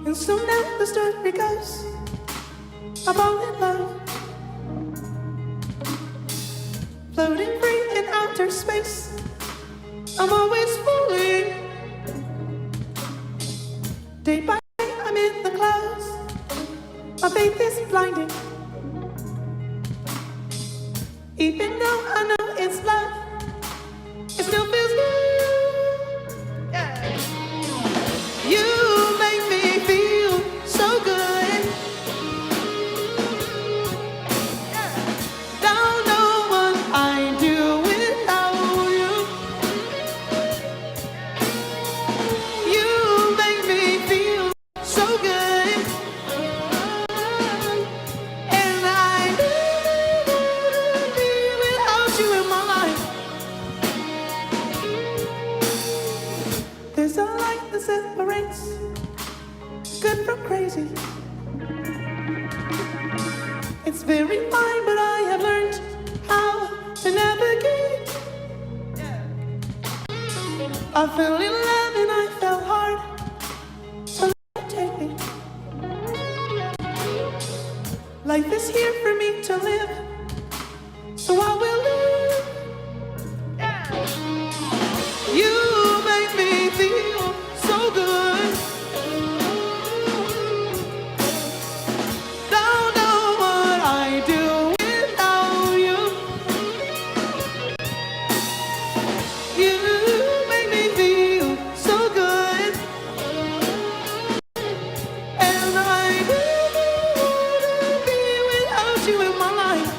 And so now the story goes, I'm all in love, floating free in outer space. I'm always falling. Day by day I'm in the clouds. My faith is blinding. Even though I know it's love, it still feels good. Yeah. You make me feel so good. Yeah. Don't know what I'd do without you. You make me feel so good. And I wouldn't be without you in my life. There's a light that separates good from crazy. It's very fine, but I have learned how to navigate. I fell in love and I fell hard, so let it take me. Life is here for me to live, so I will live. You make me feel so good. Don't know what I'd do without you. You make me feel so good. And I wouldn't be without you in my life.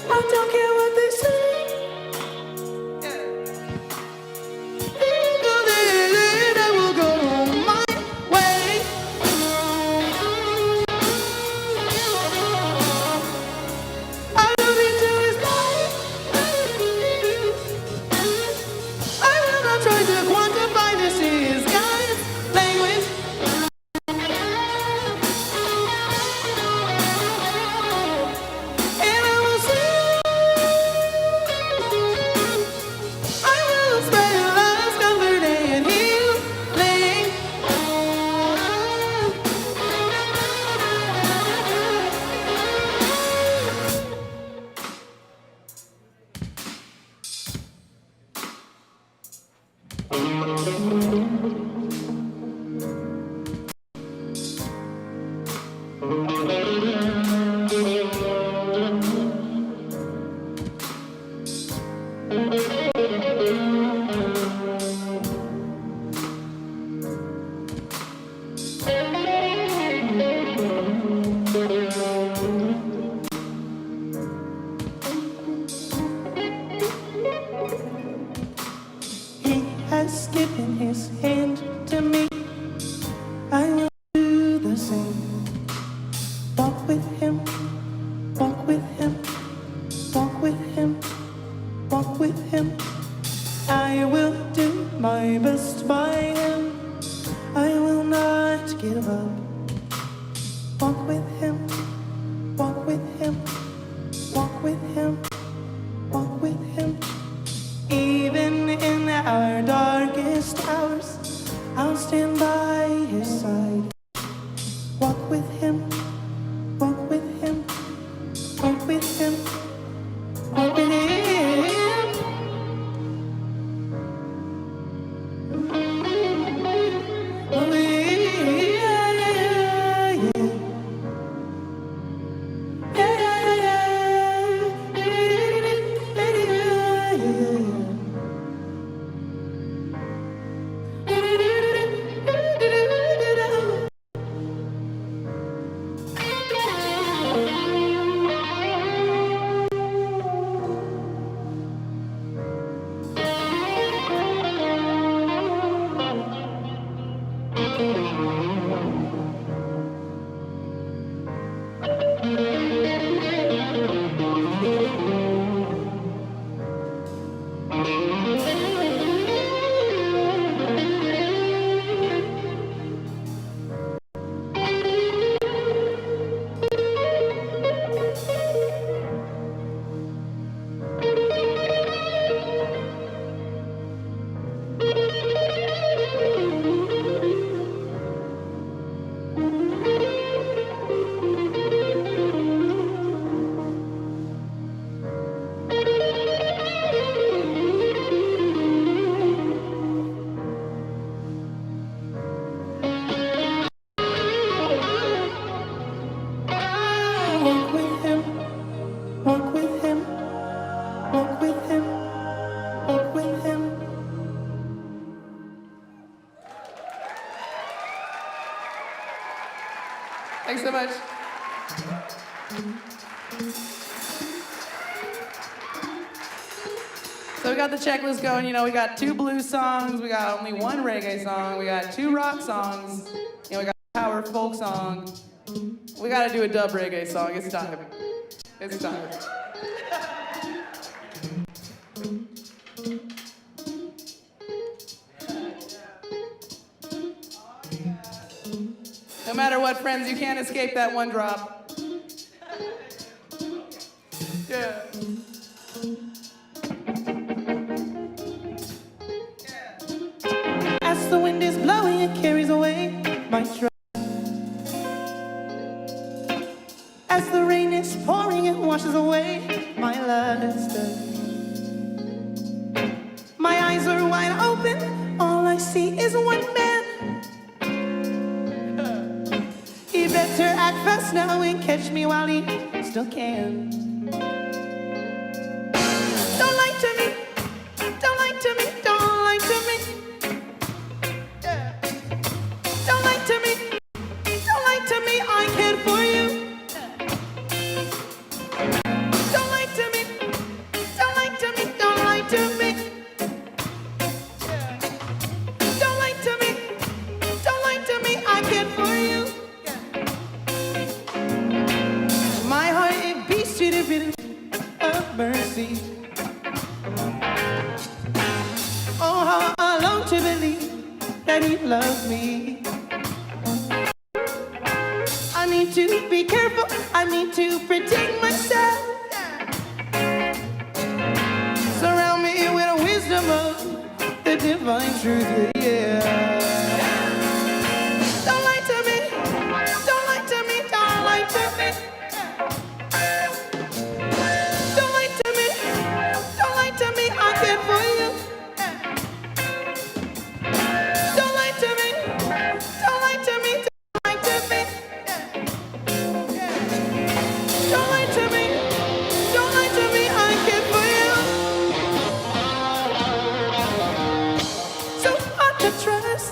I don't care what they say. Go there, I will go my way. I don't need to escape. I will not try to quantify this is God's language. And I will sing. I will spread love's comfort and healing. He has given his hand to me. I will do the same. Walk with him, walk with him, walk with him, walk with him. I will do my best by him. I will not give up. Walk with him, walk with him, walk with walk with him, walk with him, walk with him. Thanks so much. So we got the checklist going. You know, we got 2 blues songs, we got only 1 reggae song, we got 2 rock songs, you know, we got a power folk song. We gotta do a dub reggae song. It's time. It's time. No matter what, friends, you can't escape that one drop. Yeah. As the wind is blowing, it carries away my trust. As the rain is pouring, it washes away my lust. My eyes are wide open, all I see is one man. He better act fast now and catch me while he still can. Don't lie to me, don't lie to me, don't lie to me. Yeah. Don't lie to me, don't lie to me, I care for you. Don't lie to me, don't lie to me, don't lie to me. Yeah. Don't lie to me, don't lie to me, I care for you. My heart, it beats to the rhythm of mercy. Oh, how I long to believe that he loves me. I need to be careful, I need to protect myself. Surround me with a wisdom of the divine truth, yeah. Don't lie to me, don't lie to me, don't lie to me. Don't lie to me, don't lie to me, I care for you. Don't lie to me, don't lie to me, don't lie to me. Don't lie to me, don't lie to me, I care for you. So hard to trust,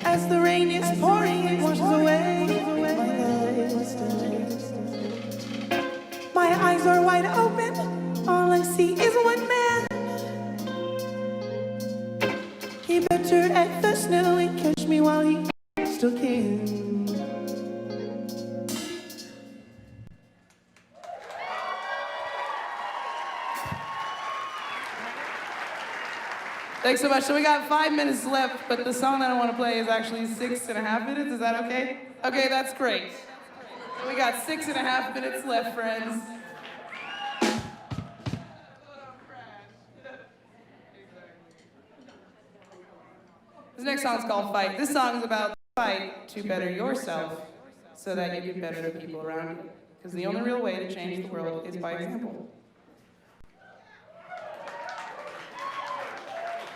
As the rain is pouring, it washes away my eyes are wide open. All I see is one man. He better at the snow and catch me while he still can. Thanks so much. So we got 5 minutes left, but the song that I want to play is actually 6.5 minutes. Is that okay? Okay, that's great. We got 6.5 minutes left, friends. This next song is called Fight. This song is about the fight to better yourself so that you can better the people around you. Because the only real way to change the world is by example.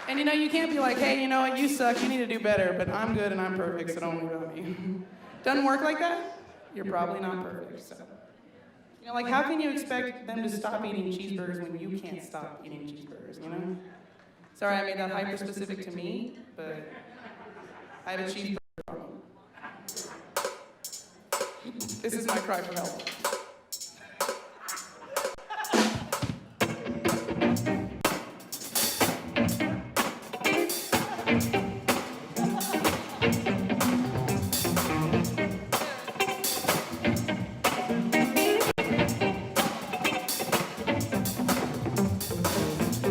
And you know, you can't be like, hey, you know what, you suck, you need to do better, but I'm good and I'm perfect, so don't worry about me. Doesn't work like that? You're probably not perfect, so. You know, like, how can you expect them to stop eating cheeseburgers when you can't stop eating cheeseburgers, you know? Sorry, I made that hyper-specific to me, but I have a cheeseburger problem. This is my cry for help.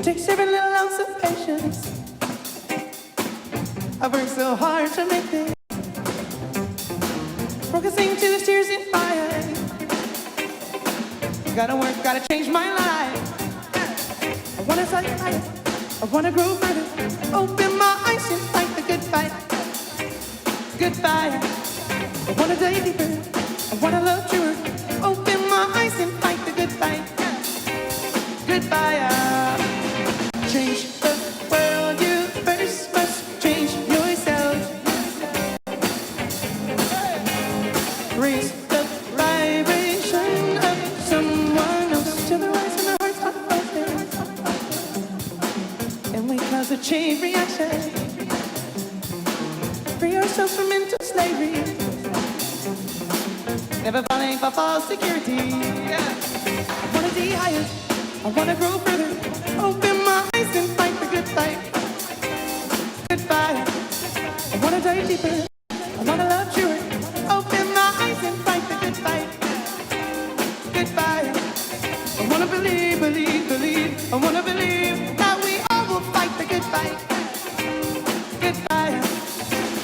Takes every little ounce of patience. I've worked so hard to make this. Focusing to the tears in my eyes. Gotta work, gotta change my life. I wanna start life. I wanna grow further. Open my eyes and fight the good fight. Good fight. I wanna dive deeper. I wanna love truer. Open my eyes and fight the good fight. Good fight. Change the world, you first must change yourself. Raise the vibration of someone else till the rise in the hearts of others. And we cause a chain reaction. Free ourselves from mental slavery. Never falling for false security. I wanna be higher. I wanna grow further. Open my eyes and fight the good fight. Good fight. I wanna dive deeper. I wanna love truer. Open my eyes and fight the good fight. Good fight. I wanna believe, believe, believe. I wanna believe that we all will fight the good fight. Good fight.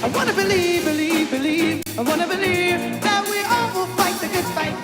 I wanna believe, believe, believe. I wanna believe that we all will fight the good fight.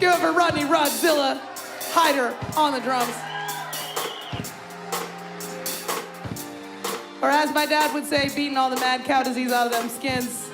Give it for Rodney Rodzilla Hyder on the drums. Or as my dad would say, beating all the mad cow disease out of them skins.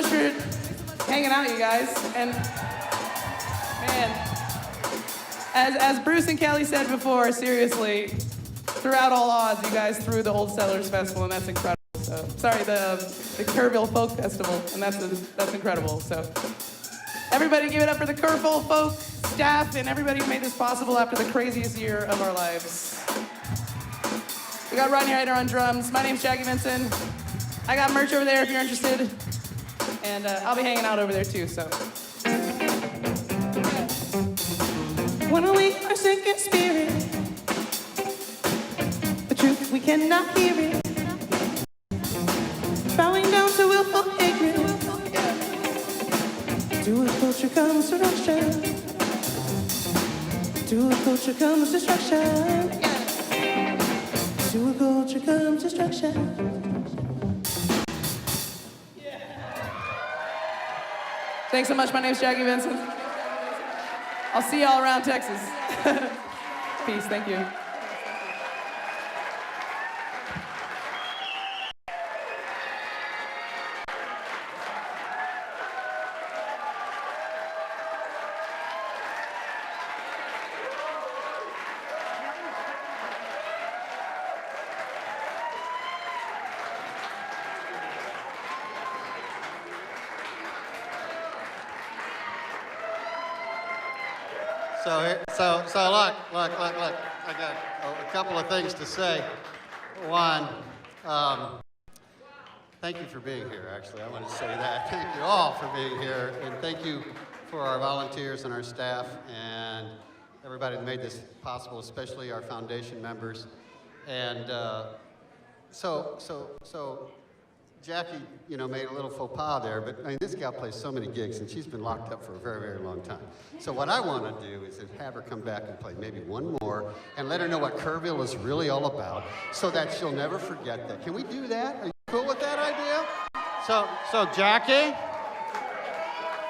much for hanging out, you guys. And man, as Bruce and Kelly said before, seriously, throughout all odds, you guys threw the Old Settlers Festival, and that's incredible. So, sorry, the Kerrville Folk Festival, and that's incredible. So, everybody give it up for the Kerrville Folk staff and everybody who made this possible after the craziest year of our lives. We got Rodney Ryder on drums. My name's Jackie Vincent. I got merch over there if you're interested, and I'll be hanging out over there too. So, When we are sick in spirit, the truth we cannot hear it. Bowing down to willful ignorance. To a culture comes seduction. To a culture comes destruction. To a culture comes destruction. thanks so much. My name's Jackie Vincent. I'll see y'all around Texas. Peace. Thank you. So look. I got a couple of things to say. One, thank you for being here, actually. I want to say that. Thank you all for being here, and thank you for our volunteers and our staff and everybody that made this possible, especially our foundation members. And so Jackie, made a little faux pas there, but I mean, this gal plays so many gigs, and she's been locked up for a very, very long time. So what I want to do is have her come back and play maybe one more, and let her know what Kerrville is really all about, so that she'll never forget that. Can we do that? Are you cool with that idea? So Jackie,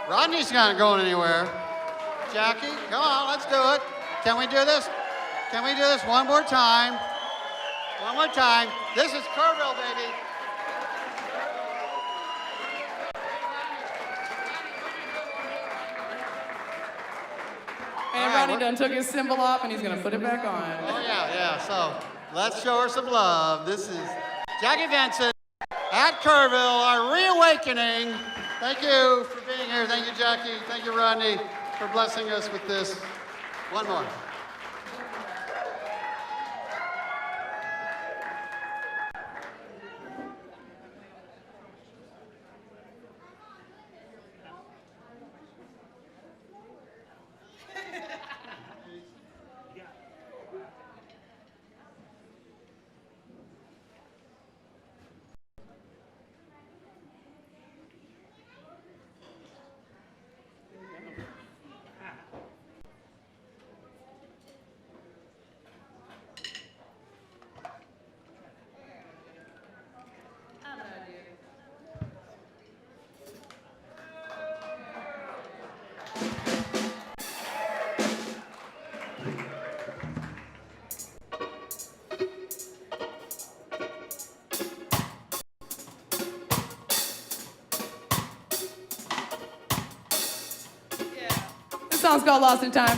Rodney's not going anywhere. Jackie, come on, let's do it. Can we do this? Can we do this one more time? One more time. This is Kerrville, baby. And Rodney done took his cymbal off, and he's gonna put it back on. Oh yeah. So let's show her some love. This is Jackie Vincent at Kerrville, our reawakening. Thank you for being here. Thank you, Jackie. Thank you, Rodney, for blessing us with this. One more. This song's called Lost in Time.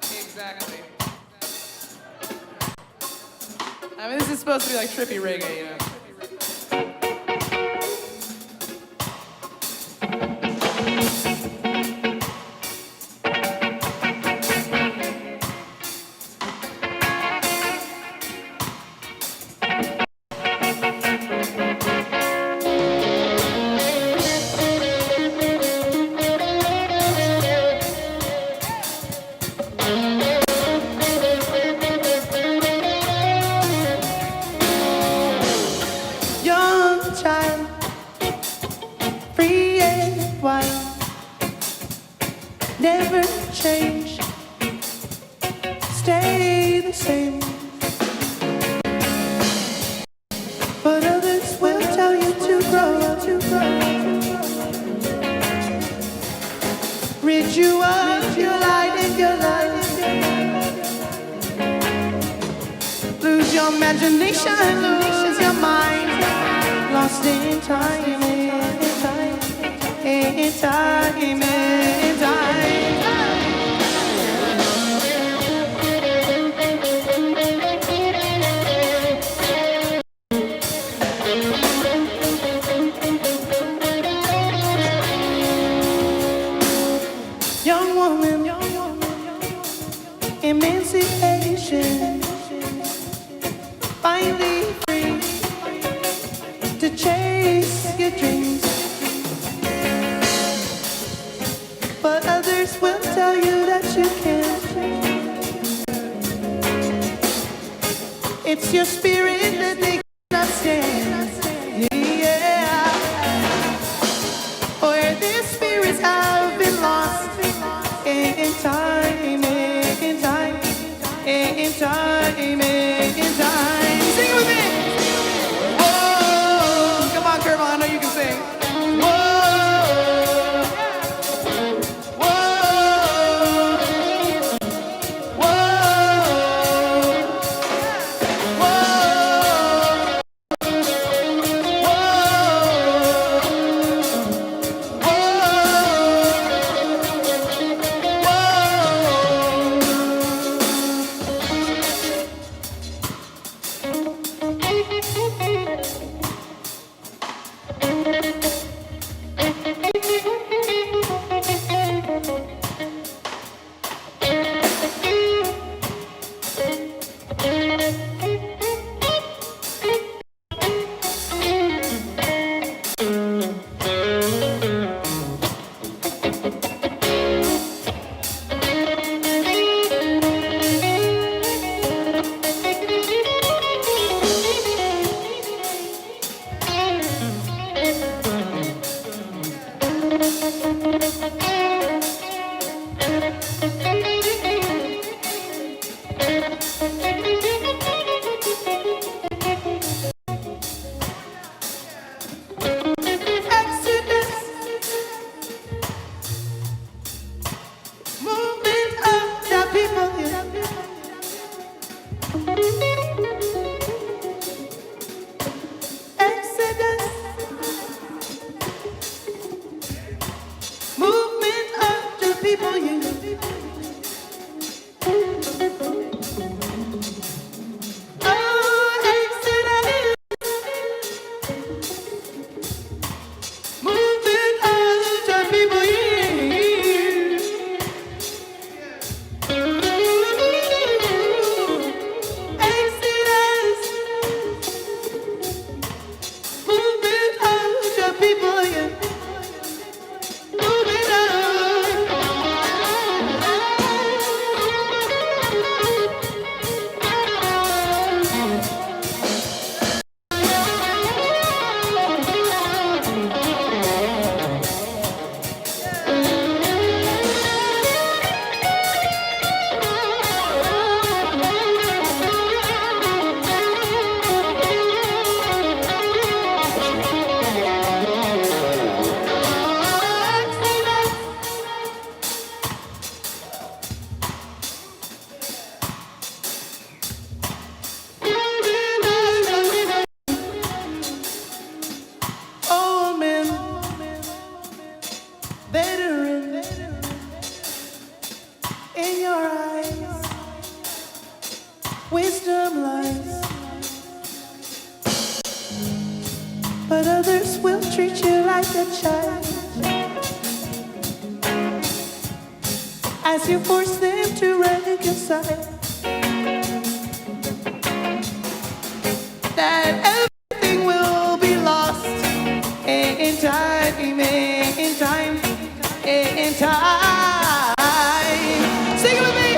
Exactly. I mean, this is supposed to be like trippy reggae, you know? Never change, stay the same. But others will tell you to grow, rid you of your light and your life. Lose your imagination, lose your mind. Lost lost in time, in time, in time, in time. Young woman, emancipation, finally free to chase your dreams. But others will tell you that you can't. It's your spirit that they cannot stand. Yeah. Where their spirits have been lost in time, in time, in time, in time. Sing with me. Whoa, come on, Kerrville, I know you can sing. Whoa, whoa, wisdom lies. But others will treat you like a child as you force them to reconcile that everything will be lost in time, in time, in time. Sing it with me.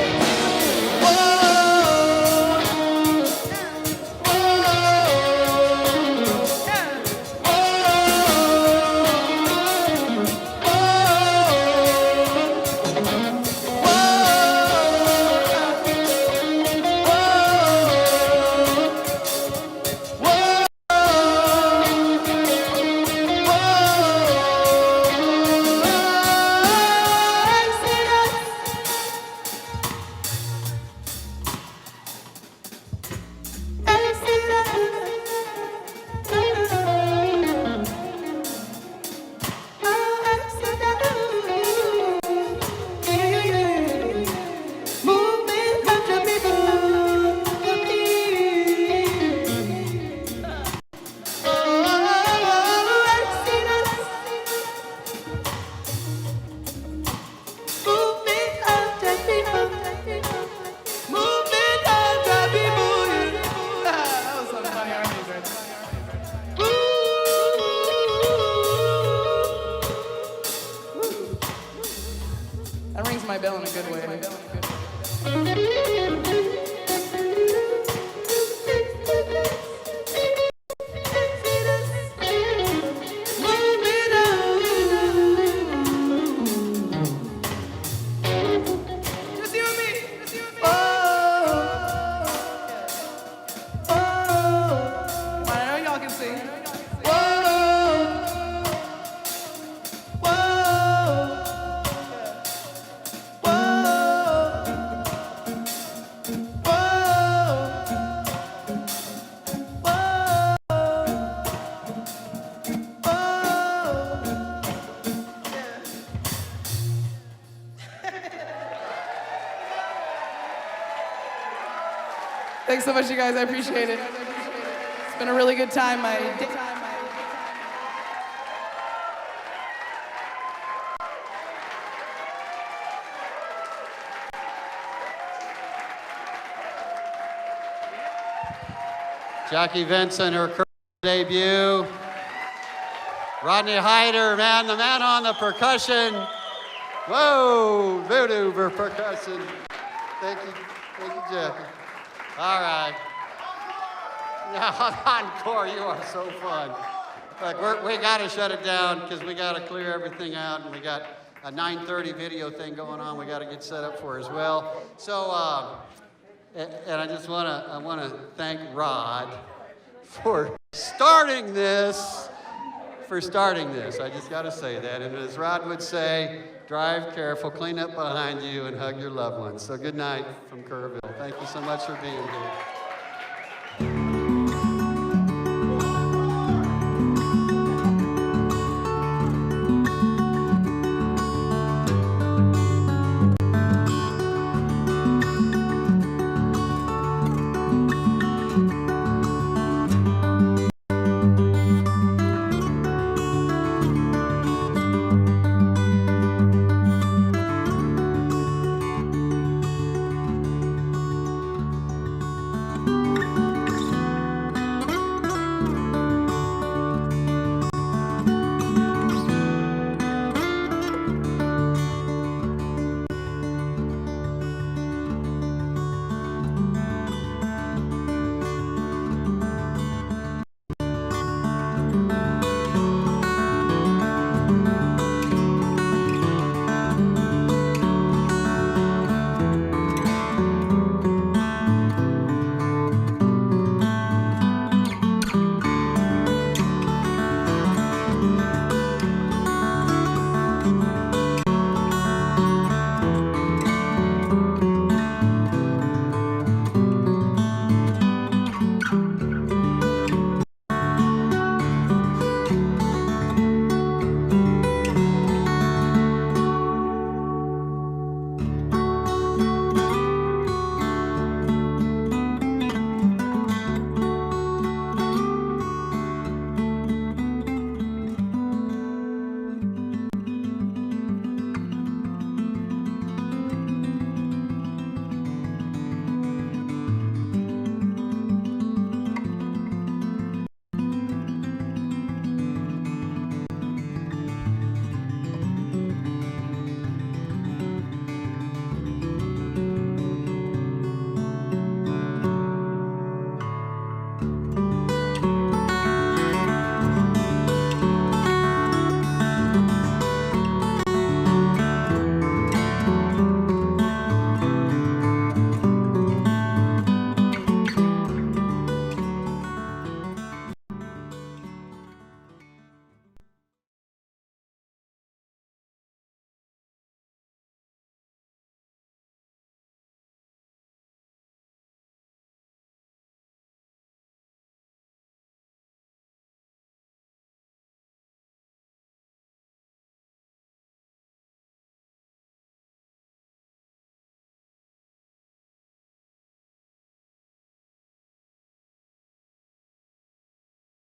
bill in a good way. Thanks so much, you guys. I appreciate it. It's been a really good time. Jackie Vincent, her debut. Rodney Hyder, man, the man on the percussion. Whoa, voodoo for percussion. Thank you, Jackie. All right. Now, encore, you are so fun. Look, we got to shut it down because we got to clear everything out, and we got a 9:30 video thing going on we got to get set up for as well. So, and I just want to thank Rod for starting this. I just got to say that. And as Rod would say, drive careful, clean up behind you, and hug your loved ones. So good night from Kerrville. Thank you so much for being here.